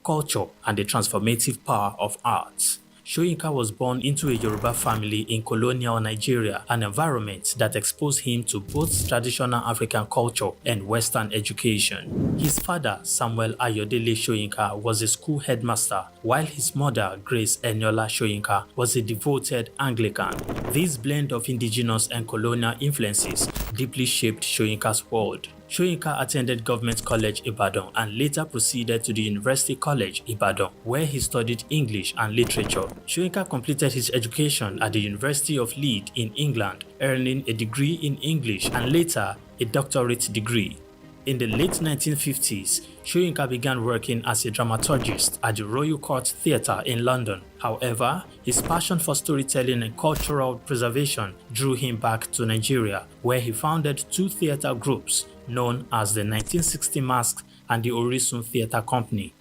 culture, and the transformative power of art. Soyinka was born into a Yoruba family in colonial Nigeria, an environment that exposed him to both traditional African culture and Western education. His father, Samuel Ayodele Soyinka, was a school headmaster, while his mother, Grace Eniola Soyinka, was a devoted Anglican. This blend of indigenous and colonial influences deeply shaped Soyinka's world. Soyinka attended Government College Ibadan and later proceeded to the University College Ibadan, where he studied English and literature. Soyinka completed his education at the University of Leeds in England, earning a degree in English and later a doctorate degree. In the late 1950s, Soyinka began working as a dramaturgist at the Royal Court Theatre in London. However, his passion for storytelling and cultural preservation drew him back to Nigeria, where he founded two theatre groups known as the 1960 Masks and the Orisun Theatre Company.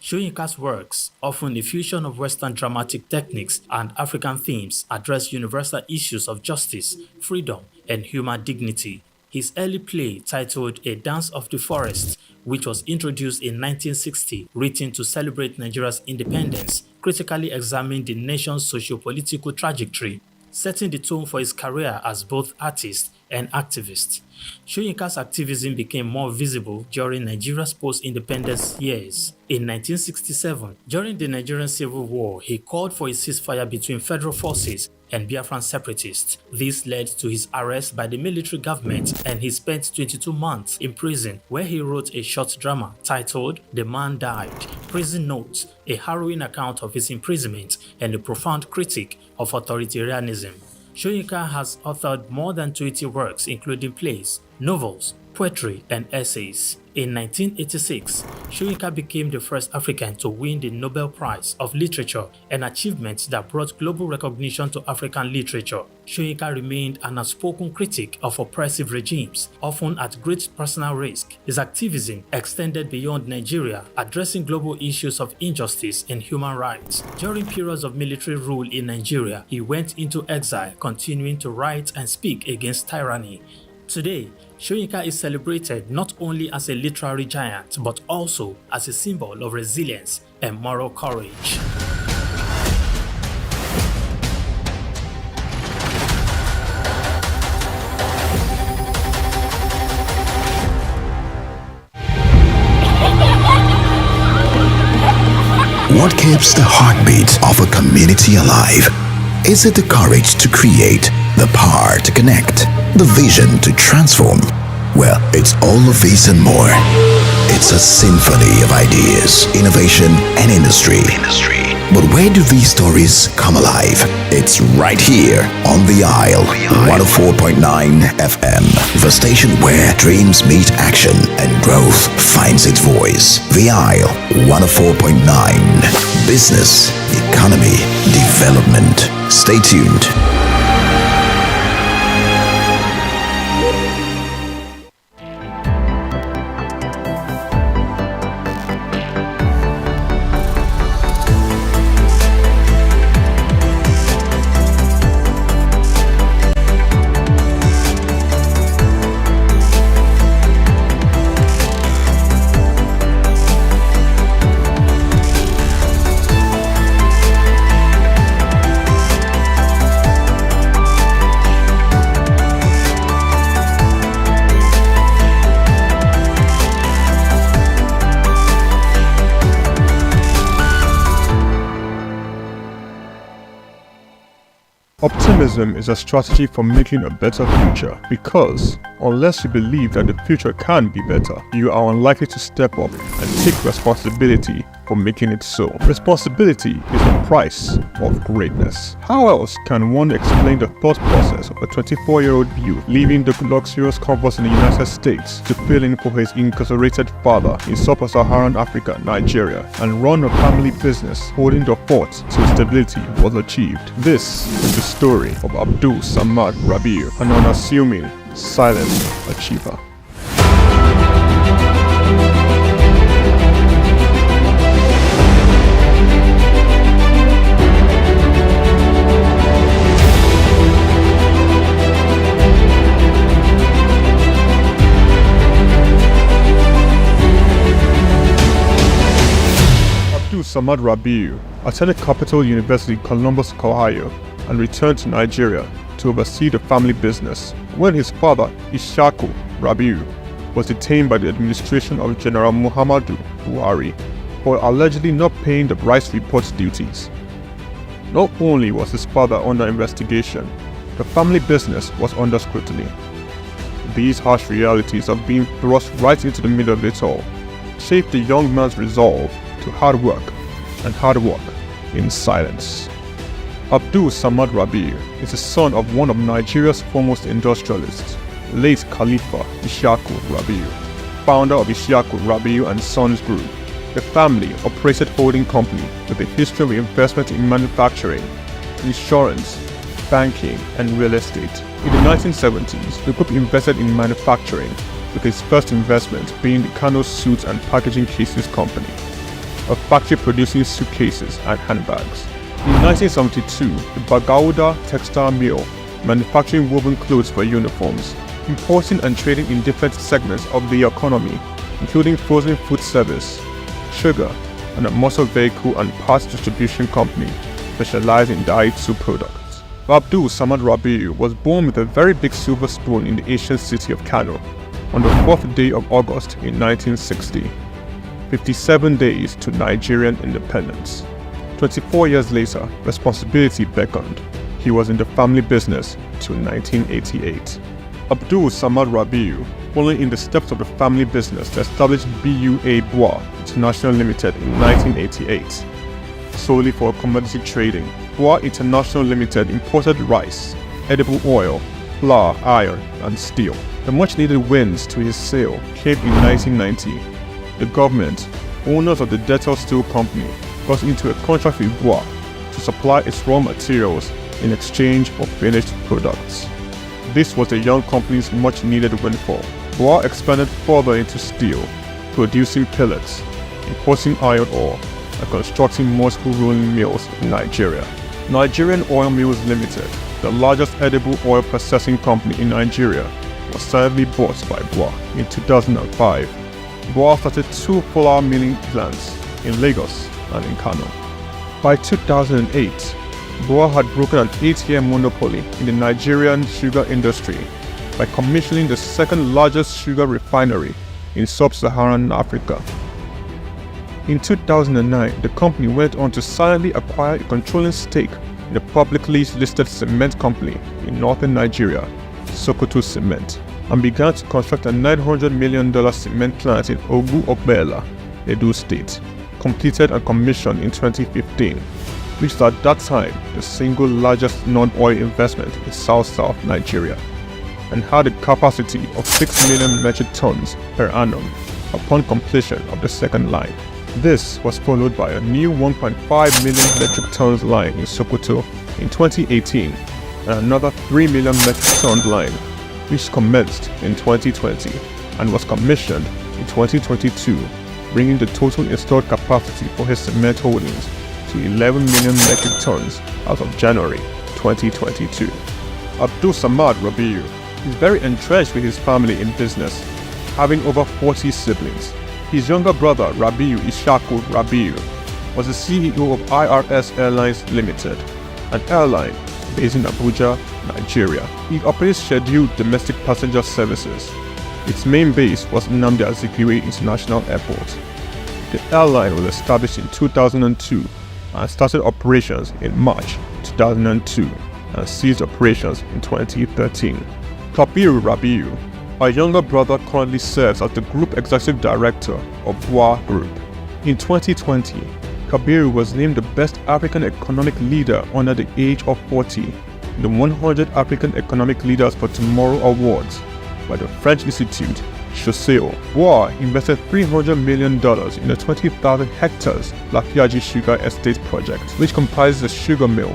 Soyinka's works, often a fusion of Western dramatic techniques and African themes, address universal issues of justice, freedom, and human dignity. His early play, titled A Dance of the Forest, which was introduced in 1960, written to celebrate Nigeria's independence, critically examined the nation's socio-political trajectory, setting the tone for his career as both artist and activist. Soyinka's activism became more visible during Nigeria's post-independence years. In 1967, during the Nigerian Civil War, he called for a ceasefire between federal forces and Biafran separatists. This led to his arrest by the military government, and he spent 22 months in prison, where he wrote a short drama titled The Man Died, Prison Notes, a harrowing account of his imprisonment and a profound critique of authoritarianism. Soyinka has authored more than 20 works, including plays, novels, poetry, and essays. In 1986, Soyinka became the first African to win the Nobel Prize of Literature, an achievement that brought global recognition to African literature. Soyinka remained an outspoken critic of oppressive regimes, often at great personal risk. His activism extended beyond Nigeria, addressing global issues of injustice and human rights. During periods of military rule in Nigeria, he went into exile, continuing to write and speak against tyranny. Today, Soyinka is celebrated not only as a literary giant, but also as a symbol of resilience and moral courage. What keeps the heartbeat of a community alive? Is it the courage to create, the power to connect, the vision to transform? Well, it's all of this and more. It's a symphony of ideas, innovation, and industry. But where do these stories come alive? It's right here on The Isle, 104.9 FM, the station where dreams meet action and growth finds its voice. The Isle, 104.9. Business, economy, development. Stay tuned. Optimism is a strategy for making a better future, because unless you believe that the future can be better, you are unlikely to step up and take responsibility for making it so. Responsibility is the price of greatness. How else can one explain the thought process of a 24-year-old youth leaving the luxurious comforts in the United States to fill in for his incarcerated father in sub-Saharan Africa, Nigeria, and run a family business holding the fort till stability was achieved? This is the story of Abdul Samad Rabiu, an unassuming, silent achiever. Abdul Samad Rabiu attended Capital University, Columbus, Ohio, and returned to Nigeria to oversee the family business when his father, Ishaku Rabiu, was detained by the administration of General Muhammadu Buhari for allegedly not paying the rice reports duties. Not only was his father under investigation, the family business was under scrutiny. These harsh realities of being thrust right into the middle of it all shaped the young man's resolve to hard work in silence. Abdul Samad Rabiu is the son of one of Nigeria's foremost industrialists, late Khalifa Ishaku Rabiu, founder of Ishaku Rabiu and Sons Group, a family-operated holding company with a history of investment in manufacturing, insurance, banking, and real estate. In the 1970s, the group invested in manufacturing, with its first investment being the Kano Suits and Packaging Cases Company, a factory producing suitcases and handbags. In 1972, the Bagauda Textile Mill, manufacturing woven clothes for uniforms, importing and trading in different segments of the economy, including frozen food service, sugar, and a motor vehicle and parts distribution company specialized in Daihatsu products. Abdul Samad Rabiu was born with a very big silver spoon in the ancient city of Kano on the 4th day of August in 1960, 57 days to Nigerian independence. 24 years later, responsibility beckoned. He was in the family business till 1988. Abdul Samad Rabiu, following in the steps of the family business to establish BUA Bois International Limited in 1988. Solely for commodity trading, Bois International Limited imported rice, edible oil, flour, iron, and steel. The much-needed wins to his sale came in 1990. The government, owners of the Dettol Steel Company, got into a contract with Bois to supply its raw materials in exchange for finished products. This was the young company's much-needed windfall. Bois expanded further into steel, producing pellets, importing iron ore, and constructing multiple rolling mills in Nigeria. Nigerian Oil Mills Limited, the largest edible oil processing company in Nigeria, was sadly bought by Bois in 2005. Bois started 2 flour milling plants in Lagos and in Kano. By 2008, Bois had broken an 8-year monopoly in the Nigerian sugar industry by commissioning the second largest sugar refinery in sub-Saharan Africa. In 2009, the company went on to silently acquire a controlling stake in the publicly listed cement company in northern Nigeria, Sokoto Cement, and began to construct a $900 million cement plant in Ogu-Ogbela, Edo State, completed and commissioned in 2015, which was at that time the single largest non-oil investment in South Nigeria, and had a capacity of 6 million metric tons per annum upon completion of the second line. This was followed by a new 1.5 million metric tons line in Sokoto in 2018 and another 3 million metric ton line, which commenced in 2020 and was commissioned in 2022, bringing the total installed capacity for his cement holdings to 11 million metric tons as of January 2022. Abdul Samad Rabiu is very entrenched with his family in business, having over 40 siblings. His younger brother Rabiu Ishaku Rabiu was the CEO of IRS Airlines Limited, an airline based in Abuja, Nigeria. He operates scheduled domestic passenger services. Its main base was Nnamdi Azikiwe International Airport. The airline was established in 2002 and started operations in March 2002 and ceased operations in 2013. Kabiru Rabiu, our younger brother, currently serves as the Group Executive Director of Bois Group. In 2020, Kabiru was named the Best African Economic Leader under the age of 40 in the 100 African Economic Leaders for Tomorrow Awards by the French Institute Souq. Bois invested $300 million in the 20,000 hectares Lafiaji Sugar Estate project, which comprises a sugar mill,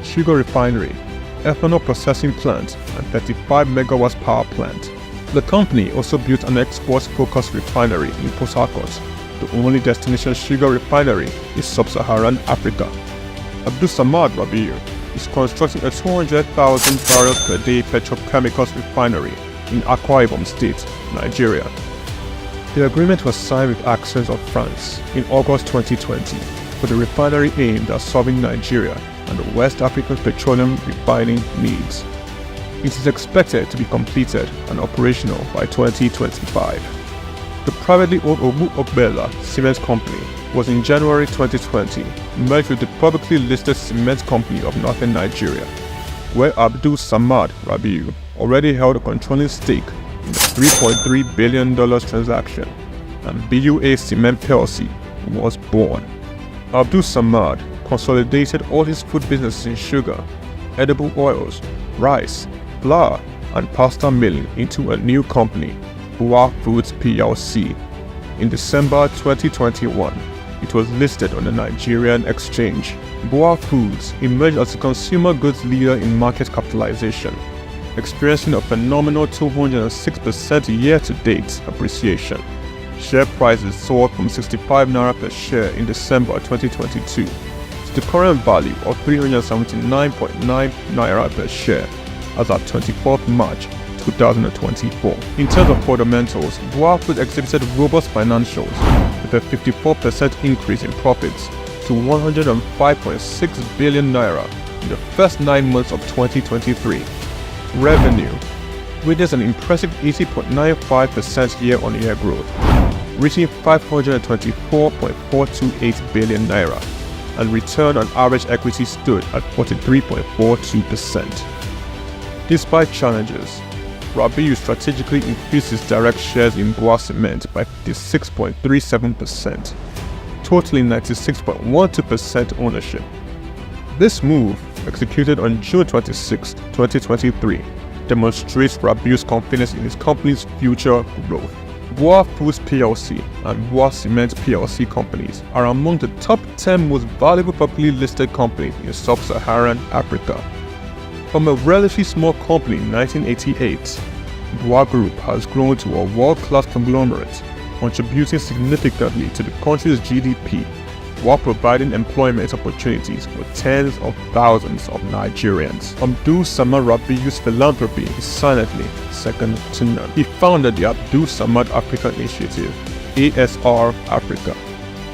sugar refinery, ethanol processing plant, and 35 megawatts power plant. The company also built an export-focused refinery in Port Harcourt, the only destination sugar refinery in sub-Saharan Africa. Abdul Samad Rabiu is constructing a 200,000 barrels per day petrochemicals refinery in Akwa Ibom State, Nigeria. The agreement was signed with Access of France in August 2020 for the refinery aimed at serving Nigeria and the West African petroleum refining needs. It is expected to be completed and operational by 2025. The privately owned Ogbela Cement Company was in January 2020 merged with the publicly listed Cement Company of Northern Nigeria, where Abdul Samad Rabiu already held a controlling stake in the $3.3 billion transaction, and BUA Cement plc was born. Abdul Samad consolidated all his food businesses in sugar, edible oils, rice, flour, and pasta milling into a new company, Bua Foods plc. In December 2021, it was listed on the Nigerian exchange. Bua Foods emerged as a consumer goods leader in market capitalization, experiencing a phenomenal 206% year-to-date appreciation. Share prices soared from 65 naira per share in December 2022 to the current value of 379.9 naira per share as at 24th March 2024. In terms of fundamentals, Bua Foods exhibited robust financials with a 54% increase in profits to 105.6 billion naira in the first 9 months of 2023. Revenue witnessed an impressive 80.95% year-on-year growth, reaching 524.428 billion naira, and return on average equity stood at 43.42%. Despite challenges, Rabiu strategically increased his direct shares in Bua Cement by 56.37%, totaling 96.12% ownership. This move, executed on June 26, 2023, demonstrates Rabiu's confidence in his company's future growth. Bua Foods plc and Bua Cement plc companies are among the top 10 most valuable publicly listed companies in sub-Saharan Africa. From a relatively small company in 1988, Bua Group has grown to a world-class conglomerate, contributing significantly to the country's GDP while providing employment opportunities for tens of thousands of Nigerians. Abdul Samad Rabiu's philanthropy is silently second to none. He founded the Abdul Samad Africa Initiative, ASR Africa,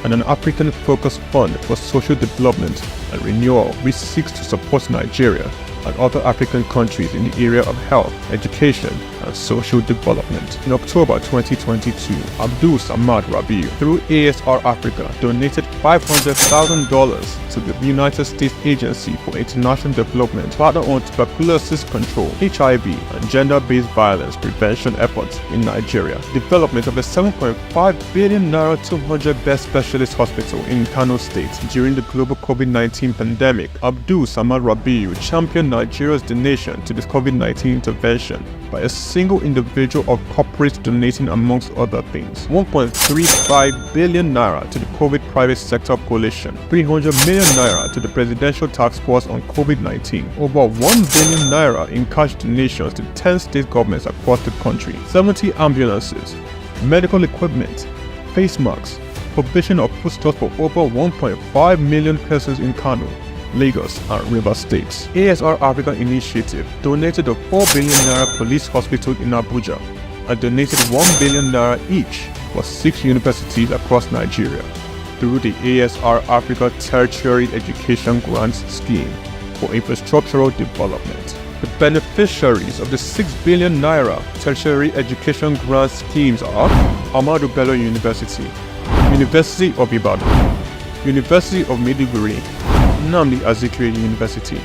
an African-focused fund for social development and renewal which seeks to support Nigeria and other African countries in the area of health, education, and social development. In October 2022, Abdul Samad Rabiu, through ASR Africa, donated $500,000 to the United States Agency for International Development partner on tuberculosis control, HIV, and gender-based violence prevention efforts in Nigeria. Development of a 7.5 billion naira 200-bed specialist hospital in Kano State during the global COVID-19 pandemic. Abdul Samad Rabiu championed Nigeria's donation to this COVID-19 intervention by a single individual or corporate donating, amongst other things, 1.35 billion naira to the COVID private sector coalition, 300 million naira to the Presidential Task Force on COVID-19, over 1 billion naira in cash donations to 10 state governments across the country, 70 ambulances, medical equipment, face masks, provision of foodstuffs for over 1.5 million persons in Kano, Lagos, and River States. ASR Africa Initiative donated a 4 billion naira police hospital in Abuja and donated 1 billion naira each for 6 universities across Nigeria through the ASR Africa Tertiary Education Grants Scheme for infrastructural development. The beneficiaries of the 6 billion naira tertiary education grant schemes are Ahmadu Bello University, University of Ibadan, University of Maiduguri, Nnamdi Azikiwe University,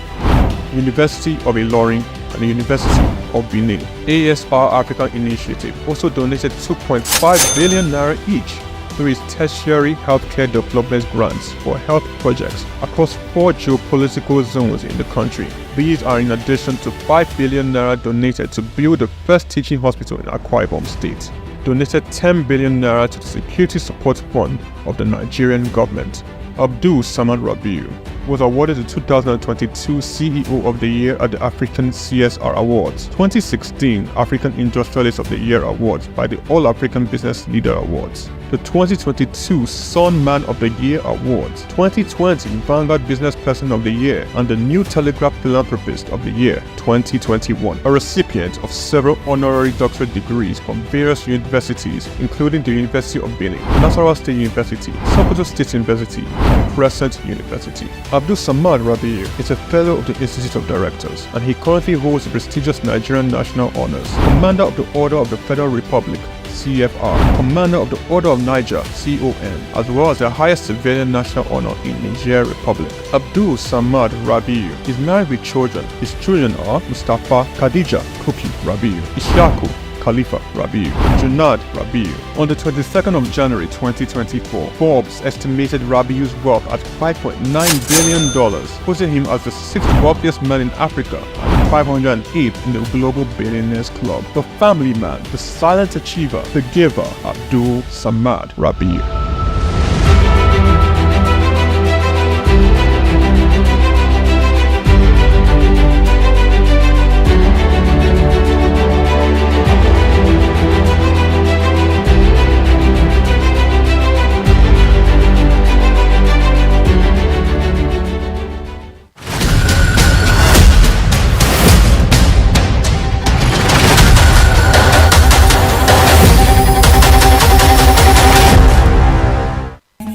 University of Ilorin, and the University of Benin. ASR Africa Initiative also donated 2.5 billion naira each through its tertiary healthcare development grants for health projects across 4 geopolitical zones in the country. These are in addition to 5 billion naira donated to build the first teaching hospital in Akwa Ibom State, donated 10 billion naira to the Security Support Fund of the Nigerian government. Abdul Samad Rabiu was awarded the 2022 CEO of the Year at the African CSR Awards, 2016 African Industrialist of the Year Awards by the All African Business Leader Awards, the 2022 Sun Man of the Year Awards, 2020 Vanguard Business Person of the Year, and the New Telegraph Philanthropist of the Year, 2021. A recipient of several honorary doctorate degrees from various universities, including the University of Benin, Nasarawa State University, Sokoto State University, and Crescent University. Abdul Samad Rabiu is a fellow of the Institute of Directors, and he currently holds the prestigious Nigerian National Honors, Commander of the Order of the Federal Republic, CFR, Commander of the Order of Niger, CON, as well as the highest civilian national honor in Niger Republic. Abdul Samad Rabiu is married with children. His children are Mustafa Khadija Kuki Rabiu, Ishaku Khalifa Rabiu, Junad Rabiu. On the 22nd of January 2024, Forbes estimated Rabiu's wealth at $5.9 billion, putting him as the 6th wealthiest man in Africa and 508th in the Global Billionaires Club. The family man, the silent achiever, the giver, Abdul Samad Rabiu.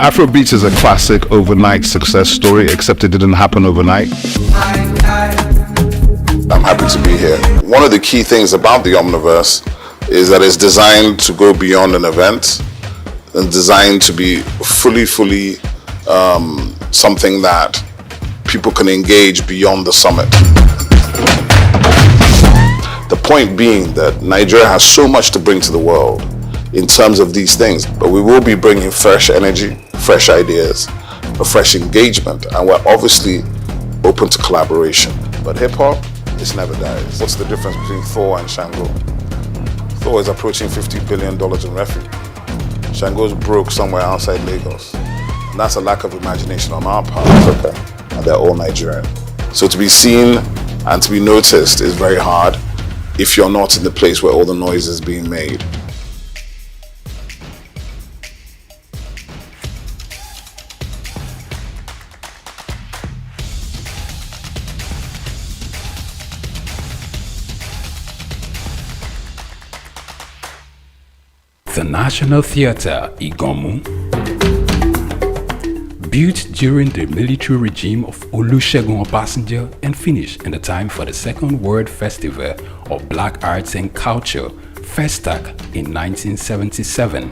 Afrobeats is a classic overnight success story, except it didn't happen overnight. I'm happy to be here. One of the key things about the Omniverse is that it's designed to go beyond an event and designed to be fully something that people can engage beyond the summit. The point being that Nigeria has so much to bring to the world in terms of these things, but we will be bringing fresh energy, fresh ideas, a fresh engagement, and we're obviously open to collaboration. But hip-hop, it never dies. What's the difference between Thor and Shango? Thor is approaching $50 billion in revenue. Shango's broke somewhere outside Lagos. And that's a lack of imagination on our part, Africa, and they're all Nigerian. So to be seen and to be noticed is very hard if you're not in the place where all the noise is being made. The National Theatre, Igomu. Built during the military regime of Olusegun Obasanjo and finished in the time for the Second World Festival of Black Arts and Culture, Festac, in 1977.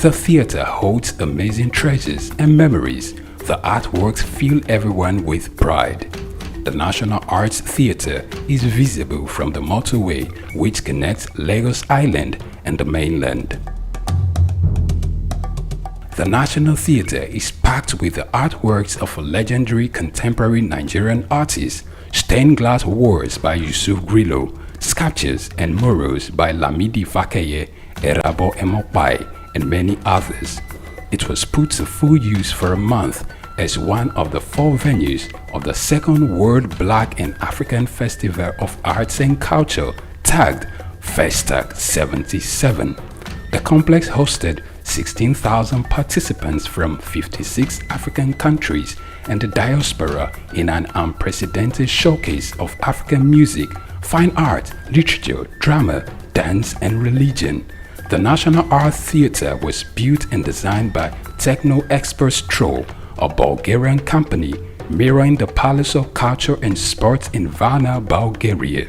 The theatre holds amazing treasures and memories. The artworks fill everyone with pride. The National Arts Theatre is visible from the motorway which connects Lagos Island and the mainland. The National Theatre is packed with the artworks of legendary contemporary Nigerian artists, stained glass walls by Yusuf Grillo, sculptures and murals by Lamidi Fakeye, Erabo Emopai, and many others. It was put to full use for a month as one of the 4 venues of the Second World Black and African Festival of Arts and Culture, tagged Festac 77. The complex hosted 16,000 participants from 56 African countries and the diaspora in an unprecedented showcase of African music, fine art, literature, drama, dance, and religion. The National Art Theatre was built and designed by Techno Expert Stroll, a Bulgarian company mirroring the Palace of Culture and Sports in Varna, Bulgaria.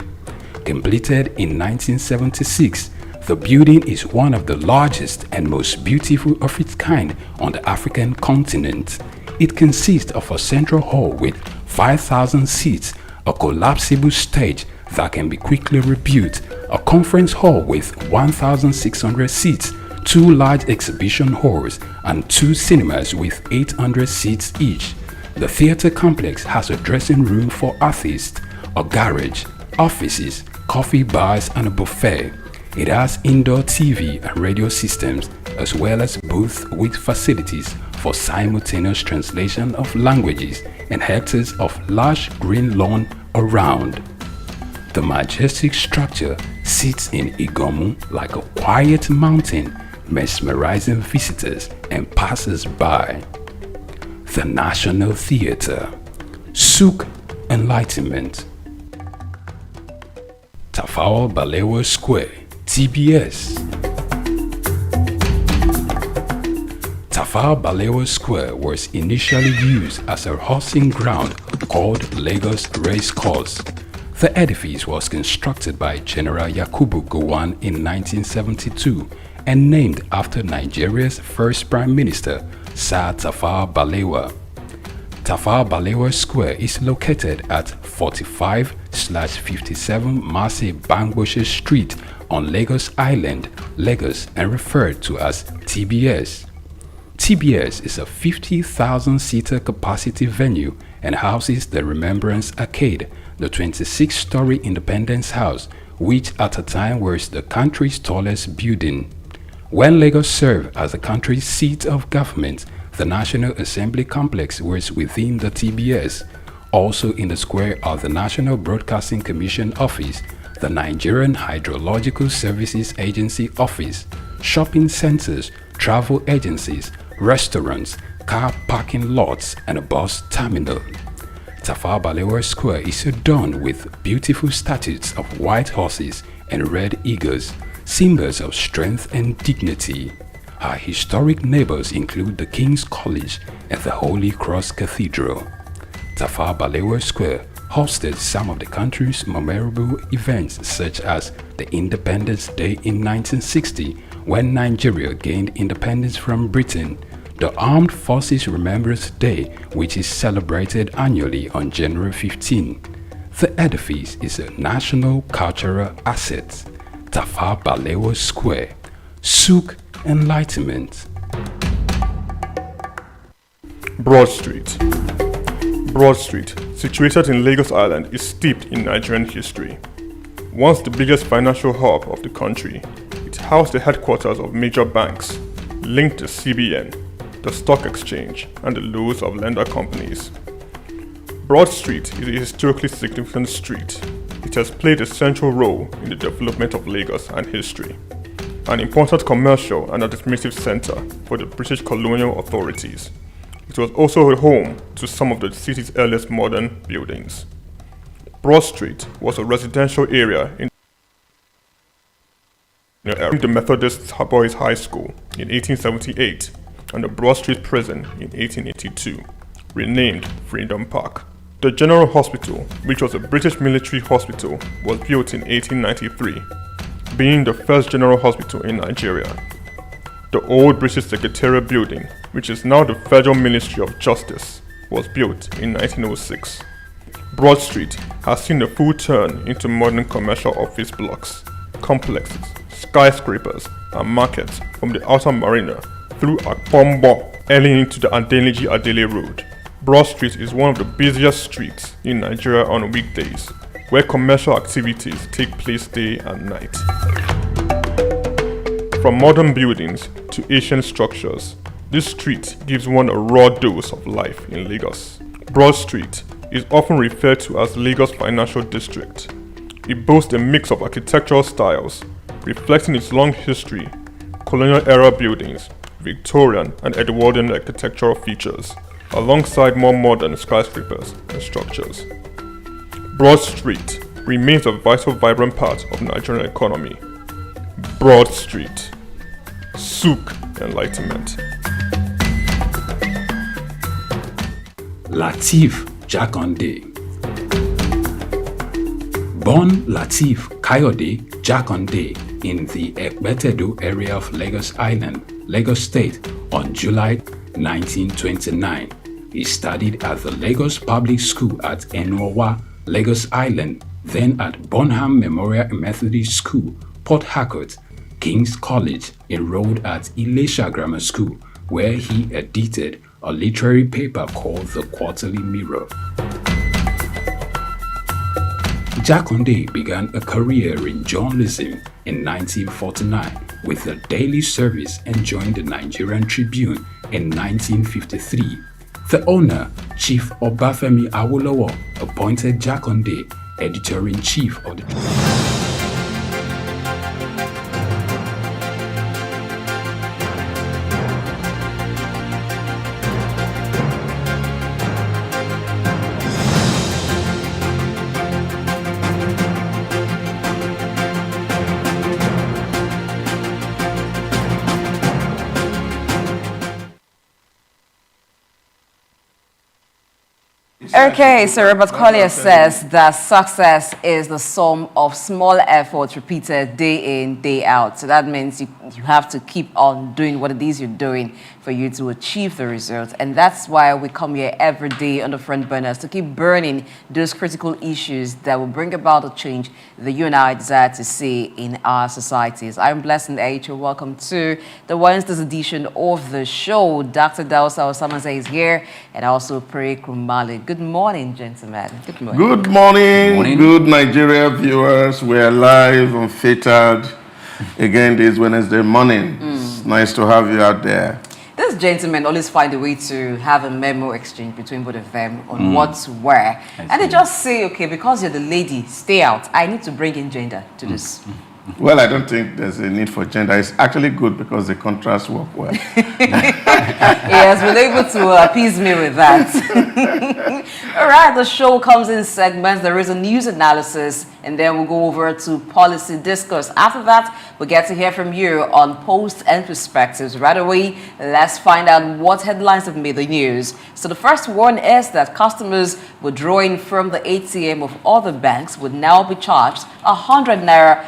Completed in 1976, the building is one of the largest and most beautiful of its kind on the African continent. It consists of a central hall with 5,000 seats, a collapsible stage that can be quickly rebuilt, a conference hall with 1,600 seats, 2 large exhibition halls, and 2 cinemas with 800 seats each. The theater complex has a dressing room for artists, a garage, offices, coffee bars, and a buffet. It has indoor TV and radio systems, as well as booths with facilities for simultaneous translation of languages and hectares of lush green lawn around. The majestic structure sits in Igomu like a quiet mountain mesmerizing visitors and passers-by. The National Theatre, Souq Enlightenment, Tafawa Balewa Square, TBS. Tafawa Balewa Square was initially used as a horsing ground called Lagos Race Course. The edifice was constructed by General Yakubu Gowon in 1972 and named after Nigeria's first Prime Minister, Sir Tafawa Balewa. Tafawa Balewa Square is located at 45/57 Mase Bangboshe Street on Lagos Island, Lagos, and referred to as TBS. TBS is a 50,000-seater capacity venue and houses the Remembrance Arcade, the 26-story Independence House, which at a time was the country's tallest building. When Lagos served as the country's seat of government, the National Assembly Complex was within the TBS. Also in the square are the National Broadcasting Commission Office, the Nigerian Hydrological Services Agency Office, shopping centers, travel agencies, restaurants, car parking lots, and a bus terminal. Tafawa Balewa Square is adorned with beautiful statues of white horses and red eagles, symbols of strength and dignity. Our historic neighbors include the King's College and the Holy Cross Cathedral. Tafawa Balewa Square hosted some of the country's memorable events, such as the Independence Day in 1960, when Nigeria gained independence from Britain, the Armed Forces Remembrance Day, which is celebrated annually on January 15. The edifice is a national cultural asset. Tafawa Balewa Square, Souq Enlightenment. Broad Street. Broad Street, situated in Lagos Island, is steeped in Nigerian history. Once the biggest financial hub of the country, it housed the headquarters of major banks, linked the CBN, the stock exchange, and the loads of lender companies. Broad Street is a historically significant street. It has played a central role in the development of Lagos and history, an important commercial and administrative center for the British colonial authorities. It was also a home to some of the city's earliest modern buildings. Broad Street was a residential area in the Methodist Boys High School in 1878 and the Broad Street Prison in 1882, renamed Freedom Park. The General Hospital, which was a British military hospital, was built in 1893, being the first general hospital in Nigeria. The old British Secretariat building, which is now the Federal Ministry of Justice, was built in 1906. Broad Street has seen a full turn into modern commercial office blocks, complexes, skyscrapers, and markets from the outer marina through Akpombo early into the Adeniji Adele Road. Broad Street is one of the busiest streets in Nigeria on weekdays, where commercial activities take place day and night. From modern buildings to ancient structures, this street gives one a raw dose of life in Lagos. Broad Street is often referred to as Lagos Financial District. It boasts a mix of architectural styles, reflecting its long history, colonial-era buildings, Victorian and Edwardian architectural features, alongside more modern skyscrapers and structures. Broad Street remains a vital, vibrant part of the Nigerian economy. Broad Street, Souq Enlightenment. Lateef Jakande. Born Lateef Kayode Jakande in the Ekpetedo area of Lagos Island, Lagos State, on July 1929. He studied at the Lagos Public School at Enuowa, Lagos Island, then at Bonham Memorial Methodist School, Port Harcourt, King's College, enrolled at Ilesha Grammar School, where he edited a literary paper called The Quarterly Mirror. Jakande began a career in journalism in 1949 with the Daily Service and joined the Nigerian Tribune in 1953. The owner, Chief Obafemi Awolowo, appointed Jakande editor-in-chief of the Okay, so Robert Collier says that success is the sum of small efforts repeated day in, day out. So that means you have to keep on doing what it is you're doing for you to achieve the results. And that's why we come here every day on the front burners to keep burning those critical issues that will bring about the change that you and I desire to see in our societies. I'm Blessing H. Welcome to the Wednesday's edition of the show. Dr. Dausa Osamaze is here, and also Pre Kumali. Good morning, gentlemen. Good morning. Good morning, good Nigeria viewers. We are live on Fated again this Wednesday morning. It's nice to have you out there. This gentleman always find a way to have a memo exchange between both of them on what to wear. And they just say, okay, because you're the lady, stay out. I need to bring in gender to this. Well, I don't think there's a need for gender. It's actually good because the contrasts work well. He has been able to appease me with that. All right, the show comes in segments. There is a news analysis, and then we'll go over to policy discourse. After that, we'll get to hear from you on posts and perspectives. Right away, let's find out what headlines have made the news. So the first one is that customers withdrawing from the ATM of other banks would now be charged 100 naira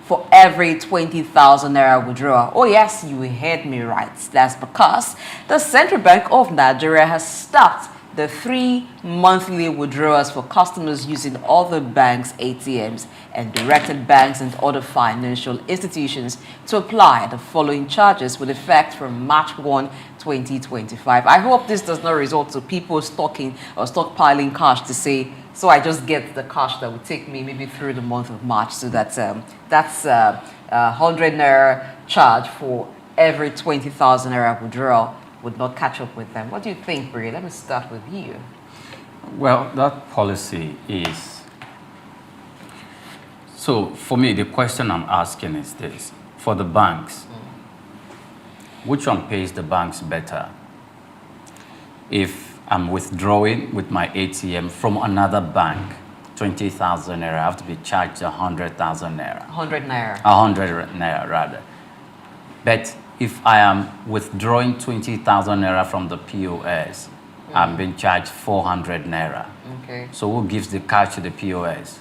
for every 20,000 naira withdrawal. Oh yes, you heard me right. That's because the Central Bank of Nigeria has stopped the 3 monthly withdrawals for customers using other banks' ATMs and directed banks and other financial institutions to apply the following charges with effect from March 1, 2025. I hope this does not result to people stocking or stockpiling cash to say, so I just get the cash that would take me maybe through the month of March. So that's 100 naira charge for every 20,000 naira withdrawal would not catch up with them. What do you think, Bri? Let me start with you. Well, that policy is... So, for me, the question I'm asking is this. For the banks, which one pays the banks better? If I'm withdrawing with my ATM from another bank, 20,000 naira, I have to be charged 100,000 naira. 100 naira. 100 naira, rather. But if I am withdrawing 20,000 naira from the POS, I'm being charged 400 naira. Okay. So who gives the cash to the POS?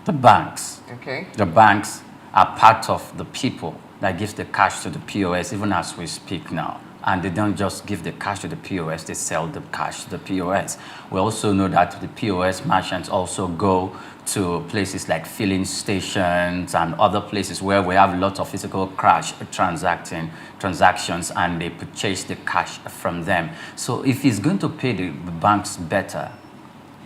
The banks. Okay. The banks are part of the people that gives the cash to the POS, even as we speak now. And they don't just give the cash to the POS, they sell the cash to the POS. We also know that the POS merchants also go to places like filling stations and other places where we have lots of physical cash transactions, and they purchase the cash from them. So if he's going to pay the banks better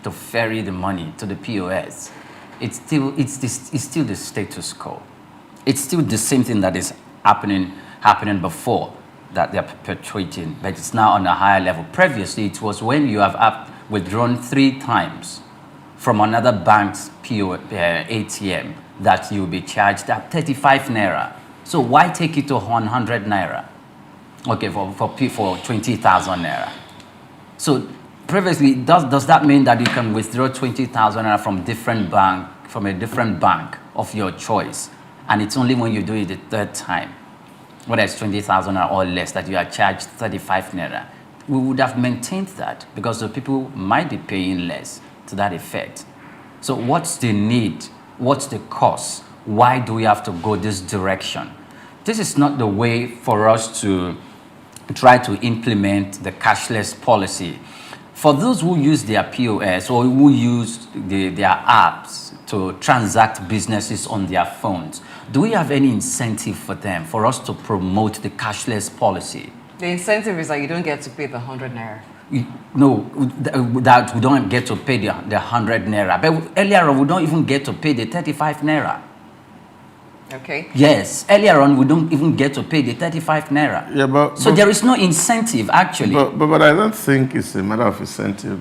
to ferry the money to the POS, it's still the status quo. It's still the same thing that is happening before that they're perpetuating, but it's now on a higher level. Previously, it was when you have withdrawn 3 times from another bank's ATM that you'll be charged at 35 naira. So why take it to 100 naira? Okay, for 20,000 naira. So previously, does that mean that you can withdraw 20,000 naira from a different bank of your choice, and it's only when you do it the 3rd time, whether it's 20,000 or less, that you are charged 35 naira? We would have maintained that because the people might be paying less to that effect. So what's the need? What's the cost? Why do we have to go this direction? This is not the way for us to try to implement the cashless policy. For those who use their POS or who use their apps to transact businesses on their phones, do we have any incentive for them, for us to promote the cashless policy? The incentive is that you don't get to pay the 100 naira. No, that we don't get to pay the 100 naira. But earlier on, we don't even get to pay the 35 naira. Okay. Yes, earlier on, we don't even get to pay the 35 naira. Yeah, so there is no incentive, actually. But I don't think it's a matter of incentive.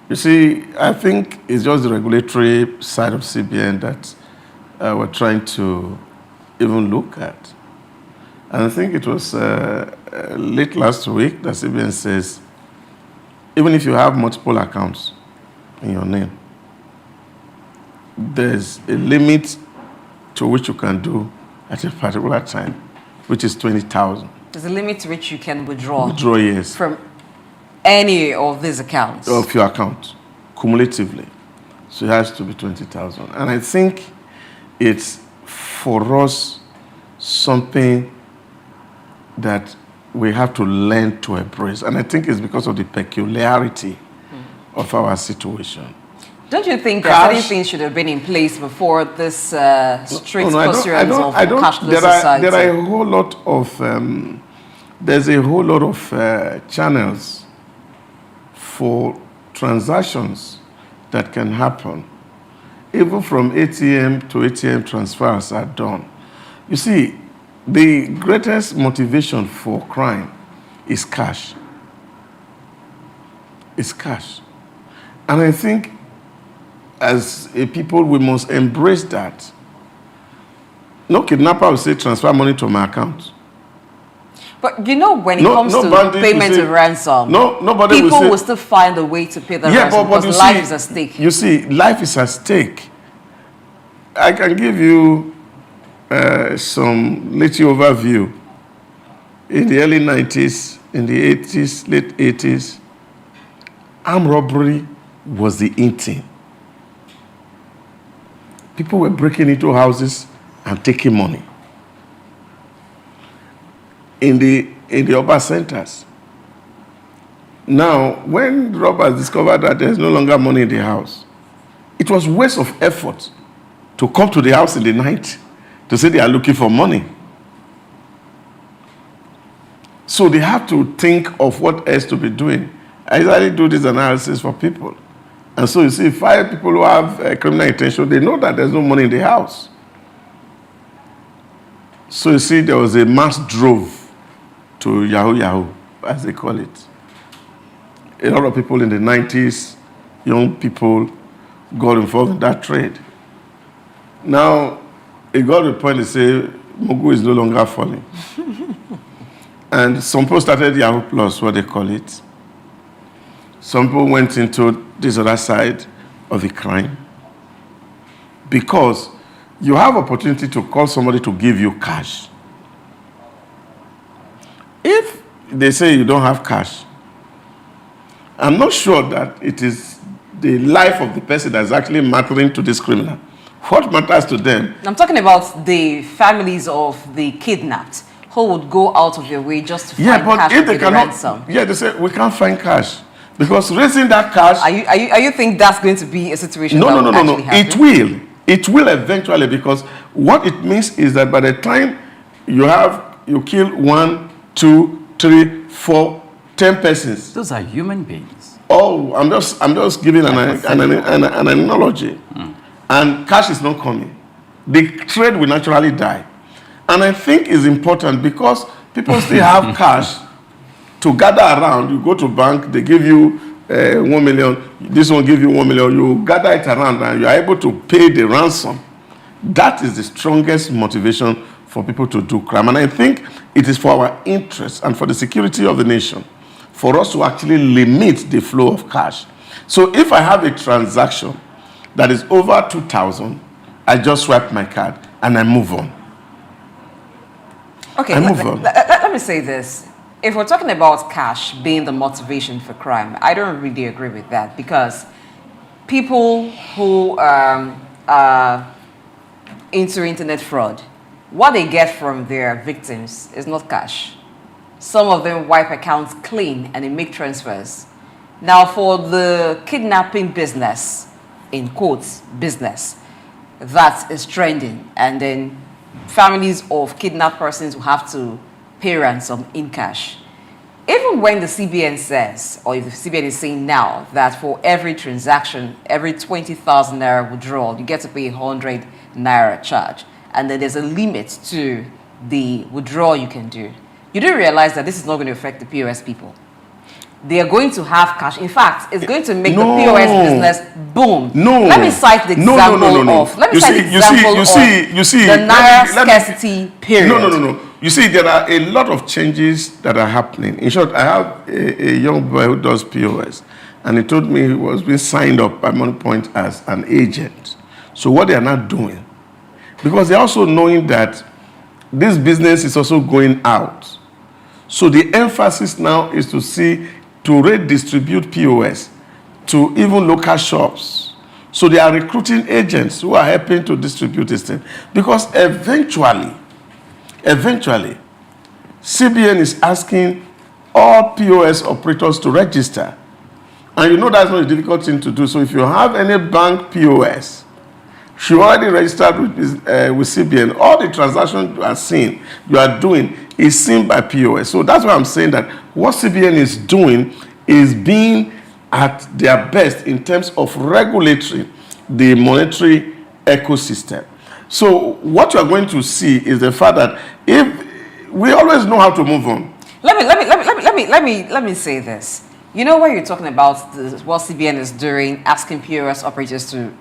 You see, I think it's just the regulatory side of CBN that we're trying to even look at. And I think it was late last week that CBN says, even if you have multiple accounts in your name, there's a limit to which you can do at a particular time, which is 20,000. There's a limit to which you can withdraw. Withdraw, yes. From any of these accounts. Of your account, cumulatively. So it has to be 20,000. And I think it's, for us, something that we have to learn to embrace. And I think it's because of the peculiarity of our situation. Don't you think that certain things should have been in place before this strict pursuance of cashless society? There are a whole lot of, there's a whole lot of channels for transactions that can happen. Even from ATM to ATM transfers are done. You see, the greatest motivation for crime is cash. It's cash. And I think as a people, we must embrace that. No kidnapper will say, transfer money to my account. But you know, when it comes to payment of ransom, nobody people will will still find a way to pay the ransom because life is at stake. You see, life is at stake. I can give you some little overview. In the early 90s, in the 80s, late 80s, armed robbery was the in thing. People were breaking into houses and taking money. In the urban centers. Now, when robbers discovered that there's no longer money in the house, it was waste of effort to come to the house in the night to say they are looking for money. So they have to think of what else to be doing. I usually do this analysis for people. And so you see, 5 people who have criminal intention, they know that there's no money in the house. So you see, there was a mass drove to Yahoo, as they call it. A lot of people in the 90s, young people, got involved in that trade. Now, it got to the point to say, Mugu is no longer falling. And some people started Yahoo Plus, what they call it. Some people went into this other side of the crime because you have opportunity to call somebody to give you cash. If they say you don't have cash, I'm not sure that it is the life of the person that's actually mattering to this criminal. What matters to them? I'm talking about the families of the kidnapped who would go out of their way just to find cash to pay the ransom. Yeah, they say we can't find cash. Because raising that cash... Are you think that's going to be a situation that will actually happen? It will. It will eventually, because what it means is that by the time you kill 1, 2, 3, 4, 10 persons. Those are human beings. Oh, I'm just giving an analogy. And cash is not coming. The trade will naturally die. And I think it's important because people still have cash to gather around. You go to bank, they give you 1 million, this one give you 1 million, you gather it around and you are able to pay the ransom. That is the strongest motivation for people to do crime. And I think it is for our interest and for the security of the nation for us to actually limit the flow of cash. So if I have a transaction that is over 2,000, I just swipe my card and I move on. Okay, let me say this. If we're talking about cash being the motivation for crime, I don't really agree with that because people who are into internet fraud, what they get from their victims is not cash. Some of them wipe accounts clean and they make transfers. Now for the kidnapping business, in quotes, business, that is trending, and then families of kidnapped persons will have to pay ransom in cash. Even when the CBN says, or if the CBN is saying now, that for every transaction, every 20,000 naira withdrawal, you get to pay 100 naira charge. And then there's a limit to the withdrawal you can do. You do realize that this is not going to affect the POS people. They are going to have cash. In fact, it's going to make the POS business boom. Let me cite the example of. Let me cite the example of the naira scarcity period. No. You see, there are a lot of changes that are happening. In short, I have a young boy who does POS, and he told me he was being signed up at one point as an agent. So what they are not doing, because they're also knowing that this business is also going out. So the emphasis now is to redistribute POS to even local shops. So they are recruiting agents who are helping to distribute this thing. Because eventually, CBN is asking all POS operators to register. And you know that's not a difficult thing to do. So if you have any bank POS, you already registered with CBN, all the transactions you are doing is seen by POS. So that's why I'm saying that what CBN is doing is being at their best in terms of regulatory the monetary ecosystem. So what you are going to see is the fact that if we always know how to move on. Let me say this. You know, when you're talking about what CBN is doing, asking POS operators to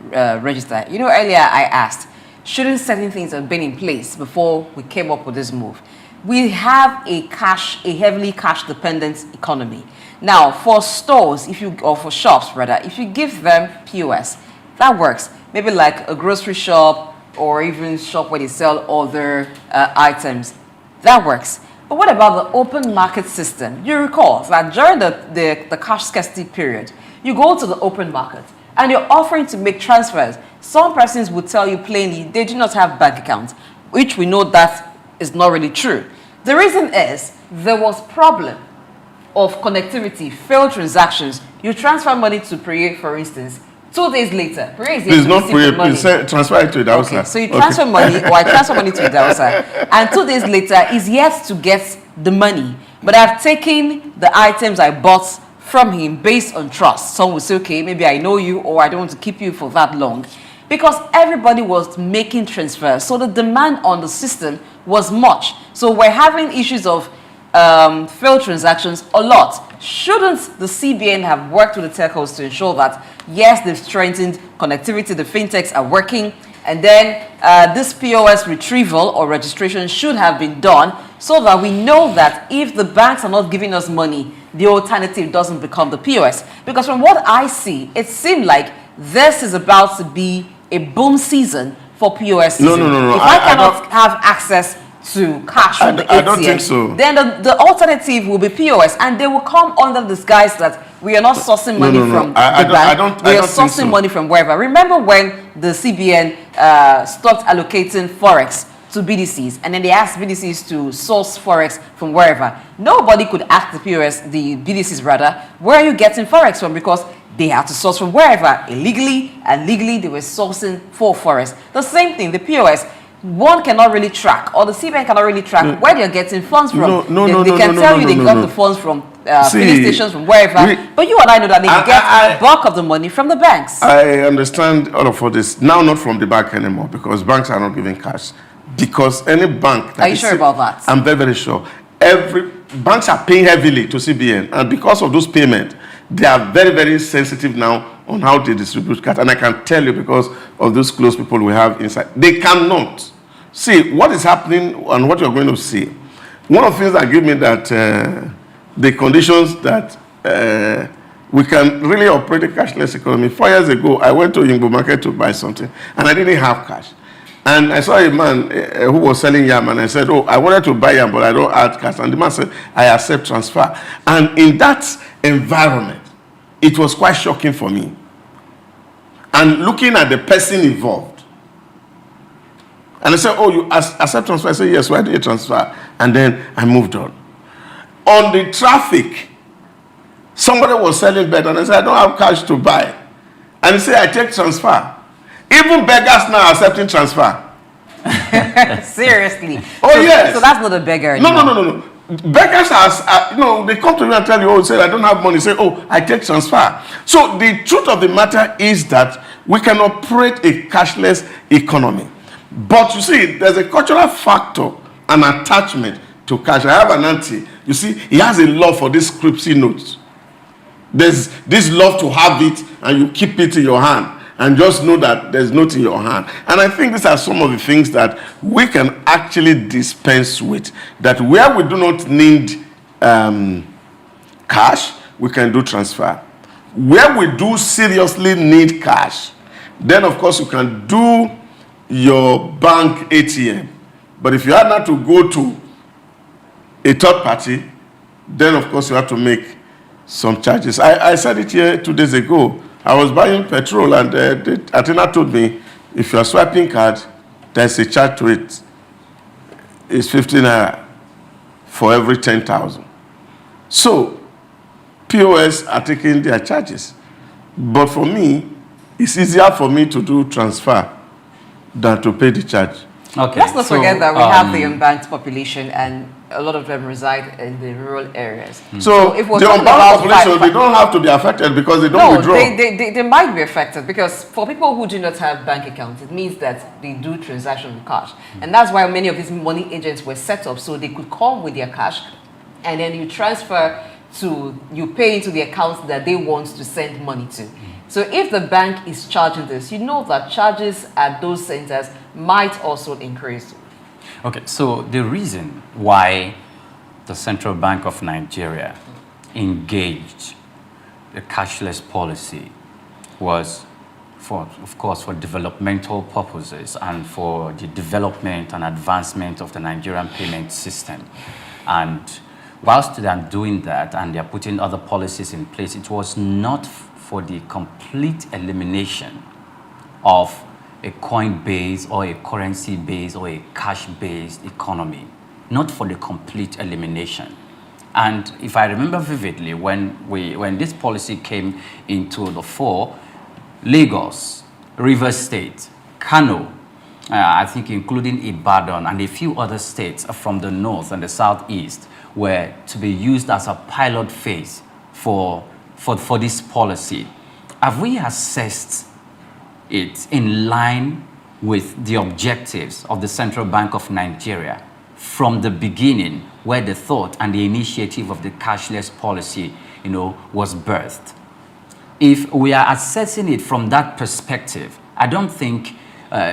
register. You know, earlier I asked, shouldn't certain things have been in place before we came up with this move? We have a heavily cash-dependent economy. Now, for stores, or for shops rather, if you give them POS, that works. Maybe like a grocery shop or even shop where they sell other items. That works. But what about the open market system? You recall that during the cash scarcity period, you go to the open market and you're offering to make transfers. Some persons would tell you plainly they do not have bank accounts, which we know that is not really true. The reason is there was problem of connectivity, failed transactions. You transfer money to Priye, for instance. 2 days later, Priye is Please not Priye, please transfer it to Idausa. Okay, so you transfer money, or I transfer money to Idausa, and 2 days later, is yet to get the money. But I've taken the items I bought from him based on trust. Some will say, okay, maybe I know you, or I don't want to keep you for that long. Because everybody was making transfers. So the demand on the system was much. So we're having issues of failed transactions a lot. Shouldn't the CBN have worked with the telcos to ensure that, yes, they've strengthened connectivity, the fintechs are working, and then this POS retrieval or registration should have been done so that we know that if the banks are not giving us money, the alternative doesn't become the POS. Because from what I see, it seemed like this is about to be a boom season for POS season. No. If I cannot have access to cash from the ATM, I don't think so. Then the alternative will be POS, and they will come under the disguise that we are not sourcing money from the bank. We are sourcing money from wherever. Remember when the CBN stopped allocating forex to BDCs, and then they asked BDCs to source forex from wherever? Nobody could ask the BDCs rather, where are you getting forex from? Because they had to source from wherever. Illegally and legally, they were sourcing for forex. The same thing, the POS. One cannot really track, or the CBN cannot really track where they're getting funds from. They can tell you they got the funds from filling stations, from wherever. But you and I know that they get bulk of the money from the banks. I understand all of this. Now not from the bank anymore, because banks are not giving cash. Because any bank... Are you sure about that? I'm very, very sure. Banks are paying heavily to CBN, and because of those payments, they are very, very sensitive now on how they distribute cash. And I can tell you, because of those close people we have inside, they cannot. See, what is happening and what you're going to see. One of the things that give me that the conditions that we can really operate a cashless economy. 4 years ago, I went to Yingbo Market to buy something, and I didn't have cash. And I saw a man who was selling yam, and I said, oh, I wanted to buy yam, but I don't have cash. And the man said, I accept transfer. And in that environment, it was quite shocking for me. And looking at the person involved, and I said, oh, you accept transfer? I said, yes, why do you transfer? And then I moved on. On the traffic, somebody was selling bed, and I said, I don't have cash to buy. And he said, I take transfer. Even beggars now are accepting transfer. Seriously? Oh, yes. So that's not a beggar anymore. No. Beggars are, they come to you and tell you, oh, say, I don't have money. Say, oh, I take transfer. So the truth of the matter is that we can operate a cashless economy. But you see, there's a cultural factor, an attachment to cash. I have an auntie. You see, he has a love for these scriptsy notes. There's this love to have it, and you keep it in your hand, and just know that there's note in your hand. And I think these are some of the things that we can actually dispense with. That where we do not need cash, we can do transfer. Where we do seriously need cash, then of course you can do your bank ATM. But if you are not to go to a third party, then of course you have to make some charges. I said it here 2 days ago. I was buying petrol and the attendant told me, if you are swiping card, there's a charge to it. It's 15 naira for every 10,000. So, POS are taking their charges. But for me, it's easier for me to do transfer than to pay the charge. Okay. Let's not forget that we have the unbanked population, and a lot of them reside in the rural areas. So if the unbanked population, they don't have to be affected because they don't withdraw. They might be affected because for people who do not have bank accounts, it means that they do transaction with cash. And that's why many of these money agents were set up, so they could come with their cash and then you transfer you pay into the accounts that they want to send money to. So if the bank is charging this, you know that charges at those centers might also increase. Okay, so the reason why the Central Bank of Nigeria engaged the cashless policy was, of course, for developmental purposes and for the development and advancement of the Nigerian payment system. And whilst they are doing that and they are putting other policies in place, it was not for the complete elimination of a coin-based or a currency-based or a cash-based economy, not for the complete elimination. And if I remember vividly, when this policy came into the fore, Lagos, Rivers State, Kano, I think including Ibadan and a few other states from the north and the southeast were to be used as a pilot phase for this policy. Have we assessed it in line with the objectives of the Central Bank of Nigeria from the beginning, where the thought and the initiative of the cashless policy, was birthed? If we are assessing it from that perspective, I don't think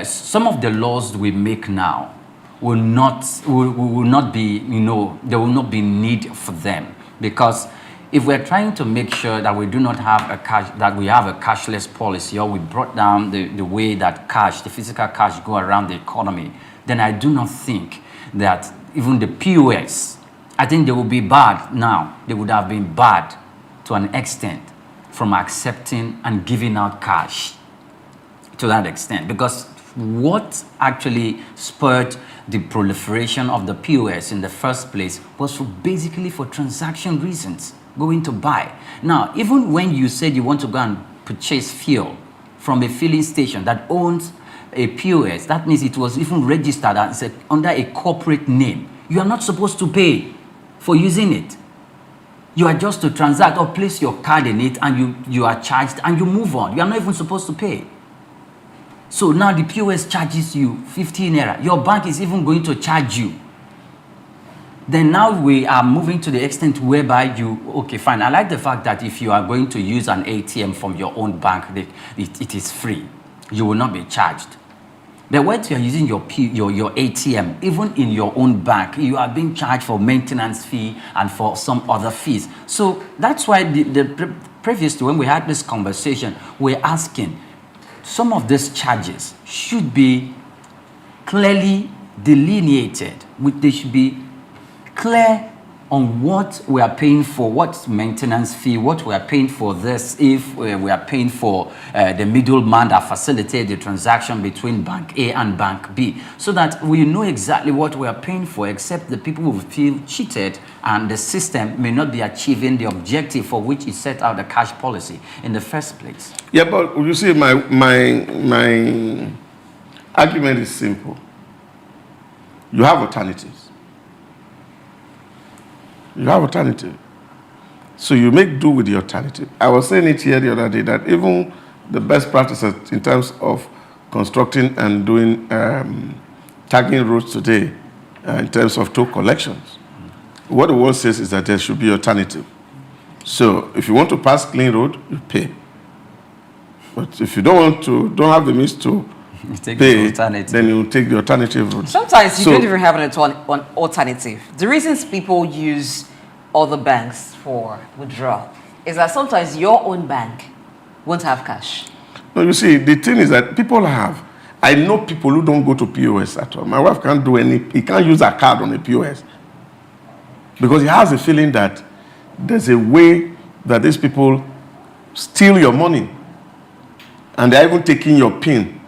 some of the laws we make now will not be, there will not be need for them, because if we're trying to make sure that we do not have we have a cashless policy, or we brought down the way that the physical cash go around the economy, then I do not think that even the POS, I think they will be bad now. They would have been bad to an extent from accepting and giving out cash to that extent, because what actually spurred the proliferation of the POS in the first place was basically for transaction reasons, going to buy. Now, even when you said you want to go and purchase fuel from a filling station that owns a POS, that means it was even registered as under a corporate name. You are not supposed to pay for using it. You are just to transact or place your card in it, and you are charged and you move on. You are not even supposed to pay. So now the POS charges you 15 naira. Your bank is even going to charge you. Then now we are moving to the extent whereby okay, fine. I like the fact that if you are going to use an ATM from your own bank, it is free. You will not be charged. But when you are using your ATM, even in your own bank, you are being charged for maintenance fee and for some other fees. So that's why previously when we had this conversation, we're asking, some of these charges should be clearly delineated. They should be clear on what we are paying for, what maintenance fee, what we are paying for this, if we are paying for the middleman that facilitates the transaction between Bank A and Bank B, so that we know exactly what we are paying for, except the people who feel cheated and the system may not be achieving the objective for which it set out the cash policy in the first place. Yeah, but you see, my argument is simple. You have alternatives. You have alternative. So you make do with the alternative. I was saying it here the other day that even the best practices in terms of constructing and doing tagging roads today, in terms of toll collections, what the world says is that there should be alternative. So if you want to pass clean road, you pay. But if you don't have the means to pay, then you take the alternative route. Sometimes you don't even have an alternative. The reasons people use other banks for withdrawal is that sometimes your own bank won't have cash. No, you see, the thing is that people have. I know people who don't go to POS at all. My wife can't do he can't use a card on a POS. because he has a feeling that there's a way that these people steal your money, and they're even taking your PIN.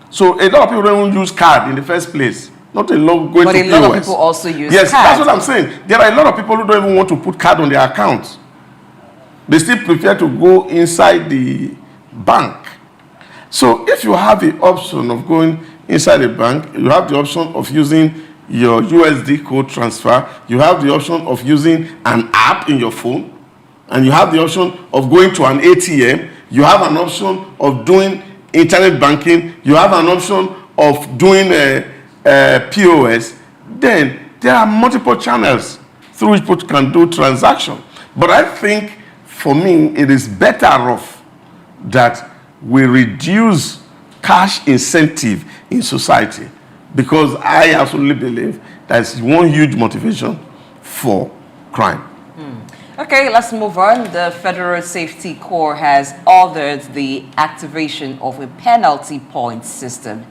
So a lot of people don't even use card in the first place. Not a lot going but to a lot POS. of people also use yes, card. that's what I'm saying. There are a lot of people who don't even want to put card on their account. They still prefer to go inside the bank. So if you have the option of going inside the bank, you have the option of using your USD code transfer, you have the option of using an app in your phone, and you have the option of going to an ATM, you have an option of doing internet banking, you have an option of doing POS. Then there are multiple channels through which people can do transaction. But I think for me it is better off that we reduce cash incentive in society, because I absolutely believe that's one huge motivation for crime. Okay, let's move on. The Federal Safety Corps has ordered the activation of a penalty point system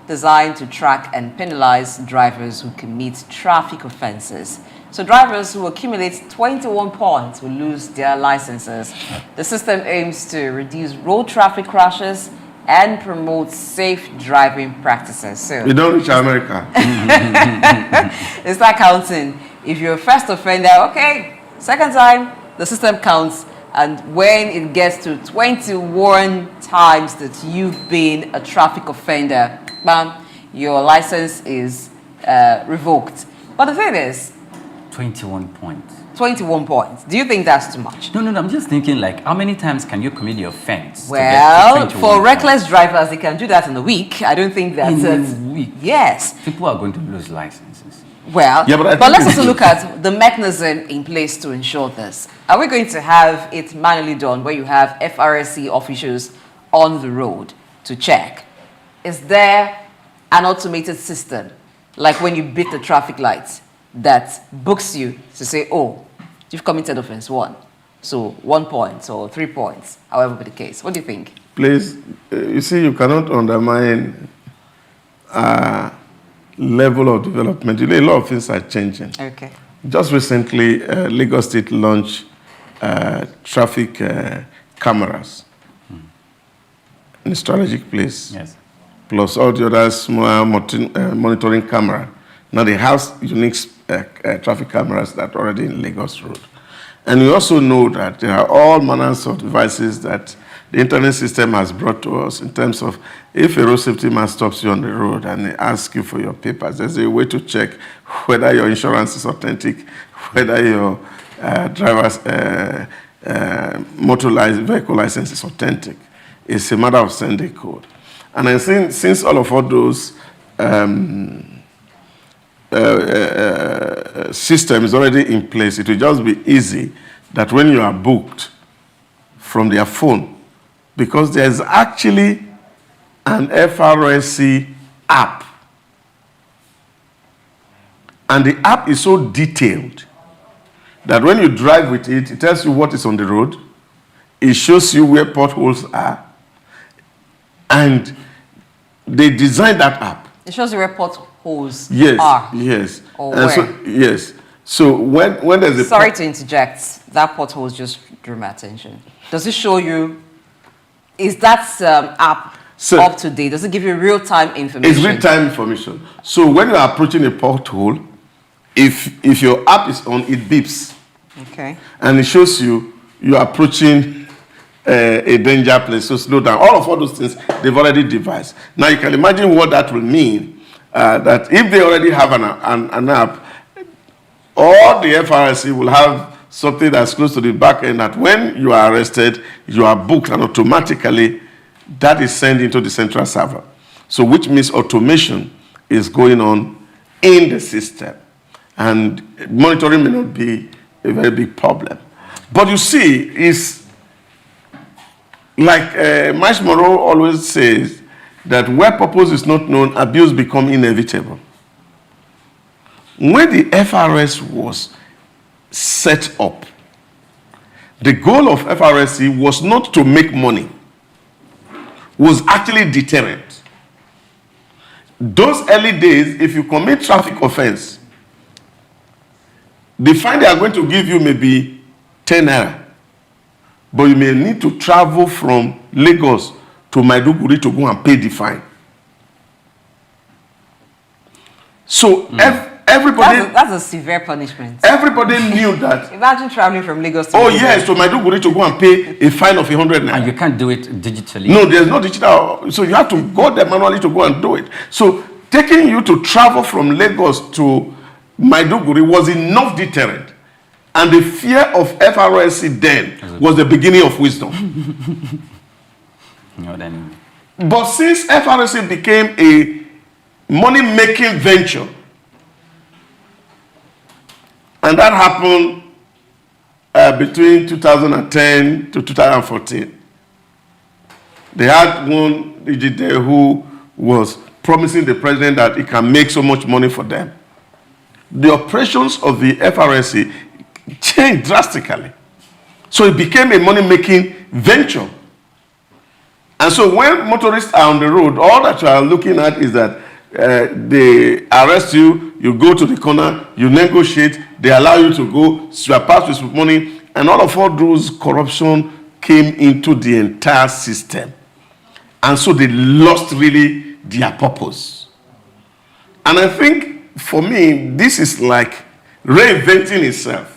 designed to track and penalize drivers who commit traffic offenses. So drivers who accumulate 21 points will lose their licenses. The system aims to reduce road traffic crashes and promote safe driving practices. So You don't reach America. they start counting. If you're a first offender, okay, second time, the system counts. And when it gets to 21 times that you've been a traffic offender, bam, your license is revoked. But the thing is, 21 points. 21 points. Do you think that's too much? No, I'm just thinking, like, how many times can you commit the offense? Well, for reckless drivers, they can do that in a week. I don't think that's in a week. Yes. People are going to lose licenses. Well, Yeah, but let's also look at the mechanism in place to ensure this. Are we going to have it manually done where you have FRSC officials on the road to check? Is there an automated system, like when you beat the traffic lights, that books you to say, oh, you've committed offense 1. So 1 point or 3 points, however be the case. What do you think? Please, you see, you cannot undermine level of development. You know, a lot of things are changing. Okay. Just recently, Lagos State launched traffic cameras in a strategic place. Yes. Plus all the other small monitoring camera. Now they have unique traffic cameras that are already in Lagos Road. And we also know that there are all manners of devices that the internet system has brought to us in terms of if a road safety man stops you on the road and they ask you for your papers, there's a way to check whether your insurance is authentic, whether your driver's motor vehicle license is authentic. It's a matter of sending code. And I think since all of those system is already in place, it will just be easy that when you are booked from their phone, because there's actually an FRSC app, and the app is so detailed that when you drive with it, it tells you what is on the road, it shows you where potholes are, and they designed that app. It shows you where potholes Yes, are. yes. Or And where? so, yes. So when there's a Sorry to interject. That pothole just drew my attention. Does it show you? Is that app So- up to date? Does it give you real-time information? It's real-time information. So when you are approaching a pothole, if your app is on, it beeps. Okay. And it shows you are approaching a danger place, so slow down. All those things, they've already devised. Now you can imagine what that will mean, that if they already have an app, all the FRSC will have something that's close to the back end that when you are arrested, you are booked, and automatically that is sent into the central server. So which means automation is going on in the system. And monitoring may not be a very big problem. But you see, it's like Miles Monroe always says, that where purpose is not known, abuse becomes inevitable. When the FRS was set up, the goal of FRSC was not to make money, was actually deterrent. Those early days, if you commit traffic offense, The fine they are going to give you may be 10 naira, but you may need to travel from Lagos to Maiduguri to go and pay the fine. So everybody... That's a severe punishment. Everybody knew that. Imagine traveling from Lagos to Oh Maiduguri. yes, to Maiduguri to go and pay a fine of 100 naira. And you can't do it digitally. No, there's no digital. So you have to go there manually to go and do it. So taking you to travel from Lagos to Maiduguri was enough deterrent. And the fear of FRSC then was the beginning of wisdom. But since FRSC became a money-making venture, and that happened between 2010 to 2014, they had one digit there who was promising the president that he can make so much money for them. The operations of the FRSC changed drastically. So it became a money-making venture. And so when motorists are on the road, all that you are looking at is that they arrest you, you go to the corner, you negotiate, they allow you to go, surpass with money, and all those corruption came into the entire system. And so they lost really their purpose. And I think for me, this is like reinventing itself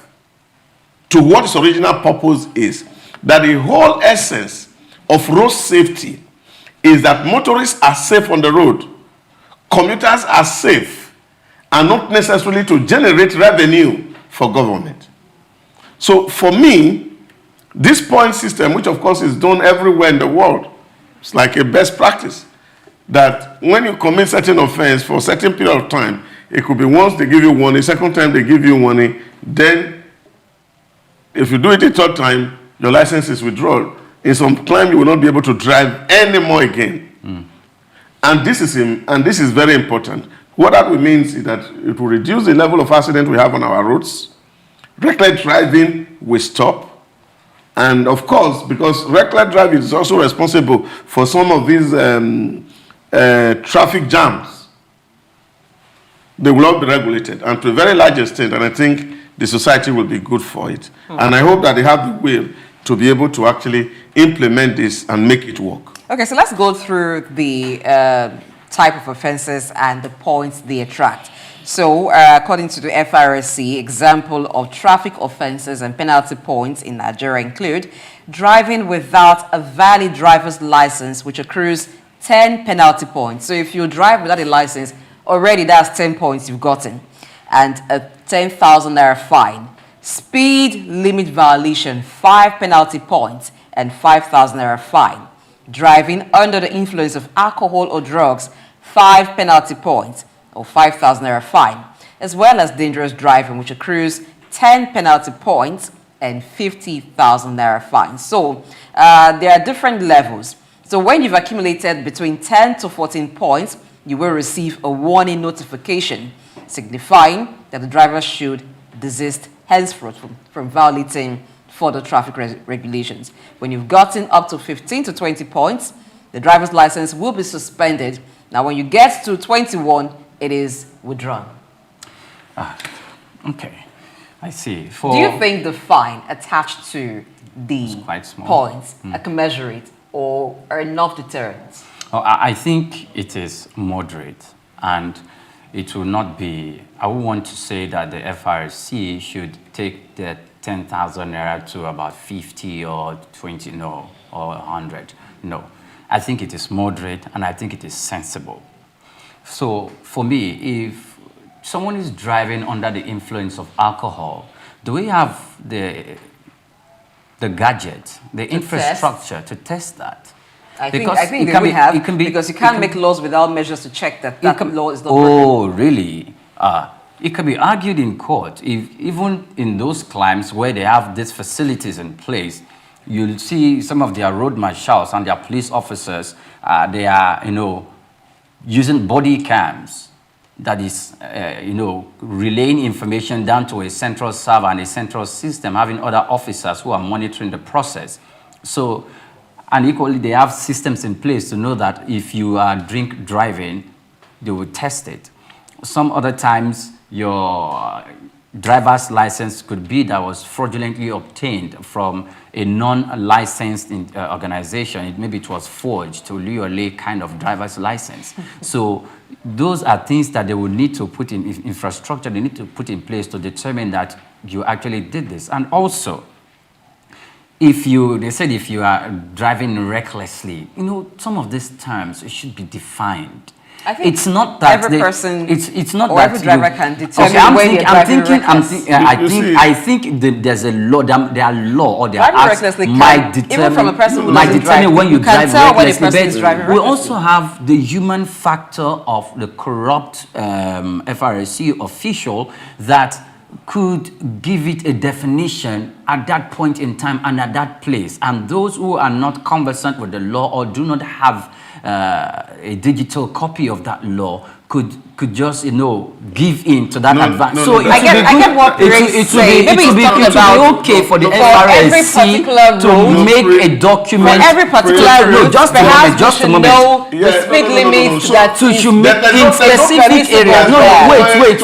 to what its original purpose is. That the whole essence of road safety is that motorists are safe on the road, commuters are safe, and not necessarily to generate revenue for government. So for me, this point system, which of course is done everywhere in the world, it's like a best practice, that when you commit certain offense for a certain period of time, it could be once they give you warning, second time they give you warning, then if you do it a third time, your license is withdrawn. In some time, you will not be able to drive anymore again. And this is very important. What that will mean is that it will reduce the level of accident we have on our roads. Reckless driving will stop. And of course, because reckless driving is also responsible for some of these traffic jams, they will all be regulated, and to a very large extent, and I think the society will be good for it. And I hope that they have the will to be able to actually implement this and make it work. Okay, so let's go through the type of offenses and the points they attract. So, according to the FRSC, example of traffic offenses and penalty points in Nigeria include driving without a valid driver's license, which accrues 10 penalty points. So if you drive without a license, already that's 10 points you've gotten, and a 10,000 naira fine. Speed limit violation, 5 penalty points and 5,000 naira fine. Driving under the influence of alcohol or drugs, 5 penalty points or 5,000 naira fine, as well as dangerous driving, which accrues 10 penalty points and 50,000 naira fine. So there are different levels. So when you've accumulated between 10 to 14 points, you will receive a warning notification signifying that the driver should desist henceforth from violating further traffic regulations. When you've gotten up to 15 to 20 points, the driver's license will be suspended. Now, when you get to 21, it is withdrawn. Okay, I see. Do you think the fine attached to the points, I can measure it, or are enough deterrents? Oh, I think it is moderate, and it will not be, I would want to say that the FRC should take the 10,000 naira to about 50 or 20, no, or 100. No, I think it is moderate, and I think it is sensible. So for me, if someone is driving under the influence of alcohol, do we have the gadget, the infrastructure to test that? I think they will have, because you can't make laws without measures to check that law is not working. Oh, really? It can be argued in court. If even in those climes where they have these facilities in place, you'll see some of their road marshals and their police officers, they are, using body cams that is, relaying information down to a central server and a central system, having other officers who are monitoring the process. So, and equally, they have systems in place to know that if you are drink driving, they will test it. Some other times, your driver's license could be that was fraudulently obtained from a non-licensed organization. Maybe it was forged to Liole kind of driver's license. So those are things that they will need to put in infrastructure, they need to put in place to determine that you actually did this. And also, they said if you are driving recklessly, some of these terms should be defined. I think it's not that every person it's not or that every driver can determine I think there's a law. There are law or there driving are recklessly might determine, even from a person who might doesn't determine drive, when you drive tell when a recklessly. person is driving We recklessly. also have the human factor of the corrupt FRSC official that could give it a definition at that point in time and at that place. And those who are not conversant with the law or do not have a digital copy of that law could just give in to that advance. So I get what Grace saying. Maybe it would be okay for the FRSC to make a document for every particular route. Just a moment, just a moment. Know the speed limit that in specific areas. No, wait.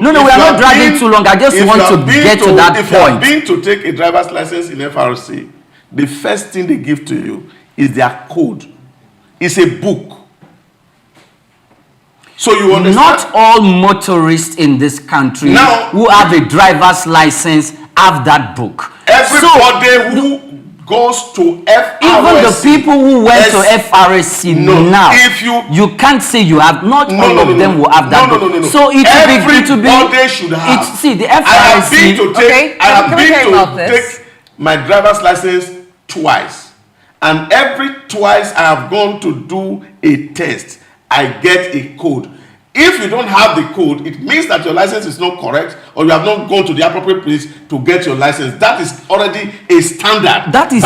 No, we are not dragging too long. I just want to get to that point. If you are being to take a driver's license in FRC, the first thing they give to you is their code. It's a book. So you understand? Not all motorists in this country who have a driver's license have that book. Everybody who goes to FRSC, even the people who went to FRSC now, if you can't say you have. Not all of them will have that book. No. So everybody should have. See, the FRSC. I have been to take my driver's license twice, and every twice I have gone to do a test, I get a code. If you don't have the code, it means that your license is not correct or you have not gone to the appropriate place to get your license. That is already a standard. That is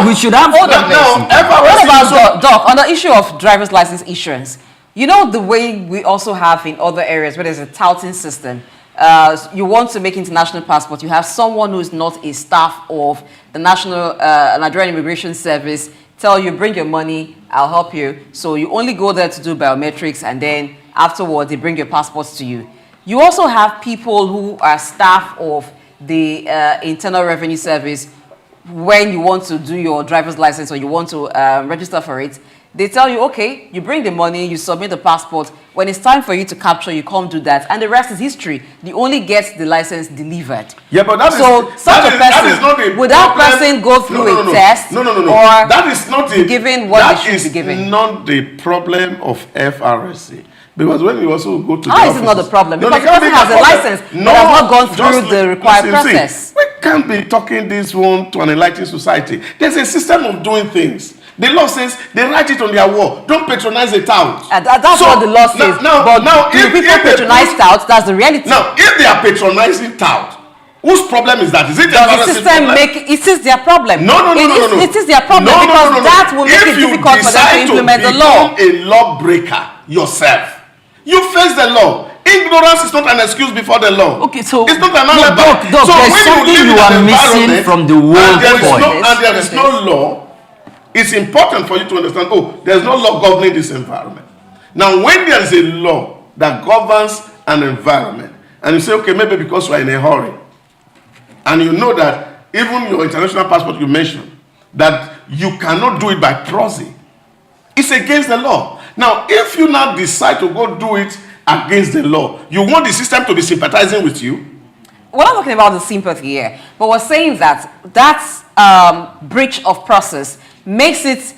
we should have. What about Doc, on the issue of driver's license issuance? You know the way we also have in other areas where there's a touting system. You want to make international passport, you have someone who is not a staff of the National Nigerian Immigration Service tell you, bring your money, I'll help you. So you only go there to do biometrics, and then afterwards they bring your passports to you. You also have people who are staff of the Internal Revenue Service. When you want to do your driver's license or you want to register for it, they tell you, okay, you bring the money, you submit the passport. When it's time for you to capture, you come do that. And the rest is history. You only get the license delivered. Yeah, but would that person go through a test? No. Or that is not given what they should be given? Not the problem of FRSC. Because when you also go to how is it not the problem? Because the person has a license but has not gone through the required process. We can't be talking this one to an enlightened society. There's a system of doing things. The law says they write it on their wall. Don't patronize a tout. That's what the law says. But if people patronize touts, that's the reality. Now, if they are patronizing tout, whose problem is that? Is it the system it is their problem? No. It is their problem because that will make it difficult for them to implement the law. If you decide to become a lawbreaker yourself, you face the law. Ignorance is not an excuse before the law. Okay, so it's not an alibi. So there's something you are missing from the whole point. And there is no law. It's important for you to understand, there's no law governing this environment. Now, when there is a law that governs an environment, and you say, okay, maybe because we're in a hurry, and you know that even your international passport you mentioned, that you cannot do it by proxy, it's against the law. Now, if you now decide to go do it against the law, you want the system to be sympathizing with you? We're not talking about the sympathy here, but we're saying that breach of process makes it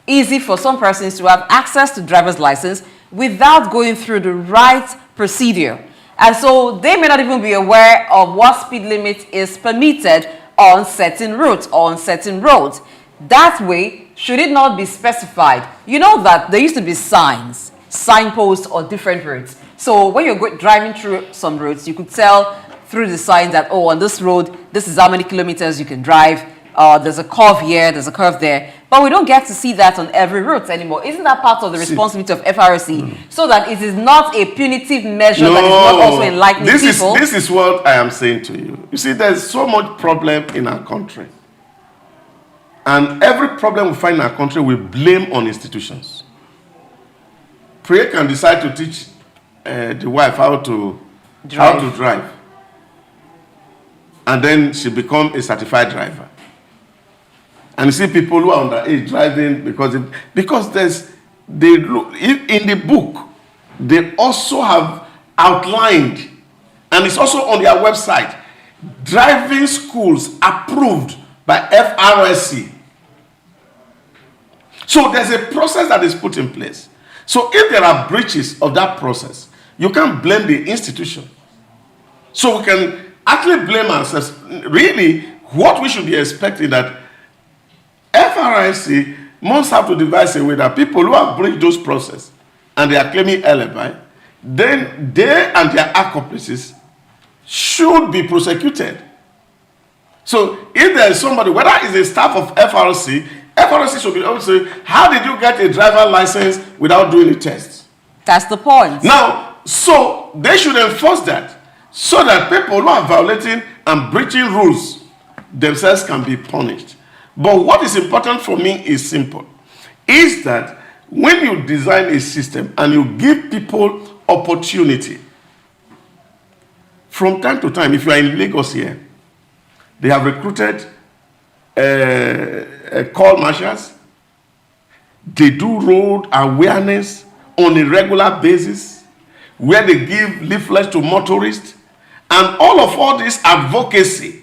easy for some persons to have access to driver's license without going through the right procedure. And so they may not even be aware of what speed limit is permitted on certain routes or on certain roads. That way, should it not be specified? You know that there used to be signposts on different routes. So when you're driving through some roads, you could tell through the sign that, on this road, this is how many kilometers you can drive. There's a curve here, there's a curve there. But we don't get to see that on every route anymore. Isn't that part of the responsibility of FRC? So that it is not a punitive measure that is not also enlightening people? This is what I am saying to you. You see, there's so much problem in our country. And every problem we find in our country, we blame on institutions. Prayer can decide to teach the wife how to how to drive. And then she become a certified driver. And you see people who are underage driving because in the book, they also have outlined, and it's also on their website, driving schools approved by FRSC. So there's a process that is put in place. So if there are breaches of that process, you can't blame the institution. So we can actually blame ourselves. Really, what we should be expecting that FRSC must have to devise a way that people who have breached those processes and they are claiming alibi, then they and their accomplices should be prosecuted. So if there is somebody, whether it's a staff of FRSC should be able to say, how did you get a driver license without doing a test? That's the point. Now, so they should enforce that so that people who are violating and breaching rules themselves can be punished. But what is important for me is simple, is that when you design a system and you give people opportunity, from time to time, if you are in Lagos here, they have recruited call marshals. They do road awareness on a regular basis where they give leaflets to motorists, and all this advocacy.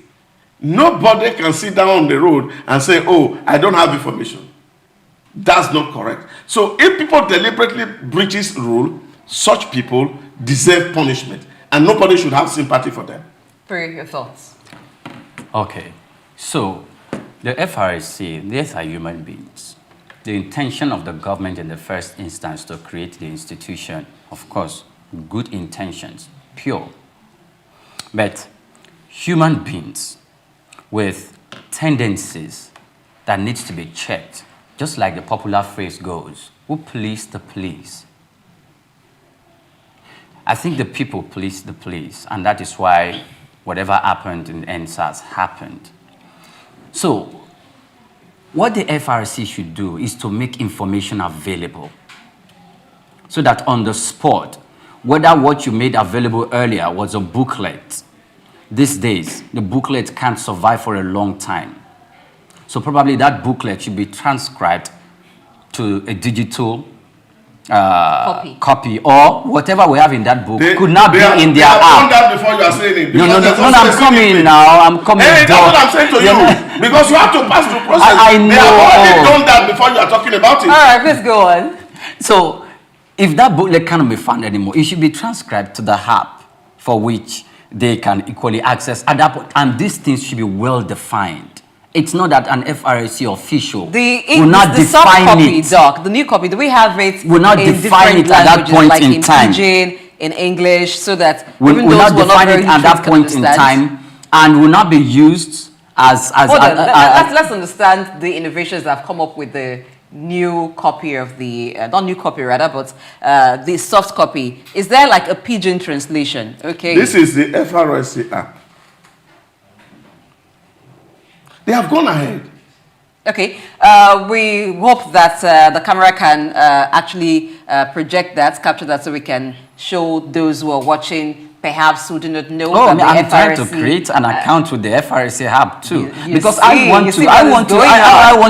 Nobody can sit down on the road and say, oh, I don't have information. That's not correct. So if people deliberately breaches rule, such people deserve punishment, and nobody should have sympathy for them. Three, your thoughts. Okay, so the FRSC, these are human beings. The intention of the government in the first instance to create the institution, of course, good intentions, pure. But human beings with tendencies that needs to be checked, just like the popular phrase goes, who police the police? I think the people police the police, and that is why whatever happened in NSAS happened. So, what the FRC should do is to make information available so that on the spot, whether what you made available earlier was a booklet, these days, the booklet can't survive for a long time. So probably that booklet should be transcribed to a digital copy, or whatever we have in that book could not be in their app. Done that before you are saying it. No, I'm coming now. I'm coming. Hey, that's what I'm saying to you. Because you have to pass through process. I know. They have already done that before you are talking about it. All right, please go on. So, if that booklet cannot be found anymore, it should be transcribed to the app for which they can equally access at that point. And these things should be well defined. It's not that an FRSC official will not define it. Doc, the new copy, do we have it will not in define different it at that point like in time. Pidgin, in English, so that will even not those define not it at that point in time, and will not be used as. Let's understand the innovations that have come up with the new copy of the not new copy rather, but the soft copy. Is there like a Pidgin translation? Okay. This is the FRSC app. They have gone ahead. Okay, we hope that the camera can actually project that, capture that, so we can show those who are watching, perhaps who do not know. Oh, that I'm the trying FRSC, to create an account with the FRSC app too, because see, I want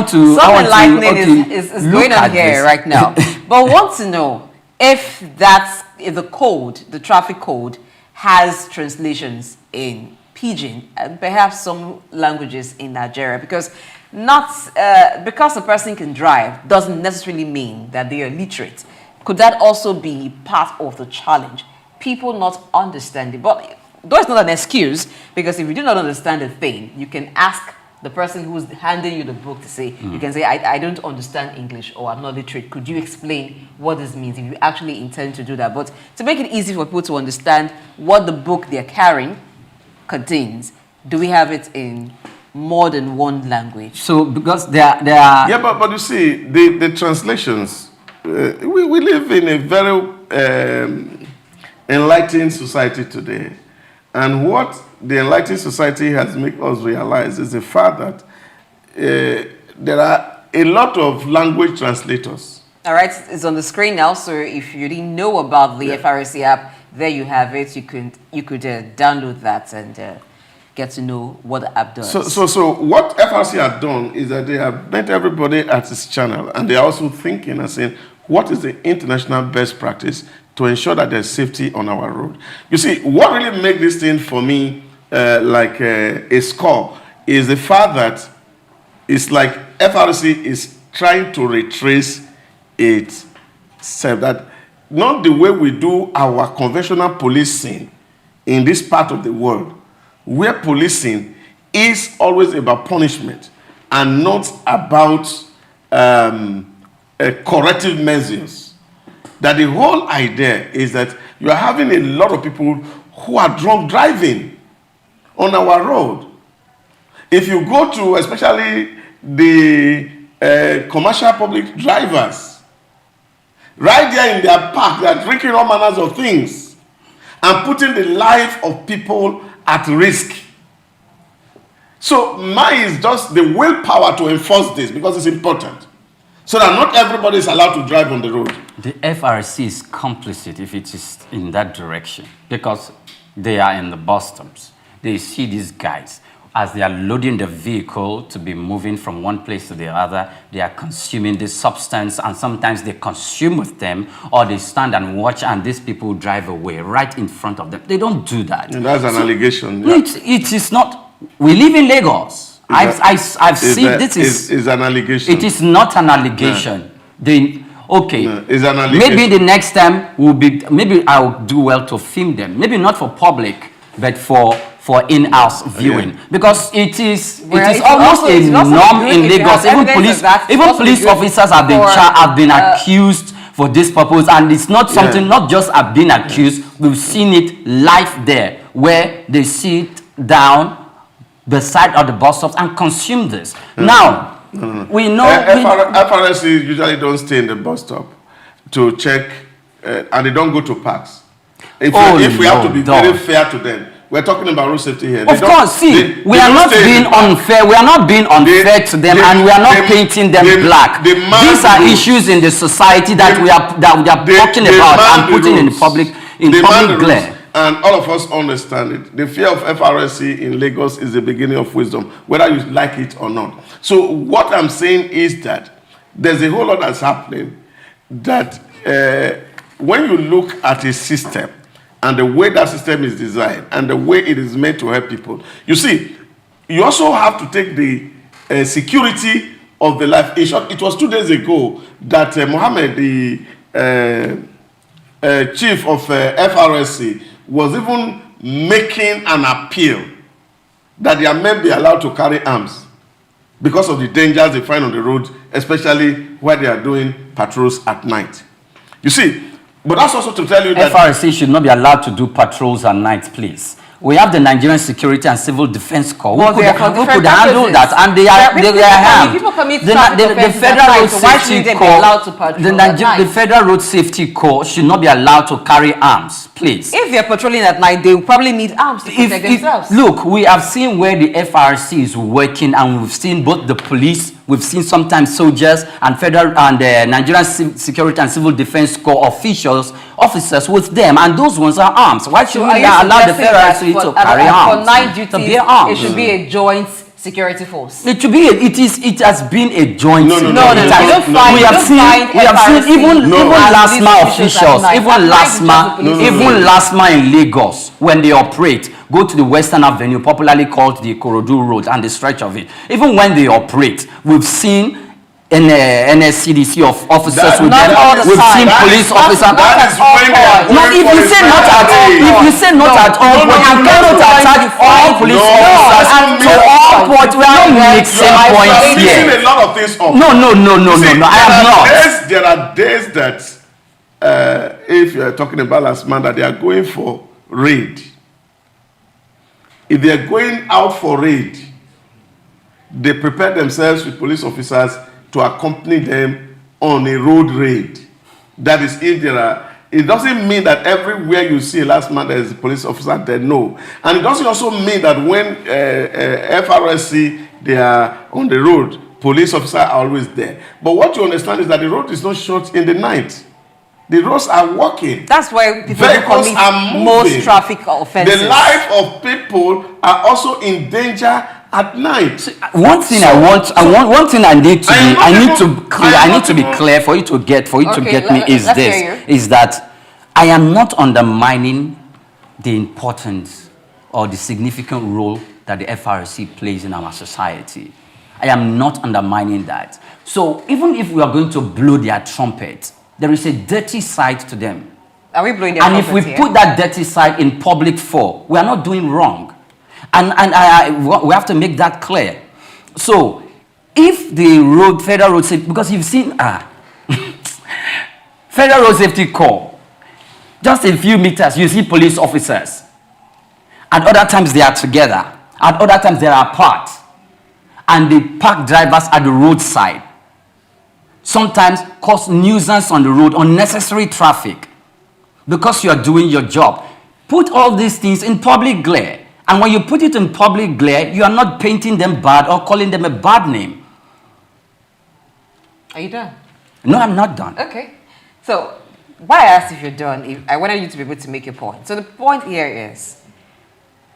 to. Some enlightening is going on here right now. But I want to know if the code, the traffic code, has translations in Pidgin and perhaps some languages in Nigeria, because because a person can drive doesn't necessarily mean that they are literate. Could that also be part of the challenge? People not understanding, but though it's not an excuse, because if you do not understand a thing, you can ask the person who's handing you the book to say, you can say, I don't understand English, or I'm not literate. Could you explain what this means if you actually intend to do that? But to make it easy for people to understand what the book they're carrying contains, do we have it in more than one language? So because there are yeah, but you see the translations. We live in a very enlightened society today, and what the enlightened society has made us realize is the fact that there are a lot of language translators. All right, it's on the screen now, so if you didn't know about the FRSC app, there you have it. You could download that and get to know what the app does. So what FRC have done is that they have met everybody at this channel, and they are also thinking and saying, what is the international best practice to ensure that there's safety on our road? You see, what really makes this thing for me like a score is the fact that it's like FRC is trying to retrace itself. That not the way we do our conventional policing in this part of the world, where policing is always about punishment and not about corrective measures. That the whole idea is that you are having a lot of people who are drunk driving on our road. If you go to especially the commercial public drivers, right there in their park, they are drinking all manners of things and putting the life of people at risk. So mine is just the willpower to enforce this because it's important, so that not everybody is allowed to drive on the road. The FRC is complicit if it is in that direction, because they are in the bus stops. They see these guys as they are loading the vehicle to be moving from one place to the other. They are consuming this substance, and sometimes they consume with them, or they stand and watch and these people drive away right in front of them. They don't do that. And that's an allegation. Yeah. It is not. We live in Lagos. I've seen this is an allegation. It is not an allegation. Yeah. Okay. No, it's an allegation. Maybe the next time maybe I'll do well to film them. Maybe not for public, but for in-house viewing, because it is almost a norm in Lagos. Even police officers have been accused for this purpose, and it's not something not just have been accused. We've seen it live there, where they sit down the side of the bus stops and consume this. Now, we know FRSC usually don't stay in the bus stop to check, and they don't go to parks. If we have to be very fair to them, we're talking about road safety here. Of course, we are not being unfair. We are not being unfair to them, and we are not painting them black. These are issues in the society that we are talking about and putting in public glare. And all of us understand it. The fear of FRSC in Lagos is the beginning of wisdom, whether you like it or not. So what I'm saying is that there's a whole lot that's happening, that when you look at a system and the way that system is designed and the way it is meant to help people, you see, you also have to take the security of the life. In short, it was 2 days ago that Mohammed, the chief of FRSC, was even making an appeal that their men be allowed to carry arms because of the dangers they find on the road, especially where they are doing patrols at night. You see, but that's also to tell you that FRC should not be allowed to do patrols at night, please. We have the Nigerian Security and Civil Defense Corps. Well, who could handle that, and they are people commit the Federal Road Safety Corps. The Federal Road Safety Corps should not be allowed to carry arms, please. If they're patrolling at night, they will probably need arms to protect themselves. Look, we have seen where the FRC is working, and we've seen both the police, we've seen sometimes soldiers and federal and Nigerian Security and Civil Defense Corps officers with them, and those ones are arms. Why should we allow the FRC to carry arms? For night duties, it should be a joint security force. It should be. It has been a joint. No. We have seen even LASMA officials, even LASMA in Lagos, when they operate, go to the Western Avenue, popularly called the Ikorodu Road, and the stretch of it. Even when they operate, we've seen NSCDC of officers with them. We've seen police officers. No, if you say not at all, but you cannot attack all police officers to all points. We are not mixing points here. Mixing a lot of things up. No. I am not. There are days that, if you are talking about last man, that they are going for raid. If they are going out for raid, they prepare themselves with police officers to accompany them on a road raid. That is, if there are, it doesn't mean that everywhere you see last man there is a police officer there, no. And it doesn't also mean that when FRSC, they are on the road, police officers are always there. But what you understand is that the road is not short in the night. The roads are working. That's why people Vehicles commit are moving. most traffic offenses. The life of people are also in danger at night. One thing one thing I need to be clear for you to get me is that I am not undermining the importance or the significant role that the FRC plays in our society. I am not undermining that. So even if we are going to blow their trumpet, there is a dirty side to them. Are we blowing their And trumpet if we here? put that dirty side in public for, we are not doing wrong. And we have to make that clear. So if the federal road safety, because you've seen Federal Road Safety Corps, just a few meters, you see police officers. At other times they are together. At other times they are apart. And they park drivers at the roadside. Sometimes cause nuisance on the road, unnecessary traffic. Because you are doing your job. Put all these things in public glare. And when you put it in public glare, you are not painting them bad or calling them a bad name. Are you done? No, I'm not done. Okay. So, why I asked if you're done, I wanted you to be able to make your point. So the point here is,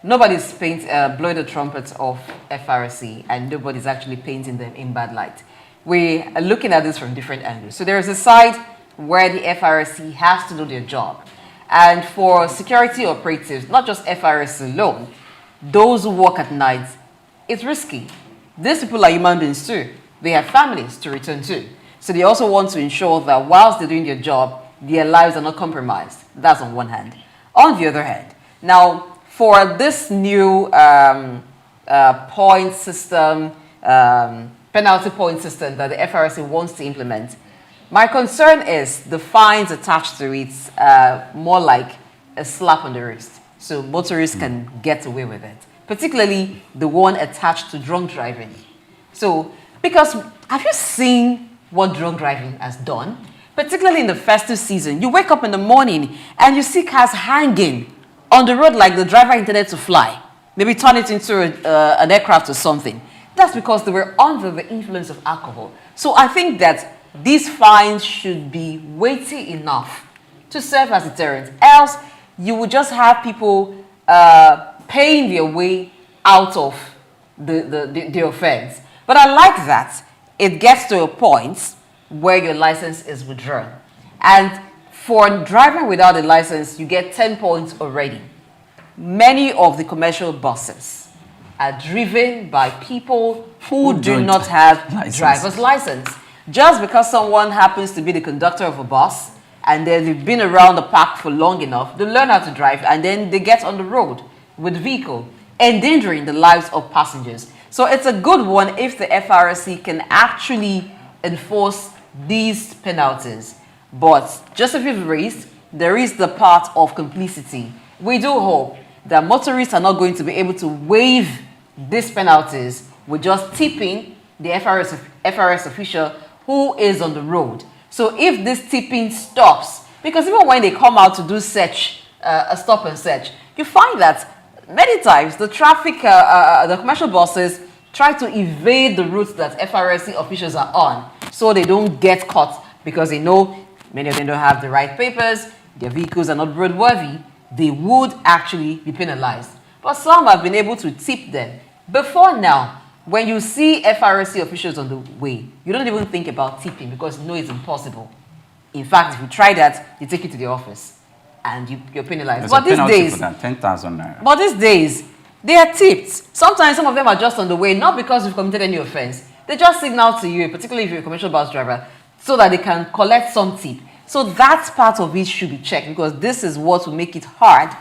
nobody's blowing the trumpets of FRC and nobody's actually painting them in bad light. We are looking at this from different angles. So there is a side where the FRC has to do their job. And for security operatives, not just FRC alone, those who work at night, it's risky. These people are human beings too. They have families to return to. So they also want to ensure that whilst they're doing their job, their lives are not compromised. That's on one hand. On the other hand, now for this new point system, penalty point system that the FRC wants to implement, my concern is the fines attached to it more like a slap on the wrist. So motorists can get away with it, particularly the one attached to drunk driving. So, because have you seen what drunk driving has done? Particularly in the festive season, you wake up in the morning and you see cars hanging on the road like the driver intended to fly. Maybe turn it into an aircraft or something. That's because they were under the influence of alcohol. So I think that these fines should be weighty enough to serve as deterrent. Else, you would just have people paying their way out of the offense. But I like that it gets to a point where your license is withdrawn. And for driving without a license, you get 10 points already. Many of the commercial buses are driven by people who do not have driver's license. Just because someone happens to be the conductor of a bus and they've been around the park for long enough, they learn how to drive and then they get on the road with the vehicle, endangering the lives of passengers. So it's a good one if the FRC can actually enforce these penalties. But just as we've raised, there is the part of complicity. We do hope that motorists are not going to be able to waive these penalties with just tipping the FRS official who is on the road. So if this tipping stops, because even when they come out to do search, a stop and search, you find that many times the the commercial buses try to evade the routes that FRSC officials are on so they don't get caught, because they know many of them don't have the right papers, their vehicles are not roadworthy, they would actually be penalized. But some have been able to tip them. Before now, when you see FRSC officials on the way, you don't even think about tipping because you know it's impossible. In fact, if you try that, they take you to the office and you're penalized. But these days, 10,000 naira. But these days, they are tipped. Sometimes some of them are just on the way, not because you've committed any offense. They just signal to you, particularly if you're a commercial bus driver, so that they can collect some tip. So that part of it should be checked, because this is what will make it hard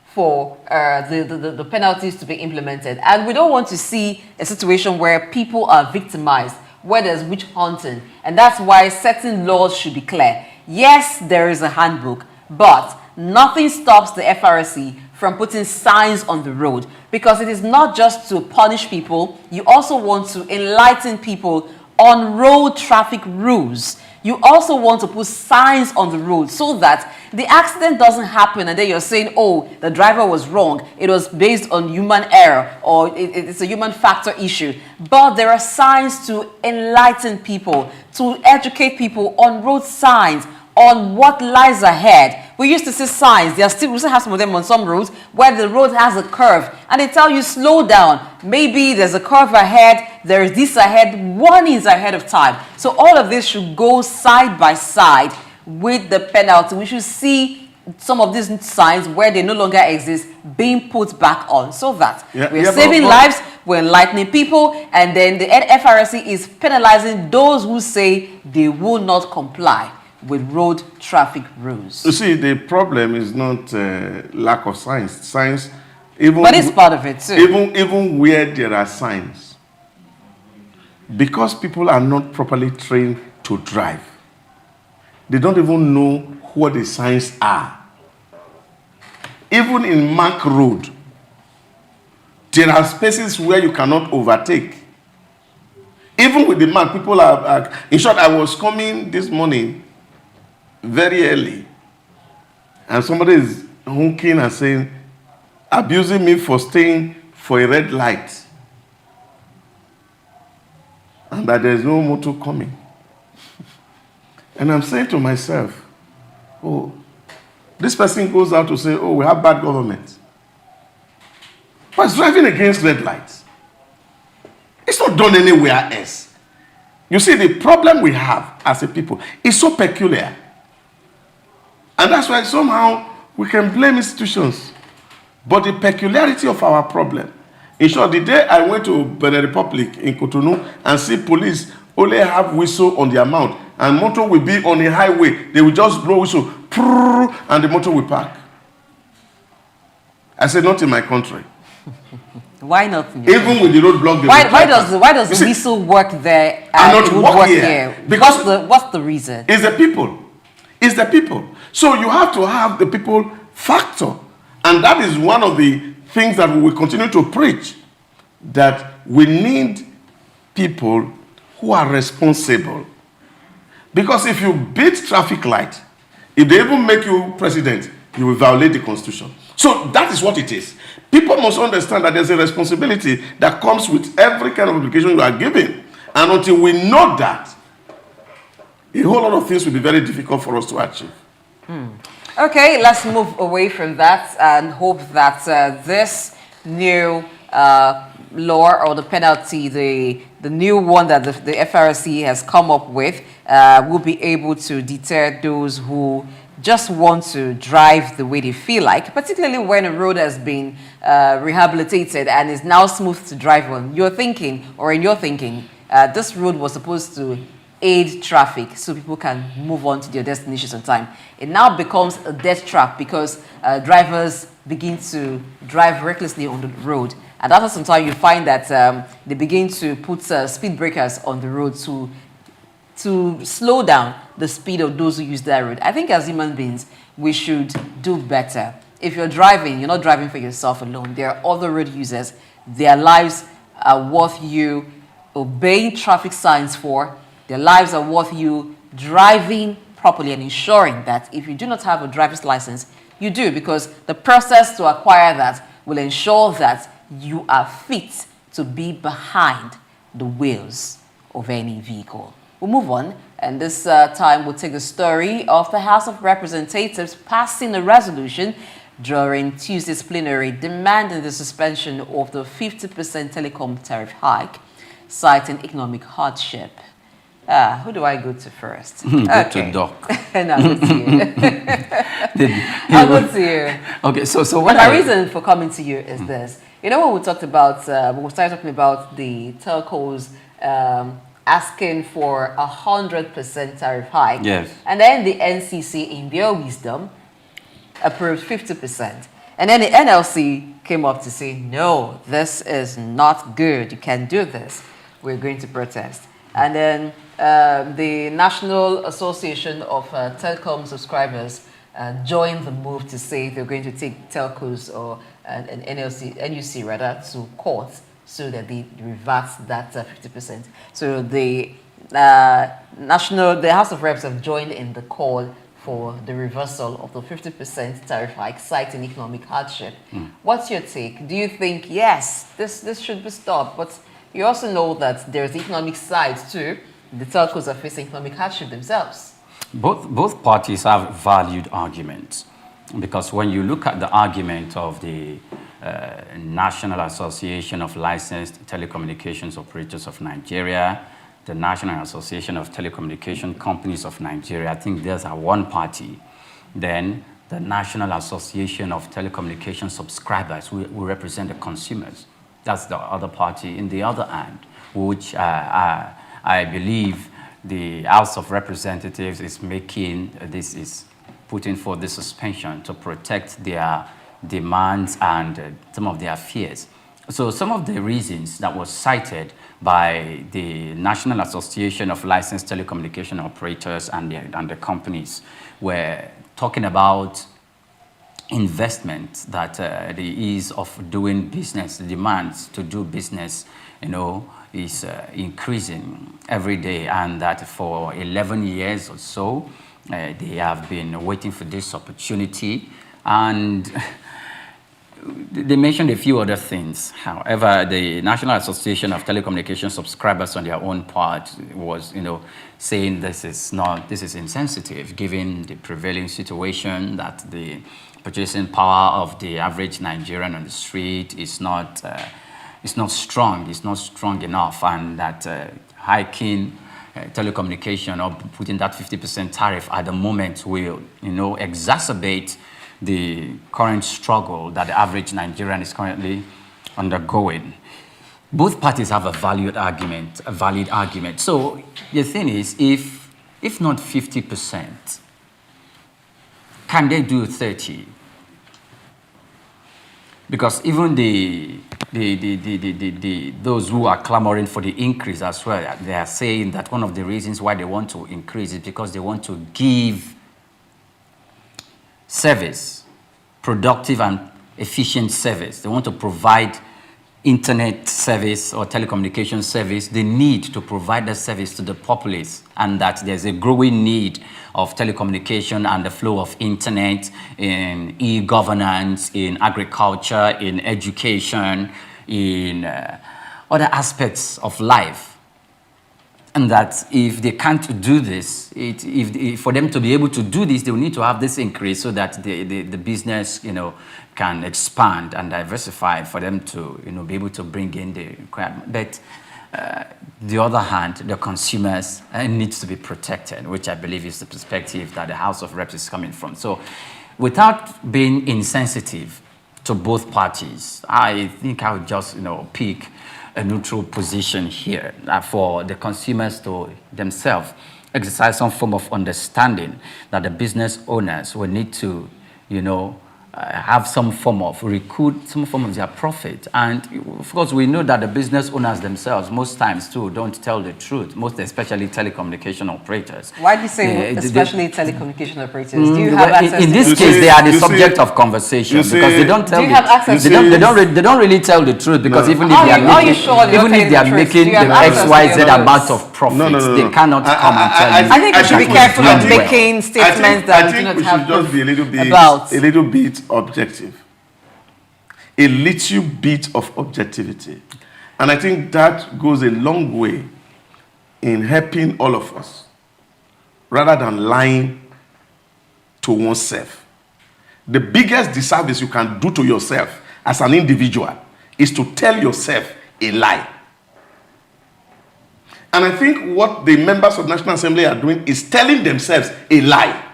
for the penalties to be implemented. And we don't want to see a situation where people are victimized, where there's witch hunting. And that's why certain laws should be clear. Yes, there is a handbook, but nothing stops the FRC from putting signs on the road, because it is not just to punish people, you also want to enlighten people on road traffic rules. You also want to put signs on the road so that the accident doesn't happen and then you're saying, oh, the driver was wrong, it was based on human error, or it's a human factor issue. But there are signs to enlighten people, to educate people on road signs, on what lies ahead. We used to see signs. We still have some of them on some roads where the road has a curve and they tell you slow down. Maybe there's a curve ahead, there is this ahead, warnings ahead of time. So all of this should go side by side with the penalty. We should see some of these signs where they no longer exist being put back on, so that we're saving lives, we're enlightening people, and then the FRSC is penalizing those who say they will not comply with road traffic rules. You see, the problem is not lack of signs. Signs, even but it's part of it too. Even where there are signs, because people are not properly trained to drive, they don't even know what the signs are. Even in Mark Road, there are spaces where you cannot overtake. Even with the mark, people are in short, I was coming this morning very early, and somebody is honking and saying, abusing me for staying for a red light, and that there's no motor coming. And I'm saying to myself, oh, this person goes out to say, oh, we have bad government. But it's driving against red lights. It's not done anywhere else. You see, the problem we have as a people is so peculiar. And that's why somehow we can blame institutions. But the peculiarity of our problem, in short, the day I went to Benin Republic in Cotonou and see police only have whistle on their mouth, and motor will be on a highway, they will just blow whistle, and the motor will park. I said, not in my country. Why not? Even with the roadblock, why does the whistle work there and not it would work here? Because what's the reason? It's the people. It's the people. So you have to have the people factor. And that is one of the things that we will continue to preach, that we need people who are responsible. Because if you beat traffic light, if they even make you president, you will violate the Constitution. So that is what it is. People must understand that there's a responsibility that comes with every kind of obligation you are given. And until we know that, a whole lot of things will be very difficult for us to achieve. Okay, let's move away from that and hope that this new law or the penalty, the new one that the FRC has come up with, will be able to deter those who just want to drive the way they feel like, particularly when a road has been rehabilitated and is now smooth to drive on. You're thinking, or in your thinking, this road was supposed to aid traffic so people can move on to their destinations on time. It now becomes a death trap because drivers begin to drive recklessly on the road. And after some time, you find that they begin to put speed breakers on the road to slow down the speed of those who use that road. I think as human beings, we should do better. If you're driving, you're not driving for yourself alone. There are other road users. Their lives are worth you obeying traffic signs for. Their lives are worth you driving properly and ensuring that if you do not have a driver's license, you do, because the process to acquire that will ensure that you are fit to be behind the wheels of any vehicle. We'll move on, and this time we'll take the story of the House of Representatives passing a resolution during Tuesday's plenary demanding the suspension of the 50% telecom tariff hike, citing economic hardship. Who do I go to first? Go to Doc. No, I'll go to you. I'll go to you. Okay, so what my reason for coming to you is this. You know, when we talked about, when we started talking about the telcos asking for 100% tariff hike, yes, and then the NCC, in their wisdom, approved 50%. And then the NLC came up to say, no, this is not good. You can't do this. We're going to protest. And then the National Association of Telecom Subscribers joined the move to say they're going to take telcos or an NUC rather to court so that they revert that 50%. So the House of Reps have joined in the call for the reversal of the 50% tariff hike, citing economic hardship. What's your take? Do you think, yes, this should be stopped, but you also know that there's the economic side too? The telcos are facing economic hardship themselves. Both parties have valued arguments, because when you look at the argument of the National Association of Licensed Telecommunications Operators of Nigeria, the National Association of Telecommunication Companies of Nigeria, I think there's a one party. Then the National Association of Telecommunication Subscribers, we represent the consumers. That's the other party. In the other hand, which I believe the House of Representatives is making, this is putting for the suspension to protect their demands and some of their fears. So some of the reasons that was cited by the National Association of Licensed Telecommunication Operators and the companies were talking about investment, that the ease of doing business, the demands to do business, is increasing every day, and that for 11 years or so, they have been waiting for this opportunity. And they mentioned a few other things. However, the National Association of Telecommunication Subscribers on their own part was, saying this is insensitive, given the prevailing situation, that the purchasing power of the average Nigerian on the street is not strong. It's not strong enough, and that hiking telecommunication or putting that 50% tariff at the moment will, exacerbate the current struggle that the average Nigerian is currently undergoing. Both parties have a valid argument. So the thing is, if not 50%, can they do 30? Because even those who are clamoring for the increase as well, they are saying that one of the reasons why they want to increase is because they want to give service, productive and efficient service. They want to provide internet service or telecommunication service. They need to provide that service to the populace, and that there's a growing need of telecommunication and the flow of internet in e-governance, in agriculture, in education, in other aspects of life. And that if they can't do this, for them to be able to do this, they will need to have this increase so that the business, can expand and diversify, for them to, be able to bring in the requirement. But the other hand, the consumers needs to be protected, which I believe is the perspective that the House of Reps is coming from. So without being insensitive to both parties, I think I would just, pick a neutral position here for the consumers to themselves exercise some form of understanding that the business owners will need to, have some form of recoup some form of their profit. And of course, we know that the business owners themselves most times too don't tell the truth, most especially telecommunication operators. Why do you say especially telecommunication operators? Do you have access in this case, they are the subject of conversation, because they don't tell. Do you have access to they don't really tell the truth, because even if they are making the XYZ amount of profits, they cannot come and tell you. I think we should be careful of making statements that do not have just be a little bit objective, a little bit of objectivity, and I think that goes a long way in helping all of us, rather than lying to oneself. The biggest disservice you can do to yourself as an individual is to tell yourself a lie. And I think what the members of the National Assembly are doing is telling themselves a lie.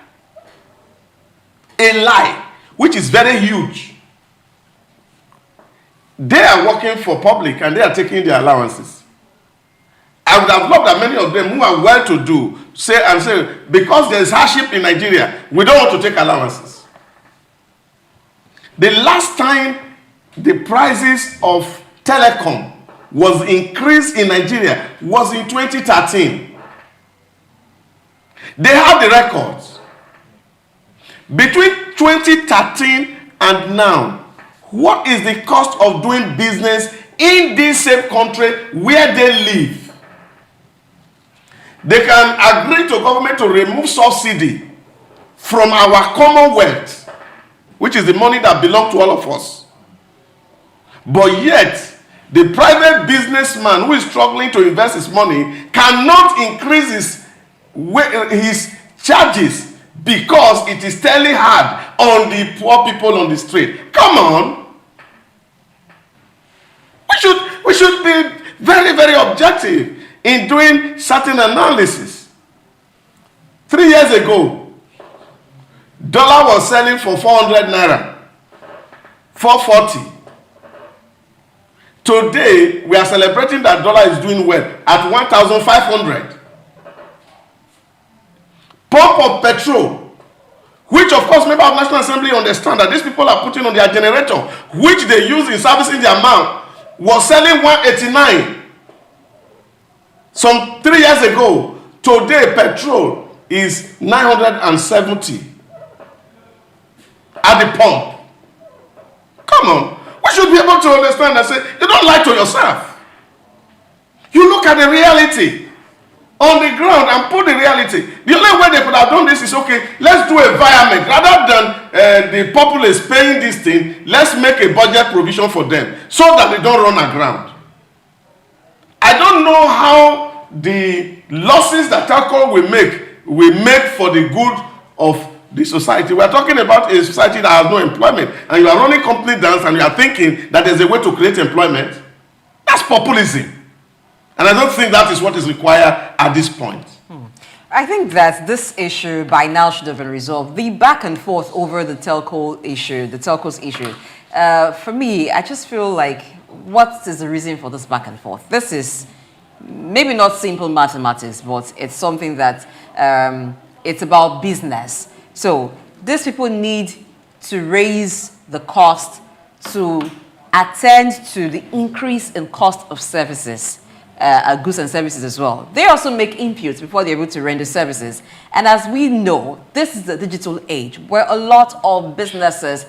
A lie, which is very huge. They are working for public and they are taking their allowances. I would have loved that many of them who are well-to-do say, because there is hardship in Nigeria, we don't want to take allowances. The last time the prices of telecom was increased in Nigeria was in 2013. They have the records. Between 2013 and now, what is the cost of doing business in this same country where they live? They can agree to government to remove subsidy from our commonwealth, which is the money that belongs to all of us. But yet, the private businessman who is struggling to invest his money cannot increase his charges because it is telling hard on the poor people on the street. Come on. We should be very, very objective in doing certain analysis. 3 years ago, dollar was selling for 400 naira, 440. Today, we are celebrating that dollar is doing well at 1,500. Pump of petrol, which of course members of National Assembly understand that these people are putting on their generator, which they use in servicing their mount, was selling 189 some 3 years ago. Today, petrol is 970 at the pump. Come on. We should be able to understand and say, you don't lie to yourself. You look at the reality on the ground and put the reality. The only way they could have done this is, okay, let's do a environment. Rather than the populace paying this thing, let's make a budget provision for them so that they don't run aground. I don't know how the losses that Telco will make for the good of the society. We are talking about a society that has no employment, and you are running company dance and you are thinking that there's a way to create employment. That's populism. And I don't think that is what is required at this point. I think that this issue by now should have been resolved. The back and forth over the telcos issue, for me, I just feel like, what is the reason for this back and forth? This is maybe not simple mathematics, but it's something that it's about business. So these people need to raise the cost to attend to the increase in cost of services. Goods and services as well. They also make inputs before they're able to render services. And as we know, this is the digital age where a lot of businesses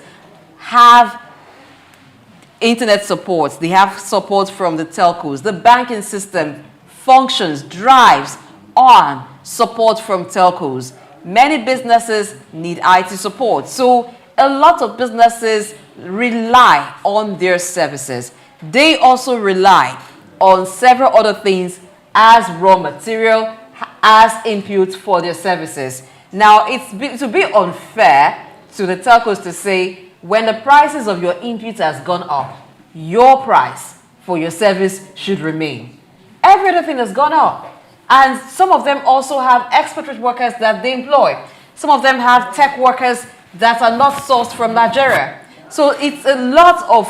have internet support. They have support from the telcos. The banking system functions, drives on support from telcos. Many businesses need IT support. So a lot of businesses rely on their services. They also rely on several other things as raw material, as inputs for their services. Now, to be unfair to the telcos to say, when the prices of your inputs has gone up, your price for your service should remain. Every other thing has gone up. And some of them also have expatriate workers that they employ. Some of them have tech workers that are not sourced from Nigeria. So it's a lot of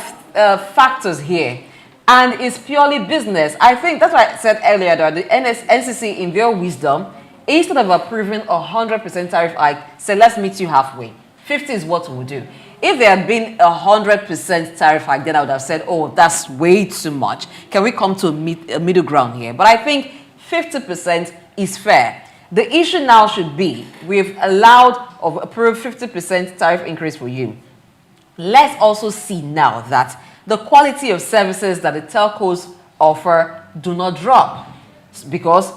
factors here. And it's purely business. I think that's why I said earlier that the NCC, in their wisdom, instead of approving 100% tariff hike, said, let's meet you halfway. 50 is what we'll do. If there had been 100% tariff hike, then I would have said, oh, that's way too much. Can we come to a middle ground here? But I think 50% is fair. The issue now should be, we've approved 50% tariff increase for you. Let's also see now that the quality of services that the telcos offer do not drop, because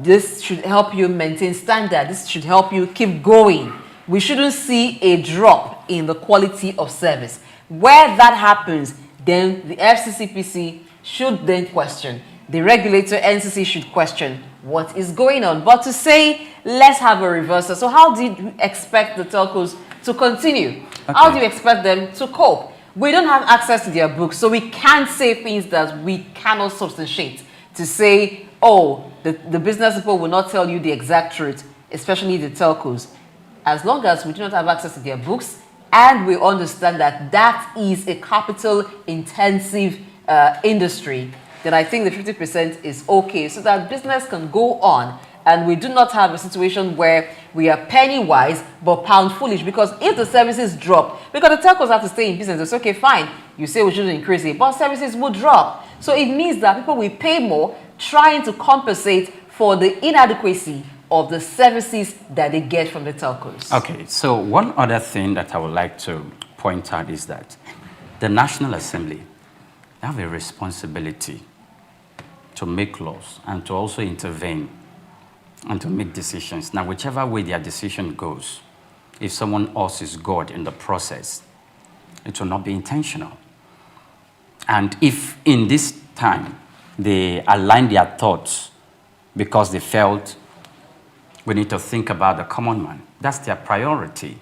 this should help you maintain standard. This should help you keep going. We shouldn't see a drop in the quality of service. Where that happens, then the FCCPC should then question. The regulator, NCC, should question what is going on. But to say, let's have a reversal. So how do you expect the telcos to continue? Okay. How do you expect them to cope? We don't have access to their books, so we can't say things that we cannot substantiate. To say, oh, the business people will not tell you the exact truth, especially the telcos. As long as we do not have access to their books, and we understand that that is a capital-intensive industry, then I think the 50% is okay, so that business can go on. And we do not have a situation where we are penny wise but pound foolish, because if the services drop, because the telcos have to stay in business, it's okay, fine, you say we shouldn't increase it, but services will drop. So it means that people will pay more trying to compensate for the inadequacy of the services that they get from the telcos. Okay, so one other thing that I would like to point out is that the National Assembly have a responsibility to make laws and to also intervene and to make decisions. Now, whichever way their decision goes, if someone else is God in the process, it will not be intentional. And if in this time they align their thoughts because they felt We need to think about the common man. That's their priority.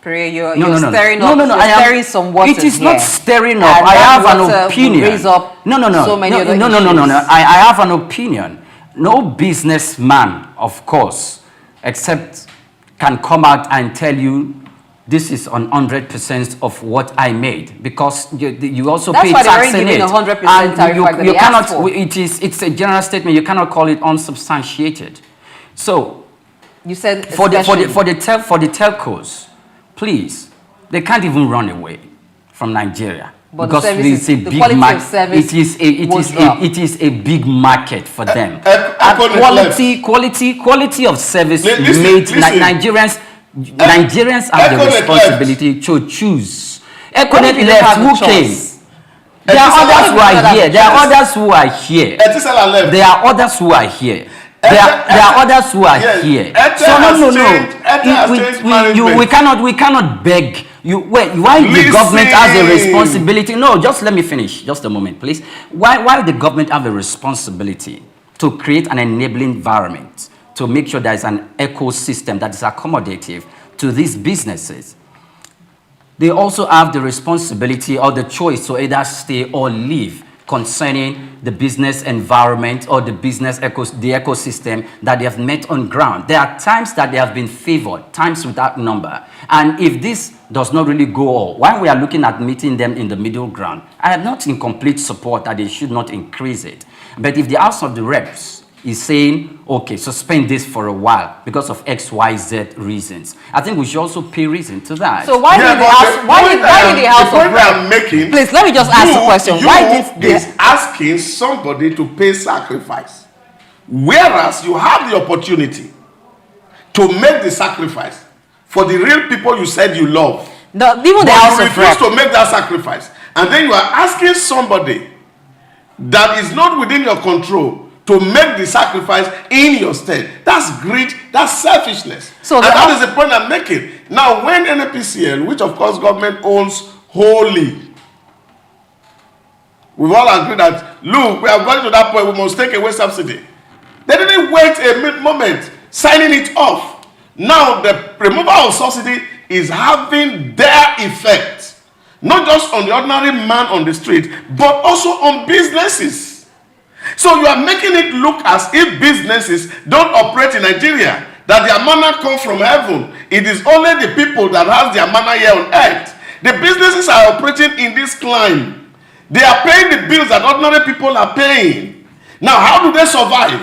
You're No. stirring some water. It is here. not stirring up. And I have that an water opinion. will raise up No. so many other No. issues. I have an opinion. No businessman, of course, except can come out and tell you this is on 100% of what I made, because you also That's pay why tax they're in already it. giving 100% tariff like you they cannot. asked for. It's a general statement. You cannot call it unsubstantiated. So you said for the telcos, please, they can't even run away from Nigeria. But because it's a big market. It is a big market for them. Quality of service made. Nigerians have the responsibility to choose. Econet left. Who came? There are others who are here. There are others who are here. There are others who are here. There are others who are here. So no. We cannot beg. Why the government has a responsibility? No, just let me finish. Just a moment, please. Why the government have a responsibility to create an enabling environment to make sure there is an ecosystem that is accommodative to these businesses? They also have the responsibility or the choice to either stay or leave concerning the business environment or the business ecosystem that they have met on ground. There are times that they have been favored, times without number. And if this does not really go all, while we are looking at meeting them in the middle ground, I am not in complete support that they should not increase it. But if the House of the Reps is saying, okay, suspend this for a while because of X, Y, Z reasons, I think we should also pay reason to that. So why did the House of Reps? Please, let me just ask a question. Why did this asking somebody to pay sacrifice, whereas you have the opportunity to make the sacrifice for the real people you said you love? Even the House of Reps to make that sacrifice, and then you are asking somebody that is not within your control to make the sacrifice in your stead. That's greed, that's selfishness. And that is the point I'm making. Now, when NNPCL, which of course government owns wholly, we've all agreed that, look, we have gone to that point, we must take away subsidy. They didn't wait a moment signing it off. Now, the removal of subsidy is having their effect, not just on the ordinary man on the street, but also on businesses. So you are making it look as if businesses don't operate in Nigeria, that their manna comes from heaven. It is only the people that have their manna here on earth. The businesses are operating in this climb. They are paying the bills that ordinary people are paying. Now, how do they survive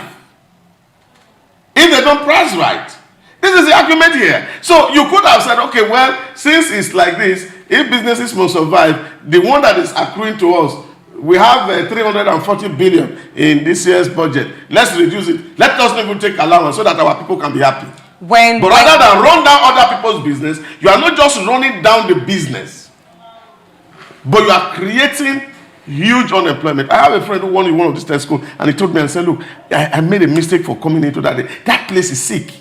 if they don't price right? This is the argument here. So you could have said, okay, well, since it's like this, if businesses must survive, the one that is accruing to us, we have 340 billion in this year's budget. Let's reduce it. Let us not even take allowance so that our people can be happy. But rather than run down other people's business, you are not just running down the business, but you are creating huge unemployment. I have a friend who won in one of these test schools, and he told me and said, look, I made a mistake for coming into that day. That place is sick.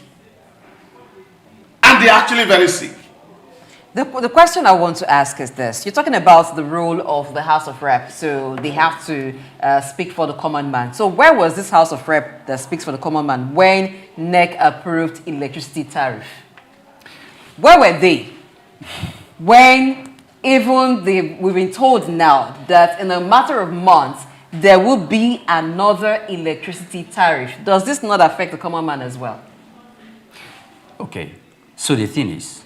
And they're actually very sick. The question I want to ask is this. You're talking about the role of the House of Rep, so they have to speak for the common man. So where was this House of Rep that speaks for the common man when NEC approved electricity tariff? Where were they? When even we've been told now that in a matter of months, there will be another electricity tariff. Does this not affect the common man as well? Okay, so the thing is,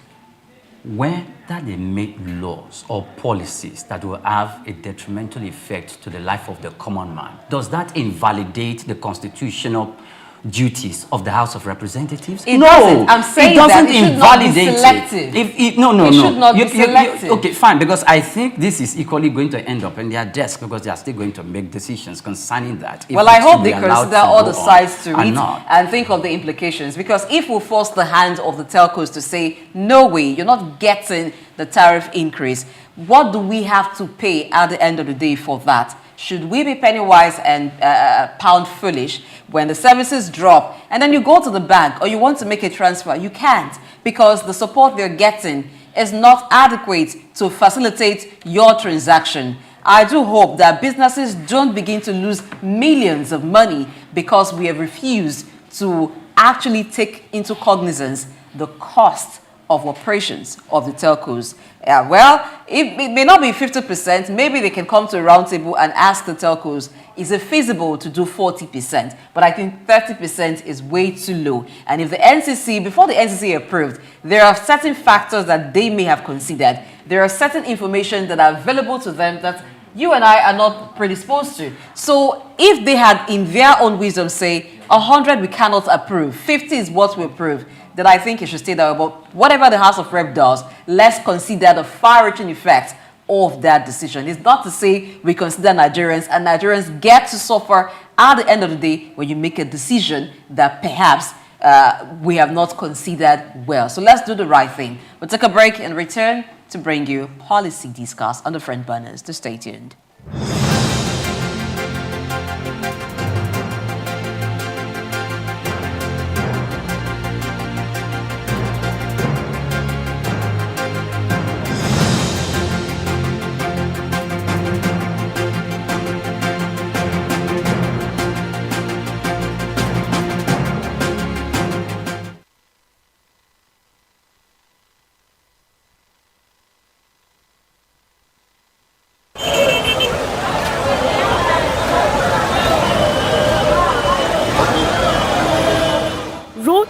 whether they make laws or policies that will have a detrimental effect to the life of the common man, does that invalidate the constitutional duties of the House of Representatives? It doesn't. I'm saying that it should not be selective. It should not be selective. Okay, fine, because I think this is equally going to end up in their desk because they are still going to make decisions concerning that. Well, I hope they consider all the sides to it and think of the implications, because if we force the hand of the telcos to say, no way, you're not getting the tariff increase, what do we have to pay at the end of the day for that? Should we be penny wise and pound foolish when the services drop and then you go to the bank or you want to make a transfer? You can't, because the support they're getting is not adequate to facilitate your transaction. I do hope that businesses don't begin to lose millions of money because we have refused to actually take into cognizance the cost of operations of the telcos. Well, it may not be 50%. Maybe they can come to a round table and ask the telcos, is it feasible to do 40%? But I think 30% is way too low. And if the NCC, before the NCC approved, there are certain factors that they may have considered. There are certain information that are available to them that you and I are not predisposed to. So if they had, in their own wisdom, say 100 we cannot approve, 50 is what we approve, then I think it should stay that way. But whatever the House of Rep does, let's consider the far-reaching effect of that decision. It's not to say we consider Nigerians, and Nigerians get to suffer at the end of the day when you make a decision that perhaps we have not considered well. So let's do the right thing. We'll take a break and return to bring you Policy Discuss on the front burners. To stay tuned.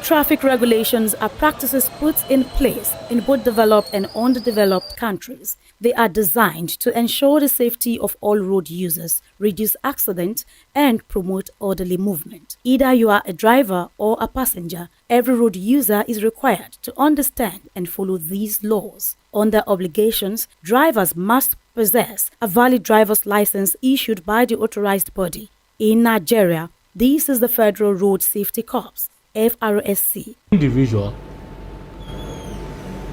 Traffic regulations are practices put in place in both developed and underdeveloped countries. They are designed to ensure the safety of all road users, reduce accidents, and promote orderly movement. Either you are a driver or a passenger, every road user is required to understand and follow these laws. Under obligations, drivers must possess a valid driver's license issued by the authorized body. In Nigeria, this is the Federal Road Safety Corps, FRSC. Individual,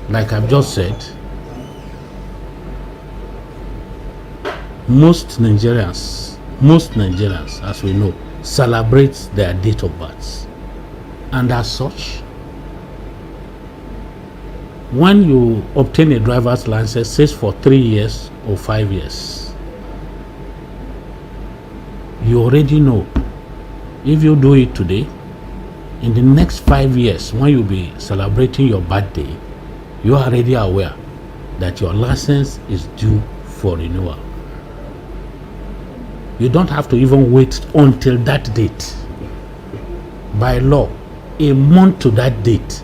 like I've just said, most Nigerians, as we know, celebrate their date of birth. And as such, when you obtain a driver's license, says for 3 years or 5 years, you already know if you do it today, in the next 5 years, when you'll be celebrating your birthday, you are already aware that your license is due for renewal. You don't have to even wait until that date. By law, a month to that date,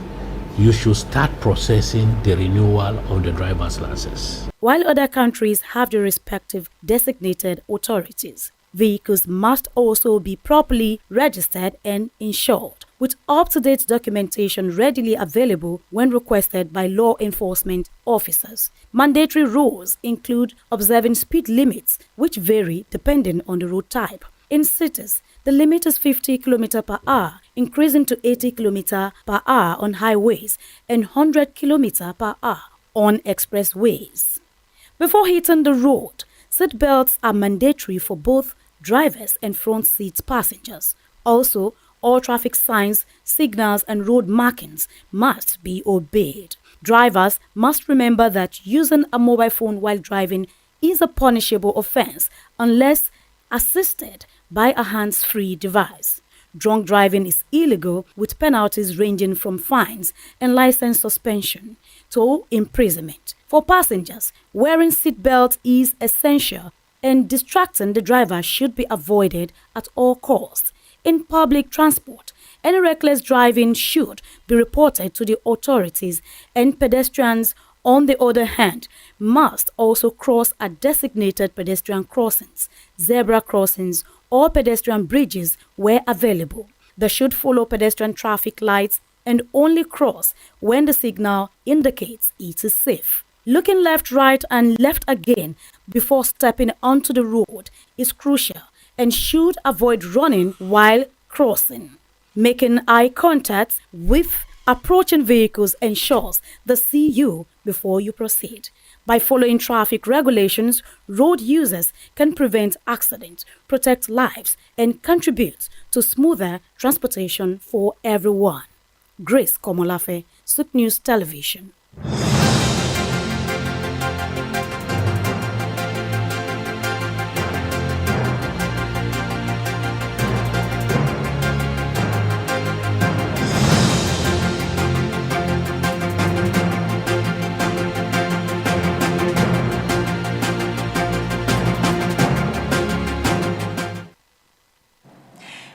you should start processing the renewal of the driver's license. While other countries have their respective designated authorities, vehicles must also be properly registered and insured, with up-to-date documentation readily available when requested by law enforcement officers. Mandatory rules include observing speed limits, which vary depending on the road type. In cities, the limit is 50 km per hour, increasing to 80 km per hour on highways and 100 km per hour on expressways. Before hitting the road, seat belts are mandatory for both drivers and front seat passengers. Also, all traffic signs, signals, and road markings must be obeyed. Drivers must remember that using a mobile phone while driving is a punishable offense unless assisted by a hands-free device. Drunk driving is illegal, with penalties ranging from fines and license suspension to imprisonment. For passengers, wearing seatbelts is essential, and distracting the driver should be avoided at all costs. In public transport, any reckless driving should be reported to the authorities, and pedestrians, on the other hand, must also cross at designated pedestrian crossings, zebra crossings, or pedestrian bridges where available. They should follow pedestrian traffic lights and only cross when the signal indicates it is safe. Looking left, right, and left again before stepping onto the road is crucial, and should avoid running while crossing. Making eye contact with approaching vehicles ensures they see you before you proceed. By following traffic regulations, road users can prevent accidents, protect lives, and contribute to smoother transportation for everyone. Grace Komolafe, Souq News Television.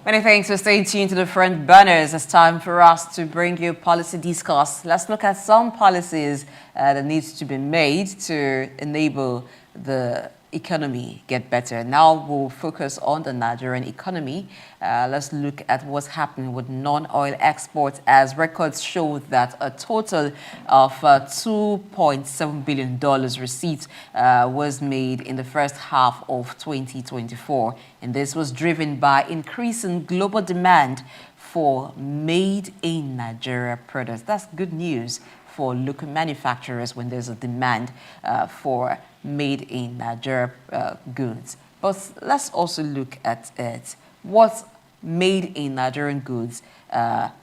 Many thanks for staying tuned to the front burners. It's time for us to bring you policy discourse. Let's look at some policies that needs to be made to enable the economy get better. Now we'll focus on the Nigerian economy. Let's look at what's happening with non-oil exports, as records show that a total of $2.7 billion receipts was made in the first half of 2024. And this was driven by increasing global demand for made-in-Nigeria products. That's good news for local manufacturers when there's a demand for made-in-Nigeria goods. But let's also look at it. What made-in-Nigerian goods,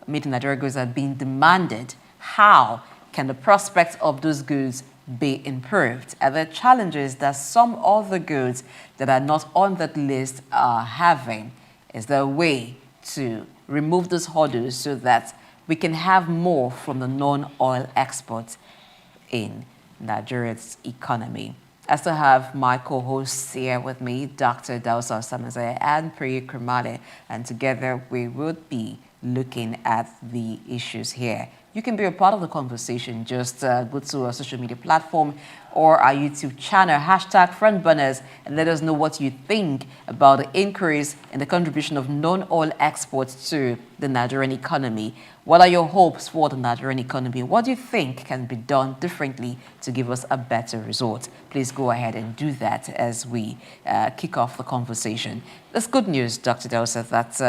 made-in-Nigeria goods are being demanded? How can the prospects of those goods be improved? Are there challenges that some other goods that are not on that list are having? Is there a way to remove those hurdles so that we can have more from the non-oil exports in Nigeria's economy? I still have my co-hosts here with me, Dr. Dausa Samaze and Priya Krumale, and together we would be looking at the issues here. You can be a part of the conversation. Just go to our social media platform or our YouTube channel, #FrontBurners, and let us know what you think about the increase in the contribution of non-oil exports to the Nigerian economy. What are your hopes for the Nigerian economy? What do you think can be done differently to give us a better result? Please go ahead and do that as we kick off the conversation. That's good news, Dr. Dausa, that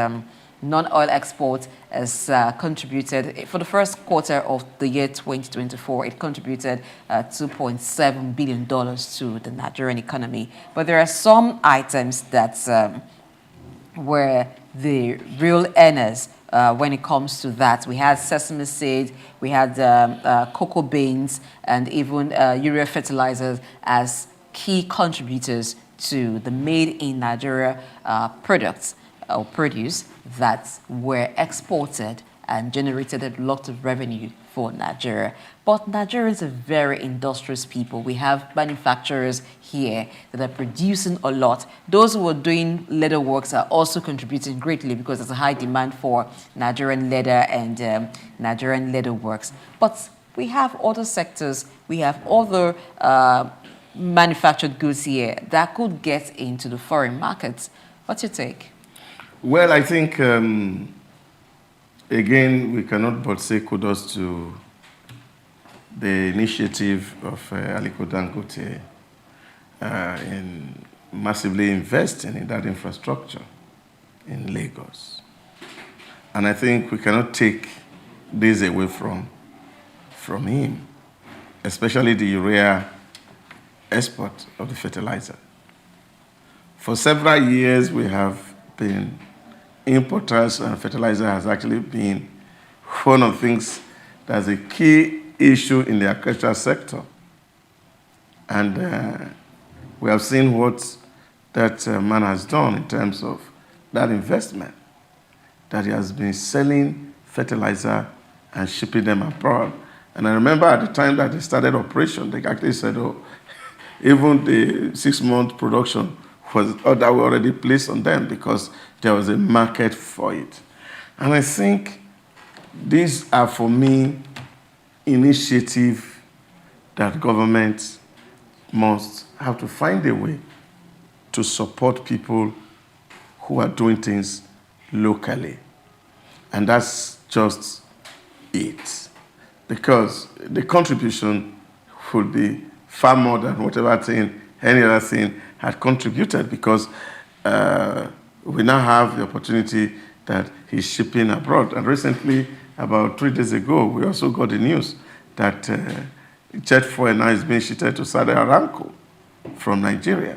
non-oil export has contributed, for the first quarter of the year 2024, it contributed $2.7 billion to the Nigerian economy. But there are some items that were the real earners when it comes to that. We had sesame seed, we had cocoa beans, and even urea fertilizers as key contributors to the made-in-Nigeria products or produce that were exported and generated a lot of revenue for Nigeria. But Nigerians are very industrious people. We have manufacturers here that are producing a lot. Those who are doing leather works are also contributing greatly because there's a high demand for Nigerian leather and Nigerian leather works. But we have other sectors, we have other manufactured goods here that could get into the foreign markets. What's your take? Well, I think, again, we cannot but say kudos to the initiative of Aliko Dangote in massively investing in that infrastructure in Lagos. And I think we cannot take this away from him, especially the urea export of the fertilizer. For several years, we have been importers, and fertilizer has actually been one of the things that's a key issue in the agricultural sector. And we have seen what that man has done in terms of that investment, that he has been selling fertilizer and shipping them abroad. And I remember at the time that they started operation, they actually said, oh, even the 6-month production was that were already placed on them because there was a market for it. And I think these are, for me, initiatives that government must have to find a way to support people who are doing things locally. And that's just it. Because the contribution would be far more than whatever thing, any other thing had contributed, because we now have the opportunity that he's shipping abroad. And recently, about 3 days ago, we also got the news that jet fuel now is being shipped to Saudi Aramco from Nigeria.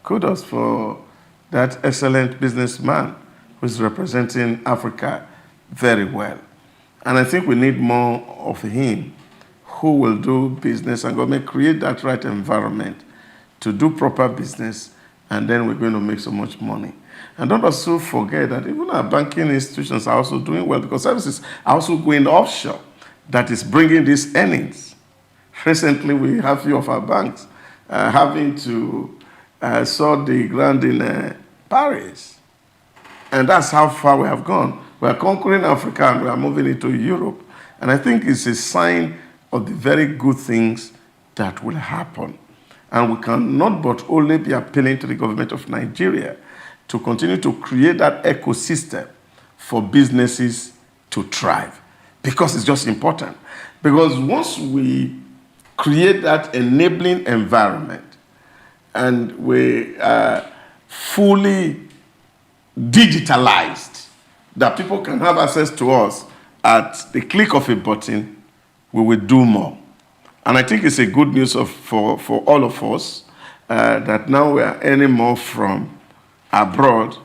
Kudos for that excellent businessman who's representing Africa very well. And I think we need more of him who will do business and government create that right environment to do proper business, and then we're going to make so much money. And don't also forget that even our banking institutions are also doing well, because services are also going offshore that is bringing these earnings. Recently, we have few of our banks having to saw the ground in Paris And that's how far we have gone. We are conquering Africa and we are moving into Europe. And I think it's a sign of the very good things that will happen. And we cannot but only be appealing to the government of Nigeria to continue to create that ecosystem for businesses to thrive, because it's just important. Because once we create that enabling environment and we fully digitalized, that people can have access to us at the click of a button, we will do more. And I think it's a good news for all of us that now we are earning more from abroad.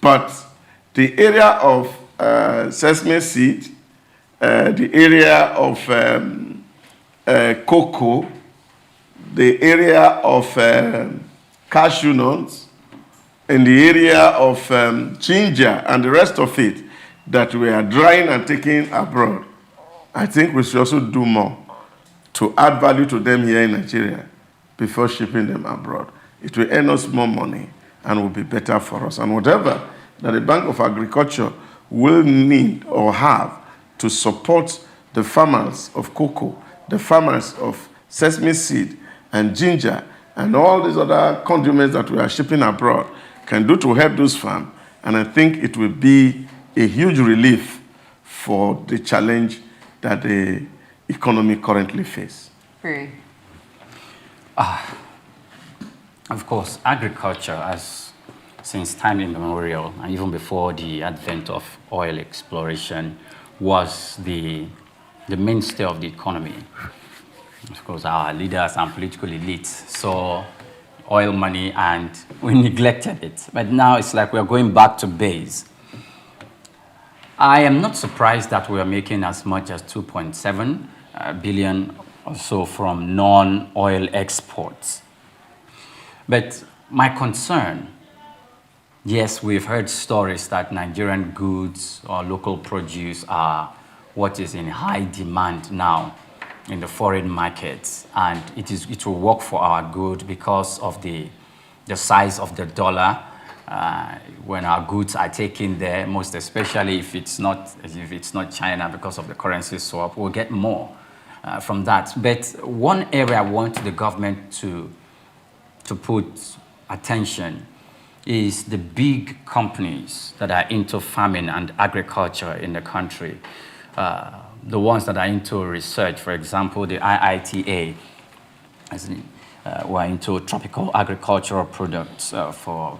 But the area of sesame seed, the area of cocoa, the area of cashew nuts, and the area of ginger and the rest of it that we are drying and taking abroad, I think we should also do more to add value to them here in Nigeria before shipping them abroad. It will earn us more money and will be better for us. And whatever that the Bank of Agriculture will need or have to support the farmers of cocoa, the farmers of sesame seed and ginger, and all these other condiments that we are shipping abroad, can do to help those farms. And I think it will be a huge relief for the challenge that the economy currently faces. Great. Of course, agriculture has, since time immemorial, and even before the advent of oil exploration, was the mainstay of the economy. Of course, our leaders and political elites saw oil money and we neglected it. But now it's like we're going back to base. I am not surprised that we are making as much as 2.7 billion or so from non-oil exports. But my concern, yes, we've heard stories that Nigerian goods or local produce are what is in high demand now in the foreign markets, and it will work for our good because of the size of the dollar. When our goods are taken there, most especially if it's not China, because of the currency swap, we'll get more from that. But one area I want the government to put attention is the big companies that are into farming and agriculture in the country. The ones that are into research, for example, the IITA, who are into tropical agricultural products for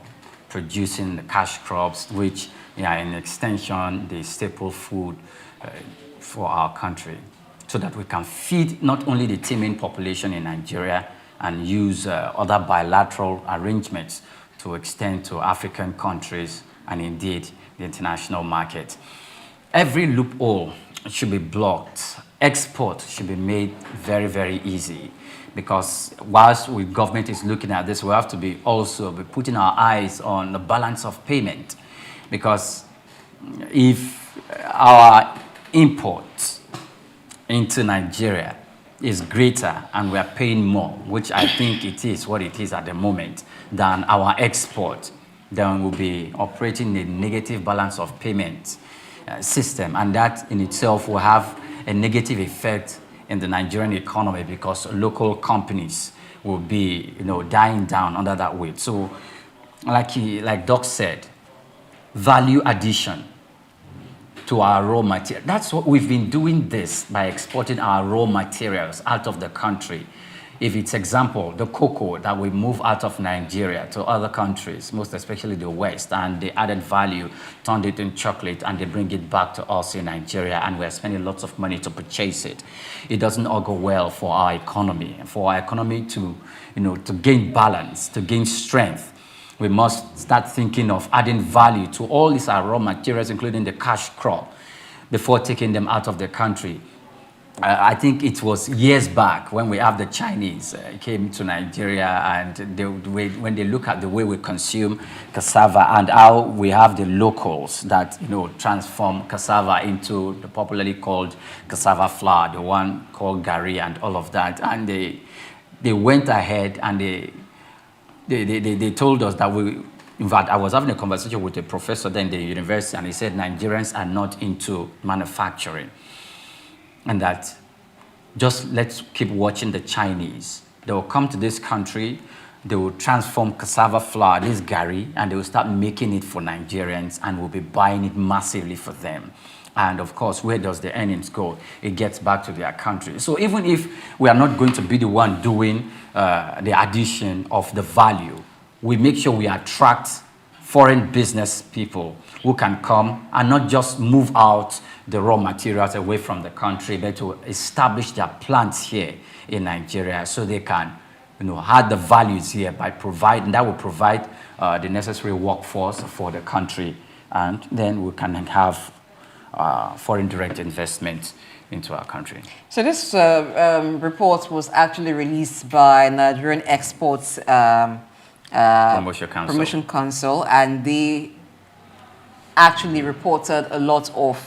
producing the cash crops, which are in extension the staple food for our country, so that we can feed not only the teeming population in Nigeria and use other bilateral arrangements to extend to African countries and indeed the international market. Every loophole should be blocked. Export should be made very, very easy, because whilst the government is looking at this, we have to be putting our eyes on the balance of payment, because if our imports into Nigeria is greater and we are paying more, which I think it is what it is at the moment, than our export, then we'll be operating a negative balance of payment system, and that in itself will have a negative effect in the Nigerian economy, because local companies will be dying down under that weight. So like Doc said, value addition to our raw material. That's what we've been doing, this by exporting our raw materials out of the country. If it's example, the cocoa that we move out of Nigeria to other countries, most especially the West, and the added value turned it into chocolate and they bring it back to us in Nigeria, and we're spending lots of money to purchase it. It doesn't all go well for our economy. For our economy to gain balance, to gain strength, we must start thinking of adding value to all these raw materials, including the cash crop, before taking them out of the country. I think it was years back when we have the Chinese came to Nigeria, and when they look at the way we consume cassava and how we have the locals that transform cassava into the popularly called cassava flour, the one called gari and all of that, and they went ahead and they told us that In fact, I was having a conversation with a professor then at the university, and he said Nigerians are not into manufacturing. And that just let's keep watching the Chinese. They will come to this country, they will transform cassava flour, this gari, and they will start making it for Nigerians, and we'll be buying it massively for them. And of course, where does the earnings go? It gets back to their country. So even if we are not going to be the one doing the addition of the value, we make sure we attract foreign business people who can come and not just move out the raw materials away from the country, but to establish their plants here in Nigeria so they can, add the values here by providing, that will provide the necessary workforce for the country, and then we can have foreign direct investment into our country. So this report was actually released by Nigerian Exports Promotion Council, and they actually reported a lot of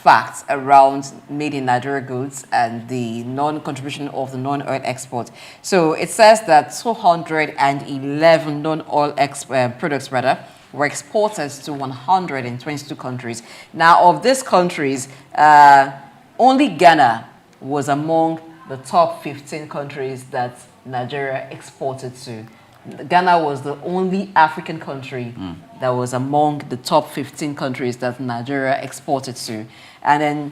facts around made in Nigeria goods and the non-contribution of the non-oil export. So it says that 211 non-oil products were exported to 122 countries. Now, of these countries, only Ghana was among the top 15 countries that Nigeria exported to. Ghana was the only African country that was among the top 15 countries that Nigeria exported to. And then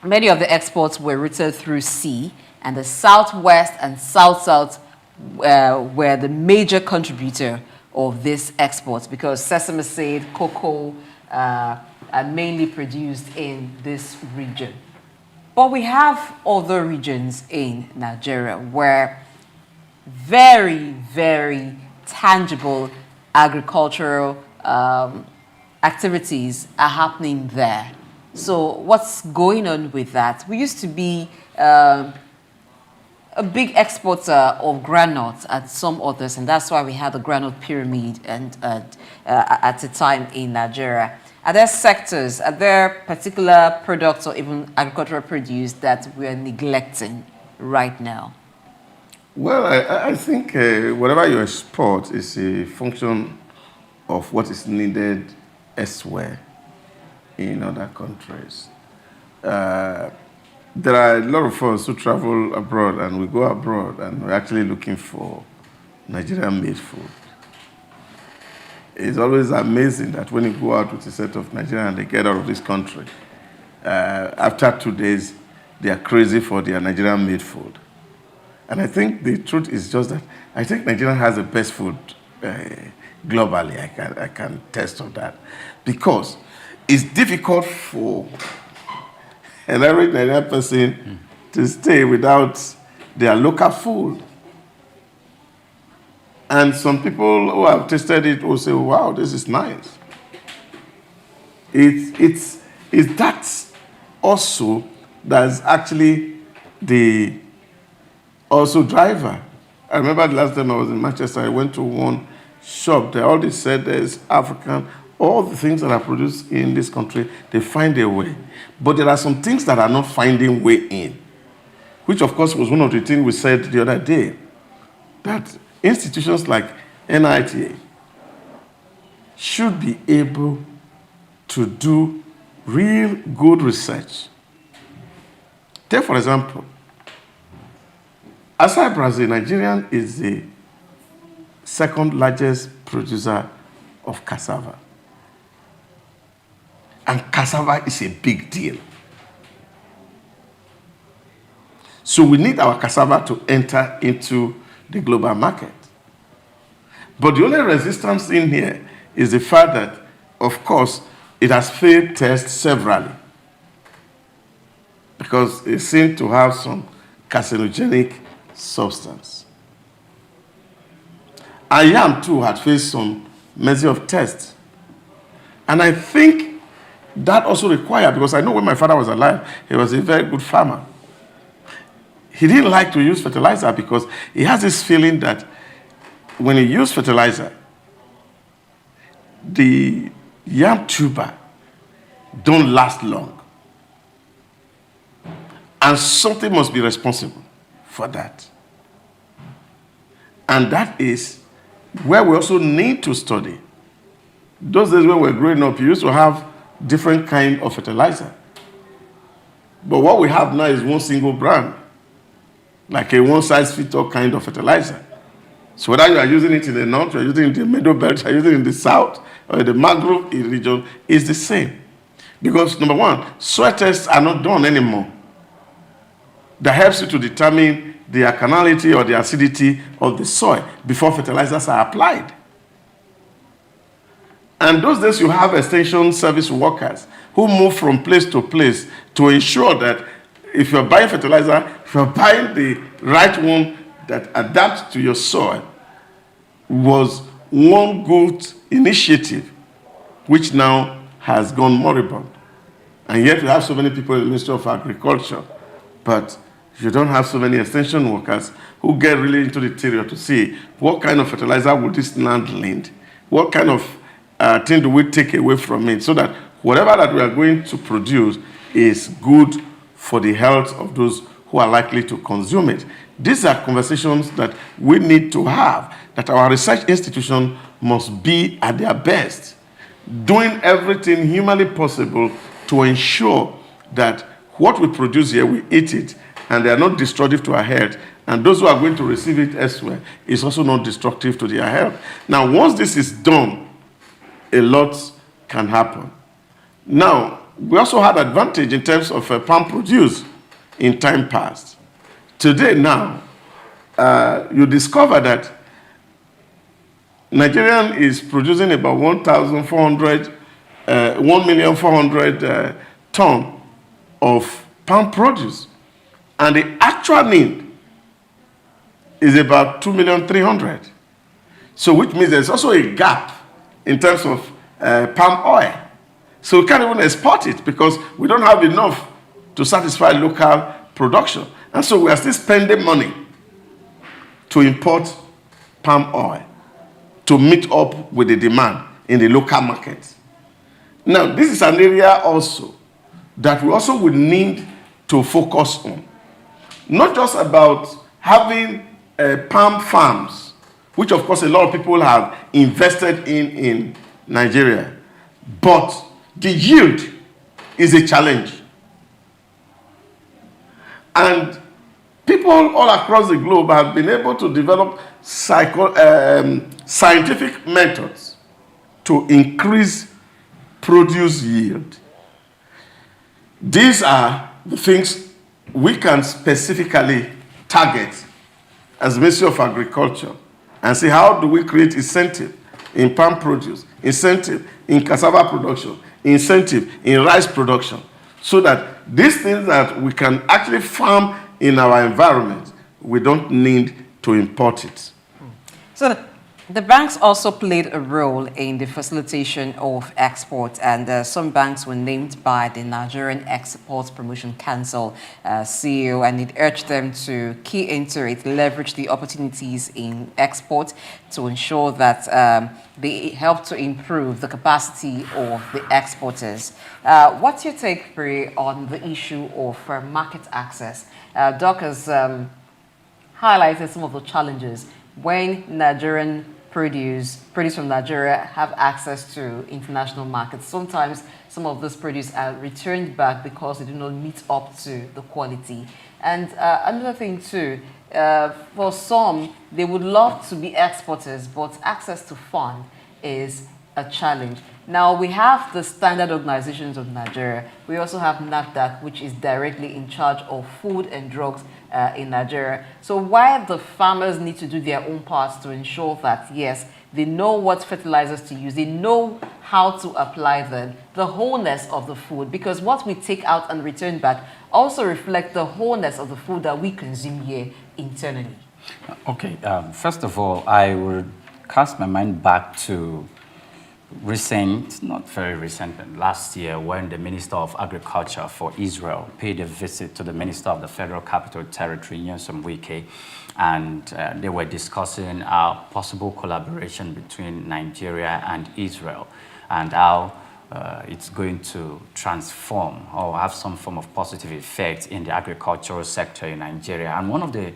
many of the exports were routed through sea, and the Southwest and South-South were the major contributor of this exports, because sesame seed, cocoa are mainly produced in this region. But we have other regions in Nigeria where very, very tangible agricultural activities are happening there. So what's going on with that? We used to be a big exporter of granules at some others, and that's why we had the granule pyramid and at the time in Nigeria. Are there sectors, are there particular products or even agricultural produce that we are neglecting right now? Well, I think whatever you export is a function of what is needed elsewhere in other countries. There are a lot of us who travel abroad, and we go abroad and we're actually looking for Nigerian-made food. It's always amazing that when you go out with a set of Nigerians and they get out of this country, after 2 days, they are crazy for their Nigerian-made food. And I think the truth is just that I think Nigeria has the best food globally. I can test on that, because it's difficult for an average Nigerian person to stay without their local food. And some people who have tasted it will say, "Wow, this is nice." It's that also that's actually the also driver. I remember the last time I was in Manchester, I went to one shop. They already said there's African, all the things that are produced in this country, they find a way. But there are some things that are not finding way in, which of course was one of the things we said the other day, that institutions like NITA should be able to do real good research. Take, for example, aside Brazil, Nigeria is the second largest producer of cassava. And cassava is a big deal. So we need our cassava to enter into the global market. But the only resistance in here is the fact that, of course, it has failed tests severally, because it seemed to have some carcinogenic substance. And yam too had faced some measure of tests. And I think that also required, because I know when my father was alive, he was a very good farmer. He didn't like to use fertilizer because he has this feeling that when he used fertilizer, the yam tuber don't last long. And something must be responsible for that. And that is where we also need to study. Those days when we were growing up, you used to have different kind of fertilizer. But what we have now is one single brand, like a one-size-fits-all kind of fertilizer. So whether you are using it in the north, you are using it in the middle belt, you are using it in the south, or in the mangrove region, it's the same. Because number one, soil tests are not done anymore. That helps you to determine the alkalinity or the acidity of the soil before fertilizers are applied. And those days you have extension service workers who move from place to place to ensure that if you're buying fertilizer, if you're buying the right one that adapts to your soil, was one good initiative which now has gone moribund. And yet we have so many people in the Ministry of Agriculture, but you don't have so many extension workers who get really into the interior to see what kind of fertilizer would this land need, what kind of thing do we take away from it, so that whatever that we are going to produce is good for the health of those who are likely to consume it. These are conversations that we need to have, that our research institution must be at their best, doing everything humanly possible to ensure that what we produce here, we eat it, and they are not destructive to our health, and those who are going to receive it elsewhere is also not destructive to their health. Now, once this is done, a lot can happen. Now, we also had advantage in terms of palm produce in time past. Today now, you discover that Nigerian is producing about 1,400 ton of palm produce, and the actual need is about 2,300,000. So which means there's also a gap in terms of palm oil. So we can't even export it because we don't have enough to satisfy local production. And so we are still spending money to import palm oil to meet up with the demand in the local market. Now, this is an area also that we also would need to focus on. Not just about having palm farms, which of course a lot of people have invested in Nigeria, but the yield is a challenge. And people all across the globe have been able to develop scientific methods to increase produce yield. These are the things we can specifically target as Ministry of Agriculture and see how do we create incentive in palm produce, incentive in cassava production, incentive in rice production, so that these things that we can actually farm in our environment, we don't need to import it. So the banks also played a role in the facilitation of export, and some banks were named by the Nigerian Export Promotion Council CEO, and it urged them to key into it, leverage the opportunities in export to ensure that they help to improve the capacity of the exporters. What's your take, Pri, on the issue of market access? Doc has highlighted some of the challenges when Nigerian produce from Nigeria have access to international markets. Sometimes some of this produce are returned back because they do not meet up to the quality. And another thing too, for some, they would love to be exporters, but access to fund is a challenge. Now, we have the standard organizations of Nigeria. We also have NAFDAC, which is directly in charge of food and drugs in Nigeria. So why the farmers need to do their own parts to ensure that, yes, they know what fertilizers to use, they know how to apply them, the wholeness of the food, because what we take out and return back also reflect the wholeness of the food that we consume here internally. Okay, first of all, I would cast my mind back to recent, not very recent, but last year when the Minister of Agriculture for Israel paid a visit to the Minister of the Federal Capital Territory, Nyesom Wike, and they were discussing our possible collaboration between Nigeria and Israel and how it's going to transform or have some form of positive effect in the agricultural sector in Nigeria. And one of the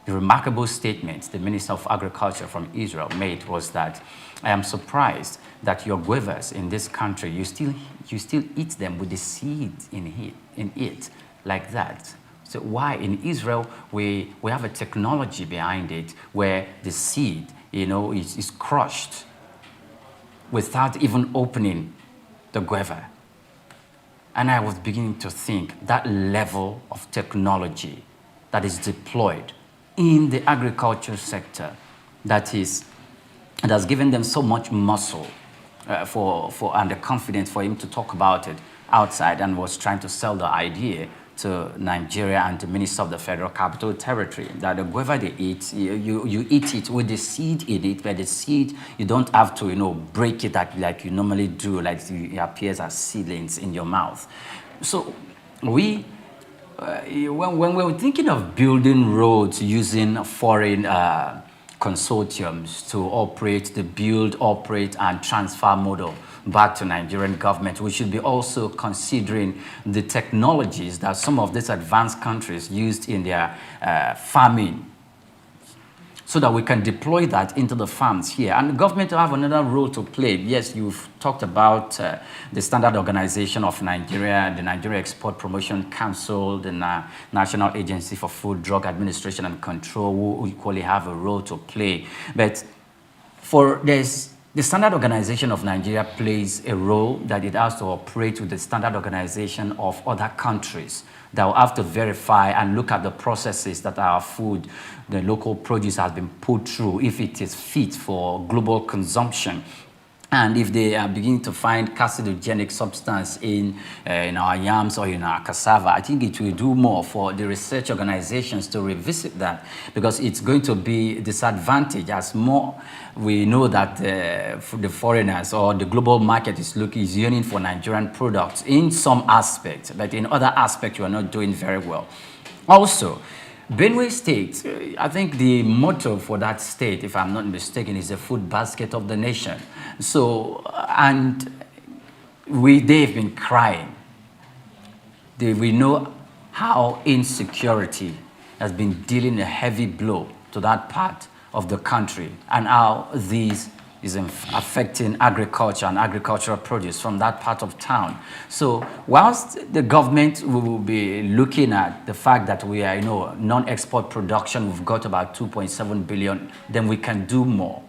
the remarkable statement the Minister of Agriculture from Israel made was that, I am surprised that your guavas in this country, you still eat them with the seed in it like that. So why in Israel we have a technology behind it where the seed, is crushed without even opening the guava. And I was beginning to think that level of technology that is deployed in the agriculture sector that has given them so much muscle and the confidence for him to talk about it outside, and was trying to sell the idea to Nigeria and the Minister of the Federal Capital Territory that the guava they eat, you eat it with the seed in it, but the seed, you don't have to, break it like you normally do, like it appears as seedlings in your mouth. So when we were thinking of building roads using foreign consortiums to operate the build, operate, and transfer model back to Nigerian government, we should be also considering the technologies that some of these advanced countries used in their farming, so that we can deploy that into the farms here. And the government will have another role to play. Yes, you've talked about the Standard Organization of Nigeria, the Nigeria Export Promotion Council, the National Agency for Food, Drug Administration and Control, who equally have a role to play. But the Standard Organization of Nigeria plays a role that it has to operate with the Standard Organization of other countries that will have to verify and look at the processes that our food, the local produce, has been put through, if it is fit for global consumption. And if they are beginning to find carcinogenic substance in our yams or in our cassava, I think it will do more for the research organizations to revisit that, because it's going to be a disadvantage as more we know that the foreigners or the global market is yearning for Nigerian products in some aspects, but in other aspects, we are not doing very well. Also, Benue State, I think the motto for that state, if I'm not mistaken, is the food basket of the nation. So, and they've been crying. We know how insecurity has been dealing a heavy blow to that part of the country, and how this is affecting agriculture and agricultural produce from that part of town. So whilst the government will be looking at the fact that we are, non-export production, we've got about 2.7 billion, then we can do more.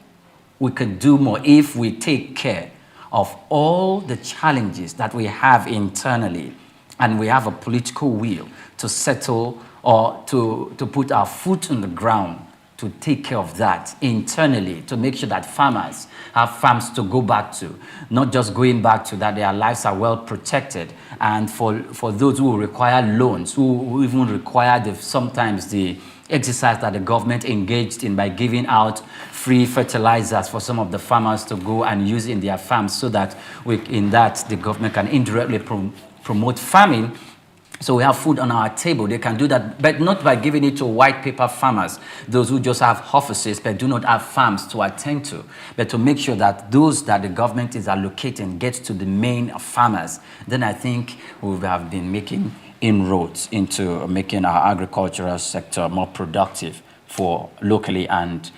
We can do more if we take care of all the challenges that we have internally, and we have a political will to settle or to put our foot on the ground to take care of that internally, to make sure that farmers have farms to go back to, not just going back to that their lives are well protected. And for those who require loans, who even require sometimes the exercise that the government engaged in by giving out free fertilizers for some of the farmers to go and use in their farms, so that the government can indirectly promote farming. So we have food on our table. They can do that, but not by giving it to white paper farmers, those who just have offices but do not have farms to attend to, but to make sure that those that the government is allocating gets to the main farmers. Then I think we have been making inroads into making our agricultural sector more productive for locally and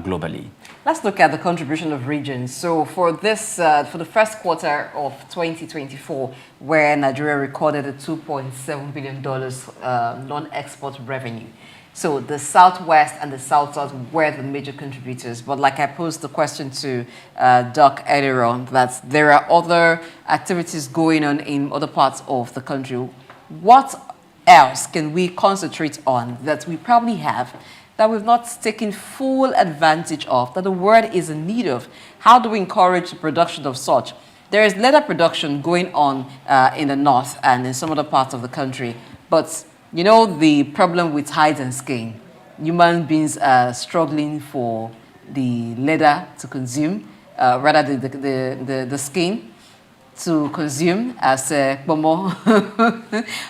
globally. Let's look at the contribution of regions. So for the first quarter of 2024, where Nigeria recorded a $2.7 billion non-export revenue. So the Southwest and the South-South were the major contributors. But like I posed the question to Doc earlier on, that there are other activities going on in other parts of the country. What else can we concentrate on that we probably have that we've not taken full advantage of, that the world is in need of? How do we encourage the production of such? There is leather production going on in the north and in some other parts of the country, but the problem with hide and skin. Human beings are struggling for the leather to consume, rather the skin to consume as pomo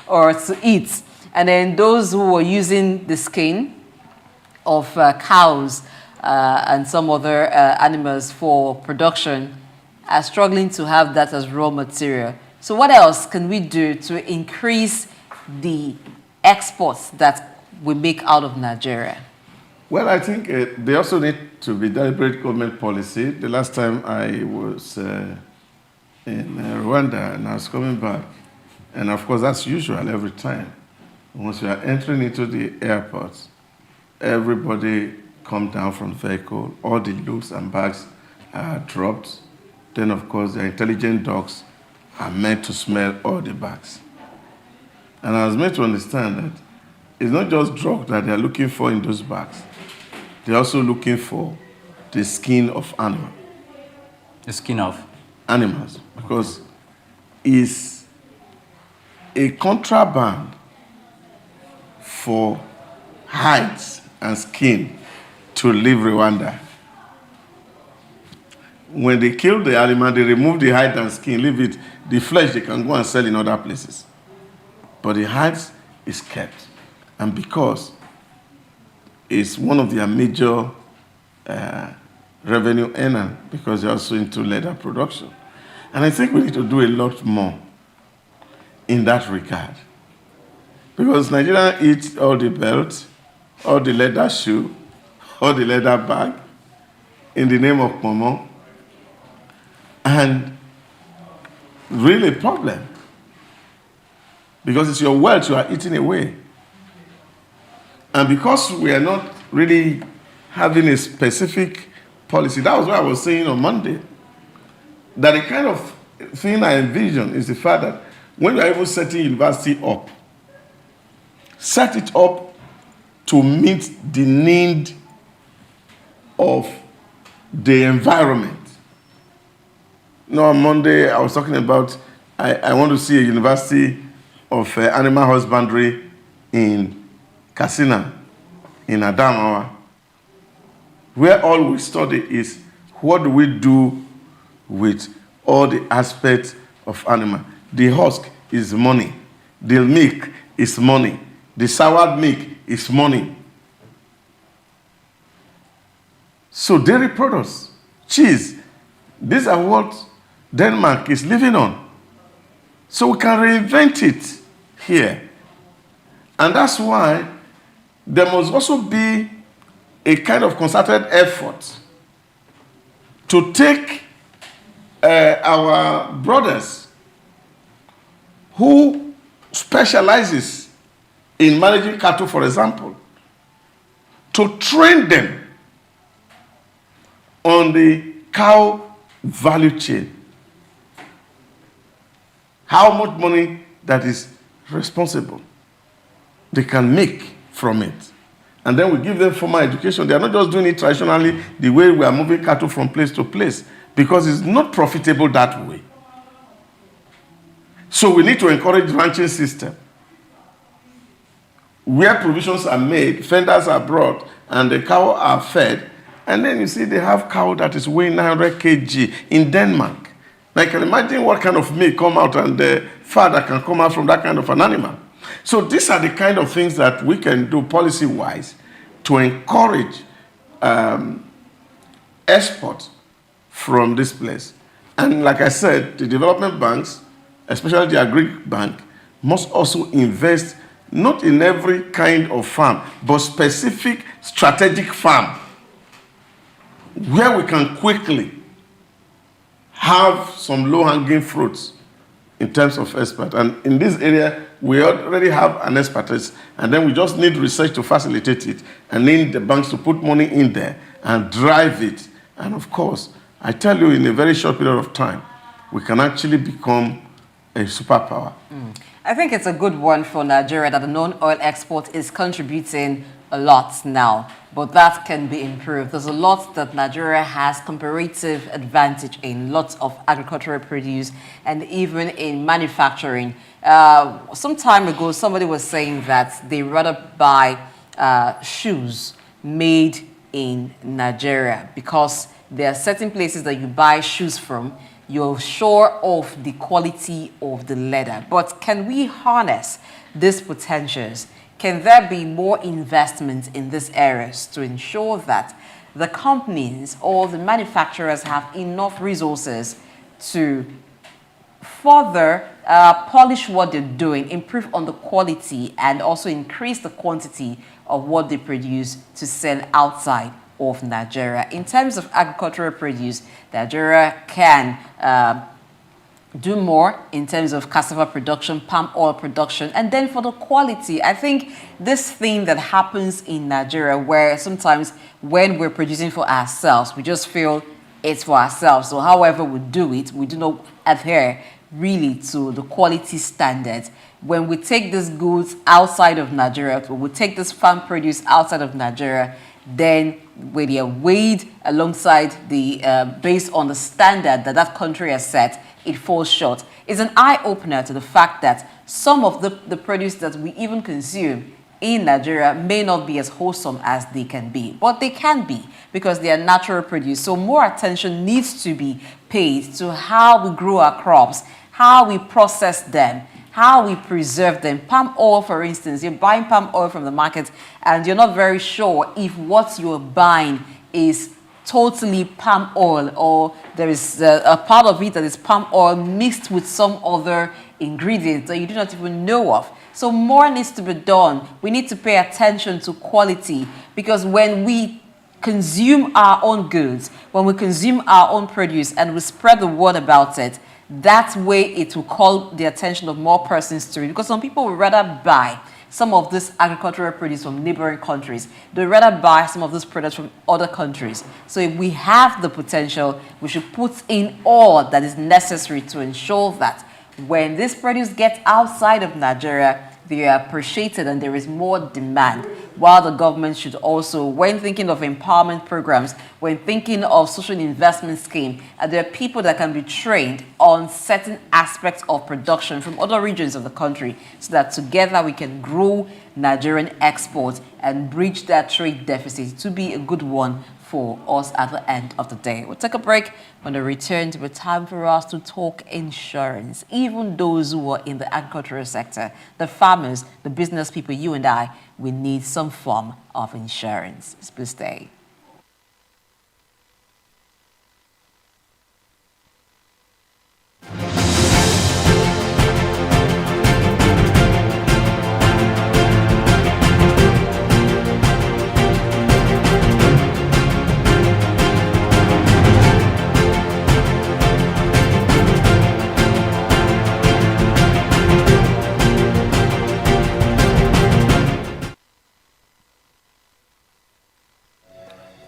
or to eat. And then those who are using the skin of cows and some other animals for production are struggling to have that as raw material. So what else can we do to increase the exports that we make out of Nigeria? Well, I think they also need to be deliberate government policy. The last time I was in Rwanda and I was coming back, and of course that's usual every time. Once you are entering into the airport, everybody come down from the vehicle, all the loops and bags are dropped. Then of course the intelligent dogs are meant to smell all the bags. And I was made to understand that it's not just drugs that they're looking for in those bags. They're also looking for the skin of animals. The skin of? Animals, because it's a contraband for hides and skin to leave Rwanda. When they kill the animal, they remove the hide and skin, leave it. The flesh they can go and sell in other places. But the hides is kept. And because it's one of their major revenue earner, because they're also into leather production. And I think we need to do a lot more in that regard. Because Nigeria eats all the belt, all the leather shoe, all the leather bag in the name of Momo. And really a problem. Because it's your wealth you are eating away. And because we are not really having a specific policy, that was what I was saying on Monday, that the kind of thing I envision is the fact that when you are even setting university up, set it up to meet the need of the environment. No, on Monday I was talking about, I want to see a university of animal husbandry in Katsina, in Adamawa, where all we study is what do we do with all the aspects of animal. The husk is money. The milk is money. The soured milk is money. So dairy products, cheese, these are what Denmark is living on. So we can reinvent it here. And that's why there must also be a kind of concerted effort to take our brothers who specializes in managing cattle, for example, to train them on the cow value chain. How much money that is responsible they can make from it. And then we give them formal education. They are not just doing it traditionally the way we are moving cattle from place to place, because it's not profitable that way. So we need to encourage ranching system where provisions are made, fenders are brought, and the cow are fed. And then you see they have cow that is weighing 900 kg in Denmark. Now you can imagine what kind of milk come out and the fat that can come out from that kind of an animal. So these are the kind of things that we can do policy-wise to encourage export from this place. And like I said, the development banks, especially the Agri-Bank, must also invest not in every kind of farm, but specific strategic farm where we can quickly have some low-hanging fruits in terms of expert. And in this area, we already have an expertise, and then we just need research to facilitate it, and need the banks to put money in there and drive it. And of course, I tell you, in a very short period of time, we can actually become a superpower. I think it's a good one for Nigeria that the non-oil export is contributing a lot now, but that can be improved. There's a lot that Nigeria has comparative advantage in, lots of agricultural produce, and even in manufacturing. Some time ago, somebody was saying that they rather buy shoes made in Nigeria because there are certain places that you buy shoes from, you're sure of the quality of the leather. But can we harness these potentials? Can there be more investment in these areas to ensure that the companies or the manufacturers have enough resources to further polish what they're doing, improve on the quality, and also increase the quantity of what they produce to sell outside of Nigeria. In terms of agricultural produce, Nigeria can do more in terms of cassava production, palm oil production, and then for the quality, I think this thing that happens in Nigeria where sometimes when we're producing for ourselves, we just feel it's for ourselves. So however we do it, we do not adhere really to the quality standards. When we take these goods outside of Nigeria, when we take this farm produce outside of Nigeria, then when they are weighed alongside the, based on the standard that that country has set, it falls short. It's an eye-opener to the fact that some of the produce that we even consume in Nigeria may not be as wholesome as they can be, but they can be because they are natural produce. So more attention needs to be paid to how we grow our crops, how we process them, how we preserve them. Palm oil, for instance, you're buying palm oil from the market and you're not very sure if what you're buying is totally palm oil or there is a part of it that is palm oil mixed with some other ingredients that you do not even know of. So more needs to be done. We need to pay attention to quality because when we consume our own goods, when we consume our own produce and we spread the word about it, that way it will call the attention of more persons to it because some people would rather buy some of this agricultural produce from neighboring countries. They'd rather buy some of this products from other countries. So if we have the potential, we should put in all that is necessary to ensure that when this produce gets outside of Nigeria, they are appreciated and there is more demand. While the government should also, when thinking of empowerment programs, when thinking of social investment scheme, there are people that can be trained on certain aspects of production from other regions of the country so that together we can grow Nigerian exports and bridge that trade deficit to be a good one for us at the end of the day. We'll take a break. When we return, it will be time for us to talk insurance. Even those who are in the agricultural sector, the farmers, the business people, you and I, we need some form of insurance. Please stay.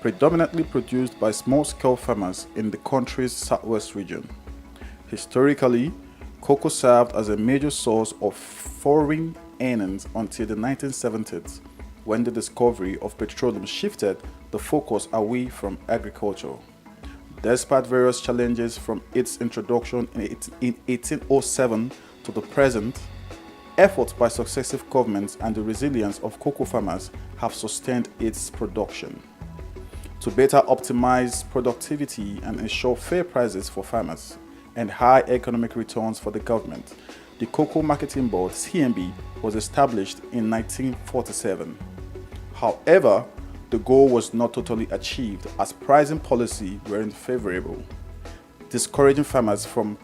Predominantly produced by small-scale farmers in the country's southwest region. Historically, cocoa served as a major source of foreign earnings until the 1970s, when the discovery of petroleum shifted the focus away from agriculture. Despite various challenges from its introduction in 1807 to the present, efforts by successive governments and the resilience of cocoa farmers have sustained its production. To better optimize productivity and ensure fair prices for farmers and high economic returns for the government, the Cocoa Marketing Board (CMB) was established in 1947. However, the goal was not totally achieved as pricing policy weren't favorable, discouraging farmers from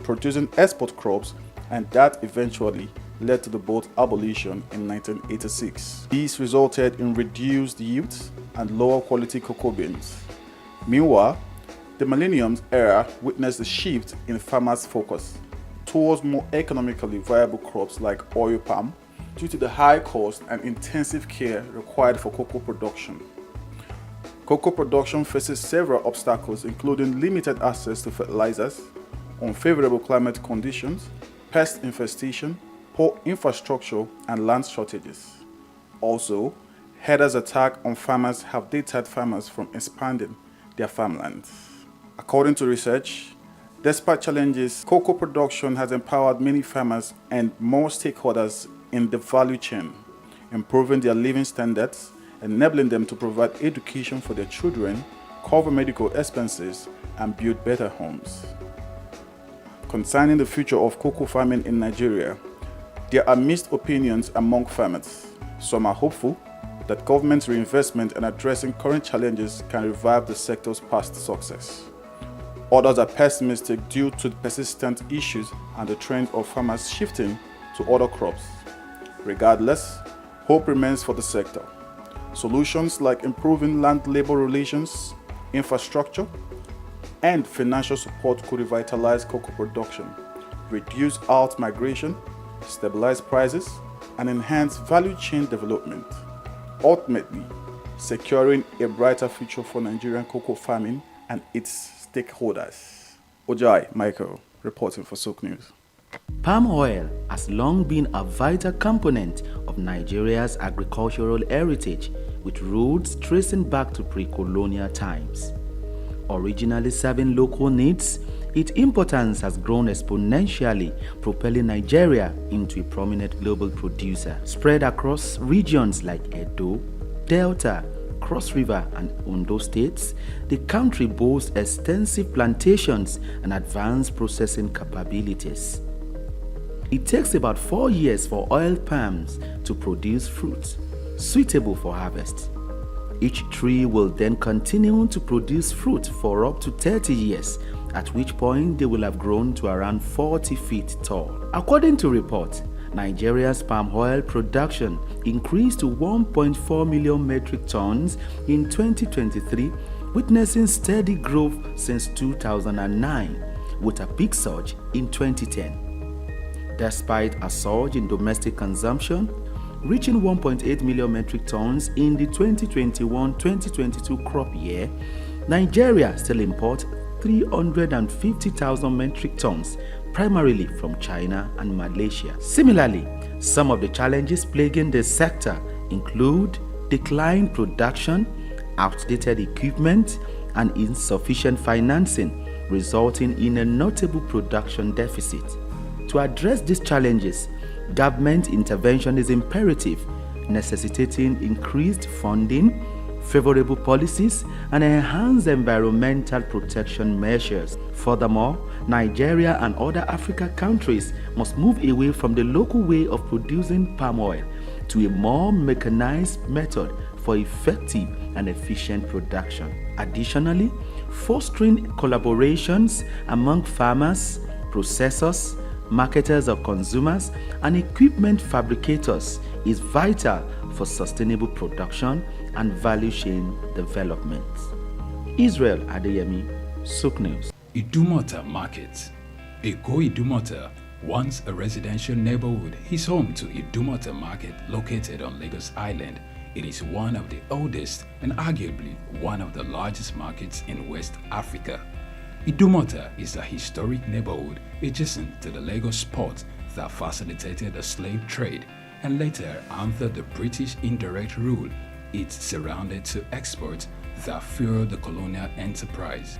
producing export crops, and that eventually led to the board's abolition in 1986. This resulted in reduced yields and lower quality cocoa beans. Meanwhile, the millennium era witnessed a shift in farmers' focus towards more economically viable crops like oil palm due to the high cost and intensive care required for cocoa production. Cocoa production faces several obstacles including limited access to fertilizers, unfavorable climate conditions, pest infestation, poor infrastructure, and land shortages. Also, herders' attacks on farmers have deterred farmers from expanding their farmlands. According to research, despite challenges, cocoa production has empowered many farmers and more stakeholders in the value chain, improving their living standards, enabling them to provide education for their children, cover medical expenses, and build better homes. Concerning the future of cocoa farming in Nigeria, there are mixed opinions among farmers. Some are hopeful that government's reinvestment in addressing current challenges can revive the sector's past success, Others are pessimistic due to the persistent issues and the trend of farmers shifting to other crops. Regardless, hope remains for the sector. Solutions like improving land-labor relations, infrastructure, and financial support could revitalize cocoa production, reduce out migration, stabilize prices, and enhance value chain development, ultimately securing a brighter future for Nigerian cocoa farming and its stakeholders. Ojai Michael, reporting for Souq News. Palm oil has long been a vital component of Nigeria's agricultural heritage, with roots tracing back to pre-colonial times. Originally serving local needs, its importance has grown exponentially, propelling Nigeria into a prominent global producer. Spread across regions like Edo, Delta, Cross River and Ondo states, the country boasts extensive plantations and advanced processing capabilities. It takes about 4 years for oil palms to produce fruit, suitable for harvest. Each tree will then continue to produce fruit for up to 30 years, at which point they will have grown to around 40 feet tall. According to reports, Nigeria's palm oil production increased to 1.4 million metric tons in 2023, witnessing steady growth since 2009, with a peak surge in 2010. Despite a surge in domestic consumption, reaching 1.8 million metric tons in the 2021-2022 crop year, Nigeria still imports 350,000 metric tons, primarily from China and Malaysia. Similarly, some of the challenges plaguing the sector include declined production, outdated equipment, and insufficient financing, resulting in a notable production deficit. To address these challenges, government intervention is imperative, necessitating increased funding, favorable policies, and enhanced environmental protection measures. Furthermore, Nigeria and other African countries must move away from the local way of producing palm oil to a more mechanized method for effective and efficient production. Additionally, fostering collaborations among farmers, processors, marketers or consumers, and equipment fabricators is vital for sustainable production and value chain development. Israel Adeyemi, Souq News. Idumota Market. Eko Idumota, once a residential neighborhood, is home to Idumota Market located on Lagos Island. It is one of the oldest and arguably one of the largest markets in West Africa. Idumota is a historic neighborhood adjacent to the Lagos port that facilitated the slave trade, and later under the British indirect rule, it surrounded to exports that fueled the colonial enterprise.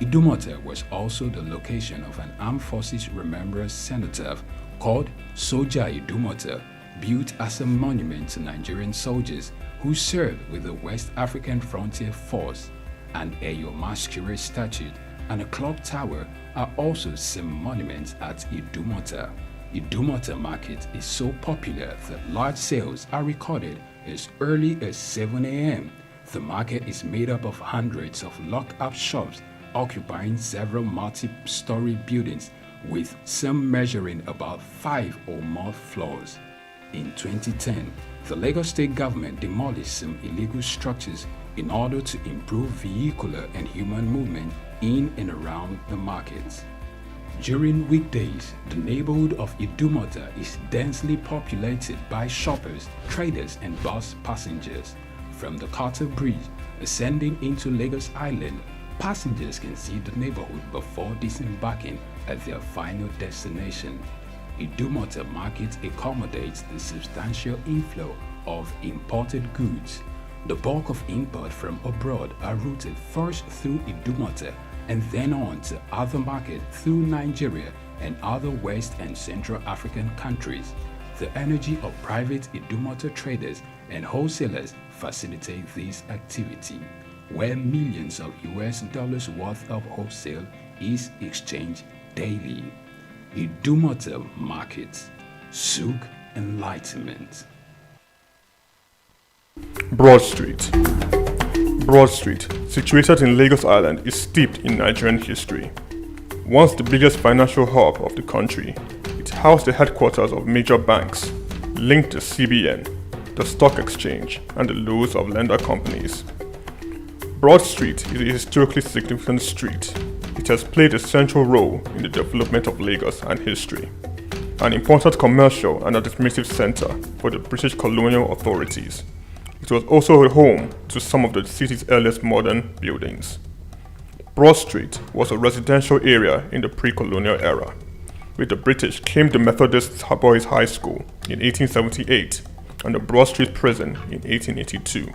Idumota was also the location of an armed forces remembrance cenotaph called Soja Idumota, built as a monument to Nigerian soldiers who served with the West African Frontier Force. An Eyo Masquerade statue and a clock tower are also some monuments at Idumota. Idumota Market is so popular that large sales are recorded as early as 7 a.m. The market is made up of hundreds of locked-up shops occupying several multi-story buildings, with some measuring about 5 or more floors. In 2010, the Lagos State government demolished some illegal structures in order to improve vehicular and human movement in and around the markets. During weekdays, the neighborhood of Idumota is densely populated by shoppers, traders, and bus passengers. From the Carter Bridge ascending into Lagos Island, passengers can see the neighborhood before disembarking at their final destination. Idumota Market accommodates the substantial inflow of imported goods. The bulk of import from abroad are routed first through Idumota and then on to other markets through Nigeria and other West and Central African countries. The energy of private Idumota traders and wholesalers facilitate this activity, where millions of US dollars worth of wholesale is exchanged daily. Idumota Market, Souq Enlightenment. Broad Street. Broad Street, situated in Lagos Island, is steeped in Nigerian history. Once the biggest financial hub of the country, it housed the headquarters of major banks, linked the CBN, the stock exchange, and the loads of lender companies. Broad Street is a historically significant street. It has played a central role in the development of Lagos and history, an important commercial and administrative center for the British colonial authorities. It was also a home to some of the city's earliest modern buildings. Broad Street was a residential area in the pre-colonial era. With the British came the Methodist Boys High School in 1878 and the Broad Street Prison in 1882,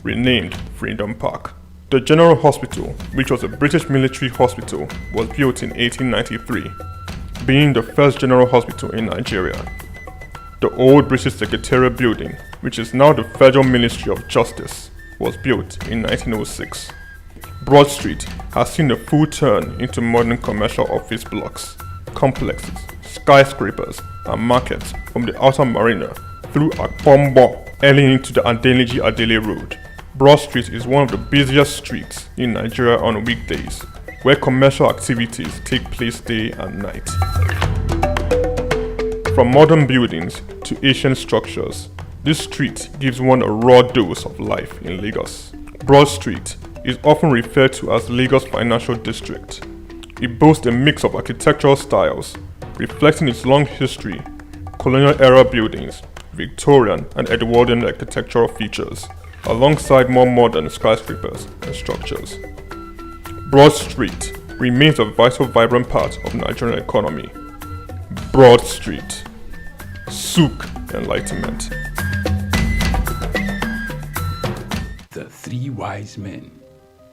renamed Freedom Park. The General Hospital, which was a British military hospital, was built in 1893, being the first general hospital in Nigeria. The old British Secretariat building, which is now the Federal Ministry of Justice, was built in 1906. Broad Street has seen a full turn into modern commercial office blocks, complexes, skyscrapers, and markets from the outer marina through Akpombo early into the Adeniji Adele Road. Broad Street is one of the busiest streets in Nigeria on weekdays, where commercial activities take place day and night. From modern buildings to ancient structures, this street gives one a raw dose of life in Lagos. Broad Street is often referred to as Lagos Financial District. It boasts a mix of architectural styles, reflecting its long history, colonial-era buildings, Victorian and Edwardian architectural features, alongside more modern skyscrapers and structures. Broad Street remains a vital, vibrant part of the Nigerian economy. Broad Street. Souq Enlightenment. The Three Wise Men.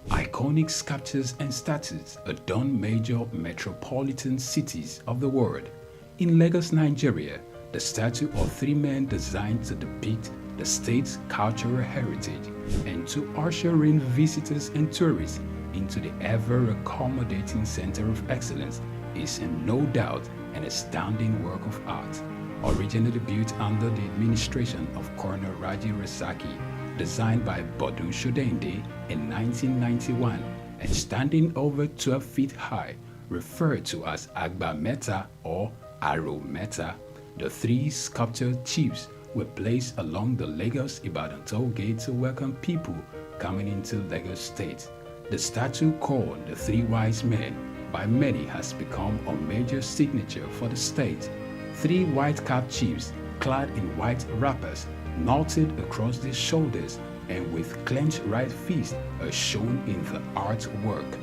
Iconic sculptures and statues adorn major metropolitan cities of the world. In Lagos, Nigeria, the statue of three men designed to depict the state's cultural heritage and to usher in visitors and tourists into the ever-accommodating center of excellence is no doubt an astounding work of art. Originally built under the administration of Colonel Raji Rasaki, designed by Bodun Shodende in 1991 and standing over 12 feet high, referred to as Agba Meta or Aro Meta, the three sculptured chiefs were placed along the Lagos-Ibadan toll gate to welcome people coming into Lagos State. The statue called the Three Wise Men by many has become a major signature for the state. Three white-capped chiefs clad in white wrappers, knotted across their shoulders and with clenched right fists are shown in the artwork.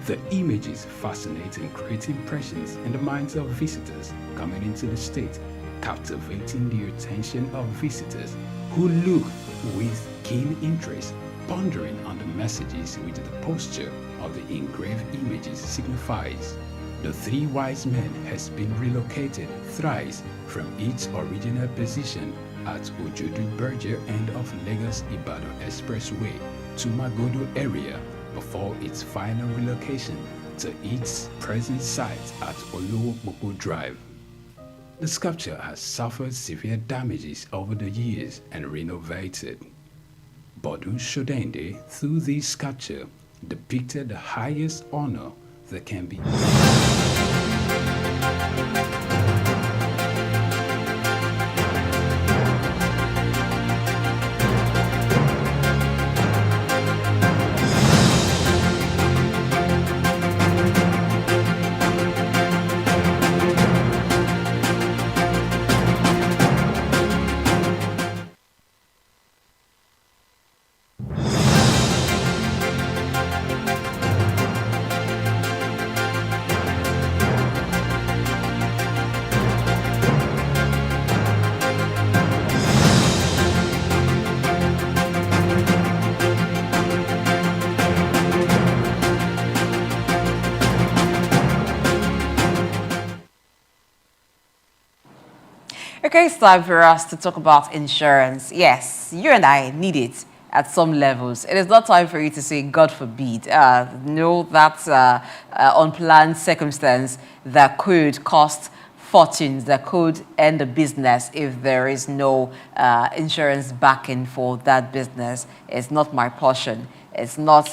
The images fascinate and create impressions in the minds of visitors coming into the state, captivating the attention of visitors who look with keen interest, pondering on the messages which the posture of the engraved images signifies. The Three Wise Men has been relocated thrice from its original position at Ojodu Berger end of Lagos-Ibadan Expressway to Magodo area before its final relocation to its present site at Olowopopo Drive. The sculpture has suffered severe damages over the years and renovated. Bodun Shodende, through this sculpture, depicted the highest honor that can be. Okay, it's time for us to talk about insurance. Yes, you and I need it at some levels. It is not time for you to say, God forbid, no, that's unplanned circumstance that could cost fortunes, that could end the business if there is no insurance backing for that business. It's not my portion. It's not.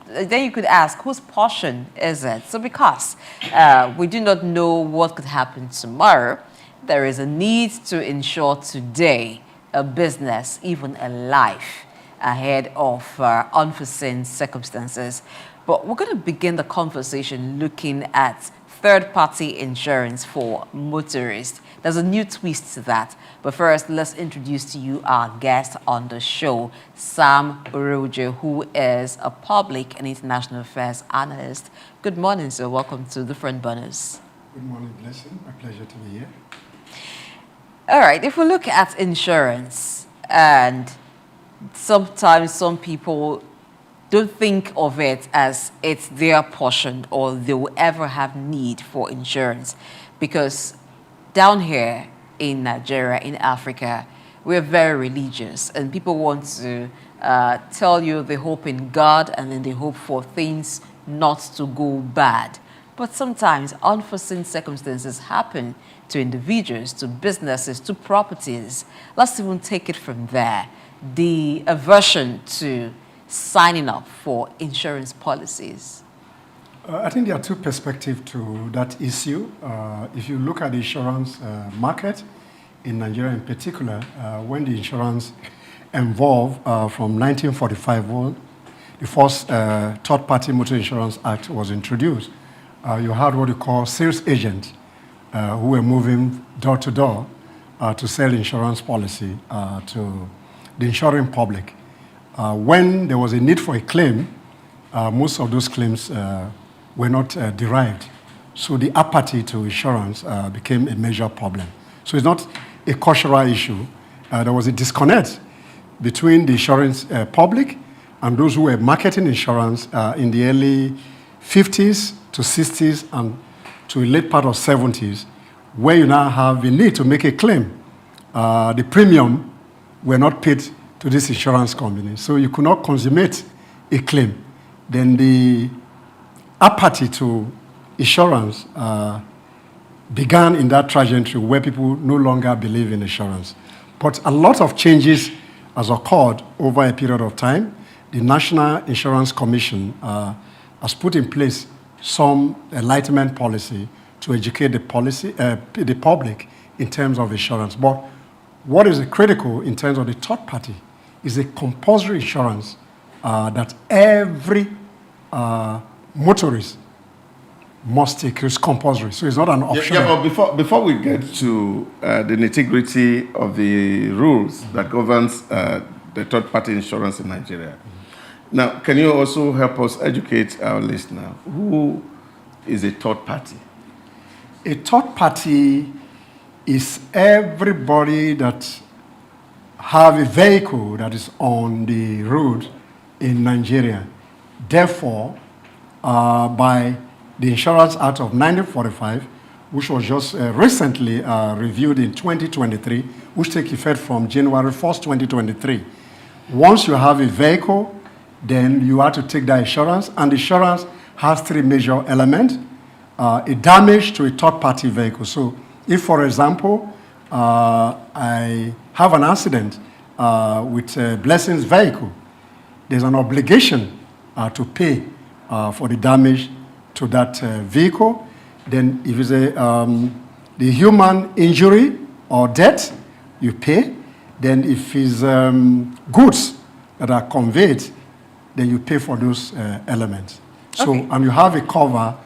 Then you could ask, whose portion is it? So because we do not know what could happen tomorrow, there is a need to ensure today a business, even a life, ahead of unforeseen circumstances. But we're going to begin the conversation looking at third-party insurance for motorists. There's a new twist to that. But first, let's introduce to you our guest on the show, Sam Orojo, who is a public and international affairs analyst. Good morning, sir. Welcome to the Front Burners. Good morning, Blessing. My pleasure to be here. All right, if we look at insurance, and sometimes some people don't think of it as it's their portion or they will ever have need for insurance, because down here in Nigeria, in Africa, we're very religious, and people want to tell you they hope in God and then they hope for things not to go bad. But sometimes unforeseen circumstances happen to individuals, to businesses, to properties. Let's even take it from there. The aversion to signing up for insurance policies. I think there are two perspectives to that issue. If you look at the insurance market in Nigeria in particular, when the insurance evolved from 1945, when the first Third-Party Motor Insurance Act was introduced, you had what you call sales agents who were moving door to door to sell insurance policy to the insuring public. When there was a need for a claim, most of those claims were not derived. So the apathy to insurance became a major problem. So it's not a cultural issue. There was a disconnect between the insurance public and those who were marketing insurance in the early 50s to 60s and to a late part of 70s, where you now have a need to make a claim. The premium were not paid to this insurance company, so you could not consummate a claim. Then the apathy to insurance began in that trajectory where people no longer believe in insurance. But a lot of changes has occurred over a period of time. The National Insurance Commission has put in place some enlightenment policy to educate the public in terms of insurance. But what is critical in terms of the third party is a compulsory insurance that every motorist must take. It's compulsory, so it's not an option. Yeah, but before we get to the nitty-gritty of the rules that governs the third-party insurance in Nigeria, now, can you also help us educate our listener? Who is a third party? A third party is everybody that have a vehicle that is on the road in Nigeria. Therefore, by the Insurance Act of 1945, which was just recently reviewed in 2023, which takes effect from January 1st, 2023. Once you have a vehicle, then you have to take that insurance, and the insurance has three major elements. A damage to a third-party vehicle. So if, for example, I have an accident with Blessing's vehicle, there's an obligation to pay for the damage to that vehicle. Then if it's the human injury or death, you pay. Then if it's goods that are conveyed, then you pay for those elements. So, okay. And you have a cover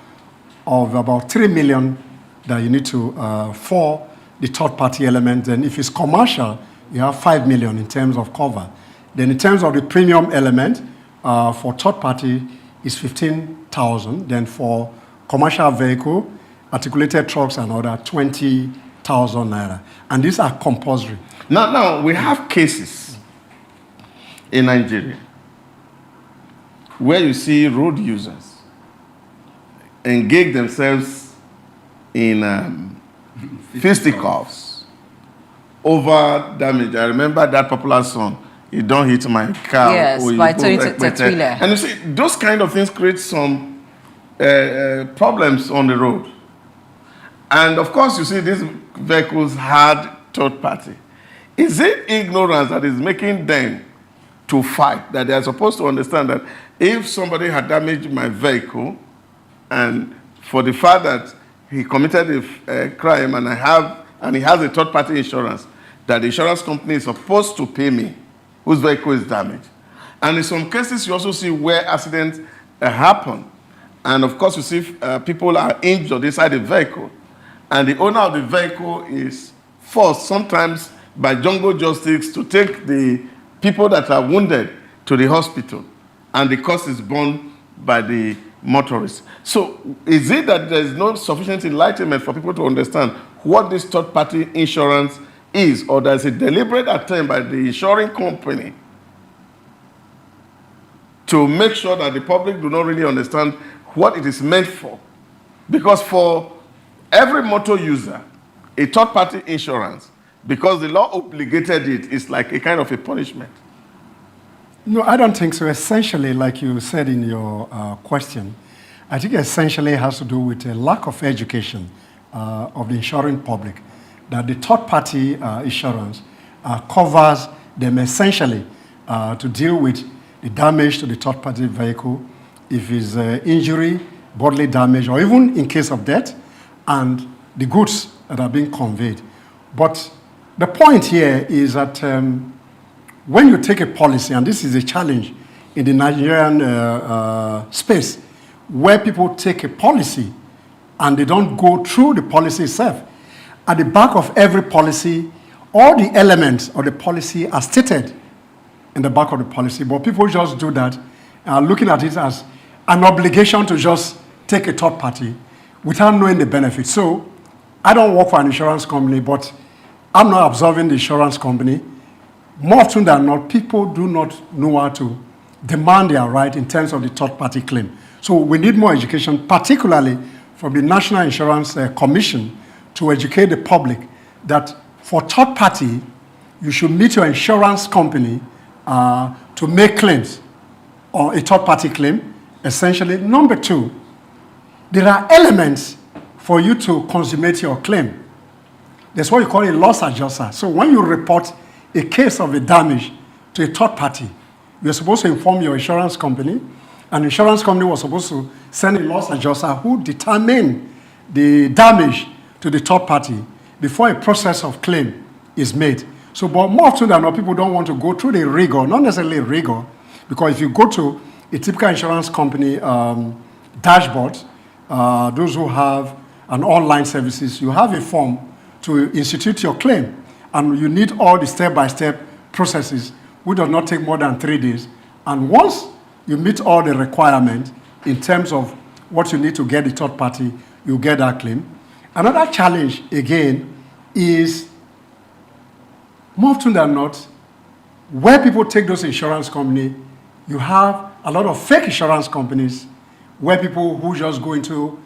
of about 3 million that you need to for the third-party element. And if it's commercial, you have 5 million in terms of cover. Then in terms of the premium element, for third-party is 15,000. Then for commercial vehicle, articulated trucks and other, 20,000 naira. And these are compulsory. Now we have cases in Nigeria where you see road users engage themselves in fisticuffs over damage. I remember that popular song, "You Don't Hit My Car." Yes, by Tetwila. And you see, those kind of things create some problems on the road. And of course, you see, these vehicles had third party. Is it ignorance that is making them to fight, that they are supposed to understand that if somebody had damaged my vehicle, and for the fact that he committed a crime and he has a third-party insurance, that the insurance company is supposed to pay me whose vehicle is damaged. And in some cases, you also see where accidents happen. And of course, you see people are injured inside the vehicle. And the owner of the vehicle is forced sometimes by jungle justice to take the people that are wounded to the hospital. And the cost is borne by the motorists. So is it that there is no sufficient enlightenment for people to understand what this third-party insurance is, or there's a deliberate attempt by the insuring company to make sure that the public do not really understand what it is meant for? Because for every motor user, a third-party insurance, because the law obligated it, is like a kind of a punishment. No, I don't think so. Essentially, like you said in your question, I think essentially it has to do with a lack of education of the insuring public, that the third-party insurance covers them essentially to deal with the damage to the third-party vehicle, if it's injury, bodily damage, or even in case of death, and the goods that are being conveyed. But the point here is that when you take a policy, and this is a challenge in the Nigerian space, where people take a policy and they don't go through the policy itself. At the back of every policy, all the elements of the policy are stated in the back of the policy, but people just do that, looking at it as an obligation to just take a third party without knowing the benefits. So I don't work for an insurance company, but I'm not absolving the insurance company. More often than not, people do not know how to demand their right in terms of the third-party claim. So we need more education, particularly from the National Insurance Commission, to educate the public that for third party, you should meet your insurance company to make claims, or a third-party claim, essentially. Number two, there are elements for you to consummate your claim. That's what you call a loss adjuster. So when you report a case of a damage to a third party, you're supposed to inform your insurance company, and the insurance company was supposed to send a loss adjuster who determine the damage to the third party before a process of claim is made. So, but more often than not, people don't want to go through the rigor, not necessarily rigor, because if you go to a typical insurance company dashboard, those who have an online services, you have a form to institute your claim, and you need all the step-by-step processes, which does not take more than 3 days. And once you meet all the requirements in terms of what you need to get the third party, you get that claim. Another challenge, again, is more often than not, where people take those insurance companies, you have a lot of fake insurance companies where people who just go into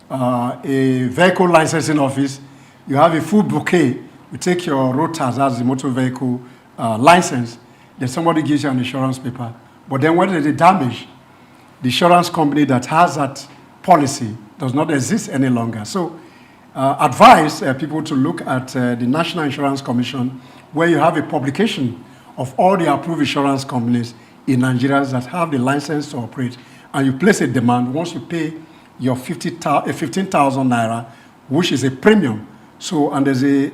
a vehicle licensing office, you have a full bouquet, you take your road tax, that's the motor vehicle license, then somebody gives you an insurance paper. But then when there's a damage, the insurance company that has that policy does not exist any longer. So advise people to look at the National Insurance Commission, where you have a publication of all the approved insurance companies in Nigeria that have the license to operate, and you place a demand. Once you pay your 15,000 naira, which is a premium. So, and there's a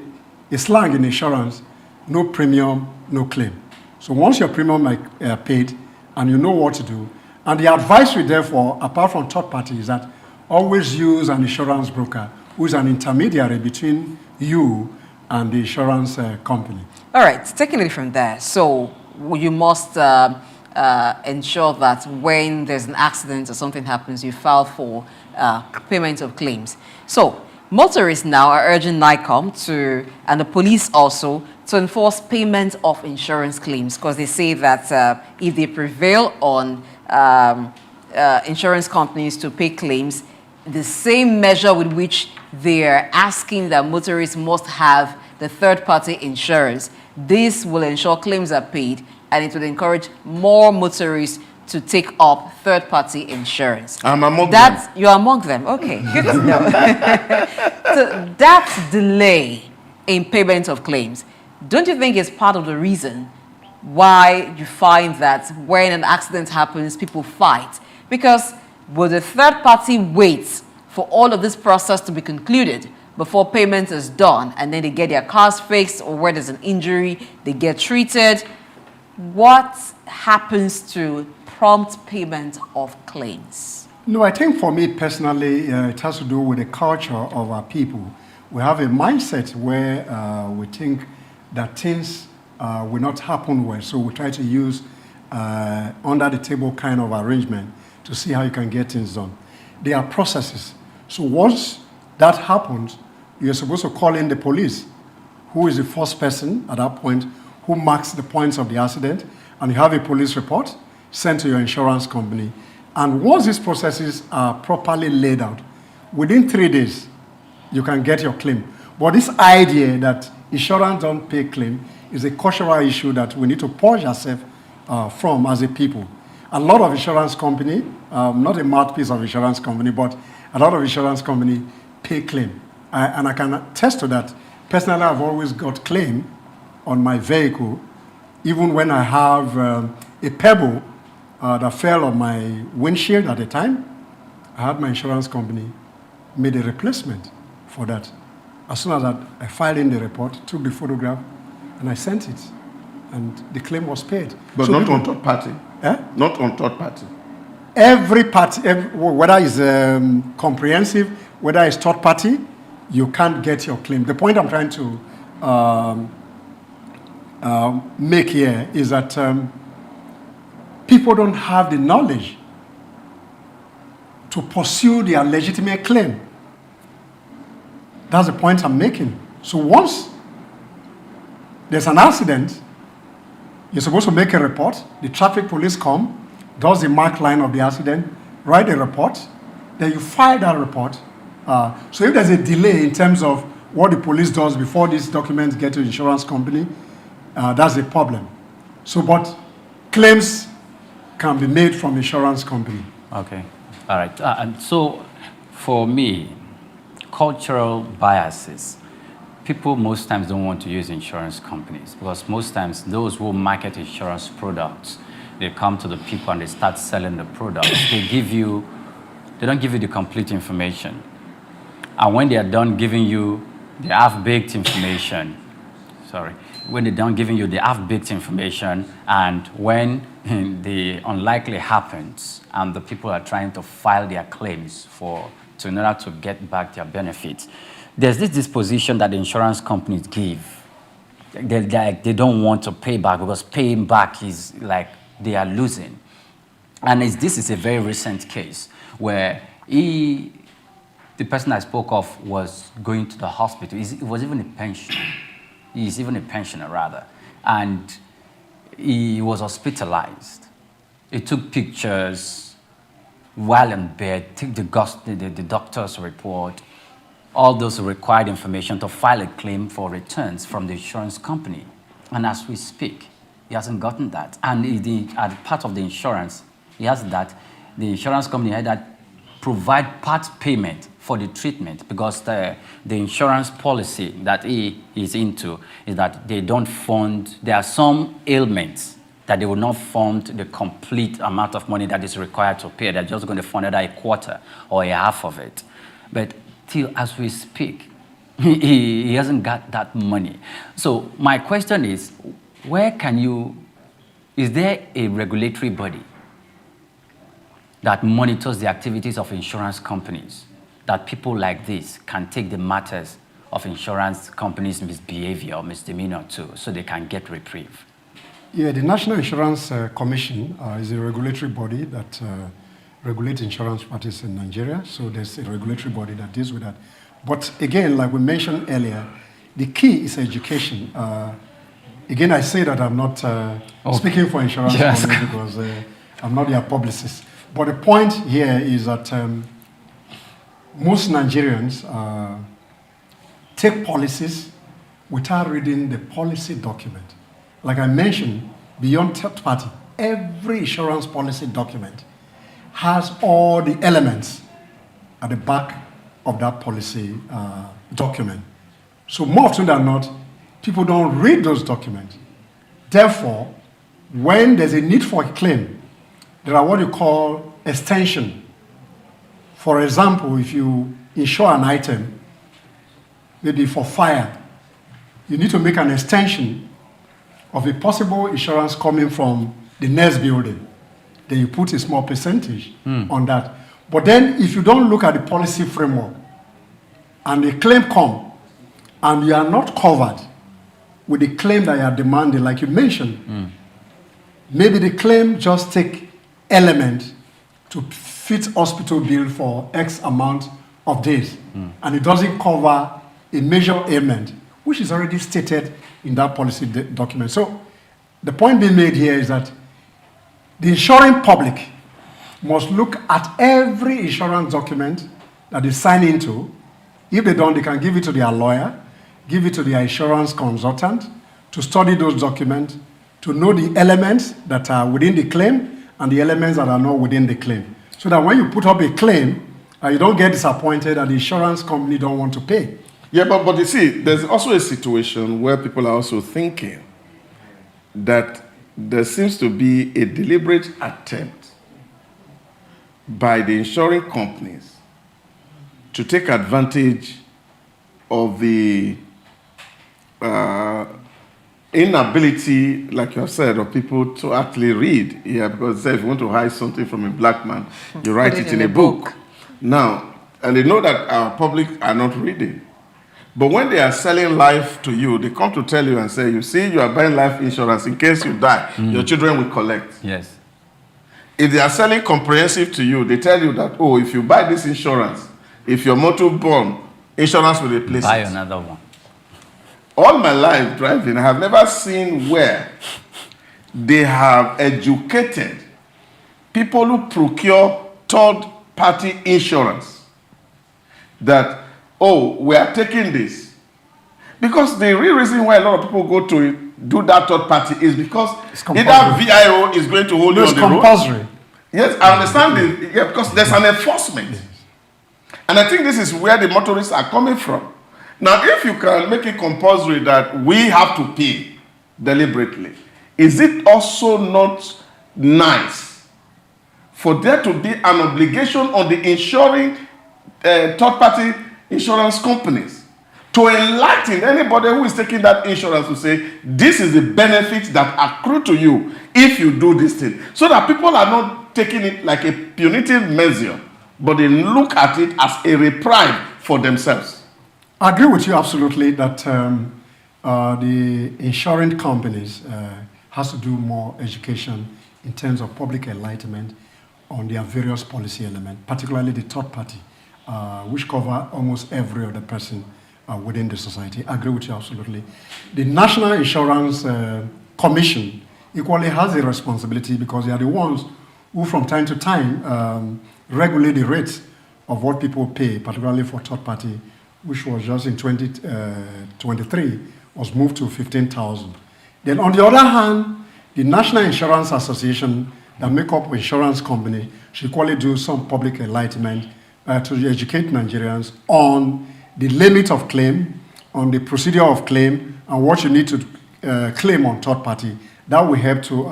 slang in insurance, no premium, no claim. So once your premium is paid and you know what to do, and the advisory, therefore, apart from third party, is that always use an insurance broker who is an intermediary between you and the insurance company. All right, taking it from there. So you must ensure that when there's an accident or something happens, you file for payment of claims. So motorists now are urging NICOM and the police also to enforce payment of insurance claims, because they say that if they prevail on insurance companies to pay claims, the same measure with which they're asking that motorists must have the third-party insurance, this will ensure claims are paid, and it will encourage more motorists to take up third-party insurance. I'm among them. You're among them. Okay, good to know. So that delay in payment of claims, don't you think is part of the reason why you find that when an accident happens, people fight. Because will the third party wait for all of this process to be concluded before payment is done, and then they get their cars fixed, or where there's an injury, they get treated? What happens to prompt payment of claims? No, I think for me personally, it has to do with the culture of our people. We have a mindset where we think that things will not happen well, so we try to use under the table kind of arrangement to see how you can get things done. There are processes. So once that happens, you're supposed to call in the police, who is the first person at that point who marks the points of the accident, and you have a police report sent to your insurance company. And once these processes are properly laid out, within 3 days, you can get your claim. But this idea that insurance don't pay claim is a cultural issue that we need to purge ourselves from as a people. A lot of insurance company, not a mouthpiece of insurance company, but a lot of insurance company pay claim. And I can attest to that. Personally, I've always got claim on my vehicle, even when I have a pebble that fell on my windshield at the time. I had my insurance company made a replacement for that. As soon as I filed in the report, took the photograph, and I sent it, and the claim was paid. But So not people- on third party. Eh? Not on third party. Every party, whether it's comprehensive, whether it's third party, you can't get your claim. The point I'm trying to make here is that people don't have the knowledge to pursue their legitimate claim. That's the point I'm making. So once there's an accident, you're supposed to make a report. The traffic police come, does the mark line of the accident, write a report, then you file that report. So if there's a delay in terms of what the police does before these documents get to the insurance company, that's a problem. So, but claims can be made from insurance company. Okay, all right. And so, for me, cultural biases. People most times don't want to use insurance companies because most times those who market insurance products, they come to the people and they start selling the products. They don't give you the complete information. And when they are done giving you the half-baked information, when they're done giving you the half-baked information, and when the unlikely happens and the people are trying to file their claims in order to get back their benefits, there's this disposition that the insurance companies give. They don't want to pay back because paying back is like they are losing. And this is a very recent case where the person I spoke of was going to the hospital. He was even a pensioner. He's even a pensioner, rather. And he was hospitalized. He took pictures while in bed, took the doctor's report, all those required information to file a claim for returns from the insurance company. And as we speak, he hasn't gotten that. And as part of the insurance, he has that. The insurance company had that provide part payment for the treatment because the insurance policy that he is into is that they don't fund, there are some ailments that they will not fund the complete amount of money that is required to pay. They're just going to fund either a quarter or a half of it. But till as we speak, he hasn't got that money. So my question is, is there a regulatory body that monitors the activities of insurance companies, that people like this can take the matters of insurance companies' misbehavior or misdemeanor to, so they can get reprieve? Yeah, the National Insurance Commission is a regulatory body that regulates insurance practice in Nigeria. So there's a regulatory body that deals with that. But again, like we mentioned earlier, the key is education. Again, I say that I'm not speaking for insurance companies because I'm not their publicist. But the point here is that most Nigerians take policies without reading the policy document. Like I mentioned, beyond third party, every insurance policy document has all the elements at the back of that policy document. So more often than not, people don't read those documents. Therefore, when there's a need for a claim, there are what you call extension. For example, if you insure an item, maybe for fire, you need to make an extension of a possible insurance coming from the next building. Then you put a small percentage on that. But then if you don't look at the policy framework and a claim comes and you are not covered with the claim that you are demanding, like you mentioned, maybe the claim just take element to fit hospital bill for X amount of days, and it doesn't cover a major ailment, which is already stated in that policy document. So the point being made here is that the insuring public must look at every insurance document that they sign into. If they don't, they can give it to their lawyer, give it to their insurance consultant to study those documents, to know the elements that are within the claim and the elements that are not within the claim. So that when you put up a claim, you don't get disappointed that the insurance company don't want to pay. Yeah, but you see, there's also a situation where people are also thinking that there seems to be a deliberate attempt by the insurance companies to take advantage of the inability, like you have said, of people to actually read. Yeah, because if you want to hide something from a black man, you write it in a book. Now, and they know that our public are not reading. But when they are selling life to you, they come to tell you and say, you see, you are buying life insurance in case you die, your children will collect. Yes. If they are selling comprehensive to you, they tell you that, oh, if you buy this insurance, if your motor burn, insurance will replace Buy it. another one. All my life driving, I have never seen where they have educated people who procure third-party insurance that, oh, we are taking this. Because the real reason why a lot of people go to do that third party is because either VIO is going to hold you on the road. It's compulsory. Yes, I understand this. Yeah, because there's an enforcement. Yes. And I think this is where the motorists are coming from. Now, if you can make it compulsory that we have to pay deliberately, is it also not nice for there to be an obligation on the insuring third-party insurance companies to enlighten anybody who is taking that insurance to say, this is the benefits that accrue to you if you do this thing. So that people are not taking it like a punitive measure, but they look at it as a reprieve for themselves. I agree with you absolutely that the insurance companies has to do more education in terms of public enlightenment on their various policy elements, particularly the third party, which cover almost every other person within the society. I agree with you absolutely. The National Insurance Commission equally has a responsibility because they are the ones who from time to time regulate the rates of what people pay, particularly for third party, which was just in 2023, was moved to 15,000. Then on the other hand, the National Insurance Association that make up insurance company should equally do some public enlightenment to educate Nigerians on the limit of claim, on the procedure of claim, and what you need to claim on third party. That will help to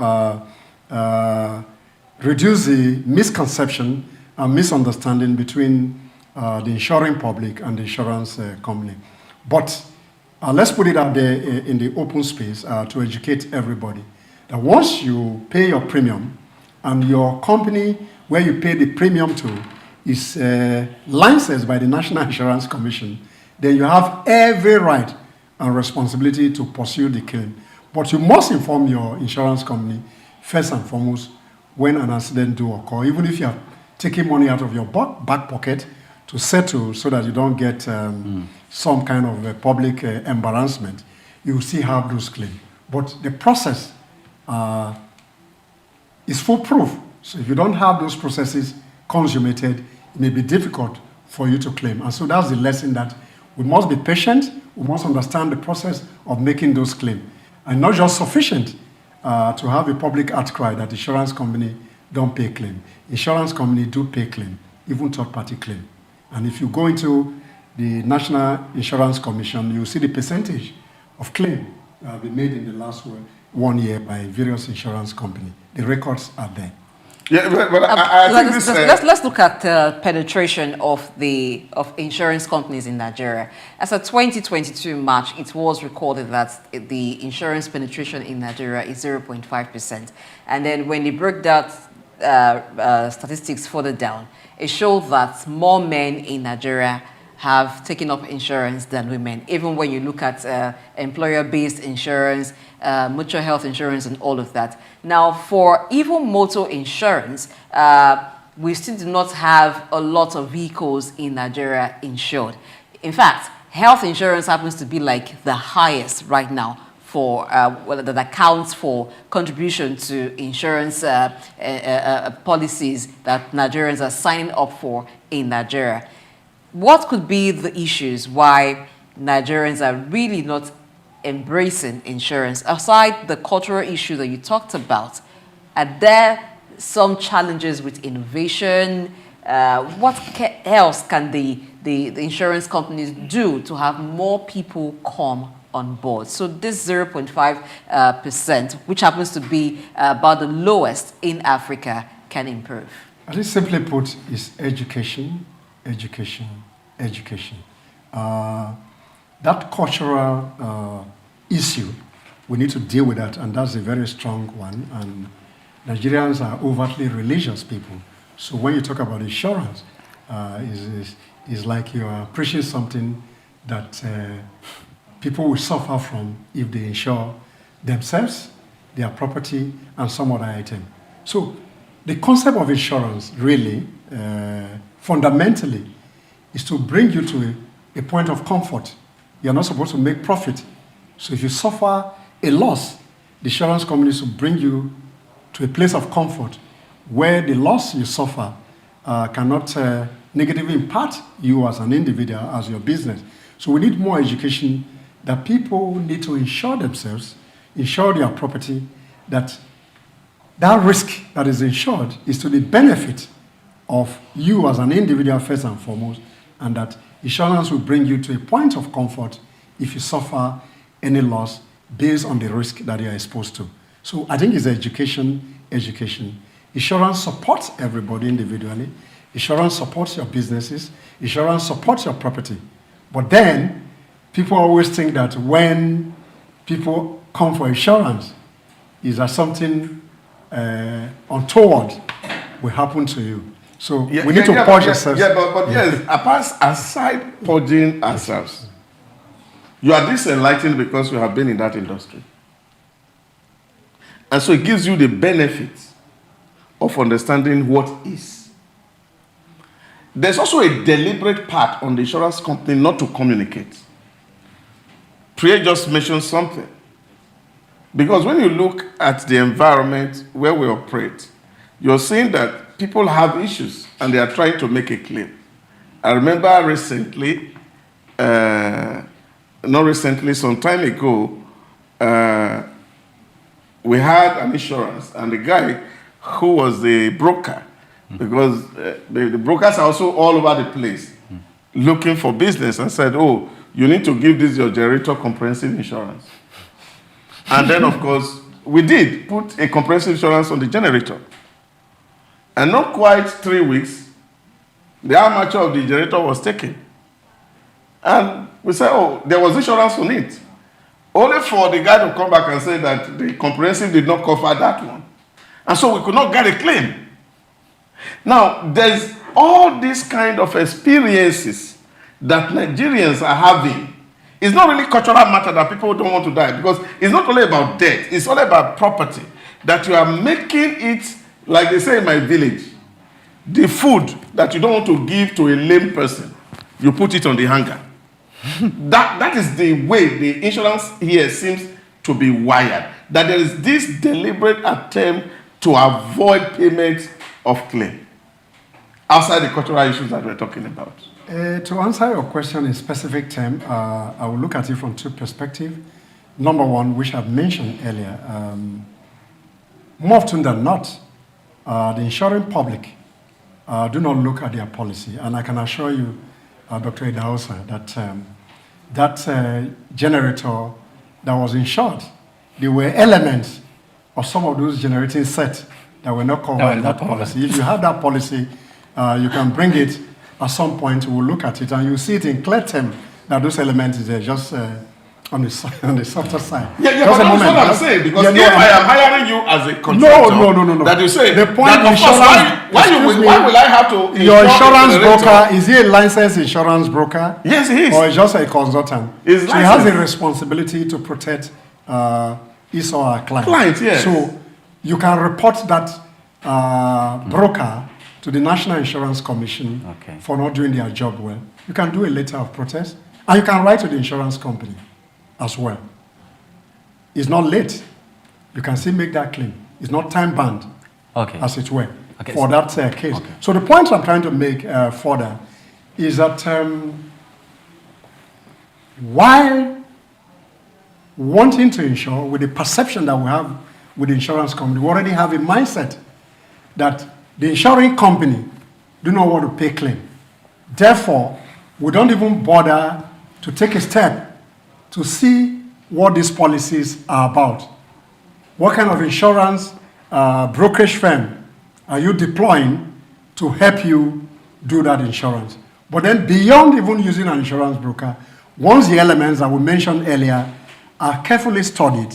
reduce the misconception and misunderstanding between the insuring public and the insurance company. But let's put it out there in the open space to educate everybody that once you pay your premium and your company where you pay the premium to is licensed by the National Insurance Commission, then you have every right and responsibility to pursue the claim. But you must inform your insurance company first and foremost when an accident do occur, even if you are taking money out of your back pocket to settle so that you don't get some kind of public embarrassment, you still have those claims. But the process is foolproof. So if you don't have those processes consummated, it may be difficult for you to claim. And so that's the lesson that we must be patient, we must understand the process of making those claims. And not just sufficient to have a public outcry that insurance company don't pay claim. Insurance company do pay claim, even third-party claim. And if you go into the National Insurance Commission, you see the percentage of claim be made in the last 1 year by various insurance companies. The records are there. Yeah, but I think this, let's look at penetration of insurance companies in Nigeria. As of 2022 March, it was recorded that the insurance penetration in Nigeria is 0.5%. And then when they broke that statistics further down, it showed that more men in Nigeria have taken up insurance than women, even when you look at employer-based insurance, mutual health insurance, and all of that. Now, for even motor insurance, we still do not have a lot of vehicles in Nigeria insured. In fact, health insurance happens to be like the highest right now for that accounts for contribution to insurance policies that Nigerians are signing up for in Nigeria. What could be the issues why Nigerians are really not embracing insurance? Aside the cultural issue that you talked about, are there some challenges with innovation? What else can the insurance companies do to have more people come on board? So this 0.5%, which happens to be about the lowest in Africa, can improve. I think simply put is education. That cultural issue, we need to deal with that, and that's a very strong one. And Nigerians are overtly religious people. So when you talk about insurance, it's like you are preaching something that people will suffer from if they insure themselves, their property, and some other item. So the concept of insurance really, fundamentally, is to bring you to a point of comfort. You're not supposed to make profit. So if you suffer a loss, the insurance companies will bring you to a place of comfort where the loss you suffer cannot negatively impact you as an individual, as your business. So we need more education that people need to insure themselves, insure their property, that risk that is insured is to the benefit of you as an individual first and foremost, and that insurance will bring you to a point of comfort if you suffer any loss based on the risk that you are exposed to. So I think it's education. Insurance supports everybody individually. Insurance supports your businesses. Insurance supports your property. But then people always think that when people come for insurance, is that something untoward will happen to you. So we need to purge ourselves. Yes, aside purging ourselves, you are disenlightened because you have been in that industry. And so it gives you the benefit of understanding what is. There's also a deliberate part on the insurance company not to communicate. Priya just mentioned something. Because when you look at the environment where we operate, you're seeing that people have issues and they are trying to make a claim. I remember recently, some time ago, we had an insurance and the guy who was the broker, because the brokers are also all over the place looking for business, and said, oh, you need to give this your generator comprehensive insurance. And then, of course, we did put a comprehensive insurance on the generator. And not quite 3 weeks, the armature of the generator was taken. And we said, oh, there was insurance on it. Only for the guy to come back and say that the comprehensive did not cover that one. And so we could not get a claim. Now, there's all these kind of experiences that Nigerians are having. It's not really cultural matter that people don't want to die, because it's not only about death, it's all about property. That you are making it, like they say in my village, the food that you don't want to give to a lame person, you put it on the hanger. That is the way the insurance here seems to be wired. That there is this deliberate attempt to avoid payment of claim outside the cultural issues that we're talking about. To answer your question in specific term, I will look at it from two perspectives. Number one, which I've mentioned earlier, more often than not, the insuring public do not look at their policy. And I can assure you, Dr. Idahosa, that that generator that was insured there were elements of some of those generating sets that were not covered in that policy. If you have that policy, you can bring it at some point. We'll look at it, and you'll see it in clear terms that those elements are just on the softer side. Yeah, but that's what I'm saying, because if I am hiring you as a contractor, no. That you say, the point that of course, why will I have to your insurance broker, is he a licensed insurance broker? Yes, he is. Or is just a consultant? So he has a responsibility to protect his or her client. Yes. So you can report that broker to the National Insurance Commission for not doing their job well. You can do a letter of protest, and you can write to the insurance company as well. It's not late. You can still make that claim. It's not time bound, as it were, for that case. So the point I'm trying to make further is that while wanting to insure, with the perception that we have with the insurance company, we already have a mindset that the insuring company do not want to pay claim. Therefore, we don't even bother to take a step to see what these policies are about. What kind of insurance brokerage firm are you deploying to help you do that insurance? But then beyond even using an insurance broker, once the elements that we mentioned earlier are carefully studied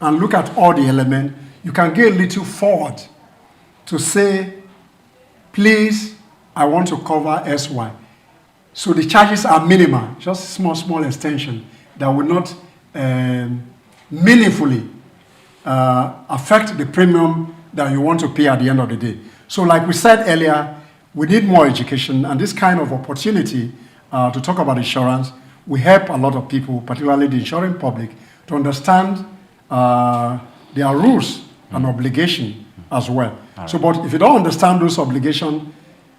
and look at all the elements, you can get a little forward to say, please, I want to cover SY. So the charges are minimal, just small extension that will not meaningfully affect the premium that you want to pay at the end of the day. So like we said earlier, we need more education, and this kind of opportunity to talk about insurance will help a lot of people, particularly the insuring public, to understand their rules and obligation as well. Right. So, but if you don't understand those obligations,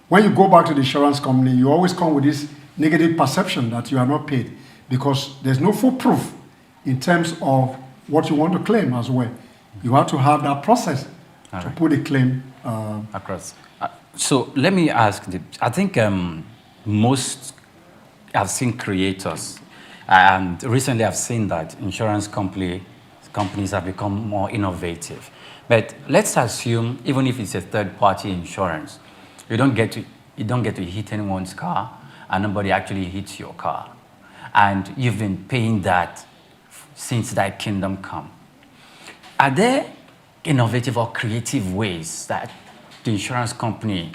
when you go back to the insurance company, you always come with this negative perception that you are not paid, because there's no full proof in terms of what you want to claim as well. You have to have that process to put a claim across. So let me ask, I think most I've seen creators, and recently I've seen that insurance companies have become more innovative. But let's assume, even if it's a third-party insurance, you don't get to hit anyone's car, and nobody actually hits your car, and you've been paying that since thy kingdom come. Are there innovative or creative ways that the insurance company,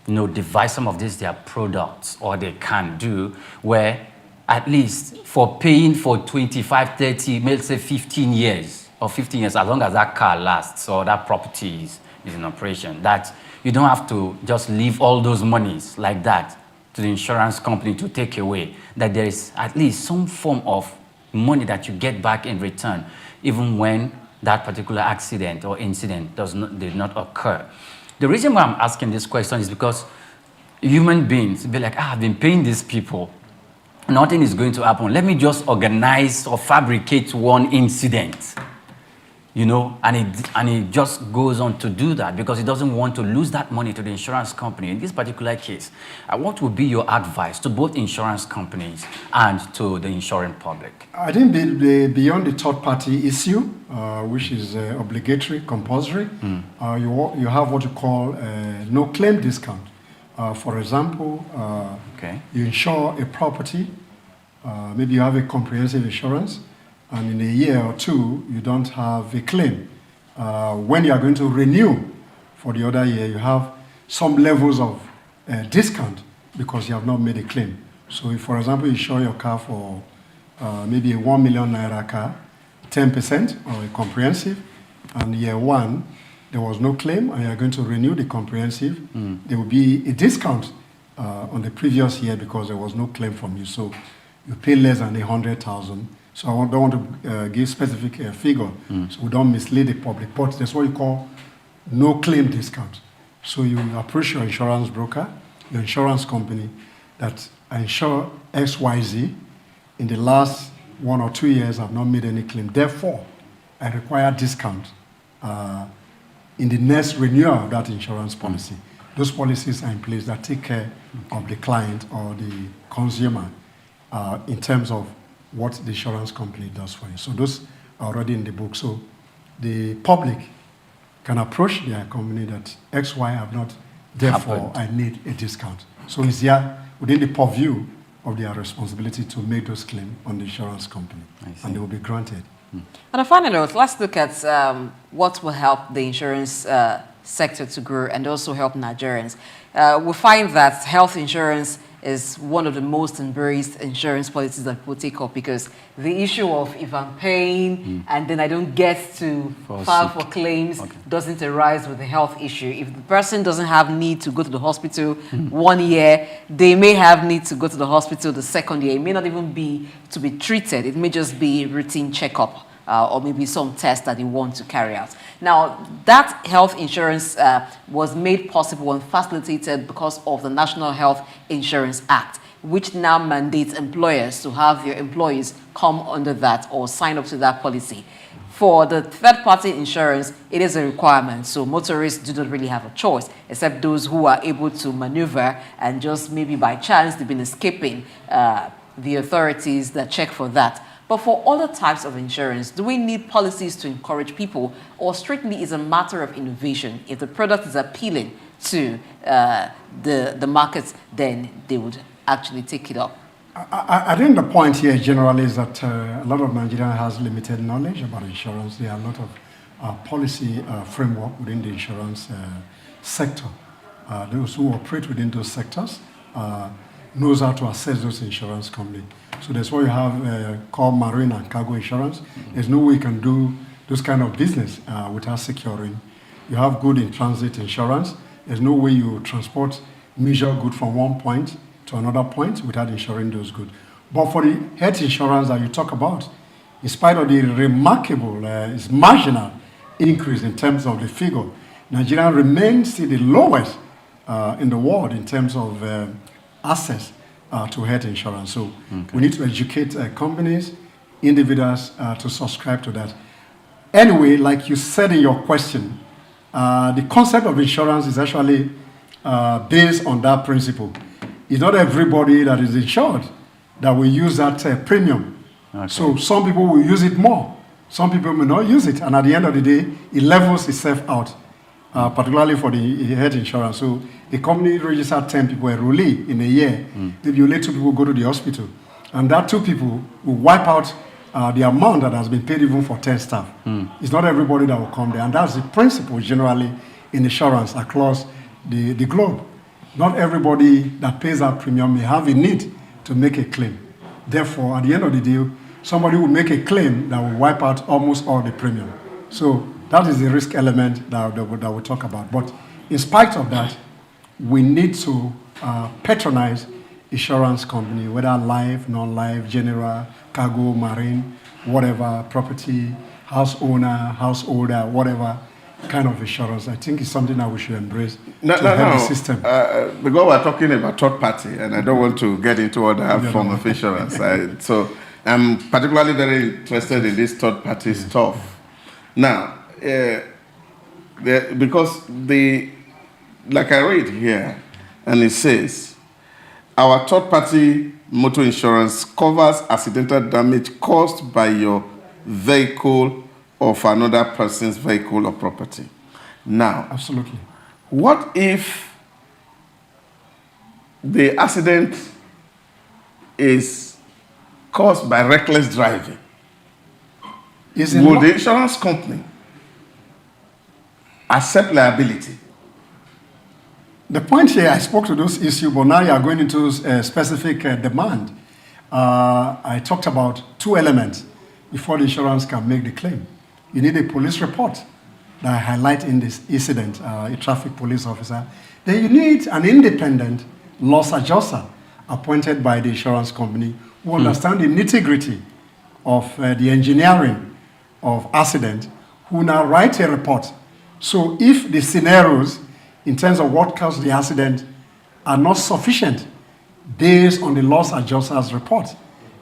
devise some of these their products, or they can do, where at least for paying for 25, 30, maybe say 15 years, or 15 years, as long as that car lasts or that property is in operation, that you don't have to just leave all those monies like that to the insurance company to take away, that there is at least some form of money that you get back in return, even when that particular accident or incident did not occur. The reason why I'm asking this question is because human beings be like, I've been paying these people, nothing is going to happen. Let me just organize or fabricate one incident, and it just goes on to do that because it doesn't want to lose that money to the insurance company. In this particular case, what would be your advice to both insurance companies and to the insuring public? I think beyond the third-party issue, which is obligatory, compulsory, you have what you call no claim discount. For example, you insure a property, maybe you have a comprehensive insurance, and in a year or two, you don't have a claim. When you are going to renew for the other year, you have some levels of discount because you have not made a claim. So if, for example, you insure your car for maybe a 1 million naira car, 10% or a comprehensive, and year one, there was no claim, and you're going to renew the comprehensive, there will be a discount on the previous year because there was no claim from you. So you pay less than 100,000. So I don't want to give specific figure, so we don't mislead the public. But that's what you call no claim discount. So you approach your insurance broker, your insurance company, that I insure XYZ. In the last 1 or 2 years, I've not made any claim. Therefore, I require discount in the next renewal of that insurance policy. Those policies are in place that take care of the client or the consumer in terms of what the insurance company does for you. So those already in the book. So the public can approach their company that X, Y have not, therefore I need a discount. So it's here within the purview of their responsibility to make those claims on the insurance company, and they will be granted. On a final note, let's look at what will help the insurance sector to grow and also help Nigerians. We find that health insurance is one of the most embraced insurance policies that people take up, because the issue of if I'm paying and then I don't get to file for claims doesn't arise with the health issue. If the person doesn't have need to go to the hospital 1 year, they may have need to go to the hospital the second year. It may not even be to be treated. It may just be routine checkup. Or maybe some tests that they want to carry out. Now, that health insurance was made possible and facilitated because of the National Health Insurance Act, which now mandates employers to have their employees come under that or sign up to that policy. For the third-party insurance, it is a requirement, so motorists do not really have a choice, except those who are able to maneuver and just maybe by chance they've been escaping the authorities that check for that. But for other types of insurance, do we need policies to encourage people, or strictly is a matter of innovation? If the product is appealing to the markets, then they would actually take it up. I think the point here generally is that a lot of Nigerians has limited knowledge about insurance. There are a lot of policy framework within the insurance sector. Those who operate within those sectors knows how to assess those insurance companies. So that's why you have called marine and cargo insurance. There's no way you can do those kind of business without securing. You have good in transit insurance. There's no way you transport major goods from one point to another point without insuring those goods. But for the health insurance that you talk about, in spite of the remarkable, it's marginal increase in terms of the figure, Nigeria remains still the lowest in the world in terms of access to health insurance. So we need to educate companies, individuals to subscribe to that. Anyway, like you said in your question, the concept of insurance is actually based on that principle. It's not everybody that is insured that will use that premium. So some people will use it more. Some people may not use it. And at the end of the day, it levels itself out, particularly for the health insurance. So the company registers 10 people, a enrollee in a year. If you let 2 people go to the hospital, and that 2 people will wipe out the amount that has been paid even for 10 staff. It's not everybody that will come there. And that's the principle generally in insurance across the globe. Not everybody that pays that premium may have a need to make a claim. Therefore, at the end of the day, somebody will make a claim that will wipe out almost all the premium. So that is the risk element that we'll talk about. But in spite of that, we need to patronize insurance company, whether life, non-life, general, cargo, marine, whatever, property, house owner, householder, whatever kind of insurance. I think it's something that we should embrace to help the system. Because we're talking about third party, and I don't want to get into other form of insurance. So I'm particularly very interested in this third party stuff. Now, because like I read here, and it says, our third party motor insurance covers accidental damage caused by your vehicle or for another person's vehicle or property. Now, absolutely. What if the accident is caused by reckless driving? Would the insurance company accept liability? The point here, I spoke to those issues, but now you are going into specific demand. I talked about 2 elements before the insurance can make the claim. You need a police report that highlights in this incident, a traffic police officer. Then you need an independent loss adjuster appointed by the insurance company who understand the nitty-gritty of the engineering of accident, who now write a report. So if the scenarios in terms of what caused the accident are not sufficient based on the loss adjuster's report,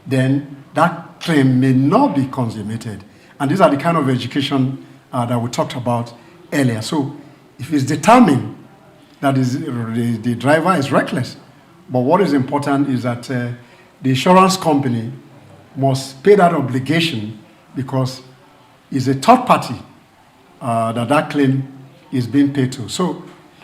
then that claim may not be consummated. And these are the kind of education that we talked about earlier. So if it's determined that the driver is reckless, but what is important is that the insurance company must pay that obligation, because is a third party that claim is being paid to. So,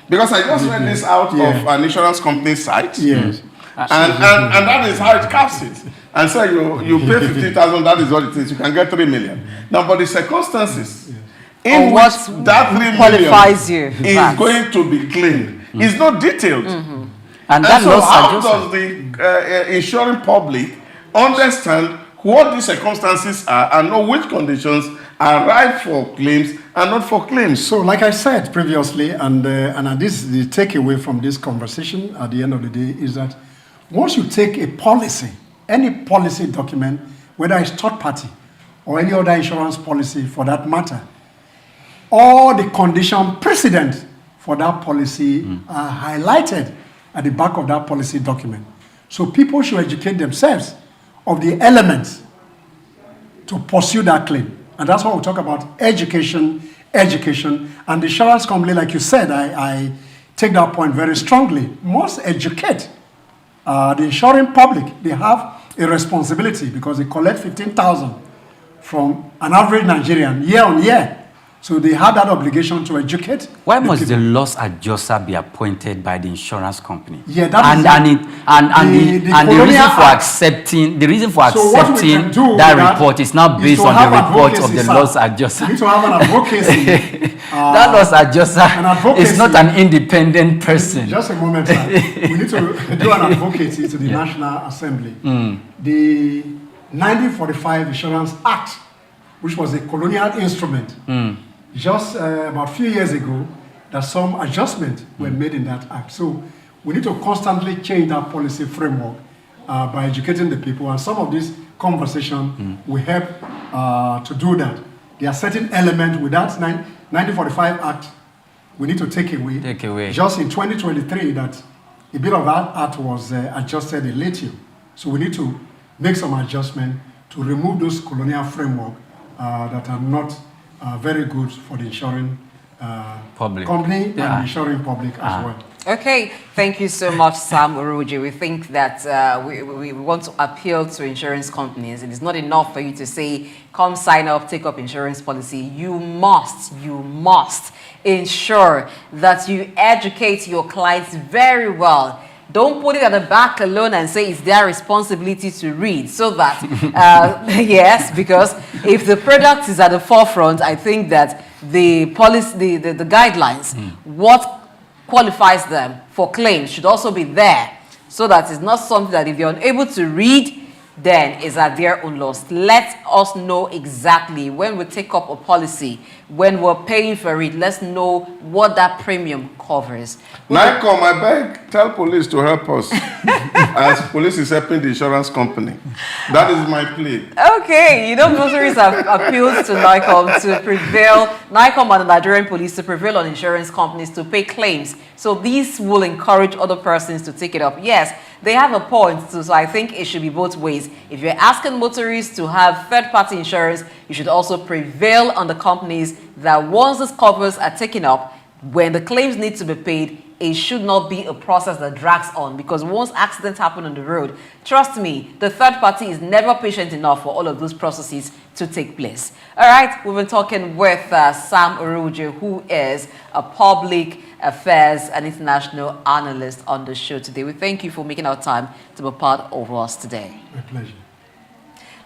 because I just read this out of an insurance company's site. Yes. And that is how it caps it. And so you pay 50,000, that is what it is. You can get 3 million. Now, but the circumstances in which that 3 million qualifies you is going to be claimed is not detailed. And so how does the insuring public understand what the circumstances are and know which conditions are right for claims and not for claims? So, like I said previously, and this is the takeaway from this conversation at the end of the day, is that once you take a policy, any policy document, whether it's third party or any other insurance policy for that matter, all the condition precedent for that policy are highlighted at the back of that policy document. So people should educate themselves of the elements to pursue that claim. And that's why we talk about education. And the insurance company, like you said, I take that point very strongly, must educate the insuring public. They have a responsibility because they collect 15,000 from an average Nigerian year on year. So they have that obligation to educate. Why must the loss adjuster be appointed by the insurance company? Yeah, that the reason for accepting that report is now based on the report of the loss adjuster. You need to have an advocacy. That loss adjuster is not an independent person. Just a moment, sir. We need to do an advocacy to the National Assembly. The 1945 Insurance Act, which was a colonial instrument, just about a few years ago, that some adjustments were made in that act. So we need to constantly change that policy framework by educating the people. And some of this conversation will help to do that. There are certain elements with that 1945 Act we need to take away. Just in 2023, that a bit of that act was adjusted a little. So we need to make some adjustment to remove those colonial framework that are not very good for the insuring company and the insuring public as well. Okay, thank you so much, Sam Uruji. We think that we want to appeal to insurance companies. It is not enough for you to say, come sign up, take up insurance policy. You must ensure that you educate your clients very well. Don't put it at the back alone and say it's their responsibility to read. So that, yes, because if the product is at the forefront, I think that the policy, the guidelines, what qualifies them for claims should also be there. So that it's not something that if you're unable to read, then is at their own loss. Let us know exactly when we take up a policy, when we're paying for it, let's know what that premium covers. NICOM, I beg, tell police to help us as police is helping the insurance company. That is my plea. Okay, motorists have appealed to NICOM to prevail, NICOM and the Nigerian police to prevail on insurance companies to pay claims. So these will encourage other persons to take it up. Yes, they have a point too, so I think it should be both ways. If you're asking motorists to have third-party insurance, you should also prevail on the companies that once these covers are taken up, when the claims need to be paid, it should not be a process that drags on, because once accidents happen on the road, trust me, the third party is never patient enough for all of those processes to take place. All right, we've been talking with Sam Uruji, who is a public affairs and international analyst on the show today. We thank you for making our time to be part of us today. My pleasure.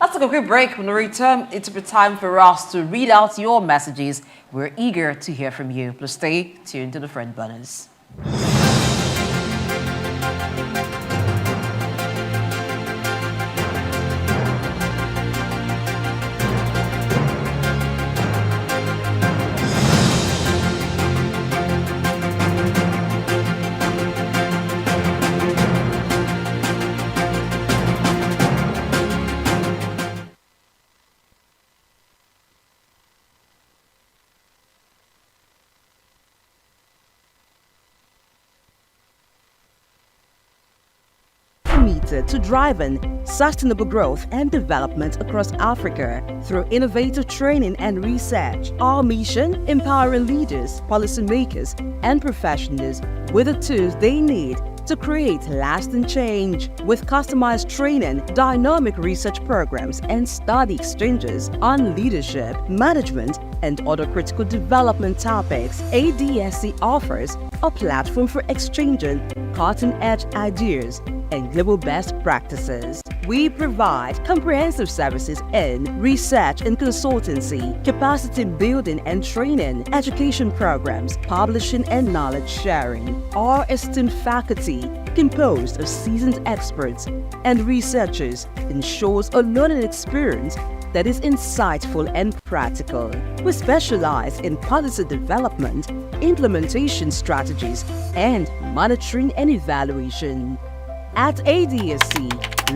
Let's take a quick break. When we return, it's time for us to read out your messages. We're eager to hear from you. Please stay tuned to the Friend Burners. To driving sustainable growth and development across Africa through innovative training and research. Our mission, empowering leaders, policymakers, and professionals with the tools they need to create lasting change. With customized training, dynamic research programs, and study exchanges on leadership, management, and other critical development topics, ADSC offers a platform for exchanging cutting-edge ideas and global best practices. We provide comprehensive services in research and consultancy, capacity building and training, education programs, publishing and knowledge sharing. Our esteemed faculty, composed of seasoned experts and researchers, ensures a learning experience that is insightful and practical. We specialize in policy development, implementation strategies, and monitoring and evaluation. At ADSC,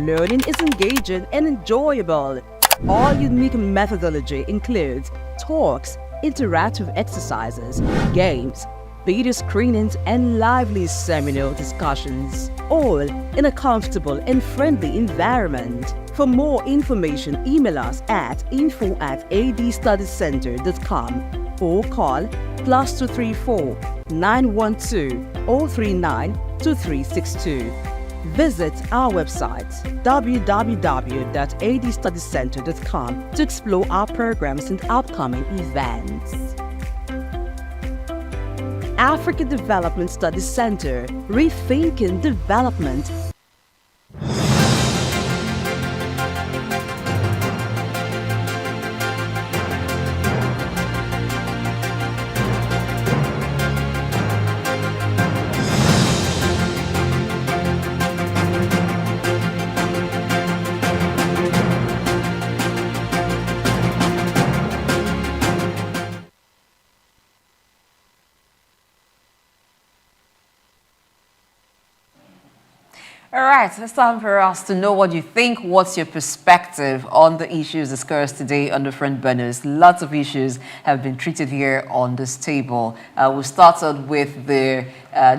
learning is engaging and enjoyable. Our unique methodology includes talks, interactive exercises, games, video screenings, and lively seminar discussions, all in a comfortable and friendly environment. For more information, email us at info@adstudiescenter.com or call +234 912 039 2362. Visit our website www.adstudiescenter.com to explore our programs and upcoming events. Africa Development Studies Center, rethinking development. All right, it's time for us to know what you think. What's your perspective on the issues discussed today on the front burners? Lots of issues have been treated here on this table. We started with the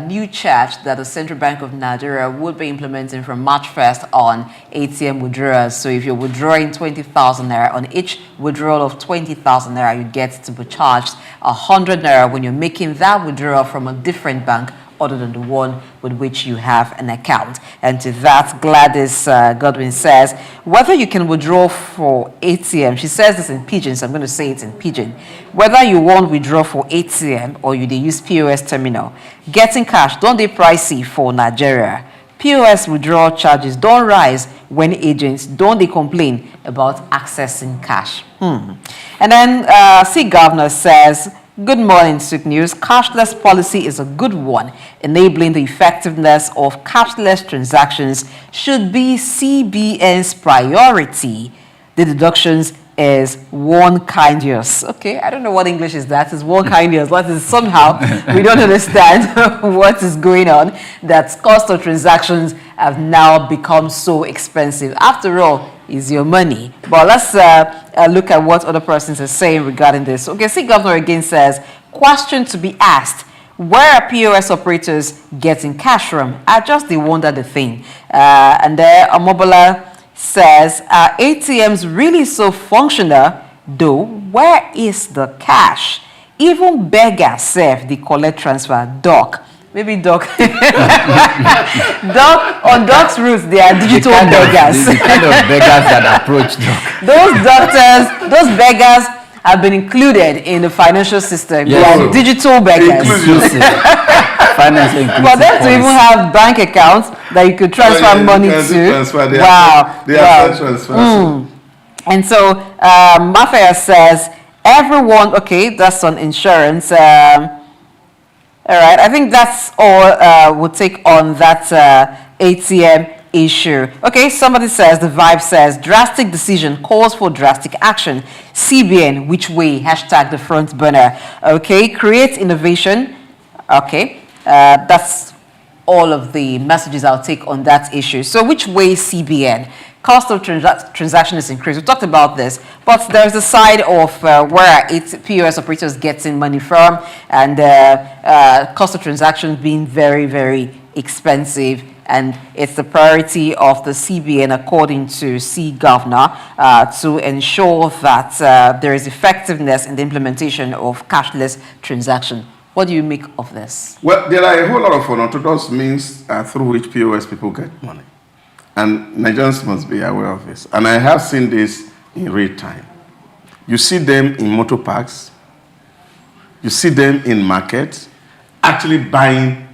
new charge that the Central Bank of Nigeria would be implementing from March 1st on ATM withdrawals. So if you're withdrawing 20,000 naira, on each withdrawal of 20,000 naira, you get to be charged 100 naira when you're making that withdrawal from a different bank other than the one with which you have an account. And to that, Gladys Godwin says, whether you can withdraw for ATM, she says this in Pidgin, so I'm going to say it in Pidgin. Whether you want withdraw for ATM or you use POS terminal, getting cash, don't they pricey for Nigeria? POS withdrawal charges don't rise when agents, don't they complain about accessing cash? And then Souq Governor says, good morning, Souq News. Cashless policy is a good one. Enabling the effectiveness of cashless transactions should be CBN's priority. The deductions is one kind use. Okay, I don't know what English is that. It's one kind use. What is somehow we don't understand what is going on. That cost of transactions have now become so expensive. After all, is your money. But let's look at what other persons are saying regarding this. Okay, Souq Governor again says, question to be asked, where are POS operators getting cash from? I just wonder the thing. And there, Amobola says, are ATMs really so functional? Though, where is the cash? Even beggars serve the collect transfer. Doc. Maybe Doc. Doc, on Doc's roots, they are digital beggars. The kind of beggars that approach Doc. Those doctors, those beggars have been included in the financial system. Yes. They are digital beggars. Financial inclusive For them to policy. even have bank accounts that you could transfer money to. They are transfers. And so, Mafia says, everyone, okay, that's on insurance. All right, I think that's all we'll take on that ATM issue. Okay, somebody says, the vibe says, drastic decision calls for drastic action. CBN, which way? Hashtag the front burner. Okay, create innovation. Okay, that's all of the messages I'll take on that issue. So which way CBN? Cost of transaction is increased. We talked about this, but there's a side of where POS operators getting money from, and cost of transaction being very, very expensive. And it's the priority of the CBN, according to Souq Governor, to ensure that there is effectiveness in the implementation of cashless transaction. What do you make of this? Well, there are a whole lot of unorthodox means through which POS people get money. And Nigerians must be aware of this. And I have seen this in real time. You see them in motor parks. You see them in markets actually buying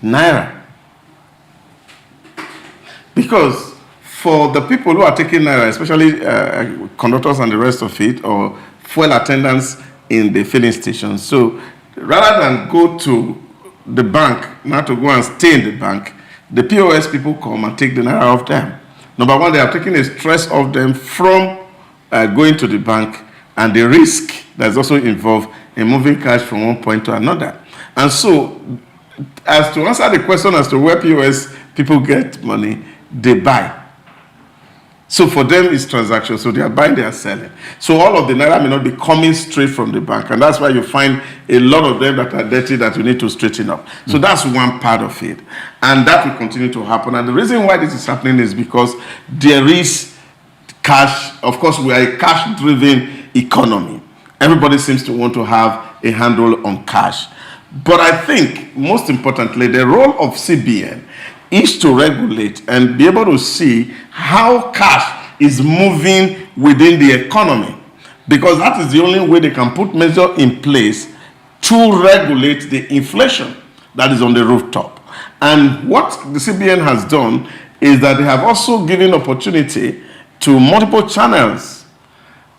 naira. Because for the people who are taking naira, especially conductors and the rest of it, or fuel attendants in the filling station, so rather than go to the bank, not to go and stay in the bank, the POS people come and take the naira off them. Number one, they are taking a stress off them from going to the bank and the risk that's also involved in moving cash from one point to another. And so, as to answer the question as to where POS people get money, they buy. So for them, it's transaction. So they are buying, they are selling. So all of the naira may not be coming straight from the bank. And that's why you find a lot of them that are dirty that you need to straighten up. So that's one part of it. And that will continue to happen. And the reason why this is happening is because there is cash. Of course, we are a cash-driven economy. Everybody seems to want to have a handle on cash. But I think, most importantly, the role of CBN is to regulate and be able to see how cash is moving within the economy. Because that is the only way they can put measures in place to regulate the inflation that is on the rooftop. And what the CBN has done is that they have also given opportunity to multiple channels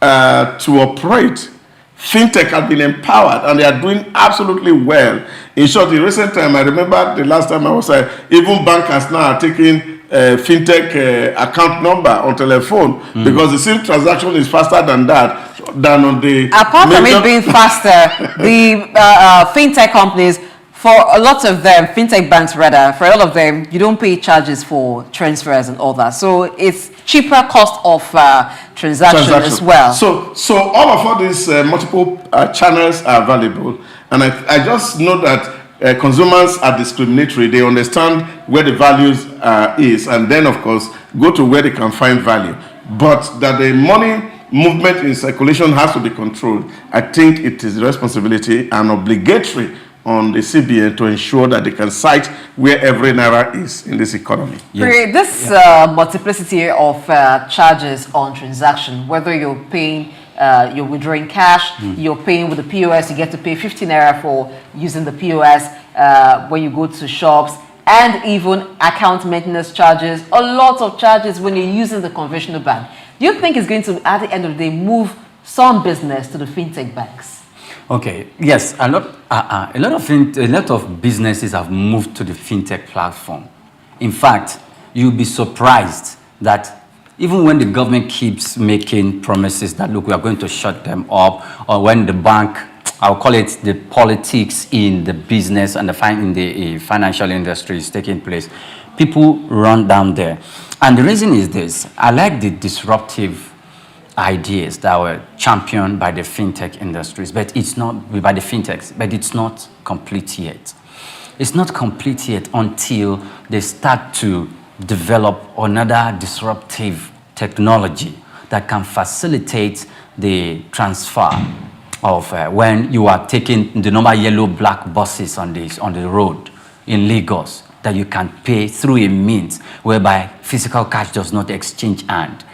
to operate. Fintech has been empowered and they are doing absolutely well. In short, in recent time, I remember the last time I was even bankers now are taking fintech account number on telephone because the same transaction is faster than that, than on the... Apart from it being faster, the fintech companies, for a lot of them, fintech banks rather, for all of them, you don't pay charges for transfers and all that. So it's cheaper cost of transaction as well. So all of these multiple channels are available. And I just know that consumers are discriminatory. They understand where the values is and then, of course, go to where they can find value. But that the money movement in circulation has to be controlled. I think it is the responsibility and obligatory on the CBN to ensure that they can cite where every naira is in this economy. Yes. This multiplicity of charges on transaction, whether you're paying, you're withdrawing cash, you're paying with the POS, you get to pay 15 naira for using the POS when you go to shops, and even account maintenance charges, a lot of charges when you're using the conventional bank. Do you think it's going to, at the end of the day, move some business to the fintech banks? Okay. Yes, a lot of businesses have moved to the fintech platform. In fact, you'll be surprised that even when the government keeps making promises that look, we are going to shut them up, or when the bank, I'll call it the politics in the business and in the financial industry is taking place, people run down there. And the reason is this: I like the disruptive ideas that were championed by the fintech industries, but it's not by the fintechs, but it's not complete yet. It's not complete yet until they start to develop another disruptive technology that can facilitate the transfer of when you are taking the normal yellow black buses on the road in Lagos, that you can pay through a means whereby physical cash does not exchange hand.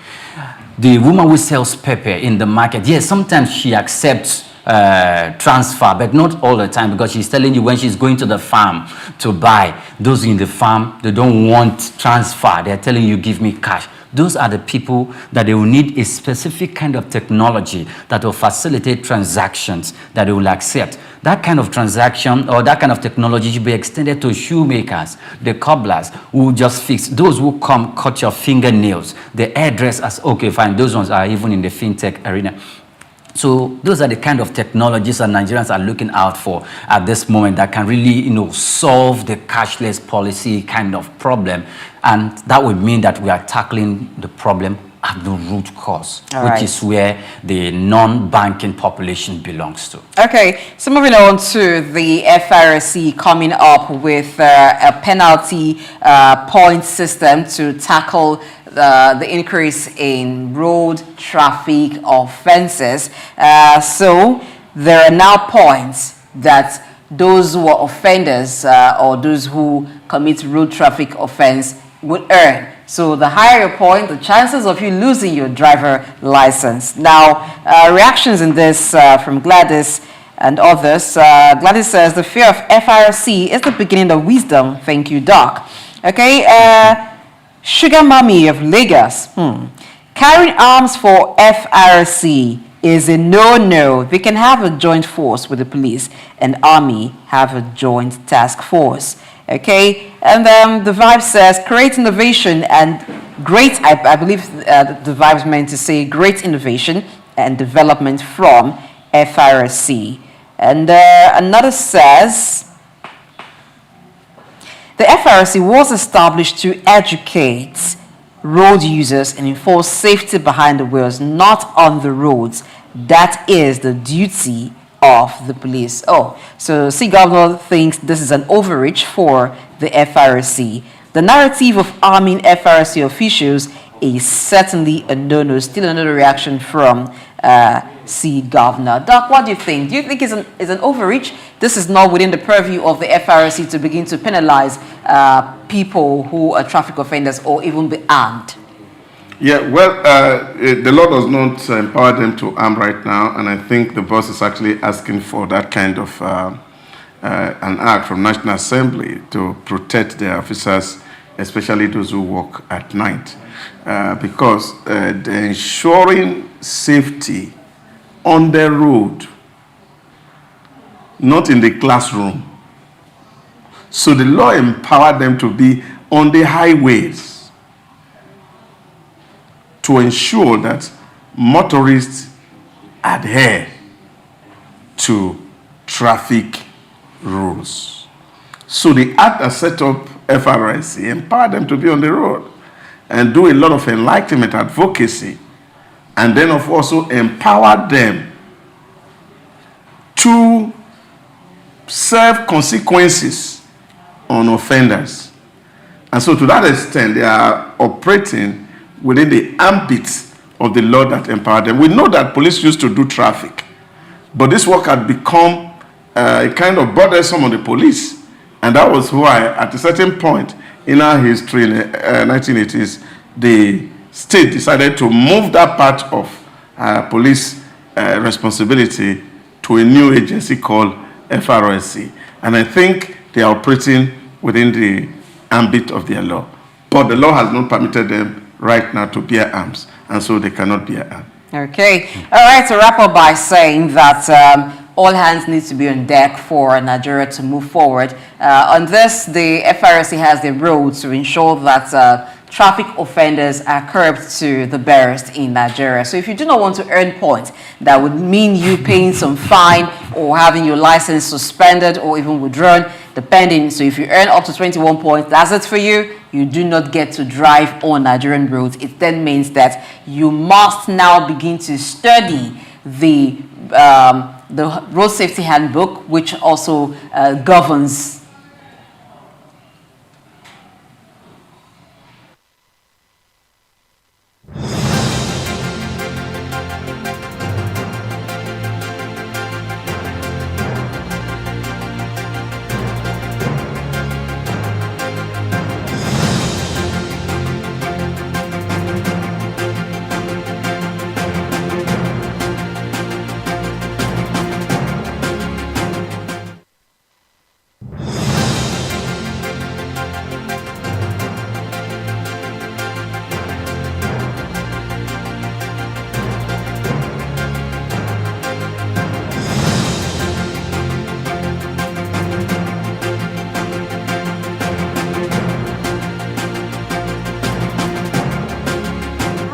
The woman who sells pepper in the market, yes, sometimes she accepts transfer, but not all the time, because she's telling you when she's going to the farm to buy. Those in the farm, they don't want transfer. They're telling you, give me cash. Those are the people that they will need a specific kind of technology that will facilitate transactions that they will accept. That kind of transaction or that kind of technology should be extended to shoemakers, the cobblers who just fix, those who come cut your fingernails, the hairdressers. Okay, fine, those ones are even in the fintech arena. So those are the kind of technologies that Nigerians are looking out for at this moment that can really, solve the cashless policy kind of problem. And that would mean that we are tackling the problem at the root cause, which is where the non-banking population belongs to. Okay, so moving on to the FRC coming up with a penalty point system to tackle the increase in road traffic offenses. So there are now points that those who are offenders or those who commit road traffic offense would earn. So the higher your point, the chances of you losing your driver license. Now, reactions in this from Gladys and others. Gladys says, the fear of FRC is the beginning of wisdom. Thank you, Doc. Okay, Sugar Mommy of Lagos. Carrying arms for FRC is a no-no. They can have a joint force with the police and army have a joint task force. Okay, and the vibe says create innovation and great, I believe the vibe meant to say great innovation and development from FRC. And another says, the FRC was established to educate road users and enforce safety behind the wheels, not on the roads. That is the duty of the police. Oh, so Governor thinks this is an overreach for the FRC. The narrative of arming FRC officials is certainly a no-no. Still another reaction from Governor. Doc, what do you think? Do you think it's an overreach? This is not within the purview of the FRC to begin to penalize people who are traffic offenders or even be armed? Yeah, well, the law does not empower them to arm right now, and I think the boss is actually asking for that kind of an act from National Assembly to protect their officers, especially those who work at night, because the ensuring safety on the road, not in the classroom. So the law empowered them to be on the highways to ensure that motorists adhere to traffic rules. So the act that set up FRC empowered them to be on the road and do a lot of enlightenment advocacy, and then also empowered them to serve consequences on offenders. And so to that extent, they are operating within the ambit of the law that empowered them. We know that police used to do traffic, but this work had become a kind of burdensome on the police. And that was why, at a certain point in our history, in the 1980s, the state decided to move that part of police responsibility to a new agency called FRSC. And I think they are operating within the ambit of their law. But the law has not permitted them right now to bear arms, and so they cannot bear arms. Okay. All right, to wrap up by saying that all hands need to be on deck for Nigeria to move forward. On this, the FRC has the role to ensure that traffic offenders are curbed to the barest in Nigeria. So if you do not want to earn points, that would mean you paying some fine or having your license suspended or even withdrawn, depending. So if you earn up to 21 points, that's it for you. You do not get to drive on Nigerian roads. It then means that you must now begin to study the Road Safety Handbook, which also governs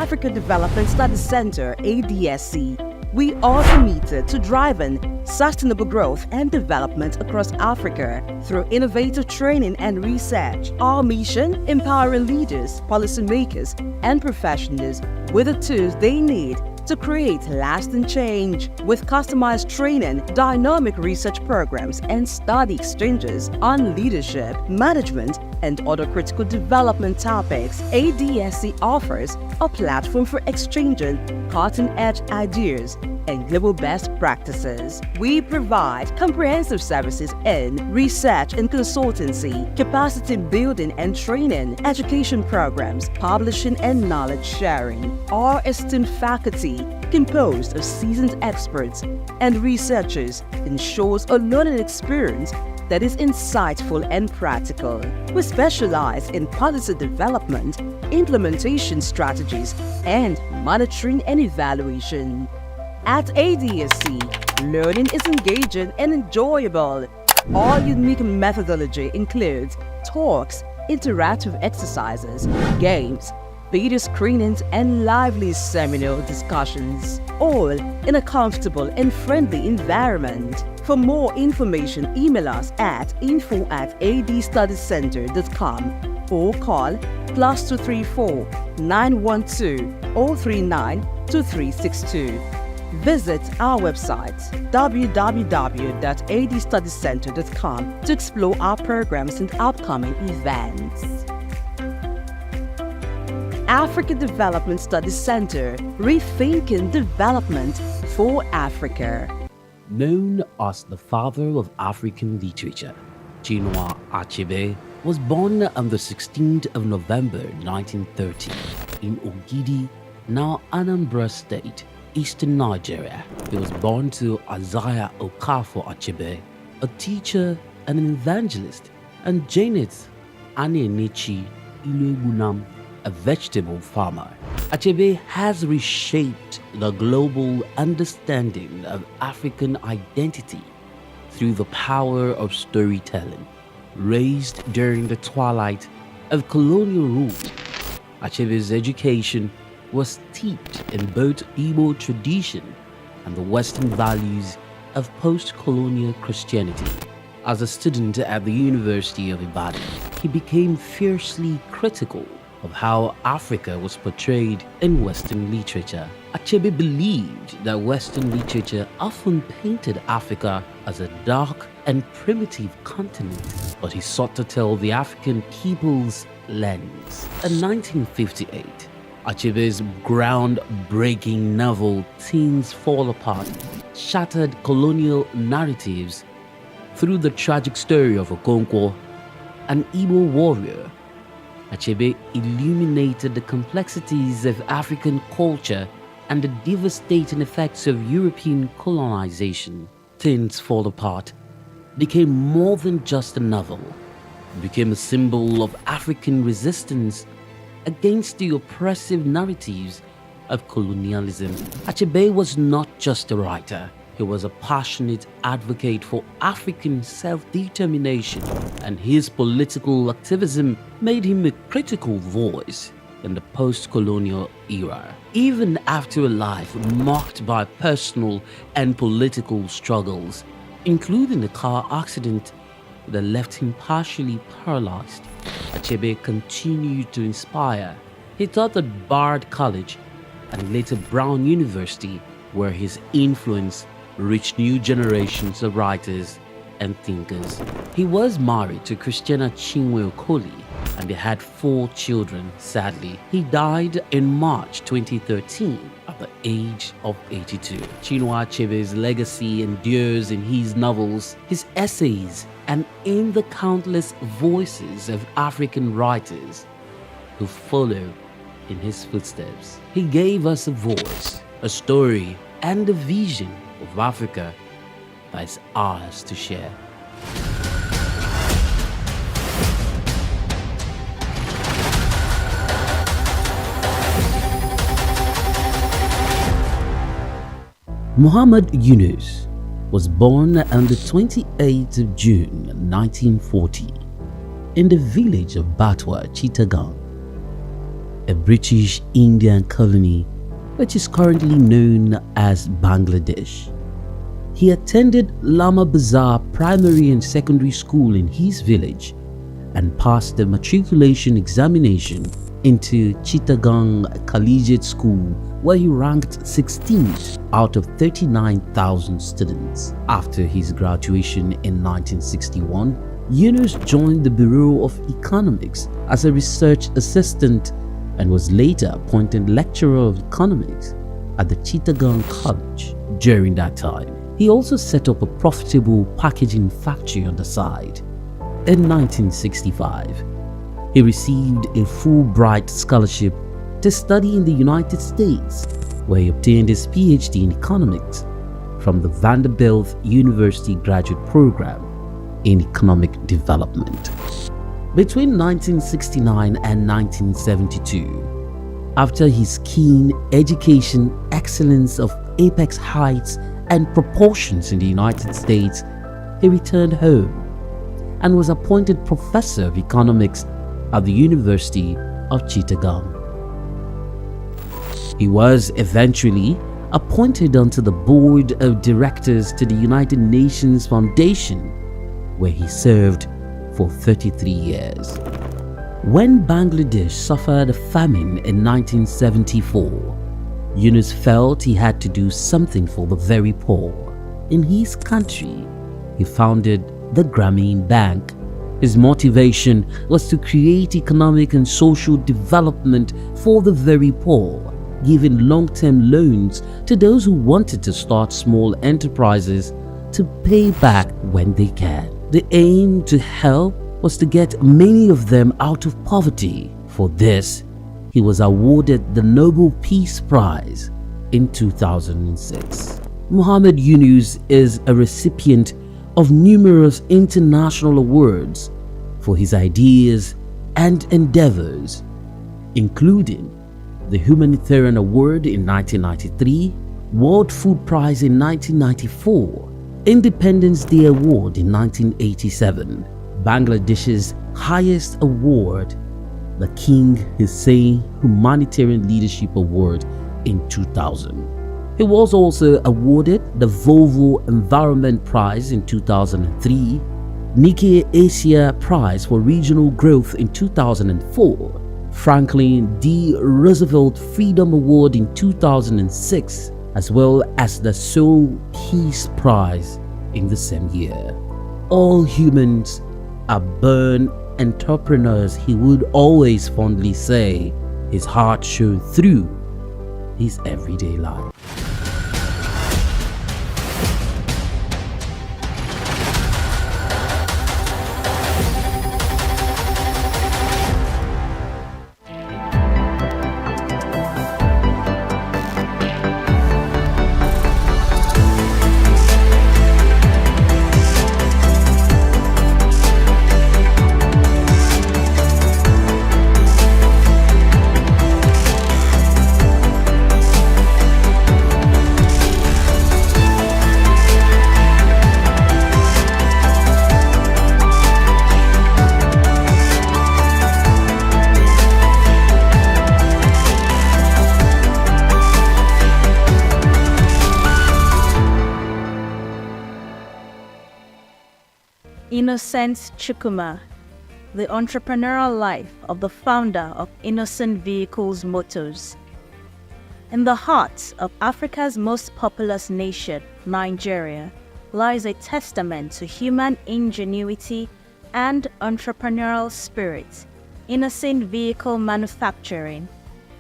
Africa Development Study Center, ADSC. We are committed to driving sustainable growth and development across Africa through innovative training and research. Our mission, empowering leaders, policymakers, and professionals with the tools they need to create lasting change. With customized training, dynamic research programs, and study exchanges on leadership, management, and other critical development topics, ADSC offers a platform for exchanging cutting-edge ideas and global best practices. We provide comprehensive services in research and consultancy, capacity building and training, education programs, publishing and knowledge sharing. Our esteemed faculty, composed of seasoned experts and researchers, ensures a learning experience that is insightful and practical. We specialize in policy development, implementation strategies, and monitoring and evaluation. At ADSC, learning is engaging and enjoyable. Our unique methodology includes talks, interactive exercises, games, video screenings, and lively seminar discussions, all in a comfortable and friendly environment. For more information, email us at info@adstudiescenter.com or call +234 912 039 2362. Visit our website www.adstudiescenter.com to explore our programs and upcoming events. Africa Development Studies Center, rethinking development for Africa. Known as the father of African literature, Chinua Achebe was born on the 16th of November 1930 in Ogidi, now Anambra State, eastern Nigeria. He was born to Isaiah Okafor Achebe, a teacher and an evangelist, and Janet Anenichi Ilegunam, a vegetable farmer. Achebe has reshaped the global understanding of African identity through the power of storytelling. Raised during the twilight of colonial rule, Achebe's education was steeped in both Igbo tradition and the Western values of post-colonial Christianity. As a student at the University of Ibadan, he became fiercely critical of how Africa was portrayed in Western literature. Achebe believed that Western literature often painted Africa as a dark and primitive continent, but he sought to tell the African people's lens. In 1958, Achebe's groundbreaking novel Things Fall Apart shattered colonial narratives through the tragic story of Okonkwo, an Igbo warrior. Achebe illuminated the complexities of African culture and the devastating effects of European colonization. Things Fall Apart became more than just a novel. It became a symbol of African resistance against the oppressive narratives of colonialism. Achebe was not just a writer. He was a passionate advocate for African self-determination, and his political activism made him a critical voice in the post-colonial era. Even after a life marked by personal and political struggles, including a car accident that left him partially paralyzed, Achebe continued to inspire. He taught at Bard College and later Brown University, where his influence reached new generations of writers and thinkers. He was married to Christiana Chinwe Okoli and they had 4 children. Sadly, he died in March 2013 at the age of 82. Chinua Achebe's legacy endures in his novels, his essays, and in the countless voices of African writers who follow in his footsteps. He gave us a voice, a story, and a vision of Africa that is ours to share. Muhammad Yunus was born on the 28th of June 1940 in the village of Batwa, Chittagong, a British Indian colony which is currently known as Bangladesh. He attended Lama Bazar Primary and Secondary School in his village and passed the matriculation examination into Chittagong Collegiate School, where he ranked 16th out of 39,000 students. After his graduation in 1961, Yunus joined the Bureau of Economics as a research assistant and was later appointed lecturer of economics at the Chittagong College. During that time, he also set up a profitable packaging factory on the side. In 1965, he received a Fulbright scholarship to study in the United States, where he obtained his PhD in economics from the Vanderbilt University Graduate Program in Economic Development. Between 1969 and 1972, after his keen education excellence of apex heights and proportions in the United States, he returned home and was appointed professor of economics at the University of Chittagong. He was eventually appointed onto the board of directors to the United Nations Foundation, where he served for 33 years. When Bangladesh suffered a famine in 1974, Yunus felt he had to do something for the very poor. In his country, he founded the Grameen Bank. His motivation was to create economic and social development for the very poor, giving long-term loans to those who wanted to start small enterprises to pay back when they can. The aim to help was to get many of them out of poverty. For this, he was awarded the Nobel Peace Prize in 2006. Muhammad Yunus is a recipient of numerous international awards for his ideas and endeavors, including the Humanitarian Award in 1993, World Food Prize in 1994, Independence Day Award in 1987, Bangladesh's highest award, the King Hussein Humanitarian Leadership Award in 2000. He was also awarded the Volvo Environment Prize in 2003, Nikkei Asia Prize for Regional Growth in 2004, Franklin D. Roosevelt Freedom Award in 2006, as well as the Souq Peace Prize in the same year. All humans are born entrepreneurs, he would always fondly say. His heart showed through his everyday life. Innocent Chukwuma, the entrepreneurial life of the founder of Innocent Vehicles Motors. In the heart of Africa's most populous nation, Nigeria, lies a testament to human ingenuity and entrepreneurial spirit, Innocent Vehicle Manufacturing,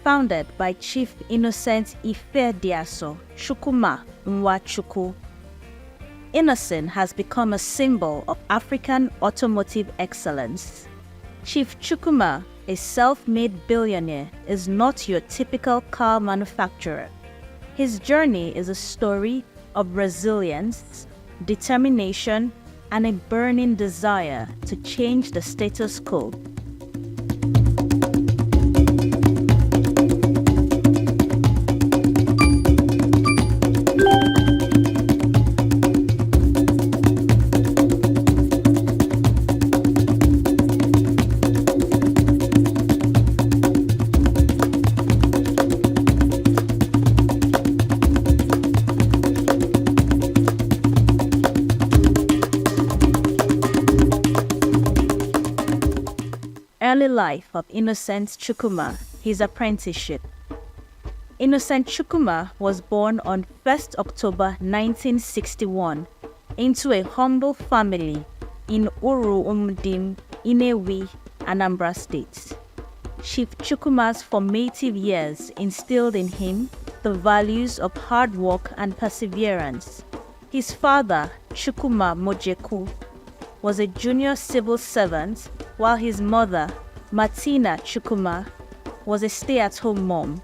founded by Chief Innocent Ifediaso Chukwuma Nwachukwu. Innocent has become a symbol of African automotive excellence. Chief Chukwuma, a self-made billionaire, is not your typical car manufacturer. His journey is a story of resilience, determination, and a burning desire to change the status quo. Early life of Innocent Chukwuma, his apprenticeship. Innocent Chukwuma was born on 1st October 1961 into a humble family in Uru Umudim, Inewi, Anambra State. Chief Chukwuma's formative years instilled in him the values of hard work and perseverance. His father, Chukwuma Mojeku, was a junior civil servant, while his mother, Martina Chukwuma, was a stay-at-home mom.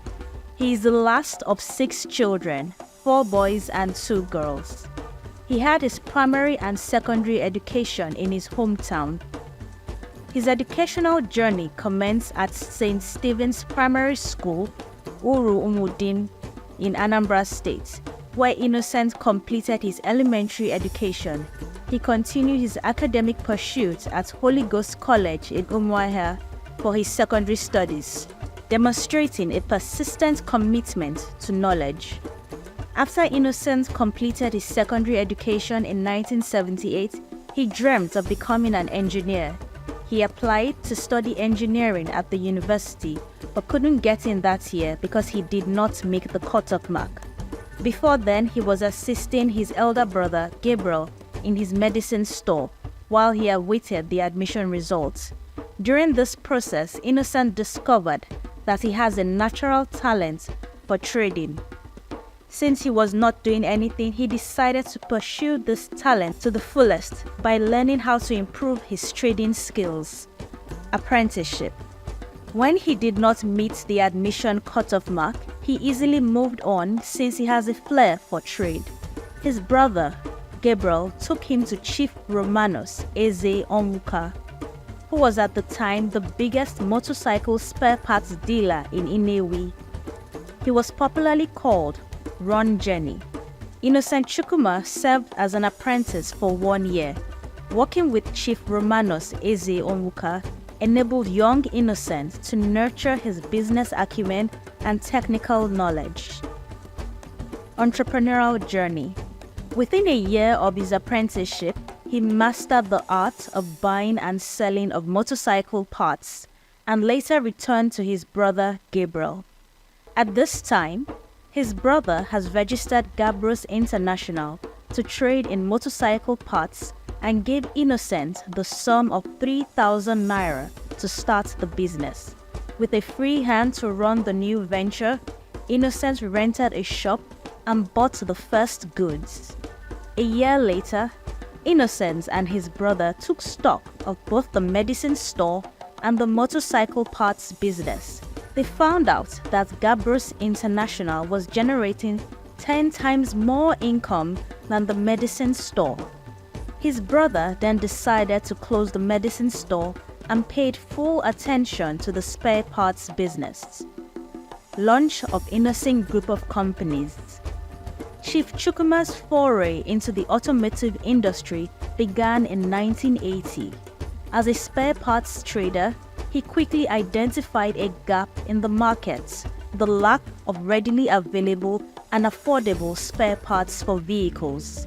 He is the last of 6 children, 4 boys and 2 girls. He had his primary and secondary education in his hometown. His educational journey commenced at St. Stephen's Primary School, Uru Umudim, in Anambra State, where Innocent completed his elementary education. He continued his academic pursuits at Holy Ghost College in Umuahia for his secondary studies, demonstrating a persistent commitment to knowledge. After Innocent completed his secondary education in 1978, he dreamt of becoming an engineer. He applied to study engineering at the university, but couldn't get in that year because he did not make the cut-off mark. Before then, he was assisting his elder brother, Gabriel, in his medicine store while he awaited the admission results. During this process, Innocent discovered that he has a natural talent for trading. Since he was not doing anything, he decided to pursue this talent to the fullest by learning how to improve his trading skills. Apprenticeship. When he did not meet the admission cutoff mark, he easily moved on since he has a flair for trade. His brother, Gabriel, took him to Chief Romanus Eze Onwuka, who was at the time the biggest motorcycle spare parts dealer in Inewi. He was popularly called Ron Jenny. Innocent Chukwuma served as an apprentice for 1 year. Working with Chief Romanus Eze Onwuka enabled young Innocent to nurture his business acumen and technical knowledge. Entrepreneurial journey. Within a year of his apprenticeship, he mastered the art of buying and selling of motorcycle parts and later returned to his brother Gabriel. At this time, his brother has registered Gabros International to trade in motorcycle parts and gave Innocent the sum of 3,000 naira to start the business. With a free hand to run the new venture, Innocent rented a shop and bought the first goods. A year later, Innocent and his brother took stock of both the medicine store and the motorcycle parts business. They found out that Gabros International was generating 10 times more income than the medicine store. His brother then decided to close the medicine store and paid full attention to the spare parts business. Launch of Innocent Group of Companies. Chief Chukwuma's foray into the automotive industry began in 1980. As a spare parts trader, he quickly identified a gap in the market, the lack of readily available and affordable spare parts for vehicles.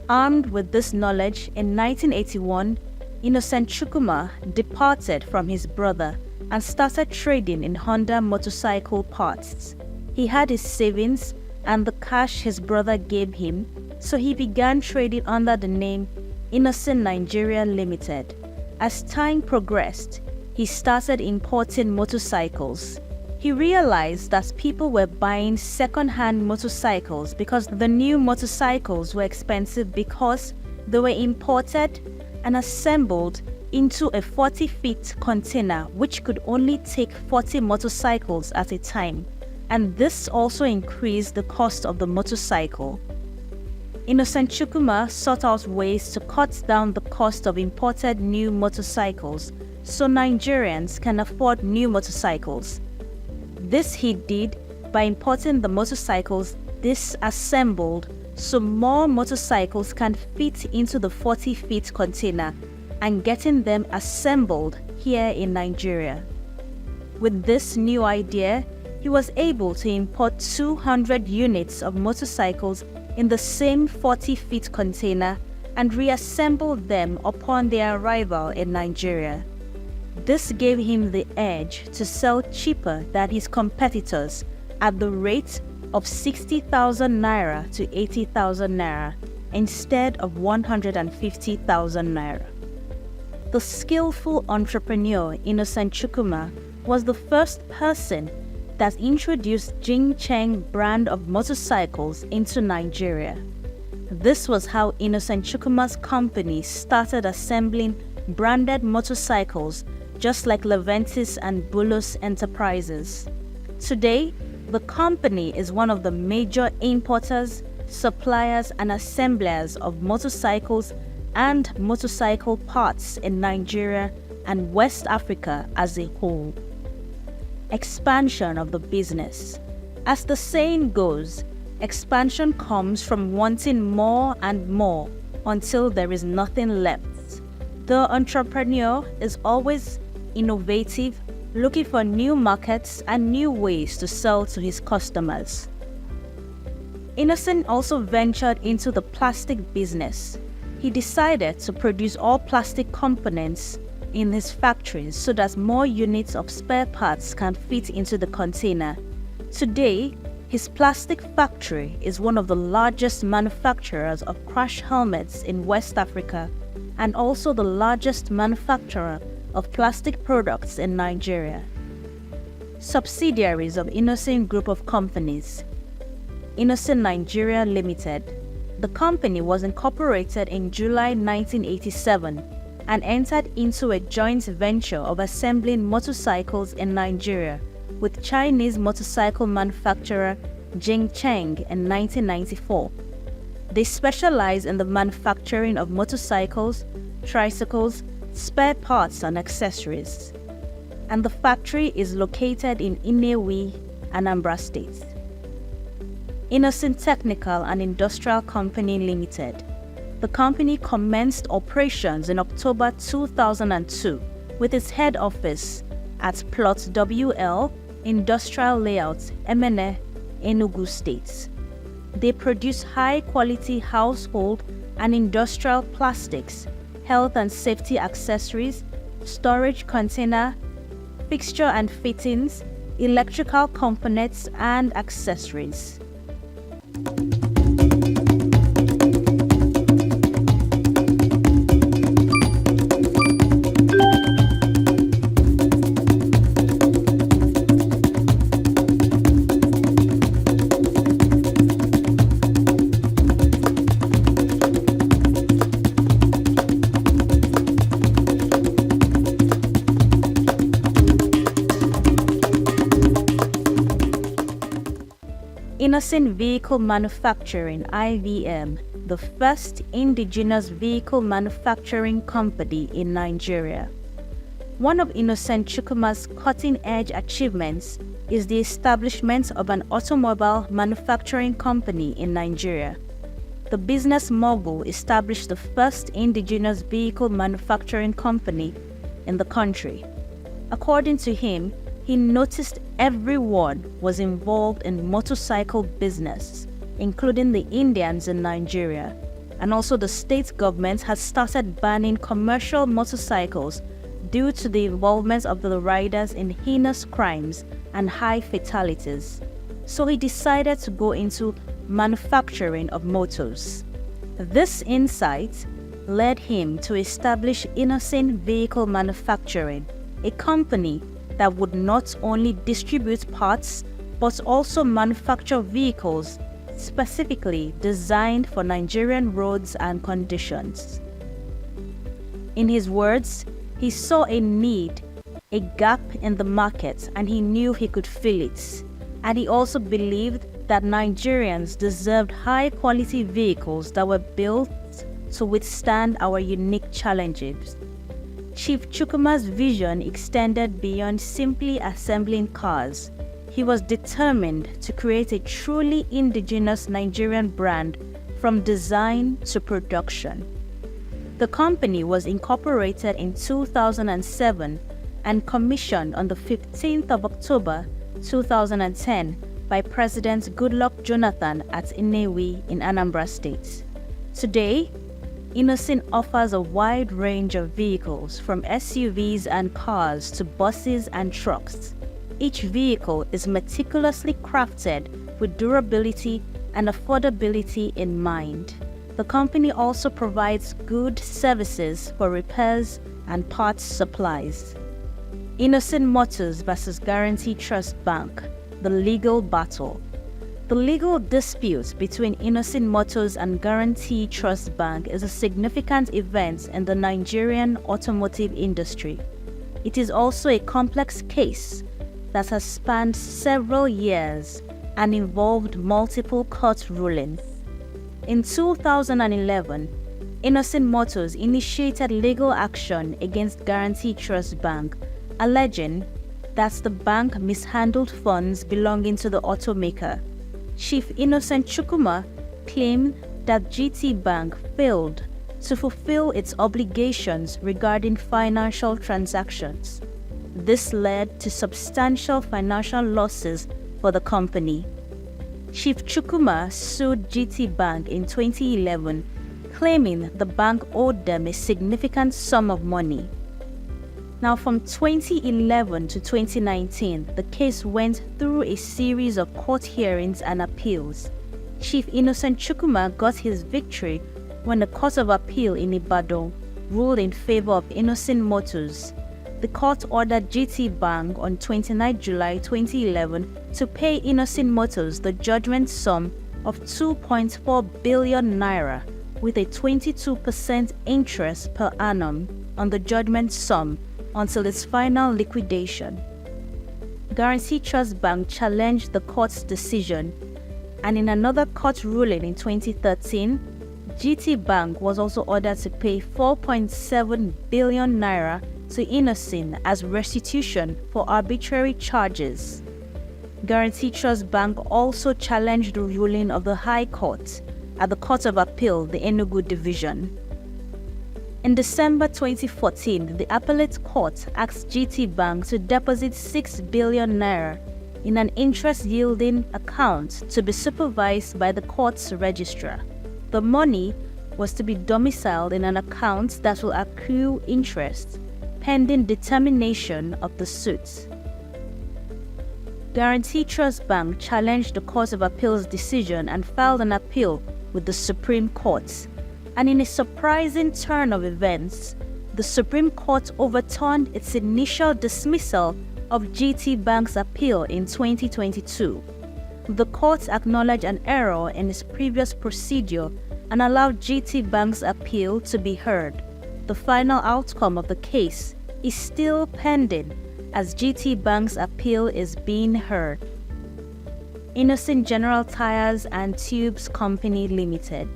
Armed with this knowledge, in 1981, Innocent Chukwuma departed from his brother and started trading in Honda motorcycle parts. He had his savings and the cash his brother gave him, so he began trading under the name Innocent Nigeria Limited. As time progressed, he started importing motorcycles. He realized that people were buying second-hand motorcycles because the new motorcycles were expensive because they were imported and assembled into a 40-feet container which could only take 40 motorcycles at a time, and this also increased the cost of the motorcycle. Innocent Chukwuma sought out ways to cut down the cost of imported new motorcycles so Nigerians can afford new motorcycles. This he did by importing the motorcycles disassembled so more motorcycles can fit into the 40-feet container and getting them assembled here in Nigeria. With this new idea, he was able to import 200 units of motorcycles in the same 40-feet container and reassemble them upon their arrival in Nigeria. This gave him the edge to sell cheaper than his competitors at the rate of 60,000 naira to 80,000 naira instead of 150,000 naira. The skillful entrepreneur Innocent Chukwuma was the first person that introduced Jing Cheng brand of motorcycles into Nigeria. This was how Innocent Chukwuma's company started assembling branded motorcycles just like Leventis and Bulus Enterprises. Today, the company is one of the major importers, suppliers and assemblers of motorcycles and motorcycle parts in Nigeria and West Africa as a whole. Expansion of the business. As the saying goes, expansion comes from wanting more and more until there is nothing left. The entrepreneur is always innovative, looking for new markets and new ways to sell to his customers. Innocent also ventured into the plastic business. He decided to produce all plastic components in his factories so that more units of spare parts can fit into the container. Today, his plastic factory is one of the largest manufacturers of crash helmets in West Africa and also the largest manufacturer of plastic products in Nigeria. Subsidiaries of Innocent Group of Companies. Innocent Nigeria Limited. The company was incorporated in July 1987 and entered into a joint venture of assembling motorcycles in Nigeria with Chinese motorcycle manufacturer Jing Cheng in 1994. They specialize in the manufacturing of motorcycles, tricycles, spare parts and accessories. And the factory is located in Inewi, Anambra State. Innocent Technical and Industrial Company Limited. The company commenced operations in October 2002 with its head office at Plot WL, Industrial Layout, Emene, Enugu State. They produce high-quality household and industrial plastics, health and safety accessories, storage container, fixture and fittings, electrical components, and accessories. Innocent Vehicle Manufacturing (IVM), the first indigenous vehicle manufacturing company in Nigeria. One of Innocent Chukwuma's cutting-edge achievements is the establishment of an automobile manufacturing company in Nigeria. The business mogul established the first indigenous vehicle manufacturing company in the country. According to him, he noticed everyone was involved in motorcycle business, including the Indians in Nigeria, and also the state government has started banning commercial motorcycles due to the involvement of the riders in heinous crimes and high fatalities. So he decided to go into manufacturing of motors. This insight led him to establish Innocent Vehicle Manufacturing, a company that would not only distribute parts but also manufacture vehicles specifically designed for Nigerian roads and conditions. In his words, he saw a need, a gap in the market, and he knew he could fill it. And he also believed that Nigerians deserved high-quality vehicles that were built to withstand our unique challenges. Chief Chukwuma's vision extended beyond simply assembling cars. He was determined to create a truly indigenous Nigerian brand from design to production. The company was incorporated in 2007 and commissioned on the 15th of October 2010 by President Goodluck Jonathan at Inewi in Anambra State. Today, Innocent offers a wide range of vehicles from SUVs and cars to buses and trucks. Each vehicle is meticulously crafted with durability and affordability in mind. The company also provides good services for repairs and parts supplies. Innocent Motors versus Guarantee Trust Bank, the legal battle. The legal dispute between Innocent Motors and Guarantee Trust Bank is a significant event in the Nigerian automotive industry. It is also a complex case that has spanned several years and involved multiple court rulings. In 2011, Innocent Motors initiated legal action against Guarantee Trust Bank, alleging that the bank mishandled funds belonging to the automaker. Chief Innocent Chukwuma claimed that GT Bank failed to fulfill its obligations regarding financial transactions. This led to substantial financial losses for the company. Chief Chukwuma sued GT Bank in 2011, claiming the bank owed them a significant sum of money. Now, from 2011 to 2019, the case went through a series of court hearings and appeals. Chief Innocent Chukwuma got his victory when the Court of Appeal in Ibadan ruled in favor of Innocent Motors. The court ordered GT Bank on 29 July 2011 to pay Innocent Motors the judgment sum of 2.4 billion naira with a 22% interest per annum on the judgment sum until its final liquidation. Guarantee Trust Bank challenged the court's decision, and in another court ruling in 2013, GT Bank was also ordered to pay 4.7 billion naira to Innocent as restitution for arbitrary charges. Guarantee Trust Bank also challenged the ruling of the High Court at the Court of Appeal, the Enugu Division. In December 2014, the Appellate Court asked GT Bank to deposit 6 billion naira in an interest-yielding account to be supervised by the court's registrar. The money was to be domiciled in an account that will accrue interest, pending determination of the suit. Guarantee Trust Bank challenged the Court of Appeal's decision and filed an appeal with the Supreme Court. And in a surprising turn of events, the Supreme Court overturned its initial dismissal of GT Bank's appeal in 2022. The court acknowledged an error in its previous procedure and allowed GT Bank's appeal to be heard. The final outcome of the case is still pending as GT Bank's appeal is being heard. Innocent General Tires and Tubes Company Limited.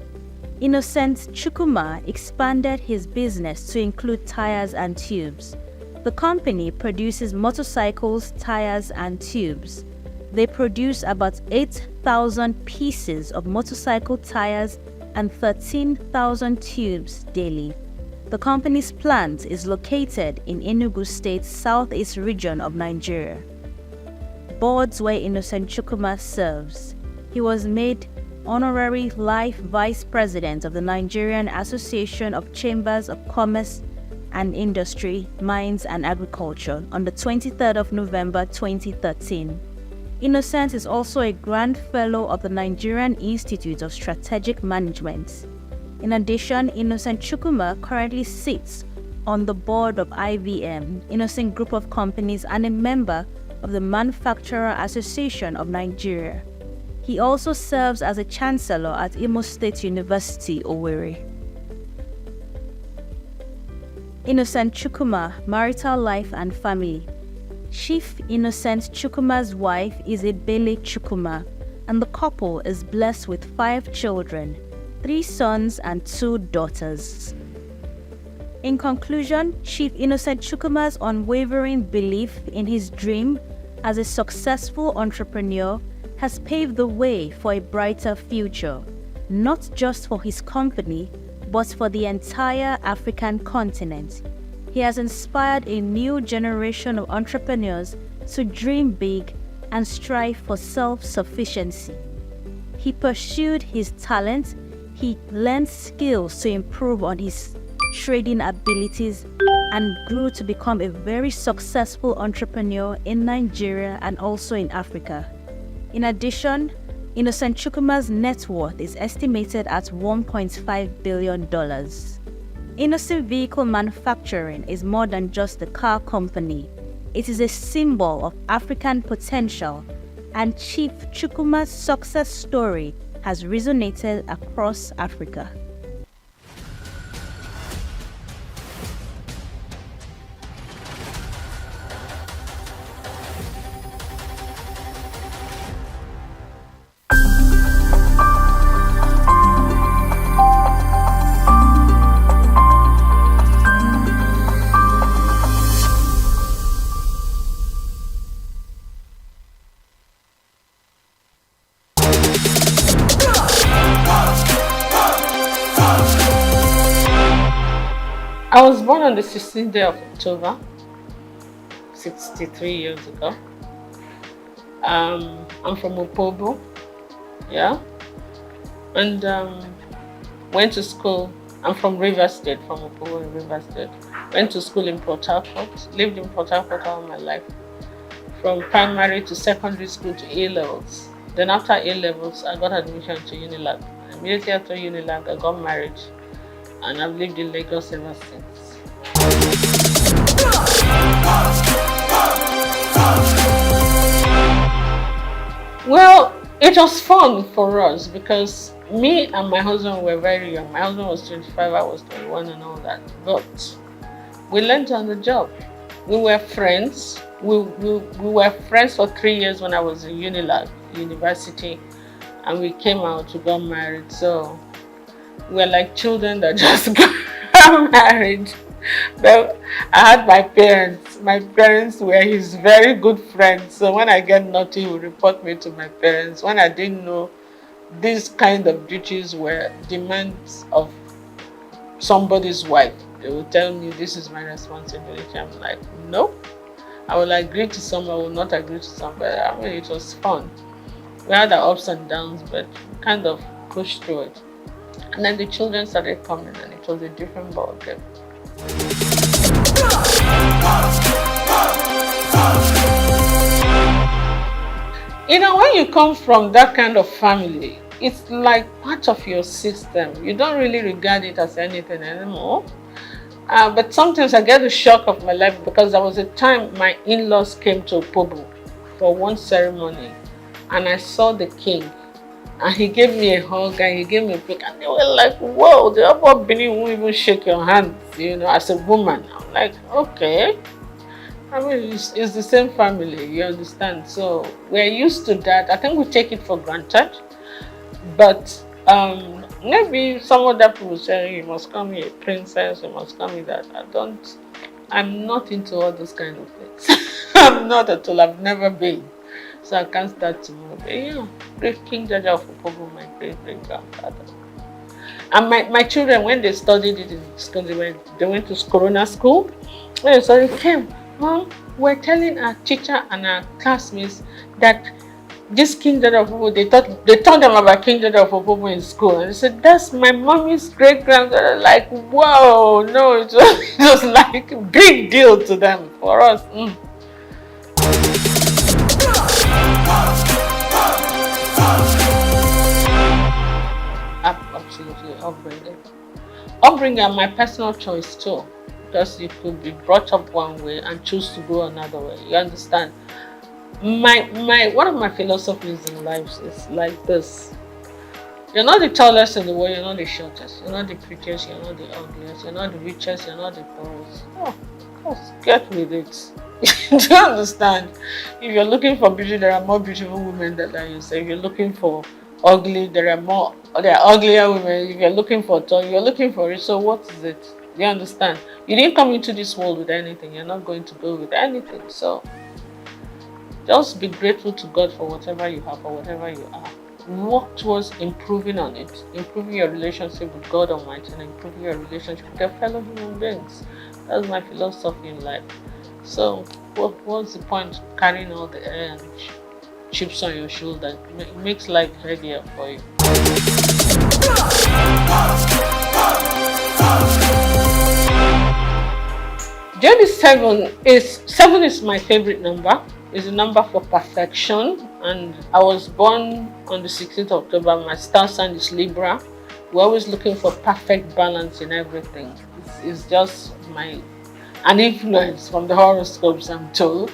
Innocent Chukwuma expanded his business to include tires and tubes. The company produces motorcycles, tires, and tubes. They produce about 8,000 pieces of motorcycle tires and 13,000 tubes daily. The company's plant is located in Enugu State's southeast region of Nigeria. Boards where Innocent Chukwuma serves. He was made Honorary Life Vice President of the Nigerian Association of Chambers of Commerce and Industry, Mines and Agriculture on the 23rd of November 2013. Innocent is also a Grand Fellow of the Nigerian Institute of Strategic Management. In addition, Innocent Chukwuma currently sits on the board of IVM, Innocent Group of Companies, and a member of the Manufacturer Association of Nigeria. He also serves as a chancellor at Imo State University, Owerri. Innocent Chukwuma, marital life and family. Chief Innocent Chukwuma's wife is Ebele Chukwuma, and the couple is blessed with 5 children, 3 sons and 2 daughters. In conclusion, Chief Innocent Chukwuma's unwavering belief in his dream as a successful entrepreneur has paved the way for a brighter future, not just for his company, but for the entire African continent. He has inspired a new generation of entrepreneurs to dream big and strive for self-sufficiency. He pursued his talent, he learned skills to improve on his trading abilities, and grew to become a very successful entrepreneur in Nigeria and also in Africa. In addition, Innocent Chukwuma's net worth is estimated at $1.5 billion. Innocent Vehicle Manufacturing is more than just a car company. It is a symbol of African potential, and Chief Chukwuma's success story has resonated across Africa. I was born on the 16th day of October, 63 years ago. I'm from Opobo, yeah, and went to school. I'm from Rivers State, from Opobo in Rivers State. Went to school in Port Harcourt, lived in Port Harcourt all my life, from primary to secondary school to A-levels. Then after A-levels, I got admission to Unilag. Immediately after Unilag, I got married, and I've lived in Lagos ever since. Well, it was fun for us because me and my husband were very young. My husband was 25, I was 21 and all that. But we learned on the job. We were friends. We were friends for 3 years when I was in Unilag, university, and we came out to get married. So we're like children that just got married. But I had my parents. My parents were his very good friends. So when I get naughty, he would report me to my parents. When I didn't know these kind of duties were demands of somebody's wife, they would tell me this is my responsibility. I'm like, no. I will agree to some, I will not agree to some. But I mean, it was fun. We had our ups and downs, but we kind of pushed through it. And then the children started coming, and it was a different ballgame. You know, when you come from that kind of family, it's like part of your system. You don't really regard it as anything anymore. But sometimes I get the shock of my life because there was a time my in-laws came to Opobo for one ceremony, and I saw the king. And he gave me a hug and he gave me a pic, and they were like, whoa, the upper Bini won't even shake your hand, you know, as a woman. I'm like, okay. I mean, it's the same family, you understand? So we're used to that. I think we take it for granted. But maybe some other people say, you must call me a princess, you must call me that. I'm not into all those kind of things. I'm not at all, I've never been. So I can't start tomorrow. But yeah, great King Jaja of Opobo, my great-great-grandfather. And my children, when they studied it in school, they went to Corona school. When they studied, came, Mom, we're telling our teacher and our classmates that this King Jaja of Opobo, they told them about King Jaja of Opobo in school. And they said, that's my mommy's great-grandfather. Like, whoa, no, it was like a big deal to them. For us, Absolutely, upbringing and my personal choice too, because you could be brought up one way and choose to go another way. You understand? One of my philosophies in life is like this: you're not the tallest in the world, you're not the shortest, you're not the prettiest, you're not the ugliest, you're not the richest, you're not the poorest. Oh, of course, get with it. Do you understand? If you're looking for beauty, there are more beautiful women than you. So if you're looking for ugly, there are uglier women. If you're looking for tall, you're looking for it. So what is it? Do you understand? You didn't come into this world with anything. You're not going to go with anything. So just be grateful to God for whatever you have or whatever you are. Work towards improving on it, improving your relationship with God Almighty and improving your relationship with your fellow human beings. That's my philosophy in life. So what's the point of carrying all the air and chips on your shoulder? It makes life heavier for you. Seven is my favorite number. It's a number for perfection, and I was born on the 16th of October. My star sign is Libra. We're always looking for perfect balance in everything. is just an influence from the horoscopes, I'm told.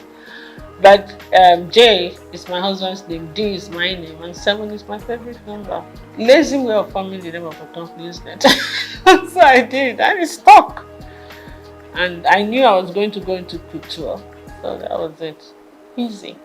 But J is my husband's name, D is my name, and 7 is my favorite number. Lazy way of forming the name of a company, isn't it? So I did, and it stuck. And I knew I was going to go into couture, so that was it. Easy.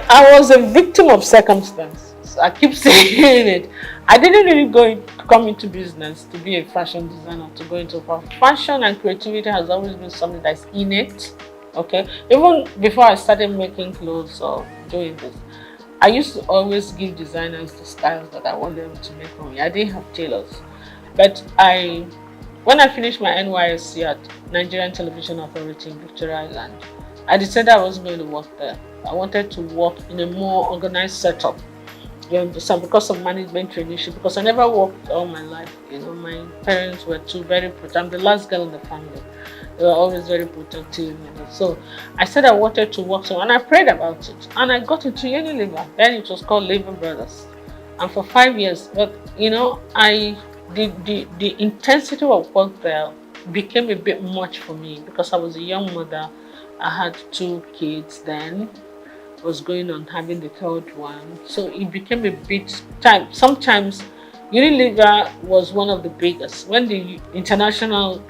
I was a victim of circumstance. I keep saying it. I didn't really come into business to be a fashion designer, to go into fashion, and creativity has always been something that's innate. Okay, even before I started making clothes or doing this, I used to always give designers the styles that I want them to make for me. I didn't have tailors, but when I finished my NYSC at Nigerian Television Authority in Victoria Island, I decided I wasn't going to work there. I wanted to work in a more organized setup. You understand? Because of management traineeship, because I never worked all my life. You know, my parents were very protective. I'm the last girl in the family. They were always very protective. You know? So I said I wanted to work somewhere, and I prayed about it. And I got into Unilever. Then it was called Labor Brothers. And for 5 years, but you know, the intensity of work there became a bit much for me because I was a young mother. I had 2 kids then. Was going on having the 3rd one, so it became a bit time. Sometimes Unilever was one of the biggest. When the international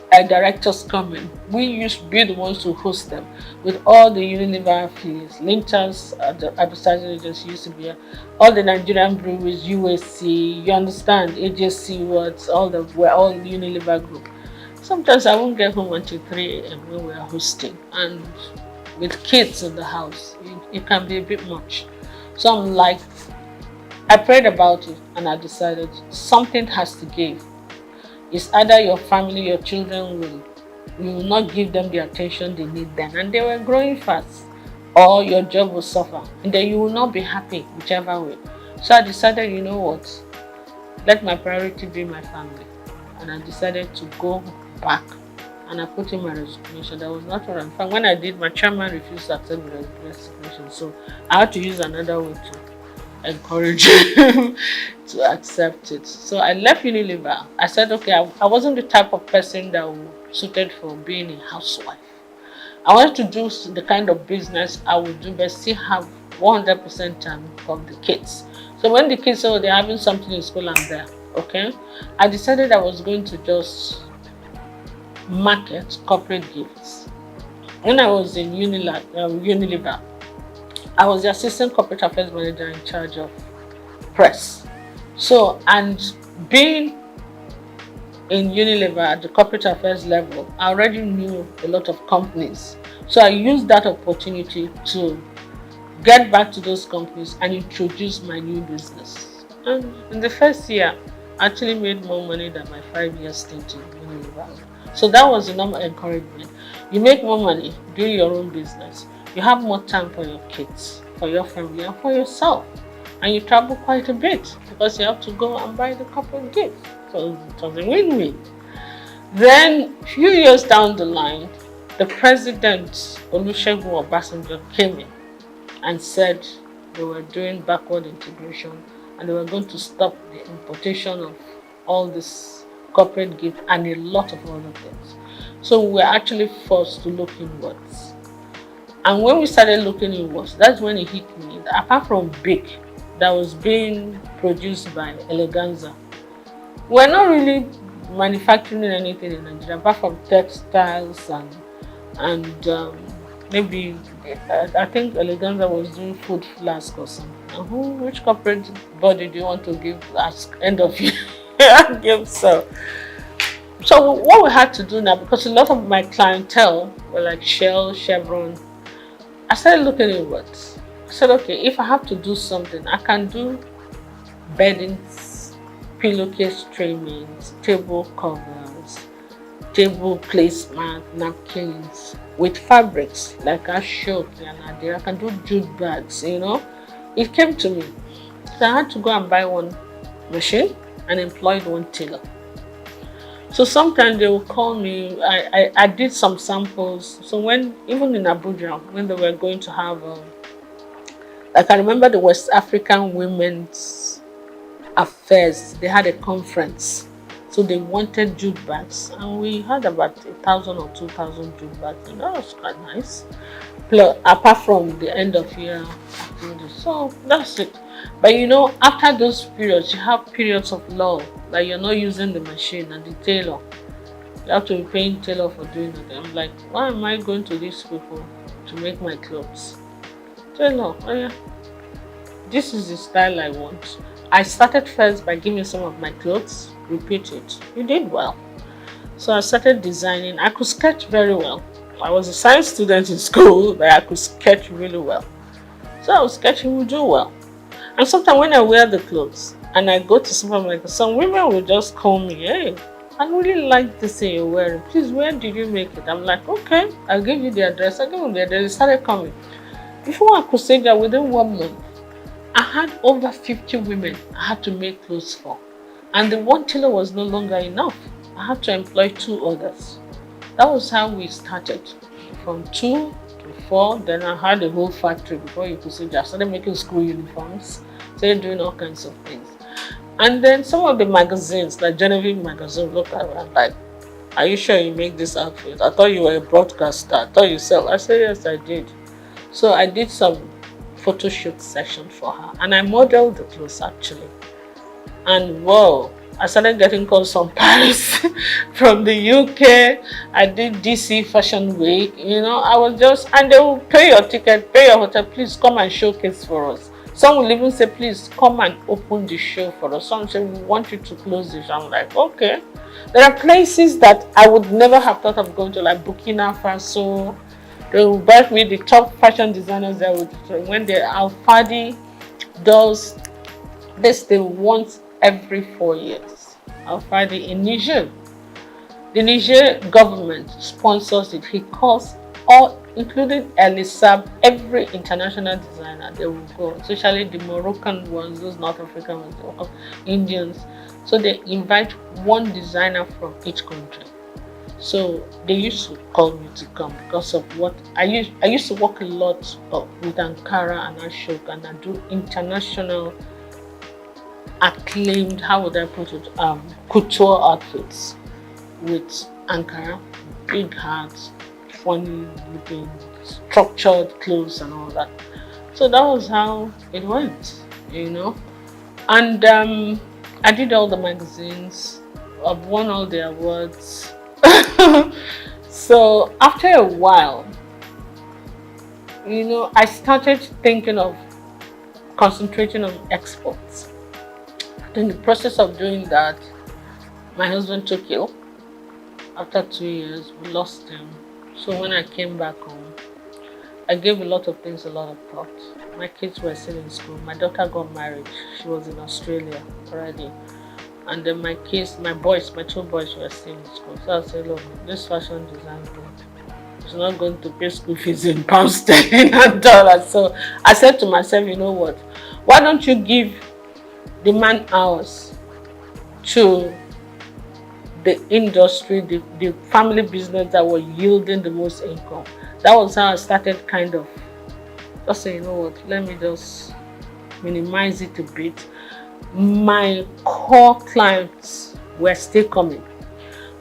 directors come in, we used to be the ones to host them with all the Unilever affiliates. Linters, the advertising agency used to be here, all the Nigerian breweries, USC, you understand, AJC, we're all Unilever group. Sometimes I won't get home until 3 a.m. when we are hosting, and with kids in the house, it can be a bit much. So I'm like, I prayed about it and I decided something has to give. It's either your family, your children you will not give them the attention they need then, and they were growing fast, or your job will suffer, and then you will not be happy whichever way. So I decided, you know what, let my priority be my family, and I decided to go back. And I put in my resignation. There was nothing wrong. In fact, when I did, my chairman refused to accept the resignation. So I had to use another way to encourage him to accept it. So I left Unilever. I said, okay, I wasn't the type of person that was suited for being a housewife. I wanted to do the kind of business I would do, but still have 100% time for the kids. So when the kids said, oh, they're having something in school, I'm there. Okay? I decided I was going to just market corporate gifts. When I was in Unilever, I was the assistant corporate affairs manager in charge of press. So, and being in Unilever at the corporate affairs level, I already knew a lot of companies. So I used that opportunity to get back to those companies and introduce my new business. And in the first year, I actually made more money than my 5-year stint in Unilever. So that was the normal encouragement. You make more money doing your own business. You have more time for your kids, for your family, and for yourself. And you travel quite a bit because you have to go and buy the corporate gifts. So it was a win-win. Then, a few years down the line, the president, Olusegun Obasanjo, came in and said they were doing backward integration and they were going to stop the importation of all this corporate gift and a lot of other things. So we were actually forced to look inwards. And when we started looking inwards, that's when it hit me that apart from Big that was being produced by Eleganza, we're not really manufacturing anything in Nigeria apart from textiles and maybe I think Eleganza was doing food flask or something. Which corporate body do you want to give as end of year? So what we had to do now, because a lot of my clientele were like Shell, Chevron, I started looking inwards. I said, okay, if I have to do something, I can do beddings, pillowcase trimmings, table covers, table placemat, napkins with fabrics like Ashok and Adira. I can do jute bags, you know. It came to me. So I had to go and buy one machine and employed one tailor. So sometimes they will call me. I did some samples. So even in Abuja, when they were going to have Like I remember the West African Women's Affairs, they had a conference. So they wanted jute bags, and we had about 1,000 or 2,000 jute bags, and that was quite nice. Plus, apart from the end of year activities, so that's it. But you know, after those periods, you have periods of lull, like you're not using the machine and the tailor. You have to be paying tailor for doing it. I'm like, why am I going to these people to make my clothes? Tailor, oh yeah, this is the style I want. I started first by giving some of my clothes, repeat it. You did well. So I started designing. I could sketch very well. I was a science student in school, but I could sketch really well. So I was sketching, would do well. And sometimes when I wear the clothes and I go to supermarket, some women will just call me, hey, I really like this thing you're wearing. Please, where did you make it? I'm like, okay, I'll give you the address. I give them the address. They started coming. Before I could say that, within 1 month, I had over 50 women I had to make clothes for. And the one tailor was no longer enough. I had to employ 2 others. That was how we started. From 2 to 4, then I had a whole factory before you could see that. I started making school uniforms, started doing all kinds of things. And then some of the magazines, like Genevieve magazine, look around like, are you sure you make this outfit? I thought you were a broadcaster. I thought you sell. I said, yes, I did. So I did some photo shoot session for her, and I modeled the clothes actually. And whoa, I started getting calls from Paris, from the UK. I did DC Fashion Week. You know, I was just, and they will pay your ticket, pay your hotel. Please come and showcase for us. Some will even say, please come and open the show for us. Some say, we want you to close the show. I'm like, okay. There are places that I would never have thought of going to, like Burkina Faso. They will back me the top fashion designers that would, when the Alfadi does this, they want every 4 years. Alfadi in Niger. The Niger government sponsors it. He calls all, including Elisab, every international designer, they will go, especially the Moroccan ones, those North African ones, Indians. So they invite one designer from each country. So they used to call me to come because of what I used to work a lot with Ankara and Ashok, and I do international acclaimed, how would I put it, couture outfits with Ankara, big hats, funny looking, structured clothes and all that. So that was how it went, you know. And I did all the magazines. I've won all the awards. So after a while, you know, I started thinking of concentrating on exports. In the process of doing that, my husband took ill. After 2 years, we lost him. So when I came back home, I gave a lot of things a lot of thought. My kids were still in school. My daughter got married. She was in Australia already. And then my kids, my 2 boys were still in school. So I said, look, this fashion design group is not going to pay school fees in pounds sterling and dollars. So I said to myself, you know what? Why don't you give the man hours to the industry, the family business that were yielding the most income? That was how I started kind of just saying, you know what, let me just minimize it a bit. My core clients were still coming.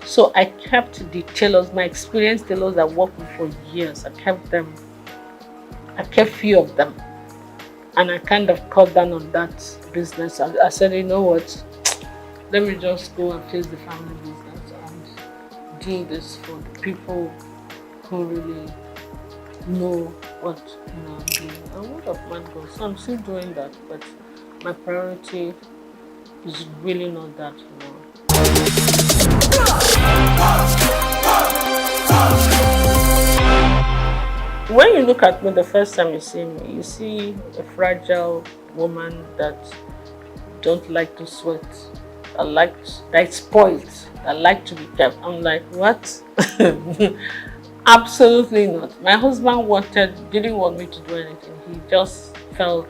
So I kept the tailors, my experienced tailors that worked with for years. I kept them. I kept few of them. And I kind of cut down on that business. I said, you know what, let me just go and face the family business and do this for the people who really know what I'm doing. And word of mouth goes. So I'm still doing that, but my priority is really not that now. When you look at me the first time you see me, you see a fragile woman that don't like to sweat, that's spoiled, that like to be kept. I'm like, what? Absolutely not. My husband didn't want me to do anything. He just felt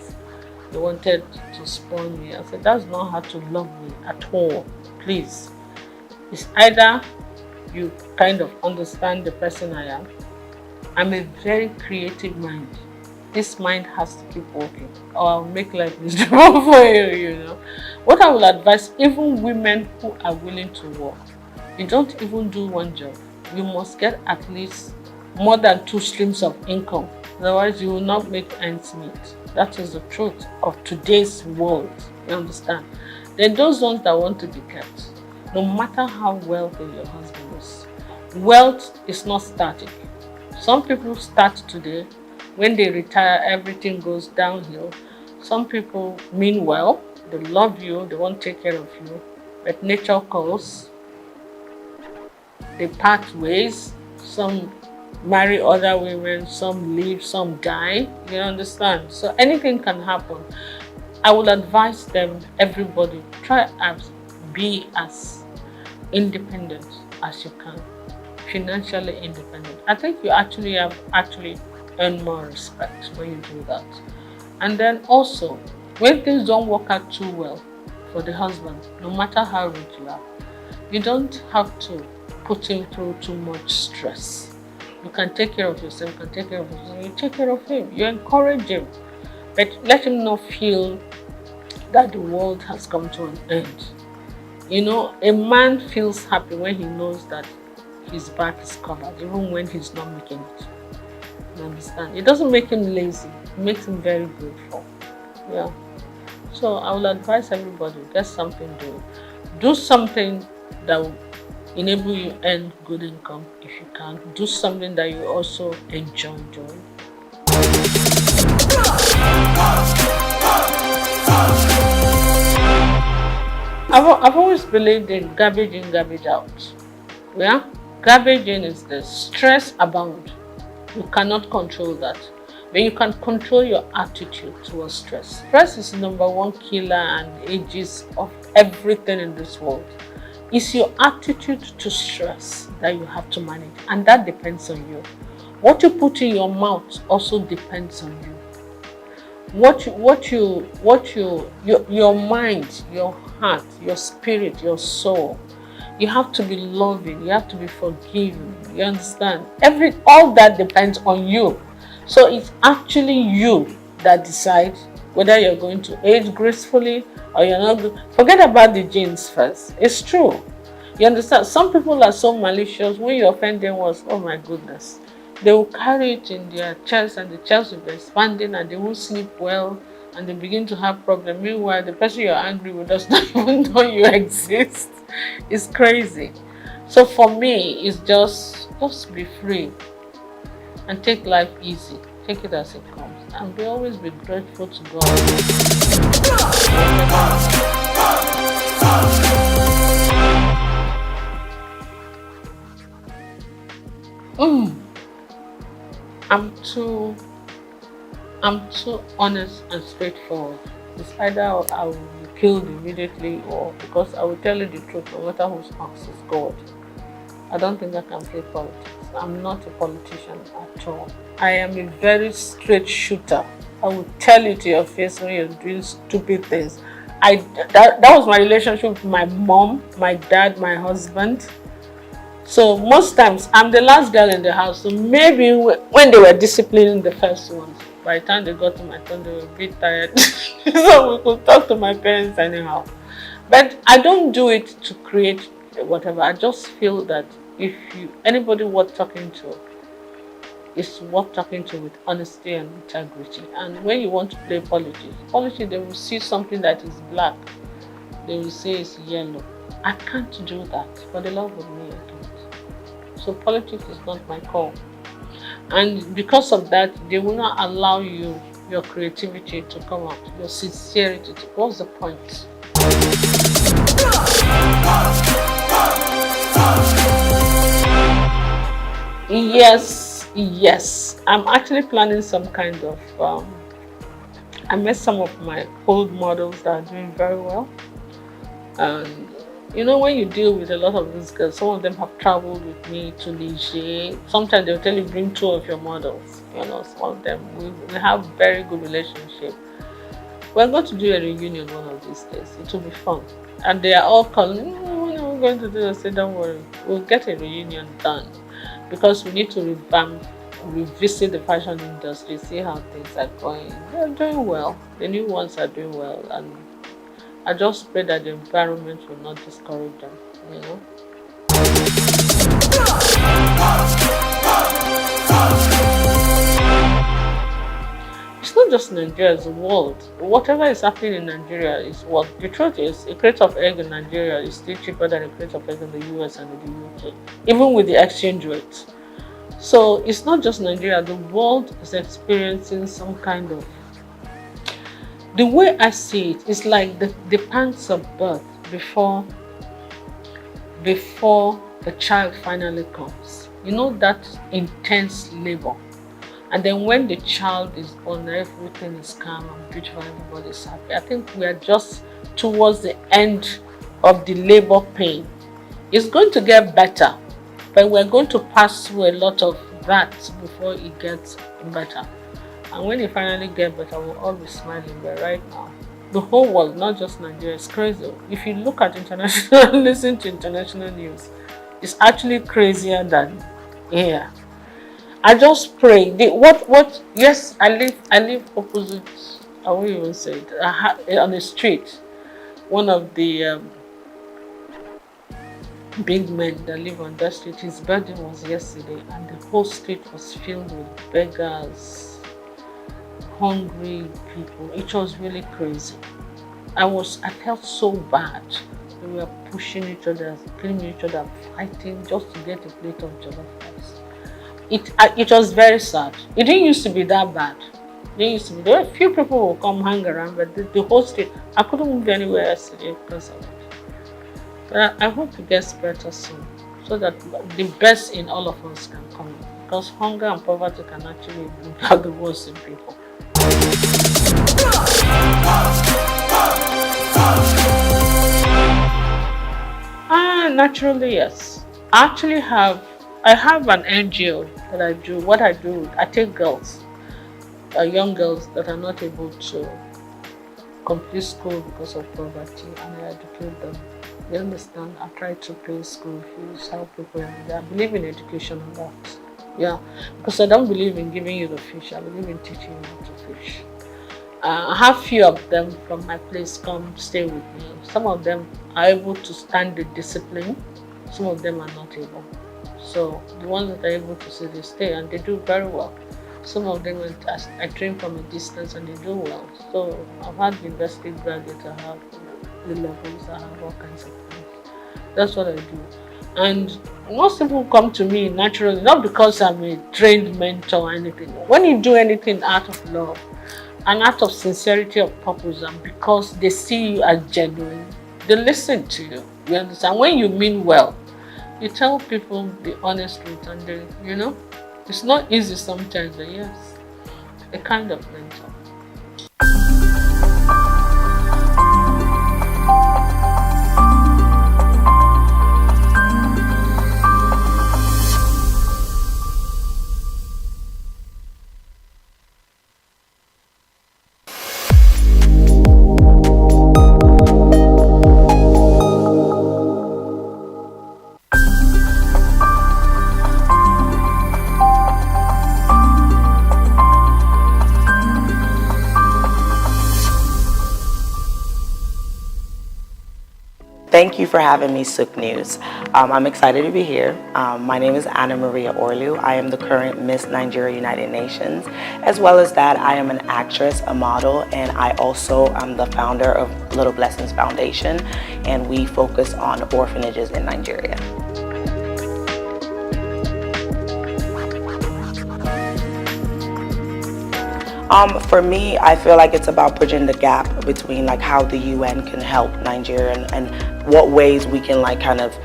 he wanted to spoil me. I said, that's not how to love me at all. Please. It's either you kind of understand the person I am. I'm a very creative mind. this mind has to keep working, or I'll make life miserable for you, you know. What I will advise, even women who are willing to work, you don't even do one job. You must get at least more than 2 streams of income. Otherwise, you will not make ends meet. That is the truth of today's world. You understand? Then those ones that want to be kept, no matter how wealthy your husband is, wealth is not static. Some people start today. When they retire, everything goes downhill. Some people mean well, they love you, they want to take care of you, but nature calls, they part ways. Some marry other women, some leave, some die. You understand? So anything can happen. I will advise them, everybody, try and be as independent as you can, financially independent. I think you actually have earn more respect when you do that. And then also, when things don't work out too well for the husband, no matter how rich you are, you don't have to put him through too much stress. You can take care of yourself, you can take care of yourself, you take care of him, you encourage him, but let him not feel that the world has come to an end. You know, a man feels happy when he knows that his back is covered, even when he's not making it. You understand? It doesn't make him lazy. It makes him very grateful. Yeah. So I will advise everybody, get something doing. Do something that will enable you earn good income if you can. Do something that you also enjoy doing. I've always believed in garbage in, garbage out. Yeah? Garbage in is the stress abound. You cannot control that. But you can control your attitude towards stress. Stress is #1 killer and ages of everything in this world. It's your attitude to stress that you have to manage, and that depends on you. What you put in your mouth also depends on you. Your mind, your heart, your spirit, your soul. You have to be loving, you have to be forgiving, you understand? All that depends on you. So it's actually you that decides whether you're going to age gracefully or you're not. Forget about the genes first. It's true. You understand? Some people are so malicious, when you offend them once, oh my goodness. They will carry it in their chest and the chest will be expanding and they won't sleep well and they begin to have problems. Meanwhile, the person you're angry with does not even know you exist. It's crazy. So for me, it's just be free and take life easy. Take it as it comes and always be grateful to God. I'm too honest and straightforward. It's either I will be killed immediately or because I will tell you the truth no matter whose house is God. I don't think I can play politics. I'm not a politician at all. I am a very straight shooter. I will tell you to your face when you're doing stupid things. That was my relationship with my mom, my dad, my husband. So most times I'm the last girl in the house. So maybe when they were disciplining the first ones, by the time they got to my turn, they were a bit tired. So we could talk to my parents anyhow. But I don't do it to create whatever. I just feel that if anybody worth talking to, is worth talking to with honesty and integrity. And when you want to play politics, they will see something that is black. They will say it's yellow. I can't do that. For the love of me, I can't. So politics is not my call. And because of that, they will not allow your creativity to come out, your sincerity. What's the point? Yes. I'm actually planning some kind of, I met some of my old models that are doing very well. And you know, when you deal with a lot of these girls, some of them have traveled with me to Niger. Sometimes they'll tell you, bring 2 of your models. You know, some of them, we have very good relationship. We're going to do a reunion one of these days. It will be fun. And they are all calling, when are we going to do this? I say, don't worry, we'll get a reunion done. Because we need to revamp revisit the fashion industry, see how things are going. They're doing well. The new ones are doing well, and I just pray that the environment will not discourage them, you know. It's not just Nigeria, it's the world. Whatever is happening in Nigeria is what the truth is. A crate of egg in Nigeria is still cheaper than a crate of egg in the US and in the UK, even with the exchange rate. So it's not just Nigeria, the world is experiencing some kind of, the way I see it, it's like the pangs of birth before the child finally comes. You know, that intense labor. And then when the child is born, everything is calm and beautiful, everybody's happy. I think we are just towards the end of the labor pain. It's going to get better, but we're going to pass through a lot of that before it gets better. And when it finally gets better, we'll all be smiling. But right now, the whole world, not just Nigeria, is crazy. If you look at international, listen to international news, it's actually crazier than here. I just pray. Yes, I live opposite, I won't even say it, on the street. One of the big men that live on that street, his birthday was yesterday, and the whole street was filled with beggars, hungry people. It was really crazy. I felt so bad. We were pushing each other, killing each other, fighting just to get a plate of jollof rice. It was very sad. It didn't used to be that bad. There were a few people who would come hang around, but the whole street, I couldn't move anywhere yesterday because of it. But I hope it gets better soon, so that the best in all of us can come in. Because hunger and poverty can actually bring out the worst in people. Naturally, yes. I have an NGO that I do. What I do, I take girls, young girls that are not able to complete school because of poverty, and I educate them. You understand? I try to pay school fees, help people, and I believe in education a lot. Yeah, because I don't believe in giving you the fish. I believe in teaching you how to fish. I have few of them from my place come stay with me. Some of them are able to stand the discipline. Some of them are not able. So the ones that are able to stay, they stay, and they do very well. Some of them I train from a distance and they do well. So I've had university graduates, I have the levels, I have all kinds of things. That's what I do. And most people come to me naturally, not because I'm a trained mentor or anything. When you do anything out of love, an act of sincerity of purpose, and because they see you as genuine, they listen to you. You understand? When you mean well, you tell people the honest truth, and they, you know, it's not easy sometimes, but yes, a kind of mentor. Thank you for having me, Souq News. I'm excited to be here. My name is Anna Maria Orlu. I am the current Miss Nigeria United Nations. As well as that, I am an actress, a model, and I also am the founder of Little Blessings Foundation, and we focus on orphanages in Nigeria. For me, I feel like it's about bridging the gap between like how the UN can help Nigeria and what ways we can like kind of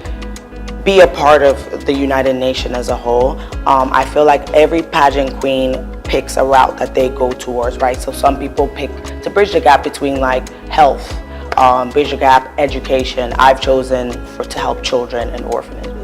be a part of the United Nations as a whole. I feel like every pageant queen picks a route that they go towards, right? So some people pick to bridge the gap between like health, bridge the gap, education. I've chosen to help children and orphanages.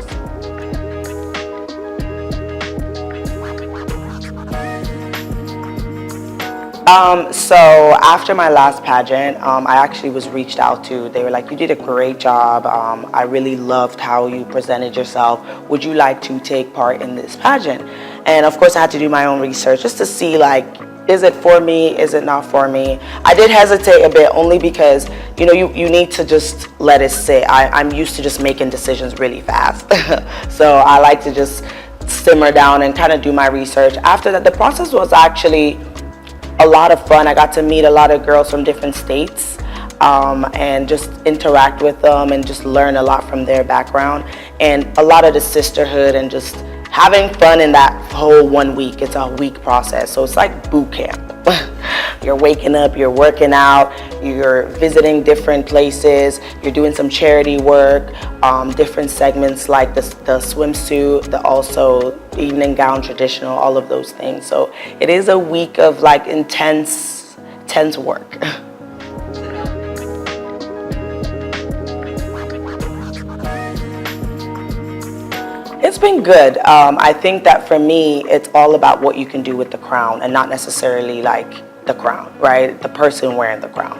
So after my last pageant, I actually was reached out to. They were like, "You did a great job. I really loved how you presented yourself. Would you like to take part in this pageant?" And of course, I had to do my own research just to see, like, is it for me? Is it not for me? I did hesitate a bit, only because, you know, you need to just let it sit. I'm used to just making decisions really fast. So I like to just simmer down and kind of do my research. After that, the process was actually a lot of fun. I got to meet a lot of girls from different states, and just interact with them and just learn a lot from their background, and a lot of the sisterhood and just having fun in that whole 1 week. It's a week process, so it's like boot camp. You're waking up, you're working out, you're visiting different places, you're doing some charity work, different segments like the swimsuit, the also evening gown, traditional, all of those things. So it is a week of like intense work. It's been good. I think that for me, it's all about what you can do with the crown and not necessarily like the crown, right? The person wearing the crown.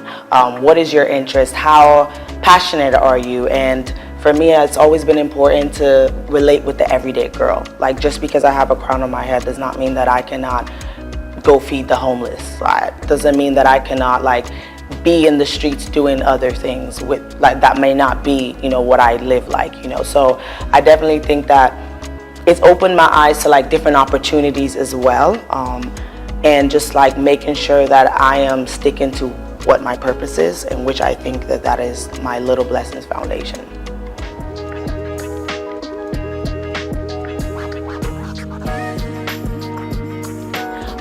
What is your interest? How passionate are you? And for me, it's always been important to relate with the everyday girl. Like, just because I have a crown on my head does not mean that I cannot go feed the homeless. Doesn't mean that I cannot like be in the streets doing other things with like that may not be, you know, what I live like, you know. So I definitely think that it's opened my eyes to like different opportunities as well, and just like making sure that I am sticking to what my purpose is, and which I think that that is my Little Blessings Foundation.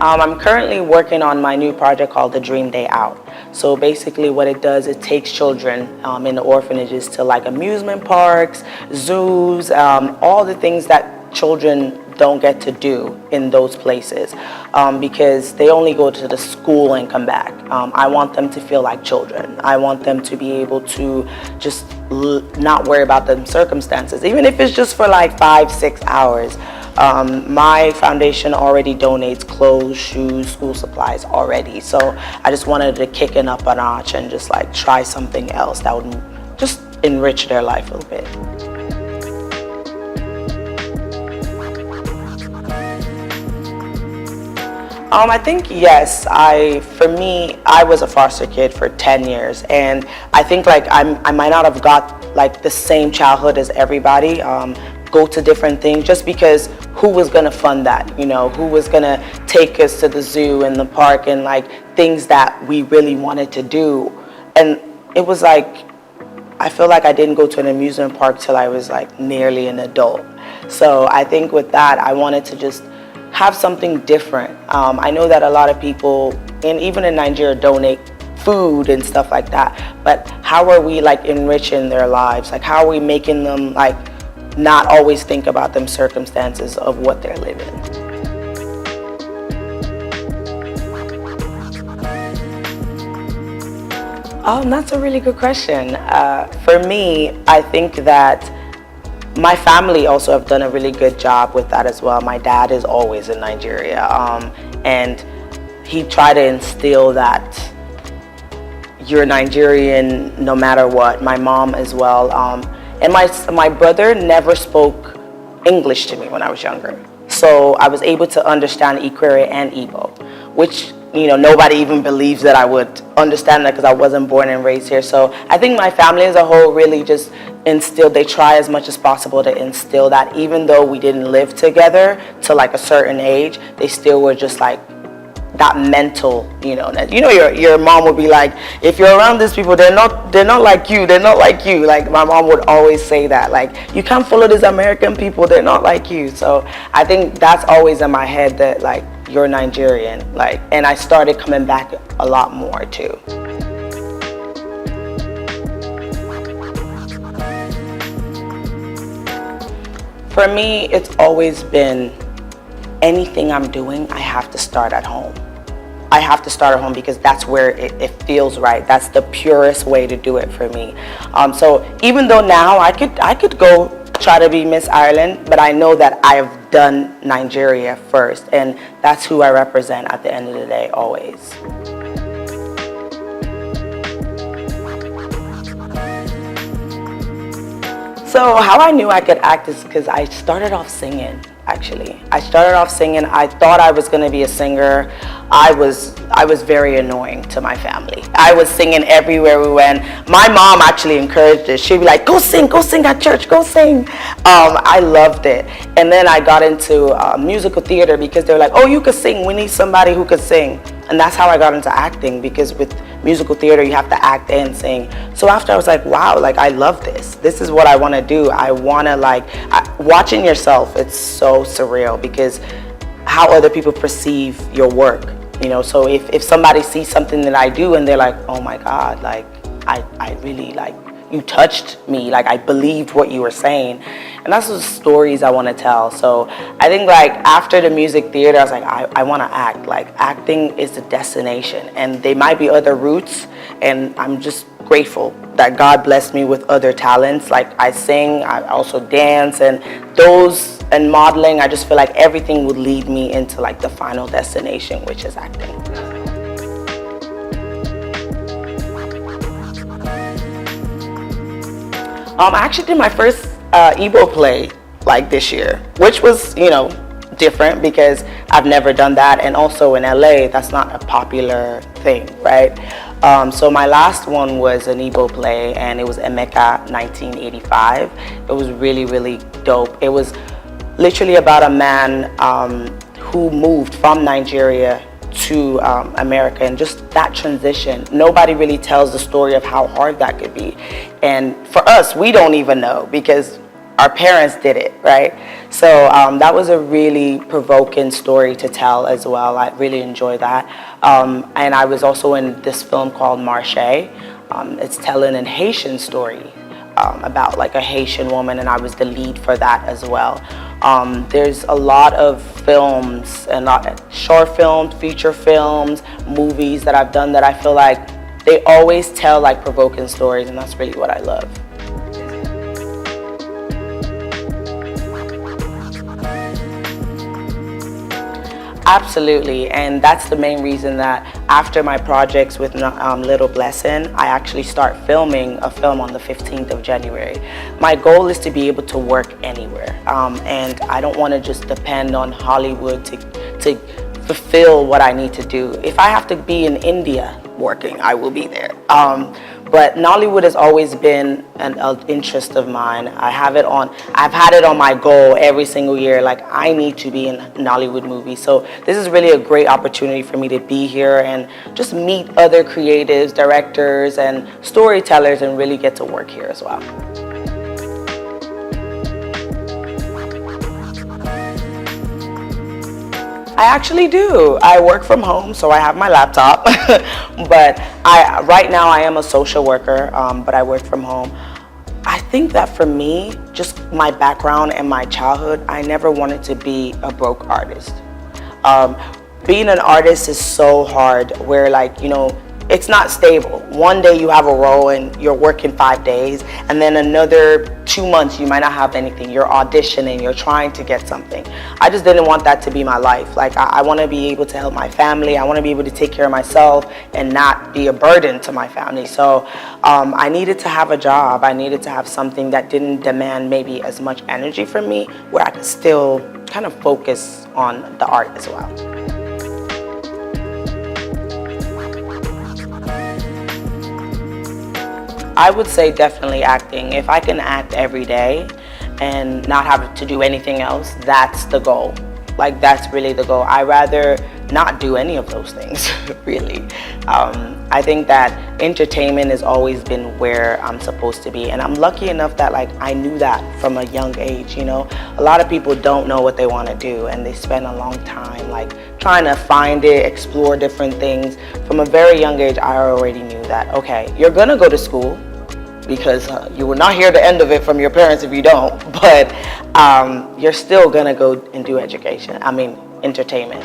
I'm currently working on my new project called The Dream Day Out. So basically what it does, it takes children in the orphanages to like amusement parks, zoos, all the things that children don't get to do in those places, because they only go to the school and come back. I want them to feel like children. I want them to be able to just not worry about the circumstances, even if it's just for like 5-6 hours. My foundation already donates clothes, shoes, school supplies already. So I just wanted to kick it up a notch and just like try something else that would just enrich their life a little bit. I think yes. For me, I was a foster kid for 10 years, and I think like I might not have got like the same childhood as everybody. Go to different things just because who was gonna fund that? You know, who was gonna take us to the zoo and the park and like things that we really wanted to do? And it was like, I feel like I didn't go to an amusement park till I was like nearly an adult. So I think with that, I wanted to just have something different. I know that a lot of people, and even in Nigeria, donate food and stuff like that, but how are we like enriching their lives? Like, how are we making them like not always think about them circumstances of what they're living? That's a really good question. For me, I think that my family also have done a really good job with that as well. My dad is always in Nigeria, and he tried to instill that you're Nigerian no matter what. My mom as well. And my brother never spoke English to me when I was younger. So I was able to understand Ikwere and Igbo, which, you know, nobody even believes that I would understand that because I wasn't born and raised here. So I think my family as a whole really just instilled, they try as much as possible to instill that, even though we didn't live together to like a certain age, they still were just like that mental, you know, that, you know, your mom would be like, if you're around these people, they're not like you, they're not like you. Like my mom would always say that, like, you can't follow these American people, they're not like you. So I think that's always in my head, that like, you're Nigerian, like, and I started coming back a lot more too. For me, it's always been, anything I'm doing, I have to start at home. I have to start at home because that's where it feels right. That's the purest way to do it for me. So even though now I could go try to be Miss Ireland, but I know that I've done Nigeria first, and that's who I represent at the end of the day, always. So how I knew I could act is because I started off singing, actually. I started off singing. I thought I was going to be a singer. I was very annoying to my family. I was singing everywhere we went. My mom actually encouraged it. She'd be like, go sing at church, go sing. I loved it. And then I got into musical theater because they were like, oh, you could sing. We need somebody who could sing. And that's how I got into acting, because with musical theater, you have to act and sing. So after I was like, wow, like I love this. This is what I want to do. I want to watching yourself, it's so surreal because how other people perceive your work. You know, so if somebody sees something that I do and they're like, oh my God, like I really like, you touched me, like I believed what you were saying. And that's the stories I want to tell. So I think like after the music theater, I was like, I want to act. Like acting is the destination, and there might be other routes, and I'm just grateful that God blessed me with other talents. Like I sing, I also dance, and modeling. I just feel like everything would lead me into like the final destination, which is acting. I actually did my first Igbo play like this year, which was, you know, different because I've never done that, and also in LA, that's not a popular thing, right? So my last one was an Igbo play, and it was Emeka 1985. It was really, really dope. It was literally about a man who moved from Nigeria to America, and just that transition. Nobody really tells the story of how hard that could be. And for us, we don't even know because our parents did it, right? So that was a really provoking story to tell as well. I really enjoyed that. And I was also in this film called Marche. It's telling a Haitian story about like a Haitian woman, and I was the lead for that as well. There's a lot of films, and short films, feature films, movies that I've done that I feel like they always tell like provoking stories, and that's really what I love. Absolutely, and that's the main reason that after my projects with Little Blessing, I actually start filming a film on the 15th of January. My goal is to be able to work anywhere, and I don't want to just depend on Hollywood to fulfill what I need to do. If I have to be in India working, I will be there. But Nollywood has always been an interest of mine. I've had it on my goal every single year, like I need to be in Nollywood movies. So this is really a great opportunity for me to be here and just meet other creatives, directors, and storytellers, and really get to work here as well. I actually do. I work from home, so I have my laptop. But right now I am a social worker, but I work from home. I think that for me, just my background and my childhood, I never wanted to be a broke artist. Being an artist is so hard, where like, you know, it's not stable. One day you have a role and you're working 5 days, and then another 2 months you might not have anything. You're auditioning, you're trying to get something. I just didn't want that to be my life. Like I want to be able to help my family. I want to be able to take care of myself and not be a burden to my family. So I needed to have a job. I needed to have something that didn't demand maybe as much energy from me, where I could still kind of focus on the art as well. I would say definitely acting. If I can act every day and not have to do anything else, that's the goal. Like that's really the goal. I'd rather not do any of those things, really. I think that entertainment has always been where I'm supposed to be, and I'm lucky enough that like I knew that from a young age, you know. A lot of people don't know what they want to do, and they spend a long time like trying to find it, explore different things. From a very young age, I already knew that, okay, you're gonna go to school, because you will not hear the end of it from your parents if you don't, but you're still gonna go and do entertainment.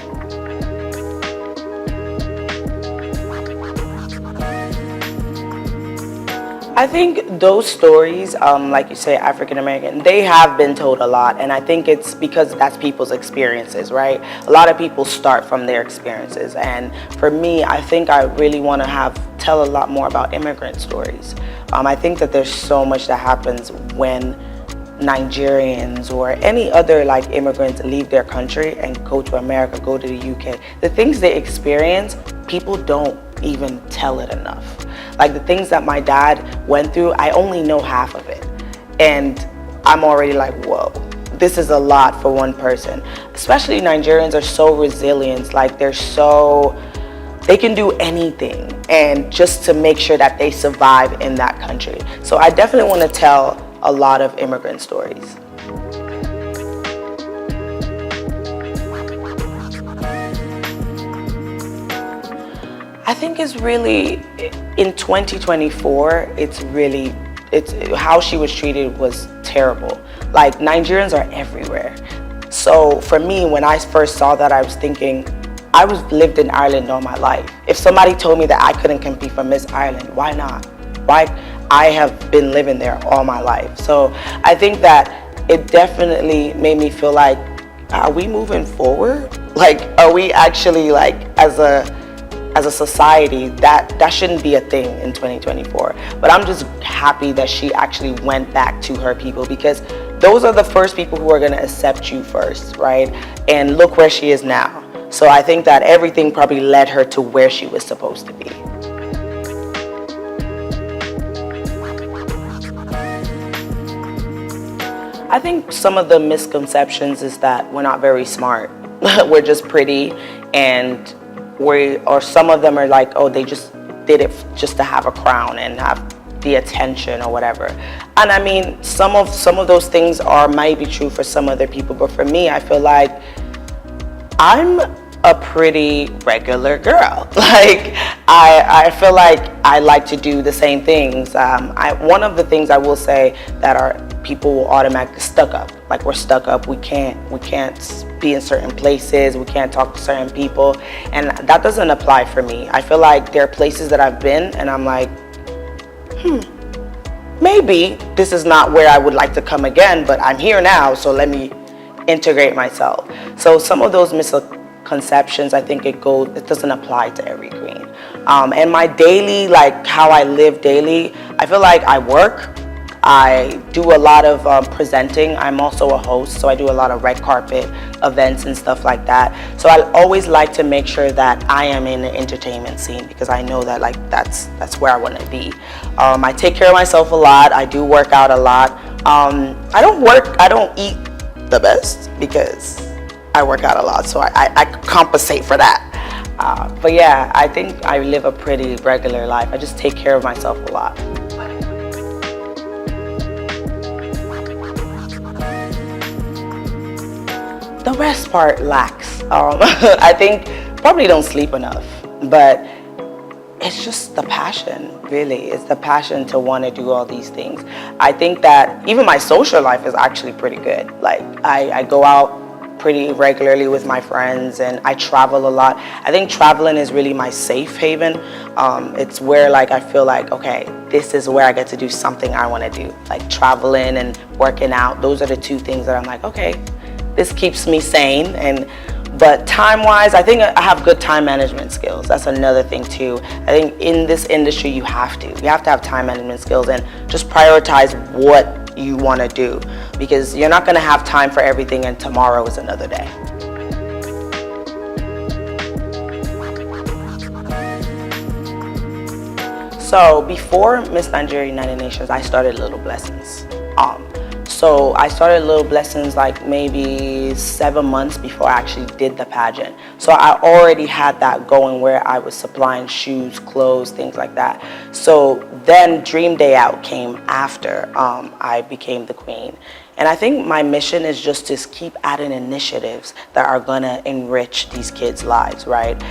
I think those stories, like you say, African American, they have been told a lot, and I think it's because that's people's experiences, right? A lot of people start from their experiences, and for me, I think I really want to tell a lot more about immigrant stories. I think that there's so much that happens when Nigerians or any other like immigrants leave their country and go to America, go to the UK. The things they experience, people don't even tell it enough. Like the things that my dad went through, I only know half of it. And I'm already like, whoa, this is a lot for one person. Especially Nigerians are so resilient, like they can do anything and just to make sure that they survive in that country. So I definitely want to tell a lot of immigrant stories. I think it's really, in 2024, it's how she was treated was terrible. Like, Nigerians are everywhere. So for me, when I first saw that, I was thinking, I lived in Ireland all my life. If somebody told me that I couldn't compete for Miss Ireland, why not? Why? I have been living there all my life. So I think that it definitely made me feel like, are we moving forward? Like, are we actually, like, as a society, that shouldn't be a thing in 2024. But I'm just happy that she actually went back to her people, because those are the first people who are gonna accept you first, right? And look where she is now. So I think that everything probably led her to where she was supposed to be. I think some of the misconceptions is that we're not very smart. We're just pretty, and or some of them are like, oh, they just did it just to have a crown and have the attention or whatever. And I mean, some of those things might be true for some other people, but for me, I feel like I'm a pretty regular girl. Like, I feel like I like to do the same things. One of the things I will say that people will automatically stuck up. Like, we're stuck up. We can't be in certain places. We can't talk to certain people, and that doesn't apply for me. I feel like there are places that I've been, and I'm like, maybe this is not where I would like to come again, but I'm here now, so let me integrate myself. So some of those misconceptions, I think it doesn't apply to every queen. And my daily, like how I live daily, I feel like I work. I do a lot of presenting. I'm also a host, so I do a lot of red carpet events and stuff like that. So I always like to make sure that I am in the entertainment scene, because I know that that's where I want to be. I take care of myself a lot. I do work out a lot. I don't eat the best because I work out a lot, so I compensate for that. But yeah, I think I live a pretty regular life. I just take care of myself a lot. The rest part lacks. I think probably don't sleep enough, but it's just the passion, really. It's the passion to want to do all these things. I think that even my social life is actually pretty good. Like, I go out pretty regularly with my friends, and I travel a lot. I think traveling is really my safe haven. It's where, like, I feel like, okay, this is where I get to do something I want to do. Like, traveling and working out, those are the two things that I'm like, okay, this keeps me sane. But time-wise, I think I have good time management skills. That's another thing too. I think in this industry, you have to have time management skills and just prioritize what you want to do, because you're not going to have time for everything, and tomorrow is another day. So before Miss Nigeria United Nations, I started Little Blessings. So I started Little Blessings like maybe 7 months before I actually did the pageant. So I already had that going, where I was supplying shoes, clothes, things like that. So then Dream Day Out came after I became the queen. And I think my mission is just to keep adding initiatives that are gonna enrich these kids' lives, right?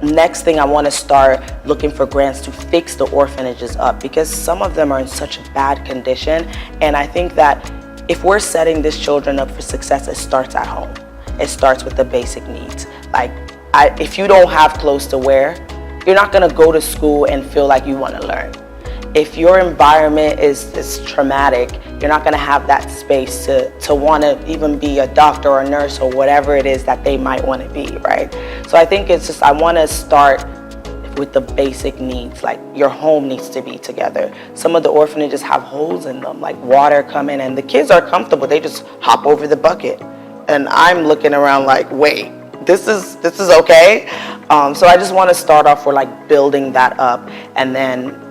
Next thing, I want to start looking for grants to fix the orphanages up, because some of them are in such a bad condition. And I think that if we're setting these children up for success, it starts at home. It starts with the basic needs. Like, if you don't have clothes to wear, you're not going to go to school and feel like you want to learn. if your environment is traumatic, you're not going to have that space to want to even be a doctor or a nurse or whatever it is that they might want to be, right? So I think it's just, I want to start with the basic needs, like your home needs to be together. Some of the orphanages have holes in them, like water coming, and the kids are comfortable, they just hop over the bucket. And I'm looking around like, wait, this is okay? So I just want to start off with like building that up, and then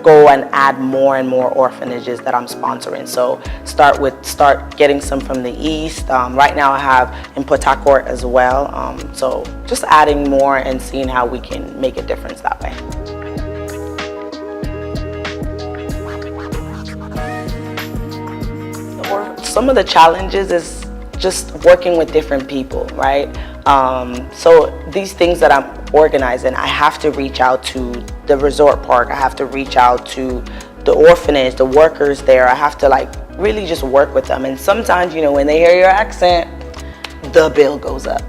go and add more and more orphanages that I'm sponsoring. So start getting some from the east. Right now I have in Port Harcourt as well. So just adding more and seeing how we can make a difference that way. Some of the challenges is just working with different people, right? So these things that I'm organizing, I have to reach out to the resort park, I have to reach out to the orphanage, the workers there, I have to like really just work with them. And sometimes, you know, when they hear your accent, the bill goes up.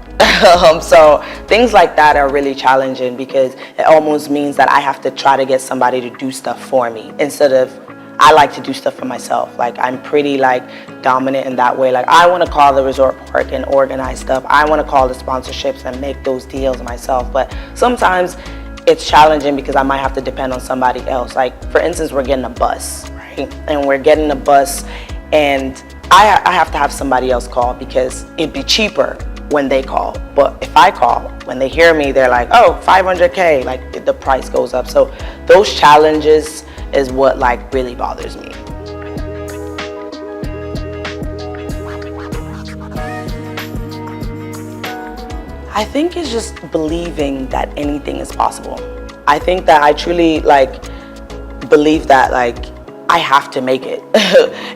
So things like that are really challenging, because it almost means that I have to try to get somebody to do stuff for me instead of I like to do stuff for myself. Like I'm pretty like dominant in that way. Like I want to call the resort park and organize stuff. I want to call the sponsorships and make those deals myself. But sometimes it's challenging because I might have to depend on somebody else. Like for instance, we're getting a bus, right? And we're getting a bus and I have to have somebody else call because it'd be cheaper when they call. But if I call, when they hear me, they're like, oh, $500K, like the price goes up. So those challenges is what like really bothers me. I think it's just believing that anything is possible. I think that I truly like believe that like I have to make it.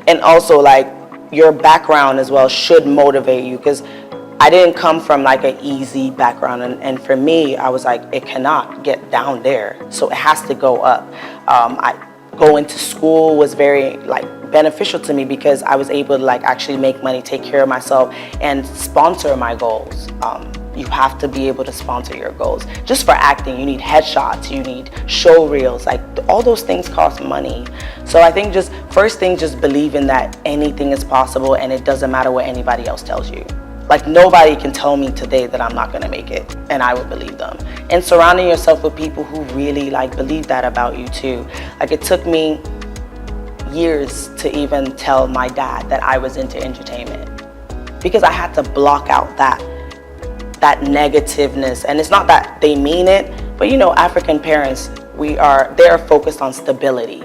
And also like your background as well should motivate you, because I didn't come from like an easy background, and for me, I was like, it cannot get down there, so it has to go up. Going to school was very like beneficial to me because I was able to like actually make money, take care of myself, and sponsor my goals. You have to be able to sponsor your goals. Just for acting, you need headshots, you need show reels, like all those things cost money. So I think just first thing, just believing that anything is possible and it doesn't matter what anybody else tells you. Like nobody can tell me today that I'm not gonna make it, and I would believe them. And surrounding yourself with people who really like believe that about you too. Like it took me years to even tell my dad that I was into entertainment, because I had to block out that negativeness. And it's not that they mean it, but you know, African parents, they're focused on stability,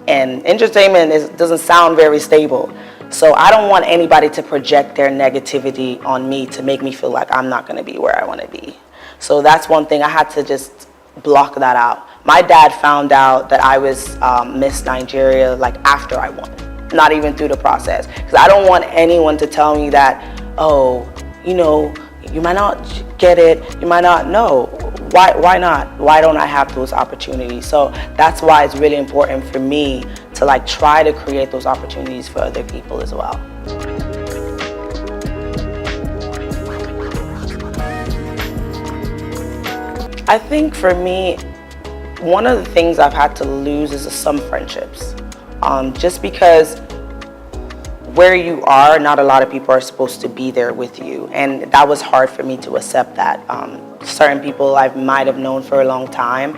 and entertainment doesn't sound very stable. So I don't want anybody to project their negativity on me to make me feel like I'm not going to be where I want to be. So that's one thing I had to just block that out. My dad found out that I was Miss Nigeria like after I won, not even through the process. Because I don't want anyone to tell me that, oh, you know, you might not get it, you might not know. Why not? Why don't I have those opportunities? So that's why it's really important for me to like try to create those opportunities for other people as well. I think for me, one of the things I've had to lose is some friendships. Just because where you are, not a lot of people are supposed to be there with you. And that was hard for me to accept that. Certain people I might have known for a long time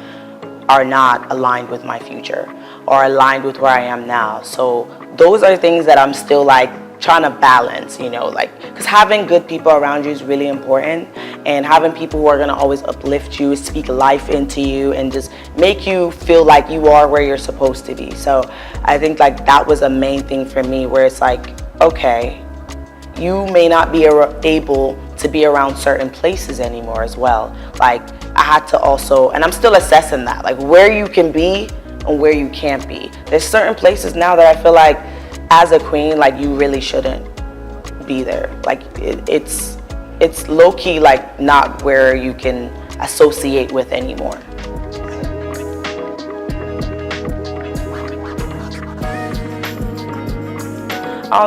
are not aligned with my future or aligned with where I am now. So those are things that I'm still like trying to balance, you know, like, because having good people around you is really important, and having people who are going to always uplift you, speak life into you, and just make you feel like you are where you're supposed to be. So I think like that was a main thing for me, where it's like, okay, you may not be able to be around certain places anymore as well. Like I had to also, and I'm still assessing that, like where you can be and where you can't be. There's certain places now that I feel like as a queen, like you really shouldn't be there. Like it's low-key like not where you can associate with anymore.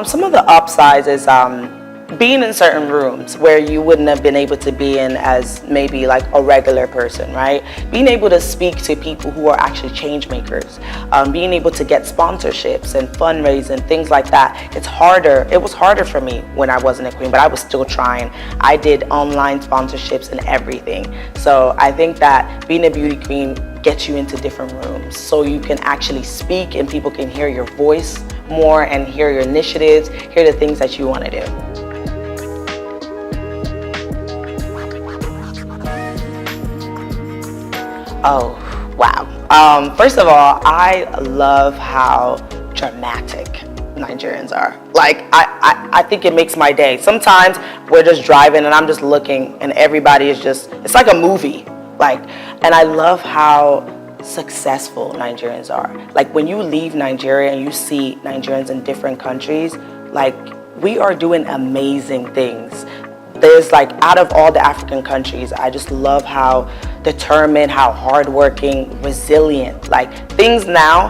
Some of the upsides is being in certain rooms where you wouldn't have been able to be in as maybe like a regular person, right? Being able to speak to people who are actually change makers, being able to get sponsorships and fundraising, things like that. It's harder. It was harder for me when I wasn't a queen, but I was still trying. I did online sponsorships and everything. So I think that being a beauty queen gets you into different rooms so you can actually speak and people can hear your voice more and hear your initiatives, hear the things that you want to do. Oh, wow. First of all, I love how dramatic Nigerians are. Like, I think it makes my day. Sometimes we're just driving and I'm just looking and everybody is just, it's like a movie. Like, and I love how successful Nigerians are. Like, when you leave Nigeria and you see Nigerians in different countries, like, we are doing amazing things. There's like, out of all the African countries, I just love how determined, how hardworking, resilient, like things now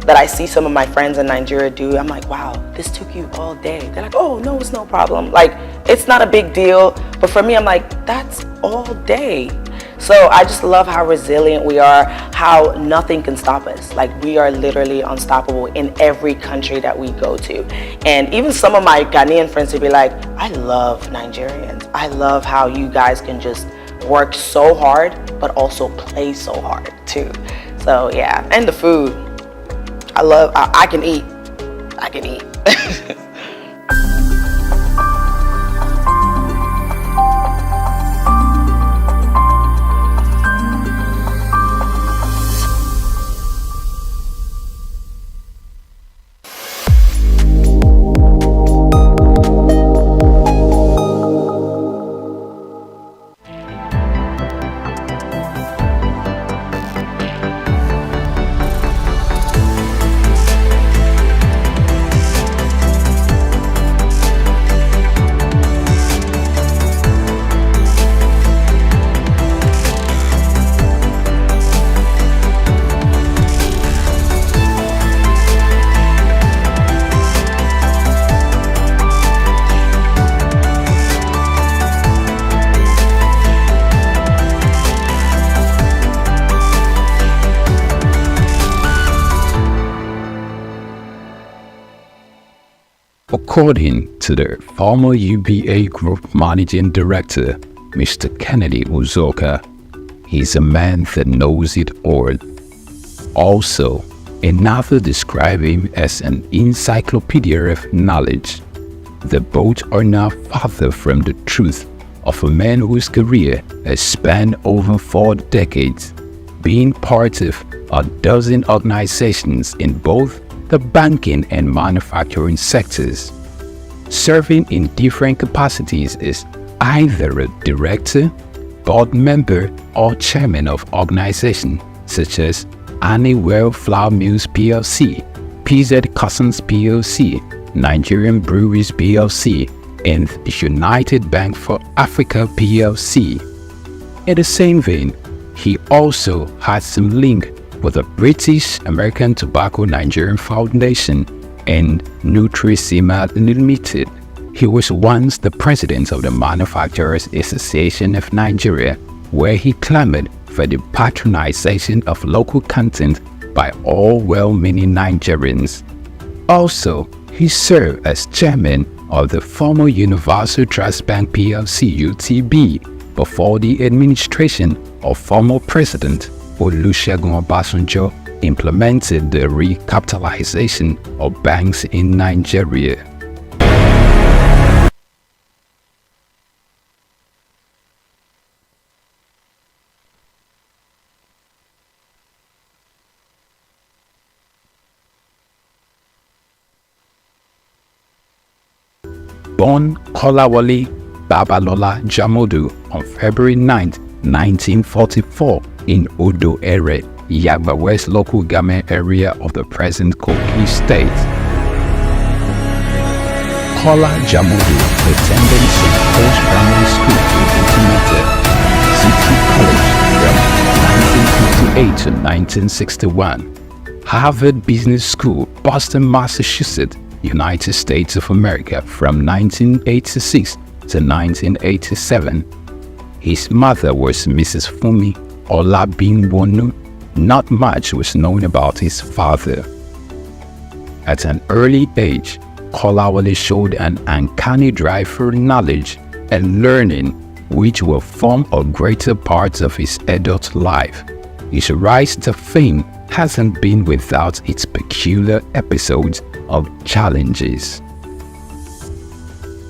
that I see some of my friends in Nigeria do, I'm like, wow, this took you all day. They're like, oh, no, it's no problem. Like, it's not a big deal. But for me, I'm like, that's all day. So I just love how resilient we are, how nothing can stop us. Like, we are literally unstoppable in every country that we go to. And even some of my Ghanaian friends would be like, I love Nigerians. I love how you guys can just work so hard, but also play so hard too. So yeah, and the food. I can eat. I can eat. According to the former UBA Group Managing Director, Mr. Kennedy Uzoka, he's a man that knows it all. Also, another described him as an encyclopedia of knowledge. The both are now farther from the truth of a man whose career has spanned over 4 decades, being part of a dozen organizations in both the banking and manufacturing sectors. Serving in different capacities as either a director, board member, or chairman of organizations such as Honeywell Flour Mills PLC, PZ Cussons PLC, Nigerian Breweries PLC, and United Bank for Africa PLC. In the same vein, he also had some link with the British American Tobacco Nigerian Foundation and Nutrisima Limited. He was once the president of the Manufacturers Association of Nigeria, where he clamored for the patronization of local content by all well-meaning Nigerians. Also, he served as chairman of the former Universal Trust Bank PLC UTB before the administration of former President Olusegun Obasanjo implemented the recapitalization of banks in Nigeria. Born Kolawole Babalola Jamodu on February 9, 1944 in Odo Ere, Yagba West local government area of the present Kogi State. Kola Jamodu attended St. Paul's Primary School in Intimate City College from 1958 to 1961. Harvard Business School, Boston, Massachusetts, United States of America from 1986 to 1987. His mother was Mrs. Fumi Olabinwonu. Not much was known about his father. At an early age, Kolawole showed an uncanny drive for knowledge and learning, which will form a greater part of his adult life. His rise to fame hasn't been without its peculiar episodes of challenges.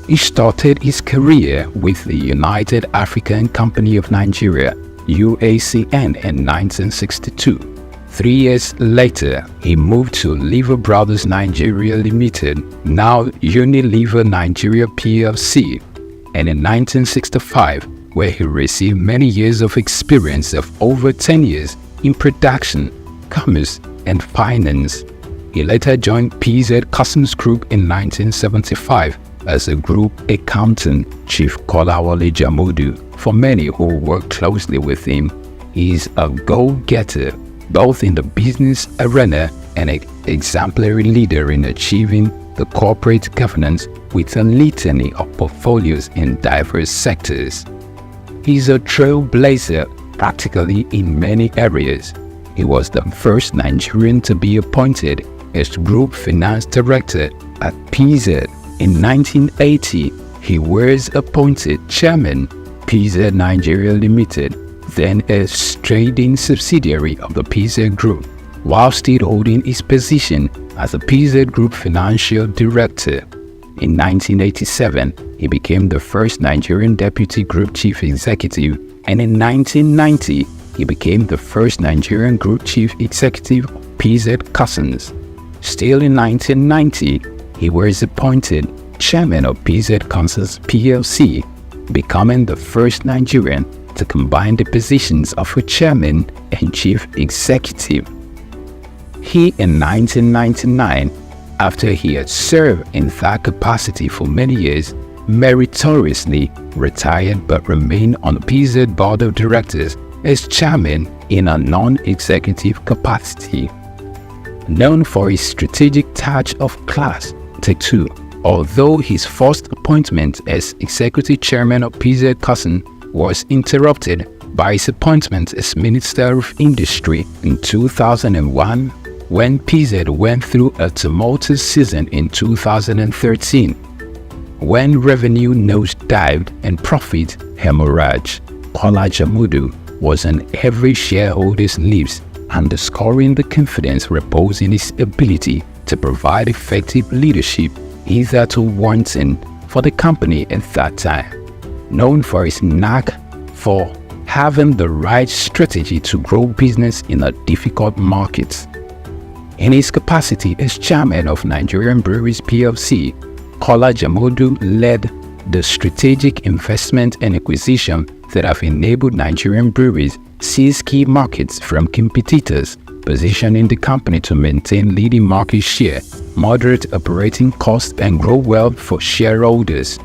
He started his career with the United African Company of Nigeria, UACN, in 1962. 3 years later, he moved to Lever Brothers Nigeria Limited, now Unilever Nigeria PLC, and in 1965, where he received many years of experience of over 10 years in production, commerce, and finance. He later joined PZ Customs Group in 1975 as a group accountant. Chief Kolawole Jamodu, for many who work closely with him, is a go-getter both in the business arena and an exemplary leader in achieving the corporate governance with a litany of portfolios in diverse sectors. He's a trailblazer practically in many areas. He was the first Nigerian to be appointed as Group Finance Director at PZ. In 1980, he was appointed Chairman, PZ Nigeria Limited, then a trading subsidiary of the PZ Group, while still holding his position as a PZ Group Financial Director. In 1987, he became the first Nigerian Deputy Group Chief Executive, and in 1990, he became the first Nigerian Group Chief Executive of PZ Customs. Still in 1990, he was appointed Chairman of PZ Customs PLC, becoming the first Nigerian to combine the positions of a Chairman and Chief Executive. He, in 1999, after he had served in that capacity for many years, meritoriously retired but remained on the PZ Board of Directors as Chairman in a non-executive capacity. Known for his strategic touch of class, Take 2, although his first appointment as Executive Chairman of PZ Customs was interrupted by his appointment as Minister of Industry in 2001, when PZ went through a tumultuous season in 2013, when revenue nosedived and profit hemorrhaged. Kola Jamodu was on every shareholder's lips, underscoring the confidence reposed in his ability to provide effective leadership hitherto wanting for the company at that time. Known for his knack for having the right strategy to grow business in a difficult market. In his capacity as Chairman of Nigerian Breweries PLC, Kola Jamodu led the strategic investment and acquisition that have enabled Nigerian breweries seize key markets from competitors, positioning the company to maintain leading market share, moderate operating costs, and grow wealth for shareholders.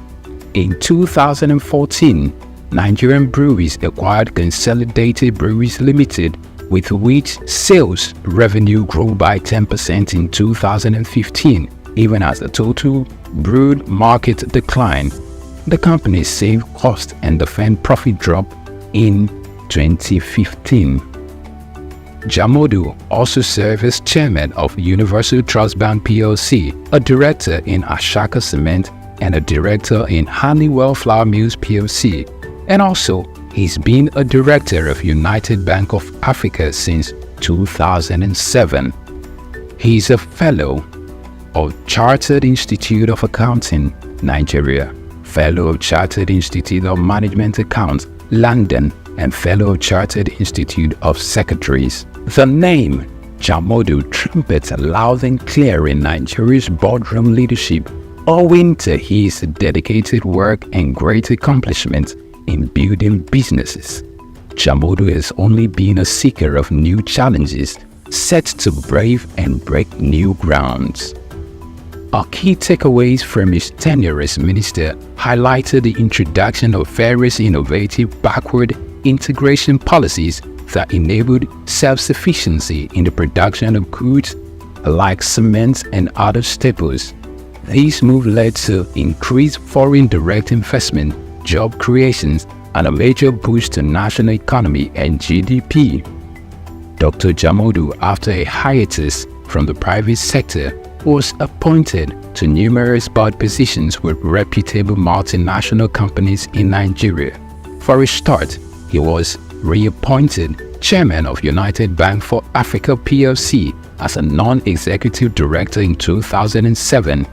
In 2014, Nigerian Breweries acquired Consolidated Breweries Limited, with which sales revenue grew by 10% in 2015, even as the total brewed market declined. The company saved cost and defend profit drop in 2015. Jamodu also served as Chairman of Universal Trust Bank PLC, a Director in Ashaka Cement, and a Director in Honeywell Flour Mills PLC, and also he's been a Director of United Bank of Africa since 2007. He's a Fellow of Chartered Institute of Accounting, Nigeria, Fellow of Chartered Institute of Management Accounts, London, and Fellow of Chartered Institute of Secretaries. The name Jamodu trumpets loud and clear in Nigeria's boardroom leadership, owing to his dedicated work and great accomplishments in building businesses. Jamodu has only been a seeker of new challenges, set to brave and break new grounds. Our key takeaways from his tenure as minister highlighted the introduction of various innovative backward integration policies that enabled self-sufficiency in the production of goods like cement and other staples. This move led to increased foreign direct investment, job creations, and a major boost to national economy and GDP. Dr. Jamodu, after a hiatus from the private sector, was appointed to numerous board positions with reputable multinational companies in Nigeria. For a start, he was reappointed chairman of United Bank for Africa plc as a non-executive director in 2007.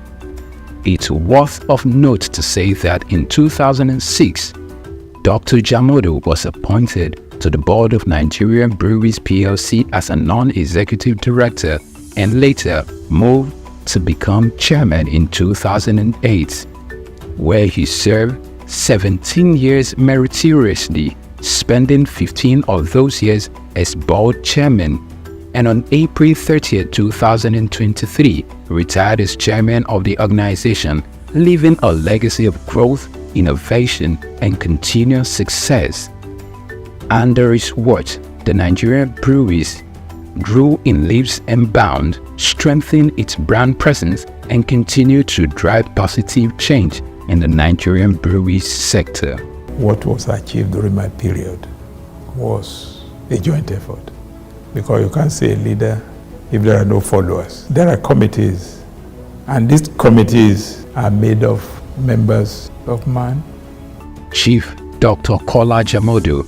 It's worth of note to say that in 2006, Dr. Jamodu was appointed to the board of Nigerian Breweries plc as a non-executive director and later moved to become chairman in 2008, where he served 17 years meritoriously, spending 15 of those years as board chairman, and on April 30, 2023, retired as chairman of the organization, leaving a legacy of growth, innovation, and continuous success. Under his watch, the Nigerian breweries grew in leaps and bounds, strengthened its brand presence, and continued to drive positive change in the Nigerian breweries sector. What was achieved during my period was a joint effort, because you can't say a leader if there are no followers. There are committees, and these committees are made of members of mine. Chief Dr. Kola Jamodu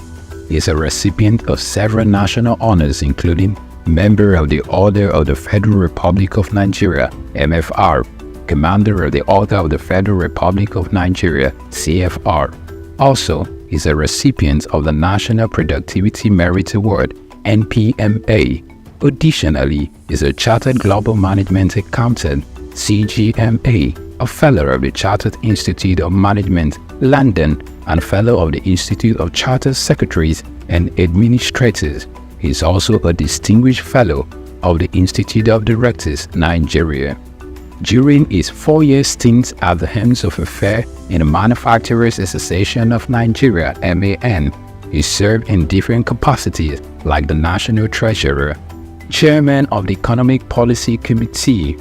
is a recipient of several national honors, including Member of the Order of the Federal Republic of Nigeria, MFR, Commander of the Order of the Federal Republic of Nigeria, CFR. Also, is a recipient of the National Productivity Merit Award, NPMA. Additionally, is a Chartered Global Management Accountant, CGMA, a Fellow of the Chartered Institute of Management, London, and Fellow of the Institute of Chartered Secretaries and Administrators. He is also a Distinguished Fellow of the Institute of Directors, Nigeria. During his 4-year stint at the helms of affairs in the Manufacturers Association of Nigeria, MAN, he served in different capacities like the National Treasurer, Chairman of the Economic Policy Committee,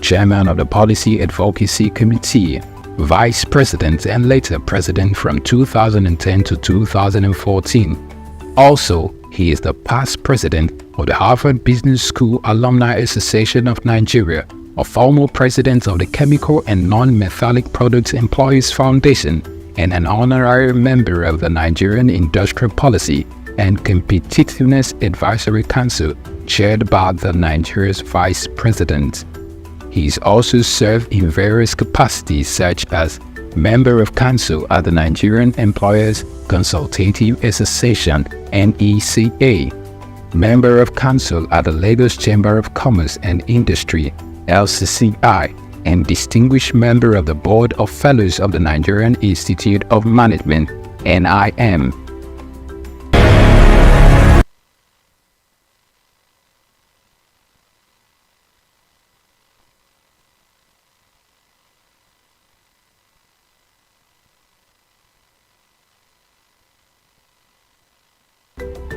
Chairman of the Policy Advocacy Committee, Vice President, and later President from 2010 to 2014. Also, he is the past president of the Harvard Business School Alumni Association of Nigeria, a former president of the Chemical and Non-Metallic Products Employees Foundation, and an honorary member of the Nigerian Industrial Policy and Competitiveness Advisory Council, chaired by the Nigeria's Vice President. He has also served in various capacities such as Member of Council at the Nigerian Employers Consultative Association, NECA, Member of Council at the Lagos Chamber of Commerce and Industry, LCCI, and Distinguished Member of the Board of Fellows of the Nigerian Institute of Management, NIM.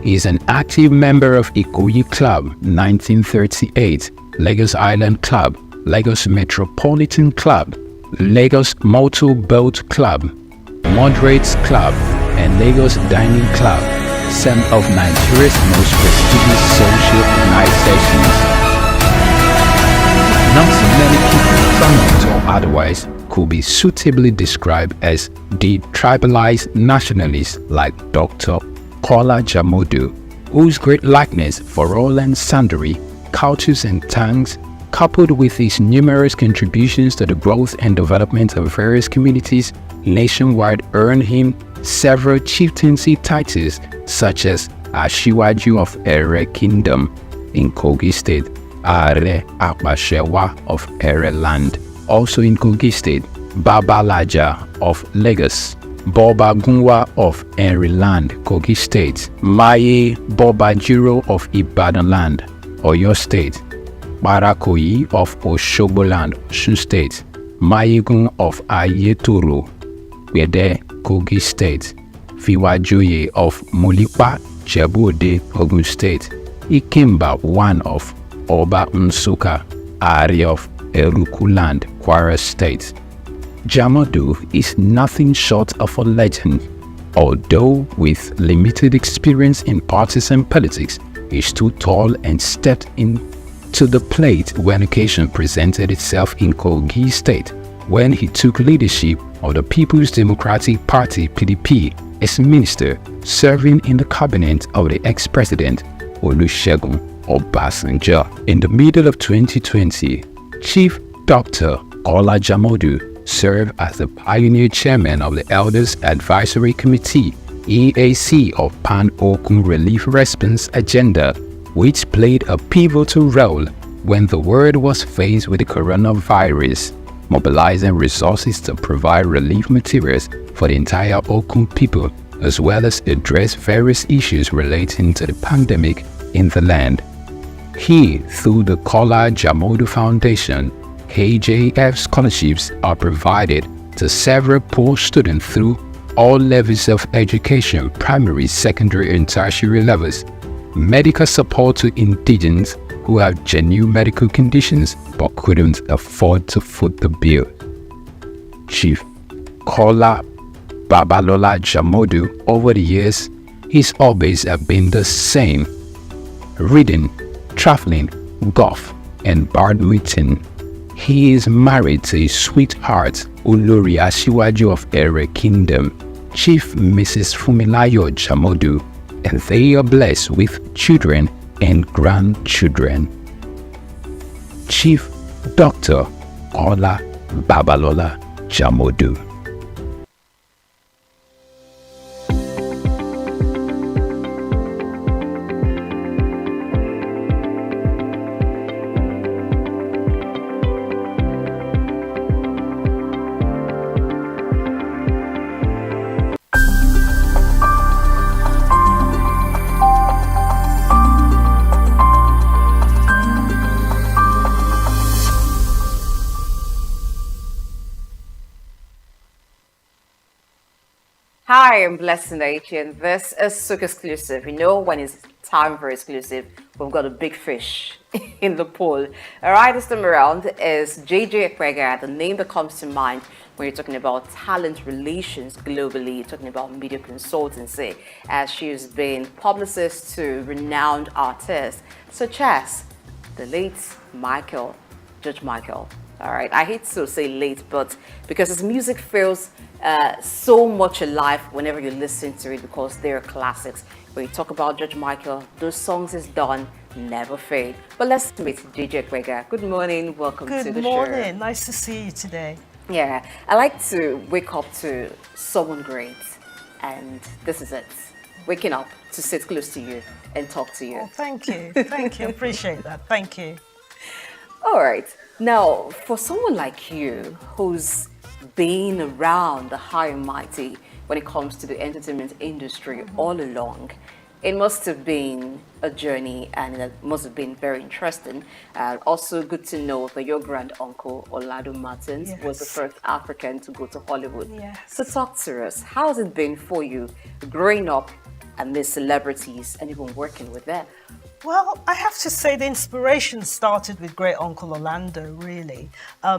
He is an active member of Ikoyi Club 1938, Lagos Island Club, Lagos Metropolitan Club, Lagos Motor Boat Club, Moderates Club, and Lagos Dining Club, some of Nigeria's most prestigious social organizations. Not many people, prominent or otherwise, could be suitably described as detribalized nationalists like Dr. Kola Jamodu, whose great likeness for all and sundry, cultures and tongues, coupled with his numerous contributions to the growth and development of various communities nationwide, earned him several chieftaincy titles such as Ashiwaju of Ere Kingdom in Kogi State, Are Apashewa of Ere Land, also in Kogi State, Babalaja of Lagos, Boba Gunwa of Henry Land, Kogi State, Maye Bobajiro of Ibadan Land, Oyo State, Barakoyi of Osogbo Land, Osun State, Mayegun of Ayetoro, Wede, Kogi State, Fiwajoye of Molipa, Jebu-Ode, Ogun State, Ikemba I of Oba Nsukka, Ari of Eruku Land, Kwara State. Jamodu is nothing short of a legend. Although with limited experience in partisan politics, he stood tall and stepped into the plate when occasion presented itself in Kogi State, when he took leadership of the People's Democratic Party (PDP) as minister, serving in the cabinet of the ex-president Olusegun Obasanjo. In the middle of 2020, Chief Dr. Kola Jamodu served as the pioneer chairman of the Elders Advisory Committee (EAC) of Pan-Okun Relief Response Agenda, which played a pivotal role when the world was faced with the coronavirus, mobilizing resources to provide relief materials for the entire Okun people, as well as address various issues relating to the pandemic in the land. He, through the Kola Jamodu Foundation, KJF scholarships are provided to several poor students through all levels of education, primary, secondary, and tertiary levels, medical support to indigents who have genuine medical conditions but couldn't afford to foot the bill. Chief Kola Babalola Jamodu, over the years, his hobbies have been the same: reading, traveling, golf, and badminton. He is married to his sweetheart, Olori Asiwaju of Ere Kingdom, Chief Mrs. Fumilayo Jamodu, and they are blessed with children and grandchildren. Chief Dr. Kola Babalola Jamodu. Hi, I'm Blessed Nation. This is Souq exclusive. You know, when it's time for exclusive, we've got a big fish in the pool. All right, this time around is JJ Ekwega, the name that comes to mind when you're talking about talent relations globally, talking about media consultancy, as she's been publicist to renowned artists such as the late George Michael. All right, I hate to say late, but because his music feels so much alive whenever you listen to it, because they're classics. When you talk about George Michael, those songs is done, never fade. But let's meet JJ Ekwega. Good morning, welcome to the show. Good morning, nice to see you today. Yeah, I like to wake up to someone great, and this is it. Waking up to sit close to you and talk to you. Oh, thank you, thank you, appreciate that, thank you. All right, now for someone like you who's been around the high and mighty when it comes to the entertainment industry all along, it must have been a journey, and it must have been very interesting. Also good to know that your grand uncle Olado Martins was the first African to go to Hollywood. Yes. So talk to us, how has it been for you growing up amidst celebrities and even working with them? Well, I have to say the inspiration started with great uncle Orlando, really,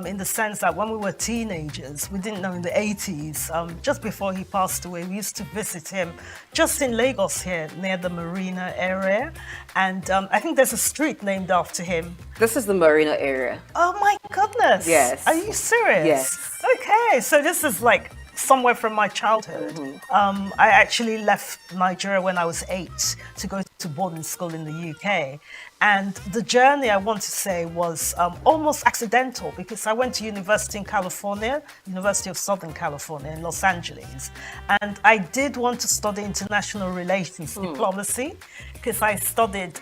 in the sense that when we were teenagers, we didn't know in the 80s, just before he passed away, we used to visit him just in Lagos here, near the Marina area, and I think there's a street named after him. This is the Marina area. Oh my goodness! Yes. Are you serious? Yes. Okay, so this is like somewhere from my childhood. I actually left Nigeria when I was 8 to go to boarding school in the UK. And the journey, I want to say, was almost accidental, because I went to university in California, University of Southern California in Los Angeles. And I did want to study international relations, diplomacy, because I studied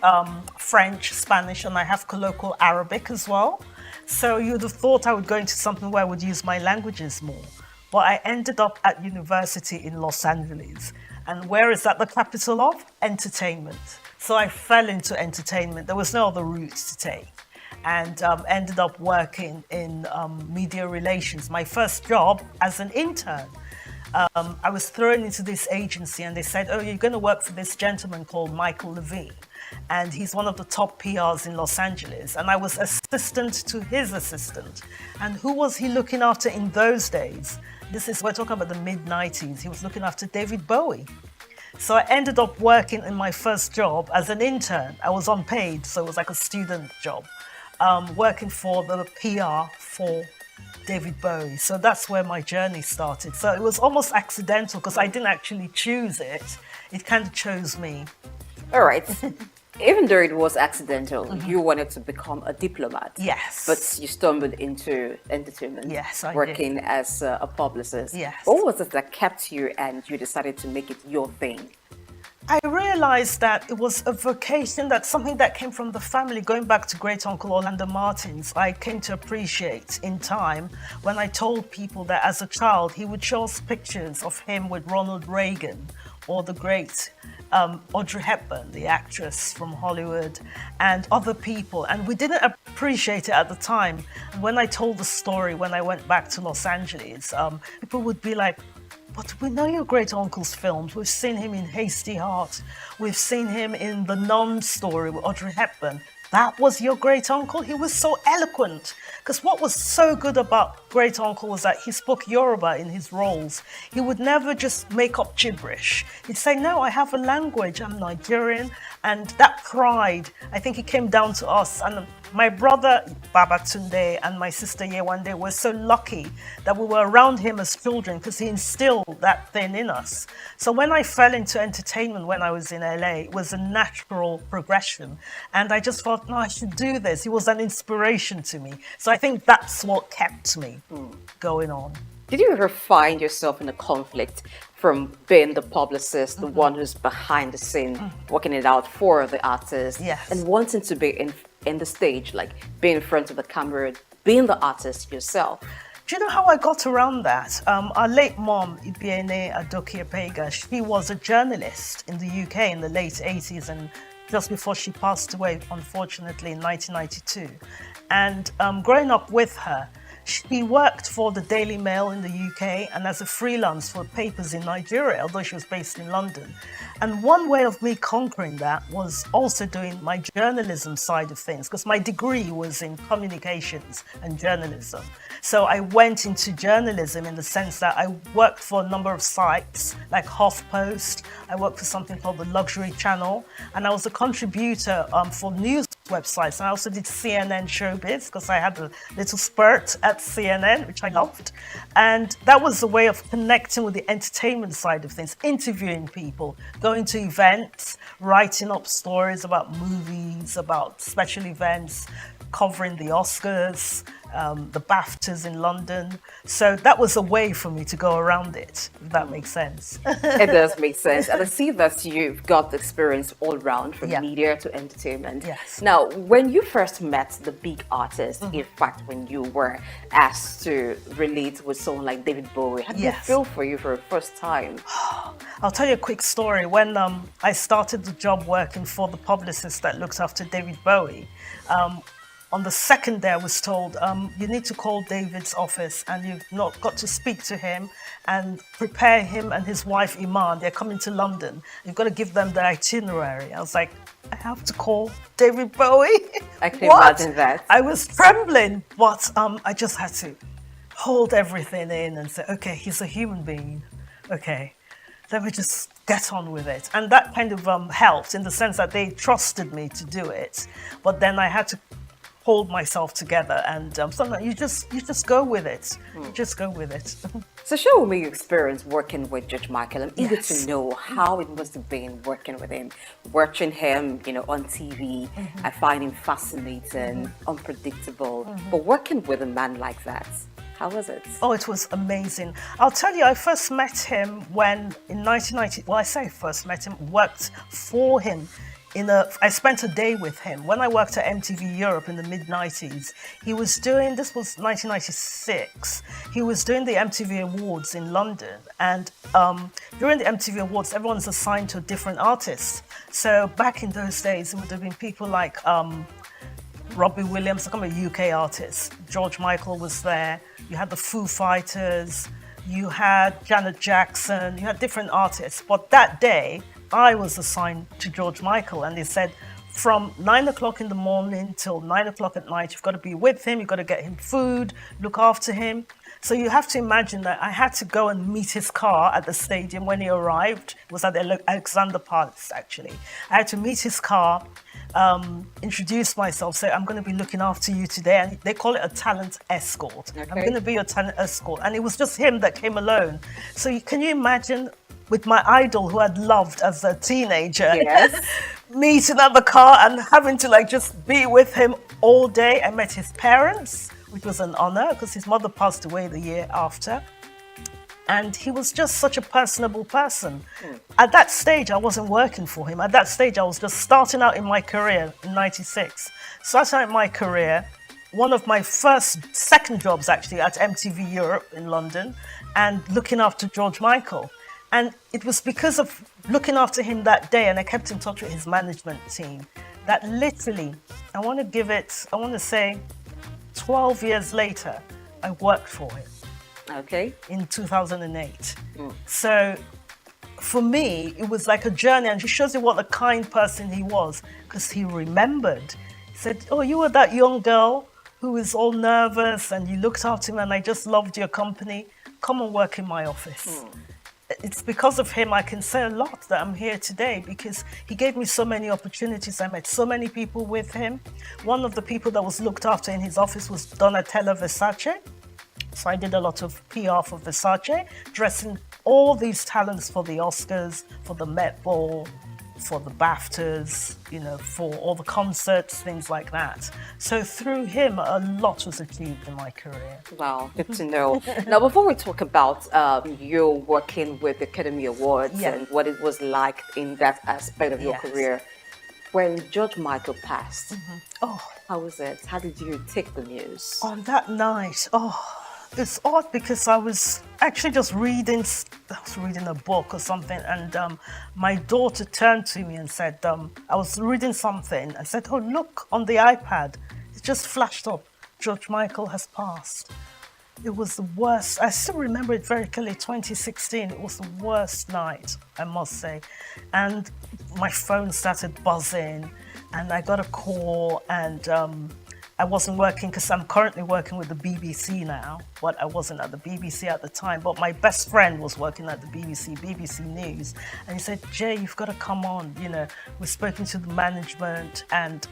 French, Spanish, and I have colloquial Arabic as well. So you'd have thought I would go into something where I would use my languages more. But I ended up at university in Los Angeles. And where is that the capital of? Entertainment. So I fell into entertainment. There was no other route to take. And ended up working in media relations. My first job as an intern. I was thrown into this agency and they said, oh, you're going to work for this gentleman called Michael Levine. And he's one of the top PRs in Los Angeles. And I was assistant to his assistant. And who was he looking after in those days? We're talking about the mid-90s. He was looking after David Bowie. So I ended up working in my first job as an intern. I was unpaid, so it was like a student job, working for the PR for David Bowie. So that's where my journey started. So it was almost accidental because I didn't actually choose it. It kind of chose me. All right. Even though it was accidental, you wanted to become a diplomat. Yes. But you stumbled into entertainment. Yes, I working did. as a publicist. Yes. What was it that kept you and you decided to make it your thing? I realized that it was a vocation, that's something that came from the family. Going back to great uncle Orlando Martins, I came to appreciate in time when I told people that as a child he would show us pictures of him with Ronald Reagan or the great Audrey Hepburn, the actress from Hollywood, and other people. And we didn't appreciate it at the time. And when I told the story, when I went back to Los Angeles, people would be like, but we know your great uncle's films. We've seen him in Hasty Heart. We've seen him in The Nun story with Audrey Hepburn. That was your great uncle? He was so eloquent. Because what was so good about great uncle was that he spoke Yoruba in his roles. He would never just make up gibberish. He'd say, no, I have a language, I'm Nigerian. And that pride, I think it came down to us. And my brother Babatunde and my sister Yewande were so lucky that we were around him as children because he instilled that thing in us. So when I fell into entertainment when I was in LA, it was a natural progression. And I just thought, no, I should do this. He was an inspiration to me. So I think that's what kept me going on. Did you ever find yourself in a conflict from being the publicist, the one who's behind the scene, working it out for the artist, and wanting to be in the stage, like being in front of the camera, being the artist yourself? Do you know how I got around that? Our late mom, Ibiene Adokie-Apega, she was a journalist in the UK in the late 80s and just before she passed away, unfortunately, in 1992. And growing up with her, she worked for the Daily Mail in the UK and as a freelance for papers in Nigeria, although she was based in London. And one way of me conquering that was also doing my journalism side of things, because my degree was in communications and journalism. So I went into journalism in the sense that I worked for a number of sites like HuffPost. I worked for something called the Luxury Channel, and I was a contributor for news websites. And I also did CNN Showbiz because I had a little spurt at CNN, which I loved. And that was a way of connecting with the entertainment side of things, interviewing people, going to events, writing up stories about movies, about special events, covering the Oscars, the BAFTAs in London. So that was a way for me to go around it, if that makes sense. It does make sense. And I see that you've got the experience all round from media to entertainment. Yes. Now, when you first met the big artists, in fact, when you were asked to relate with someone like David Bowie, how did it feel for you for the first time? I'll tell you a quick story. When I started the job working for the publicist that looked after David Bowie, on the second day I was told, you need to call David's office and you've not got to speak to him and prepare him and his wife Iman. They're coming to London. You've got to give them the itinerary. I was like, I have to call David Bowie? I can imagine that. I was trembling, but I just had to hold everything in and say, okay, he's a human being. Okay, let me just get on with it. And that kind of helped in the sense that they trusted me to do it. But then I had to hold myself together, and sometimes you just go with it. You just go with it. So share me your experience working with Judge Michael. I'm eager to know how it must have been working with him, watching him, on TV. I find him fascinating, unpredictable. But working with a man like that, how was it? Oh, it was amazing. I'll tell you, I first met him when in 1990. Well, I say first met him, worked for him. I spent a day with him. When I worked at MTV Europe in the mid-90s, he was doing, this was 1996, he was doing the MTV Awards in London. And during the MTV Awards, everyone's assigned to a different artist. So back in those days, it would have been people like Robbie Williams, I'm a UK artist. George Michael was there. You had the Foo Fighters. you had Janet Jackson, you had different artists. But that day, I was assigned to George Michael, and they said, from 9 o'clock in the morning till 9 o'clock at night, you've got to be with him, you've got to get him food, look after him. So you have to imagine that I had to go and meet his car at the stadium when he arrived. It was at the Alexander Palace, actually. I had to meet his car, introduce myself, say, I'm going to be looking after you today. And they call it a talent escort. Okay. I'm going to be your talent escort. And it was just him that came alone. So can you imagine, with my idol who I'd loved as a teenager, yes, meeting at the car and having to like just be with him all day. I met his parents, which was an honor because his mother passed away the year after. And he was just such a personable person. At that stage, I wasn't working for him. At that stage, I was just starting out in my career in 96. Starting out in my career, one of my second jobs actually at MTV Europe in London, and looking after George Michael. And it was because of looking after him that day, and I kept in touch with his management team, that literally, I want to say 12 years later, I worked for him. Okay. In 2008. So for me, it was like a journey, and it shows you what a kind person he was, because he remembered. He said, oh, you were that young girl who was all nervous, and you looked after him, and I just loved your company. Come and work in my office. It's because of him I can say a lot that I'm here today, because he gave me so many opportunities. I met so many people with him. One of the people that was looked after in his office was Donatella Versace. So I did a lot of PR for Versace, dressing all these talents for the Oscars, for the Met Ball, for the BAFTAs, for all the concerts, things like that. So through him, a lot was achieved in my career. Wow, good to know. Now, before we talk about you working with the Academy Awards and what it was like in that aspect of your career, when George Michael passed, how was it? How did you take the news? On that night, it's odd because I was actually just reading a book or something, and my daughter turned to me and said, I was reading something and said, oh, look on the iPad, it just flashed up, George Michael has passed. It was the worst. I still remember it very clearly, 2016. It was the worst night, I must say. And my phone started buzzing, and I got a call, and I wasn't working because I'm currently working with the BBC now, but I wasn't at the BBC at the time. But my best friend was working at the BBC News, and he said, Jay, you've got to come on. We've spoken to the management and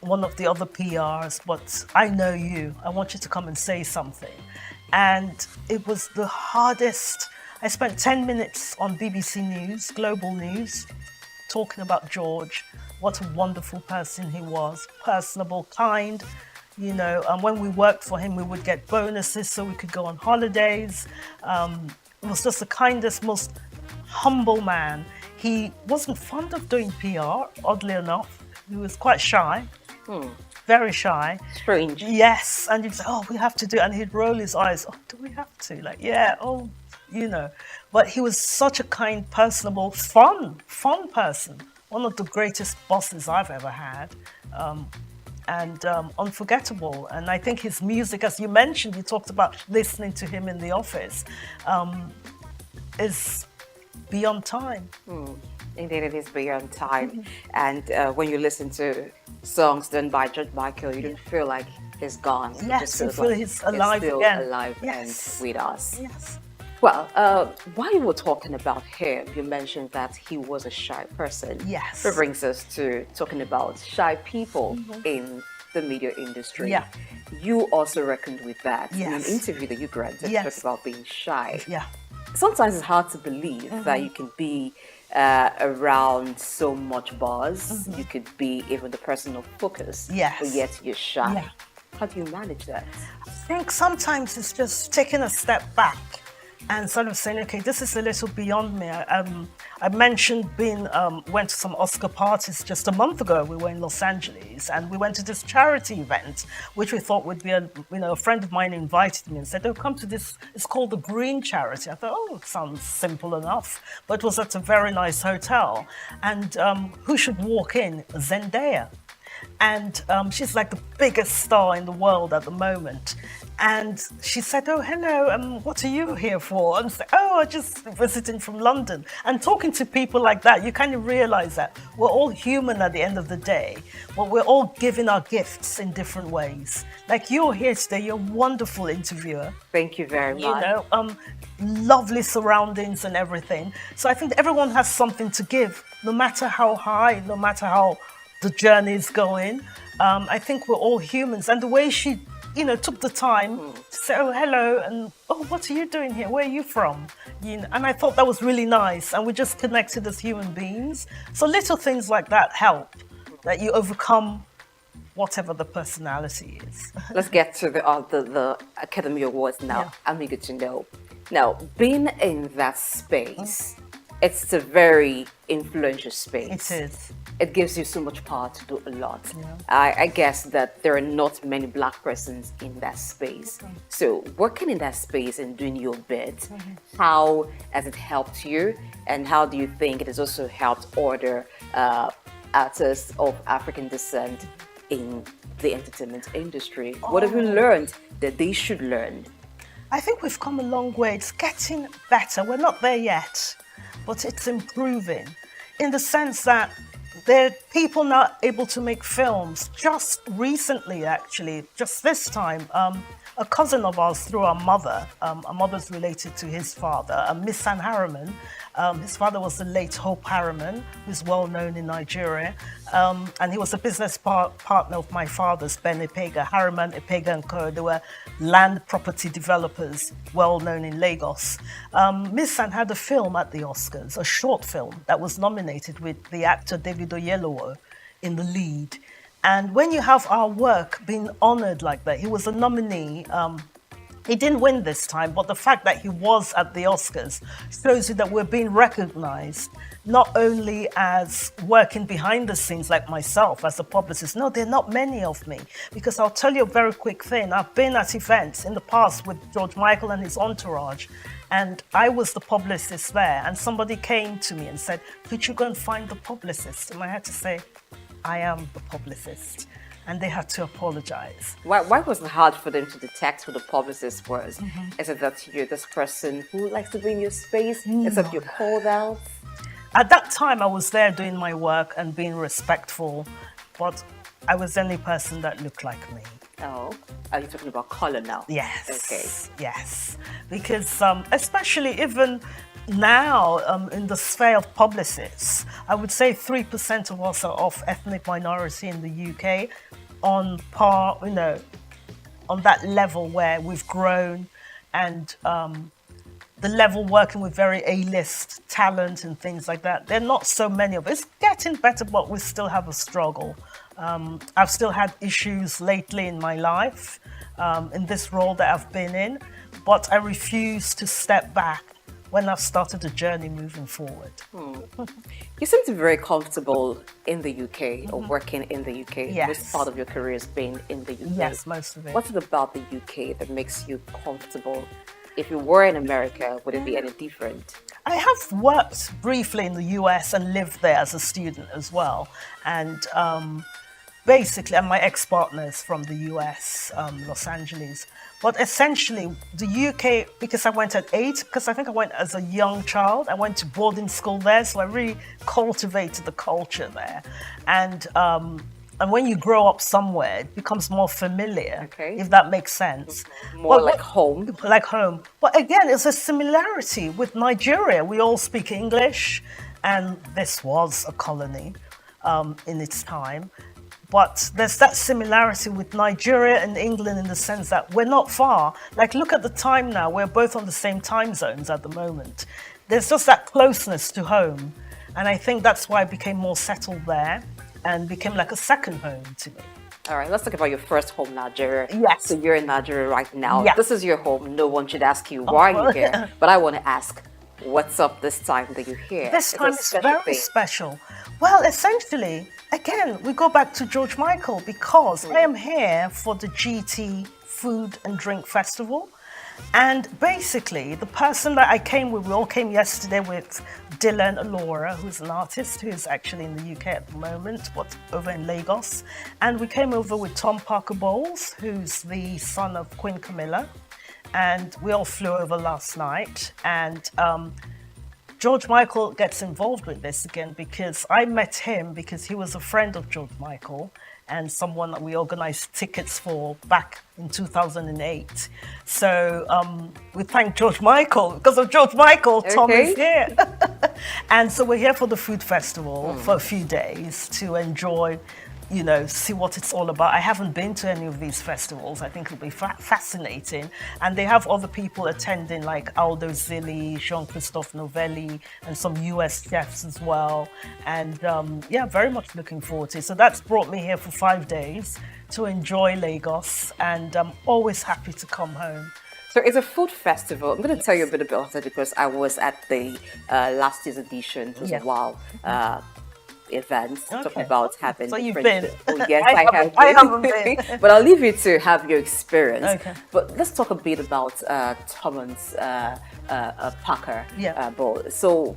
one of the other PRs, but I know you. I want you to come and say something. And it was the hardest. I spent 10 minutes on BBC News, Global News, talking about George. What a wonderful person he was, personable, kind, and when we worked for him, we would get bonuses so we could go on holidays. He was just the kindest, most humble man. He wasn't fond of doing PR, oddly enough. He was quite shy, very shy. Strange. Yes, and he'd say, oh, we have to do it, and he'd roll his eyes, oh, do we have to? Like, yeah, But he was such a kind, personable, fun person. One of the greatest bosses I've ever had, and unforgettable. And I think his music, as you mentioned, you talked about listening to him in the office, is beyond time. Indeed, it is beyond time. And when you listen to songs done by George Michael, you don't feel like he's gone. Yes, you feel he's alive still again. Alive and with us. Yes. Well, while you were talking about him, you mentioned that he was a shy person. Yes. That brings us to talking about shy people in the media industry. Yeah. You also reckoned with that in an Yes. interview that you granted, Yes. talked about being shy. Yeah. Sometimes it's hard to believe that you can be around so much buzz. You could be even the person of focus, Yes. but yet you're shy. Yeah. How do you manage that? I think sometimes it's just taking a step back and sort of saying, okay, this is a little beyond me. I mentioned went to some Oscar parties just a month ago. We were in Los Angeles, and we went to this charity event, which we thought would be a friend of mine invited me and said, oh, come to this, it's called the Green Charity. I thought, oh, it sounds simple enough, but it was at a very nice hotel. And who should walk in? Zendaya. And she's like the biggest star in the world at the moment. And she said, oh, hello, what are you here for? And I said, oh, I'm just visiting from London. And talking to people like that, you kind of realize that we're all human at the end of the day, but we're all giving our gifts in different ways. Like you're here today, you're a wonderful interviewer. Thank you very much. You know, lovely surroundings and everything. So I think everyone has something to give, no matter how high, no matter how the journey is going. I think we're all humans. And the way she took the time to say, oh, hello, and oh, what are you doing here? Where are you from? And I thought that was really nice. And we just connected as human beings. So little things like that help, that you overcome whatever the personality is. Let's get to the Academy Awards now. Yeah. I'm eager to know. Now, being in that space, it's a very influential space. It is. It gives you so much power to do a lot. Yeah. I guess that there are not many Black persons in that space. So working in that space and doing your bit, how has it helped you? And how do you think it has also helped other artists of African descent in the entertainment industry? What have you learned that they should learn? I think we've come a long way. It's getting better. We're not there yet, but it's improving in the sense that there are people now able to make films. Just recently, actually, just this time, a cousin of ours through our mother's related to his father, Miss San Harriman. His father was the late Hope Harriman, who's well known in Nigeria. And he was a business partner of my father's, Ben Epega, Harriman, Epega and Co. They were land property developers, well known in Lagos. Miss San had a film at the Oscars, a short film that was nominated with the actor David Oyelowo in the lead. And when you have our work being honored like that, he was a nominee. He didn't win this time, but the fact that he was at the Oscars shows you that we're being recognized, not only as working behind the scenes like myself as a publicist. No, there are not many of me, because I'll tell you a very quick thing. I've been at events in the past with George Michael and his entourage, and I was the publicist there, and somebody came to me and said, could you go and find the publicist? And I had to say, I am the publicist. And they had to apologize. Why was it hard for them to detect who the publicist was? Is it that you're this person who likes to be in your space? Is it you're called out? At that time, I was there doing my work and being respectful, but I was the only person that looked like me. Oh, are you talking about color now? Yes. Okay. Yes. Because especially even now, in the sphere of publicists, I would say 3% of us are of ethnic minority in the UK, on par, on that level where we've grown, and the level working with very A-list talent and things like that. There are not so many of us. It's getting better, but we still have a struggle. I've still had issues lately in my life, in this role that I've been in, but I refuse to step back when I've started a journey moving forward. You seem to be very comfortable in the UK or working in the UK. Yes. Most part of your career has been in the UK. Yes, most of it. What's it about the UK that makes you comfortable? If you were in America, would it be any different? I have worked briefly in the US and lived there as a student as well. And basically, and my ex-partner is from the US, Los Angeles. But essentially, the UK, because I went at 8, because I think I went as a young child, I went to boarding school there, so I really cultivated the culture there. And when you grow up somewhere, it becomes more familiar, if that makes sense. More like home. Like home. But again, it's a similarity with Nigeria. We all speak English, and this was a colony in its time. But there's that similarity with Nigeria and England in the sense that we're not far. Like, look at the time now. We're both on the same time zones at the moment. There's just that closeness to home. And I think that's why I became more settled there and became like a second home to me. All right, let's talk about your first home, Nigeria. Yes. So you're in Nigeria right now. Yes. This is your home. No one should ask you, why are you here? But I want to ask, what's up this time that you're here? This time is very special. Well, essentially, again, we go back to George Michael, because I am here for the GT Food and Drink Festival. And basically, the person that I came with, we all came yesterday with Dylan Alora, who's an artist who's actually in the UK at the moment, but over in Lagos. And we came over with Tom Parker Bowles, who's the son of Queen Camilla. And we all flew over last night. And George Michael gets involved with this again because I met him because he was a friend of George Michael and someone that we organized tickets for back in 2008. So we thank George Michael. Because of George Michael, Tom is here. And so we're here for the food festival for a few days to enjoy, you know, see what it's all about. I haven't been to any of these festivals. I think it'll be fascinating. And they have other people attending like Aldo Zilli, Jean-Christophe Novelli, and some US chefs as well. And yeah, very much looking forward to it. So that's brought me here for 5 days to enjoy Lagos. And I'm always happy to come home. So it's a food festival. I'm going to tell you a bit about it because I was at the last year's edition. It was a while. Events talking about having. So you've been? Oh, yes, I haven't been. But I'll leave you to have your experience. Okay. But let's talk a bit about Thomas Parker Bowles. So,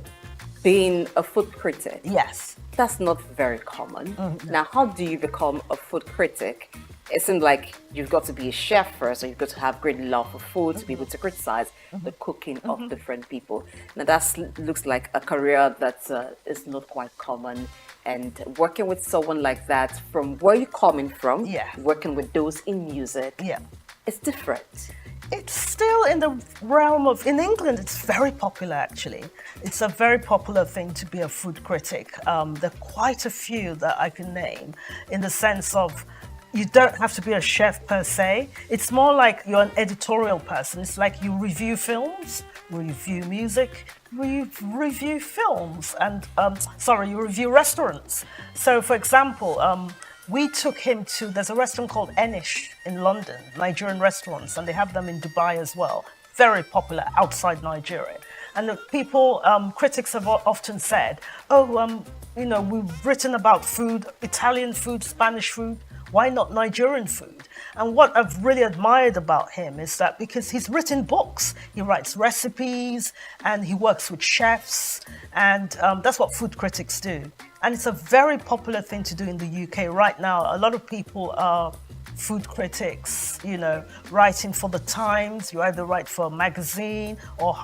being a food critic, yes, that's not very common. Now, how do you become a food critic? It seems like you've got to be a chef first, or you've got to have great love for food to be able to criticize the cooking of different people. Now that looks like a career that is not quite common. And working with someone like that, from where you're coming from, working with those in music, it's different. It's still in the realm of, in England, it's very popular actually. It's a very popular thing to be a food critic. There are quite a few that I can name in the sense of, you don't have to be a chef per se. It's more like you're an editorial person. It's like you review films, review music, review films, and you review restaurants. So, for example, we took him to, there's a restaurant called Enish in London, Nigerian restaurants, and they have them in Dubai as well. Very popular outside Nigeria. And the people, critics have often said, you know, we've written about food, Italian food, Spanish food, why not Nigerian food? And what I've really admired about him is that because he's written books, he writes recipes and he works with chefs, and that's what food critics do. And it's a very popular thing to do in the UK right now. A lot of people are food critics, you know, writing for the Times. You either write for a magazine or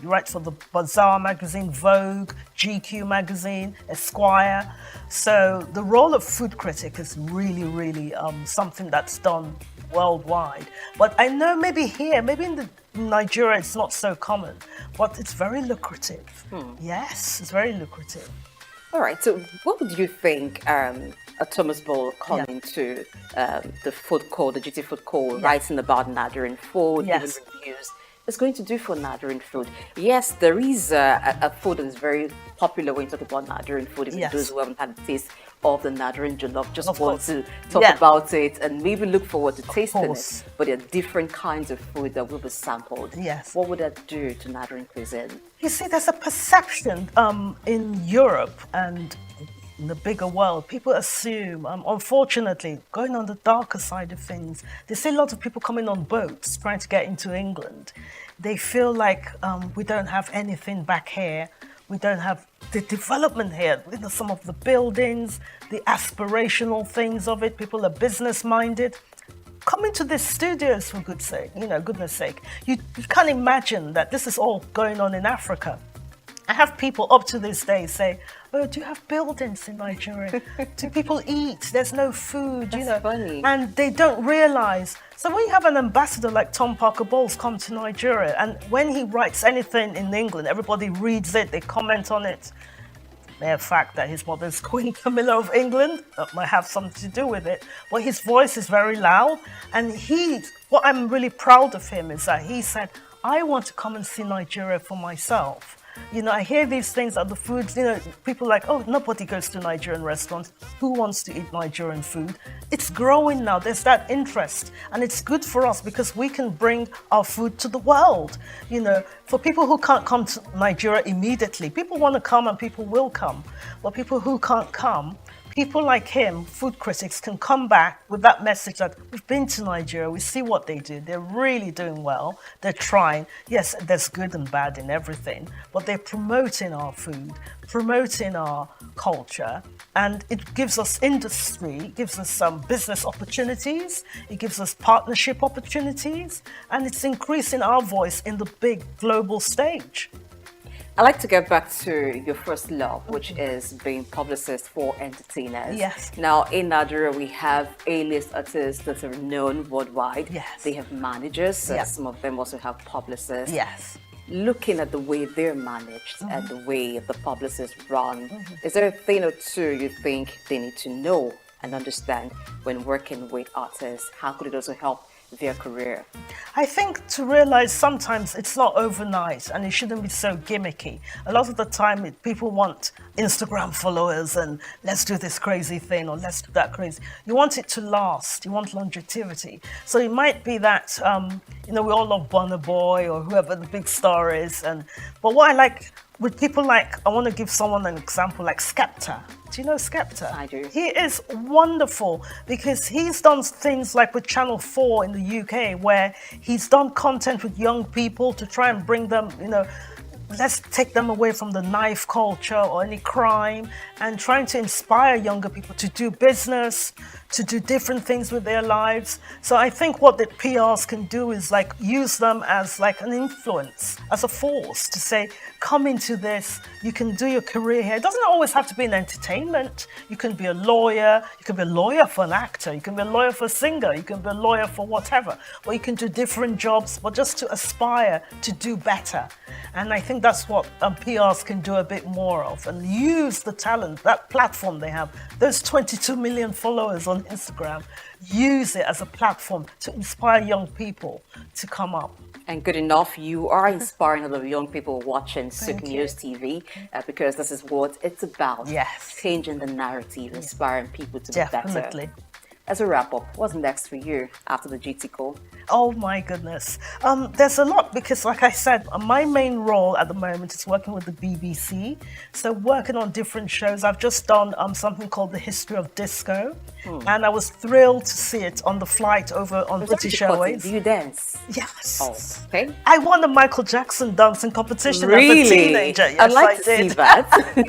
you write for the Bazaar magazine, Vogue, GQ magazine, Esquire. So the role of food critic is really, really something that's done worldwide. But I know maybe here, maybe in Nigeria, it's not so common, but it's very lucrative. Yes, it's very lucrative. All right, so what would you think Thomas Bowles coming to the food court, the GT food court, writing about Nigerian food, giving reviews, is going to do for Nigerian food? Yes, there is a food that is very popular when you talk about Nigerian food. Even those who haven't had a taste of the Nigerian jollof just want to talk about it and maybe look forward to tasting it. But there are different kinds of food that will be sampled. Yes. What would that do to Nigerian cuisine? You see, there's a perception in Europe and in the bigger world. People assume, unfortunately, going on the darker side of things, they see a lot of people coming on boats trying to get into England. They feel like we don't have anything back here. We don't have the development here. You know, some of the buildings, the aspirational things of it. People are business-minded. Come into these studios for goodness sake. You can't imagine that this is all going on in Africa. I have people up to this day say, "Oh, do you have buildings in Nigeria? Do people eat? There's no food, That's funny. And they don't realize. So when you have an ambassador like Tom Parker Bowles come to Nigeria, and when he writes anything in England, everybody reads it, they comment on it. Mere fact that his mother's Queen Camilla of England, that might have something to do with it. But his voice is very loud, and what I'm really proud of him is that he said, I want to come and see Nigeria for myself. You know, I hear these things at the foods, you know, people like, oh, nobody goes to Nigerian restaurants. Who wants to eat Nigerian food? It's growing now. There's that interest. And it's good for us because we can bring our food to the world. You know, for people who can't come to Nigeria immediately, people want to come and people will come. But people who can't come, people like him, food critics, can come back with that message that we've been to Nigeria, we see what they do, they're really doing well, they're trying. Yes, there's good and bad in everything, but they're promoting our food, promoting our culture, and it gives us industry, it gives us some business opportunities, it gives us partnership opportunities, and it's increasing our voice in the big global stage. I'd like to get back to your first love, which is being publicist for entertainers. Yes. Now, in Nigeria, we have A-list artists that are known worldwide. Yes. They have managers. Yeah. Some of them also have publicists. Yes. Looking at the way they're managed and the way the publicists run, is there a thing or two you think they need to know and understand when working with artists? How could it also help their career? I think to realize sometimes it's not overnight and it shouldn't be so gimmicky. A lot of the time people want Instagram followers and let's do this crazy thing or let's do that crazy. You want it to last, you want longevity. So it might be that, we all love Burna Boy or whoever the big star is. But what I like with people like, I want to give someone an example like Skepta. Do you know Skepta? I do. He is wonderful because he's done things like with Channel 4 in the UK where he's done content with young people to try and bring them, let's take them away from the knife culture or any crime and trying to inspire younger people to do business, to do different things with their lives. So I think what the PRs can do is like use them as like an influence, as a force to say, come into this, you can do your career here. It doesn't always have to be in entertainment. You can be a lawyer, you can be a lawyer for an actor, you can be a lawyer for a singer, you can be a lawyer for whatever, or you can do different jobs, but just to aspire to do better. And I think that's what PRs can do a bit more of and use the talent, that platform they have, those 22 million followers on Instagram, use it as a platform to inspire young people to come up. And good enough, you are inspiring a lot of young people watching Souq Thank you. News TV because this is what it's about. Yes. Changing the narrative, inspiring people to be Definitely. better. As a wrap-up, what's next for you after the GT call? Oh my goodness. There's a lot because like I said, my main role at the moment is working with the BBC. So working on different shows. I've just done something called The History of Disco. And I was thrilled to see it on the flight over on British Airways. Do you dance? Yes. Oh, okay. I won a Michael Jackson dancing competition Really? as a teenager. Yes, I'd like I to did. see that.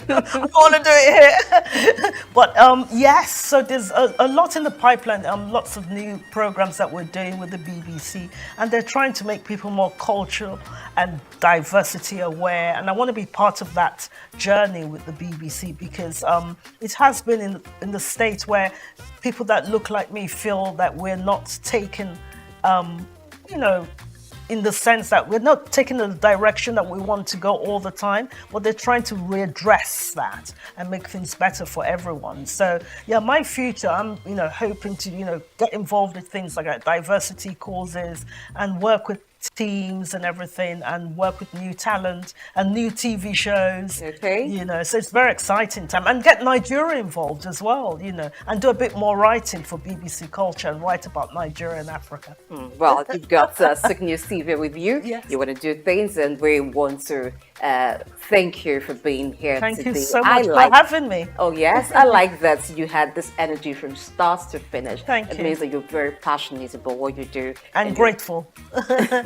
I want to do it here. But yes, so there's a lot in the pipeline. Lots of new programs that we're doing with the BBC, and they're trying to make people more cultural and diversity aware. And I want to be part of that journey with the BBC because it has been in the state where people that look like me feel that we're not taken, in the sense that we're not taking the direction that we want to go all the time, but they're trying to readdress that and make things better for everyone. So yeah, my future, I'm hoping to get involved with things like diversity causes and work with teams and everything and work with new talent and new TV shows. Okay. So it's very exciting time and get Nigeria involved as well, and do a bit more writing for BBC Culture and write about Nigeria and Africa. Well, you've got Souq News TV with you. Yes. You want to do things and we want to thank you for being here Thank today. you so much for having me. Oh yes, I like that you had this energy from start to finish. Thank It you. means that you're very passionate about what you do. And grateful.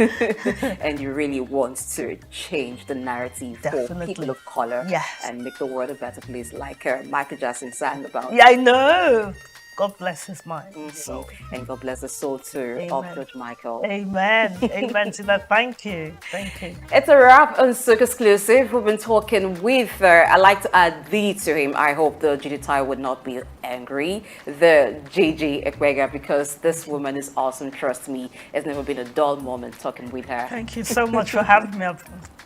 And you really want to change the narrative for Definitely. people of color Yes. and make the world a better place like Michael Jackson sang about. Yeah, I know. God bless his mind. So. And God bless the soul too of George Michael. Amen. Amen to that. Thank you. Thank you. It's a wrap on Souq Exclusive. We've been talking with, I like to add the to him. I hope the GDTI would not be angry. The JJ Ekwega, because this woman is awesome. Trust me, it's never been a dull moment talking with her. Thank you so much for having me. I've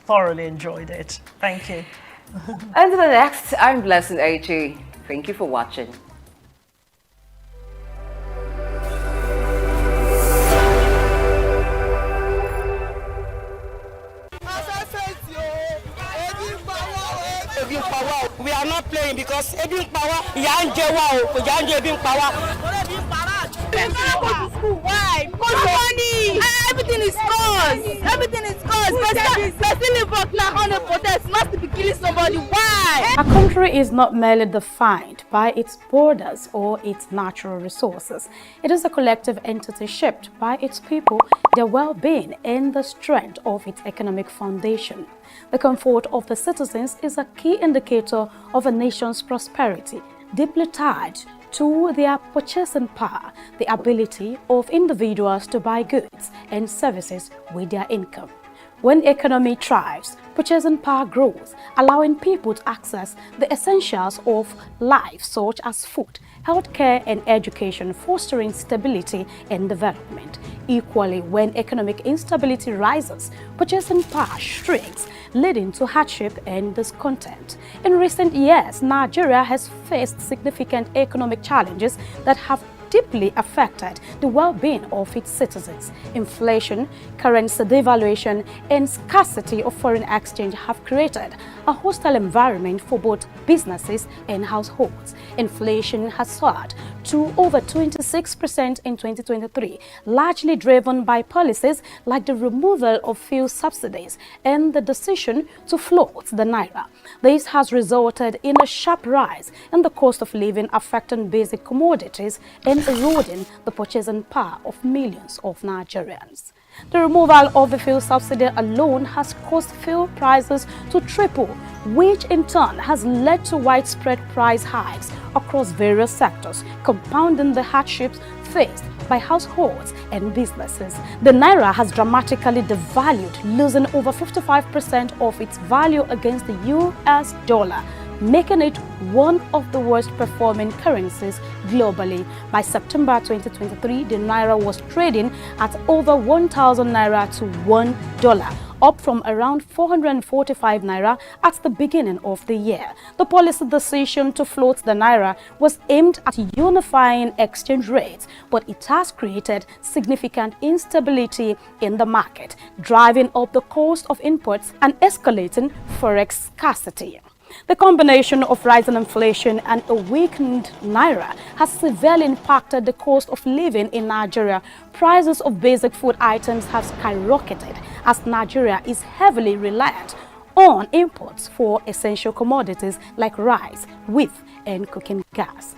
thoroughly enjoyed it. Thank you. Until the next, I'm Blessing AG. Thank you for watching. We are not playing because ebi power ìyà ń jẹ wá o kò já ń jẹ ebi power. Why? Money. everything is cause. Everything is cause. Person live work now on a protest must be killing somebody. Why? A country is not merely defined by its borders or its natural resources. It is a collective entity shaped by its people, their well-being, and the strength of its economic foundation. The comfort of the citizens is a key indicator of a nation's prosperity, deeply tied to their purchasing power, the ability of individuals to buy goods and services with their income. When the economy thrives, purchasing power grows, allowing people to access the essentials of life such as food, healthcare and education, fostering stability and development. Equally, when economic instability rises, purchasing power shrinks, leading to hardship and discontent. In recent years, Nigeria has faced significant economic challenges that have deeply affected the well-being of its citizens. Inflation, currency devaluation, and scarcity of foreign exchange have created a hostile environment for both businesses and households. Inflation has soared to over 26% in 2023, largely driven by policies like the removal of fuel subsidies and the decision to float the naira. This has resulted in a sharp rise in the cost of living, affecting basic commodities and eroding the purchasing power of millions of Nigerians. The removal of the fuel subsidy alone has caused fuel prices to triple, which in turn has led to widespread price hikes across various sectors, compounding the hardships faced by households and businesses. The naira has dramatically devalued, losing over 55% of its value against the US dollar, making it one of the worst performing currencies globally. By September 2023, the naira was trading at over 1,000 naira to $1, up from around 445 naira at the beginning of the year. The policy decision to float the naira was aimed at unifying exchange rates, but it has created significant instability in the market, driving up the cost of imports and escalating forex scarcity. The combination of rising inflation and a weakened naira has severely impacted the cost of living in Nigeria. Prices of basic food items have skyrocketed as Nigeria is heavily reliant on imports for essential commodities like rice, wheat, and cooking gas.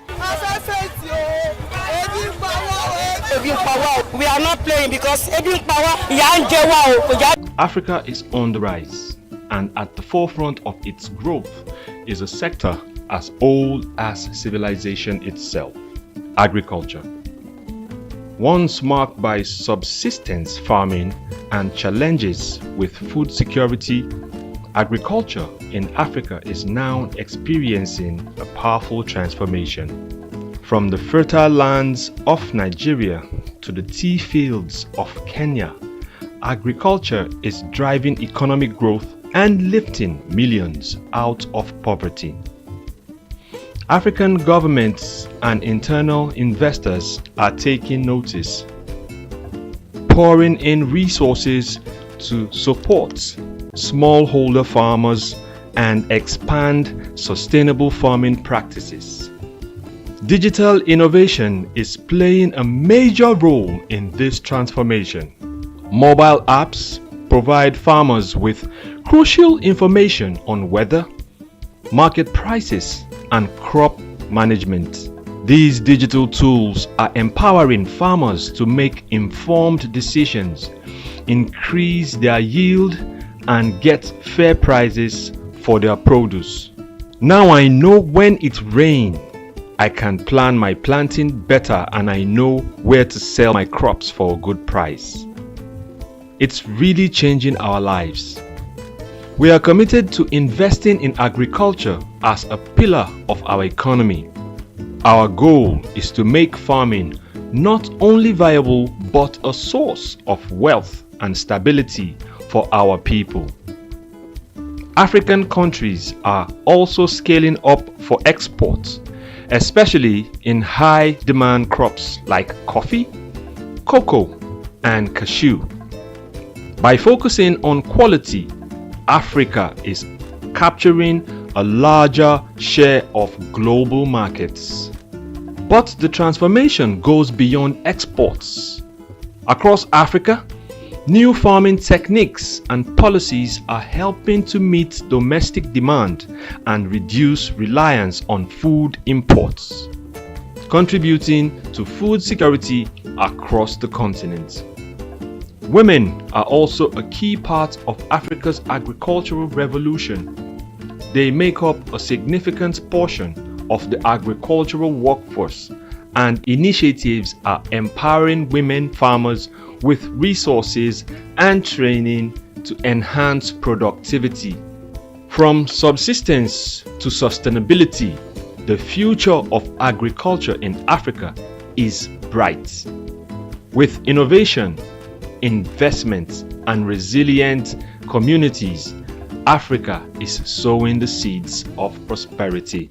We are not playing because Africa is on the rise, and at the forefront of its growth is a sector as old as civilization itself: agriculture. Once marked by subsistence farming and challenges with food security, agriculture in Africa is now experiencing a powerful transformation. From the fertile lands of Nigeria to the tea fields of Kenya, agriculture is driving economic growth and lifting millions out of poverty. African governments and internal investors are taking notice, pouring in resources to support smallholder farmers and expand sustainable farming practices. Digital innovation is playing a major role in this transformation. Mobile apps provide farmers with crucial information on weather, market prices, and crop management. These digital tools are empowering farmers to make informed decisions, increase their yield, and get fair prices for their produce. Now I know when it rains, I can plan my planting better, and I know where to sell my crops for a good price. It's really changing our lives. We are committed to investing in agriculture as a pillar of our economy. Our goal is to make farming not only viable but a source of wealth and stability for our people. African countries are also scaling up for export, especially in high demand crops like coffee, cocoa, and cashew. By focusing on quality, Africa is capturing a larger share of global markets. But the transformation goes beyond exports. Across Africa, New farming techniques and policies are helping to meet domestic demand and reduce reliance on food imports, contributing to food security across the continent. Women are also a key part of Africa's agricultural revolution. They make up a significant portion of the agricultural workforce, and initiatives are empowering women farmers with resources and training to enhance productivity. From subsistence to sustainability, the future of agriculture in Africa is bright. With innovation, investment, and resilient communities, Africa is sowing the seeds of prosperity.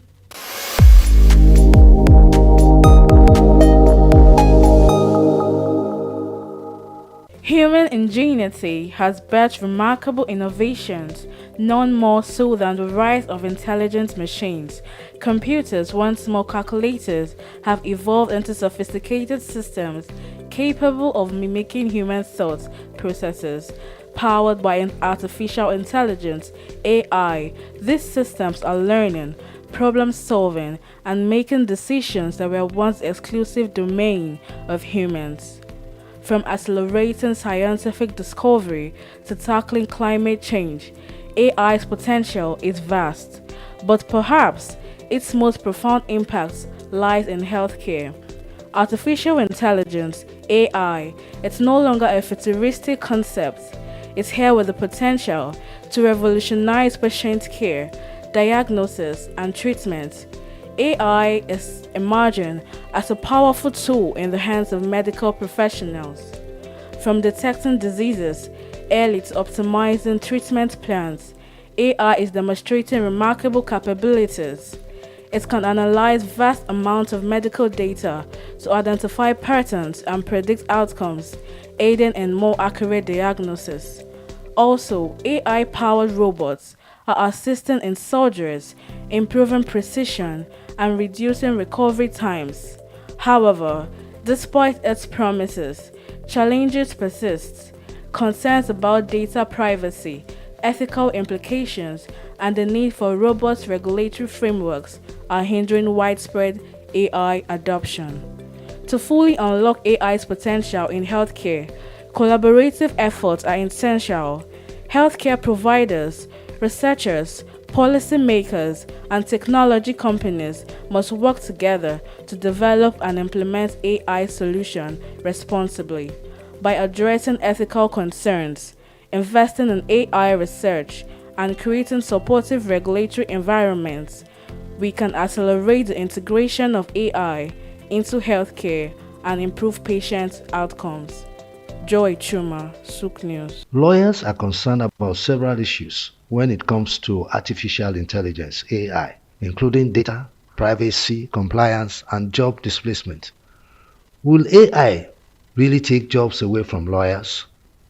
Human ingenuity has birthed remarkable innovations, none more so than the rise of intelligent machines. Computers, once small calculators, have evolved into sophisticated systems capable of mimicking human thought processes. Powered by artificial intelligence, AI, these systems are learning, problem solving, and making decisions that were once exclusive domain of humans. From accelerating scientific discovery to tackling climate change, AI's potential is vast, but perhaps its most profound impact lies in healthcare. Artificial intelligence, AI, it's no longer a futuristic concept. It's here with the potential to revolutionize patient care, diagnosis, and treatment. AI is emerging as a powerful tool in the hands of medical professionals. From detecting diseases early to optimizing treatment plans, AI is demonstrating remarkable capabilities. It can analyze vast amounts of medical data to identify patterns and predict outcomes, aiding in more accurate diagnosis. Also, AI-powered robots are assisting in surgeries, improving precision, and reducing recovery times. However, despite its promises, challenges persist. Concerns about data privacy, ethical implications, and the need for robust regulatory frameworks are hindering widespread AI adoption. To fully unlock AI's potential in healthcare, collaborative efforts are essential. Healthcare providers, researchers, policymakers, and technology companies must work together to develop and implement AI solutions responsibly. By addressing ethical concerns, investing in AI research, and creating supportive regulatory environments, we can accelerate the integration of AI into healthcare and improve patient outcomes. Joy Chuma, Souq News. Lawyers are concerned about several issues when it comes to artificial intelligence, AI, including data, privacy, compliance, and job displacement. Will AI really take jobs away from lawyers?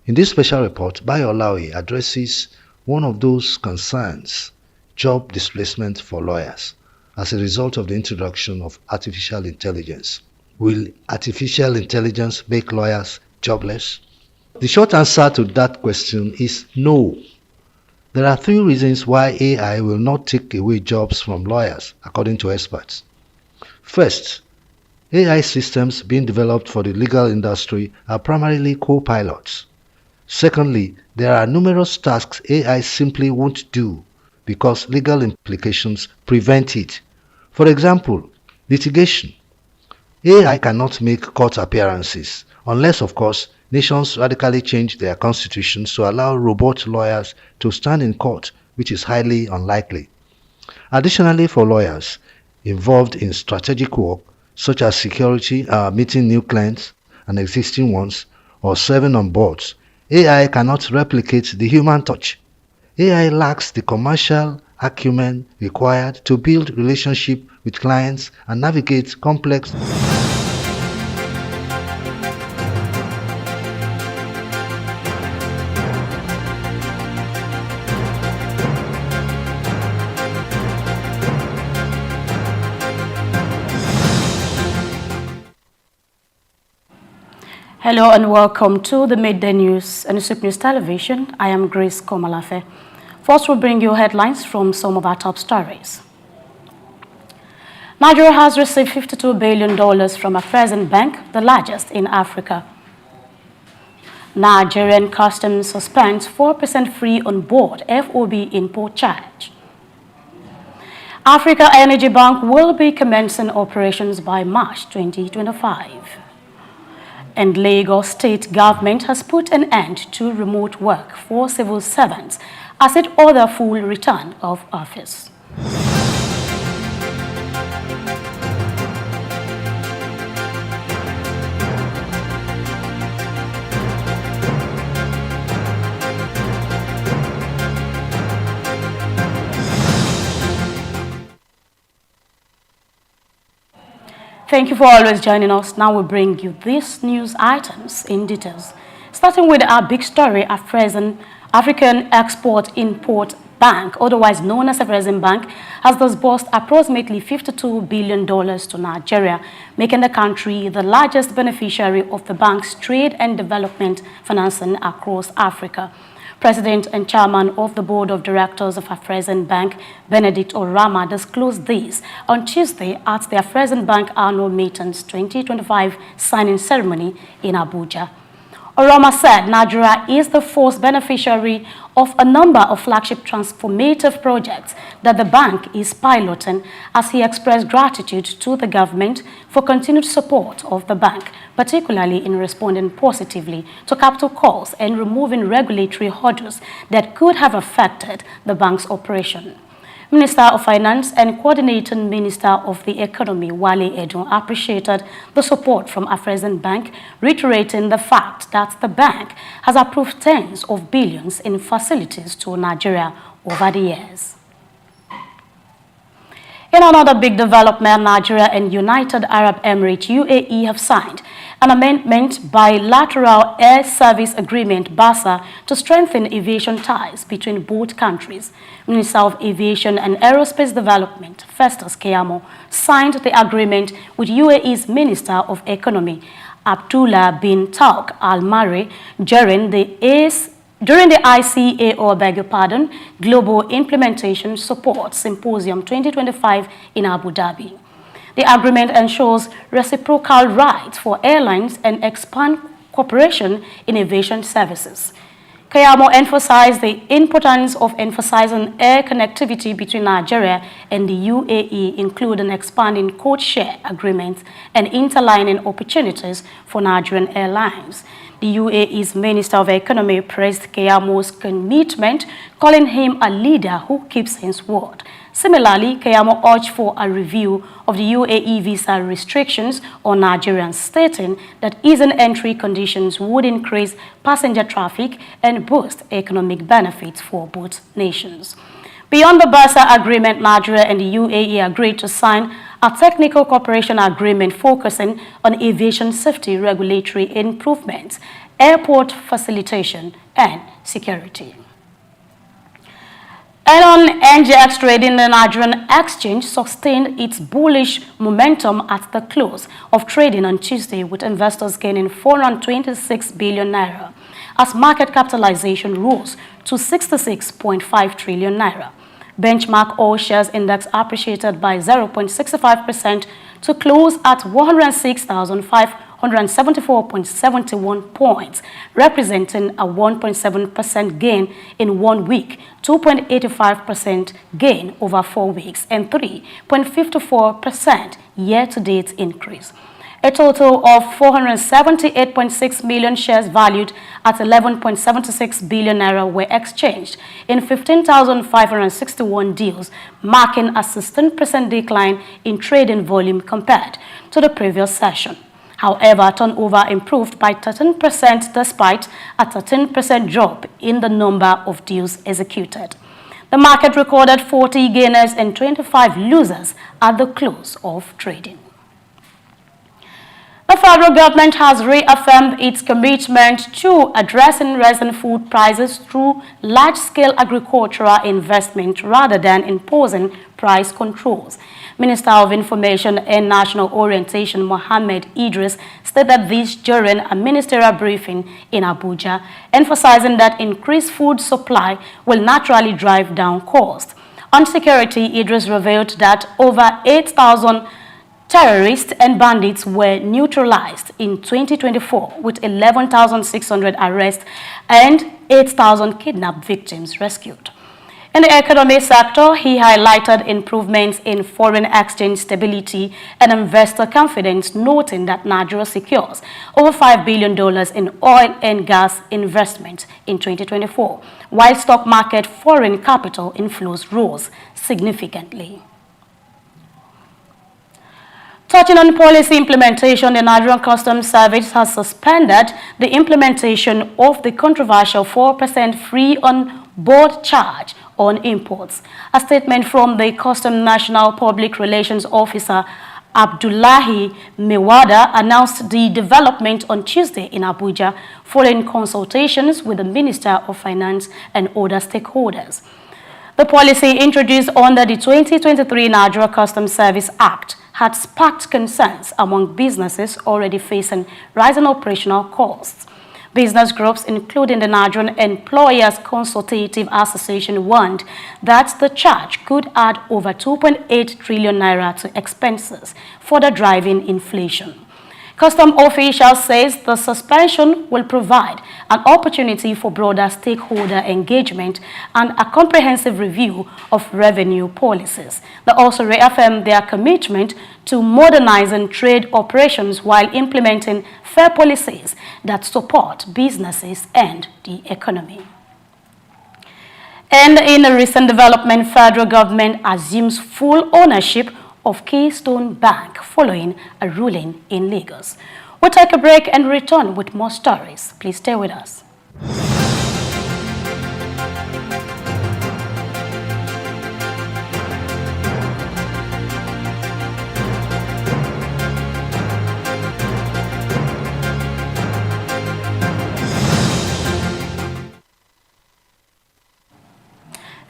In this special report, Bayo Olaoye addresses one of those concerns, job displacement for lawyers, as a result of the introduction of artificial intelligence. Will artificial intelligence make lawyers jobless? The short answer to that question is no. There are three reasons why AI will not take away jobs from lawyers, according to experts. First, AI systems being developed for the legal industry are primarily co-pilots. Secondly, there are numerous tasks AI simply won't do because legal implications prevent it. For example, litigation. AI cannot make court appearances, unless, of course, nations radically change their constitutions to allow robot lawyers to stand in court, which is highly unlikely. Additionally, for lawyers involved in strategic work, such as security, meeting new clients and existing ones, or serving on boards, AI cannot replicate the human touch. AI lacks the commercial acumen required to build relationships with clients and navigate complex Hello and welcome to the Midday News and Souq News Television. I am Grace Komalafe. First, we'll bring you headlines from some of our top stories. Nigeria has received $52 billion from Afrexim Bank, the largest in Africa. Nigerian Customs suspends 4% free on board FOB import charge. Africa Energy Bank will be commencing operations by March 2025. And Lagos State government has put an end to remote work for civil servants as it orders full return of office. Thank you for always joining us. Now we bring you these news items in details. Starting with our big story, African Export-Import Bank, otherwise known as Afrexim Bank, has disbursed approximately $52 billion to Nigeria, making the country the largest beneficiary of the bank's trade and development financing across Africa. President and Chairman of the Board of Directors of Afrexim Bank, Benedict Orama, disclosed this on Tuesday at the Afrexim Bank Annual Meetings 2025 signing ceremony in Abuja. Orama said Nigeria is the first beneficiary of a number of flagship transformative projects that the bank is piloting, as he expressed gratitude to the government for continued support of the bank, particularly in responding positively to capital calls and removing regulatory hurdles that could have affected the bank's operation. Minister of Finance and Coordinating Minister of the Economy, Wale Edun, appreciated the support from Afrexim Bank, reiterating the fact that the bank has approved tens of billions in facilities to Nigeria over the years. In another big development, Nigeria and United Arab Emirates, UAE, have signed an amendment bilateral air service agreement, BASA, to strengthen aviation ties between both countries. Minister of Aviation and Aerospace Development, Festus Keyamo, signed the agreement with UAE's Minister of Economy, Abdullah bin Tawq Al-Mari, during the ICAO, Global Implementation Support Symposium 2025 in Abu Dhabi. The agreement ensures reciprocal rights for airlines and expand cooperation in aviation services. Keyamo emphasized the importance of emphasizing air connectivity between Nigeria and the UAE, including expanding code-share agreements and interlining opportunities for Nigerian airlines. The UAE's Minister of Economy praised Keyamo's commitment, calling him a leader who keeps his word. Similarly, Keyamo urged for a review of the UAE visa restrictions on Nigerians, stating that easing entry conditions would increase passenger traffic and boost economic benefits for both nations. Beyond the BASA agreement, Nigeria and the UAE agreed to sign a technical cooperation agreement focusing on aviation safety, regulatory improvements, airport facilitation, and security. And on NGX trading, the Nigerian exchange sustained its bullish momentum at the close of trading on Tuesday, with investors gaining 426 billion naira as market capitalization rose to 66.5 trillion naira. Benchmark All Shares Index appreciated by 0.65% to close at 106,574.71 points, representing a 1.7% gain in 1 week, 2.85% gain over 4 weeks, and 3.54% year-to-date increase. A total of 478.6 million shares valued at 11.76 billion naira were exchanged in 15,561 deals, marking a 16% decline in trading volume compared to the previous session. However, turnover improved by 13% despite a 13% drop in the number of deals executed. The market recorded 40 gainers and 25 losers at the close of trading. The federal government has reaffirmed its commitment to addressing rising food prices through large-scale agricultural investment rather than imposing price controls. Minister of Information and National Orientation Mohammed Idris stated this during a ministerial briefing in Abuja, emphasizing that increased food supply will naturally drive down costs. On security, Idris revealed that over 8,000 terrorists and bandits were neutralized in 2024, with 11,600 arrests and 8,000 kidnapped victims rescued. In the economic sector, he highlighted improvements in foreign exchange stability and investor confidence, noting that Nigeria secures over $5 billion in oil and gas investment in 2024, while stock market foreign capital inflows rose significantly. Touching on policy implementation, the Nigerian Customs Service has suspended the implementation of the controversial 4% free on board charge on imports. A statement from the Customs National Public Relations Officer Abdullahi Mewada announced the development on Tuesday in Abuja following consultations with the Minister of Finance and other stakeholders. The policy introduced under the 2023 Nigeria Customs Service Act had sparked concerns among businesses already facing rising operational costs. Business groups, including the Nigerian Employers Consultative Association, warned that the charge could add over 2.8 trillion naira to expenses, further driving inflation. Custom officials says the suspension will provide an opportunity for broader stakeholder engagement and a comprehensive review of revenue policies. They also reaffirmed their commitment to modernizing trade operations while implementing fair policies that support businesses and the economy. And in a recent development, federal government assumes full ownership of Keystone Bank following a ruling in Lagos. We'll take a break and return with more stories. Please stay with us.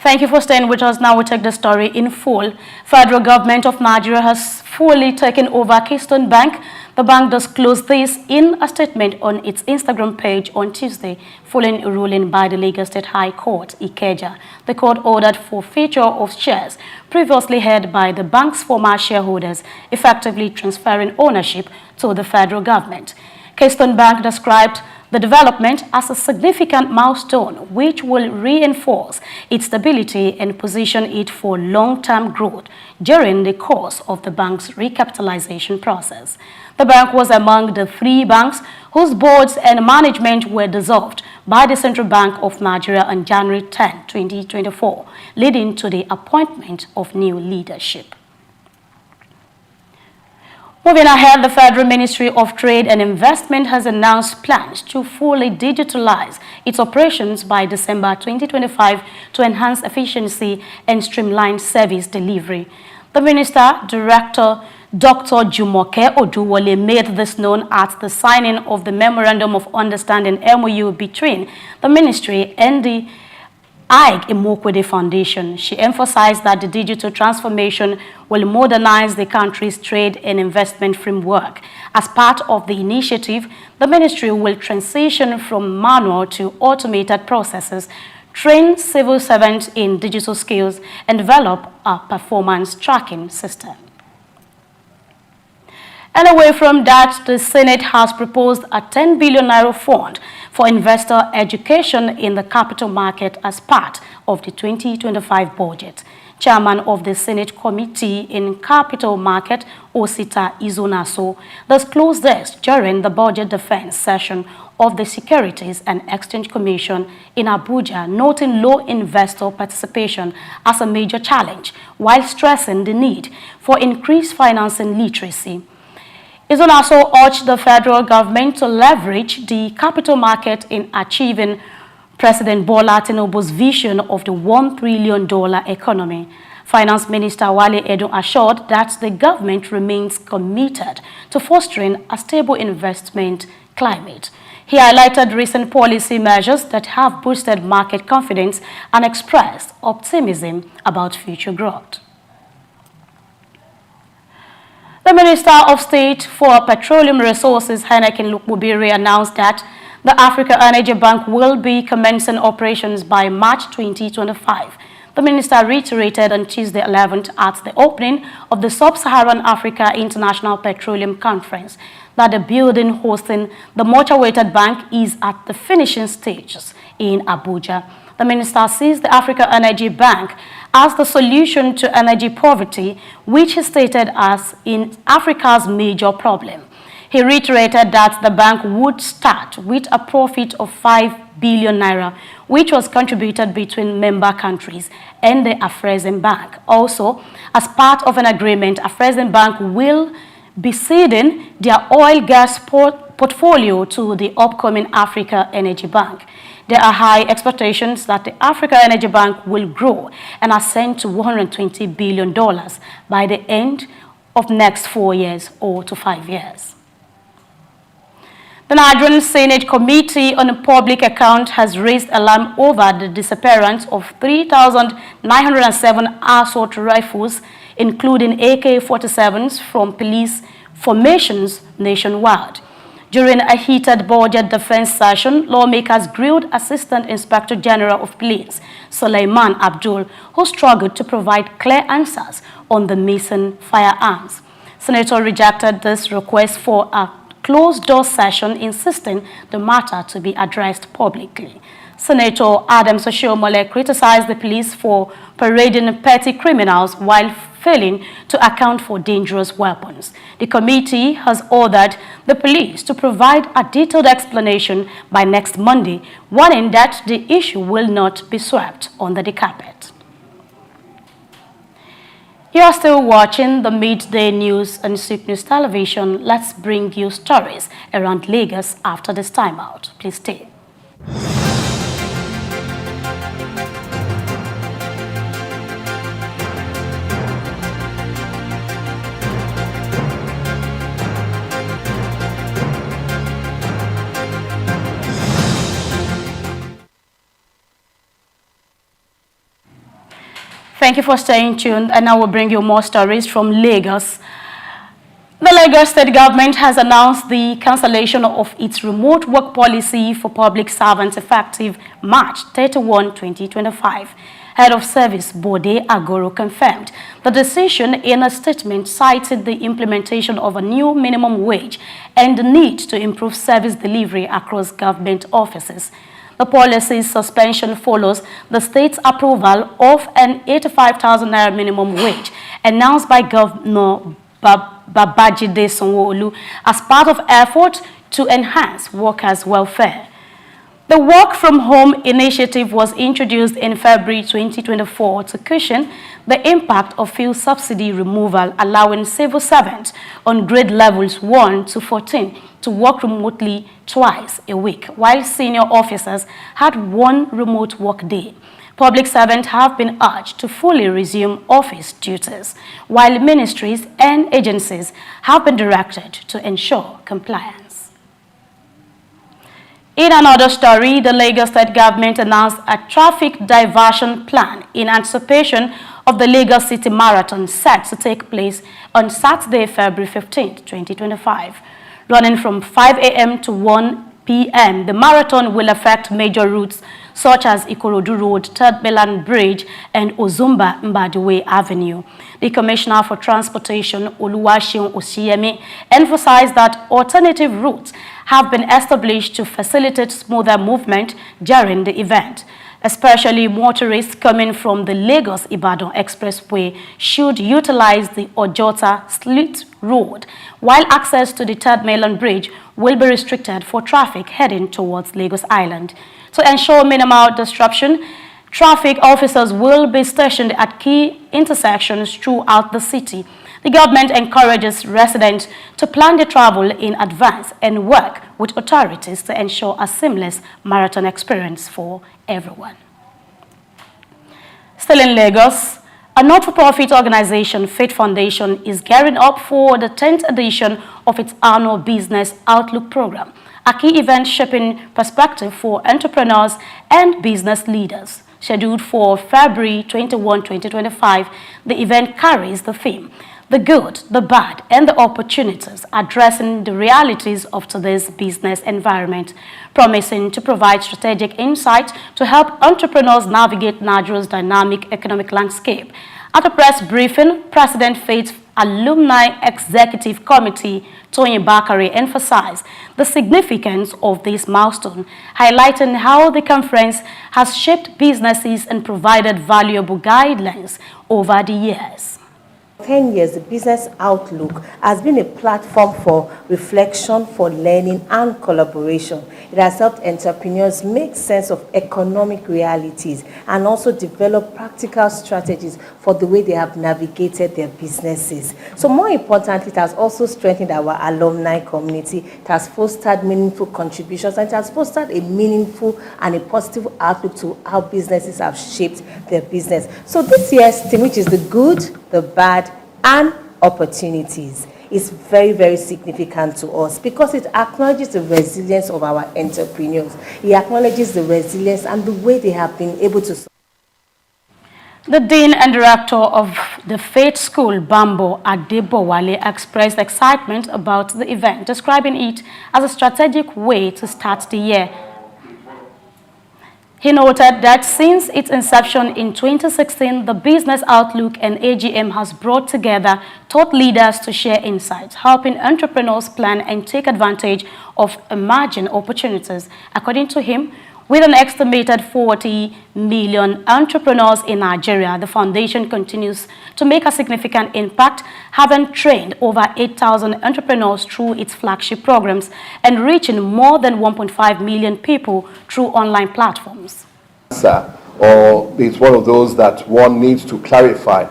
Thank you for staying with us. Now we take the story in full. Federal government of Nigeria has fully taken over Keystone Bank. The bank disclosed this in a statement on its Instagram page on Tuesday, following a ruling by the Lagos State High Court, Ikeja. The court ordered forfeiture of shares previously held by the bank's former shareholders, effectively transferring ownership to the federal government. Keystone Bank described the development as a significant milestone which will reinforce its stability and position it for long-term growth during the course of the bank's recapitalization process. The bank was among the 3 banks whose boards and management were dissolved by the Central Bank of Nigeria on January 10, 2024, leading to the appointment of new leadership. Moving ahead, the Federal Ministry of Trade and Investment has announced plans to fully digitalize its operations by December 2025 to enhance efficiency and streamline service delivery. The Minister, Director Dr. Jumoke Oduwole, made this known at the signing of the Memorandum of Understanding MOU between the Ministry and the Ike Imokwede Foundation. She emphasized that the digital transformation will modernize the country's trade and investment framework. As part of the initiative, the ministry will transition from manual to automated processes, train civil servants in digital skills, and develop a performance tracking system. And away from that, the Senate has proposed a 10 billion naira fund for investor education in the capital market as part of the 2025 budget. Chairman of the Senate Committee in Capital Market, Osita Izonaso, disclosed this during the budget defense session of the Securities and Exchange Commission in Abuja, noting low investor participation as a major challenge, while stressing the need for increased financing literacy. Isun also urged the federal government to leverage the capital market in achieving President Bola Tinubu's vision of the $1 trillion economy. Finance Minister Wale Edun assured that the government remains committed to fostering a stable investment climate. He highlighted recent policy measures that have boosted market confidence and expressed optimism about future growth. The Minister of State for Petroleum Resources, Heineken Lukmubiri, announced that the Africa Energy Bank will be commencing operations by March 2025. The minister reiterated on Tuesday 11th at the opening of the Sub-Saharan Africa International Petroleum Conference that the building hosting the much-awaited bank is at the finishing stages in Abuja. The minister sees the Africa Energy Bank as the solution to energy poverty, which he stated as in Africa's major problem. He reiterated that the bank would start with a profit of 5 billion naira, which was contributed between member countries and the Afrexim Bank. Also, as part of an agreement, Afrexim Bank will be ceding their oil-gas portfolio to the upcoming Africa Energy Bank. There are high expectations that the Africa Energy Bank will grow and ascend to $120 billion by the end of next 4 years or to 5 years. The Nigerian Senate Committee on Public Account has raised alarm over the disappearance of 3,907 assault rifles, including AK-47s from police formations nationwide. During a heated budget defense session, lawmakers grilled Assistant Inspector General of Police, Suleiman Abdul, who struggled to provide clear answers on the missing firearms. Senator rejected this request for a closed-door session, insisting the matter to be addressed publicly. Senator Adam Oshiomhole criticized the police for parading petty criminals while failing to account for dangerous weapons. The committee has ordered the police to provide a detailed explanation by next Monday, warning that the issue will not be swept under the carpet. You are still watching the midday news on Souq News Television. Let's bring you stories around Lagos after this timeout. Please stay. Thank you for staying tuned, and I will bring you more stories from Lagos. The Lagos State government has announced the cancellation of its remote work policy for public servants effective March 31, 2025. Head of Service Bode Agoro confirmed the decision in a statement, cited the implementation of a new minimum wage and the need to improve service delivery across government offices. The policy's suspension follows the state's approval of an 85,000 naira minimum wage announced by Governor Babajide Sanwo-Olu as part of efforts to enhance workers' welfare. The Work from Home initiative was introduced in February 2024 to cushion the impact of fuel subsidy removal, allowing civil servants on grade levels 1 to 14 to work remotely twice a week, while senior officers had 1 remote work day. Public servants have been urged to fully resume office duties, while ministries and agencies have been directed to ensure compliance. In another story, the Lagos State government announced a traffic diversion plan in anticipation of the Lagos City Marathon set to take place on Saturday, February 15, 2025. Running from 5 a.m. to 1 p.m., the marathon will affect major routes such as Ikorodu Road, Third Mainland Bridge, and Ozumba Mbadiwe Avenue. The Commissioner for Transportation, Oluwaseun Osiyemi, emphasized that alternative routes have been established to facilitate smoother movement during the event. Especially motorists coming from the Lagos-Ibadan Expressway should utilize the Ojota Slit Road, while access to the Third Mainland Bridge will be restricted for traffic heading towards Lagos Island. To ensure minimal disruption, traffic officers will be stationed at key intersections throughout the city. The government encourages residents to plan their travel in advance and work with authorities to ensure a seamless marathon experience for everyone. Still in Lagos, A not-for-profit organization, Faith Foundation, is gearing up for the 10th edition of its annual Business Outlook program, a key event shaping perspective for entrepreneurs and business leaders. Scheduled for February 21, 2025, the event carries the theme, The Good, the Bad, and the Opportunities, addressing the realities of today's business environment, promising to provide strategic insight to help entrepreneurs navigate Nigeria's dynamic economic landscape. At a press briefing, President Faith Alumni Executive Committee, Tony Bakari, emphasized the significance of this milestone, highlighting how the conference has shaped businesses and provided valuable guidelines over the years. 10 years, the Business Outlook has been a platform for reflection, for learning, and collaboration. It has helped entrepreneurs make sense of economic realities and also develop practical strategies for the way they have navigated their businesses. So more importantly, it has also strengthened our alumni community. It has fostered meaningful contributions, and it has fostered a meaningful and a positive outlook to how businesses have shaped their business. So this year's theme, which is the good, the bad, and opportunities, is very, very significant to us because it acknowledges the resilience of our entrepreneurs. It acknowledges the resilience and the way they have been able to. The Dean and Director of the Faith School, Bambo Adebowale, expressed excitement about the event, describing it as a strategic way to start the year. He noted that since its inception in 2016, the Business Outlook and AGM has brought together thought leaders to share insights, helping entrepreneurs plan and take advantage of emerging opportunities. According to him, with an estimated 40 million entrepreneurs in Nigeria, the foundation continues to make a significant impact, having trained over 8,000 entrepreneurs through its flagship programs and reaching more than 1.5 million people through online platforms. Or it's one of those that one needs to clarify.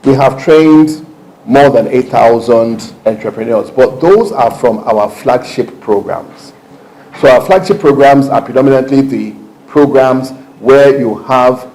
We have trained more than 8,000 entrepreneurs, but those are from our flagship programs. So our flagship programs are predominantly the programs where you have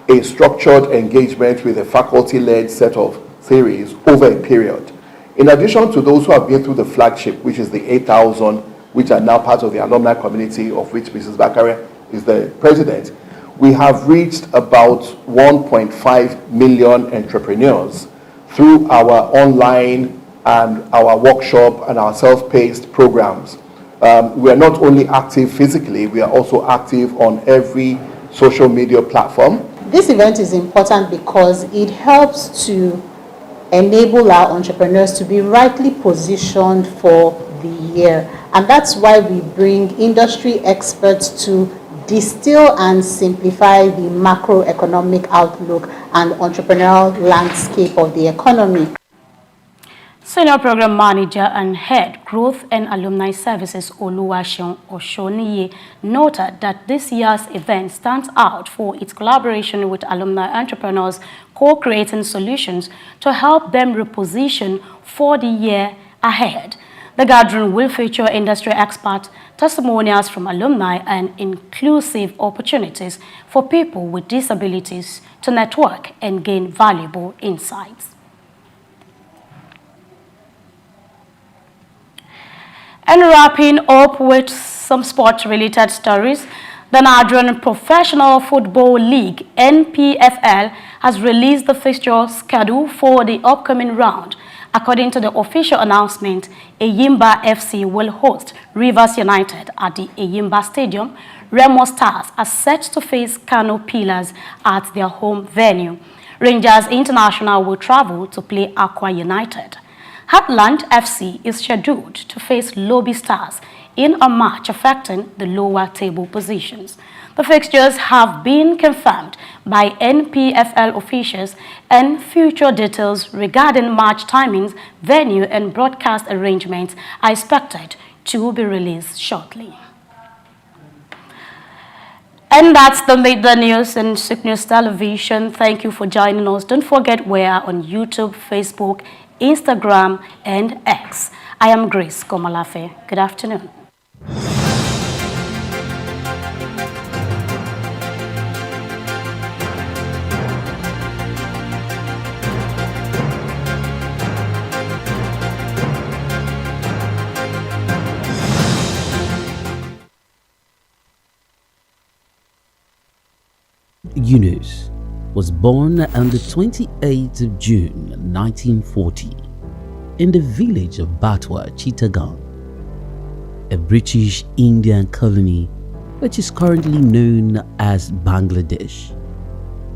a structured engagement with a faculty-led set of theories over a period. In addition to those who have been through the flagship, which is the 8,000, which are now part of the alumni community, of which Mrs. Bakare is the president, we have reached about 1.5 million entrepreneurs through our online and our workshop and our self-paced programs. We are not only active physically, we are also active on every social media platform. This event is important because it helps to enable our entrepreneurs to be rightly positioned for the year. And that's why we bring industry experts to distill and simplify the macroeconomic outlook and entrepreneurial landscape of the economy. Senior Program Manager and Head, Growth and Alumni Services, Oluwaseun Oshoniye, noted that this year's event stands out for its collaboration with alumni entrepreneurs, co-creating solutions to help them reposition for the year ahead. The gathering will feature industry experts, testimonials from alumni, and inclusive opportunities for people with disabilities to network and gain valuable insights. And wrapping up with some sports-related stories, the Nigerian Professional Football League, NPFL, has released the fixture schedule for the upcoming round. According to the official announcement, Eyimba FC will host Rivers United at the Eyimba Stadium. Remo Stars are set to face Kano Pillars at their home venue. Rangers International will travel to play Aqua United. Heartland FC is scheduled to face Lobby Stars in a match affecting the lower table positions. The fixtures have been confirmed by NPFL officials, and future details regarding match timings, venue, and broadcast arrangements are expected to be released shortly. And that's the news and Souq News Television. Thank you for joining us. Don't forget we are on YouTube, Facebook, Instagram, and X. I am Grace Komalafe. Good afternoon. Yunus was born on the 28th of June 1940 in the village of Batwa, Chittagong, a British Indian colony which is currently known as Bangladesh.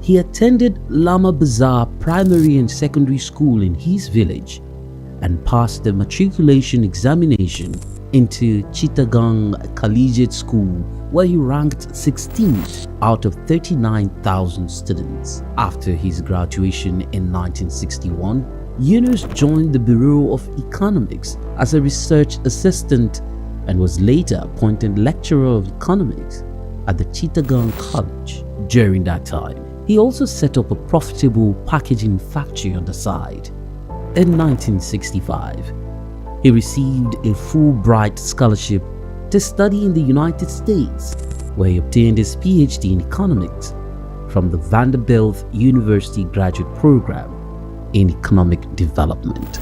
He attended Lama Bazar Primary and Secondary School in his village and passed the matriculation examination into Chittagong Collegiate School, where he ranked 16th out of 39,000 students. After his graduation in 1961, Yunus joined the Bureau of Economics as a research assistant and was later appointed lecturer of economics at the Chittagong College. During that time, he also set up a profitable packaging factory on the side. In 1965, he received a Fulbright scholarship to study in the United States, where he obtained his PhD in economics from the Vanderbilt University Graduate Program in Economic Development.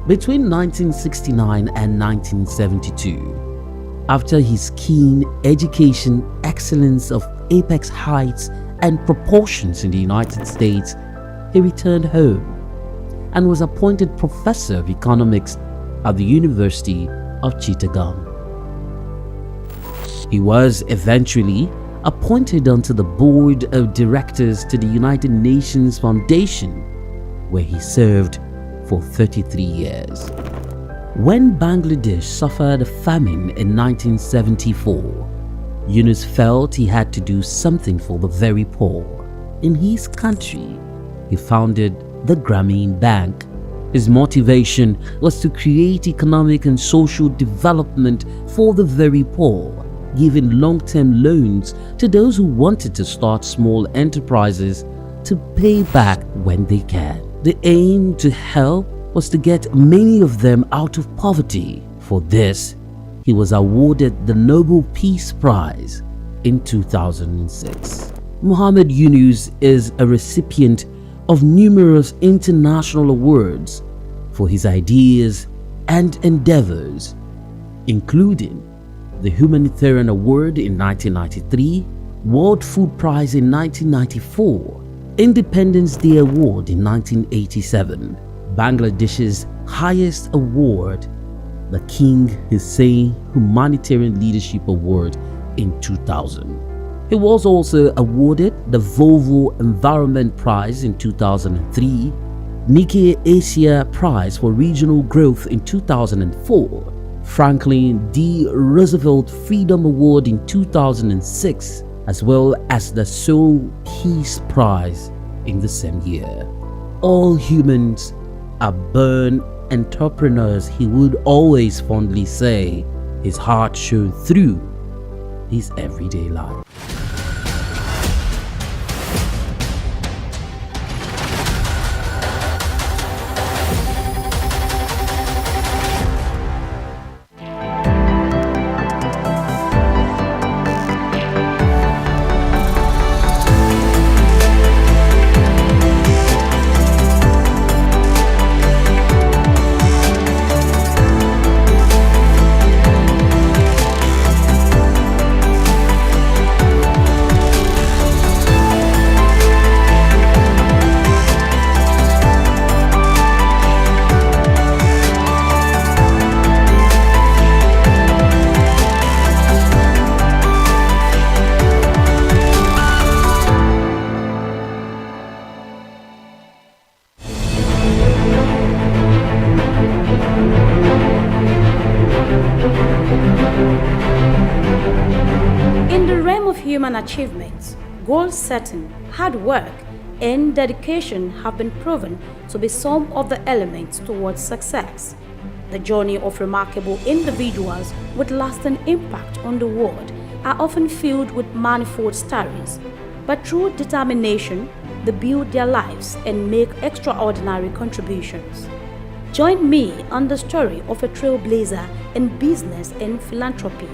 Between 1969 and 1972, after his keen education excellence of apex heights and proportions in the United States, he returned home and was appointed professor of economics at the University of Chittagong. He was eventually appointed onto the board of directors to the United Nations Foundation, where he served for 33 years. When Bangladesh suffered a famine in 1974, Yunus felt he had to do something for the very poor. In his country, he founded the Grameen Bank. His motivation was to create economic and social development for the very poor, giving long-term loans to those who wanted to start small enterprises to pay back when they can. The aim to help was to get many of them out of poverty. For this, he was awarded the Nobel Peace Prize in 2006. Muhammad Yunus is a recipient of numerous international awards for his ideas and endeavors, including the Humanitarian Award in 1993, World Food Prize in 1994, Independence Day Award in 1987, Bangladesh's highest award, the King Hussein Humanitarian Leadership Award in 2000. He was also awarded the Volvo Environment Prize in 2003, Nikkei Asia Prize for Regional Growth in 2004, Franklin D. Roosevelt Freedom Award in 2006, as well as the Souq Peace Prize in the same year. All humans are born entrepreneurs, he would always fondly say. His heart showed through his everyday life. Human achievements, goal setting, hard work, and dedication have been proven to be some of the elements towards success. The journey of remarkable individuals with lasting impact on the world are often filled with manifold stories, but through determination, they build their lives and make extraordinary contributions. Join me on the story of a trailblazer in business and philanthropy,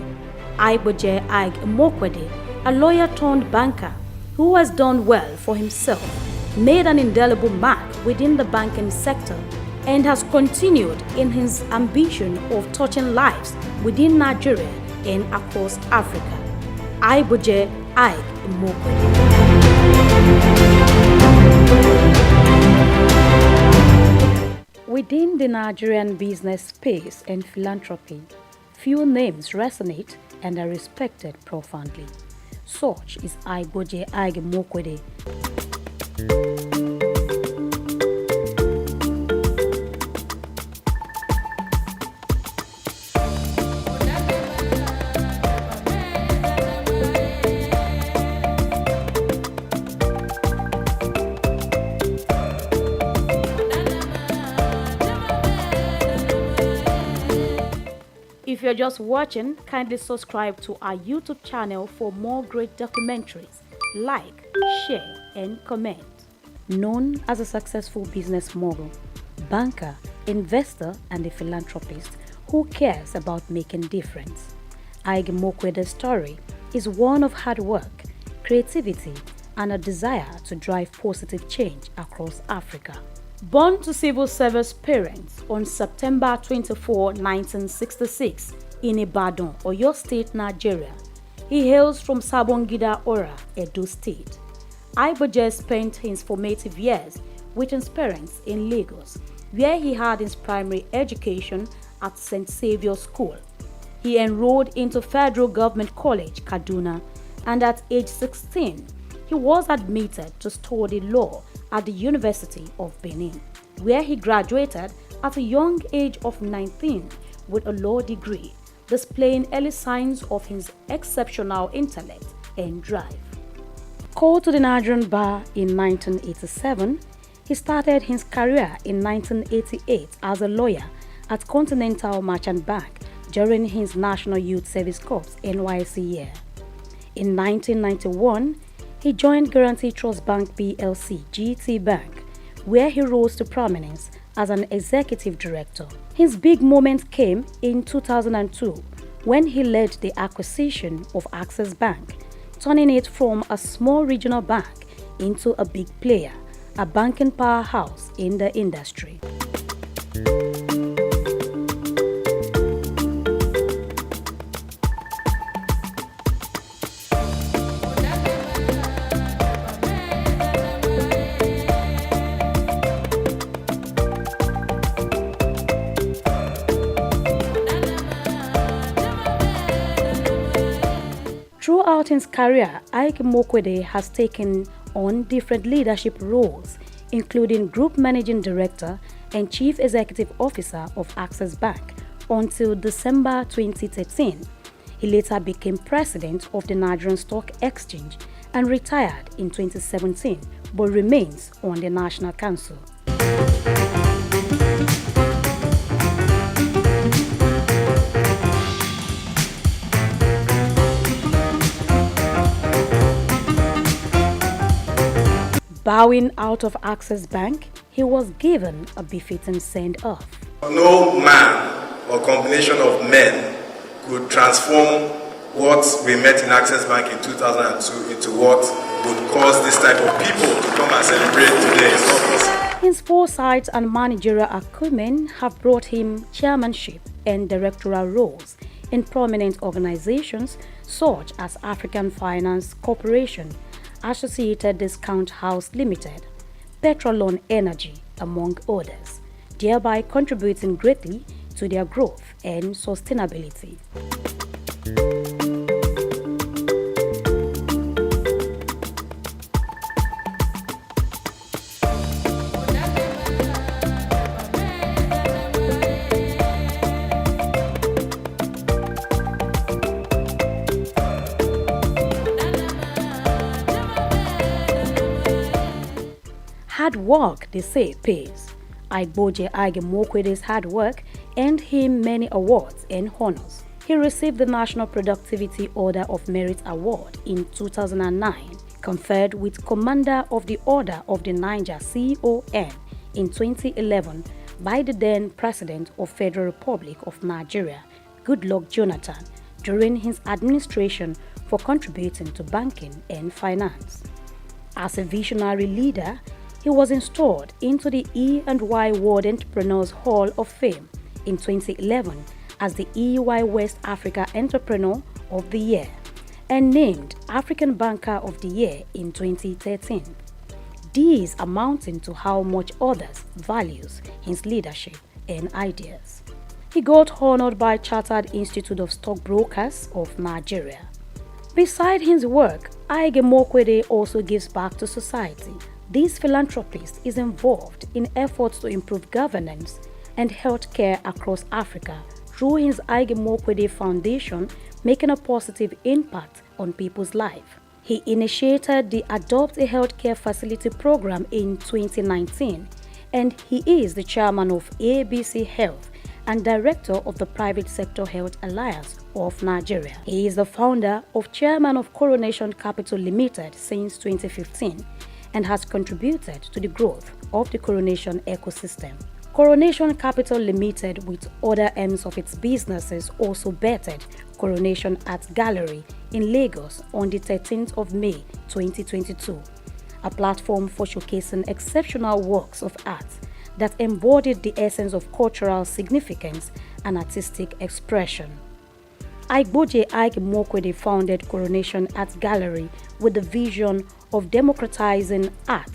Aiboje Ag Mokwede, a lawyer turned banker who has done well for himself, made an indelible mark within the banking sector, and has continued in his ambition of touching lives within Nigeria and across Africa. Aiboje Ike Mokwede. Within the Nigerian business space and philanthropy, few names resonate and are respected profoundly. Such is Aiboje Ike Mokwede. If you're just watching, kindly subscribe to our YouTube channel for more great documentaries. Like, share, and comment. Known as a successful business mogul, banker, investor, and a philanthropist who cares about making difference, Ike Mokwede's story is one of hard work, creativity, and a desire to drive positive change across Africa. Born to civil service parents on September 24, 1966 in Ibadan, Oyo State, Nigeria, he hails from Sabongida Ora, Edo State. Aiboje spent his formative years with his parents in Lagos, where he had his primary education at St. Saviour's School. He enrolled into Federal Government College, Kaduna, and at age 16, he was admitted to study law at the University of Benin, where he graduated at a young age of 19 with a law degree, displaying early signs of his exceptional intellect and drive. Called to the Nigerian bar in 1987, he started his career in 1988 as a lawyer at Continental Merchant Bank during his National Youth Service Corps NYSC year. In 1991, he joined Guarantee Trust Bank PLC GT Bank, where he rose to prominence as an executive director. His big moment came in 2002 when he led the acquisition of Access Bank, turning it from a small regional bank into a big player, a banking powerhouse in the industry. Throughout his career, Ike Mokwede has taken on different leadership roles, including Group Managing Director and Chief Executive Officer of Access Bank until December 2013. He later became President of the Nigerian Stock Exchange and retired in 2017, but remains on the National Council. Bowing out of Access Bank, he was given a befitting send-off. No man or combination of men could transform what we met in Access Bank in 2002 into what would cause this type of people to come and celebrate today. It's not possible. His foresight and managerial acumen have brought him chairmanship and directorial roles in prominent organizations such as African Finance Corporation, Associated Discount House Limited, Petrolon Energy, among others, thereby contributing greatly to their growth and sustainability. Hard work, they say, pays. Aiboje Ike Mokwede's hard work earned him many awards and honors. He received the National Productivity Order of Merit Award in 2009, conferred with Commander of the Order of the Niger CON in 2011 by the then President of Federal Republic of Nigeria, Goodluck Jonathan, during his administration for contributing to banking and finance. As a visionary leader, he was installed into the E&Y World Entrepreneurs Hall of Fame in 2011 as the EY West Africa Entrepreneur of the Year and named African Banker of the Year in 2013. These amounting to how much others values his leadership and ideas. He got honored by Chartered Institute of Stockbrokers of Nigeria. Beside his work, Aige Mokwede also gives back to society. This philanthropist is involved in efforts to improve governance and healthcare across Africa through his Aige Mokwede Foundation, making a positive impact on people's lives. He initiated the Adopt a Healthcare Facility program in 2019, and he is the chairman of ABC Health and director of the Private Sector Health Alliance of Nigeria. He is the founder of chairman of Coronation Capital Limited since 2015 and has contributed to the growth of the Coronation ecosystem. Coronation Capital Limited, with other arms of its businesses, also bettered Coronation Art Gallery in Lagos on the 13th of May 2022, a platform for showcasing exceptional works of art that embodied the essence of cultural significance and artistic expression. Aigboje Aige Mokwede founded Coronation Art Gallery with the vision of democratizing art,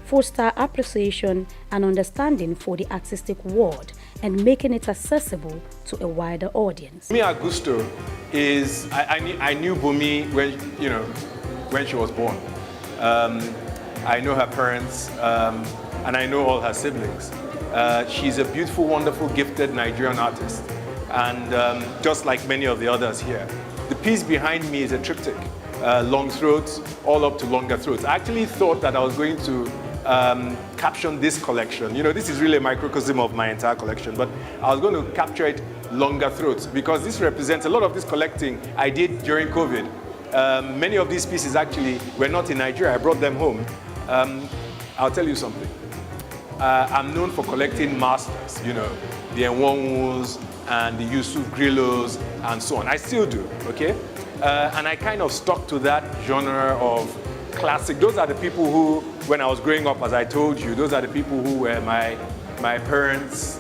foster appreciation and understanding for the artistic world, and making it accessible to a wider audience. Bumi Augusto is, I knew Bumi when she was born. I know her parents, and I know all her siblings. She's a beautiful, wonderful, gifted Nigerian artist, and just like many of the others here. The piece behind me is a triptych, long throats, all up to longer throats. I actually thought that I was going to caption this collection. This is really a microcosm of my entire collection, but I was going to capture it longer throats because this represents a lot of this collecting I did during COVID. Many of these pieces actually were not in Nigeria. I brought them home. I'll tell you something. I'm known for collecting masters, the Enwonwus and the Yusuf Grillos and so on. I still do, okay? And I kind of stuck to that genre of classic. Those are the people who, when I was growing up, as I told you, those are the people who were my parents,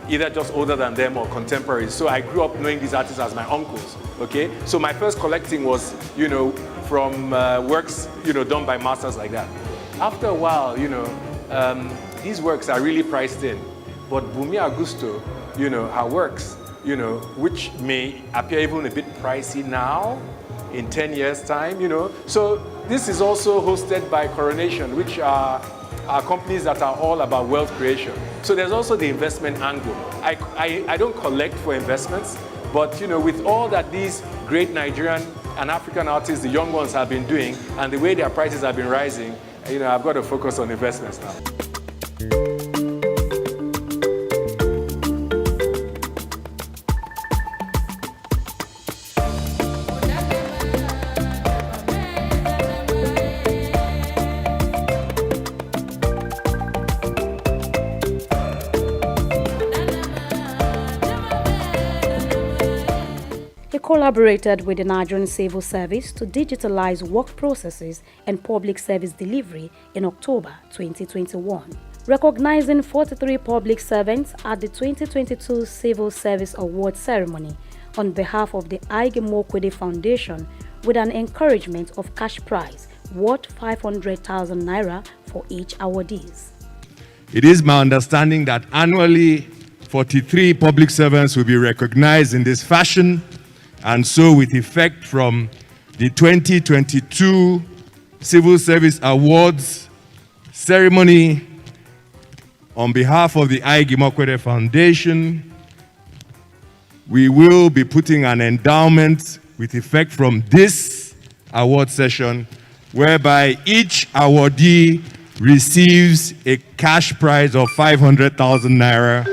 either just older than them or contemporaries. So I grew up knowing these artists as my uncles, okay? So my first collecting was, from works, done by masters like that. After a while, these works are really priced in. But Bumi Augusto, her works, which may appear even a bit pricey now, in 10 years' time, So this is also hosted by Coronation, which are companies that are all about wealth creation. So there's also the investment angle. I don't collect for investments, but with all that these great Nigerian and African artists, the young ones, have been doing, and the way their prices have been rising, I've got to focus on investments now. He collaborated with the Nigerian Civil Service to digitalize work processes and public service delivery in October 2021. Recognizing 43 public servants at the 2022 Civil Service Award ceremony on behalf of the Aige Mokwede Foundation with an encouragement of cash prize worth 500,000 naira for each awardees. It is my understanding that annually 43 public servants will be recognized in this fashion, and so with effect from the 2022 Civil Service Awards ceremony, on behalf of the Aige Mokwede Foundation, we will be putting an endowment with effect from this award session, whereby each awardee receives a cash prize of 500,000 naira.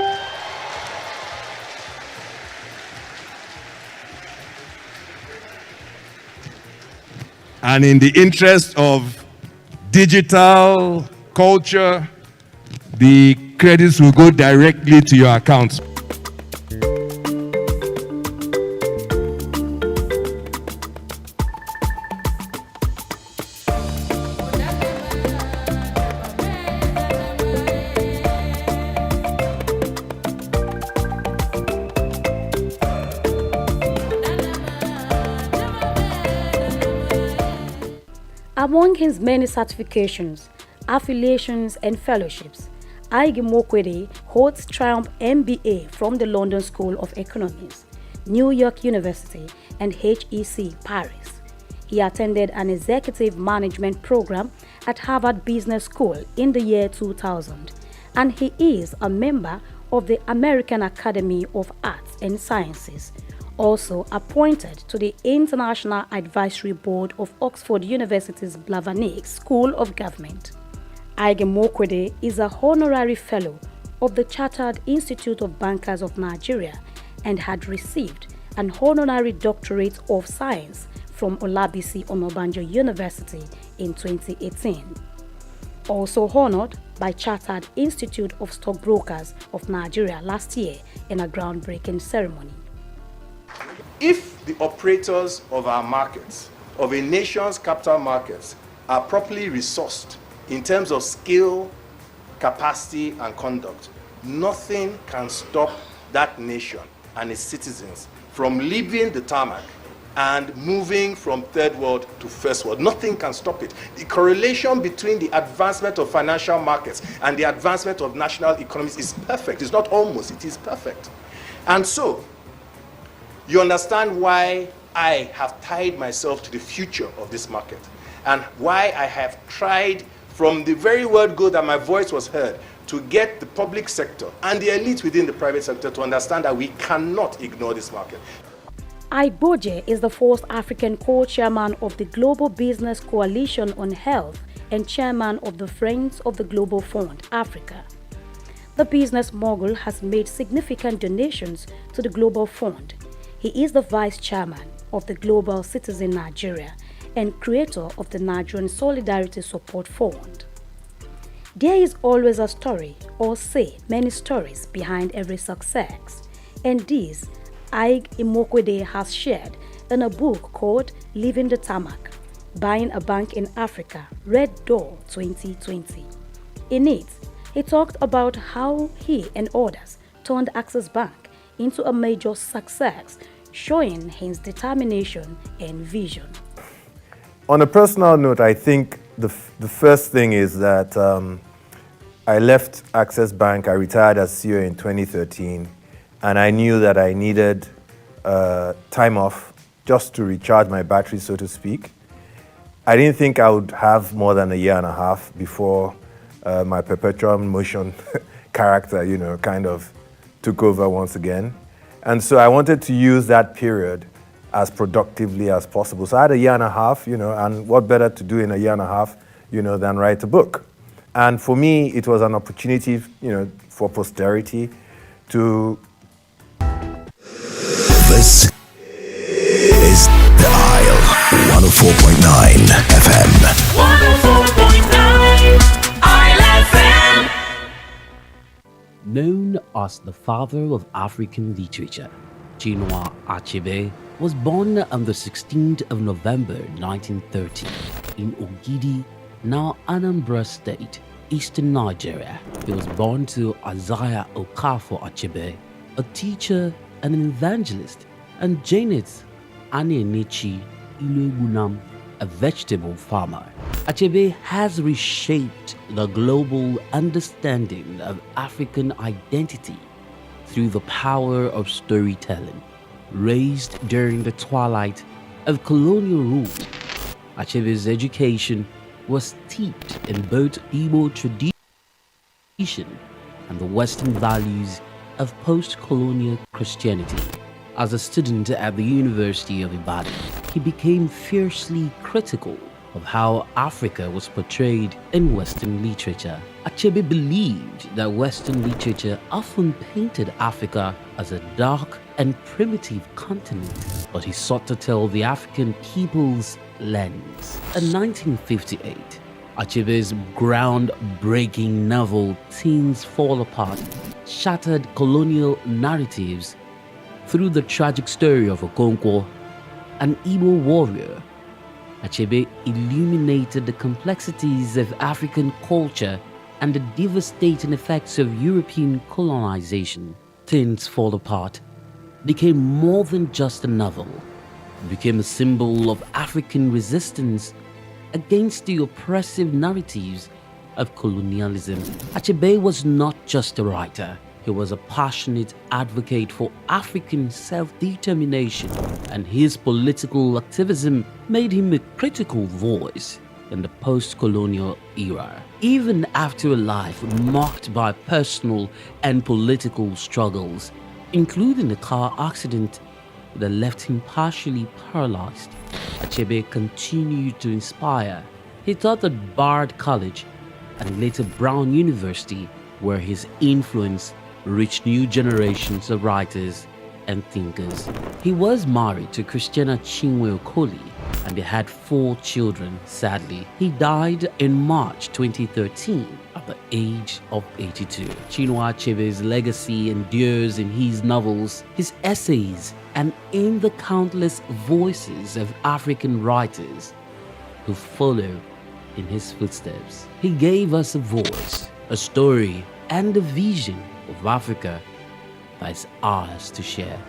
And in the interest of digital culture, the credits will go directly to your accounts. Among his many certifications, affiliations, and fellowships, Ige Mokwede holds Triumph MBA from the London School of Economics, New York University, and HEC Paris. He attended an executive management program at Harvard Business School in the year 2000, and he is a member of the American Academy of Arts and Sciences, also appointed to the International Advisory Board of Oxford University's Blavatnik School of Government. Ige Mokwede is a honorary fellow of the Chartered Institute of Bankers of Nigeria and had received an honorary doctorate of science from Olabisi Onabanjo University in 2018. Also honored by Chartered Institute of Stockbrokers of Nigeria last year in a groundbreaking ceremony. If the operators of our markets, of a nation's capital markets, are properly resourced in terms of skill, capacity, and conduct, nothing can stop that nation and its citizens from leaving the tarmac and moving from third world to first world. Nothing can stop it. The correlation between the advancement of financial markets and the advancement of national economies is perfect. It's not almost, it is perfect. And so, you understand why I have tied myself to the future of this market and why I have tried from the very word go that my voice was heard to get the public sector and the elite within the private sector to understand that we cannot ignore this market. Aiboje is the first African co-chairman of the Global Business Coalition on Health and chairman of the Friends of the Global Fund, Africa. The business mogul has made significant donations to the Global Fund. He is the vice chairman of the Global Citizen Nigeria and creator of the Nigerian Solidarity Support Fund. There is always a story, or say many stories, behind every success, and this Ige Mokwede has shared in a book called Leaving the Tarmac, Buying a Bank in Africa, Red Door 2020. In it, he talked about how he and others turned Access Bank into a major success, showing his determination and vision. On a personal note, I think the first thing is that I left Access Bank. I retired as CEO in 2013, and I knew that I needed time off just to recharge my battery, so to speak. I didn't think I would have more than a year and a half before my perpetual motion character, kind of took over once again. And so I wanted to use that period as productively as possible. So I had a year and a half, and what better to do in a year and a half, than write a book. And for me, it was an opportunity, for posterity to... This is The Isle, 104.9 FM. 104.9 Isle FM. Known as the father of African literature, Chinua Achebe was born on the 16th of November 1930 in Ogidi, now Anambra State, eastern Nigeria. He was born to Isaiah Okafor Achebe, a teacher and an evangelist, and Janet Anenichi Iluegbunam, a vegetable farmer. Achebe has reshaped the global understanding of African identity through the power of storytelling. Raised during the twilight of colonial rule, Achebe's education was steeped in both Igbo tradition and the Western values of post-colonial Christianity. As a student at the University of Ibadan, he became fiercely critical of how Africa was portrayed in Western literature. Achebe believed that Western literature often painted Africa as a dark and primitive continent, but he sought to tell the African people's lens. In 1958, Achebe's groundbreaking novel Things Fall Apart shattered colonial narratives through the tragic story of Okonkwo, an Igbo warrior. Achebe illuminated the complexities of African culture and the devastating effects of European colonization. Things Fall Apart became more than just a novel. It became a symbol of African resistance against the oppressive narratives of colonialism. Achebe was not just a writer. He was a passionate advocate for African self-determination, and his political activism made him a critical voice in the post-colonial era. Even after a life marked by personal and political struggles, including a car accident that left him partially paralyzed, Achebe continued to inspire. He taught at Bard College and later Brown University, where his influence reached new generations of writers and thinkers. He was married to Christiana Chinwe Okoli, and they had 4 children. Sadly, he died in March 2013 at the age of 82. Chinua Achebe's legacy endures in his novels, his essays, and in the countless voices of African writers who follow in his footsteps. He gave us a voice, a story, and a vision of Africa that is ours to share.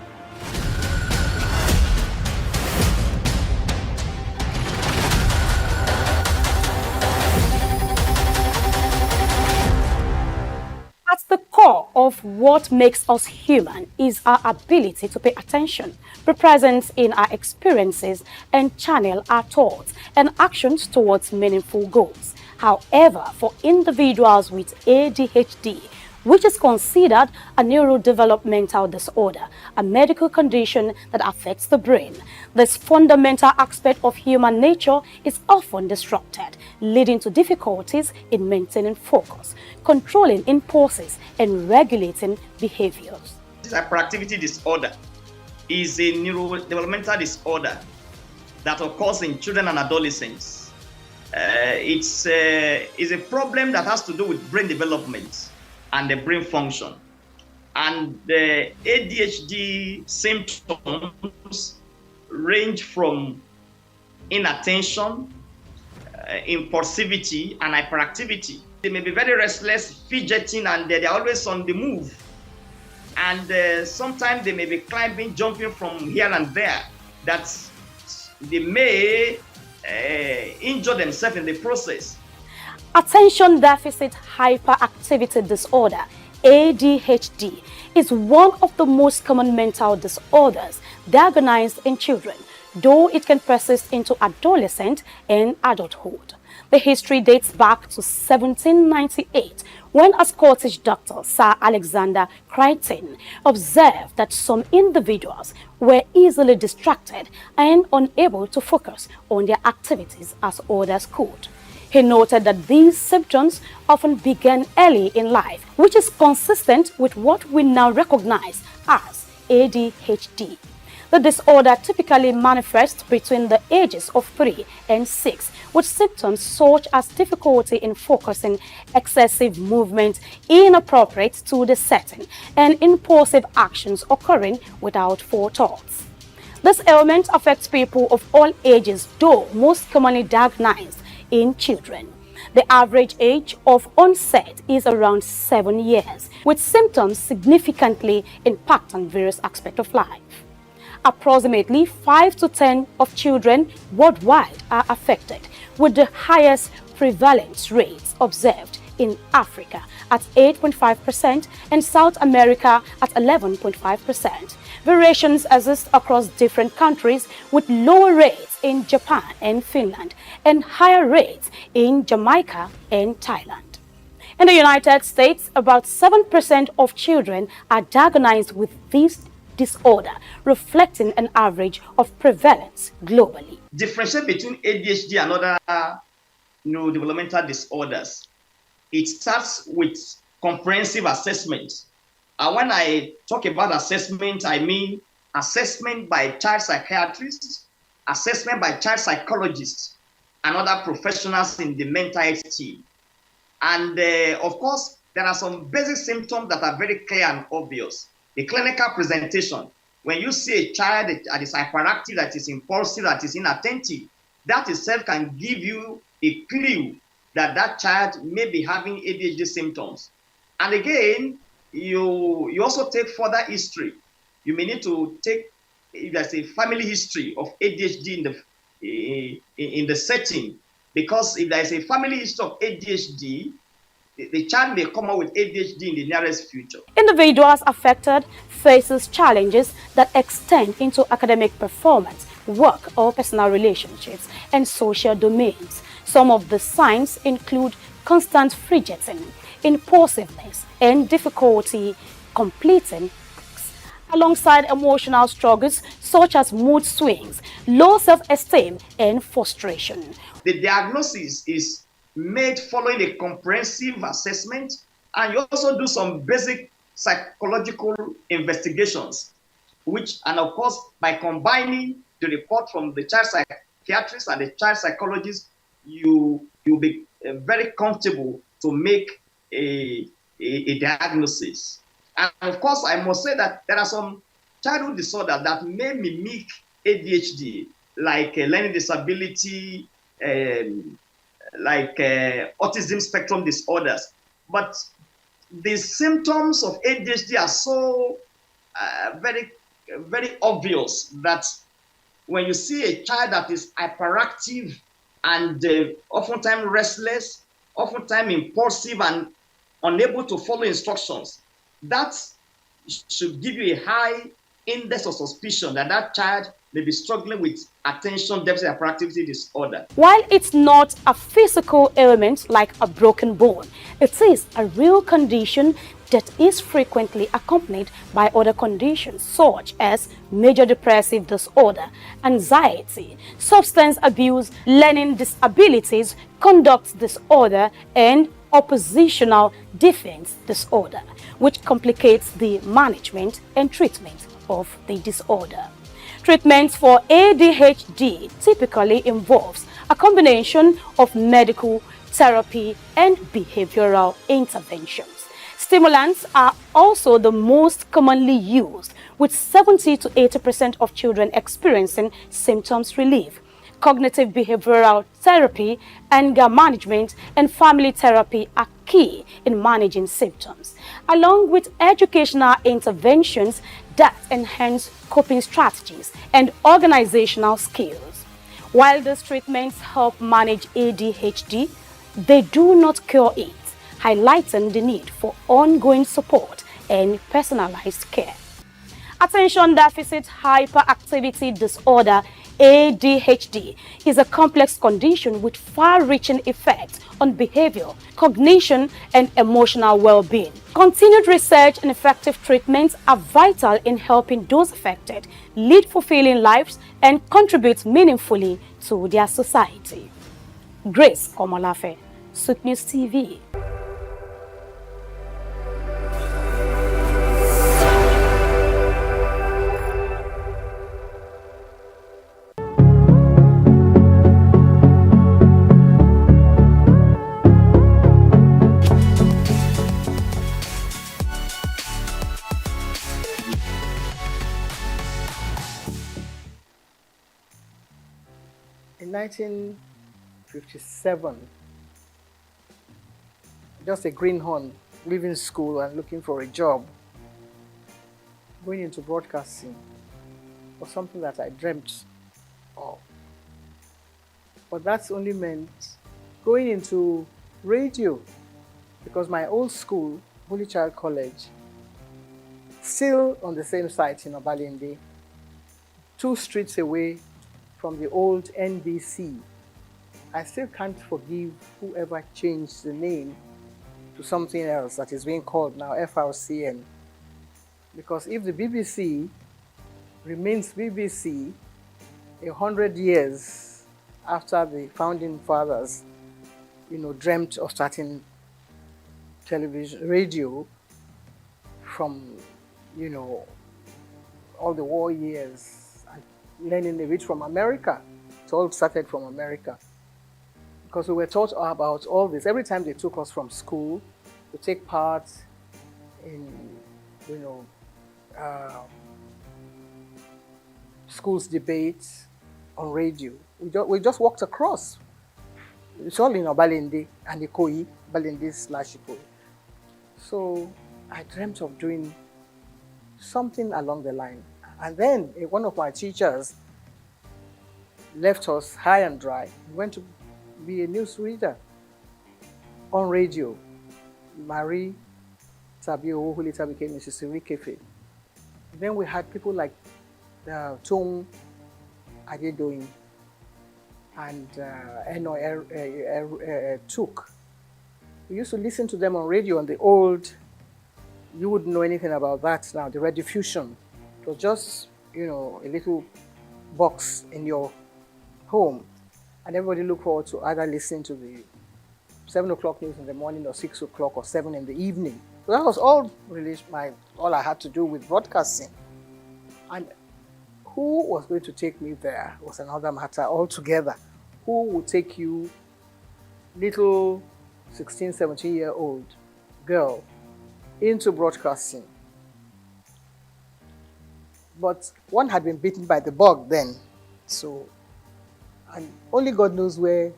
At the core of what makes us human is our ability to pay attention, be present in our experiences, and channel our thoughts and actions towards meaningful goals. However, for individuals with ADHD, which is considered a neurodevelopmental disorder, a medical condition that affects the brain, this fundamental aspect of human nature is often disrupted, leading to difficulties in maintaining focus, controlling impulses, and regulating behaviors. This hyperactivity disorder is a neurodevelopmental disorder that occurs in children and adolescents. It's a problem that has to do with brain development and the brain function. And the ADHD symptoms range from inattention, impulsivity, and hyperactivity. They may be very restless, fidgeting, and they're always on the move. And sometimes they may be climbing, jumping from here and there, that they may injure themselves in the process. Attention Deficit Hyperactivity Disorder, ADHD, is one of the most common mental disorders diagnosed in children, though it can persist into adolescent and adulthood. The history dates back to 1798, when a Scottish doctor, Sir Alexander Crichton, observed that some individuals were easily distracted and unable to focus on their activities as others could. He noted that these symptoms often began early in life, which is consistent with what we now recognize as ADHD. The disorder typically manifests between the ages of 3 and 6, with symptoms such as difficulty in focusing, excessive movement inappropriate to the setting, and impulsive actions occurring without forethought. This ailment affects people of all ages, though most commonly diagnosed in children. The average age of onset is around 7 years, with symptoms significantly impacting various aspects of life. Approximately 5 to 10 of children worldwide are affected, with the highest prevalence rates observed in Africa at 8.5% and South America at 11.5%. Variations exist across different countries, with lower rates in Japan and Finland and higher rates in Jamaica and Thailand. In the United States, about 7% of children are diagnosed with this disorder, reflecting an average of prevalence globally. Differentiate between ADHD and other neurodevelopmental disorders. It starts with comprehensive assessment. When I talk about assessment, I mean assessment by child psychiatrists, assessment by child psychologists, and other professionals in the mental health team. And of course, there are some basic symptoms that are very clear and obvious. The clinical presentation, when you see a child that is hyperactive, that is impulsive, that is inattentive, that itself can give you a clue that that child may be having ADHD symptoms. And again, you also take further history. You may need to take, if there's a family history of ADHD in the setting, Because if there is a family history of ADHD, the child may come out with ADHD in the nearest future. Individuals affected faces challenges that extend into academic performance, work or personal relationships, and social domains. Some of the signs include constant fidgeting, impulsiveness, and difficulty completing tasks, alongside emotional struggles such as mood swings, low self-esteem, and frustration. The diagnosis is made following a comprehensive assessment, and you also do some basic psychological investigations, and of course, by combining the report from the child psychiatrist and the child psychologist, you'll be very comfortable to make a diagnosis. And of course, I must say that there are some childhood disorders that may mimic ADHD, like learning disability, like autism spectrum disorders. But the symptoms of ADHD are so very, very obvious that when you see a child that is hyperactive and oftentimes restless, oftentimes impulsive and unable to follow instructions, that should give you a high index of suspicion that that child may be struggling with attention deficit hyperactivity disorder. While it's not a physical ailment like a broken bone, it is a real condition that is frequently accompanied by other conditions such as major depressive disorder, anxiety, substance abuse, learning disabilities, conduct disorder, and oppositional defense disorder, which complicates the management and treatment of the disorder. Treatments for ADHD typically involves a combination of medical therapy and behavioral interventions. Stimulants are also the most commonly used, with 70 to 80% of children experiencing symptoms relief. Cognitive behavioral therapy, anger management, and family therapy are key in managing symptoms, along with educational interventions that enhance coping strategies and organizational skills. While these treatments help manage ADHD, they do not cure it, highlighting the need for ongoing support and personalized care. Attention Deficit Hyperactivity Disorder ADHD is a complex condition with far-reaching effects on behavior, cognition, and emotional well-being. Continued research and effective treatments are vital in helping those affected lead fulfilling lives and contribute meaningfully to their society. Grace Komolafe, Souq News TV. In 1957, just a greenhorn leaving school and looking for a job, going into broadcasting was something that I dreamt of. But that's only meant going into radio, because my old school, Holy Child College, still on the same site in Obalende, 2 streets away from the old NBC. I still can't forgive whoever changed the name to something else that is being called now FRCN. Because if the BBC remains BBC 100 years after the founding fathers, dreamt of starting television, radio from, all the war years, learning a bit from America. It all started from America. Because we were taught about all this. Every time they took us from school to take part in, school's debates on radio, we just walked across. It's all in Obalende and Ikoyi, Balende/Ikoyi. So I dreamt of doing something along the line. And then one of my teachers left us high and dry. He went to be a news reader on radio. Marie Tabio, who later became Mrs. Kefe. Then we had people like Tung Adedoyin and Souq. We used to listen to them on radio on the old, you wouldn't know anything about that now, the rediffusion. It was just, a little box in your home, and everybody looked forward to either listening to the 7 o'clock news in the morning or 6 o'clock or 7 in the evening. So that was all really all I had to do with broadcasting. And who was going to take me there was another matter altogether. Who would take you, little 16, 17-year-old girl, into broadcasting? But one had been bitten by the bug then. So, and only God knows where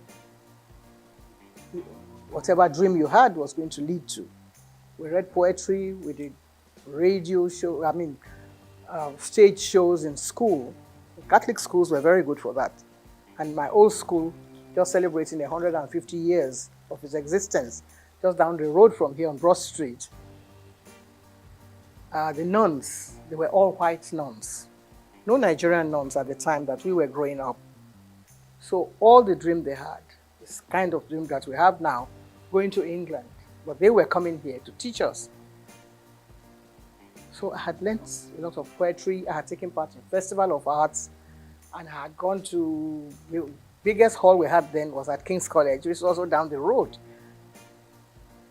whatever dream you had was going to lead to. We read poetry, we did radio show, stage shows in school. Catholic schools were very good for that. And my old school, just celebrating 150 years of its existence, just down the road from here on Broad Street. The nuns, they were all white nuns. No Nigerian nuns at the time that we were growing up. So all the dream they had, this kind of dream that we have now, going to England, but they were coming here to teach us. So I had learnt a lot of poetry, I had taken part in Festival of Arts, and I had gone to, the biggest hall we had then was at King's College, which was also down the road.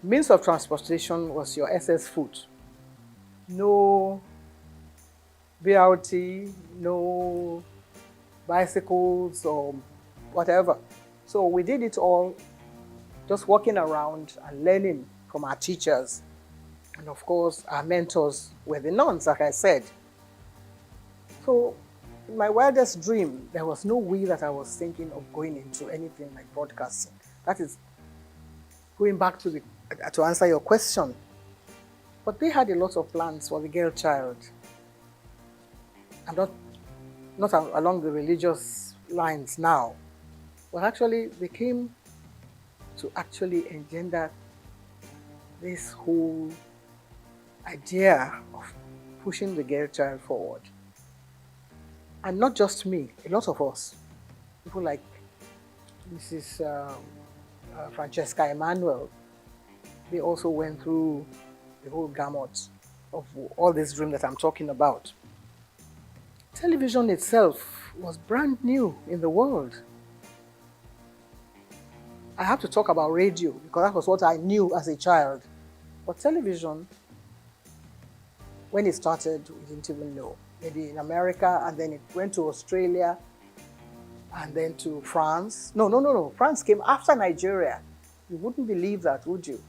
Means of transportation was your SS foot. No BRT, no bicycles or whatever. So we did it all just walking around and learning from our teachers. And of course, our mentors were the nuns, like I said. So in my wildest dream, there was no way that I was thinking of going into anything like broadcasting. That is going back to answer your question. But they had a lot of plans for the girl child. And not along the religious lines now. But actually, they came to actually engender this whole idea of pushing the girl child forward. And not just me, a lot of us. People like Mrs. Francesca Emmanuel, they also went through the whole gamut of all this dream that I'm talking about. Television itself was brand new in the world. I have to talk about radio because that was what I knew as a child. But television, when it started, we didn't even know. Maybe in America, and then it went to Australia, and then to France. No. France came after Nigeria. You wouldn't believe that, would you?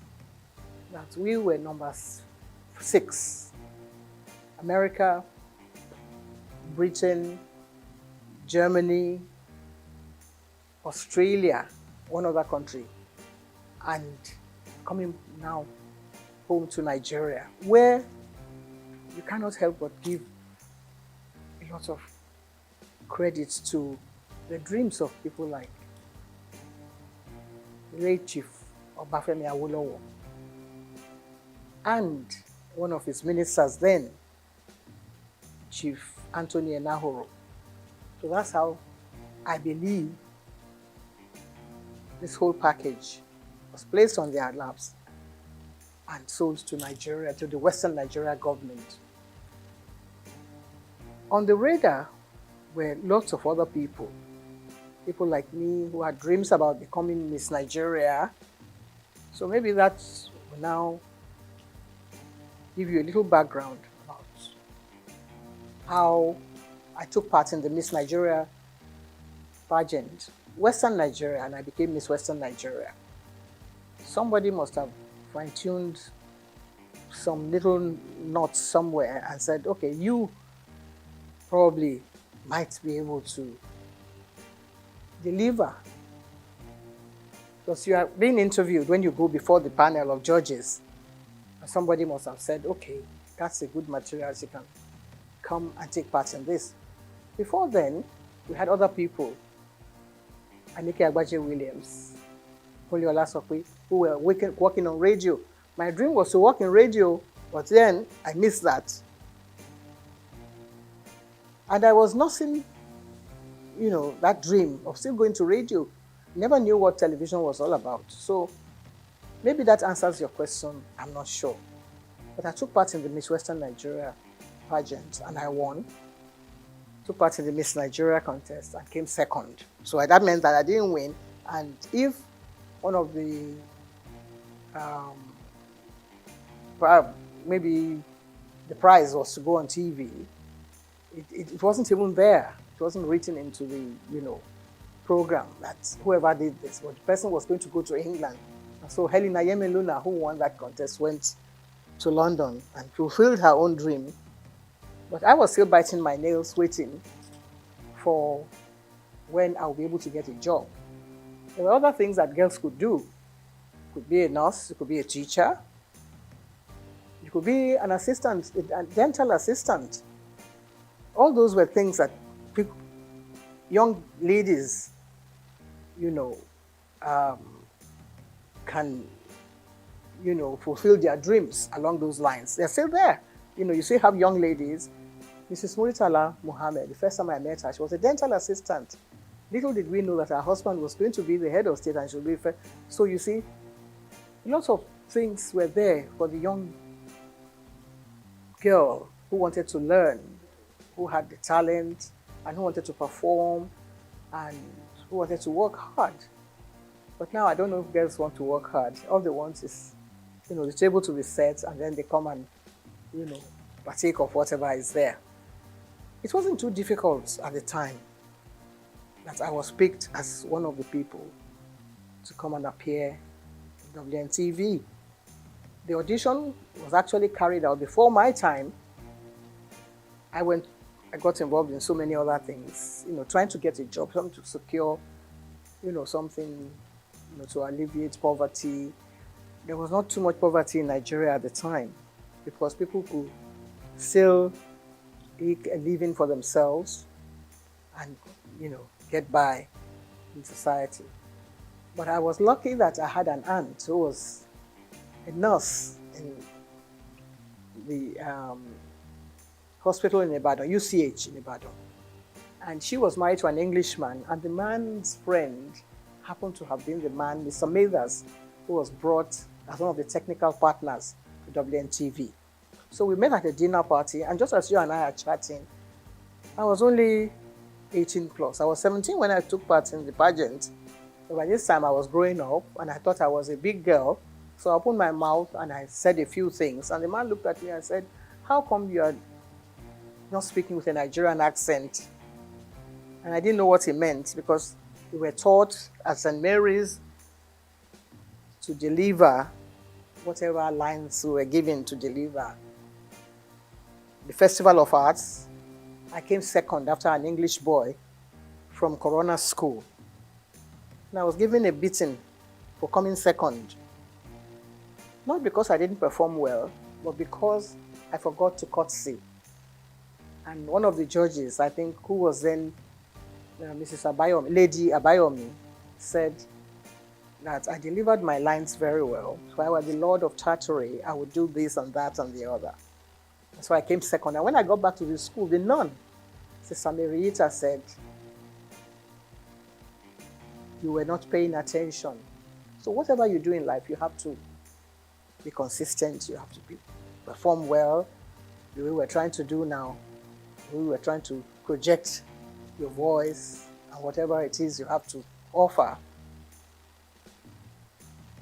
That we were number 6. America, Britain, Germany, Australia, one other country, and coming now home to Nigeria, where you cannot help but give a lot of credit to the dreams of people like late Chief Obafemi Awolowo and one of his ministers then, Chief Anthony Enahoro. So that's how I believe this whole package was placed on their laps and sold to Nigeria, to the Western Nigeria government. On the radar were lots of other people like me who had dreams about becoming Miss Nigeria. So maybe that will now give you a little background about how I took part in the Miss Nigeria pageant, Western Nigeria, and I became Miss Western Nigeria. Somebody must have fine-tuned some little knots somewhere and said, okay, you probably might be able to deliver. Because you are being interviewed when you go before the panel of judges. And somebody must have said, okay, that's a good material, you can come and take part in this. Before then, we had other people, Anike Agbaje Williams, Holy Olasokwe, who were working on radio. My dream was to work in radio, but then I missed that. And I was nursing, that dream of still going to radio. Never knew what television was all about. So maybe that answers your question. I'm not sure. But I took part in the Miss Western Nigeria pageant and I won. Took part in the Miss Nigeria contest and came second. So that meant that I didn't win. And if one of the, maybe the prize was to go on TV, it wasn't even there. It wasn't written into the, program that whoever did this, but the person was going to go to England. And so Helena Yemeluna, who won that contest, went to London and fulfilled her own dream. But I was still biting my nails, waiting for when I'll be able to get a job. There were other things that girls could do. You could be a nurse, you could be a teacher, you could be an assistant, a dental assistant. All those were things that young ladies, can, fulfill their dreams along those lines. They're still there. You still have young ladies. Mrs. Muritala Mohammed, the first time I met her, she was a dental assistant. Little did we know that her husband was going to be the head of state and she would be first. So you see, lots of things were there for the young girl who wanted to learn, who had the talent, and who wanted to perform, and who wanted to work hard. But now I don't know if girls want to work hard. All they want is, the table to be set, and then they come and, partake of whatever is there. It wasn't too difficult at the time that I was picked as one of the people to come and appear in WNTV. The audition was actually carried out before my time. I got involved in so many other things, trying to get a job, something to secure, something, to alleviate poverty. There was not too much poverty in Nigeria at the time because people could still make a living for themselves and, get by in society. But I was lucky that I had an aunt who was a nurse in the hospital in Ibadan, UCH in Ibadan. And she was married to an Englishman, and the man's friend happened to have been the man, Mr. Mathers, who was brought as one of the technical partners to WNTV. So we met at a dinner party, and just as you and I are chatting, I was only 18 plus. I was 17 when I took part in the pageant. But by this time I was growing up, and I thought I was a big girl. So I opened my mouth and I said a few things. And the man looked at me and said, "How come you are not speaking with a Nigerian accent?" And I didn't know what he meant because we were taught at St. Mary's to deliver whatever lines we were given to deliver. The Festival of Arts, I came second after an English boy from Corona School. And I was given a beating for coming second. Not because I didn't perform well, but because I forgot to curtsy. And one of the judges, I think, who was then Mrs. Abayomi, Lady Abayomi, said that I delivered my lines very well. If I were the Lord of Tartary, I would do this and that and the other. So I came second. And when I got back to the school, the nun, Sister Marieta, said, "You were not paying attention." So whatever you do in life, you have to be consistent, you have to perform well. The way we're trying to do now, the way we're trying to project your voice and whatever it is you have to offer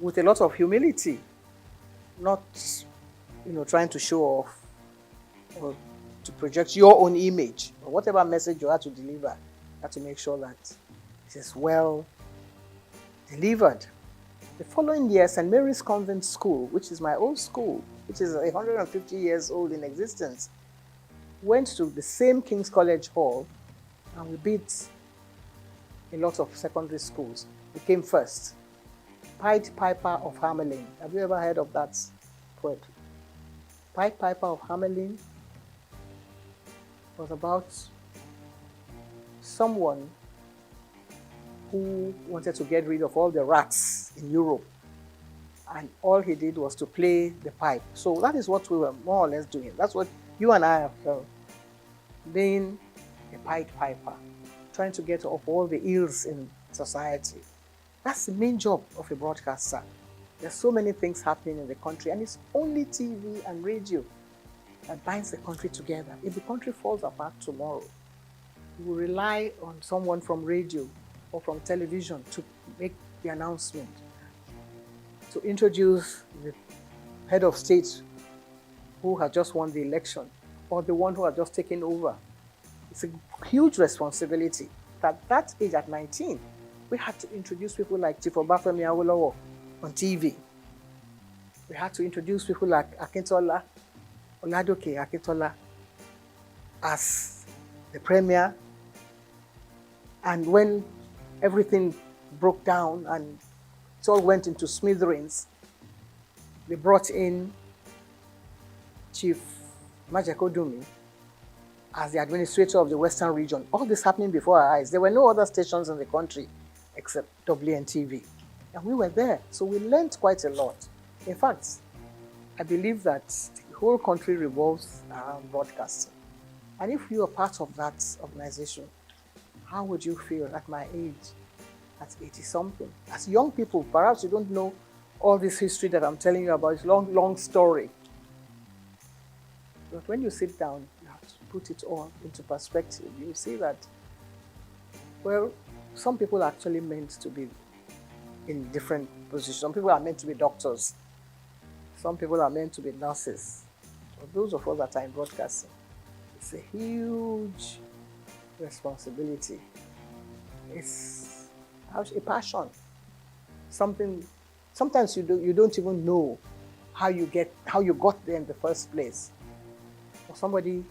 with a lot of humility, not trying to show off or to project your own image, or whatever message you have to deliver, you have to make sure that it is well delivered. The following year, St. Mary's Convent School, which is my old school, which is 150 years old in existence, went to the same King's College Hall, and we beat a lot of secondary schools. We came first. Pied Piper of Hamelin. Have you ever heard of that poetry? Pied Piper of Hamelin was about someone who wanted to get rid of all the rats in Europe. And all he did was to play the pipe. So that is what we were more or less doing. That's what you and I have done. Being a Pied Piper, trying to get up all the ills in society. That's the main job of a broadcaster. There's so many things happening in the country, and it's only TV and radio that binds the country together. If the country falls apart tomorrow, we will rely on someone from radio or from television to make the announcement, to introduce the head of state who has just won the election or the one who has just taken over. It's a huge responsibility. At that age, at 19, we had to introduce people like Chief Obafemi Awolowo on TV. We had to introduce people like Akintola, Oladoke Akintola, as the premier. And when everything broke down and it all went into smithereens, they brought in Chief Majekodumi as the administrator of the Western region. All this happening before our eyes. There were no other stations in the country except WNTV. And we were there, so we learned quite a lot. In fact, I believe that the whole country revolves around broadcasting. And if you are part of that organization, how would you feel at my age, at 80-something? As young people, perhaps you don't know all this history that I'm telling you about. It's a long, long story. But when you sit down, you have to put it all into perspective. You see that, well, some people are actually meant to be in different positions. Some people are meant to be doctors. Some people are meant to be nurses. But those of us that are in broadcasting, it's a huge responsibility. It's a passion. Something. Sometimes you don't even know how you got there in the first place. Or somebody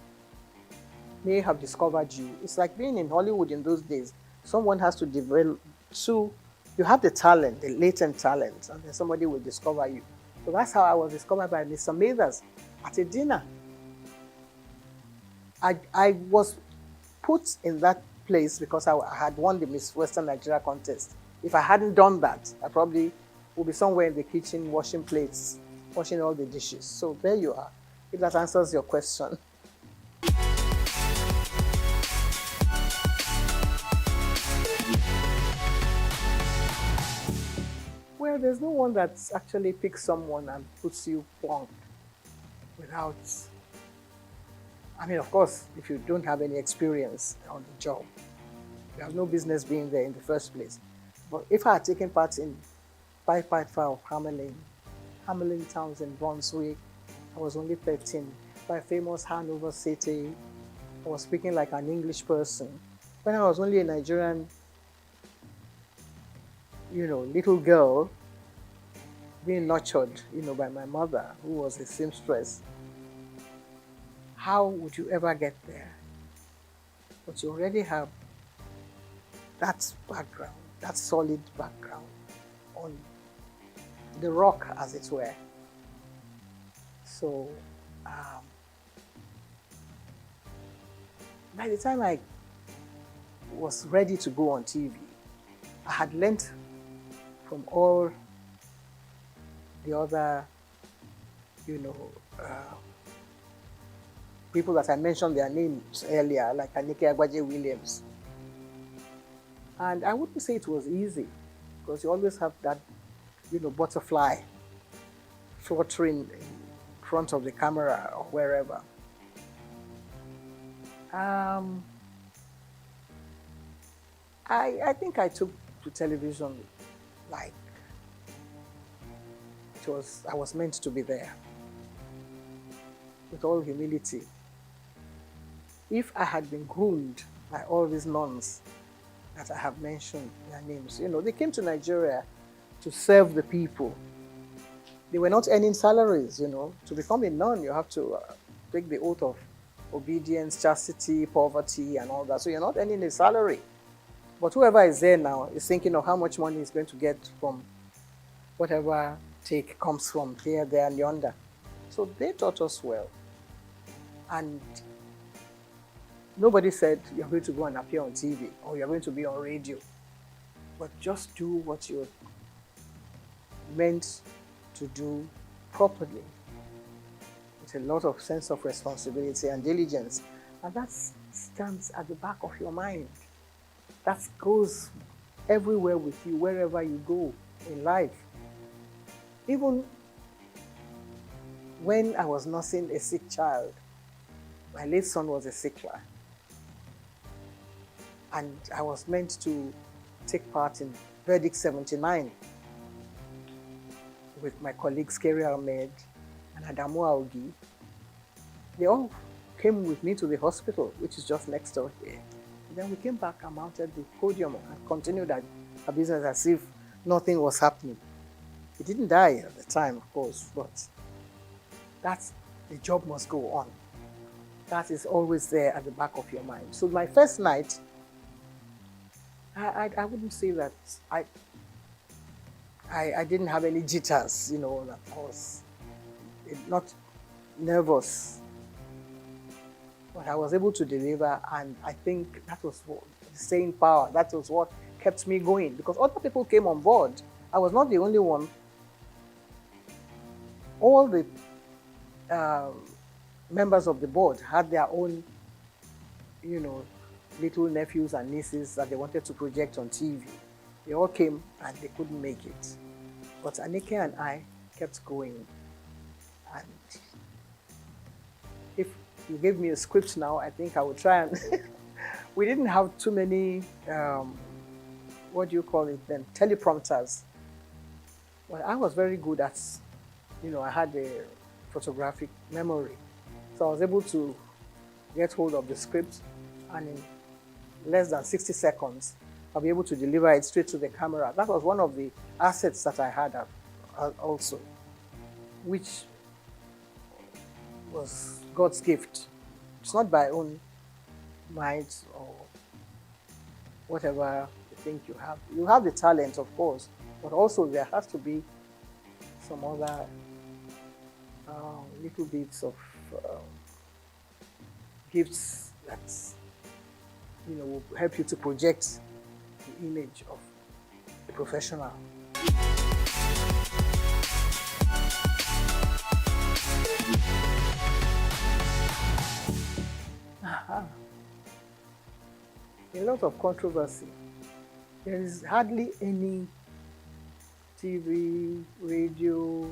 may have discovered you. It's like being in Hollywood in those days. Someone has to develop. So you have the talent, the latent talent, and then somebody will discover you. So that's how I was discovered by Mr. Mathers at a dinner. I was put in that place because I had won the Miss Western Nigeria contest. If I hadn't done that, I probably would be somewhere in the kitchen washing plates, washing all the dishes. So there you are, if that answers your question. Well, there's no one that actually picks someone and puts you plonk without, I mean, of course, if you don't have any experience on the job, you have no business being there in the first place. But if I had taken part in 5.5 of Hamelin towns in Brunswick, I was only 13. By famous Hanover City, I was speaking like an English person. When I was only a Nigerian, little girl, being nurtured, by my mother, who was a seamstress, how would you ever get there? But you already have that background, that solid background on the rock, as it were. So, by the time I was ready to go on TV, I had learned from all the other, people that I mentioned their names earlier, like Anike Agbaje Williams. And I wouldn't say it was easy, because you always have that, butterfly fluttering in front of the camera or wherever. I think I took to television like I was meant to be there, with all humility. If I had been groomed by all these nuns that I have mentioned their names, they came to Nigeria to serve the people. They were not earning salaries, To become a nun, you have to take the oath of obedience, chastity, poverty, and all that. So you're not earning a salary. But whoever is there now is thinking of how much money he's going to get from whatever take comes from here, there, and yonder. So they taught us well. And nobody said you're going to go and appear on TV or you're going to be on radio. but just do what you're meant to do properly with a lot of sense of responsibility and diligence. And that stands at the back of your mind. That goes everywhere with you, wherever you go in life. Even when I was nursing a sick child, my late son was a sickler, and I was meant to take part in Verdict 79 with my colleagues Kerry Ahmed and Adamu Augi. They all came with me to the hospital, which is just next door here. And then we came back and mounted the podium and continued our business as if nothing was happening. He didn't die at the time, of course, but the job must go on. That is always there at the back of your mind. So my first night, I wouldn't say that I didn't have any jitters, that I was not nervous, but I was able to deliver, and I think that was what, the staying power. That was what kept me going, because other people came on board. I was not the only one. All the members of the board had their own, little nephews and nieces that they wanted to project on TV. They all came and they couldn't make it. But Anike and I kept going. And if you gave me a script now, I think I would try and... We didn't have too many, what do you call it then, teleprompters. Well, I was very good at, I had a photographic memory. So I was able to get hold of the script, and in less than 60 seconds, I'll be able to deliver it straight to the camera. That was one of the assets that I had also, which was God's gift. It's not by own might or whatever you think you have. You have the talent, of course, but also there has to be some other little bits of gifts that will help you to project the image of a professional. A lot of controversy. There is hardly any TV, radio,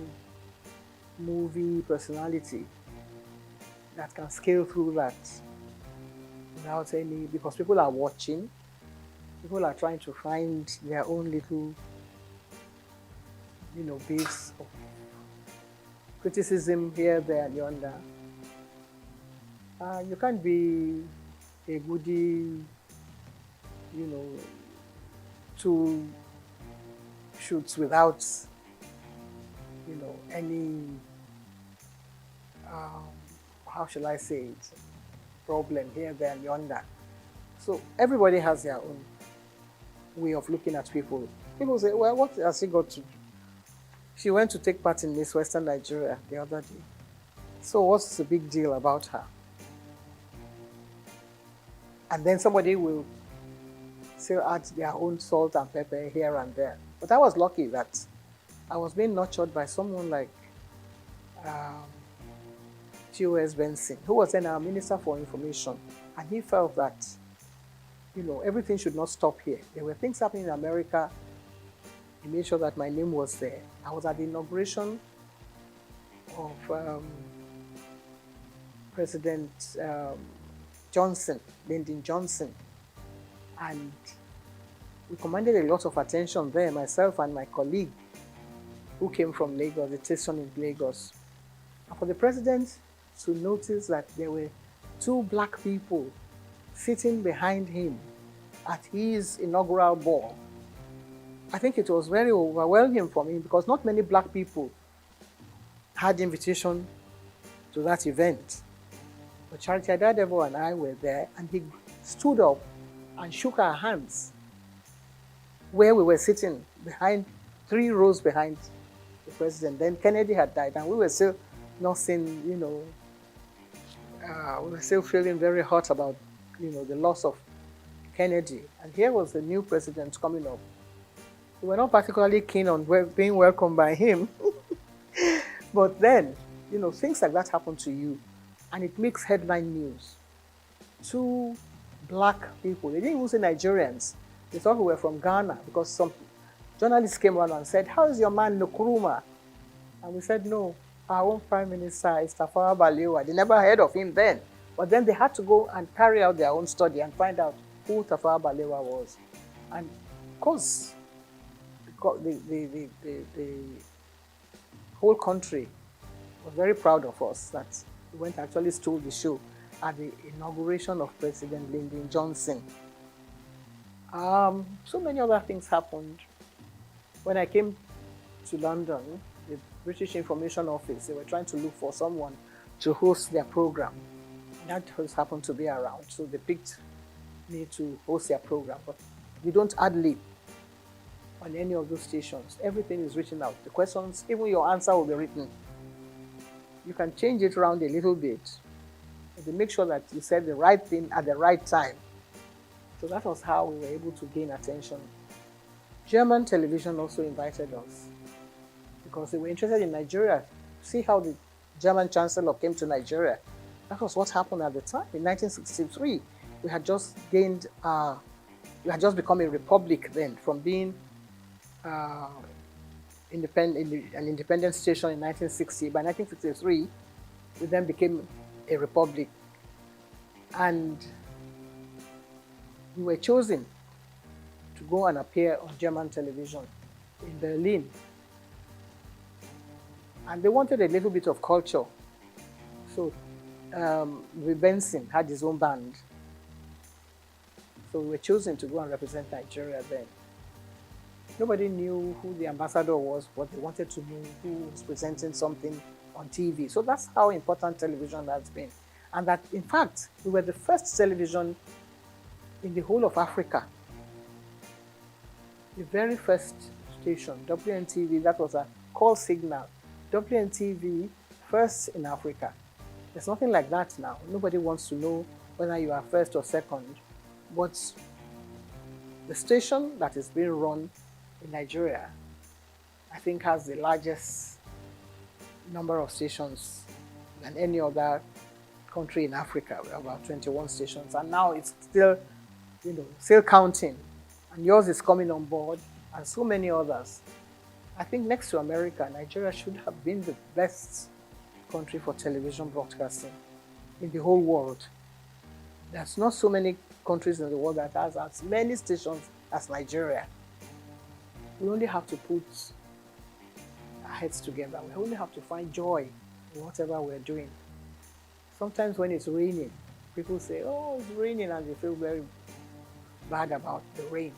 movie personality that can scale through that without any, because people are watching, people are trying to find their own little, bits of criticism here, there, and yonder. You can't be a goodie, 2 shoots without, any, how shall I say it, problem here, there, and yonder. So everybody has their own way of looking at people. People say, well, what has she got to do? She went to take part in Miss Western Nigeria the other day. So what's the big deal about her? And then somebody will still add their own salt and pepper here and there. But I was lucky that I was being nurtured by someone like T.O.S. Benson, who was then our Minister for Information. And he felt that, everything should not stop here. There were things happening in America. He made sure that my name was there. I was at the inauguration of President Johnson, Lyndon Johnson. And we commanded a lot of attention there, myself and my colleague who came from Lagos, the station in Lagos. And for the president to notice that there were 2 black people sitting behind him at his inaugural ball, I think it was very overwhelming for me, because not many black people had invitation to that event. But Charity Adadevo and I were there, and he stood up and shook our hands where we were sitting behind, 3 rows behind the president. Then Kennedy had died, and we were still nursing, we were still feeling very hot about, the loss of Kennedy. And here was the new president coming up. We were not particularly keen on being welcomed by him. But then, things like that happen to you, and it makes headline news. Two black people, they didn't even say Nigerians. They thought we were from Ghana because some journalists came around and said, "How is your man Nkrumah?" And we said, "No, our own Prime Minister is Tafawa Balewa." They never heard of him then. But then they had to go and carry out their own study and find out who Tafawa Balewa was. And of course, the whole country was very proud of us that we went and actually stole the show at the inauguration of President Lyndon Johnson. So many other things happened. When I came to London, the British Information Office, they were trying to look for someone to host their program. That host happened to be around, so they picked me to host their program. But we don't ad-lib on any of those stations. Everything is written out. The questions, even your answer will be written. You can change it around a little bit, but to make sure that you said the right thing at the right time. So that was how we were able to gain attention. German television also invited us because they were interested in Nigeria. See how the German Chancellor came to Nigeria. That was what happened at the time. In 1963, we had just become a republic then, from being an independent station in 1960. By 1963, we then became a republic. And we were chosen to go and appear on German television in Berlin. And they wanted a little bit of culture. So Benson had his own band. So we were chosen to go and represent Nigeria then. Nobody knew who the ambassador was, but they wanted to know who was presenting something on TV. So that's how important television has been. And that, in fact, we were the first television in the whole of Africa. The very first station, WNTV, that was a call signal. WNTV, first in Africa. There's nothing like that now. Nobody wants to know whether you are first or second. But the station that is being run in Nigeria, I think, has the largest number of stations than any other country in Africa. We have about 21 stations, and now it's still counting. And yours is coming on board, and so many others. I think next to America, Nigeria should have been the best country for television broadcasting in the whole world. There's not so many countries in the world that has as many stations as Nigeria. We only have to put our heads together. We only have to find joy in whatever we're doing. Sometimes when it's raining, people say, "Oh, it's raining," and they feel very bad about the rain.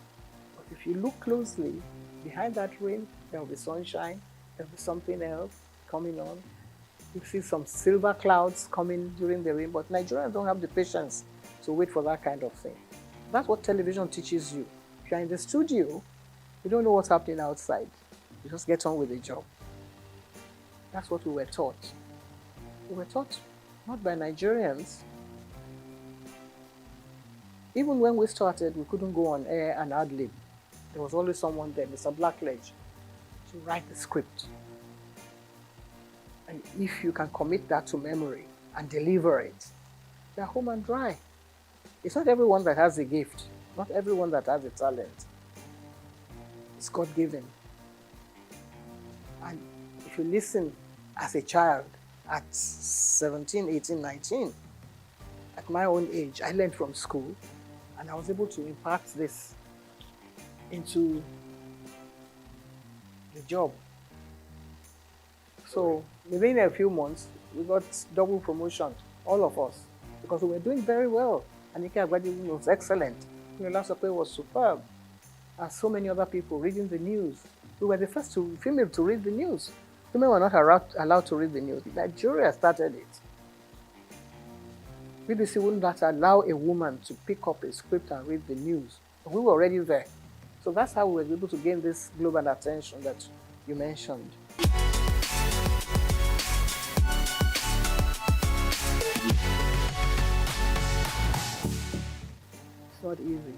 But if you look closely, behind that rain, there will be sunshine, there will be something else coming on. You see some silver clouds coming during the rain, but Nigerians don't have the patience to wait for that kind of thing. That's what television teaches you. If you're in the studio, you don't know what's happening outside. You just get on with the job. That's what we were taught. We were taught not by Nigerians. Even when we started, we couldn't go on air and ad-lib. There was always someone there, Mr. Blackledge, to write the script. And if you can commit that to memory and deliver it, they're home and dry. It's not everyone that has a gift, not everyone that has a talent. It's God-given. And if you listen as a child at 17, 18, 19, at my own age, I learned from school, and I was able to impart this into the job. So within a few months, we got double promotion, all of us, because we were doing very well. Anika Agbadin was excellent. Olasope was superb. And so many other people reading the news. We were the first female to read the news. Women were not allowed to read the news. Nigeria started it. BBC wouldn't allow a woman to pick up a script and read the news. But we were already there. So that's how we were able to gain this global attention that you mentioned. It's not easy.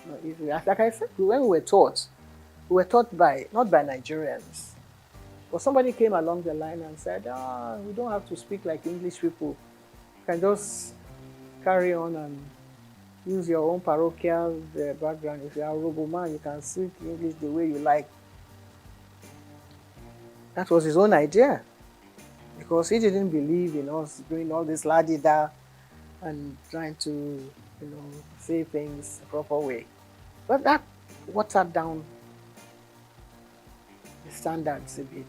not easy. Like I said, when we were taught by, not by Nigerians. But somebody came along the line and said, we don't have to speak like English people. You can just carry on and use your own parochial background. If you are a Robo man, you can speak English the way you like. That was his own idea. Because he didn't believe in us doing all this la-di-da and trying to, say things the proper way. But that watered down the standards a bit.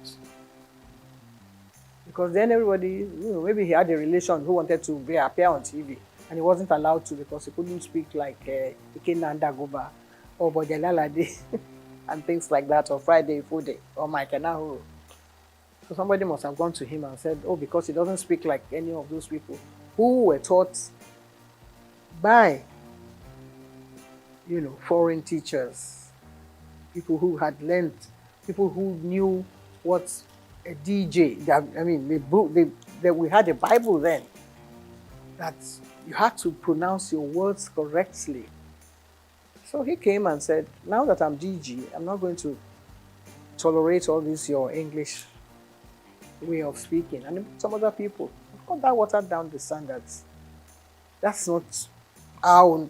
Because then everybody, maybe he had a relation who wanted to appear on TV and he wasn't allowed to because he couldn't speak like Ikenanda Goba or Bojalalade and things like that, or Friday Fude or Mike Nahu. So somebody must have gone to him and said, because he doesn't speak like any of those people who were taught by, foreign teachers, people who had learned, people who knew what a DJ, we had a Bible then, that you had to pronounce your words correctly. So he came and said, now that I'm DG, I'm not going to tolerate all this, your English way of speaking. And some other people, of course, that watered down the standards. That's not our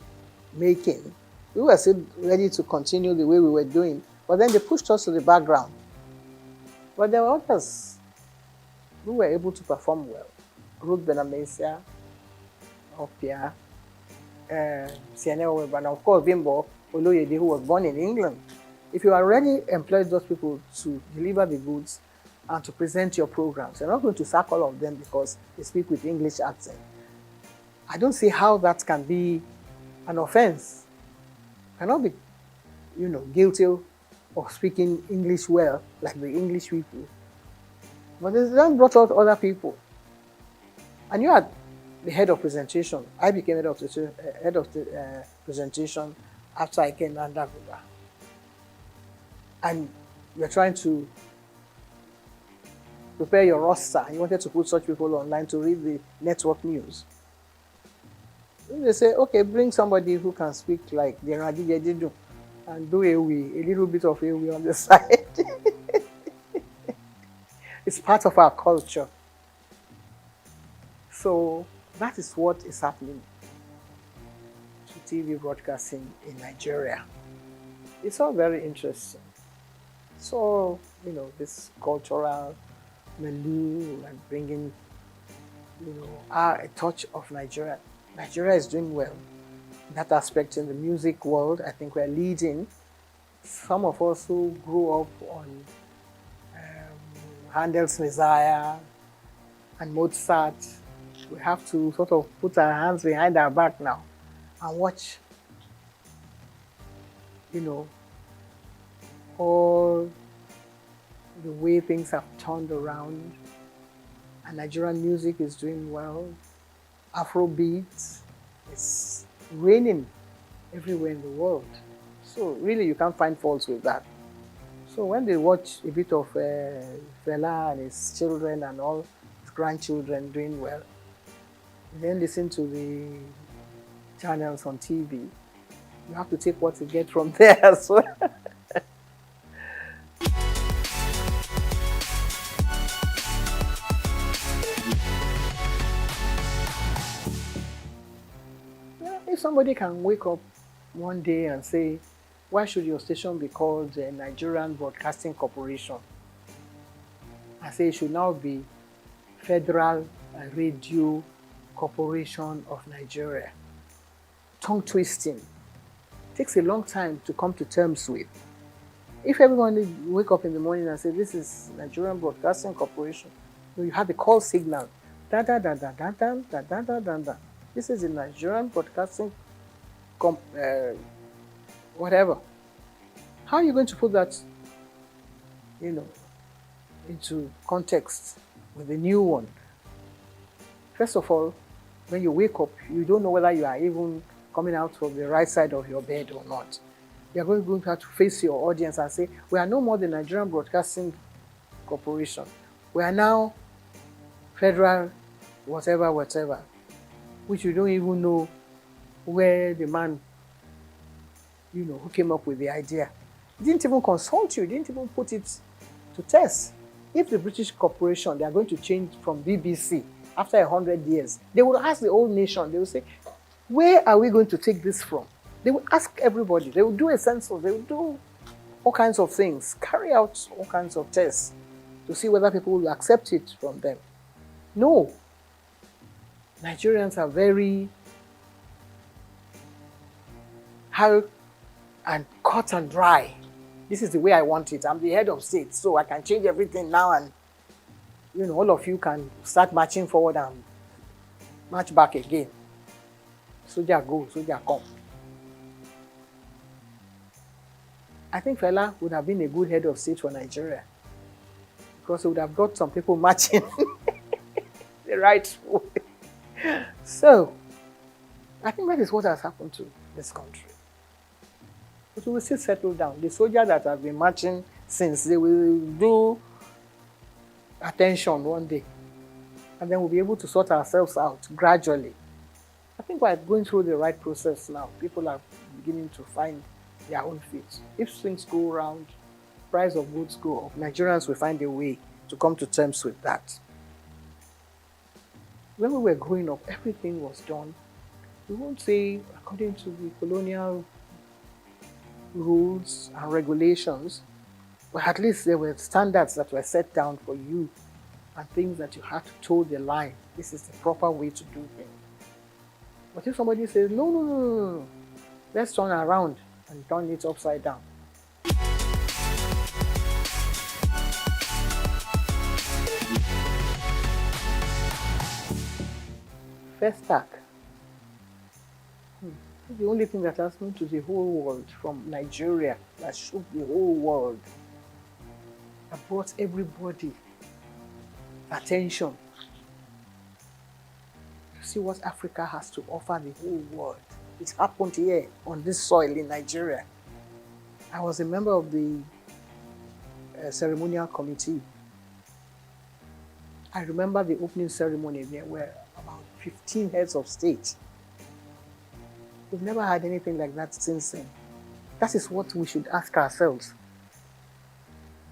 making. We were still ready to continue the way we were doing, but then they pushed us to the background. But there were others who were able to perform well. Ruth Benamesia, Opia, Siene Oweber, and of course Bimbo Oloyede, who was born in England. If you already employed those people to deliver the goods and to present your programs, you're not going to sack all of them because they speak with English accent. I don't see how that can be an offense. You cannot be, guilty of speaking English well, like the English people. But they then brought out other people. And you are the head of presentation. I became head of the presentation after I came under Guba. And you're trying to prepare your roster. You wanted to put such people online to read the network news. They say, okay, bring somebody who can speak like the Radididu and do a little bit of a on the side. It's part of our culture. So that is what is happening to TV broadcasting in Nigeria. It's all very interesting. So, this cultural milieu and bringing, a touch of Nigeria. Nigeria is doing well. In that aspect, in the music world, I think we're leading. Some of us who grew up on Handel's Messiah and Mozart, we have to sort of put our hands behind our back now and watch, all the way things have turned around. And Nigerian music is doing well. Afrobeat is reigning everywhere in the world. So really you can't find faults with that. So when they watch a bit of Fela and his children and all his grandchildren doing well, then listen to the channels on TV, you have to take what you get from there as well. If somebody can wake up one day and say, why should your station be called the Nigerian Broadcasting Corporation? I say it should now be Federal Radio Corporation of Nigeria. Tongue twisting. Takes a long time to come to terms with. If everyone wake up in the morning and say, this is Nigerian Broadcasting Corporation, you have the call signal. Da da da da da da da da da da da. This is the Nigerian Broadcasting whatever. How are you going to put that, into context with the new one? First of all, when you wake up, you don't know whether you are even coming out of the right side of your bed or not. You are going to have to face your audience and say, we are no more the Nigerian Broadcasting Corporation. We are now Federal whatever, which you don't even know where the man who came up with the idea. He didn't even consult you, didn't even put it to test. If the British corporation, they are going to change from BBC after 100 years, they will ask the whole nation, they will say, where are we going to take this from? They will ask everybody, they will do a census, they will do all kinds of things, carry out all kinds of tests to see whether people will accept it from them. No. Nigerians are very hard and cut and dry. This is the way I want it. I'm the head of state, so I can change everything now, and all of you can start marching forward and march back again. Soldier go, soldier come. I think Fela would have been a good head of state for Nigeria, because he would have got some people marching the right way. So, I think that is what has happened to this country. But we will still settle down. The soldiers that have been marching since, they will do attention one day. And then we'll be able to sort ourselves out gradually. I think we're going through the right process now. People are beginning to find their own feet. If things go around, price of goods go up, Nigerians will find a way to come to terms with that. When we were growing up, everything was done, we won't say according to the colonial rules and regulations, but at least there were standards that were set down for you and things that you had to toe the line. This is the proper way to do things. But if somebody says, no, let's turn around and turn it upside down. First stack. The only thing that has moved to the whole world from Nigeria, that shook the whole world, that brought everybody attention to see what Africa has to offer the whole world. It happened here on this soil in Nigeria. I was a member of the ceremonial committee. I remember the opening ceremony. There were about 15 heads of state. We've never had anything like that since then. That is what we should ask ourselves.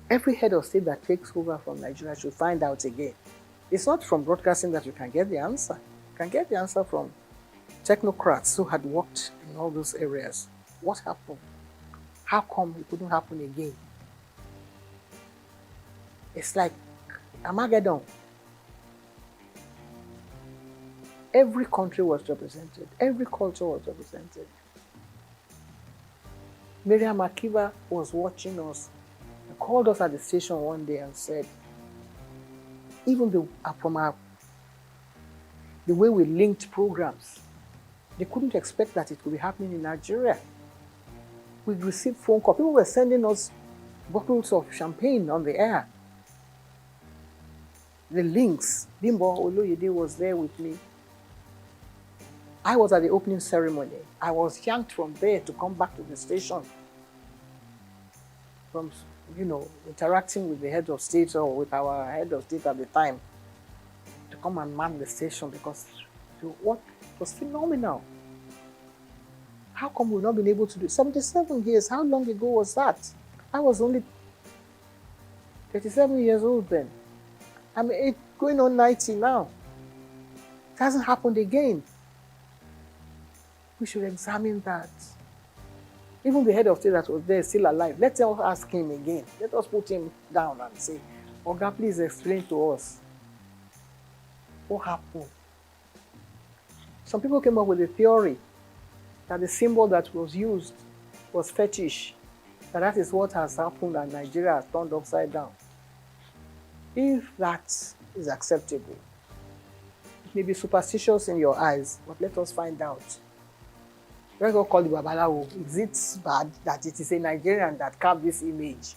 Every head of state that takes over from Nigeria should find out again. It's not from broadcasting that you can get the answer. You can get the answer from technocrats who had worked in all those areas. What happened? How come it couldn't happen again? It's like Armageddon. Every country was represented. Every culture was represented. Miriam Akiva was watching us and called us at the station one day and said, even from the way we linked programs, they couldn't expect that it would be happening in Nigeria. We received phone calls. People were sending us bottles of champagne on the air. The links. Bimbo Oloyede was there with me. I was at the opening ceremony. I was yanked from there to come back to the station. From, interacting with the head of state or with our head of state at the time, to come and man the station, because what was phenomenal. How come we've not been able to do it? 77 years, how long ago was that? I was only 37 years old then. I'm going on 90 now. It hasn't happened again. We should examine that. Even the head of state that was there is still alive. Let us ask him again. Let us put him down and say, Oga, please explain to us what happened. Some people came up with a theory that the symbol that was used was fetish. That is what has happened and Nigeria has turned upside down. If that is acceptable, it may be superstitious in your eyes, but let us find out. Let's go call the Babalawo. Is it bad that it is a Nigerian that carved this image?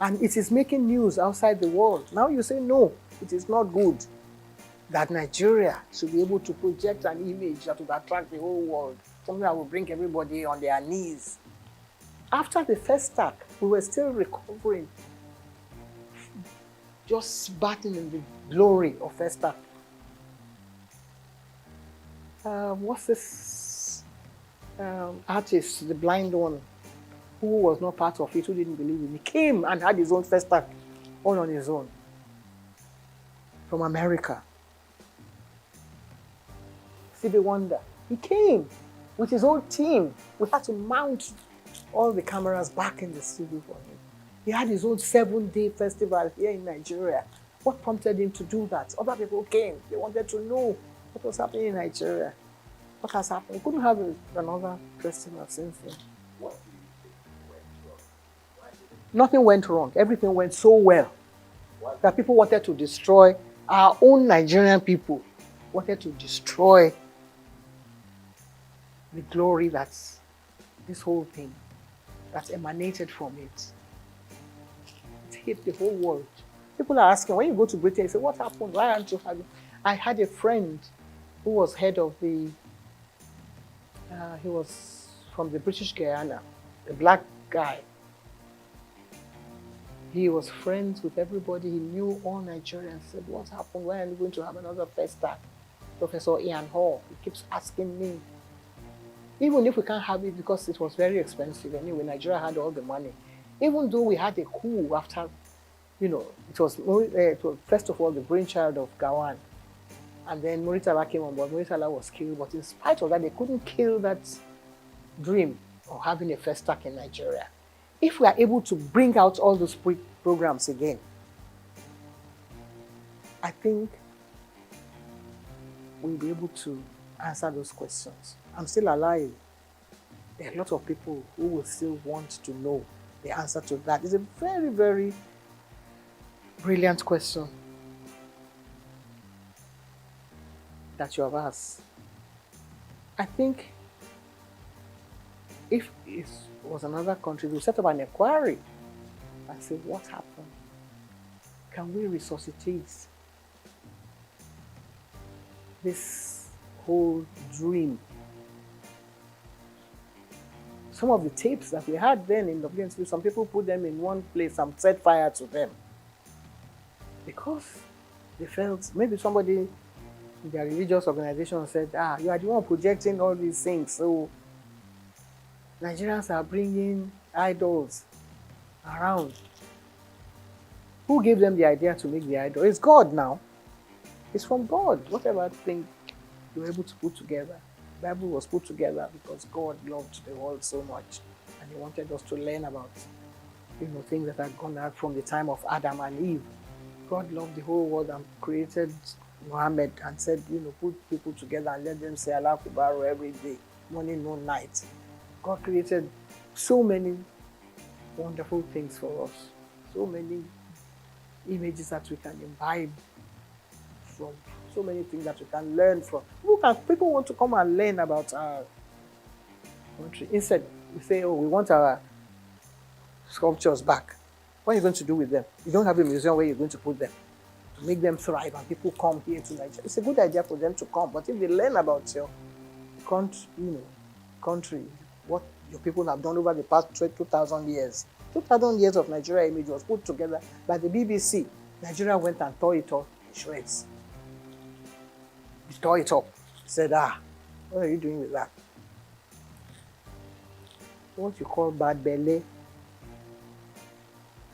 And it is making news outside the world. Now you say, no, it is not good that Nigeria should be able to project an image that would attract the whole world, something that will bring everybody on their knees. After the first attack, we were still recovering, just bathing in the glory of first attack. What's this artist, the blind one, who was not part of it, who didn't believe in it, came and had his own festival all on his own from America. Stevie Wonder, he came with his own team. We had to mount all the cameras back in the studio for him. He had his own 7-day festival here in Nigeria. What prompted him to do that? Other people came. They wanted to know what was happening in Nigeria. What has happened? We couldn't have another festival since then. Nothing went wrong. Everything went so well that people wanted to destroy our own Nigerian people, wanted to destroy the glory that's this whole thing that emanated from it. It hit the whole world. People are asking, when you go to Britain, you say, what happened? Why aren't you having? I had a friend who was head of the, he was from the British Guyana, a black guy. He was friends with everybody. He knew all Nigerians. Said, what happened? Why are you going to have another festa? Professor Ian Hall, he keeps asking me. Even if we can't have it because it was very expensive anyway, Nigeria had all the money. Even though we had a coup after, it was first of all the brainchild of Gawan. And then Muritala came on board. Muritala was killed, but in spite of that, they couldn't kill that dream of having a festac in Nigeria. If we are able to bring out all those programs again, I think we'll be able to answer those questions. I'm still alive. There are a lot of people who will still want to know the answer to that. It's a very, very brilliant question that you have asked. I think if it was another country, we'll set up an inquiry and say, what happened? Can we resuscitate this whole dream? Some of the tapes that we had then in WNC, some people put them in one place and set fire to them because they felt maybe somebody in their religious organization said, you are the one projecting all these things, so Nigerians are bringing idols around. Who gave them the idea to make the idol? It's God now. It's from God. Whatever thing you were able to put together. The Bible was put together because God loved the world so much and He wanted us to learn about things that had gone out from the time of Adam and Eve. God loved the whole world and created Muhammad and said, put people together and let them say Allah Akbar every day, morning, noon, night. God created so many wonderful things for us, so many images that we can imbibe from, so many things that we can learn from. People want to come and learn about our country. Instead, we say, we want our sculptures back. What are you going to do with them? You don't have a museum where you're going to put them to make them thrive and people come here to Nigeria. It's a good idea for them to come, but if they learn about your country, what your people have done over the past 2,000 years. 2,000 years of Nigeria image was put together by the BBC. Nigeria went and tore it up in shreds. He tore it up. He said, what are you doing with that? What you call bad belly.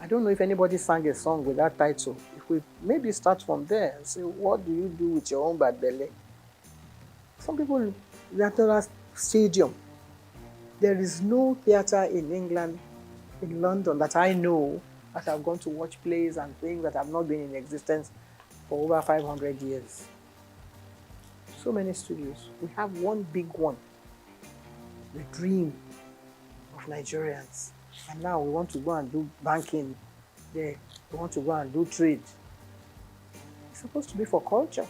I don't know if anybody sang a song with that title. If we maybe start from there and say, what do you do with your own bad belly? Some people, National Stadium. There is no theatre in England, in London, that I know that have gone to watch plays and things that have not been in existence for over 500 years. So many studios. We have one big one, the dream of Nigerians. And now we want to go and do banking there. We want to go and do trade. It's supposed to be for culture,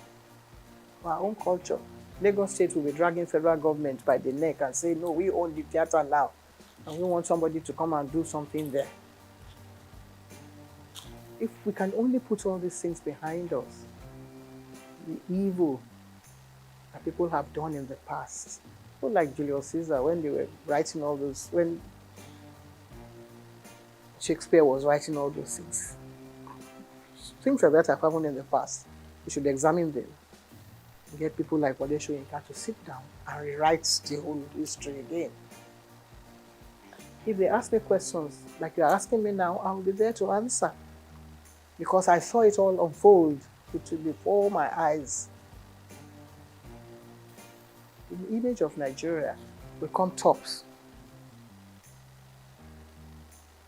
for our own culture. Lagos State will be dragging federal government by the neck and say, no, we own the theatre now. And we want somebody to come and do something there. If we can only put all these things behind us, the evil that people have done in the past, people like Julius Caesar, when they were writing all those, when Shakespeare was writing all those things like that have happened in the past. We should examine them. get people like Wale Soyinka to sit down and rewrite the whole history again. If they ask me questions like you're asking me now, I will be there to answer. Because I saw it all unfold before my eyes. The image of Nigeria will come tops.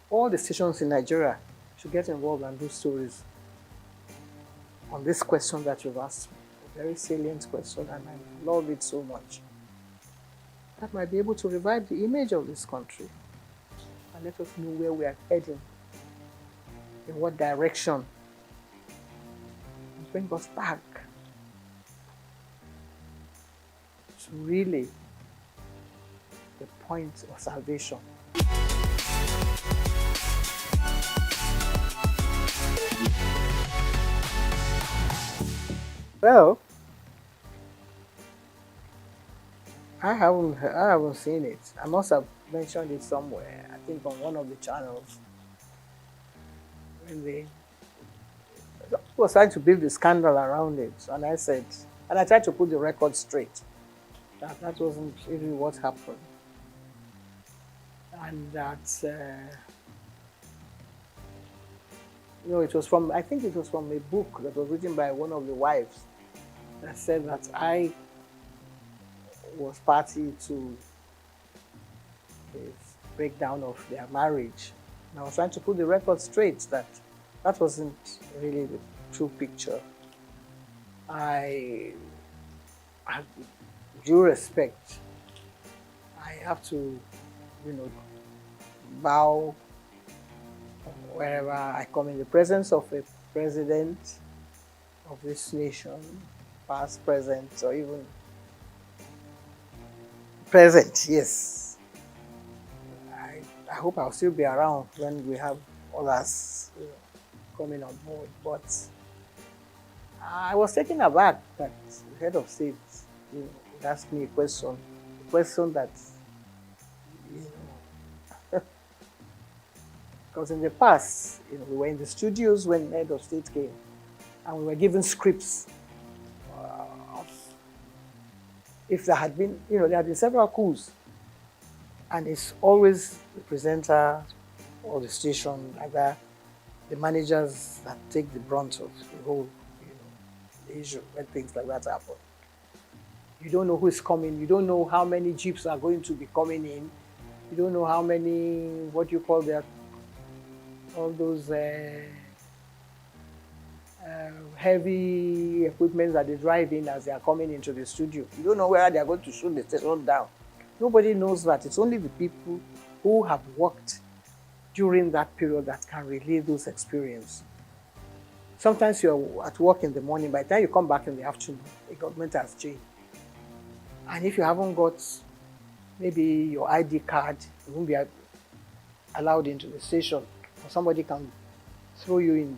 All the stations in Nigeria should get involved and do stories on this question that you've asked me. A very salient question, and I love it so much. That might be able to revive the image of this country and let us know where we are heading, in what direction, and bring us back to really the point of salvation. Well, I haven't seen it. I must have mentioned it somewhere. I think on one of the channels when they was trying to build the scandal around it, and I said, and I tried to put the record straight. That wasn't really what happened, and that it was from, I think it was from a book that was written by one of the wives that said that I was party to the breakdown of their marriage. And I was trying to put the record straight that that wasn't really the true picture. I have due respect. I have to, bow wherever I come in the presence of a president of this nation, past, present, or even present, yes. I hope I'll still be around when we have others coming on board. But I was taken aback that the head of state asked me a question that, because in the past, we were in the studios when the head of state came, and we were given scripts. If there had been, there had been several coups, and it's always the presenter or the station, either the managers that take the brunt of the whole issue when things like that happen. You don't know who is coming. You don't know how many jeeps are going to be coming in. You don't know how many, what you call that, all those heavy equipment that they drive in as they are coming into the studio. You don't know where they are going to shoot the station down. Nobody knows that. It's only the people who have worked during that period that can relay those experiences. Sometimes you're at work in the morning, by the time you come back in the afternoon, the government has changed. And if you haven't got maybe your ID card, you won't be allowed into the station, or somebody can throw you in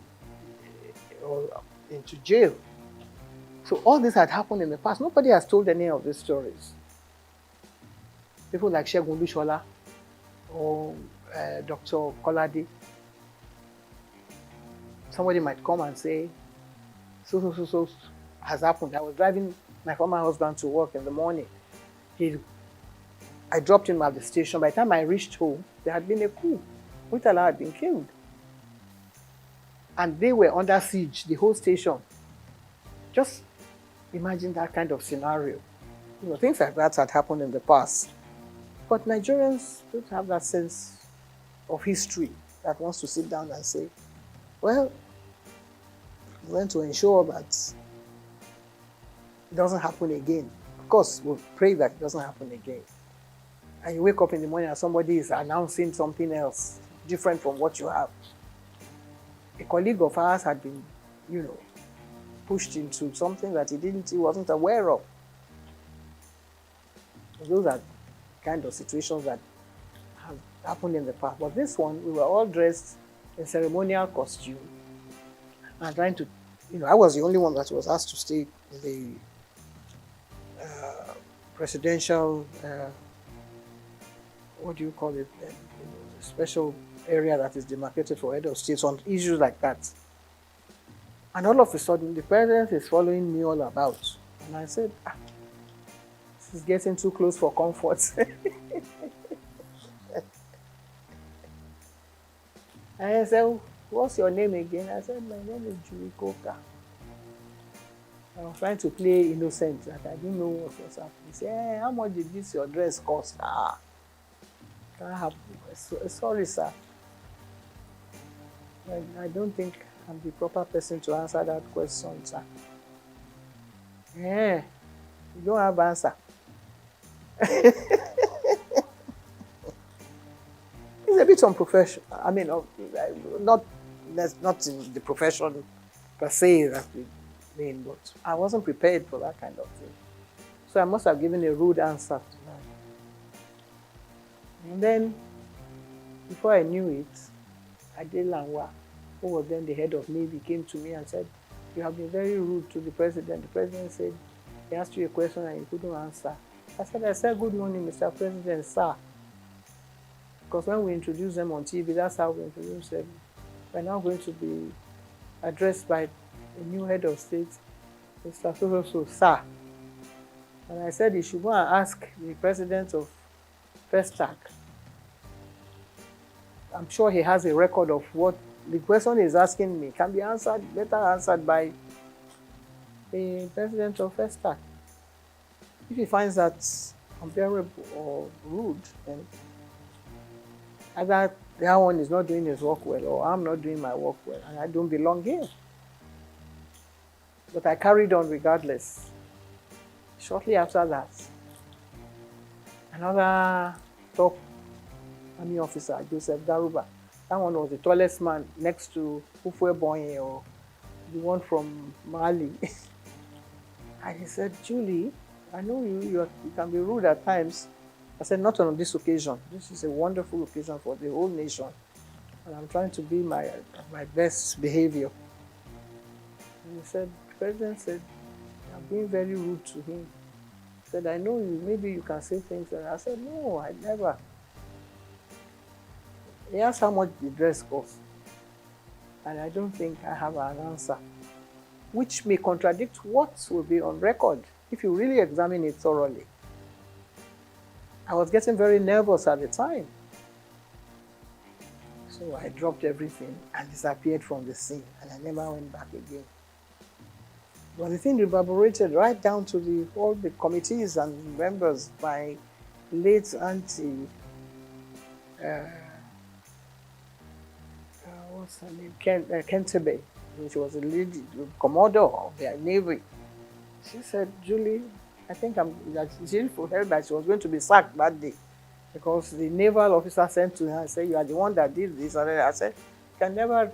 or into jail. So all this had happened in the past. Nobody has told any of these stories. People like Segun Lushola or Dr. Kolade. Somebody might come and say, so has happened. I was driving my former husband to work in the morning. I dropped him at the station. By the time I reached home, there had been a coup. Murtala had been killed. And they were under siege, the whole station. Just imagine that kind of scenario. Things like that had happened in the past. But Nigerians don't have that sense of history that wants to sit down and say, well, we want to ensure that it doesn't happen again. Of course, we'll pray that it doesn't happen again. And you wake up in the morning and somebody is announcing something else, different from what you have. A colleague of ours had been, pushed into something that he wasn't aware of. Those are kind of situations that have happened in the past. But this one, we were all dressed in ceremonial costume and trying to, I was the only one that was asked to stay in the presidential, what do you call it, special area that is demarcated for head of states on issues like that. And all of a sudden, the president is following me all about. And I said, this is getting too close for comfort. And I said, what's your name again? I said, my name is Julie Coker. I was trying to play innocent, that I didn't know what was happening. He said, hey, how much did this your dress cost? Can't have, sorry, sir. I don't think I'm the proper person to answer that question, sir. Yeah, you don't have answer. It's a bit unprofessional. I mean, not in the profession per se that we mean, but I wasn't prepared for that kind of thing. So I must have given a rude answer to that. And then, before I knew it, Ade Lanwa, who was then the head of Navy, came to me and said, you have been very rude to the president. The president said, he asked you a question and you couldn't answer. I said, good morning, Mr. President, sir. Because when we introduce them on TV, that's how we introduce them. We're now going to be addressed by a new head of state, Mr. So, sir. And I said he should go and ask the president of Festac. I'm sure he has a record of what the question he's asking me can be answered, better answered by the president of Festac. If he finds that unbearable or rude, then either that one is not doing his work well or I'm not doing my work well and I don't belong here. But I carried on regardless. Shortly after that, another top army officer, Joseph Garuba, that one was the tallest man next to Ufwe Bonye, or the one from Mali. And he said, Julie, I know you can be rude at times. I said, not on this occasion. This is a wonderful occasion for the whole nation. And I'm trying to be my best behavior. And he said, the president said, I'm being very rude to him. He said, I know you, maybe you can say things. And I said, no, I never. He asked how much the dress cost. And I don't think I have an answer, which may contradict what will be on record if you really examine it thoroughly. I was getting very nervous at the time. So I dropped everything and disappeared from the scene, and I never went back again. But the thing reverberated right down to all the committees and members. My late auntie, what's her name? Kentebe, which was a lady, commodore of the Navy. She said, Julie, I think she heard that she was going to be sacked that day because the naval officer sent to her and said, you are the one that did this. And I said, can never,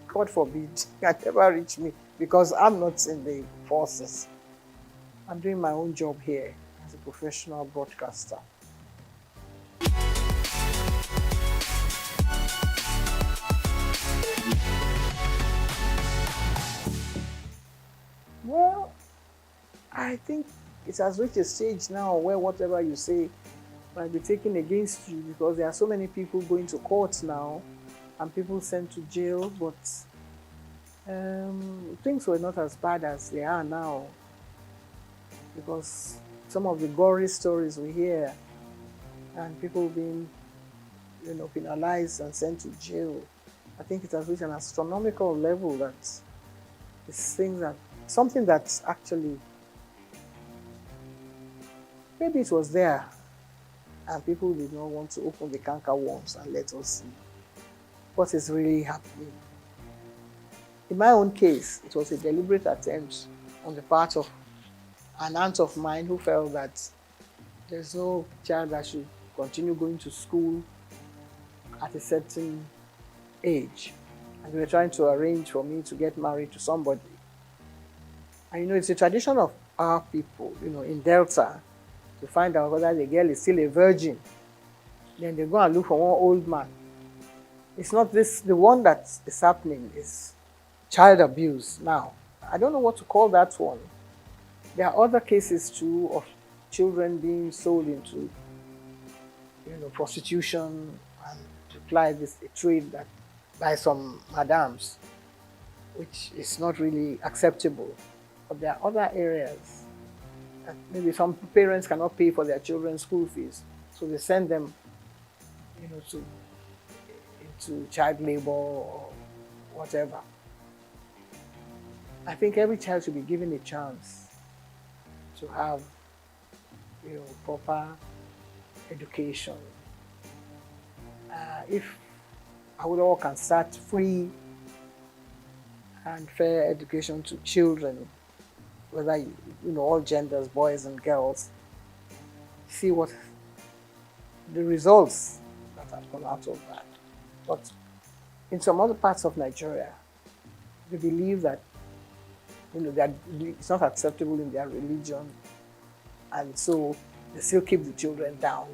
God forbid, can never reach me because I'm not in the forces. I'm doing my own job here as a professional broadcaster. Well, I think it has reached a stage now where whatever you say might be taken against you because there are so many people going to court now and people sent to jail, but things were not as bad as they are now because some of the gory stories we hear and people being, penalized and sent to jail, I think it has reached an astronomical level that it's something that's actually, maybe it was there and people did not want to open the canker worms and let us see what is really happening. In my own case, it was a deliberate attempt on the part of an aunt of mine who felt that there's no child that should continue going to school at a certain age. And they were trying to arrange for me to get married to somebody. And it's a tradition of our people, in Delta, to find out whether the girl is still a virgin. Then they go and look for one old man. It's not this, the one that is happening is child abuse now. I don't know what to call that one. There are other cases too of children being sold into, prostitution and to apply a trade that by some madams, which is not really acceptable. But there are other areas maybe some parents cannot pay for their children's school fees, so they send them, into child labor or whatever. I think every child should be given a chance to have, proper education. If all can start free and fair education to children, whether all genders, boys and girls, see what the results that have come out of that. But in some other parts of Nigeria, they believe that that it's not acceptable in their religion, and so they still keep the children down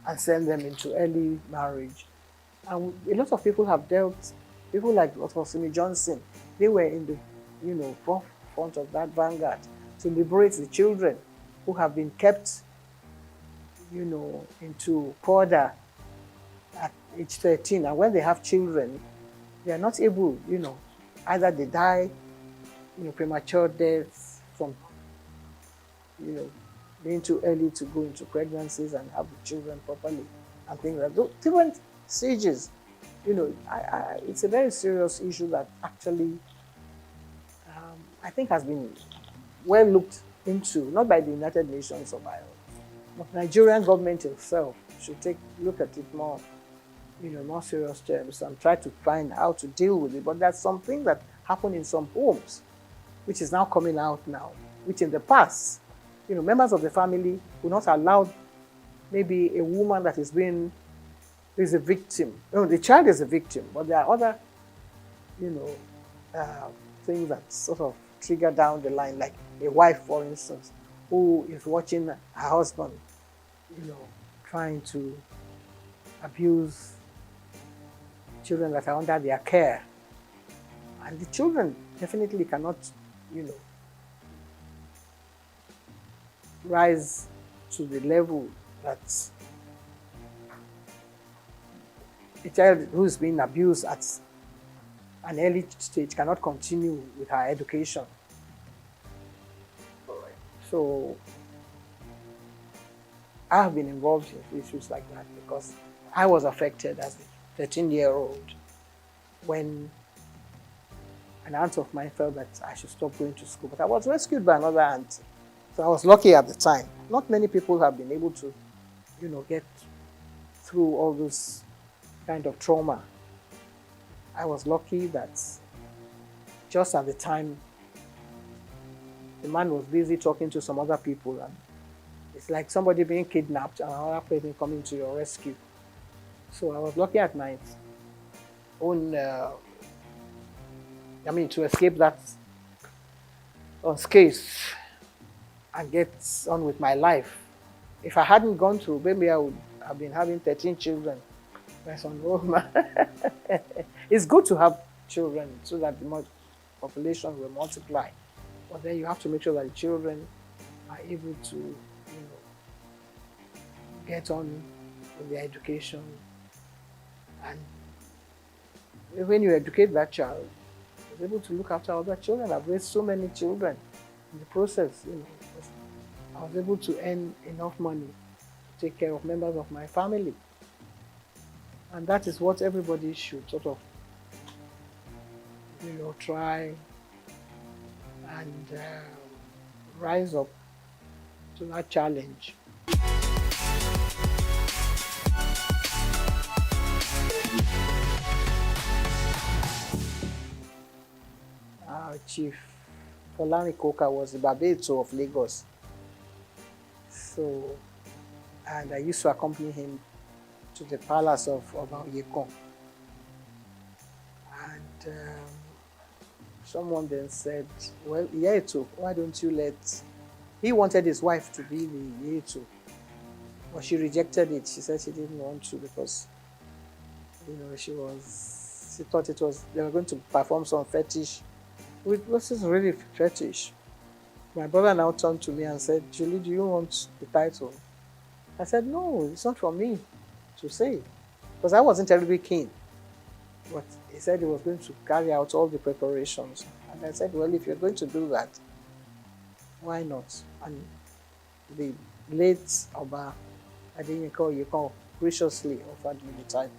and send them into early marriage. And a lot of people have dealt, people like Dr. Simi Johnson, they were in the forefront of that vanguard to liberate the children who have been kept into Porda at age 13. And when they have children, they are not able, either they die, premature deaths from, being too early to go into pregnancies and have the children properly and things like that. Different stages, it's a very serious issue that actually I think has been well looked into, not by the United Nations or by, but the Nigerian government itself should look at it more, more serious terms and try to find how to deal with it. But there's something that happened in some homes, which is now coming out now, which in the past, members of the family will not allow maybe a woman that is a victim. The child is a victim, but there are other, things that sort of trigger down the line, like a wife, for instance, who is watching her husband, trying to abuse children that are under their care. And the children definitely cannot, rise to the level that a child who is being abused at an early stage cannot continue with her education. So I have been involved in issues like that because I was affected as a 13-year-old when an aunt of mine felt that I should stop going to school. But I was rescued by another aunt. So I was lucky at the time. Not many people have been able to, get through all this kind of trauma. I was lucky that just at the time, the man was busy talking to some other people, and it's like somebody being kidnapped and another person coming to your rescue. So I was lucky at my own, to escape that unscathed and get on with my life. If I hadn't gone through, maybe I would have been having 13 children. My son, it's good to have children so that the population will multiply. But then you have to make sure that the children are able to, get on with their education. And when you educate that child, you're able to look after other children. I've raised so many children in the process. I was able to earn enough money to take care of members of my family. And that is what everybody should sort of, try and rise up to that challenge. Chief Olani Koka was the Babeto of Lagos. So, and I used to accompany him to the palace of Yekon. And someone then said, well, Yeto, why don't you let... He wanted his wife to be the Yeto, but she rejected it. She said she didn't want to because, she thought they were going to perform some fetish. This is really fetish. My brother now turned to me and said, Julie, do you want the title? I said, no, it's not for me to say, because I wasn't terribly keen. But he said he was going to carry out all the preparations. And I said, well, if you're going to do that, why not? And the late Oba Adeyinka Oyeko graciously offered me the title.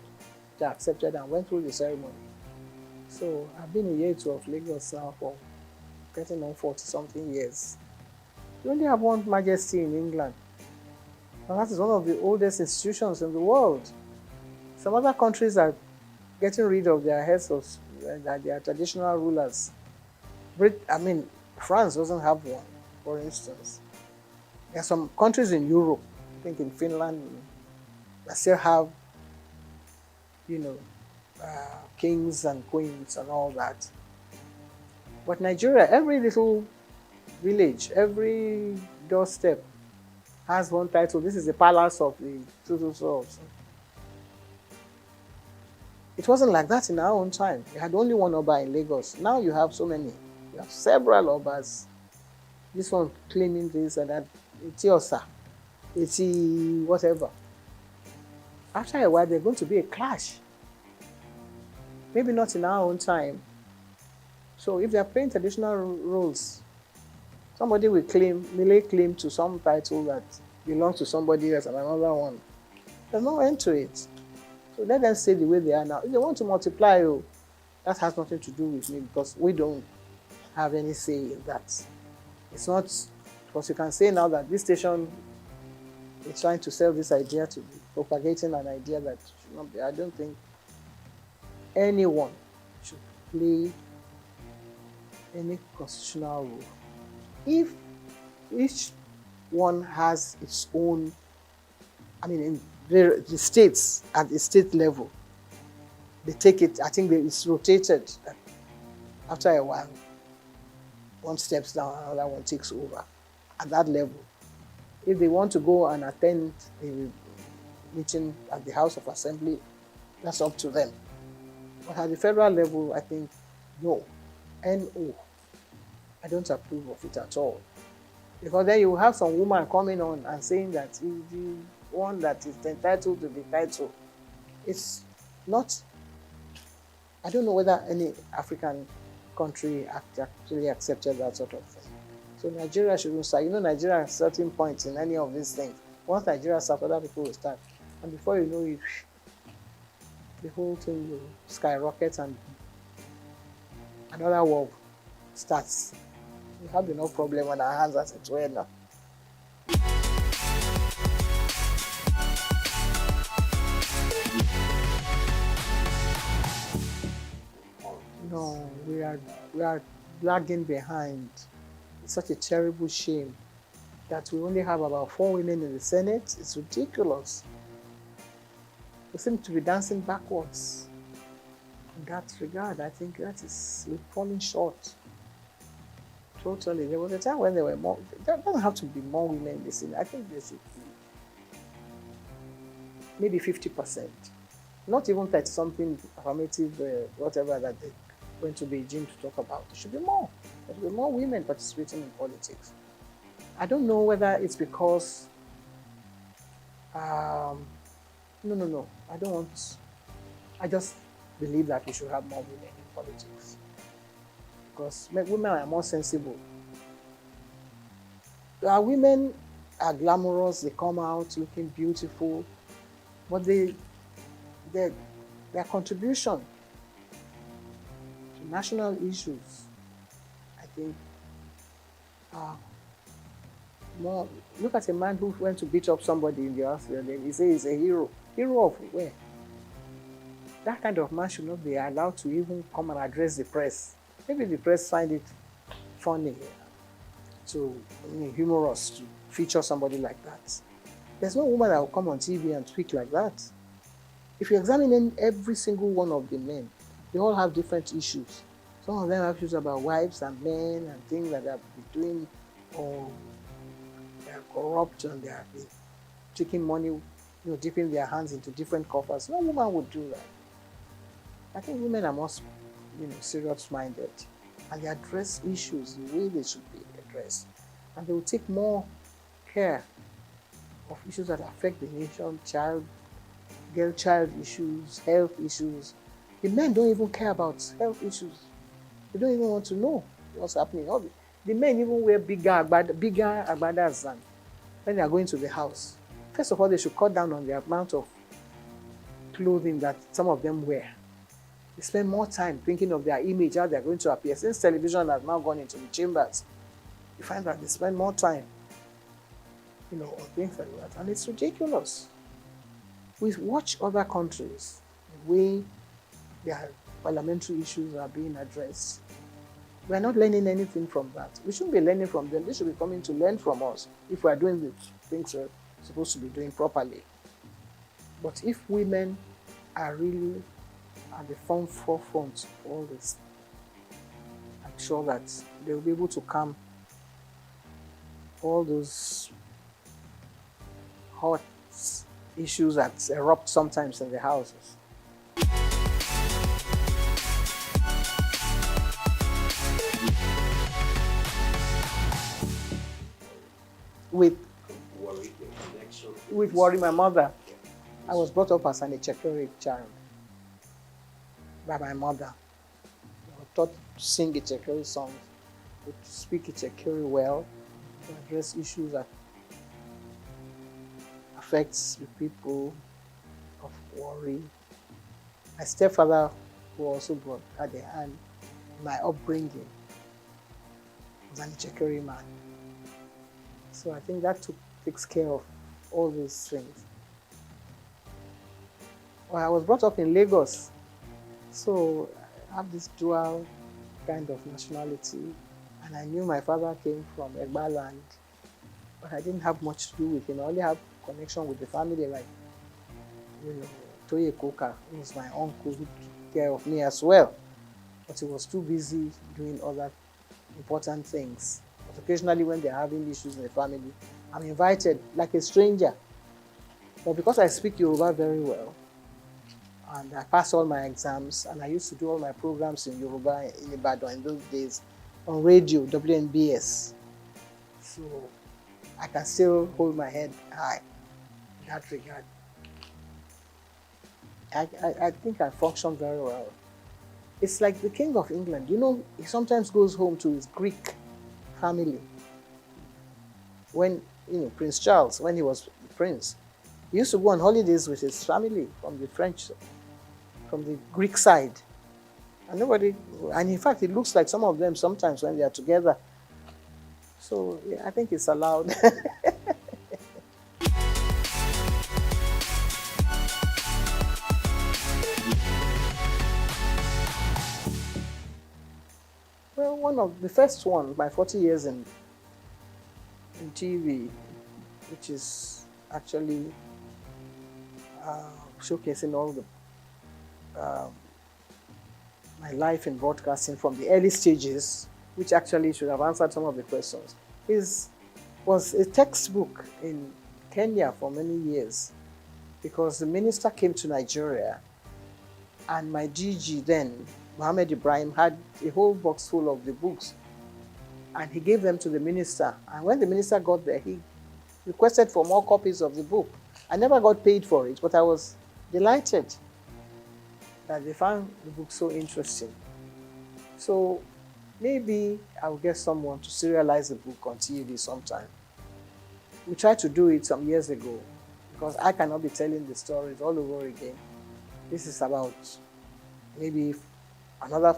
I accepted and went through the ceremony. So I've been in year 2 of Lagos now for getting on 40-something years. We only have one majesty in England, and that is one of the oldest institutions in the world. Some other countries are getting rid of their heads of their traditional rulers. France doesn't have one, for instance. There are some countries in Europe, I think in Finland, that still have, kings and queens and all that. But Nigeria, every little village, every doorstep has one title. This is the palace of the so. It wasn't like that in our own time. You had only one Oba in Lagos. Now you have so many. You have several Obas. This one claiming this and that. It's Osa. It's whatever. After a while, there's going to be a clash. Maybe not in our own time. So if they are playing traditional roles, somebody will lay claim to some title that belongs to somebody else and another one. There's no end to it. So let them stay the way they are now. If they want to multiply, that has nothing to do with me because we don't have any say in that. It's not, because you can say now that this station is trying to sell this idea to be propagating an idea that should not be. I don't think anyone should play any constitutional role. If each one has its own, in the states, at the state level, they take it, I think it's rotated. After a while, one steps down, another one takes over at that level. If they want to go and attend a meeting at the House of Assembly, that's up to them. But at the federal level, I think, no. No. I don't approve of it at all. Because then you have some woman coming on and saying that the one that is entitled to the title. It's not, I don't know whether any African country actually accepted that sort of thing. So Nigeria shouldn't start. Nigeria at certain points in any of these things. Once Nigeria starts, other people will start. And before you know it, the whole thing will skyrocket and another war starts. We have enough problem on our hands as it were now. No, we are lagging behind. It's such a terrible shame that we only have about 4 women in the Senate. It's ridiculous. We seem to be dancing backwards. In that regard, I think we're falling short. Totally. There was a time when there were more. There doesn't have to be more women in the Senate. I think there should be maybe 50%. Not even 30-something affirmative, whatever that they went to Beijing to talk about. There should be more. There should be more women participating in politics. I don't know whether it's because. No. I don't want. I just believe that we should have more women in politics. Because women are more sensible. Women are glamorous, they come out looking beautiful, but their contribution to national issues, I think, more. Look at a man who went to beat up somebody in the hospital, then he says he's a hero. Hero of where? That kind of man should not be allowed to even come and address the press. Maybe the press find it funny, humorous to feature somebody like that. There's no woman that will come on TV and speak like that. If you examine every single one of the men, they all have different issues. Some of them have issues about wives and men and things that they have been doing, or they are corrupt and they have been taking money, dipping their hands into different coffers. No woman would do that. I think women are more, serious-minded, and they address issues the way they should be addressed, and they will take more care of issues that affect the nation, girl-child issues, health issues. The men don't even care about health issues. They don't even want to know what's happening. The men even wear bigger agbadas than when they are going to the house, first of all, they should cut down on the amount of clothing that some of them wear. They spend more time thinking of their image, how they're going to appear. Since television has now gone into the chambers, you find that they spend more time, on things like that. And it's ridiculous. We watch other countries, the way their parliamentary issues are being addressed. We're not learning anything from that. We shouldn't be learning from them. They should be coming to learn from us if we're doing the things we're supposed to be doing properly. But if women are really at the forefront of all this, I'm sure that they'll be able to calm all those hot issues that erupt sometimes in the houses. With worry, my mother. I was brought up as an Ichekiri child by my mother. I was taught to sing Ichekiri songs, to speak Ichekiri well, to address issues that affects the people of worry. My stepfather, who also brought at the hand my upbringing, was an Ichekiri man. So I think that takes care of all these things. Well, I was brought up in Lagos, so I have this dual kind of nationality, and I knew my father came from Egba land, but I didn't have much to do with him. I only have connection with the family, like, Toye Koka, who was my uncle who took care of me as well, but he was too busy doing other important things. But occasionally when they're having issues in the family, I'm invited like a stranger. But because I speak Yoruba very well, and I passed all my exams, and I used to do all my programs in Yoruba in Ibadan in those days, on radio, WNBS. So I can still hold my head high in that regard. I think I function very well. It's like the King of England. He sometimes goes home to his Greek family. When, Prince Charles, when he was the prince, he used to go on holidays with his family from the Greek side. And in fact, it looks like some of them sometimes when they are together. So yeah, I think it's allowed. Well, one of the first one, my 40 years in TV, which is actually showcasing all the my life in broadcasting from the early stages, which actually should have answered some of the questions, was a textbook in Kenya for many years, because the minister came to Nigeria, and my GG then, Mohammed Ibrahim, had a whole box full of the books, and he gave them to the minister. And when the minister got there, he requested for more copies of the book. I never got paid for it, but I was delighted that they found the book so interesting. So maybe I'll get someone to serialize the book on TV sometime. We tried to do it some years ago, because I cannot be telling the stories all over again. This is about maybe another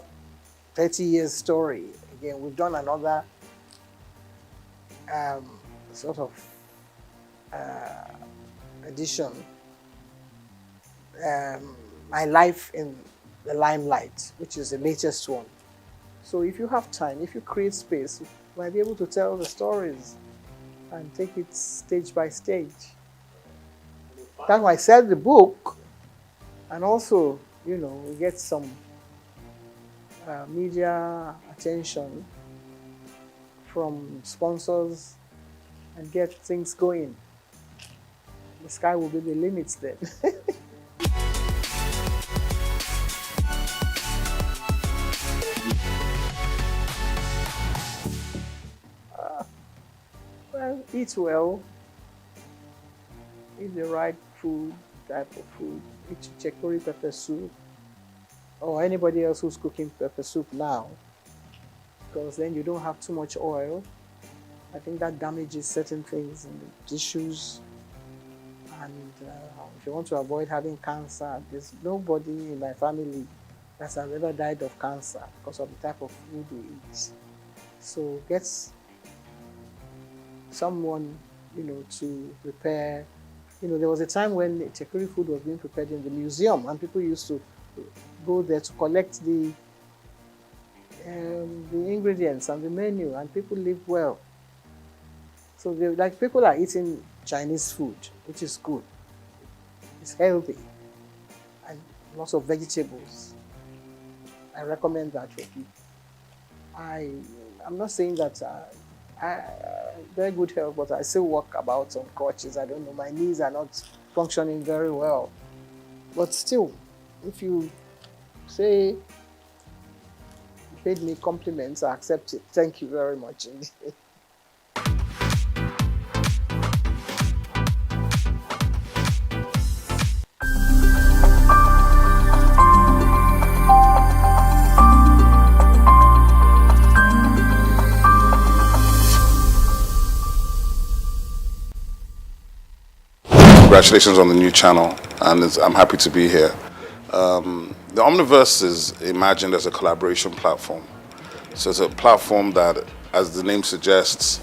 30 years story. Again, we've done another sort of edition. My Life in the Limelight, which is the latest one. So if you have time, if you create space, you might be able to tell the stories and take it stage by stage. That's why I sell the book, and also, we get some media attention from sponsors and get things going. The sky will be the limit then. Well, eat well, eat the right type of food, eat chekori pepper soup, or anybody else who's cooking pepper soup now, because then you don't have too much oil. I think that damages certain things in the tissues. And if you want to avoid having cancer, there's nobody in my family that has ever died of cancer because of the type of food we eat. So get someone, to prepare. There was a time when Tekuri food was being prepared in the museum, and people used to go there to collect the ingredients and the menu, and people live well. So people are eating Chinese food, which is good. It's healthy and lots of vegetables. I recommend that for people. I'm not saying that very good health, but I still walk about on crutches. I don't know, my knees are not functioning very well. But still, if you say you paid me compliments, I accept it. Thank you very much. Congratulations on the new channel, and I'm happy to be here. The Omniverse is imagined as a collaboration platform. So it's a platform that, as the name suggests,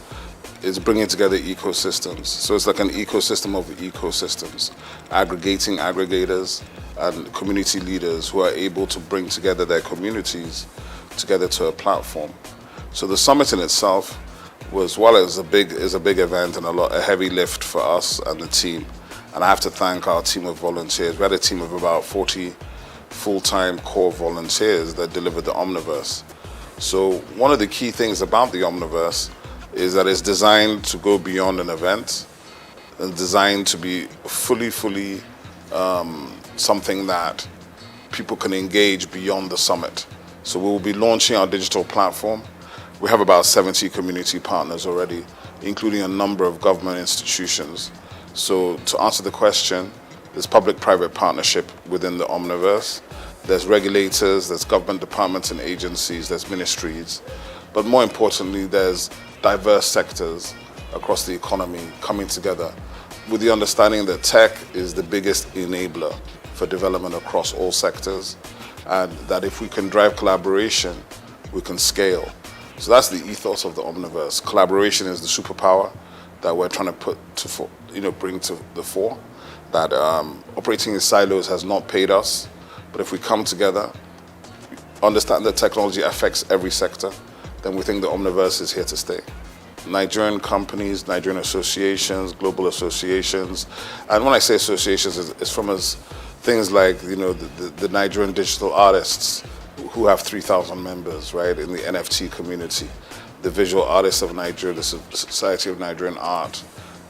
is bringing together ecosystems. So it's like an ecosystem of ecosystems, aggregating aggregators and community leaders who are able to bring together their communities together to a platform. So the summit in itself was, while it was a big event and a heavy lift for us and the team, and I have to thank our team of volunteers. We had a team of about 40 full-time core volunteers that delivered the Omniverse. So one of the key things about the Omniverse is that it's designed to go beyond an event and designed to be fully something that people can engage beyond the summit. So we will be launching our digital platform. We have about 70 community partners already, including a number of government institutions. So to answer the question, there's public-private partnership within the Omniverse. There's regulators, there's government departments and agencies, there's ministries. But more importantly, there's diverse sectors across the economy coming together with the understanding that tech is the biggest enabler for development across all sectors, and that if we can drive collaboration, we can scale. So that's the ethos of the Omniverse. Collaboration is the superpower that we're trying to bring to the fore. That operating in silos has not paid us, but if we come together, understand that technology affects every sector, then we think the Omniverse is here to stay. Nigerian companies, Nigerian associations, global associations, and when I say associations, it's from things like the Nigerian digital artists who have 3,000 members, right, in the NFT community, the Visual Artists of Nigeria, the Society of Nigerian Art,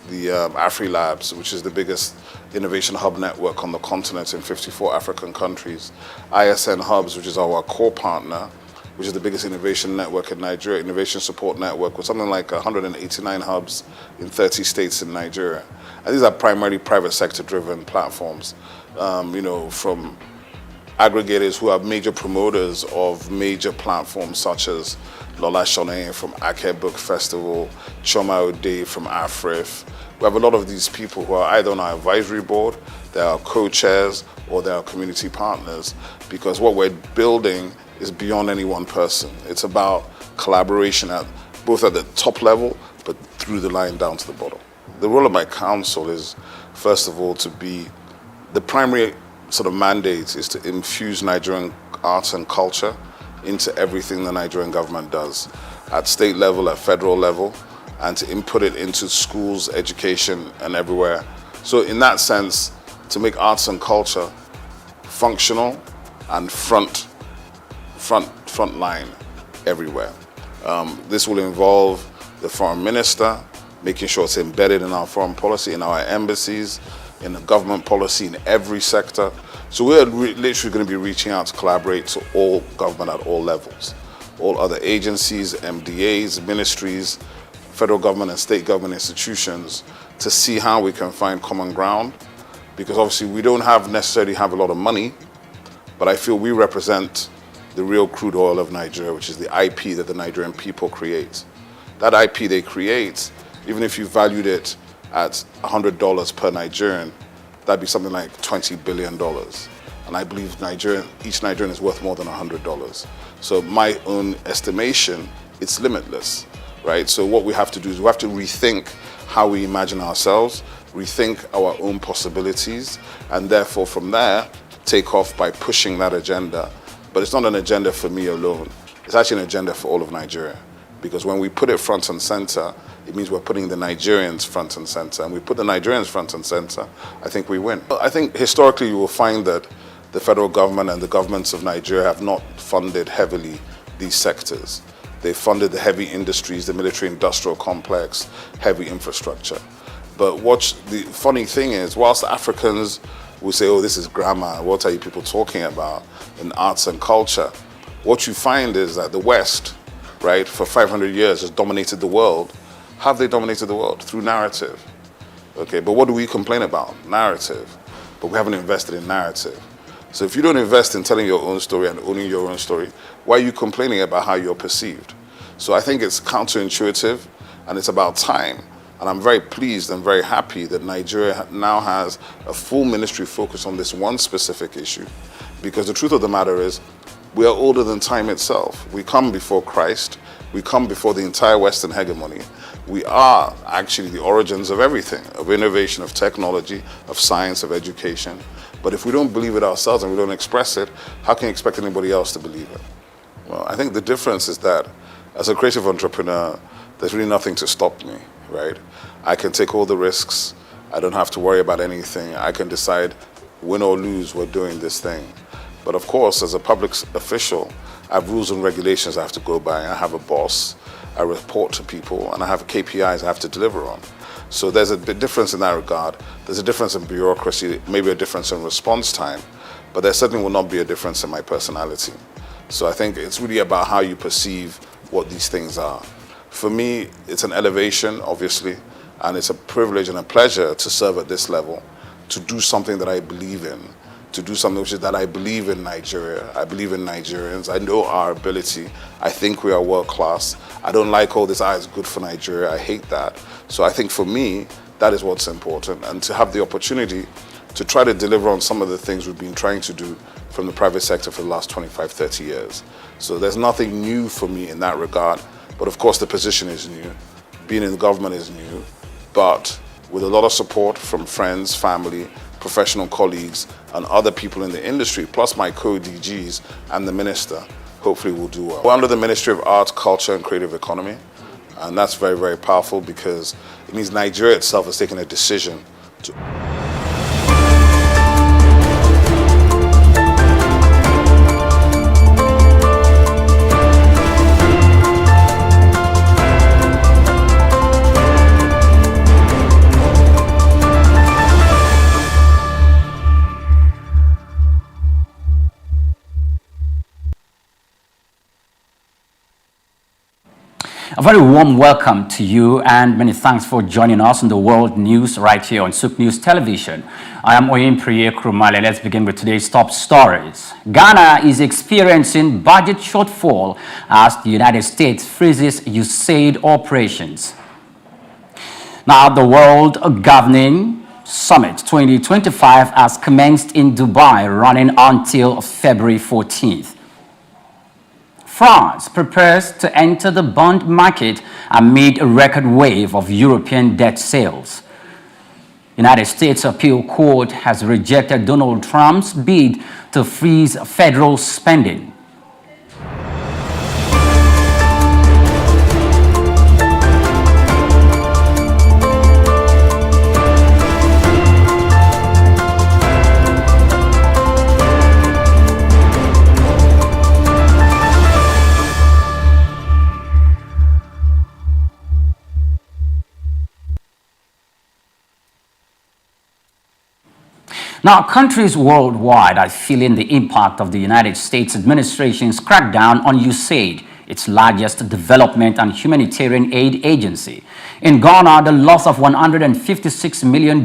the AfriLabs, which is the biggest innovation hub network on the continent in 54 African countries, ISN Hubs, which is our core partner, which is the biggest innovation network in Nigeria, innovation support network, with something like 189 hubs in 30 states in Nigeria. And these are primarily private sector driven platforms, from aggregators who are major promoters of major platforms such as Lola Shone from Ake Book Festival, Choma Ode from AFRIF. We have a lot of these people who are either on our advisory board, they are co-chairs, or they are community partners, because what we're building is beyond any one person. It's about collaboration both at the top level, but through the line down to the bottom. The role of my council is, first of all, to be the primary sort of mandate is to infuse Nigerian arts and culture into everything the Nigerian government does, at state level, at federal level, and to input it into schools, education, and everywhere. So in that sense, to make arts and culture functional and front line everywhere. This will involve the foreign minister, making sure it's embedded in our foreign policy, in our embassies, in the government policy, in every sector. So we're literally going to be reaching out to collaborate to all government at all levels, all other agencies, MDAs, ministries, federal government and state government institutions, to see how we can find common ground. Because obviously we don't necessarily have a lot of money, but I feel we represent the real crude oil of Nigeria, which is the IP that the Nigerian people create. that IP they create, even if you valued it at $100 per Nigerian, that'd be something like $20 billion. And I believe each Nigerian is worth more than $100. So my own estimation, it's limitless, right? So what we have to do is we have to rethink how we imagine ourselves, rethink our own possibilities, and therefore from there, take off by pushing that agenda. But it's not an agenda for me alone. It's actually an agenda for all of Nigeria. Because when we put it front and center, it means we're putting the Nigerians front and center. And we put the Nigerians front and center, I think we win. I think historically you will find that the federal government and the governments of Nigeria have not funded heavily these sectors. They funded the heavy industries, the military-industrial complex, heavy infrastructure. But what the funny thing is, whilst Africans will say, oh, this is grammar, what are you people talking about in arts and culture? What you find is that the West, right, for 500 years has dominated the world. How have they dominated the world? Through narrative. Okay, but what do we complain about? Narrative. But we haven't invested in narrative. So if you don't invest in telling your own story and owning your own story, why are you complaining about how you're perceived? So I think it's counterintuitive and it's about time. And I'm very pleased and very happy that Nigeria now has a full ministry focused on this one specific issue. Because the truth of the matter is, we are older than time itself. We come before Christ. We come before the entire Western hegemony. We are actually the origins of everything, of innovation, of technology, of science, of education. But if we don't believe it ourselves and we don't express it, how can you expect anybody else to believe it? Well, I think the difference is that as a creative entrepreneur, there's really nothing to stop me, right? I can take all the risks. I don't have to worry about anything. I can decide, win or lose, we're doing this thing. But of course, as a public official, I have rules and regulations I have to go by. I have a boss, I report to people, and I have KPIs I have to deliver on. So there's a difference in that regard. There's a difference in bureaucracy, maybe a difference in response time, but there certainly will not be a difference in my personality. So I think it's really about how you perceive what these things are. For me, it's an elevation, obviously, and it's a privilege and a pleasure to serve at this level, to do something that I believe in, to do something which is that I believe in Nigeria, I believe in Nigerians, I know our ability, I think we are world class. I don't like all this, it's good for Nigeria, I hate that. So I think for me, that is what's important, and to have the opportunity to try to deliver on some of the things we've been trying to do from the private sector for the last 25, 30 years. So there's nothing new for me in that regard, but of course the position is new, being in the government is new, but with a lot of support from friends, family, professional colleagues, and other people in the industry, plus my co-DGs and the minister, hopefully we'll do well. We're under the Ministry of Arts, Culture, and Creative Economy, and that's very, very powerful because it means Nigeria itself has taken a decision to... A very warm welcome to you and many thanks for joining us in the world news right here on Souq News Television. I am Oyin Priye Krumale. Let's begin with today's top stories. Ghana is experiencing budget shortfall as the United States freezes USAID operations. Now, the World Governing Summit 2025 has commenced in Dubai, running until February 14th. France prepares to enter the bond market amid a record wave of European debt sales. United States Appeal Court has rejected Donald Trump's bid to freeze federal spending. Now, countries worldwide are feeling the impact of the United States administration's crackdown on USAID, its largest development and humanitarian aid agency. In Ghana, the loss of $156 million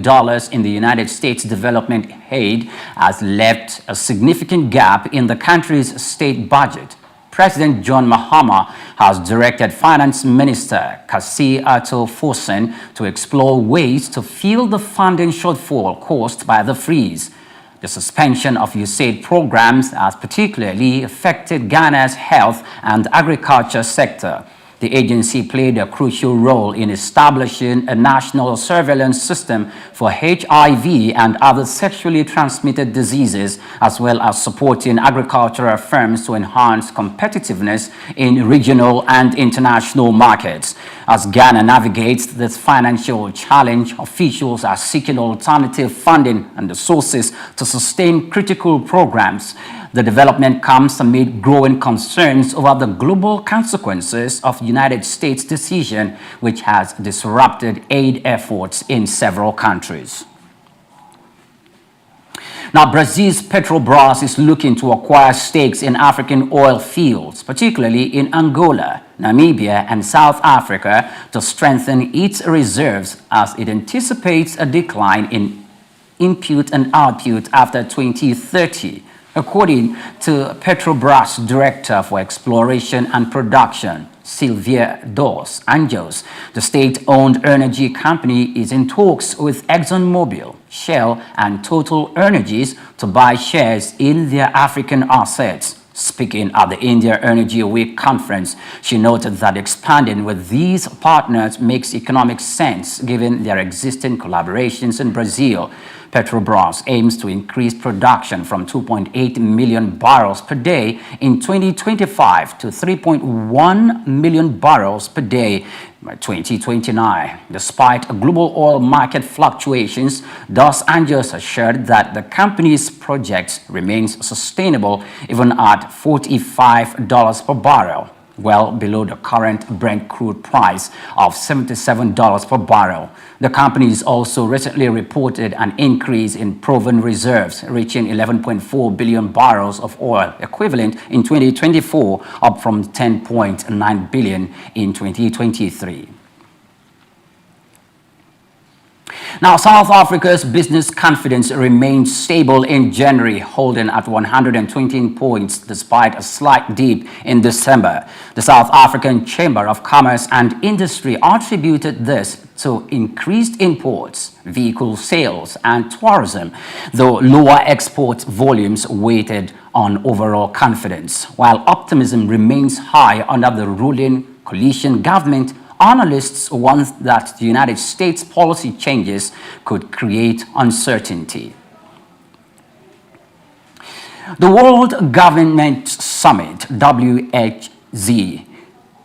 in the United States development aid has left a significant gap in the country's state budget. President John Mahama has directed Finance Minister Kasi Ato Forsen to explore ways to fill the funding shortfall caused by the freeze. The suspension of USAID programs has particularly affected Ghana's health and agriculture sector. The agency played a crucial role in establishing a national surveillance system for HIV and other sexually transmitted diseases, as well as supporting agricultural firms to enhance competitiveness in regional and international markets. As Ghana navigates this financial challenge, officials are seeking alternative funding and the sources to sustain critical programs. The development comes amid growing concerns over the global consequences of the United States' decision, which has disrupted aid efforts in several countries. Now, Brazil's Petrobras is looking to acquire stakes in African oil fields, particularly in Angola, Namibia, and South Africa, to strengthen its reserves as it anticipates a decline in input and output after 2030. According to Petrobras Director for Exploration and Production, Silvia dos Anjos, the state-owned energy company is in talks with ExxonMobil, Shell, and Total Energies to buy shares in their African assets. Speaking at the India Energy Week conference, she noted that expanding with these partners makes economic sense given their existing collaborations in Brazil. Petrobras aims to increase production from 2.8 million barrels per day in 2025 to 3.1 million barrels per day by 2029. Despite global oil market fluctuations, Dos Anjos assured that the company's projects remains sustainable even at $45 per barrel, well below the current Brent crude price of $77 per barrel. The company has also recently reported an increase in proven reserves, reaching 11.4 billion barrels of oil equivalent in 2024, up from 10.9 billion in 2023. Now, South Africa's business confidence remained stable in January, holding at 120 points despite a slight dip in December. The South African Chamber of Commerce and Industry attributed this to increased imports, vehicle sales, and tourism, though lower export volumes weighted on overall confidence. While optimism remains high under the ruling coalition government, analysts warn that the United States policy changes could create uncertainty. The World Government Summit, WHZ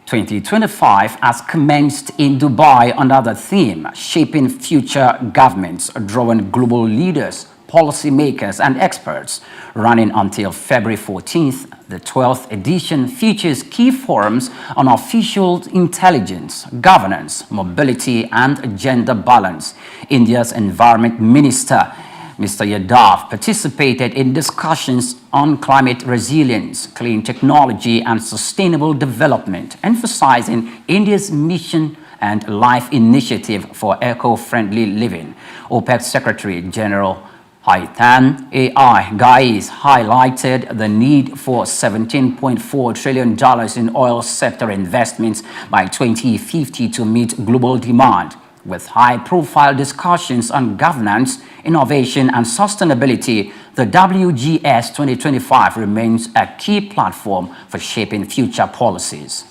2025, has commenced in Dubai under the theme Shaping Future Governments, drawing global leaders, policymakers, and experts. Running until February 14th, the 12th edition features key forums on artificial intelligence, governance, mobility, and gender balance. India's Environment Minister, Mr. Yadav, participated in discussions on climate resilience, clean technology, and sustainable development, emphasizing India's mission and life initiative for eco-friendly living. OPEC Secretary General Haitham A.I. Gais highlighted the need for $17.4 trillion in oil sector investments by 2050 to meet global demand. With high-profile discussions on governance, innovation, and sustainability, the WGS 2025 remains a key platform for shaping future policies.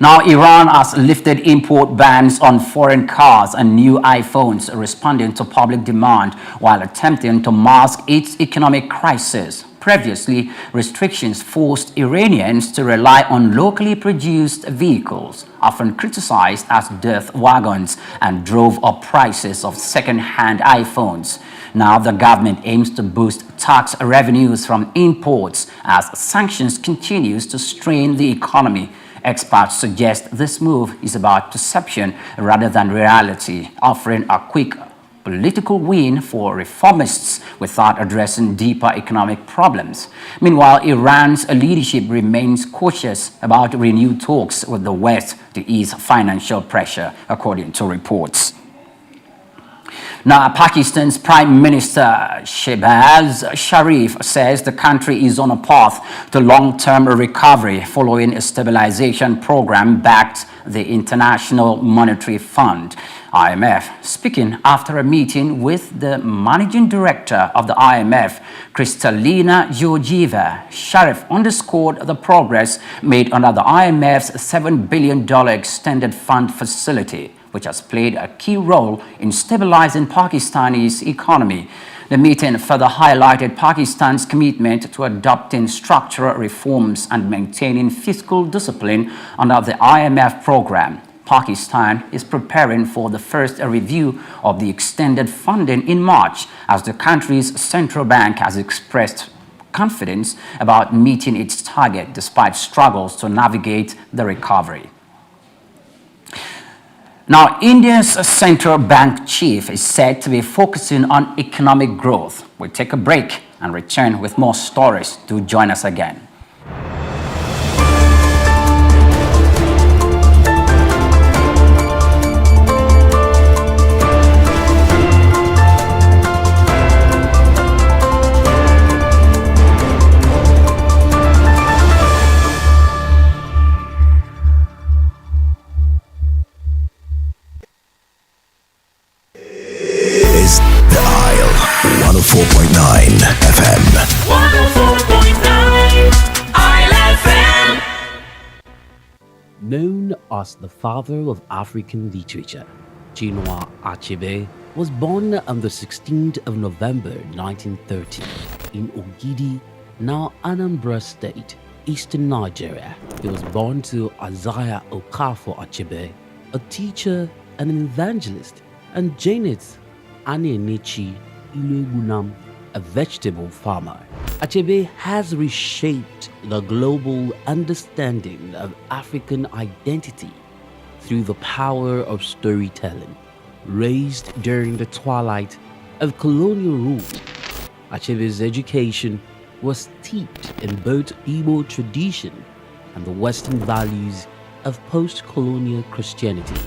Now, Iran has lifted import bans on foreign cars and new iPhones, responding to public demand while attempting to mask its economic crisis. Previously, restrictions forced Iranians to rely on locally produced vehicles, often criticized as death wagons, and drove up prices of second-hand iPhones. Now, the government aims to boost tax revenues from imports as sanctions continues to strain the economy. Experts suggest this move is about perception rather than reality, offering a quick political win for reformists without addressing deeper economic problems. Meanwhile, Iran's leadership remains cautious about renewed talks with the West to ease financial pressure, according to reports. Now, Pakistan's Prime Minister Shehbaz Sharif says the country is on a path to long-term recovery following a stabilization program backed the International Monetary Fund, IMF. Speaking after a meeting with the managing director of the IMF, Kristalina Georgieva, Sharif underscored the progress made under the IMF's $7 billion extended fund facility, which has played a key role in stabilizing Pakistani's economy. The meeting further highlighted Pakistan's commitment to adopting structural reforms and maintaining fiscal discipline under the IMF program. Pakistan is preparing for the first review of the extended funding in March, as the country's central bank has expressed confidence about meeting its target despite struggles to navigate the recovery. Now, India's central bank chief is said to be focusing on economic growth. We'll take a break and return with more stories. Do join us again. Is the Isle 104.9 FM. 104.9 Isle FM. Known as the father of African literature, Chinua Achebe was born on the 16th of November 1930 in Ogidi, now Anambra State, eastern Nigeria. He was born to Isaiah Okafor Achebe, a teacher and an evangelist, and Janet Anenichi Ilegunam, a vegetable farmer. Achebe has reshaped the global understanding of African identity through the power of storytelling. Raised during the twilight of colonial rule, Achebe's education was steeped in both Igbo tradition and the Western values of post-colonial Christianity.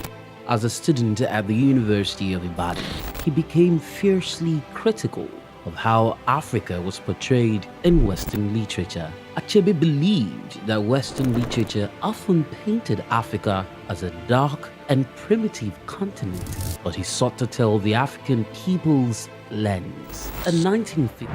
As a student at the University of Ibadan, he became fiercely critical of how Africa was portrayed in Western literature. Achebe believed that Western literature often painted Africa as a dark and primitive continent, but he sought to tell the African people's lens. In 1950,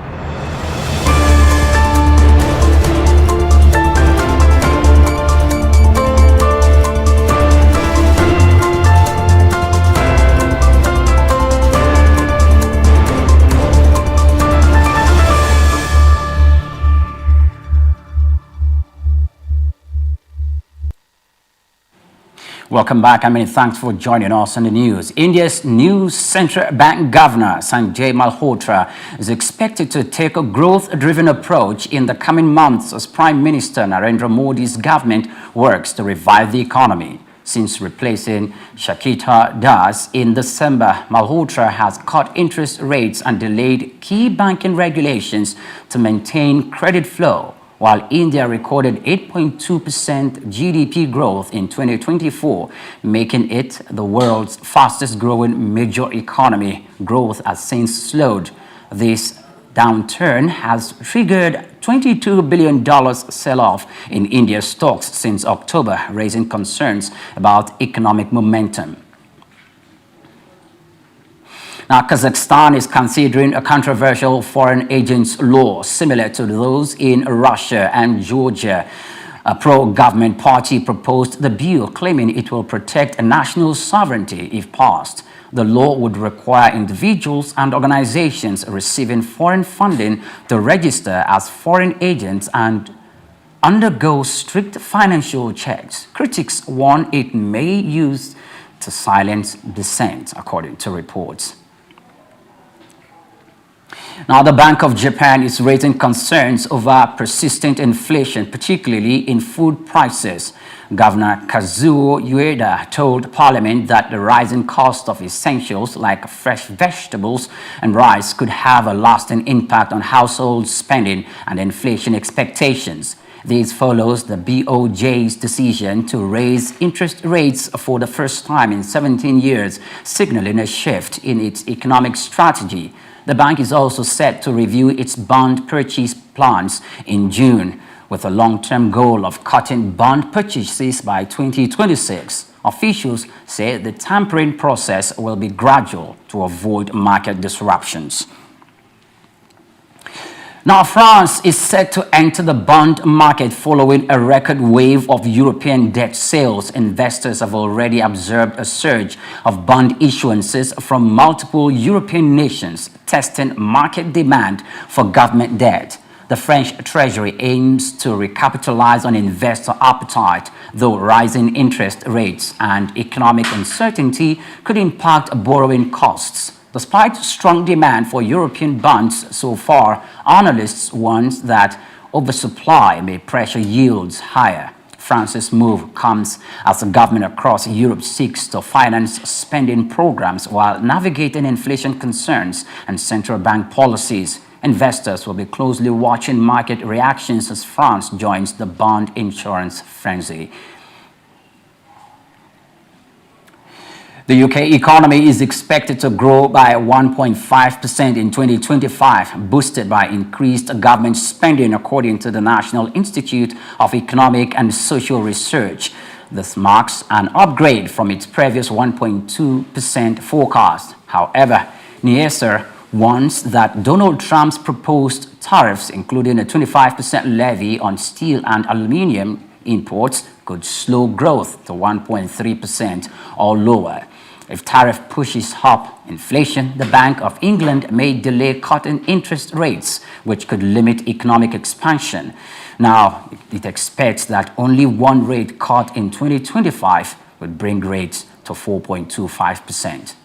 Welcome back, and many thanks for joining us on the news. India's new central bank governor, Sanjay Malhotra, is expected to take a growth-driven approach in the coming months as Prime Minister Narendra Modi's government works to revive the economy. Since replacing Shakita Das in December, Malhotra has cut interest rates and delayed key banking regulations to maintain credit flow, while India recorded 8.2% GDP growth in 2024, making it the world's fastest-growing major economy. Growth has since slowed. This downturn has triggered $22 billion sell-off in India's stocks since October, raising concerns about economic momentum. Now, Kazakhstan is considering a controversial foreign agents law similar to those in Russia and Georgia. A pro-government party proposed the bill, claiming it will protect national sovereignty if passed. The law would require individuals and organizations receiving foreign funding to register as foreign agents and undergo strict financial checks. Critics warn it may use to silence dissent, according to reports. Now, the Bank of Japan is raising concerns over persistent inflation, particularly in food prices. Governor Kazuo Ueda told Parliament that the rising cost of essentials like fresh vegetables and rice could have a lasting impact on household spending and inflation expectations. This follows the BOJ's decision to raise interest rates for the first time in 17 years, signaling a shift in its economic strategy. The bank is also set to review its bond purchase plans in June, with a long-term goal of cutting bond purchases by 2026. Officials say the tampering process will be gradual to avoid market disruptions. Now, France is set to enter the bond market following a record wave of European debt sales. Investors have already observed a surge of bond issuances from multiple European nations, testing market demand for government debt. The French Treasury aims to recapitalize on investor appetite, though rising interest rates and economic uncertainty could impact borrowing costs. Despite strong demand for European bonds so far, analysts warn that oversupply may pressure yields higher. France's move comes as the government across Europe seeks to finance spending programs while navigating inflation concerns and central bank policies. Investors will be closely watching market reactions as France joins the bond insurance frenzy. The UK economy is expected to grow by 1.5% in 2025, boosted by increased government spending, according to the National Institute of Economic and Social Research. This marks an upgrade from its previous 1.2% forecast. However, NIESR warns that Donald Trump's proposed tariffs, including a 25% levy on steel and aluminium imports, could slow growth to 1.3% or lower. If tariff pushes up inflation, the Bank of England may delay cutting interest rates, which could limit economic expansion. Now, it expects that only one rate cut in 2025 would bring rates to 4.25%.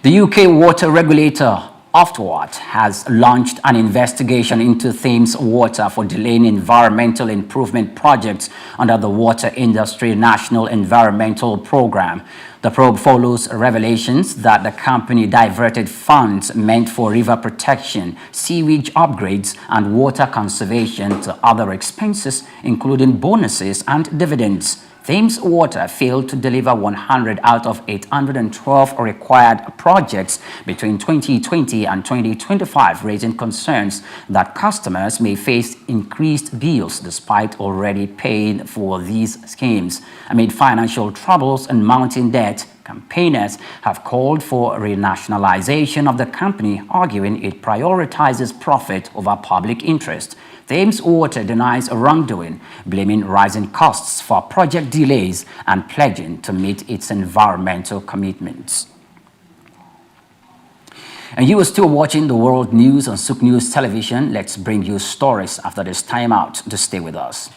The UK water regulator, Ofwat, has launched an investigation into Thames Water for delaying environmental improvement projects under the Water Industry National Environmental Programme. The probe follows revelations that the company diverted funds meant for river protection, sewage upgrades, and water conservation to other expenses, including bonuses and dividends. Thames Water failed to deliver 100 out of 812 required projects between 2020 and 2025, raising concerns that customers may face increased bills despite already paying for these schemes. Amid financial troubles and mounting debt, campaigners have called for renationalization of the company, arguing it prioritizes profit over public interest. Thames Water denies wrongdoing, blaming rising costs for project delays and pledging to meet its environmental commitments. And you are still watching the world news on Souq News Television. Let's bring you stories after this timeout to stay with us.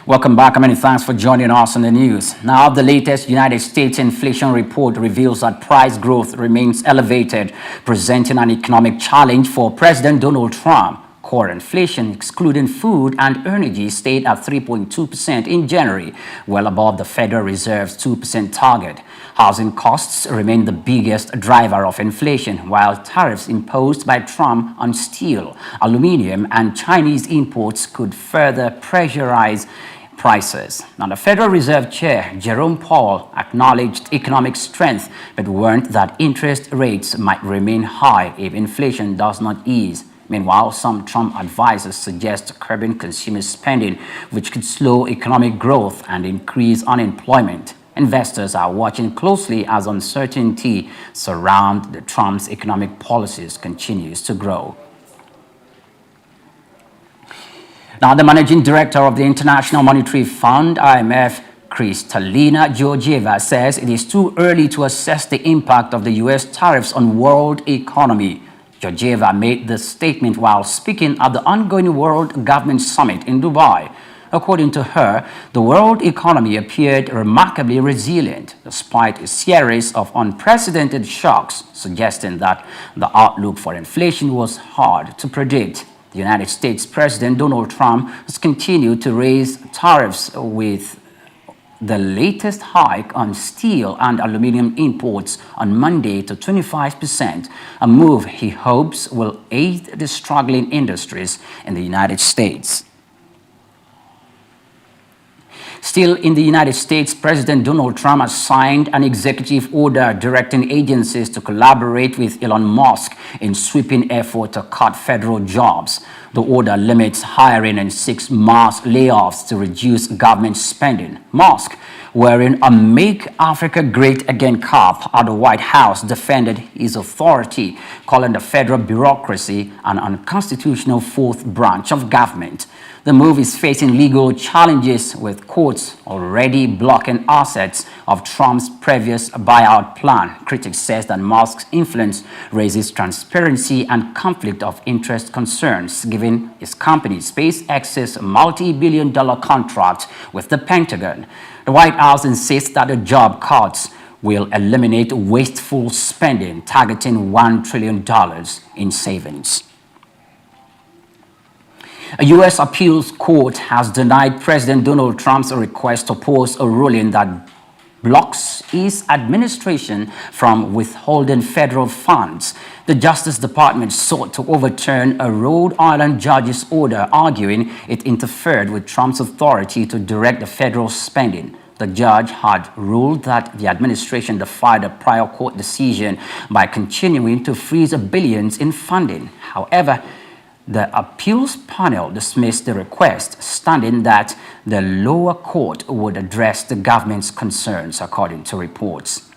Welcome back. Many thanks for joining us on the news. Now, the latest United States inflation report reveals that price growth remains elevated, presenting an economic challenge for President Donald Trump. Core inflation, excluding food and energy, stayed at 3.2% in January, well above the Federal Reserve's 2% target. Housing costs remain the biggest driver of inflation, while tariffs imposed by Trump on steel, aluminum, and Chinese imports could further pressurize prices. Now, the Federal Reserve Chair, Jerome Powell, acknowledged economic strength, but warned that interest rates might remain high if inflation does not ease. Meanwhile, some Trump advisors suggest curbing consumer spending, which could slow economic growth and increase unemployment. Investors are watching closely as uncertainty surrounding Trump's economic policies continues to grow. Now, the managing director of the International Monetary Fund, IMF, Kristalina Georgieva, says it is too early to assess the impact of the U.S. tariffs on world economy. Georgieva made this statement while speaking at the ongoing World Government Summit in Dubai. According to her, the world economy appeared remarkably resilient despite a series of unprecedented shocks, suggesting that the outlook for inflation was hard to predict. The United States President Donald Trump has continued to raise tariffs, with the latest hike on steel and aluminum imports on Monday to 25%, a move he hopes will aid the struggling industries in the United States. Still in the United States, President Donald Trump has signed an executive order directing agencies to collaborate with Elon Musk in sweeping effort to cut federal jobs. The order limits hiring and seeks mass layoffs to reduce government spending. Musk, wearing a Make Africa Great Again cap at the White House, defended his authority, calling the federal bureaucracy an unconstitutional fourth branch of government. The move is facing legal challenges, with courts already blocking assets of Trump's previous buyout plan. Critics say that Musk's influence raises transparency and conflict of interest concerns, given his company SpaceX's multi-billion-dollar contract with the Pentagon. The White House insists that the job cuts will eliminate wasteful spending, targeting $1 trillion in savings. A U.S. appeals court has denied President Donald Trump's request to oppose a ruling that blocks his administration from withholding federal funds. The Justice Department sought to overturn a Rhode Island judge's order, arguing it interfered with Trump's authority to direct the federal spending. The judge had ruled that the administration defied a prior court decision by continuing to freeze billions in funding. However, the appeals panel dismissed the request, stating that the lower court would address the government's concerns, according to reports.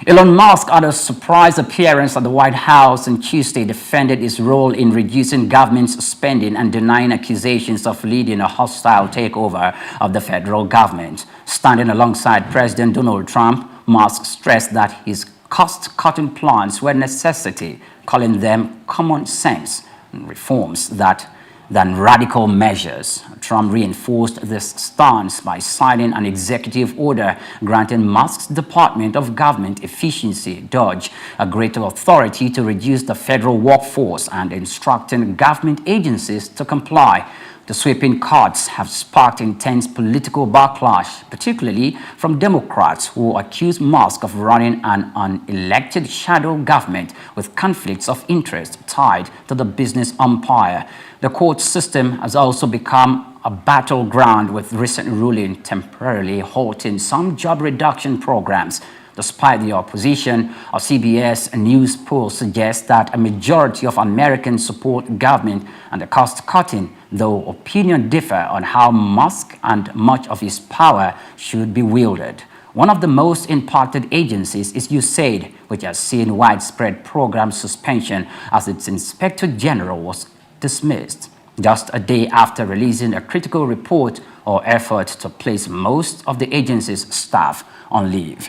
Elon Musk, at a surprise appearance at the White House on Tuesday, defended his role in reducing government's spending and denying accusations of leading a hostile takeover of the federal government. Standing alongside President Donald Trump, Musk stressed that his cost-cutting plans were a necessity, calling them common sense reforms than radical measures. Trump reinforced this stance by signing an executive order granting Musk's Department of Government Efficiency, DOGE, a greater authority to reduce the federal workforce and instructing government agencies to comply. The sweeping cuts have sparked intense political backlash, particularly from Democrats who accuse Musk of running an unelected shadow government with conflicts of interest tied to the business empire. The court system has also become a battleground, with recent ruling temporarily halting some job reduction programs. Despite the opposition, a CBS News poll suggests that a majority of Americans support government and the cost-cutting, though opinions differ on how Musk and much of his power should be wielded. One of the most impacted agencies is USAID, which has seen widespread program suspension as its Inspector General was dismissed, just a day after releasing a critical report or effort to place most of the agency's staff on leave.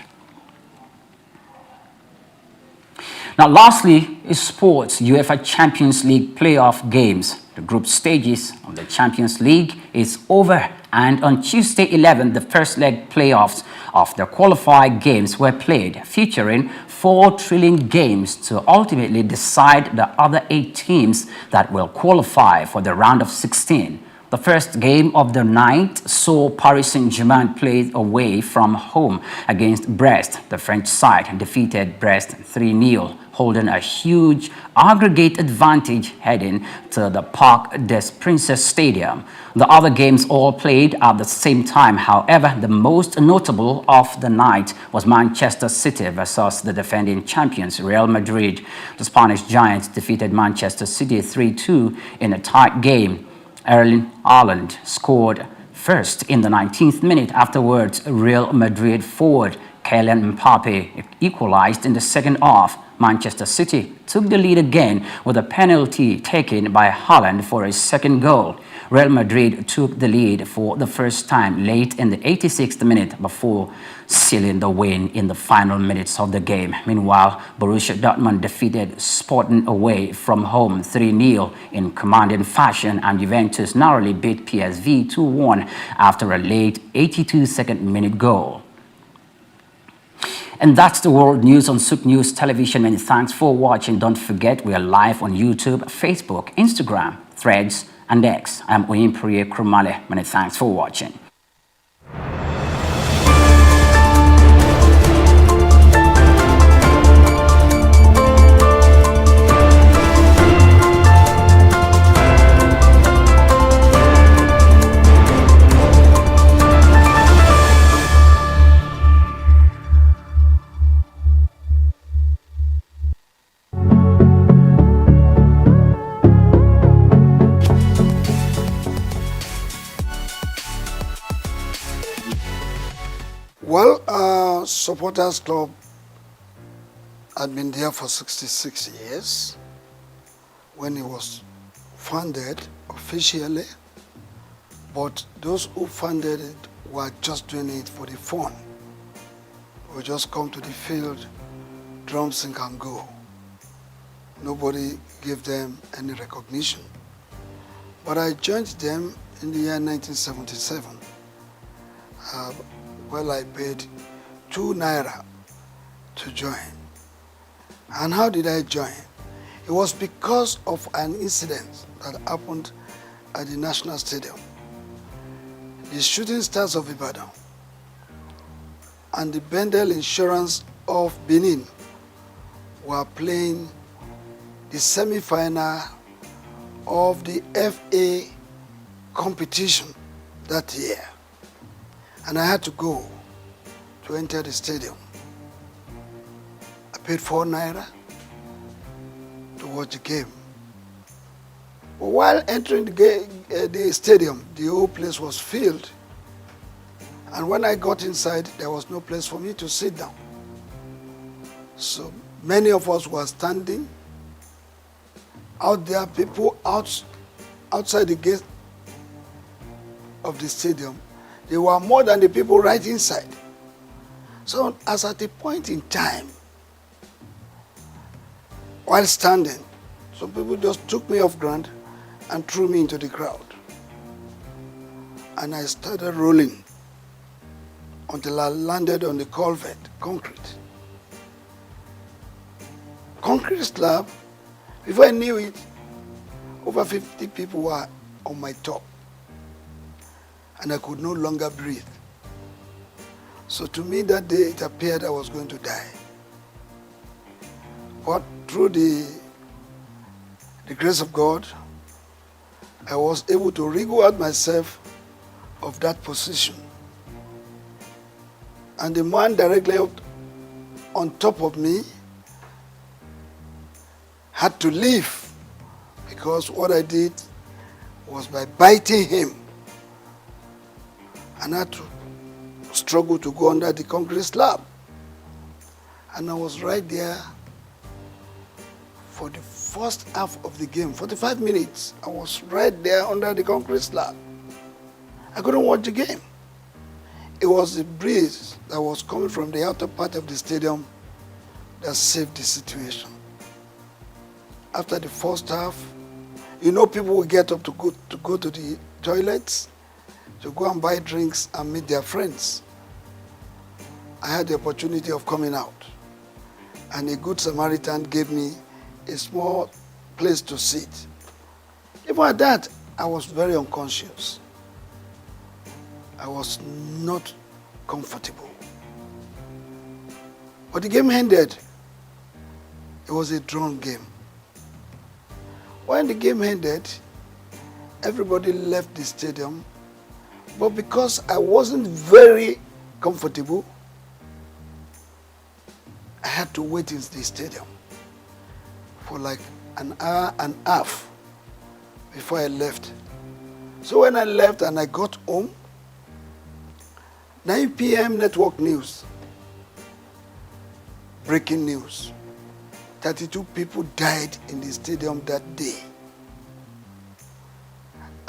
Now, lastly, is sports. UEFA Champions League playoff games. The group stages of the Champions League is over, and on Tuesday 11, the first leg playoffs of the qualified games were played, featuring 4 thrilling games to ultimately decide the other 8 teams that will qualify for the round of 16. The first game of the night saw Paris Saint-Germain play away from home against Brest. The French side defeated Brest 3-0, holding a huge aggregate advantage heading to the Parc des Princes Stadium. The other games all played at the same time. However, the most notable of the night was Manchester City versus the defending champions Real Madrid. The Spanish Giants defeated Manchester City 3-2 in a tight game. Erling Haaland scored first in the 19th minute. Afterwards, Real Madrid forward Kylian Mbappe equalized in the second half. Manchester City took the lead again with a penalty taken by Haaland for his second goal. Real Madrid took the lead for the first time late in the 86th minute before sealing the win in the final minutes of the game. Meanwhile, Borussia Dortmund defeated Sporting away from home 3-0 in commanding fashion, and Juventus narrowly beat PSV 2-1 after a late 82nd minute goal. And that's the world news on Souq News Television. Many thanks for watching. Don't forget, we are live on YouTube, Facebook, Instagram, Threads, and X. I'm Oyimpriye Krumale. Many thanks for watching. Well, Supporters Club had been there for 66 years when it was founded officially, but those who funded it were just doing it for the fun. We just come to the field, drum, sing and go. Nobody gave them any recognition. But I joined them in the year 1977. Well, I paid 2 naira to join. And how did I join? It was because of an incident that happened at the National Stadium. The Shooting Stars of Ibadan and the Bendel Insurance of Benin were playing the semi-final of the FA competition that year. And I had to go to enter the stadium. I paid 4 naira to watch the game. But while entering the stadium, the whole place was filled. And when I got inside, there was no place for me to sit down. So many of us were standing out there, people outside the gate of the stadium. There were more than the people right inside. So as at a point in time, while standing, some people just took me off ground and threw me into the crowd. And I started rolling until I landed on the culvert, concrete. Concrete slab. Before I knew it, over 50 people were on my top. And I could no longer breathe. So to me that day, it appeared I was going to die. But through the grace of God, I was able to wriggle out myself of that position. And the man directly up on top of me had to leave, because what I did was by biting him. And I had to struggle to go under the concrete slab. And I was right there for the first half of the game, 45 minutes. I was right there under the concrete slab. I couldn't watch the game. It was the breeze that was coming from the outer part of the stadium that saved the situation. After the first half, you know, people will get up to go to the toilets, to go and buy drinks and meet their friends. I had the opportunity of coming out, and a good Samaritan gave me a small place to sit. Even at that, I was very unconscious. I was not comfortable. But the game ended. It was a drawn game. When the game ended, everybody left the stadium. But because I wasn't very comfortable, I had to wait in the stadium for like an hour and a half before I left. So when I left and I got home, 9 p.m. network news, breaking news. 32 people died in the stadium that day.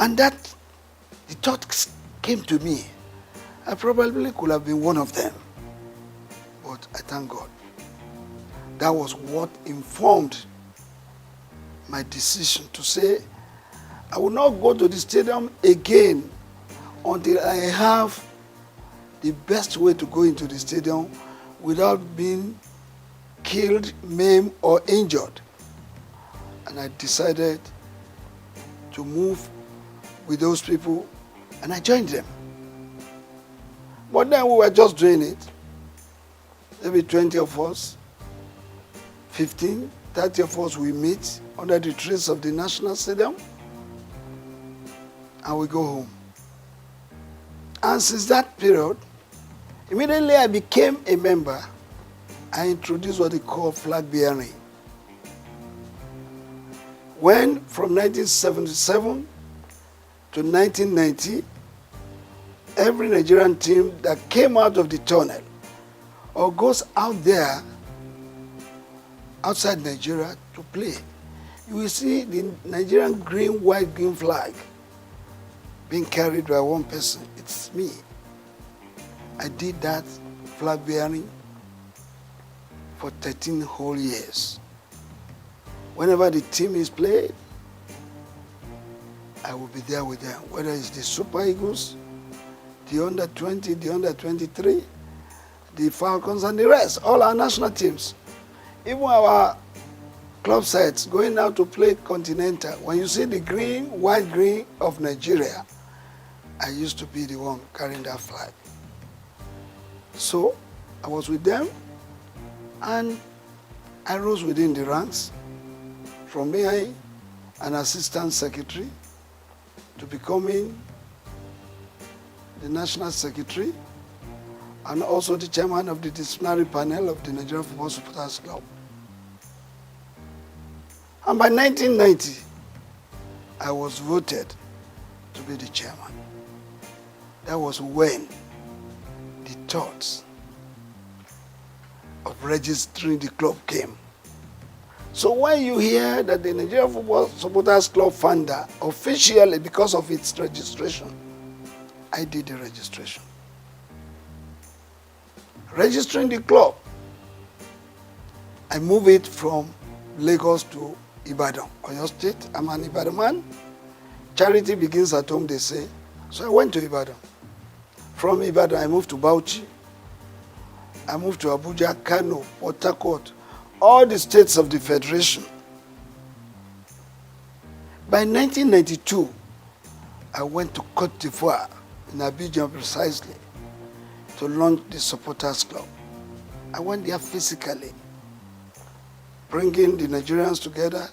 And that, the thought came to me. I probably could have been one of them. But I thank God. That was what informed my decision to say, I will not go to the stadium again until I have the best way to go into the stadium without being killed, maimed, or injured. And I decided to move with those people, and I joined them. But then we were just doing it. Maybe 20 of us, 15, 30 of us, we meet under the trees of the National Stadium, and we go home. And since that period, immediately I became a member, I introduced what they call flag bearing. When from 1977 to 1990, every Nigerian team that came out of the tunnel or goes out there outside Nigeria to play, you will see the Nigerian green, white, green flag being carried by one person. It's me. I did that flag bearing for 13 whole years. Whenever the team is played, I will be there with them, whether it's the Super Eagles, the under 20, the under 23, the Falcons, and the rest, all our national teams. Even our club sides going out to play Continental, when you see the green, white, green of Nigeria, I used to be the one carrying that flag. So I was with them, and I rose within the ranks from being an assistant secretary to becoming the national secretary and also the chairman of the disciplinary panel of the Nigerian Football Supporters Club. And by 1990, I was voted to be the chairman. That was when the thoughts of registering the club came. So when you hear that the Nigerian Football Supporters Club founder, officially because of its registration, I did the registration. Registering the club, I moved it from Lagos to Ibadan, Oyo State. I'm an Ibadan man. Charity begins at home, they say. So I went to Ibadan. From Ibadan, I moved to Bauchi. I moved to Abuja, Kano, Port Harcourt, all the states of the Federation. By 1992, I went to Cote d'Ivoire, in Abidjan precisely, to launch the Supporters Club. I went there physically, bringing the Nigerians together,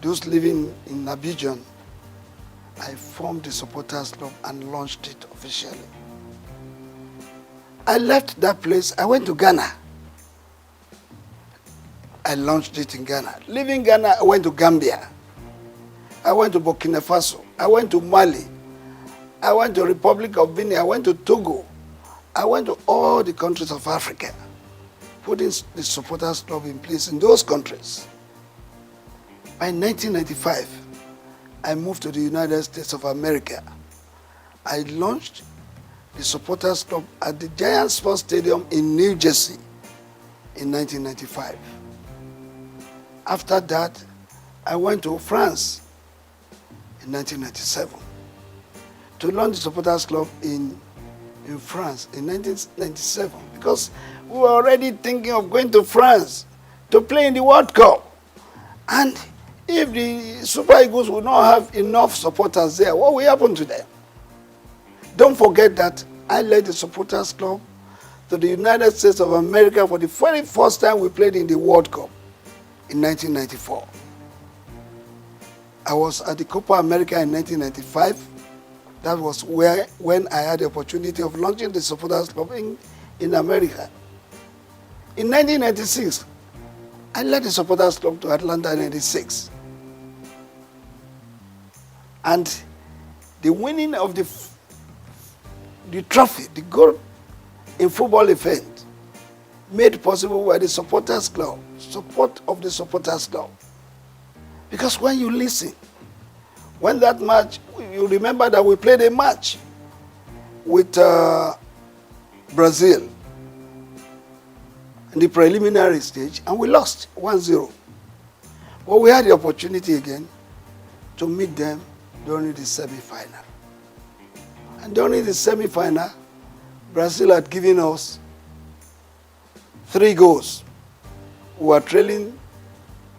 those living in Abidjan. I formed the Supporters Club and launched it officially. I left that place, I went to Ghana. I launched it in Ghana. Leaving Ghana, I went to Gambia. I went to Burkina Faso. I went to Mali. I went to Republic of Benin. I went to Togo. I went to all the countries of Africa, putting the Supporters Club in place in those countries. By 1995, I moved to the United States of America. I launched the Supporters Club at the Giant Sports Stadium in New Jersey in 1995. After that, I went to France in 1997 to launch the Supporters Club in France in 1997 because we were already thinking of going to France to play in the World Cup. And if the Super Eagles will not have enough supporters there, what will happen to them? Don't forget that I led the Supporters Club to the United States of America for the very first time we played in the World Cup in 1994. I was at the Copa America in 1995. That was when I had the opportunity of launching the Supporters Club in America. In 1996, I led the Supporters Club to Atlanta in 1996. And the winning of the trophy, the gold in football event, made possible by the Supporters Club, support of the Supporters Club. Because when you listen, When that match, you remember that we played a match with Brazil in the preliminary stage, and we lost 1-0. But we had the opportunity again to meet them during the semi-final. And during the semi-final, Brazil had given us 3 goals. We were trailing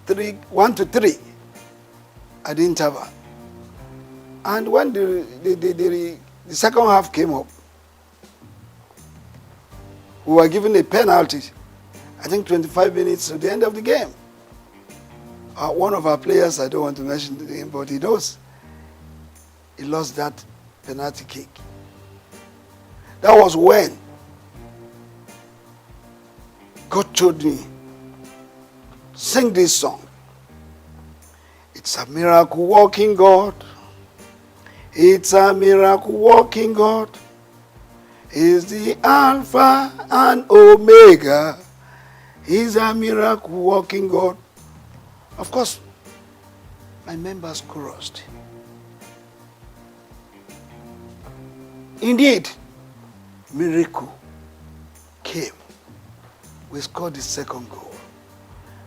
1-3 at the interval. And when the second half came up, we were given a penalty, I think 25 minutes to the end of the game. One of our players, I don't want to mention the name, but he knows, he lost that penalty kick. That was when God told me, sing this song. It's a miracle working God. It's a miracle working God. He's the Alpha and Omega. He's a miracle working God. Of course, my members chorused. Indeed, miracle came. We scored the second goal.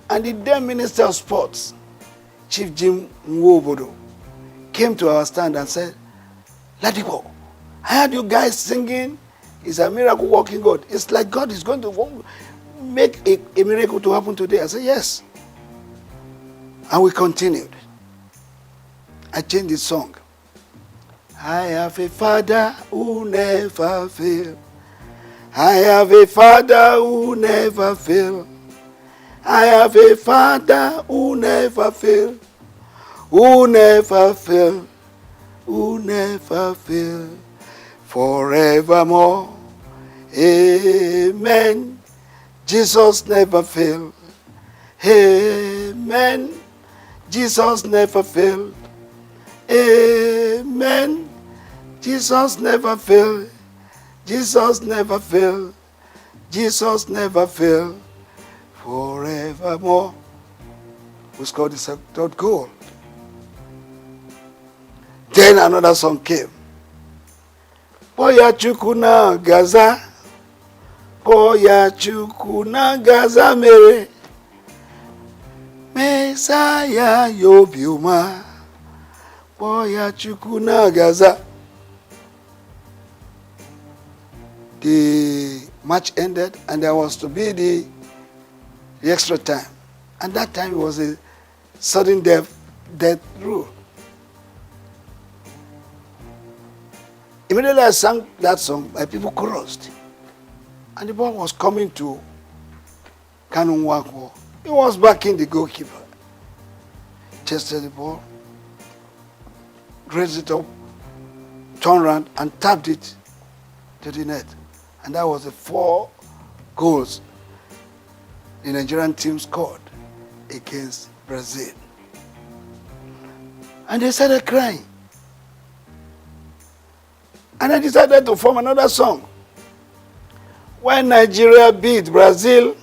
And the then Minister of Sports, Chief Jim Nwobodo, came to our stand and said, Ladipo, I heard you guys singing, it's a miracle working God. It's like God is going to make a miracle to happen today. I said, yes. And we continued. I changed the song. I have a Father who never fails. I have a Father who never fails. I have a Father who never fails. Who never fails. Who never fails. Forevermore. Amen. Jesus never fails. Amen. Jesus never failed. Amen. Jesus never failed. Jesus never failed. Jesus never failed. Forevermore. We scored the third goal. Then another song came. Boya chukuna gaza. Boya chukuna gaza mere. Messiah yobiuma. Boya chukuna gaza. The match ended and there was to be the extra time. And that time it was a sudden death rule. Immediately I sang that song, my people chorused. And the ball was coming to Kanun Wakwo. He was backing the goalkeeper. Chested the ball, raised it up, turned around and tapped it to the net. And that was the 4 goals the Nigerian team scored against Brazil. And they started crying. And I decided to form another song. When Nigeria beat Brazil,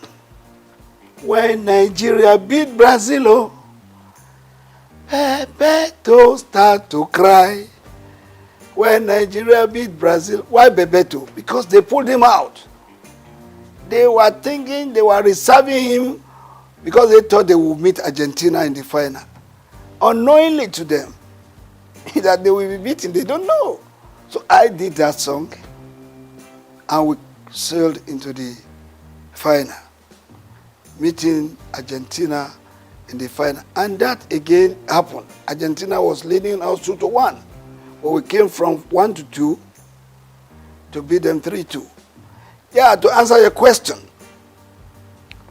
when Nigeria beat Brazil, oh, Bebeto start to cry. When Nigeria beat Brazil, why Bebeto? Because they pulled him out. They were thinking they were reserving him because they thought they would meet Argentina in the final. Unknowingly to them, that they will be beaten, they don't know. So I did that song and we sailed into the final, meeting Argentina in the final. And that again happened. Argentina was leading us 2-1. But we came from 1-2 to beat them 3-2. Yeah, to answer your question,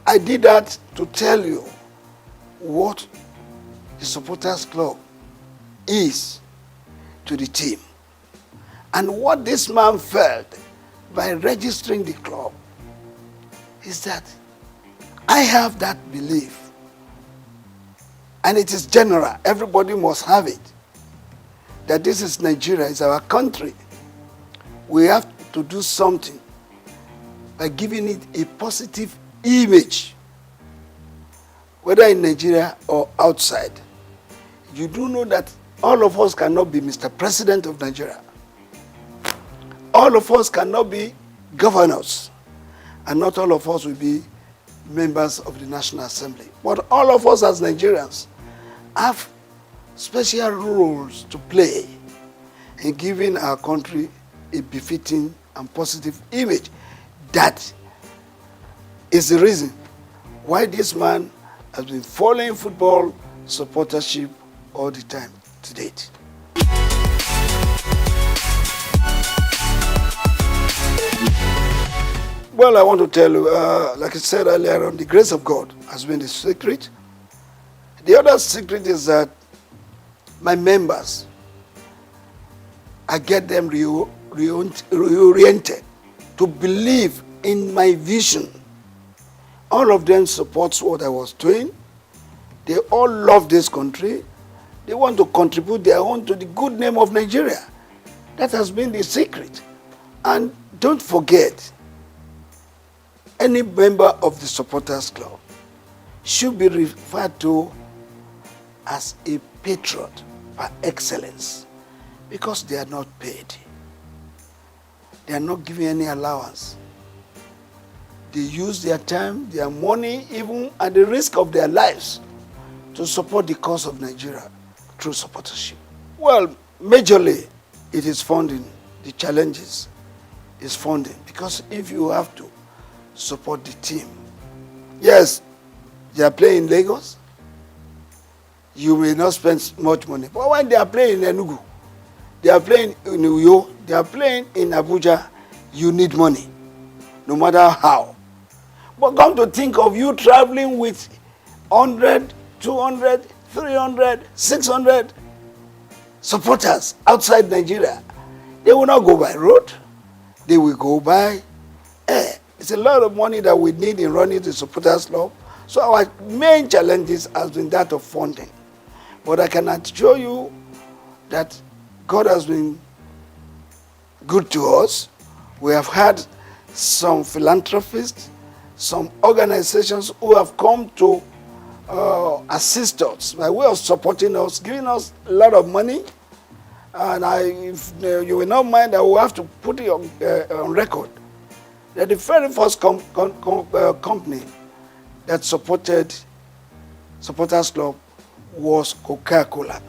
I did that to tell you what the supporters club is to the team. And what this man felt by registering the club is that I have that belief. And it is general. Everybody must have it. That this is Nigeria, it's our country. We have to do something by giving it a positive image, whether in Nigeria or outside. You do know that All of us cannot be Mr. President of Nigeria. All of us cannot be governors. And not all of us will be members of the National Assembly. But all of us as Nigerians have special roles to play in giving our country a befitting and positive image. That is the reason why this man has been following football supportership all the time to date. Well, I want to tell you, like I said earlier on, the grace of God has been the secret. The other secret is that my members, I get them reoriented to believe in my vision. All of them supports what I was doing. They all love this country. They want to contribute their own to the good name of Nigeria. That has been the secret. And don't forget, any member of the supporters club should be referred to as a patron par excellence, because they are not paid. They are not given any allowance. They use their time, their money, even at the risk of their lives, to support the cause of Nigeria through supportership. Well, majorly, it is funding. The challenges is funding, because if you have to support the team, yes, they are playing in Lagos, you may not spend much money. But when they are playing in Enugu, they are playing in Uyo, they are playing in Abuja, you need money, no matter how. But come to think of you traveling with 100, 200, 300, 600 supporters outside Nigeria. They will not go by road, they will go by air. It's a lot of money that we need in running the supporters club. So our main challenges has been that of funding. But I can assure you that God has been good to us. We have had some philanthropists, some organizations who have come to assist us by way of supporting us, giving us a lot of money. And if you will not mind, I will have to put it on record that the very first company that supported Supporters Club was Coca-Cola.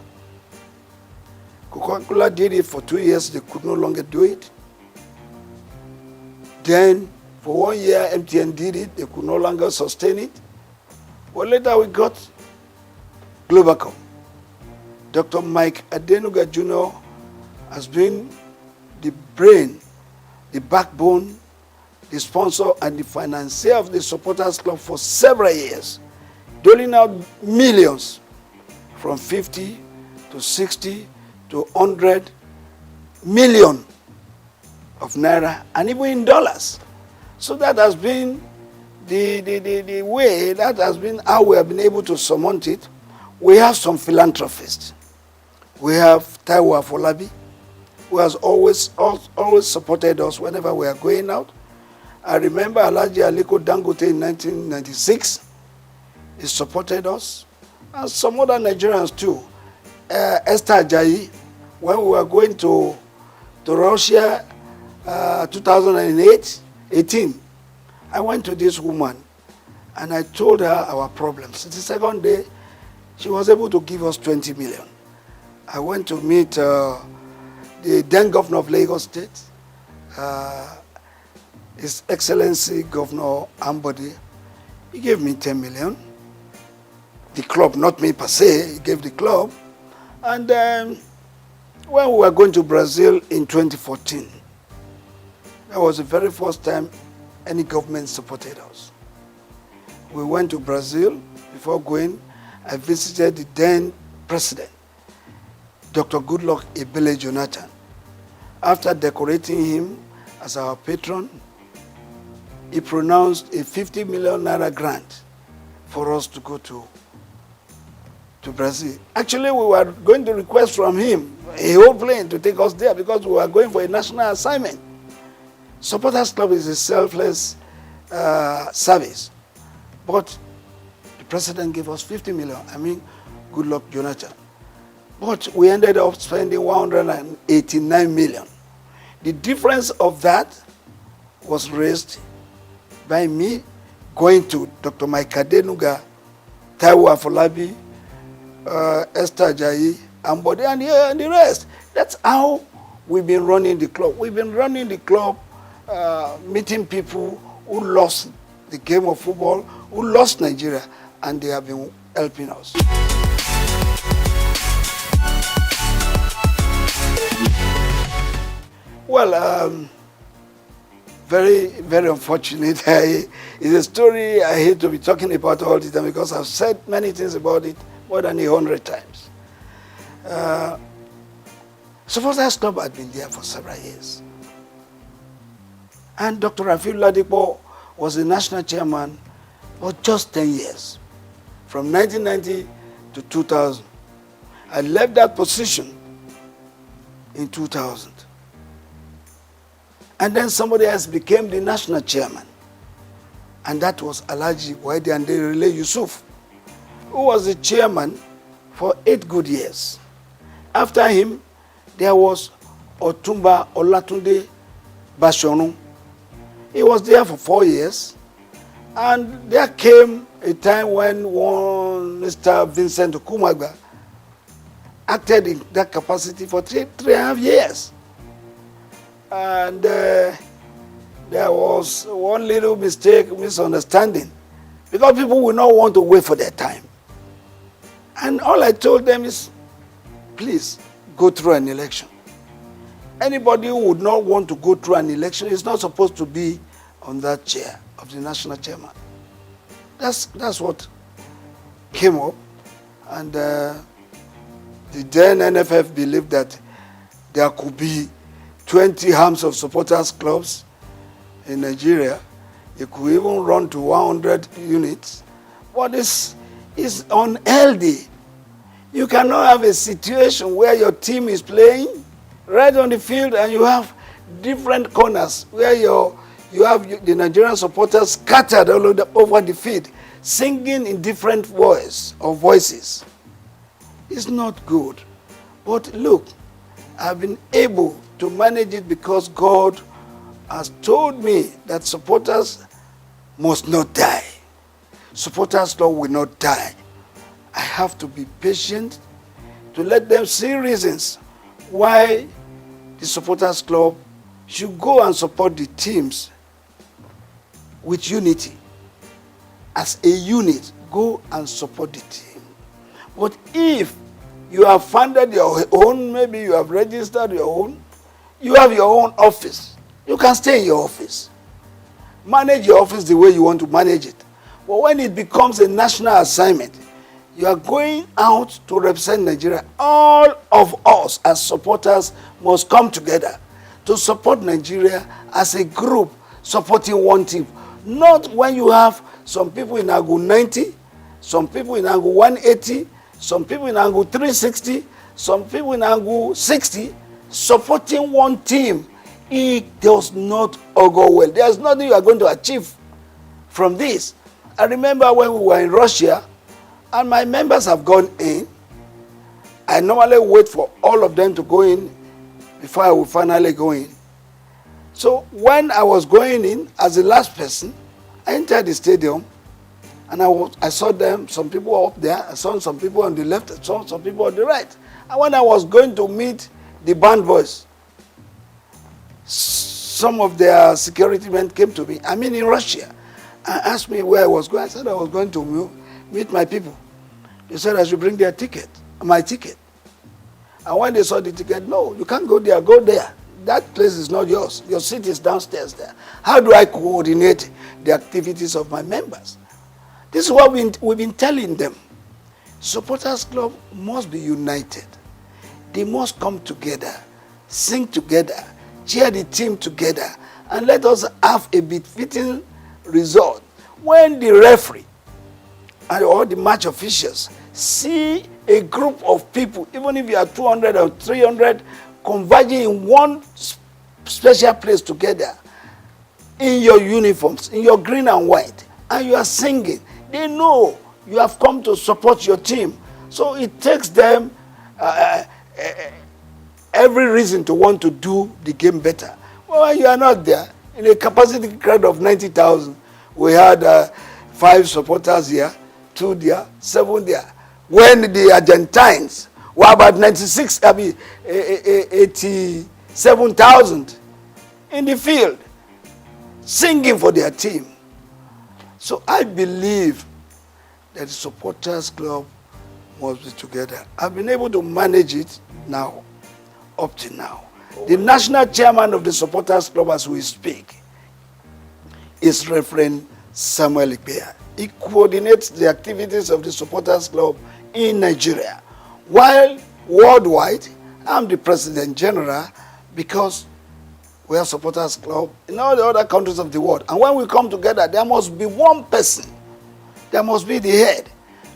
Coca-Cola did it for 2 years, they could no longer do it. Then, for 1 year, MTN did it, they could no longer sustain it. Well, later we got Globacom. Dr. Mike Adenuga Jr. has been the brain, the backbone, the sponsor and the financier of the Supporters Club for several years, doling out millions from 50 to 60 to 100 million of naira, and even in dollars. So that has been the way, that has been how we have been able to surmount it. We have some philanthropists. We have Taiwo Afolabi, who has always supported us whenever we are going out. I remember Alhaji Aliko Dangote in 1996. He supported us, and some other Nigerians too. Esther Ajayi, when we were going to Russia 2018, I went to this woman and I told her our problems. The second day, she was able to give us 20 million. I went to meet the then governor of Lagos State, His Excellency Governor Ambody. He gave me 10 million. The club, not me per se, he gave the club. And when we were going to Brazil in 2014, that was the very first time any government supported us. We went to Brazil. Before going, I visited the then president, Dr. Goodluck Ebele Jonathan. After decorating him as our patron, he pronounced a 50 million naira grant for us to go to Brazil. Actually, we were going to request from him a whole plane to take us there because we were going for a national assignment. Supporters Club is a selfless service. But the president gave us 50 million. I mean, Goodluck Jonathan. But we ended up spending 189 million. The difference of that was raised by me going to Dr. Mike Adenuga, Taiwo Afolabi, Esther Ajayi, Ambode, and the rest. That's how we've been running the club. We've been running the club, meeting people who lost the game of football, who lost Nigeria, and they have been helping us. Well, very, very unfortunate. It's a story I hate to be talking about all the time because I've said many things about it more than 100 times. Supporters Club had been there for several years. And Dr. Rafiu Ladipo was the national chairman for just 10 years, from 1990 to 2000. I left that position in 2000. And then somebody else became the national chairman. And that was Alhaji Waidi Anderile Yusuf, who was the chairman for 8 good years. After him, there was Otumba Olatunde Bashorun. He was there for 4 years. And there came a time when one Mr. Vincent Okumagba acted in that capacity for 3.5 years. And there was one little mistake, misunderstanding, because people will not want to wait for their time. And all I told them is, please go through an election. Anybody who would not want to go through an election is not supposed to be on that chair of the national chairman. That's what came up. And the then NFF believed that there could be 20 arms of supporters clubs in Nigeria. It could even run to 100 units. But this is unhealthy. You cannot have a situation where your team is playing right on the field and you have different corners where you have the Nigerian supporters scattered all over the field, singing in different voices. It's not good. But look, I've been able to manage it because God has told me that supporters must not die. Supporters Club will not die. I have to be patient to let them see reasons why the Supporters Club should go and support the teams with unity. As a unit, go and support the team. But if you have funded your own, maybe you have registered your own, you have your own office, you can stay in your office. Manage your office the way you want to manage it. But when it becomes a national assignment, you are going out to represent Nigeria. All of us as supporters must come together to support Nigeria as a group supporting one team. Not when you have some people in angle 90, some people in angle 180, some people in angle 360, some people in angle 60, supporting one team. It does not go well. There's nothing you are going to achieve from this. I remember when we were in Russia, and my members have gone in. I normally wait for all of them to go in before I will finally go in. So when I was going in as the last person, I entered the stadium and I saw them, some people up there, I saw some people on the left, I saw some people on the right. And when I was going to meet the band boys, some of their security men came to me, I'm in Russia, and asked me where I was going. I said I was going to meet my people. They said I should bring their ticket, my ticket. And when they saw the ticket, no, you can't go there, go there. That place is not yours. Your seat is downstairs there. How do I coordinate the activities of my members? This is what we've been telling them. Supporters Club must be united. They must come together, sing together, cheer the team together, and let us have a befitting result. When the referee and all the match officials see a group of people, even if you are 200 or 300, converging in one special place together, in your uniforms, in your green and white, and you are singing, they know you have come to support your team. So it takes them every reason to want to do the game better. Well, you are not there. In a capacity crowd of 90,000, we had 5 supporters here, 2 there, 7 there. When the Argentines were about 87,000 in the field, singing for their team. So I believe that the supporters club must be together. I've been able to manage it now, up to now. The national chairman of the supporters club as we speak is Reverend Samuel Ikpea. He coordinates the activities of the supporters club in Nigeria. While worldwide, I'm the president general because we have supporters club in all the other countries of the world. And when we come together, there must be one person. There must be the head.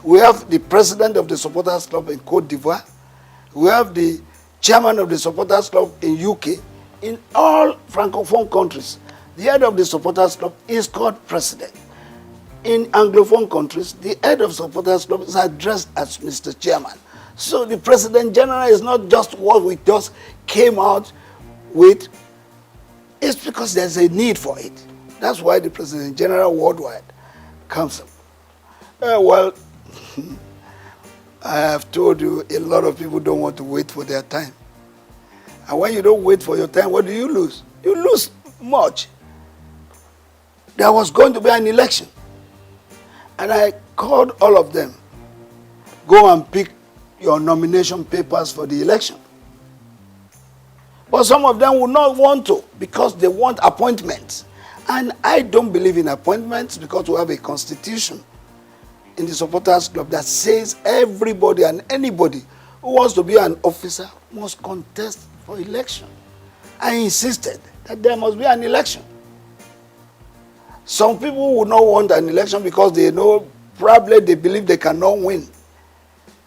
We have the president of the supporters club in Cote d'Ivoire. We have the chairman of the supporters club in UK. In all francophone countries, the head of the supporters club is called president. In anglophone countries, the head of supporters club is addressed as Mr. Chairman. So the president general is not just what we just came out with. It's because there's a need for it. That's why the president general worldwide comes up. Well, I have told you a lot of people don't want to wait for their time. And when you don't wait for your time, what do you lose? You lose much. There was going to be an election. And I called all of them, go and pick your nomination papers for the election. But some of them would not want to because they want appointments. And I don't believe in appointments because we have a constitution in the supporters club that says everybody and anybody who wants to be an officer must contest for election. I insisted that there must be an election. Some people would not want an election because they know, probably they believe they cannot win.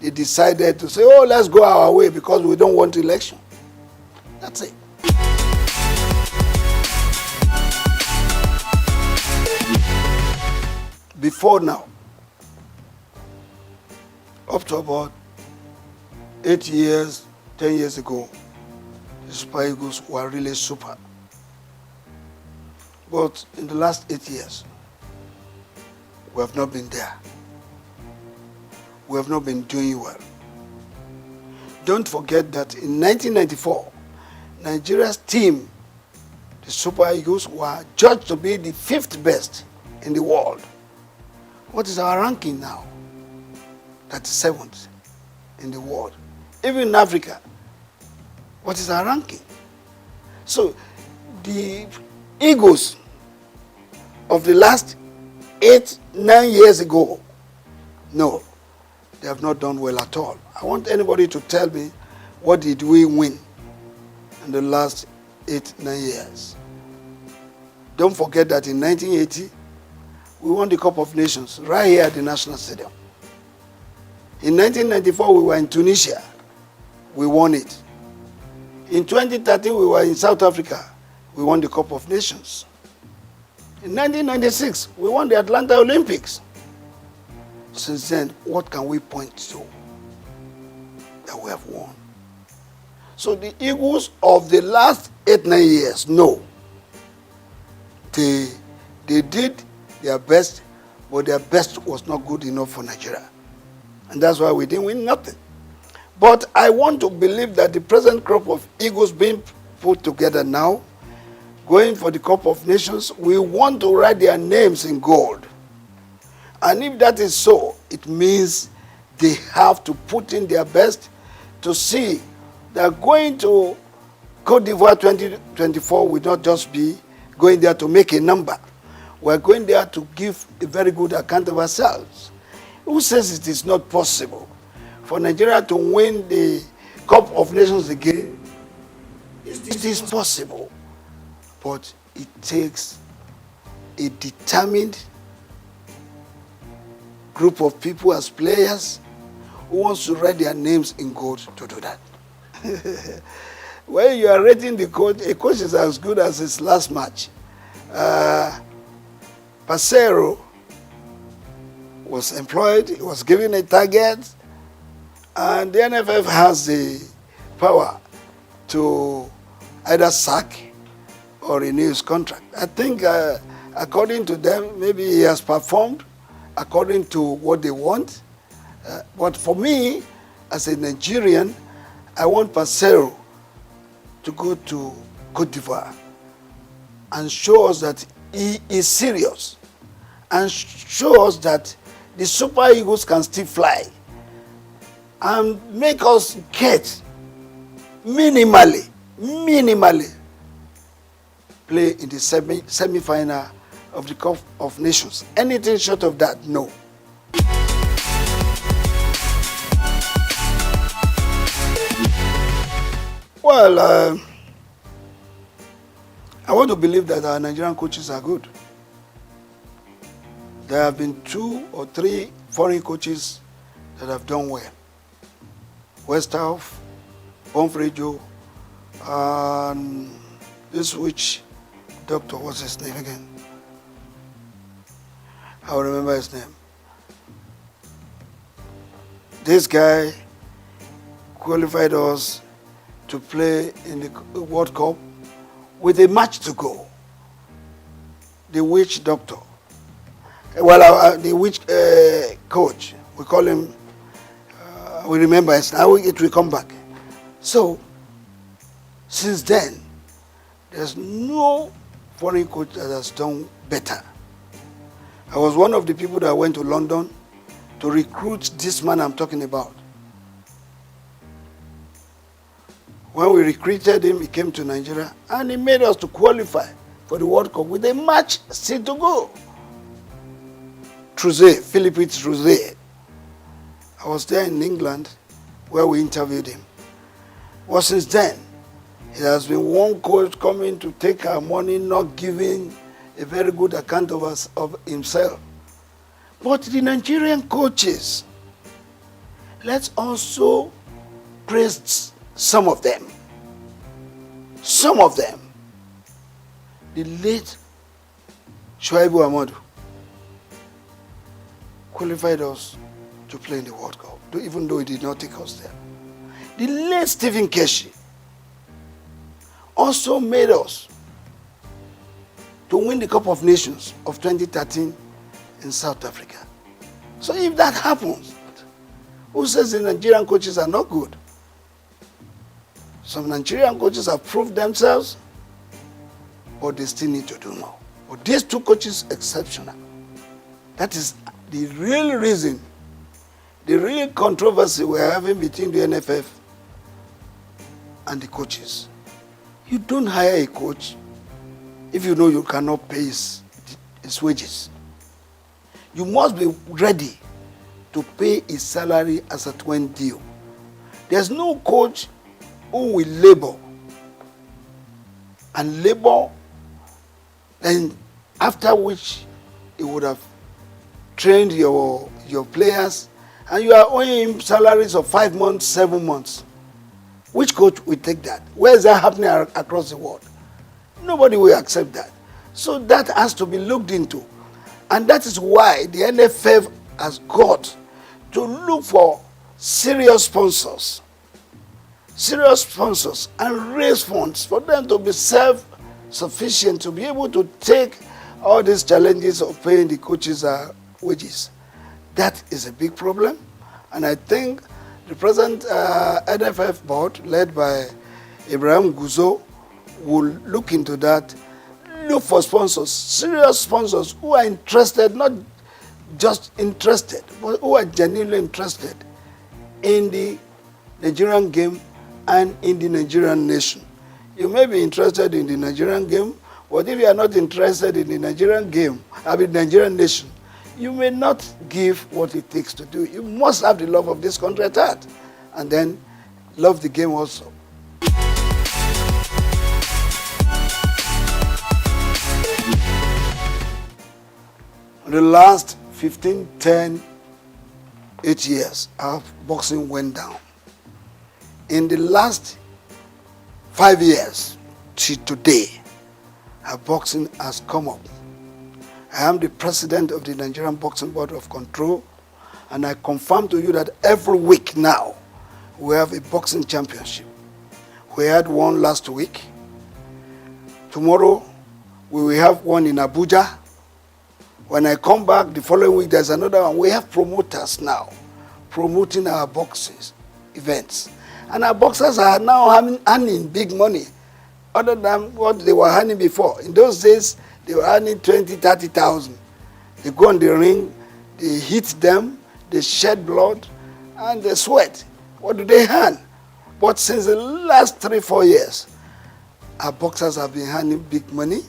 They decided to say, oh, let's go our way because we don't want election. That's it. Before now, up to about 8 years, 10 years ago, the Super Eagles were really super. But in the last 8 years, we have not been there. We have not been doing well. Don't forget that in 1994, Nigeria's team, the Super Eagles, were judged to be the 5th best in the world. What is our ranking now? 37th in the world. Even in Africa, what is our ranking? So the Eagles of the last 8, 9 years ago, no, they have not done well at all. I want anybody to tell me what did we win in the last 8, 9 years. Don't forget that in 1980, we won the Cup of Nations right here at the National Stadium. In 1994, we were in Tunisia. We won it. In 2013, we were in South Africa. We won the Cup of Nations. In 1996, we won the Atlanta Olympics. Since then, what can we point to that we have won? So the Eagles of the last 8, 9 years, no. They did their best, but their best was not good enough for Nigeria. And that's why we didn't win nothing. But I want to believe that the present crop of Eagles being put together now, going for the Cup of Nations, we want to write their names in gold. And if that is so, it means they have to put in their best to see that going to Cote d'Ivoire 2024 will not just be going there to make a number. We're going there to give a very good account of ourselves. Who says it is not possible for Nigeria to win the Cup of Nations again? It is possible, but it takes a determined group of people as players who wants to write their names in gold to do that. When you are rating the coach, a coach is as good as his last match. Pasero was employed, he was given a target, And the NFF has the power to either sack or renew his contract. I think according to them, maybe he has performed according to what they want. But for me, as a Nigerian, I want Parcero to go to Cote d'Ivoire and show us that he is serious and show us that the Super Eagles can still fly and make us get minimally play in the semi-final of the Cup of Nations. Anything short of that, no. Well, I want to believe that our Nigerian coaches are good. There have been 2 or 3 foreign coaches that have done well. Westhoff, Bonfrejo, and this which doctor, what's his name again? I'll remember his name. This guy qualified us to play in the World Cup with a match to go. The witch doctor. Well, the witch coach, we call him, we remember it now, it will come back. So, since then, there's no foreign coach that has done better. I was one of the people that went to London to recruit this man I'm talking about. When we recruited him, he came to Nigeria and he made us to qualify for the World Cup with a match still to go. Philippe Trouzet. I was there in England where we interviewed him. Well, since then, it has been one coach coming to take our money, not giving a very good account of us, of himself. But the Nigerian coaches, let's also praise some of them. Some of them. The late Shuaibu Ahmadu qualified us to play in the World Cup, even though he did not take us there. The late Stephen Keshi also made us to win the Cup of Nations of 2013 in South Africa. So if that happens, who says the Nigerian coaches are not good? Some Nigerian coaches have proved themselves, but they still need to do more. But these 2 coaches, exceptional. That is the real reason, the real controversy we're having between the NFF and the coaches. You don't hire a coach if you know you cannot pay his wages. You must be ready to pay his salary as at when due. There's no coach who will labor and labor, and after which he would have trained your players, and you are owing him salaries of 5 months, 7 months. Which coach will take that? Where is that happening across the world? Nobody will accept that. So that has to be looked into. And that is why the NFF has got to look for serious sponsors and raise funds for them to be self-sufficient, to be able to take all these challenges of paying the coaches wages. That is a big problem. And I think the present NFF board, led by Ibrahim Guzo, will look into that, look for sponsors, serious sponsors who are interested, not just interested, but who are genuinely interested in the Nigerian game and in the Nigerian nation. You may be interested in the Nigerian game, but if you are not interested in the Nigerian game, Nigerian nation, you may not give what it takes to do. You must have the love of this country at heart, and then love the game also. In the last 15, 10, 8 years, our boxing went down. In the last 5 years to today, our boxing has come up. I am the president of the Nigerian Boxing Board of Control, and I confirm to you that every week now, we have a boxing championship. We had one last week. Tomorrow, we will have one in Abuja. When I come back the following week, there's another one. We have promoters now promoting our boxing events. And our boxers are now earning big money other than what they were earning before. In those days, they were earning 20, 30,000. They go on the ring, they hit them, they shed blood, and they sweat. What do they earn? But since the last 3-4 years, our boxers have been earning big money.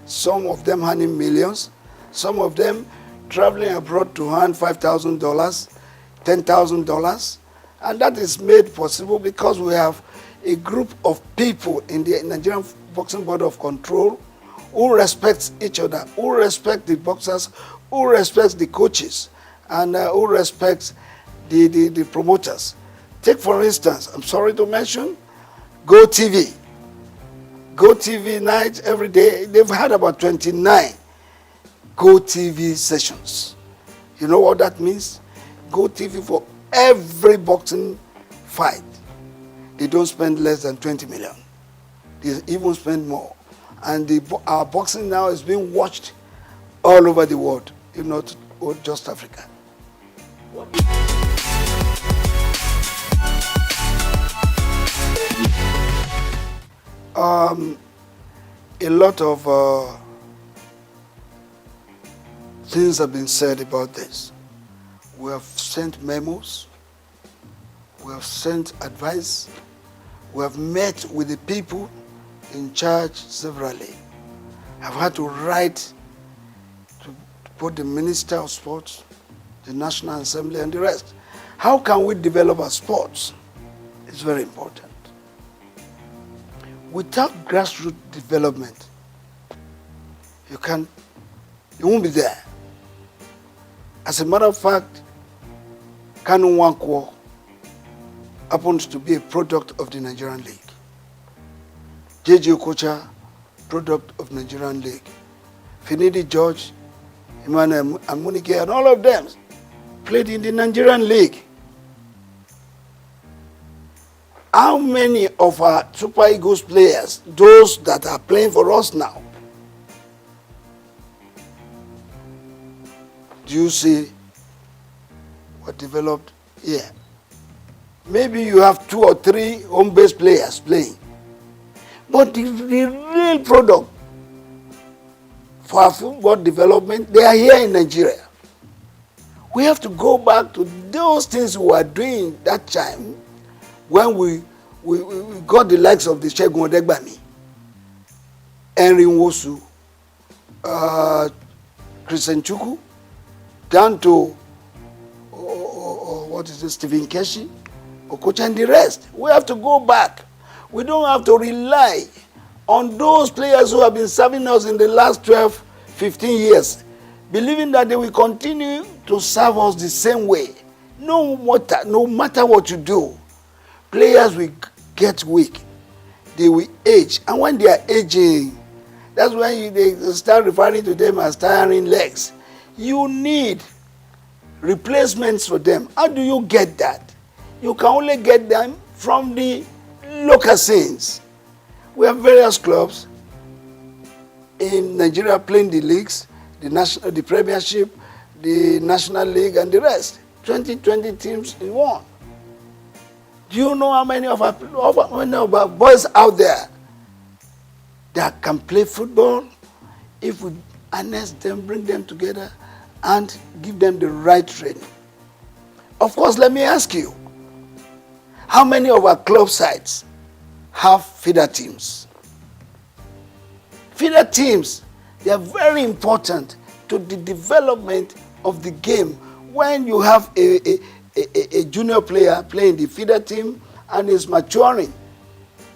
Some of them earning millions. Some of them traveling abroad to earn $5,000, $10,000. And that is made possible because we have a group of people in the Nigerian Boxing Board of Control who respects each other, who respect the boxers, who respects the coaches, and who respects the promoters. Take, for instance, I'm sorry to mention, Go TV. Go TV night every day. They've had about 29 Go TV sessions. You know what that means? Go TV for every boxing fight. They don't spend less than 20 million. They even spend more. And our boxing now is being watched all over the world, if not just Africa. A lot of things have been said about this. We have sent memos, we have sent advice, we have met with the people in charge severally. I've had to write to both the Minister of Sports, the National Assembly, and the rest. How can we develop our sports? It's very important. Without grassroots development, you won't be there. As a matter of fact, Kanu Nwankwo happens to be a product of the Nigerian League. J.J. Okocha, product of Nigerian League. Finidi George, Emmanuel Amunike, and all of them played in the Nigerian League. How many of our Super Eagles players, those that are playing for us now, do you see what developed here? Maybe you have 2 or 3 home-based players playing. But the real product for our football development, they are here in Nigeria. We have to go back to those things we were doing that time when we got the likes of the Segun Odegbami, Henry Nwosu, Christian Chukwu, down to Stephen Keshi, Okocha, and the rest. We have to go back. We don't have to rely on those players who have been serving us in the last 12, 15 years, believing that they will continue to serve us the same way. No matter what you do, players will get weak. They will age. And when they are aging, that's when they start referring to them as tiring legs. You need replacements for them. How do you get that? You can only get them from the local scenes. We have various clubs in Nigeria playing the leagues, the Premiership, the National League, and the rest. 20 teams in one. Do you know how many of our boys out there that can play football? If we harness them, bring them together, and give them the right training. Of course, let me ask you, how many of our club sides have feeder teams? Feeder teams, they are very important to the development of the game. When you have a junior player playing the feeder team and is maturing,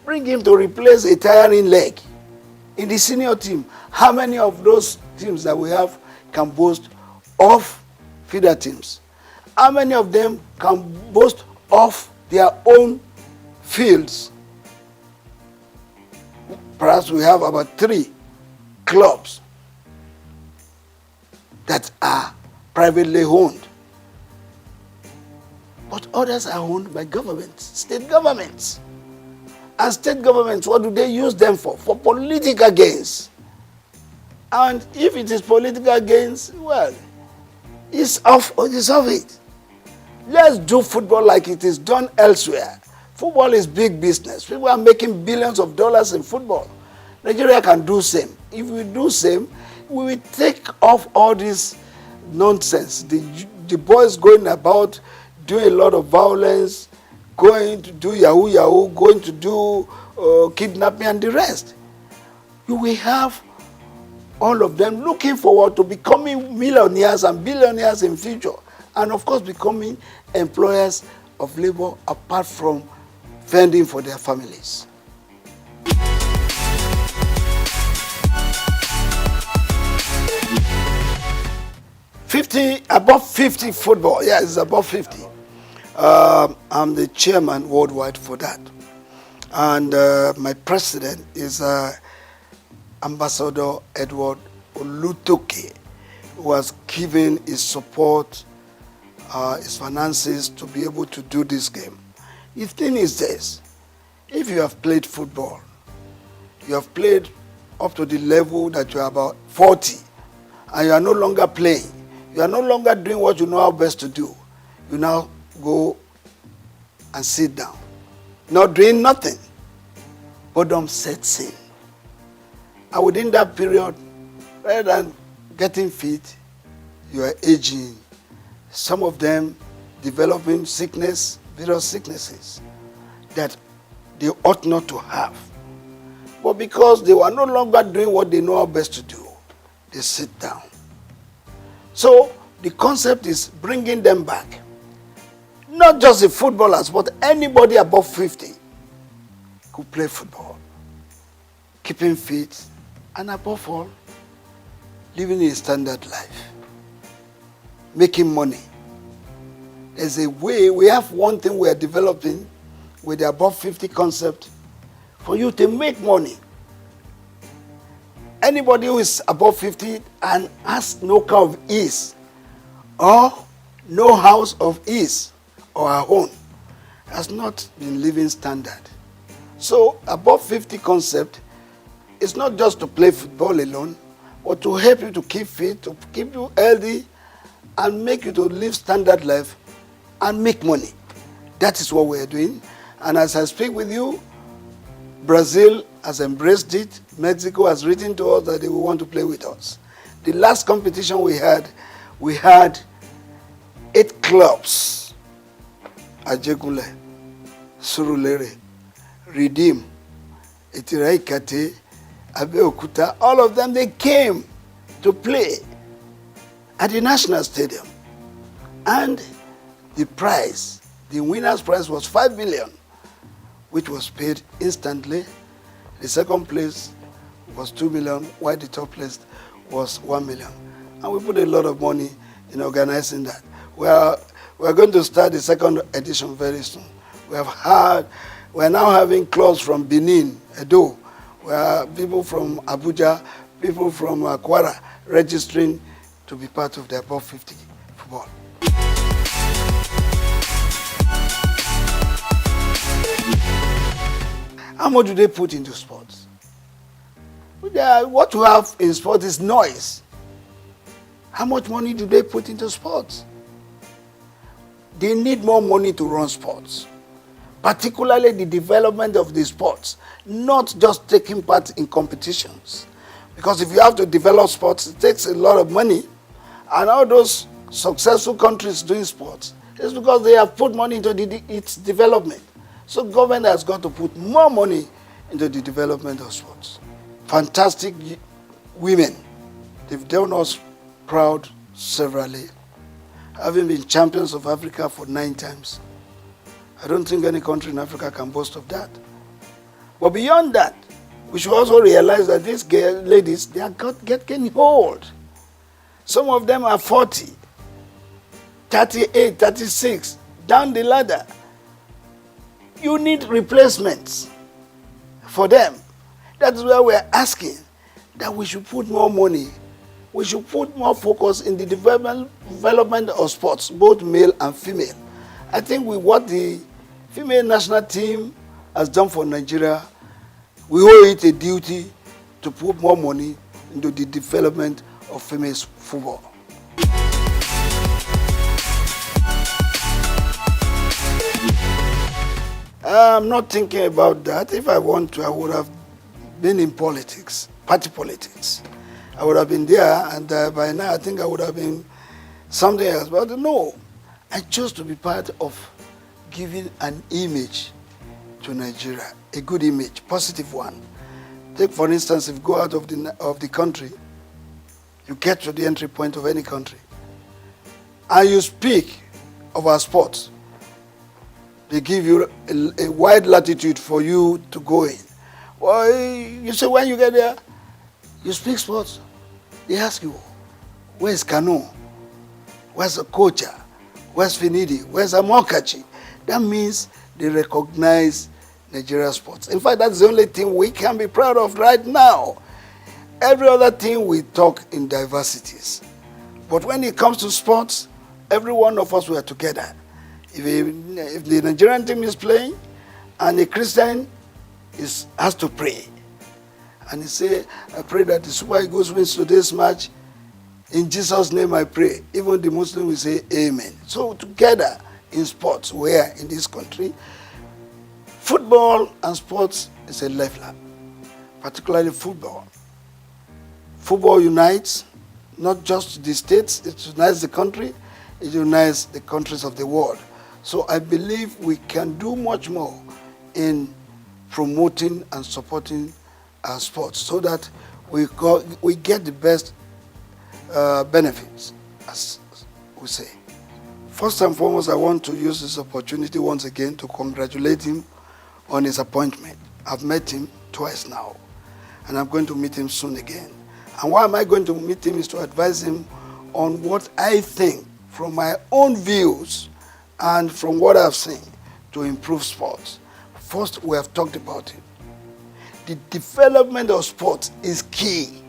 bring him to replace a tiring leg. In the senior team, how many of those teams that we have can boast of feeder teams? How many of them can boast of their own fields? Perhaps we have about 3 clubs that are privately owned. but others are owned by governments, state governments. And state governments, what do they use them for? For political gains. And if it is political gains, well, it's off or it's off it. Let's do football like it is done elsewhere. Football is big business. People are making billions of dollars in football. Nigeria can do same. If we do same, we will take off all this nonsense. The boys going about doing a lot of violence, going to do yahoo yahoo, going to do kidnapping and the rest. You will have all of them looking forward to becoming millionaires and billionaires in future, and of course becoming employers of labor apart from fending for their families. Above 50 football. Yeah, it's above 50. I'm the chairman worldwide for that. And my president is Ambassador Edward Olutoke, who has given his support, his finances to be able to do this game. The thing is this: if you have played football, you have played up to the level that you are about 40, and you are no longer playing, you are no longer doing what you know how best to do, you now go and sit down, not doing nothing. Boredom sets in. And within that period, rather than getting fit, you are aging. Some of them developing sickness, various sicknesses that they ought not to have. But because they were no longer doing what they know how best to do, they sit down. So the concept is bringing them back. Not just the footballers, but anybody above 50 could play football, keeping fit, and above all, living a standard life, making money. There's a way, we have one thing we are developing with the above 50 concept for you to make money. Anybody who is above 50 and has no car of ease or no house of ease or a home has not been living standard. So above 50 concept is not just to play football alone, but to help you to keep fit, to keep you healthy, and make you to live standard life and make money. That is what we are doing. And as I speak with you, Brazil has embraced it. Mexico has written to us that they will want to play with us. The last competition we had 8 clubs. Ajegule, Surulere, Redeem, Etiraikate, Abeokuta, all of them, they came to play at the National Stadium. And the prize, the winner's prize was 5 million, which was paid instantly. The second place was 2 million, while the top place was 1 million. And we put a lot of money in organizing that. We're going to start the second edition very soon. We're now having clubs from Benin, Edo, where people from Abuja, people from Kwara registering to be part of the above 50 football. How much do they put into sports? What you have in sports is noise. How much money do they put into sports? They need more money to run sports, particularly the development of the sports, not just taking part in competitions. Because if you have to develop sports, it takes a lot of money. And all those successful countries doing sports, it's because they have put money into its development. So government has got to put more money into the development of sports. Fantastic women. They've done us proud severally, having been champions of Africa for 9 times. I don't think any country in Africa can boast of that. But beyond that, we should also realize that these ladies, they are getting old. Some of them are 40, 38, 36, down the ladder. You need replacements for them. That is why we're asking that we should put more money. We should put more focus in the development of sports, both male and female. I think with what the female national team has done for Nigeria, we owe it a duty to put more money into the development of female football. I'm not thinking about that. If I want to, I would have been in politics, party politics. I would have been there, and by now I think I would have been something else. But no, I chose to be part of giving an image to Nigeria, a good image, positive one. Take, for instance, if you go out of the country, you get to the entry point of any country, and you speak of our sports, they give you a wide latitude for you to go in. Well, you say when you get there, you speak sports. They ask you, where's Kanu? Where's Okocha? Where's Finidi? Where's Amokachi? That means they recognize Nigeria sports. In fact, that's the only thing we can be proud of right now. Every other thing we talk in diversities. But when it comes to sports, every one of us were together. If the Nigerian team is playing and a Christian has to pray, and he say, I pray that the Super Eagles wins today's match, in Jesus' name I pray. Even the Muslim will say amen. So together in sports, where in this country, football and sports is a lifeline, particularly football. Football unites not just the states, it unites the country, it unites the countries of the world. So I believe we can do much more in promoting and supporting our sports so that we get the best benefits, as we say. First and foremost, I want to use this opportunity once again to congratulate him on his appointment. I've met him twice now, and I'm going to meet him soon again. And why am I going to meet him is to advise him on what I think from my own views and from what I've seen to improve sports. First, we have talked about it. The development of sports is key,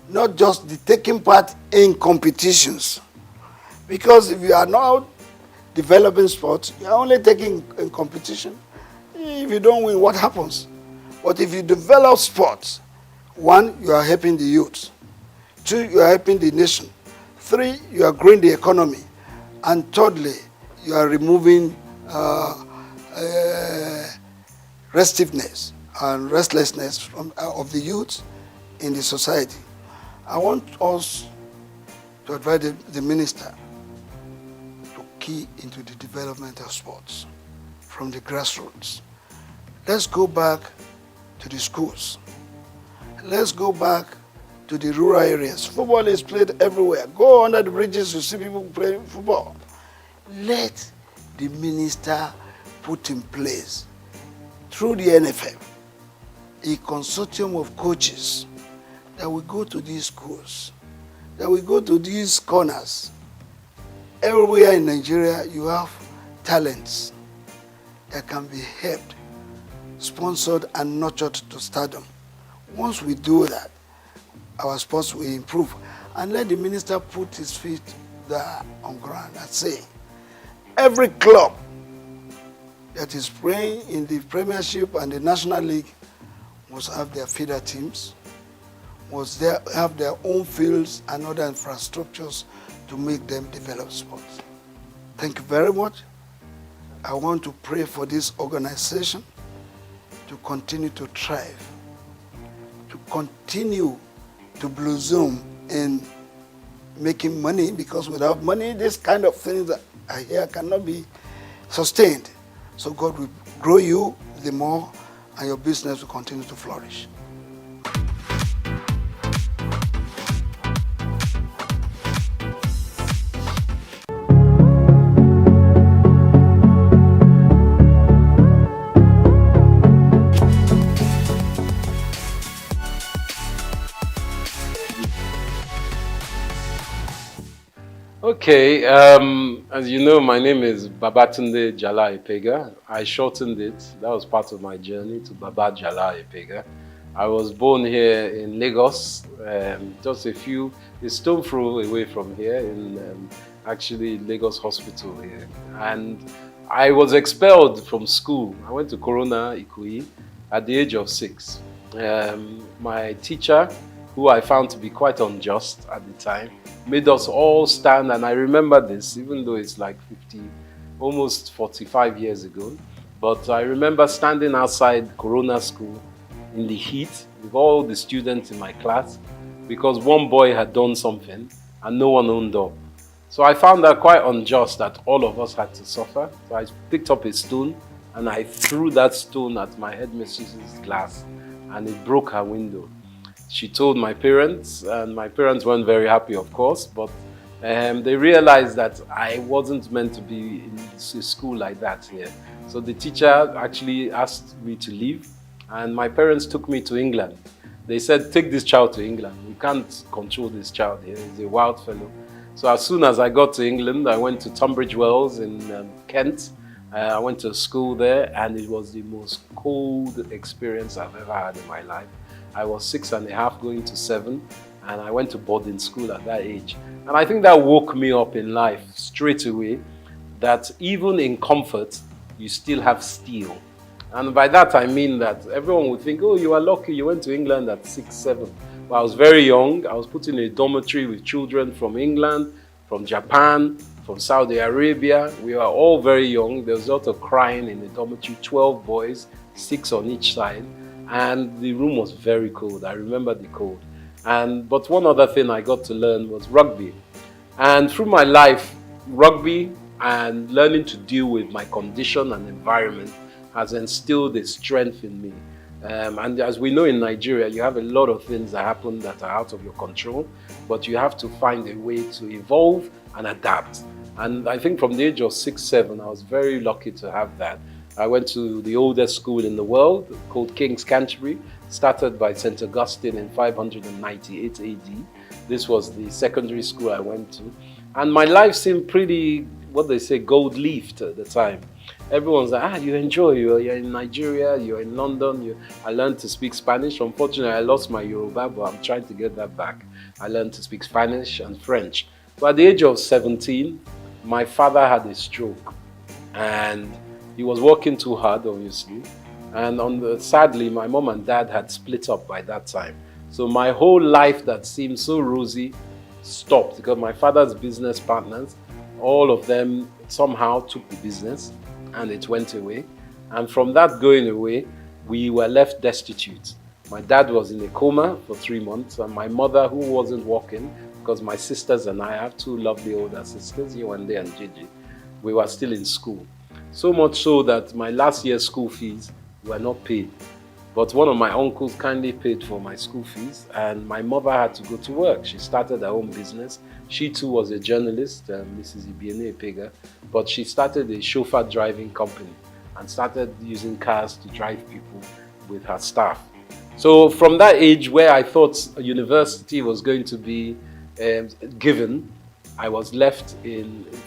not just the taking part in competitions. Because if you are not developing sports, you are only taking in competition. If you don't win, what happens? But if you develop sports, one, you are helping the youth. Two, you are helping the nation. Three, you are growing the economy. And thirdly, you are removing restiveness and restlessness of the youth in the society. I want us to advise the minister to key into the development of sports from the grassroots. Let's go back to the schools. Let's go back to the rural areas. Football is played everywhere. Go under the bridges, you see people playing football. Let the minister put in place, through the NFF, a consortium of coaches that will go to these schools, that will go to these corners. Everywhere in Nigeria, you have talents that can be helped, sponsored and nurtured to stardom. Once we do that, our sports will improve. And let the minister put his feet there on ground and say, every club that is playing in the Premiership and the National League must have their feeder teams, must have their own fields and other infrastructures to make them develop sports. Thank you very much. I want to pray for this organization to continue to thrive, to continue to blossom in making money, because without money, this kind of things that I hear cannot be sustained. So God will grow you the more, and your business will continue to flourish. Okay, as you know, my name is Babatunde Jala Ipega. I shortened it. That was part of my journey to Baba Jala Ipega. I was born here in Lagos, just a stone throw away from here in actually Lagos Hospital here. And I was expelled from school. I went to Corona Ikoyi at the age of 6. My teacher, who I found to be quite unjust at the time, made us all stand, and I remember this, even though it's like 50, almost 45 years ago. But I remember standing outside Corona School in the heat with all the students in my class because one boy had done something and no one owned up. So I found that quite unjust that all of us had to suffer. So I picked up a stone and I threw that stone at my headmistress's glass and it broke her window. She told my parents, and my parents weren't very happy, of course, but they realized that I wasn't meant to be in school like that here. So the teacher actually asked me to leave, and my parents took me to England. They said, take this child to England. We can't control this child here. He's a wild fellow. So as soon as I got to England, I went to Tunbridge Wells in Kent. I went to school there, and it was the most cold experience I've ever had in my life. I was 6.5 going to 7, and I went to boarding school at that age. And I think that woke me up in life straight away, that even in comfort, you still have steel. And by that I mean that everyone would think, oh, you are lucky, you went to England at 6, 7. Well, I was very young. I was put in a dormitory with children from England, from Japan, from Saudi Arabia. We were all very young. There was a lot of crying in the dormitory, 12 boys, 6 on each side. And the room was very cold. I remember the cold. But one other thing I got to learn was rugby. And through my life, rugby and learning to deal with my condition and environment has instilled a strength in me. And as we know in Nigeria, you have a lot of things that happen that are out of your control, but you have to find a way to evolve and adapt. And I think from the age of 6, 7, I was very lucky to have that. I went to the oldest school in the world called King's Canterbury, started by St. Augustine in 598 AD. This was the secondary school I went to. And my life seemed pretty, what they say, gold-leafed at the time. Everyone's like, you enjoy, you're in Nigeria, you're in London. I learned to speak Spanish. Unfortunately, I lost my Yoruba, but I'm trying to get that back. I learned to speak Spanish and French. But at the age of 17, my father had a stroke. And he was working too hard, obviously. And sadly, my mom and dad had split up by that time. So my whole life that seemed so rosy stopped because my father's business partners, all of them somehow took the business and it went away. And from that going away, we were left destitute. My dad was in a coma for 3 months, and my mother, who wasn't working, because my sisters and I have 2 lovely older sisters, Yewande and Gigi, we were still in school. So much so that my last year's school fees were not paid. But one of my uncles kindly paid for my school fees, and my mother had to go to work. She started her own business. She too was a journalist, Mrs. Ibiene Epega, but she started a chauffeur driving company and started using cars to drive people with her staff. So from that age where I thought a university was going to be given, I was left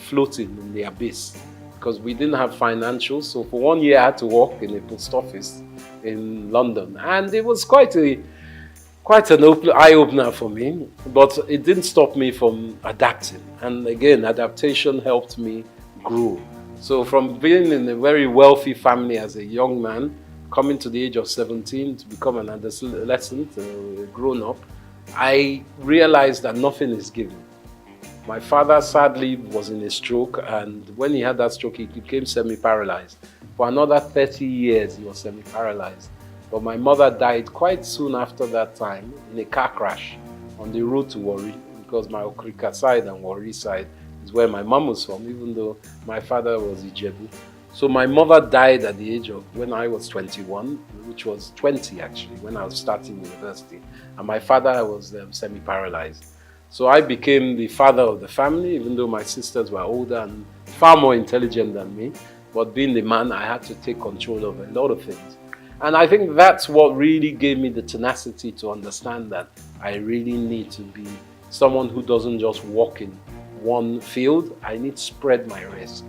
floating in the abyss because we didn't have financials. So for 1 year I had to work in a post office in London, and it was quite an eye-opener for me, but it didn't stop me from adapting. And again, adaptation helped me grow. So from being in a very wealthy family as a young man, coming to the age of 17 to become an adolescent, a grown-up, I realized that nothing is given. My father sadly was in a stroke, and when he had that stroke, he became semi-paralyzed. For another 30 years, he was semi-paralyzed. But my mother died quite soon after that time in a car crash on the road to Warri, because my Okrika side and Warri side is where my mom was from, even though my father was Ijebu. So my mother died at the age of, when I was 21, which was 20 actually, when I was starting university. And my father was semi-paralyzed. So I became the father of the family, even though my sisters were older and far more intelligent than me. But being the man, I had to take control of a lot of things. And I think that's what really gave me the tenacity to understand that I really need to be someone who doesn't just walk in one field. I need to spread my risk.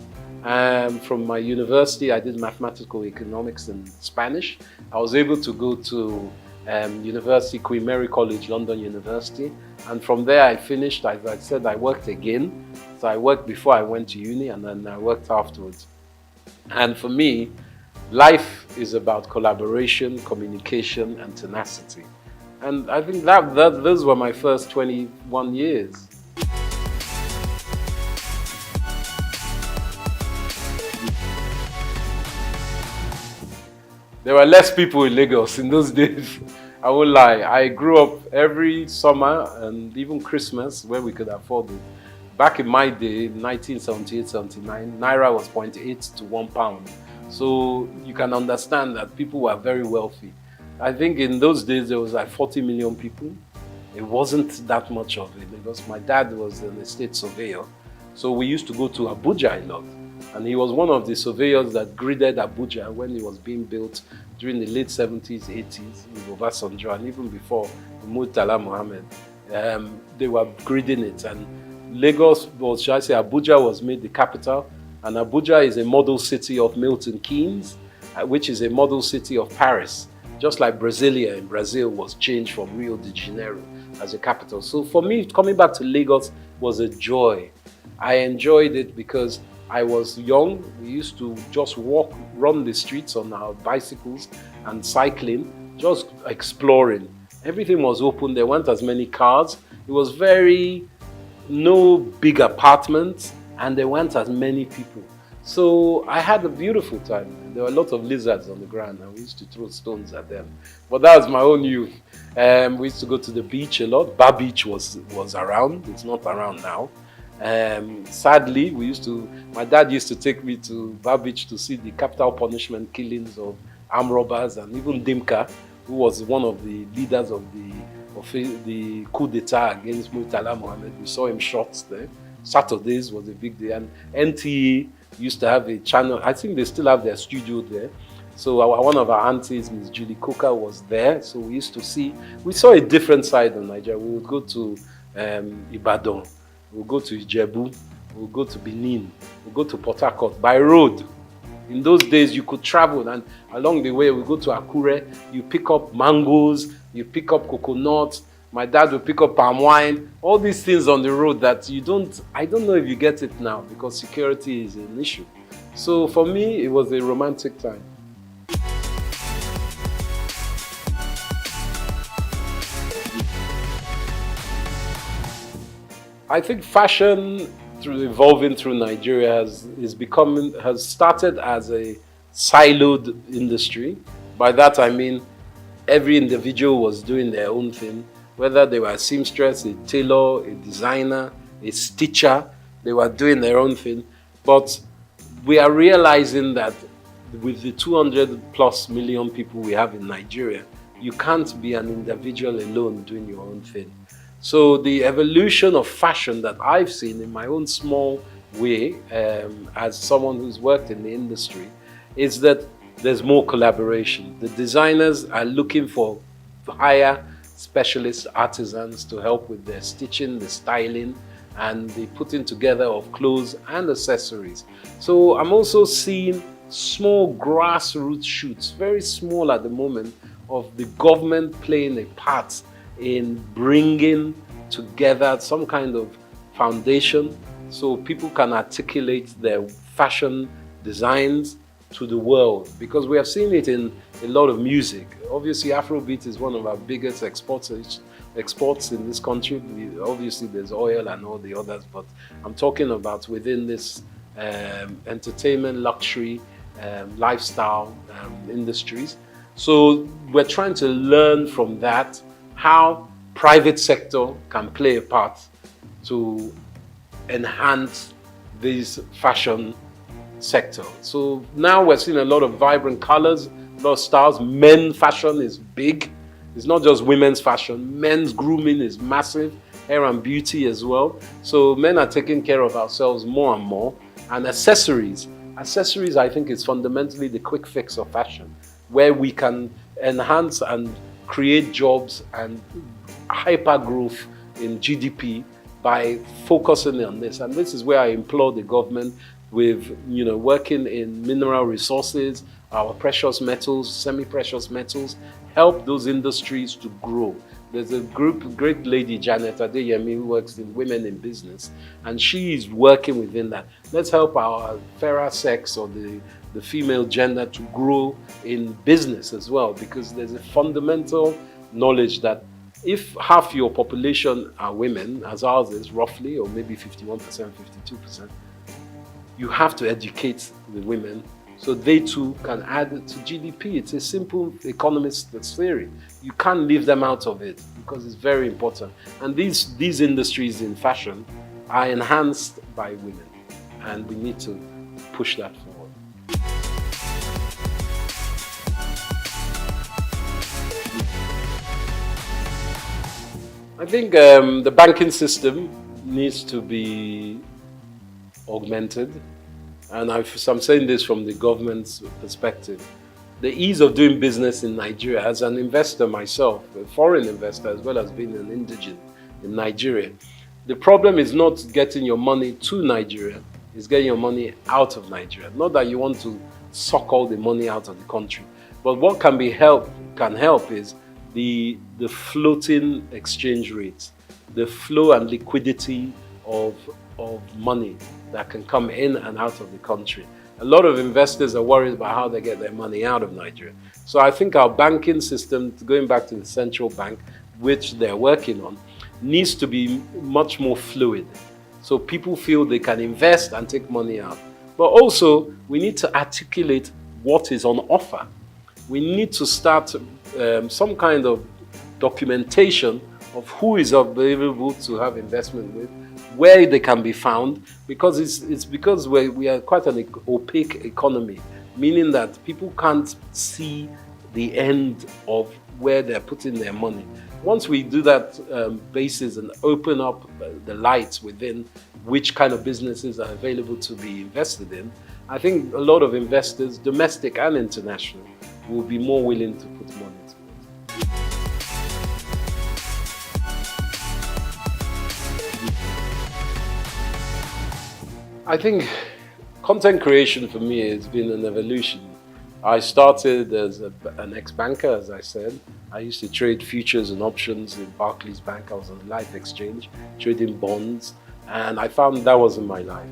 From my university, I did mathematical economics and Spanish. I was able to go to University, Queen Mary College, London University. And from there I finished, as I said, I worked again. So I worked before I went to uni, and then I worked afterwards. And for me, life is about collaboration, communication, and tenacity. And I think that those were my first 21 years. There were less people in Lagos in those days. I won't lie. I grew up every summer and even Christmas where we could afford it. Back in my day, 1978, 79, Naira was 0.8 to £1. So you can understand that people were very wealthy. I think in those days there was like 40 million people. It wasn't that much of it because my dad was an estate surveyor. So we used to go to Abuja a lot. And he was one of the surveyors that gridded Abuja when it was being built during the late 70s, 80s with Obasanjo, and even before Murtala Mohammed. They were gridding it. And Lagos, or should I say Abuja, was made the capital. And Abuja is a model city of Milton Keynes, which is a model city of Paris. Just like Brasilia in Brazil was changed from Rio de Janeiro as a capital. So for me, coming back to Lagos was a joy. I enjoyed it because I was young. We used to just walk, run the streets on our bicycles and cycling, just exploring. Everything was open. There weren't as many cars. It was no big apartments, and there weren't as many people. So I had a beautiful time. There were a lot of lizards on the ground, and we used to throw stones at them. But that was my own youth. We used to go to the beach a lot. Bar Beach was around. It's not around now. Sadly, my dad used to take me to Bar Beach to see the capital punishment killings of armed robbers, and even Dimka, who was one of the leaders of the coup d'etat against Murtala Mohammed. We saw him shot there. Saturdays was a big day, and NTA used to have a channel. I think they still have their studio there. So one of our aunties, Ms. Julie Coker, was there. So we saw a different side of Nigeria. We would go to Ibadan. We'll go to Ijebu, we'll go to Benin, we'll go to Port Harcourt by road. In those days, you could travel, and along the way, we go to Akure, you pick up mangoes, you pick up coconuts, my dad will pick up palm wine, all these things on the road that I don't know if you get it now because security is an issue. So for me, it was a romantic time. I think fashion, evolving through Nigeria, has started as a siloed industry. By that I mean every individual was doing their own thing, whether they were a seamstress, a tailor, a designer, a stitcher, they were doing their own thing. But we are realizing that with the 200 plus million people we have in Nigeria, you can't be an individual alone doing your own thing. So the evolution of fashion that I've seen in my own small way, as someone who's worked in the industry, is that there's more collaboration. The designers are looking for hire specialist artisans to help with their stitching, the styling, and the putting together of clothes and accessories. So I'm also seeing small grassroots shoots, very small at the moment, of the government playing a part in bringing together some kind of foundation so people can articulate their fashion designs to the world, because we have seen it in a lot of music. Obviously, Afrobeat is one of our biggest exports in this country. Obviously, there's oil and all the others, but I'm talking about within this entertainment, luxury, lifestyle industries. So we're trying to learn from that how private sector can play a part to enhance this fashion sector. So now we're seeing a lot of vibrant colors, a lot of styles. Men's fashion is big. It's not just women's fashion. Men's grooming is massive. Hair and beauty as well. So men are taking care of ourselves more and more. And accessories. Accessories, I think, is fundamentally the quick fix of fashion, where we can enhance and create jobs and hyper growth in GDP by focusing on this. And this is where I implore the government with working in mineral resources, our precious metals, semi-precious metals, help those industries to grow. There's a great lady, Janet Adeyemi, who works in Women in Business, and she is working within that. Let's help our fairer sex or the female gender to grow in business as well, because there's a fundamental knowledge that if half your population are women, as ours is roughly, or maybe 51%, 52%, you have to educate the women so they too can add to GDP. It's a simple economist theory. You can't leave them out of it because it's very important. And these industries in fashion are enhanced by women, and we need to push that forward. I think the banking system needs to be augmented, and I'm saying this from the government's perspective. The ease of doing business in Nigeria, as an investor myself, a foreign investor as well as being an indigene in Nigeria, the problem is not getting your money to Nigeria, it's getting your money out of Nigeria. Not that you want to suck all the money out of the country, but what can help is the floating exchange rates, the flow and liquidity of money that can come in and out of the country. A lot of investors are worried about how they get their money out of Nigeria. So I think our banking system, going back to the central bank, which they're working on, needs to be much more fluid. So people feel they can invest and take money out. But also, we need to articulate what is on offer. We need to start some kind of documentation of who is available to have investment with, where they can be found, because it's because we are quite an opaque economy, meaning that people can't see the end of where they're putting their money. Once we do that basis and open up the lights within which kind of businesses are available to be invested in, I think a lot of investors, domestic and international, will be more willing to put money to it. I think content creation for me has been an evolution. I started as an ex-banker, as I said. I used to trade futures and options in Barclays Bank. I was on the Life Exchange, trading bonds, and I found that wasn't my life.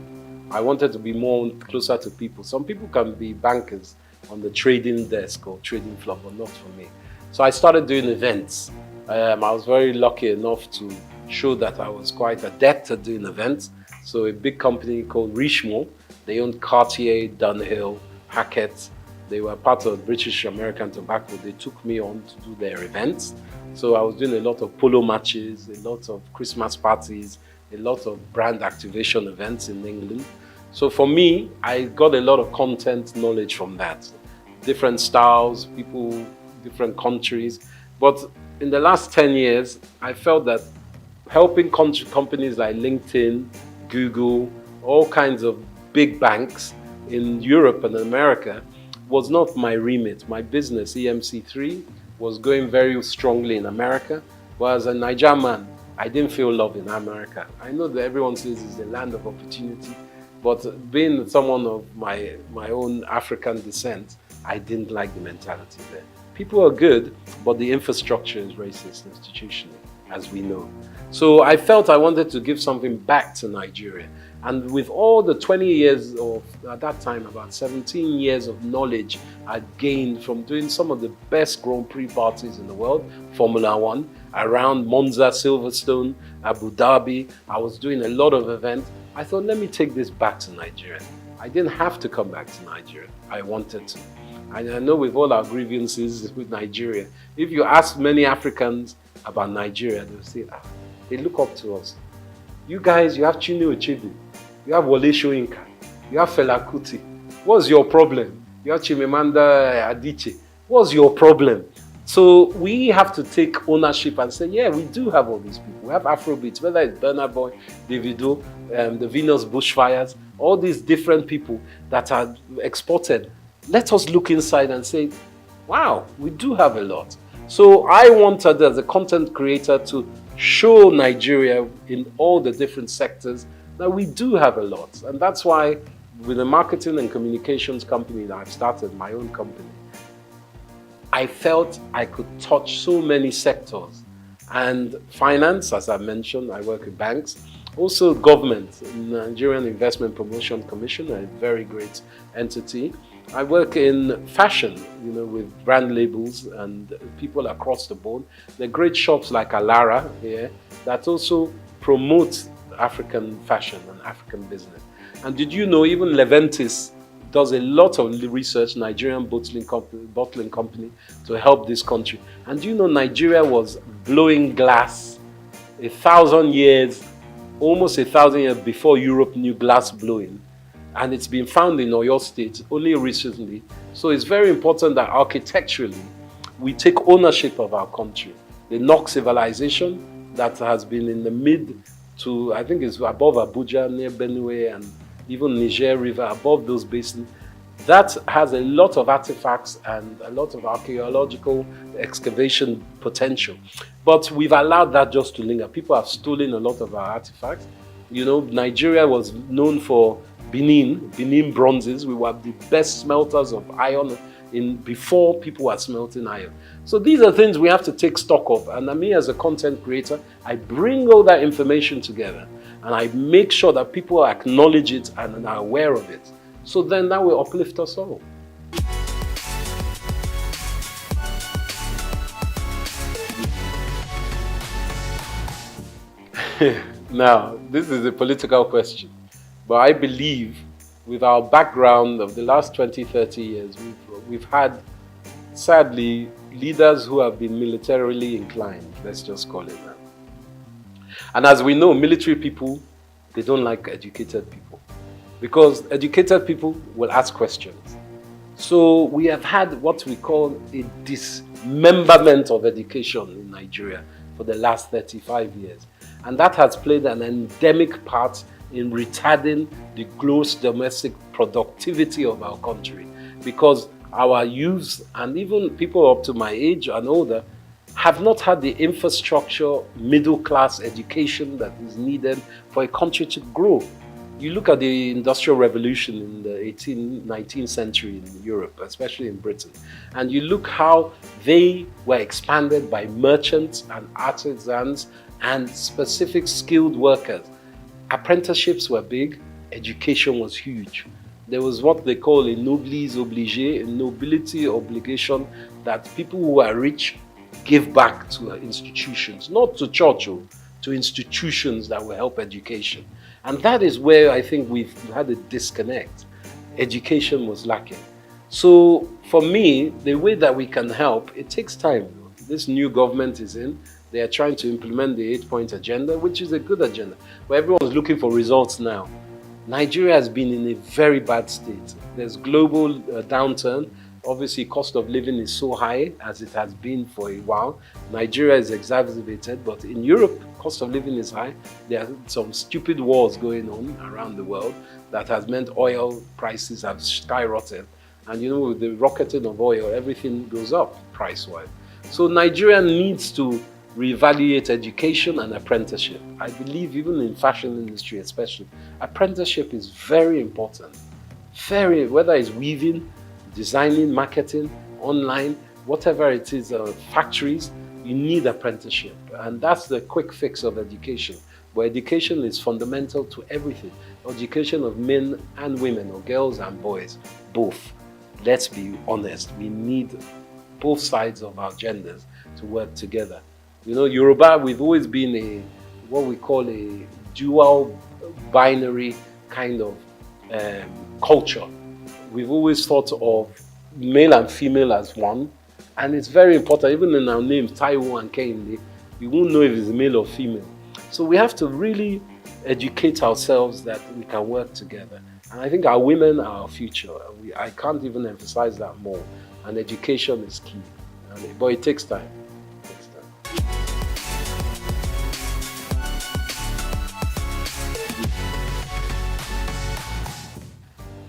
I wanted to be more closer to people. Some people can be bankers on the trading desk or trading floor, but not for me. So I started doing events. I was very lucky enough to show that I was quite adept at doing events. So a big company called Richemont, they owned Cartier, Dunhill, Hackett. They were part of British American Tobacco. They took me on to do their events. So I was doing a lot of polo matches, a lot of Christmas parties, a lot of brand activation events in England. So for me, I got a lot of content knowledge from that. Different styles, people, different countries. But in the last 10 years, I felt that helping companies like LinkedIn, Google, all kinds of big banks in Europe and America was not my remit. My business, EMC3, was going very strongly in America. But as a Nigerian man, I didn't feel love in America. I know that everyone says it's the land of opportunity, but being someone of my own African descent, I didn't like the mentality there. People are good, but the infrastructure is racist institutionally, as we know. So I felt I wanted to give something back to Nigeria. And with all the 20 years of, at that time, about 17 years of knowledge I'd gained from doing some of the best Grand Prix parties in the world, Formula One, around Monza, Silverstone, Abu Dhabi, I was doing a lot of events. I thought, let me take this back to Nigeria. I didn't have to come back to Nigeria. I wanted to. And I know with all our grievances with Nigeria, if you ask many Africans about Nigeria, they'll say, they look up to us. You guys, you have Chinua Achebe, you have Wole Soyinka, you have Fela Kuti. What's your problem? You have Chimamanda Adichie. What's your problem? So we have to take ownership and say, yeah, we do have all these people. We have Afrobeats, whether it's Burna Boy, Davido, the Venus Bushfires, all these different people that are exported. Let us look inside and say, wow, we do have a lot. So I wanted, as a content creator, to show Nigeria in all the different sectors that we do have a lot. And that's why with the marketing and communications company that I've started, my own company, I felt I could touch so many sectors. And finance, as I mentioned, I work with banks. Also government, Nigerian Investment Promotion Commission, a very great entity. I work in fashion, with brand labels and people across the board. There are great shops like Alara here that also promote African fashion and African business. And did you know even Leventis does a lot of research, Nigerian bottling company, to help this country. And do you know Nigeria was blowing glass 1,000 years, almost 1,000 years before Europe knew glass blowing. And it's been found in Oyo State only recently. So it's very important that architecturally, we take ownership of our country. The Nok civilization that has been in the mid to, I think it's above Abuja, near Benue, and even Niger River, above those basins, that has a lot of artifacts and a lot of archaeological excavation potential. But we've allowed that just to linger. People have stolen a lot of our artifacts. Nigeria was known for Benin bronzes. We were the best smelters of iron before people were smelting iron. So these are things we have to take stock of. And me as a content creator, I bring all that information together and I make sure that people acknowledge it and are aware of it. So then that will uplift us all. Now, this is a political question, but I believe with our background of the last 20, 30 years, we've had, sadly, leaders who have been militarily inclined, let's just call it that. And as we know, military people, they don't like educated people because educated people will ask questions. So we have had what we call a dismemberment of education in Nigeria for the last 35 years. And that has played an endemic part in retarding the gross domestic productivity of our country because our youths and even people up to my age and older have not had the infrastructure, middle class education that is needed for a country to grow. You look at the Industrial Revolution in the 19th century in Europe, especially in Britain, and you look how they were expanded by merchants and artisans and specific skilled workers. Apprenticeships were big, education was huge. There was what they call a noblesse obligée, a nobility obligation that people who are rich give back to institutions, not to church, to institutions that will help education. And that is where I think we've had a disconnect. Education was lacking. So for me, the way that we can help, it takes time. This new government is in. They are trying to implement the 8-point agenda, which is a good agenda. But everyone's looking for results now. Nigeria has been in a very bad state. There's global downturn. Obviously, cost of living is so high as it has been for a while. Nigeria is exacerbated, but in Europe, cost of living is high. There are some stupid wars going on around the world that has meant oil prices have skyrocketed. And with the rocketing of oil, everything goes up price-wise. So Nigeria needs to reevaluate education and apprenticeship. I believe even in fashion industry especially, apprenticeship is very important. Whether it's weaving, designing, marketing, online, whatever it is, factories, you need apprenticeship. And that's the quick fix of education. But education is fundamental to everything. Education of men and women, or girls and boys, both. Let's be honest, we need both sides of our genders to work together. Yoruba, we've always been what we call a dual binary kind of culture. We've always thought of male and female as one, and it's very important. Even in our names, Taiwo and Kehinde, you won't know if it's male or female. So we have to really educate ourselves that we can work together. And I think our women are our future. I can't even emphasize that more. And education is key. But it takes time.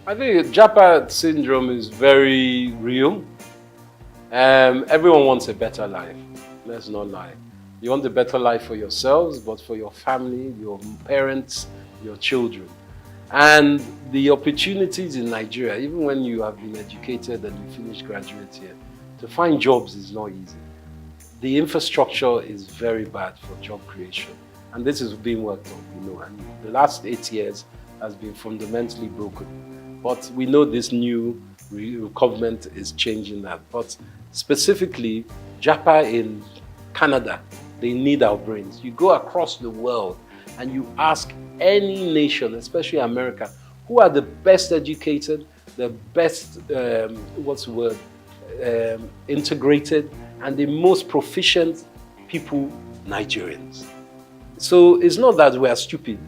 I think Japa syndrome is very real. Everyone wants a better life. Let's not lie. You want a better life for yourselves, but for your family, your parents, your children. And the opportunities in Nigeria, even when you have been educated and you finish graduate here, to find jobs is not easy. The infrastructure is very bad for job creation. And this is being worked on, and the last 8 years has been fundamentally broken. But we know this new government is changing that. But specifically, JAPA in Canada, they need our brains. You go across the world and you ask any nation, especially America, who are the best educated, the best, integrated, and the most proficient people, Nigerians. So it's not that we are stupid,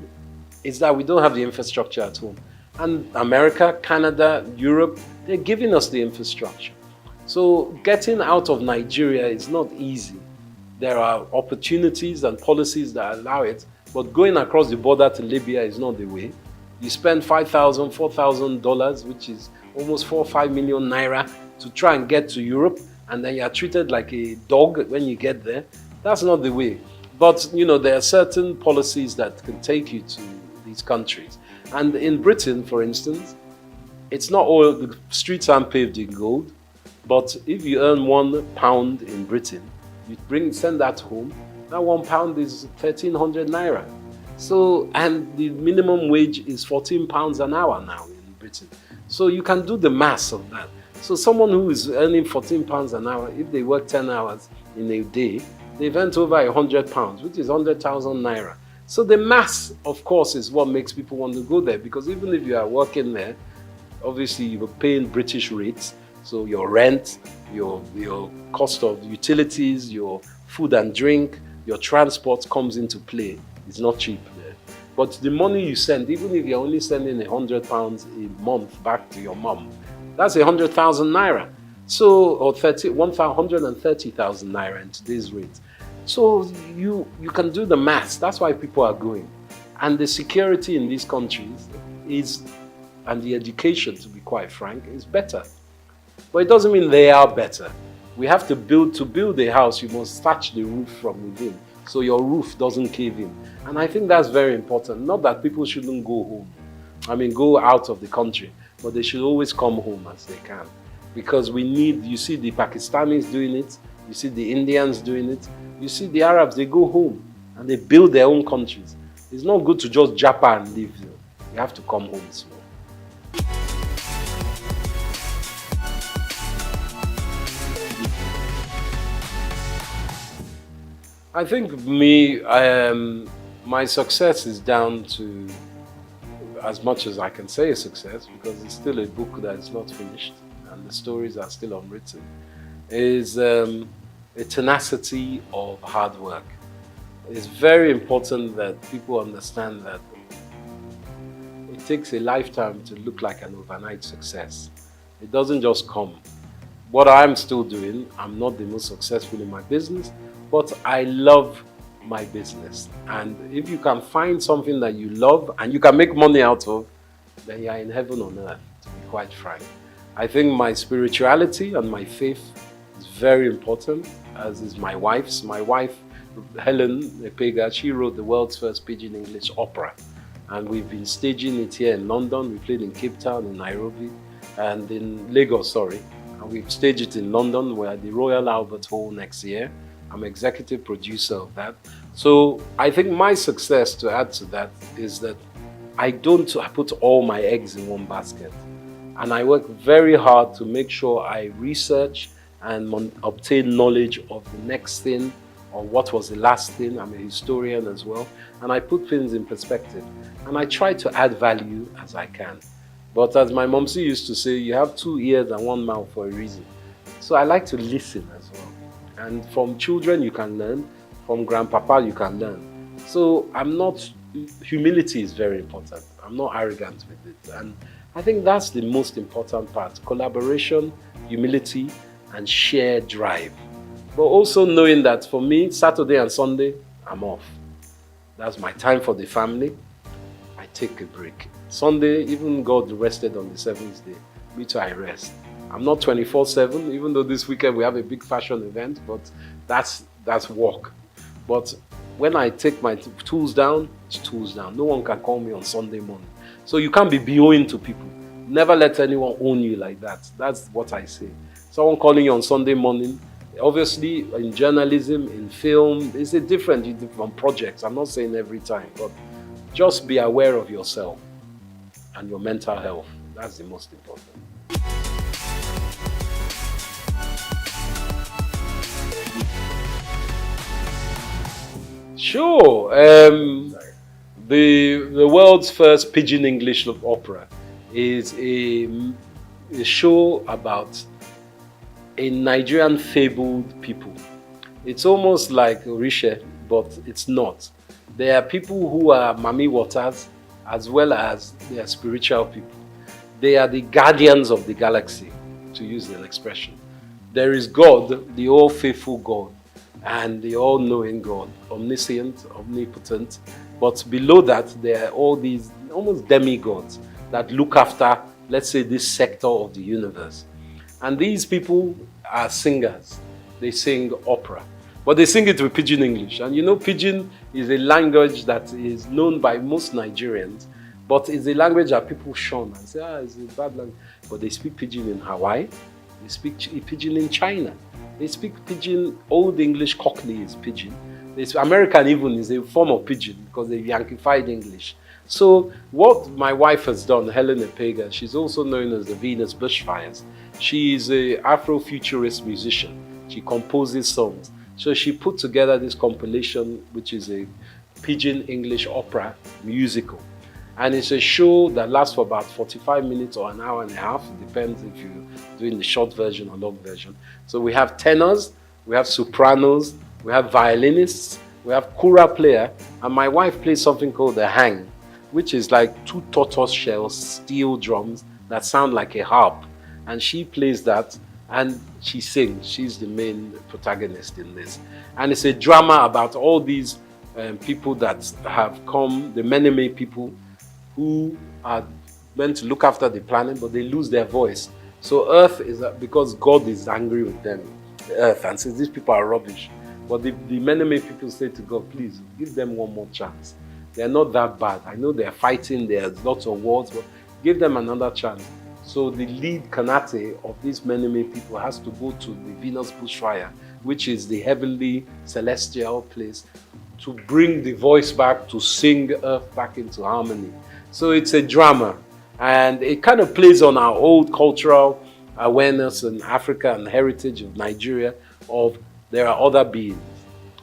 it's that we don't have the infrastructure at home. And America, Canada, Europe, they're giving us the infrastructure. So getting out of Nigeria is not easy. There are opportunities and policies that allow it, but going across the border to Libya is not the way. You spend $5,000, $4,000, which is almost 4 or 5 million naira to try and get to Europe, and then you are treated like a dog when you get there. That's not the way. But, there are certain policies that can take you to these countries. And in Britain, for instance, it's not all, the streets aren't paved in gold, but if you earn £1 in Britain, you send that home, that £1 is 1,300 naira. So, and the minimum wage is £14 an hour now in Britain. So you can do the maths of that. So someone who is earning £14 an hour, if they work 10 hours in a day, they've earned over £100, which is 100,000 naira. So the maths, of course, is what makes people want to go there, because even if you are working there, obviously you're paying British rates, so your rent, your cost of utilities, your food and drink, your transport comes into play. It's not cheap there. But the money you send, even if you're only sending £100 a month back to your mom, that's 100,000 naira. So, or 130,000 naira in today's rate. So you can do the maths. That's why people are going. And the security in these countries is, and the education, to be quite frank, is better. But it doesn't mean they are better. We have to build a house, you must thatch the roof from within, so your roof doesn't cave in. And I think that's very important. Not that people shouldn't go home, go out of the country, but they should always come home as they can. Because you see the Pakistanis doing it, you see the Indians doing it, you see the Arabs, they go home and they build their own countries. It's not good to just japa and leave. You have to come home as well. I think my success is down to, as much as I can say a success, because it's still a book that is not finished and the stories are still unwritten, is a tenacity of hard work. It's very important that people understand that it takes a lifetime to look like an overnight success. It doesn't just come. What I'm still doing, I'm not the most successful in my business, but I love my business. And if you can find something that you love and you can make money out of, then you're in heaven on earth, to be quite frank. I think my spirituality and my faith is very important, as is my wife's. My wife, Helen Epega, she wrote the world's first Pidgin English opera. And we've been staging it here in London. We played in Cape Town, in Nairobi, and in Lagos, And we've staged it in London. We're at the Royal Albert Hall next year. I'm executive producer of that. So I think my success, to add to that, is that I put all my eggs in one basket. And I work very hard to make sure I research and obtain knowledge of the next thing or what was the last thing. I'm a historian as well. And I put things in perspective. And I try to add value as I can. But as my momsy used to say, you have 2 ears and 1 mouth for a reason. So I like to listen as well. And from children you can learn, from grandpapa you can learn. So humility is very important. I'm not arrogant with it. And I think that's the most important part. Collaboration, humility, and shared drive. But also knowing that for me, Saturday and Sunday, I'm off. That's my time for the family. I take a break. Sunday, even God rested on the 7th day. Me too, I rest. I'm not 24/7, even though this weekend we have a big fashion event, but that's work. But when I take my tools down, it's tools down. No one can call me on Sunday morning. So you can't be BOing to people. Never let anyone own you like that. That's what I say. Someone calling you on Sunday morning, obviously in journalism, in film, it's a different from projects. I'm not saying every time, but just be aware of yourself and your mental health. That's the most important. Sure. The world's first pidgin English opera is a show about a Nigerian fabled people. It's almost like Orisha, but it's not. There are people who are Mami Waters as well as they are spiritual people. They are the guardians of the galaxy, to use an expression. There is God, the all-faithful God, and the all-knowing God, omniscient, omnipotent. But below that, there are all these almost demigods that look after, let's say, this sector of the universe. And these people are singers. They sing opera. But they sing it with pidgin English. And you know, pidgin is a language that is known by most Nigerians, but it's a language that people shun and say, it's a bad language. But they speak pidgin in Hawaii. They speak pidgin in China. They speak pidgin, Old English Cockney is pidgin. American even is a form of pidgin because they Yankified English. So what my wife has done, Helen Epega, she's also known as the Venus Bushfires. She is an Afrofuturist musician. She composes songs. So she put together this compilation, which is a pidgin English opera musical. And it's a show that lasts for about 45 minutes or an hour and a half. It depends if you're doing the short version or long version. So we have tenors, we have sopranos, we have violinists, we have kura player, and my wife plays something called the hang, which is like 2 tortoise shell steel drums that sound like a harp. And she plays that and she sings. She's the main protagonist in this. And it's a drama about all these people that have come, the Meneme people, who are meant to look after the planet, but they lose their voice. So Earth is, because God is angry with them, the Earth, and says these people are rubbish. But the Meneme people say to God, please, give them one more chance. They're not that bad. I know they're fighting, there's lots of wars, but give them another chance. So the lead Kanate of these Meneme people has to go to the Venus Bushfire, which is the heavenly celestial place, to bring the voice back, to sing Earth back into harmony. So it's a drama, and it kind of plays on our old cultural awareness in Africa and heritage of Nigeria of there are other beings.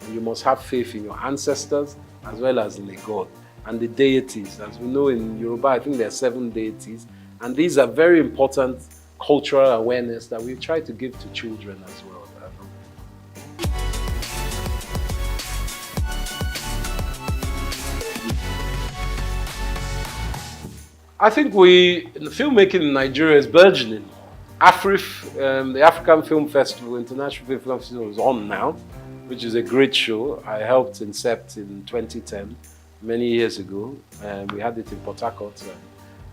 And you must have faith in your ancestors as well as in a God. And the deities, as we know in Yoruba, I think there are 7 deities. And these are very important cultural awareness that we try to give to children as well. I think the filmmaking in Nigeria is burgeoning. AFRIF, the African Film Festival, International Film Festival is on now, which is a great show. I helped incept in 2010, many years ago. We had it in Port Harcourt.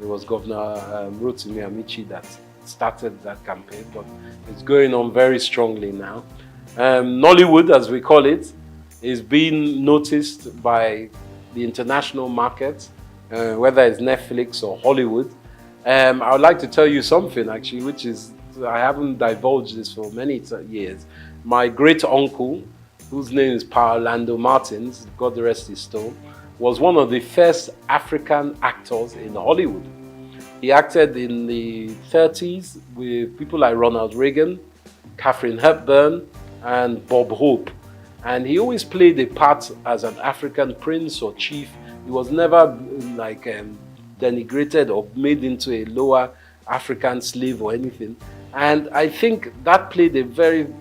It was Governor Rotimi Amici that started that campaign, but it's going on very strongly now. Nollywood, as we call it, is being noticed by the international market, whether it's Netflix or Hollywood. I would like to tell you something actually, which is, I haven't divulged this for many years. My great uncle, whose name is Pa Orlando Martins, God rest his soul, was one of the first African actors in Hollywood. He acted in the 30s with people like Ronald Reagan, Katharine Hepburn, and Bob Hope. And he always played a part as an African prince or chief. He was never like denigrated or made into a lower African slave or anything. And I think that played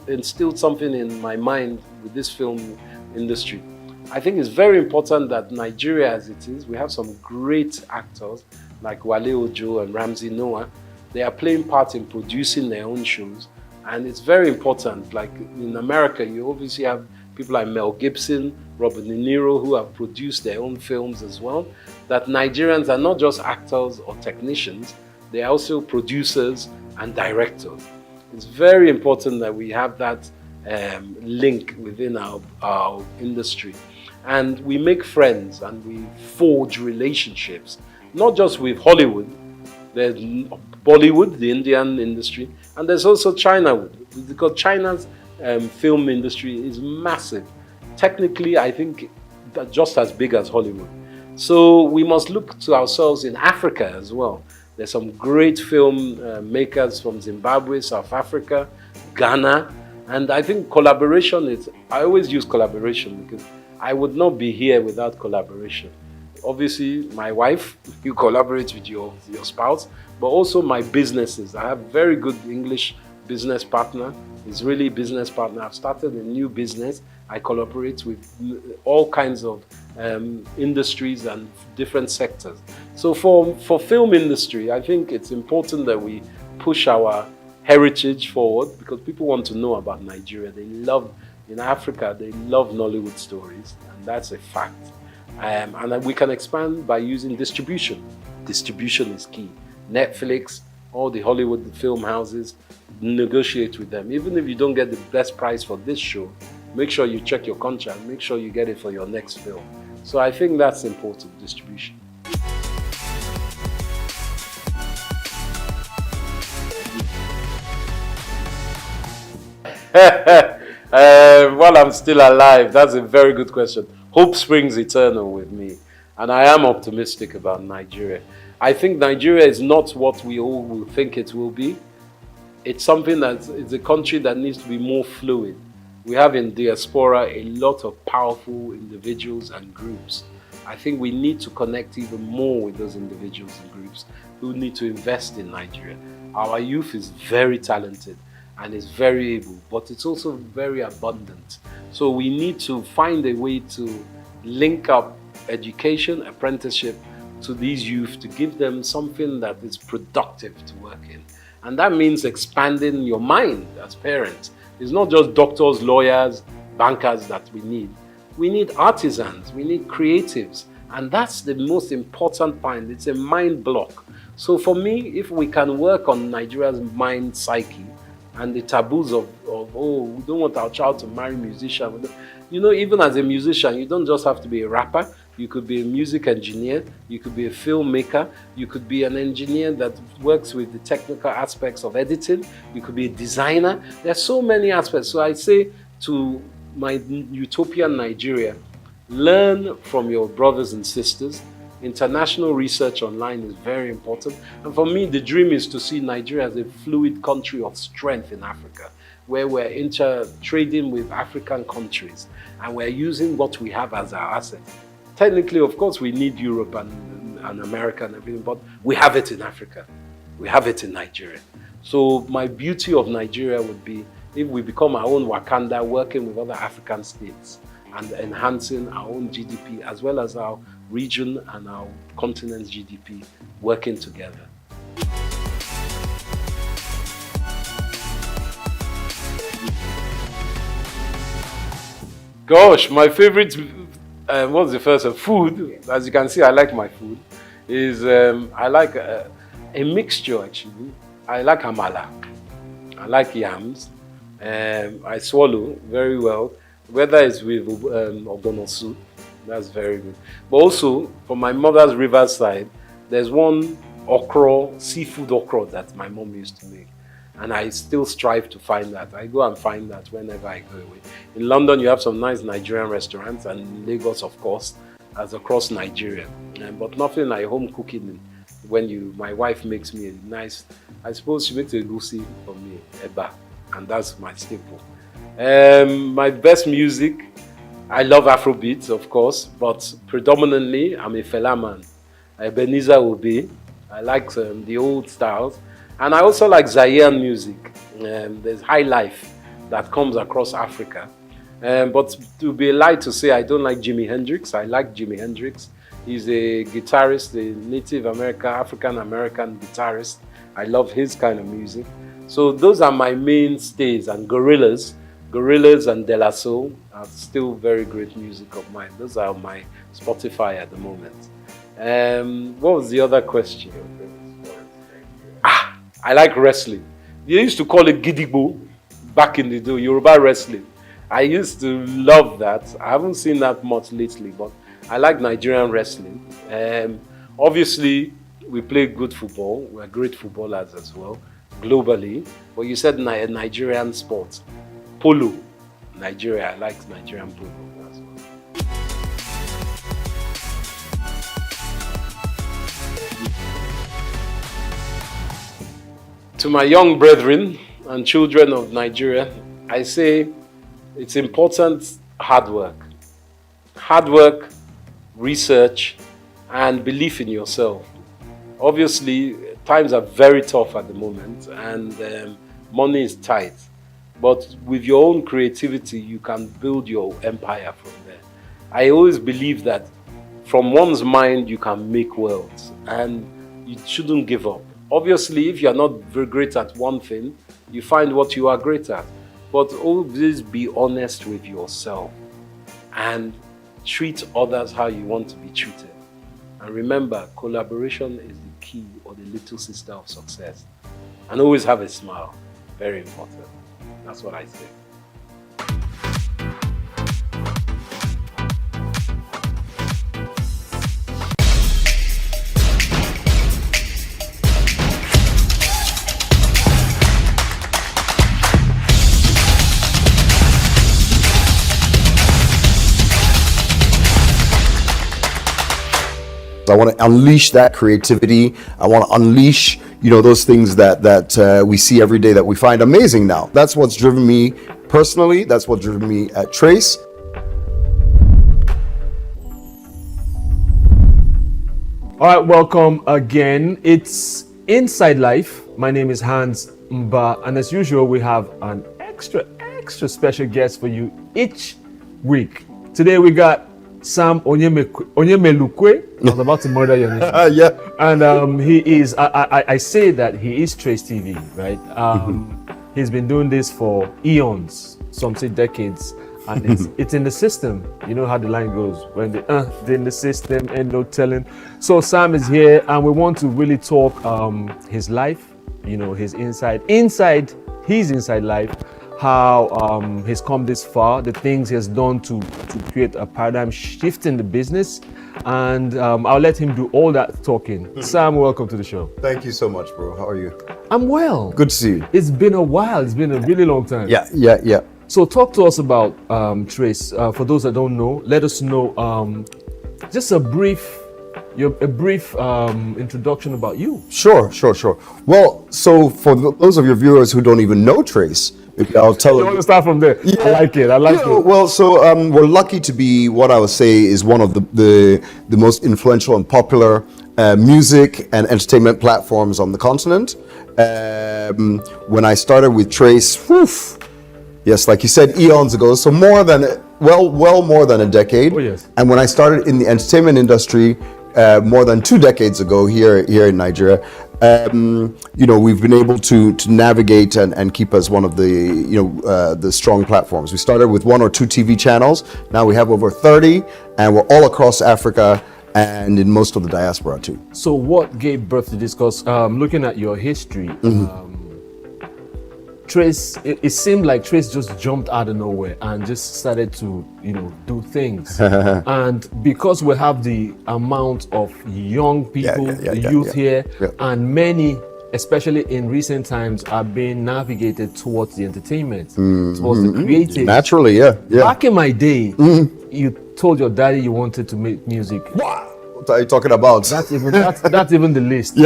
instilled something in my mind with this film industry. I think it's very important that Nigeria as it is, we have some great actors like Wale Ojo and Ramsey Noah. They are playing part in producing their own shows. And it's very important. Like in America, you obviously have people like Mel Gibson, Robert De Niro, who have produced their own films as well. That Nigerians are not just actors or technicians, they are also producers and directors. It's very important that we have that link within our industry. And we make friends and we forge relationships not just with Hollywood. There's Bollywood, the Indian industry, and there's also Chinawood, because China's film industry is massive. Technically, I think just as big as Hollywood. So we must look to ourselves in Africa as well. There's some great film makers from Zimbabwe, South Africa, Ghana, and I think collaboration is, I always use collaboration because I would not be here without collaboration. Obviously, my wife, you collaborate with your spouse, but also my businesses. I have very good English business partner, Israeli business partner. I've started a new business. I collaborate with all kinds of industries and different sectors. So for film industry, I think it's important that we push our heritage forward, because people want to know about Nigeria. They love, in Africa, they love Nollywood stories, and that's a fact. And we can expand by using distribution. Distribution is key. Netflix, all the Hollywood film houses, negotiate with them. Even if you don't get the best price for this show, make sure you check your contract, make sure you get it for your next film. So I think that's important, distribution. While I'm still alive, that's a very good question. Hope springs eternal with me, and I am optimistic about Nigeria. I think Nigeria is not what we all will think it will be. It's something it's a country that needs to be more fluid. We have in diaspora a lot of powerful individuals and groups. I think we need to connect even more with those individuals and groups who need to invest in Nigeria. Our youth is very talented and is very able, but it's also very abundant. So we need to find a way to link up education, apprenticeship to these youth to give them something that is productive to work in. And that means expanding your mind as parents. It's not just doctors, lawyers, bankers that we need. We need artisans, we need creatives. And that's the most important point. It's a mind block. So for me, if we can work on Nigeria's mind psyche, and the taboos of oh, we don't want our child to marry a musician. You know, even as a musician, you don't just have to be a rapper. You could be a music engineer. You could be a filmmaker. You could be an engineer that works with the technical aspects of editing. You could be a designer. There's so many aspects. So I say to my utopian Nigeria, learn from your brothers and sisters. International research online is very important. And for me, the dream is to see Nigeria as a fluid country of strength in Africa, where we're trading with African countries and we're using what we have as our asset. Technically, of course, we need Europe and America and everything, but we have it in Africa. We have it in Nigeria. So my beauty of Nigeria would be if we become our own Wakanda, working with other African states and enhancing our own GDP as well as our region and our continent's GDP working together. Gosh, my favorite, what's the first one? Food. As you can see, I like my food. I like a mixture actually. I like amala. I like yams. I swallow very well. Whether it's with ogbono soup, that's very good. But also, from my mother's riverside, there's one okra, seafood okra that my mom used to make. And I still strive to find that. I go and find that whenever I go away. In London, you have some nice Nigerian restaurants, and in Lagos, of course, as across Nigeria. But nothing like home cooking when my wife makes me a nice, I suppose she makes a egusi for me, eba, and that's my staple. My best music, I love Afrobeats, of course, but predominantly I'm a Fela man. Ebenezer Obey. I like the old styles. And I also like Zaire music. There's high life that comes across Africa. But to be a lie to say I don't like Jimi Hendrix. I like Jimi Hendrix. He's a guitarist, a Native American, African-American guitarist. I love his kind of music. So those are my mainstays, and Gorillaz and De La Soul are still very great music of mine. Those are my Spotify at the moment. What was the other question? I like wrestling. They used to call it Gidigbo back in the day, Yoruba wrestling. I used to love that. I haven't seen that much lately, but I like Nigerian wrestling. Obviously, we play good football. We're great footballers as well, globally. But you said Nigerian sports. Polo. Nigeria. I like Nigerian polo as well. To my young brethren and children of Nigeria, I say it's important hard work. Hard work, research, and belief in yourself. Obviously, times are very tough at the moment and money is tight. But with your own creativity, you can build your empire from there. I always believe that from one's mind, you can make wealth and you shouldn't give up. Obviously, if you're not very great at one thing, you find what you are great at. But always be honest with yourself and treat others how you want to be treated. And remember, collaboration is the key or the little sister of success. And always have a smile. Very important. That's what I say. I want to unleash that creativity. I want to unleash, those things that we see every day that we find amazing now. That's what's driven me personally. That's what's driven me at Trace. All right, welcome again. It's Inside Life. My name is Hans Mba, and as usual, we have an extra special guest for you each week. Today we got Sam Onyemelukwe. I was about to murder your name. Yeah. And he is, I say that he is Trace TV, right? He's been doing this for eons, some say decades. And it's in the system. You know how the line goes. When they're in the system, ain't no telling. So Sam is here and we want to really talk his life, his inside life, how he's come this far, the things he has done to create a paradigm shift in the business. And I'll let him do all that talking. Sam, welcome to the show. Thank you so much, bro. How are you? I'm well. Good to see you. It's been a while. It's been a really long time. Yeah. So talk to us about Trace. For those that don't know, let us know just a brief introduction about you. Sure. Well, so for those of your viewers who don't even know Trace, maybe I'll tell them. You want to start from there? Yeah. I like it. Well, so we're lucky to be what I would say is one of the most influential and popular music and entertainment platforms on the continent. When I started with Trace, yes, like you said, eons ago, so more than a decade. Oh, yes. And when I started in the entertainment industry more than 2 decades ago here in Nigeria, we've been able to navigate and keep as one of the strong platforms. We started with 1 or 2 TV channels. Now we have over 30, and we're all across Africa and in most of the diaspora too. So what gave birth to this? Because looking at your history, Trace, it seemed like Trace just jumped out of nowhere and just started to, do things. And because we have the amount of young people, youth here, and many, especially in recent times, are being navigated towards the entertainment, towards the creative. Naturally, yeah. Back in my day, you told your daddy you wanted to make music. What are you talking about? That's even the list,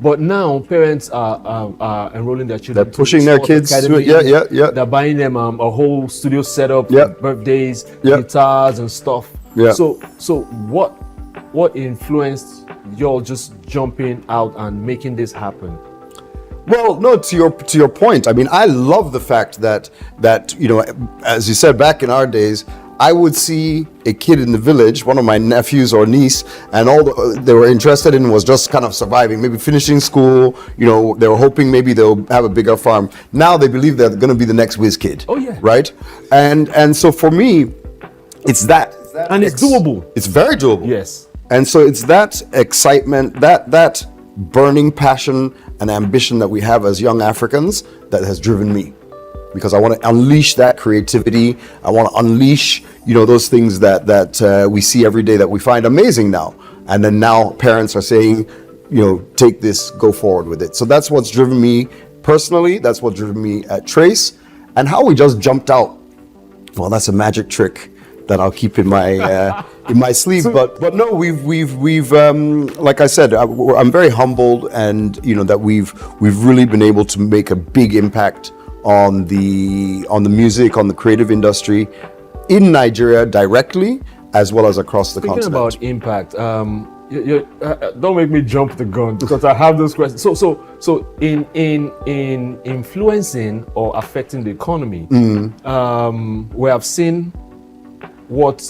But now parents are enrolling their children. They're pushing their kids to it. Yeah. They're buying them a whole studio setup, birthdays, guitars and stuff. Yeah. So what influenced y'all just jumping out and making this happen? Well, no, to your point. I mean, I love the fact that as you said, back in our days, I would see a kid in the village, one of my nephews or niece, and all they were interested in was just kind of surviving, maybe finishing school. They were hoping maybe they'll have a bigger farm. Now they believe they're going to be the next whiz kid. Oh yeah. Right? And so for me, it's that. And it's doable. It's very doable. Yes. And so it's that excitement, that burning passion and ambition that we have as young Africans that has driven me. Because I want to unleash that creativity. I want to unleash, those things that we see every day that we find amazing now. And then now parents are saying, take this, go forward with it. So that's what's driven me personally. That's what's driven me at Trace. And how we just jumped out. Well, that's a magic trick that I'll keep in my sleeve. But no, we've like I said, I'm very humbled, and that we've really been able to make a big impact on the music, on the creative industry in Nigeria directly, as well as across the continent. Speaking about impact, don't make me jump the gun because I have those questions. So in influencing or affecting the economy, we have seen what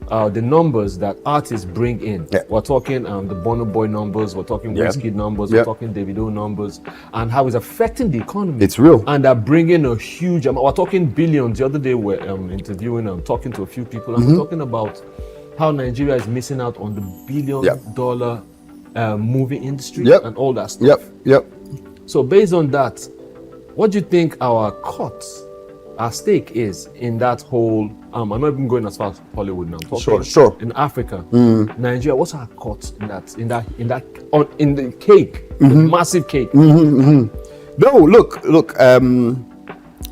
the numbers that artists bring in. Yeah. We're talking the Burna Boy numbers, we're talking Wizkid numbers, we're talking Davido numbers, and how it's affecting the economy. It's real. And they're bringing a huge amount. We're talking billions. The other day we're interviewing, talking to a few people, and we're talking about how Nigeria is missing out on the billion-dollar movie industry and all that stuff. Yep. So based on that, what do you think our stake is in that whole? I'm not even going as far as Hollywood now. I'm talking Sure. In Africa, Nigeria, what's our cut in the cake, the massive cake? No, look. I'm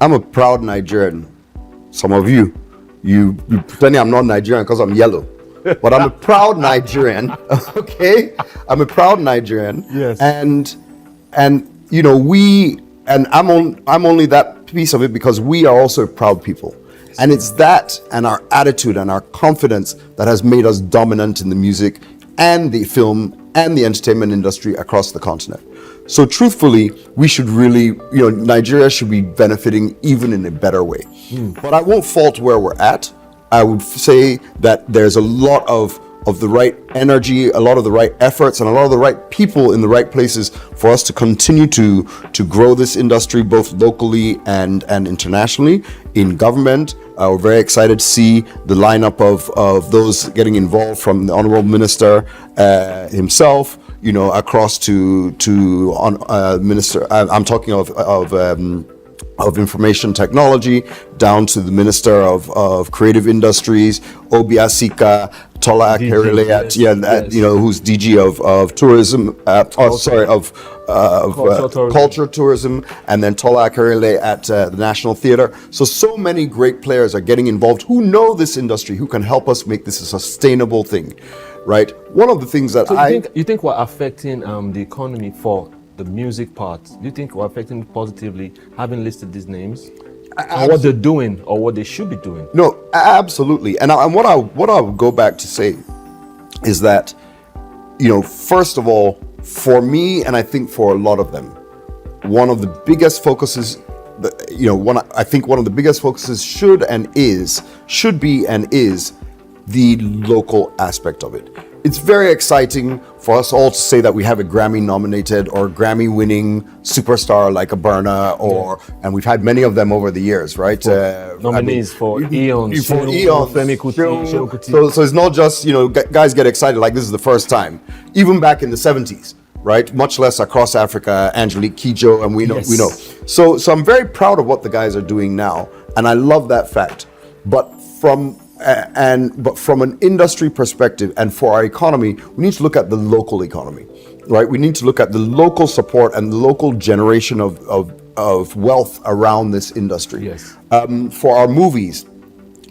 a proud Nigerian. Some of you pretending I'm not Nigerian because I'm yellow, but I'm a proud Nigerian. Okay, I'm a proud Nigerian. Yes. And I'm only that piece of it because we are also proud people. And it's that and our attitude and our confidence that has made us dominant in the music and the film and the entertainment industry across the continent. So truthfully, we should really, Nigeria should be benefiting even in a better way. But I won't fault where we're at. I would say that there's a lot of the right energy, a lot of the right efforts, and a lot of the right people in the right places for us to continue to grow this industry, both locally and internationally. In government, we're very excited to see the lineup of those getting involved, from the Honorable Minister himself, across to Minister. I'm talking of Information Technology, down to the Minister of Creative Industries, Obiasika, Tola Akerele, who's DG of Tourism, Culture, Tourism, and then Tola Akerele at the National Theatre. So many great players are getting involved who know this industry, who can help us make this a sustainable thing, right? One of the things that you think we're affecting the economy for the music part? Do you think we're affecting it positively, having listed these names? And what they're doing or what they should be doing? No, absolutely. And what I'll go back to say is that, first of all, for me, and I think for a lot of them, one of the biggest focuses, I think one of the biggest focuses should be and is the local aspect of it. It's very exciting for us all to say that we have a Grammy-nominated or Grammy-winning superstar like a Burna, and we've had many of them over the years, right? Nominees for Eons. So it's not just, guys get excited like this is the first time. Even back in the 70s, right? Much less across Africa, Angelique Kidjo, and we know. So I'm very proud of what the guys are doing now, and I love that fact. But from an industry perspective and for our economy, we need to look at the local economy, right? We need to look at the local support and the local generation of wealth around this industry. Yes. For our movies,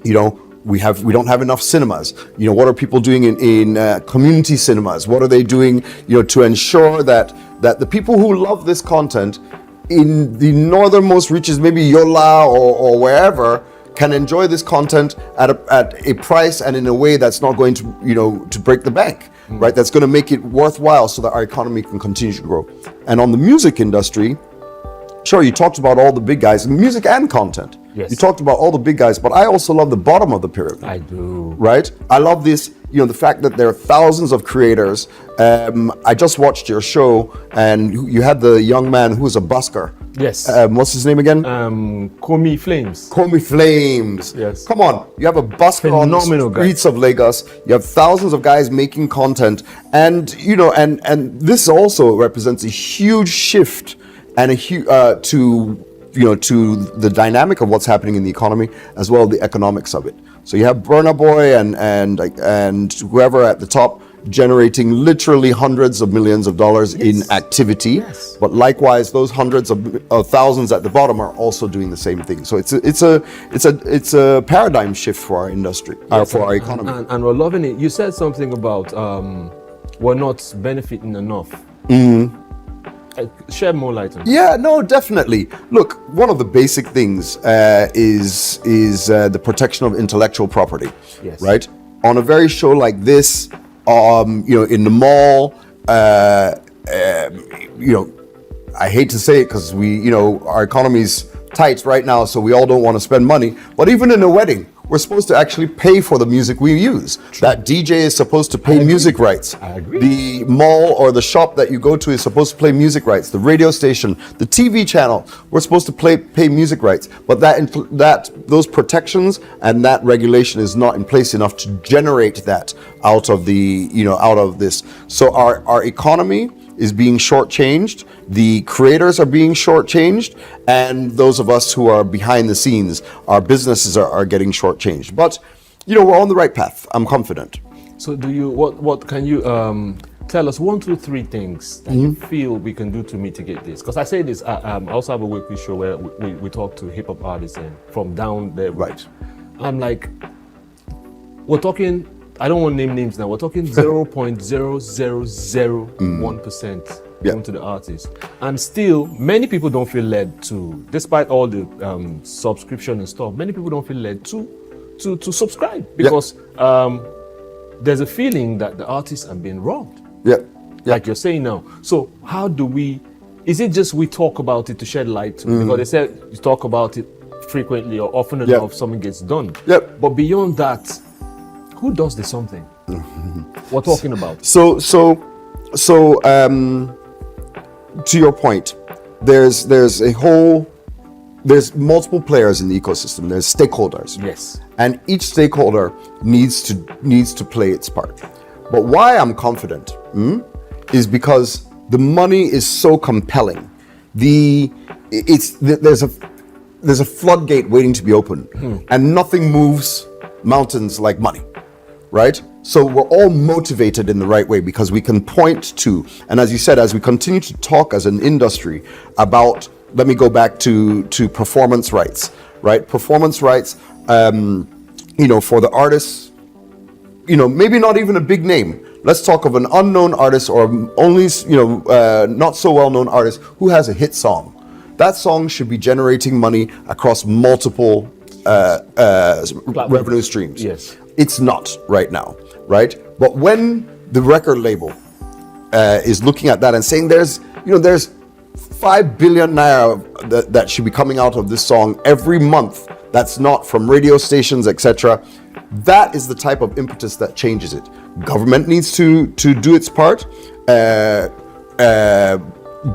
we don't have enough cinemas. What are people doing in community cinemas? What are they doing, to ensure that the people who love this content in the northernmost reaches, maybe Yola or wherever, can enjoy this content at a price and in a way that's not going to break the bank, right? That's going to make it worthwhile so that our economy can continue to grow. And on the music industry, sure, you talked about all the big guys, music and content. Yes. You talked about all the big guys, but I also love the bottom of the pyramid. I do. Right? I love this, the fact that there are thousands of creators. I just watched your show, and you had the young man who was a busker. Yes. What's his name again? Komi Flames. Komi Flames. Yes. Come on. You have a busker on the streets of Lagos. You have thousands of guys making content. And, and this also represents a huge shift and to the dynamic of what's happening in the economy, as well as the economics of it. So you have Burna Boy and whoever at the top, generating literally hundreds of millions of dollars in activity. But likewise, those hundreds of thousands at the bottom are also doing the same thing. So it's a paradigm shift for our industry, for our economy. And we're loving it. You said something about we're not benefiting enough. Shed more light on it. Yeah, no, definitely. Look, one of the basic things is the protection of intellectual property. Yes. Right? On a very show like this, in the mall, I hate to say it because our economy's tight right now, so we all don't want to spend money. But even in a wedding, we're supposed to actually pay for the music we use. True. That DJ is supposed to pay music rights. I agree. The mall or the shop that you go to is supposed to play music rights. The radio station, the TV channel, we're supposed to pay music rights. But those protections and that regulation is not in place enough to generate that out of this. So our economy is being shortchanged, the creators are being shortchanged, and those of us who are behind the scenes, our businesses are getting shortchanged. But we're on the right path. I'm confident. So what can you tell us 1, 2, 3 things that you feel we can do to mitigate this? Because I say this, I also have a weekly show where we talk to hip hop artists and from down there. Right. I'm like, we're talking, I don't want to name names now. We're talking 0.0001% going to the artist, and still many people don't feel led to, despite all the subscription and stuff. Many people don't feel led to subscribe because there's a feeling that the artists are being robbed. Like you're saying now. So how do we? Is it just we talk about it to shed light to? Because they said you talk about it frequently or often enough, something gets done. But beyond that, who does the something? We're talking about. So, to your point, there's multiple players in the ecosystem. There's stakeholders. Yes. And each stakeholder needs to play its part. But why I'm confident is because the money is so compelling. There's a floodgate waiting to be opened, and nothing moves mountains like money. Right? So we're all motivated in the right way because we can point to, and as you said, as we continue to talk as an industry about, let me go back to performance rights, right? Performance rights, for the artists, maybe not even a big name. Let's talk of an unknown artist or only, not so well-known artist who has a hit song. That song should be generating money across multiple revenue streams. Yes. It's not right now, right? But when the record label is looking at that and saying there's 5 billion naira that should be coming out of this song every month, that's not from radio stations, etc. That is the type of impetus that changes it. Government needs to do its part,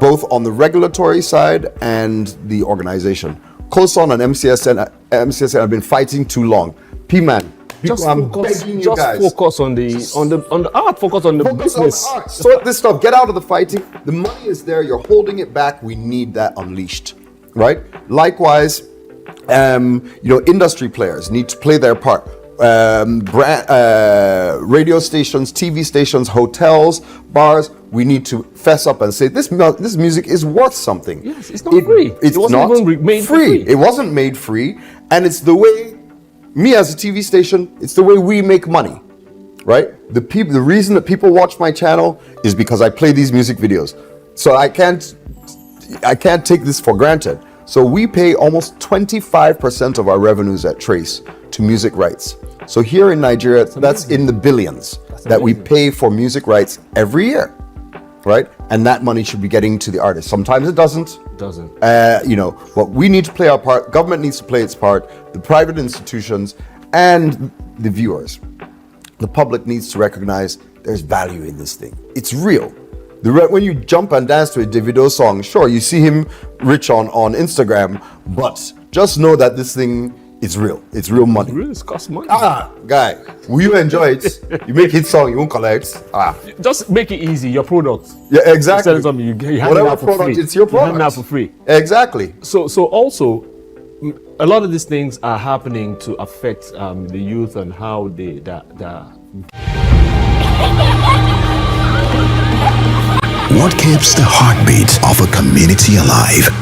both on the regulatory side and the organization. COSON and MCSN have been fighting too long. P-Man, Just focus on the art, focus on the business. On art. Sort this stuff, get out of the fighting. The money is there, you're holding it back. We need that unleashed, right? Likewise, industry players need to play their part. Radio stations, TV stations, hotels, bars, we need to fess up and say this music is worth something. Yes, it's not free. It wasn't even made free. It wasn't made free, and it's the way, me as a TV station, it's the way we make money, right? The reason that people watch my channel is because I play these music videos. So I can't take this for granted. So we pay almost 25% of our revenues at Trace to music rights. So here in Nigeria, that's in the billions that we pay for music rights every year, right? And that money should be getting to the artist. Sometimes it doesn't. But we need to play our part. Government needs to play its part. The private institutions and the viewers. The public needs to recognize there's value in this thing. It's real. When you jump and dance to a Davido song, sure, you see him rich on Instagram, but just know that this thing is real. It's real money. It really costs money. Guy, will you enjoy it? You make hit song, you won't collect. Just make it easy. Your product. Yeah, exactly. You hand whatever it out for product, free. it's your product. You hand it out for free. Exactly. So also, a lot of these things are happening to affect the youth and how What keeps the heartbeat of a community alive?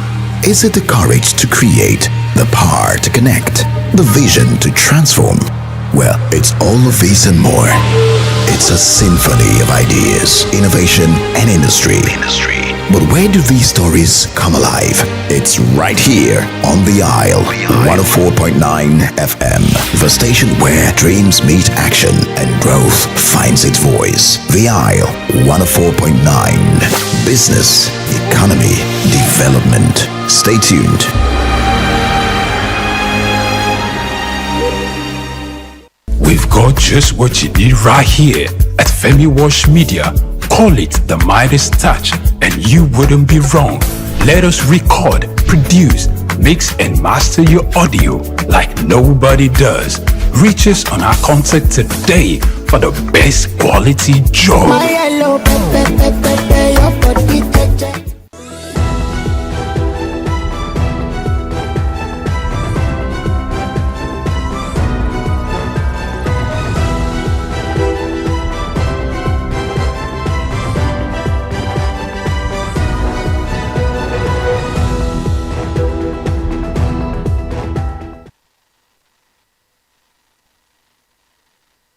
Is it the courage to create, the power to connect, the vision to transform? Well, it's all of these and more. It's a symphony of ideas, innovation, and industry. But where do these stories come alive? It's right here on The Isle, 104.9 FM, the station where dreams meet action and growth finds its voice. The Isle, 104.9. Business, economy, development. Stay tuned. We've got just what you need right here at Femi Wash Media. Call it the Midas Touch and you wouldn't be wrong. Let us record, produce, mix and master your audio like nobody does. Reach us on our contact today for the best quality job. My yellow pepper, pepper, pepper.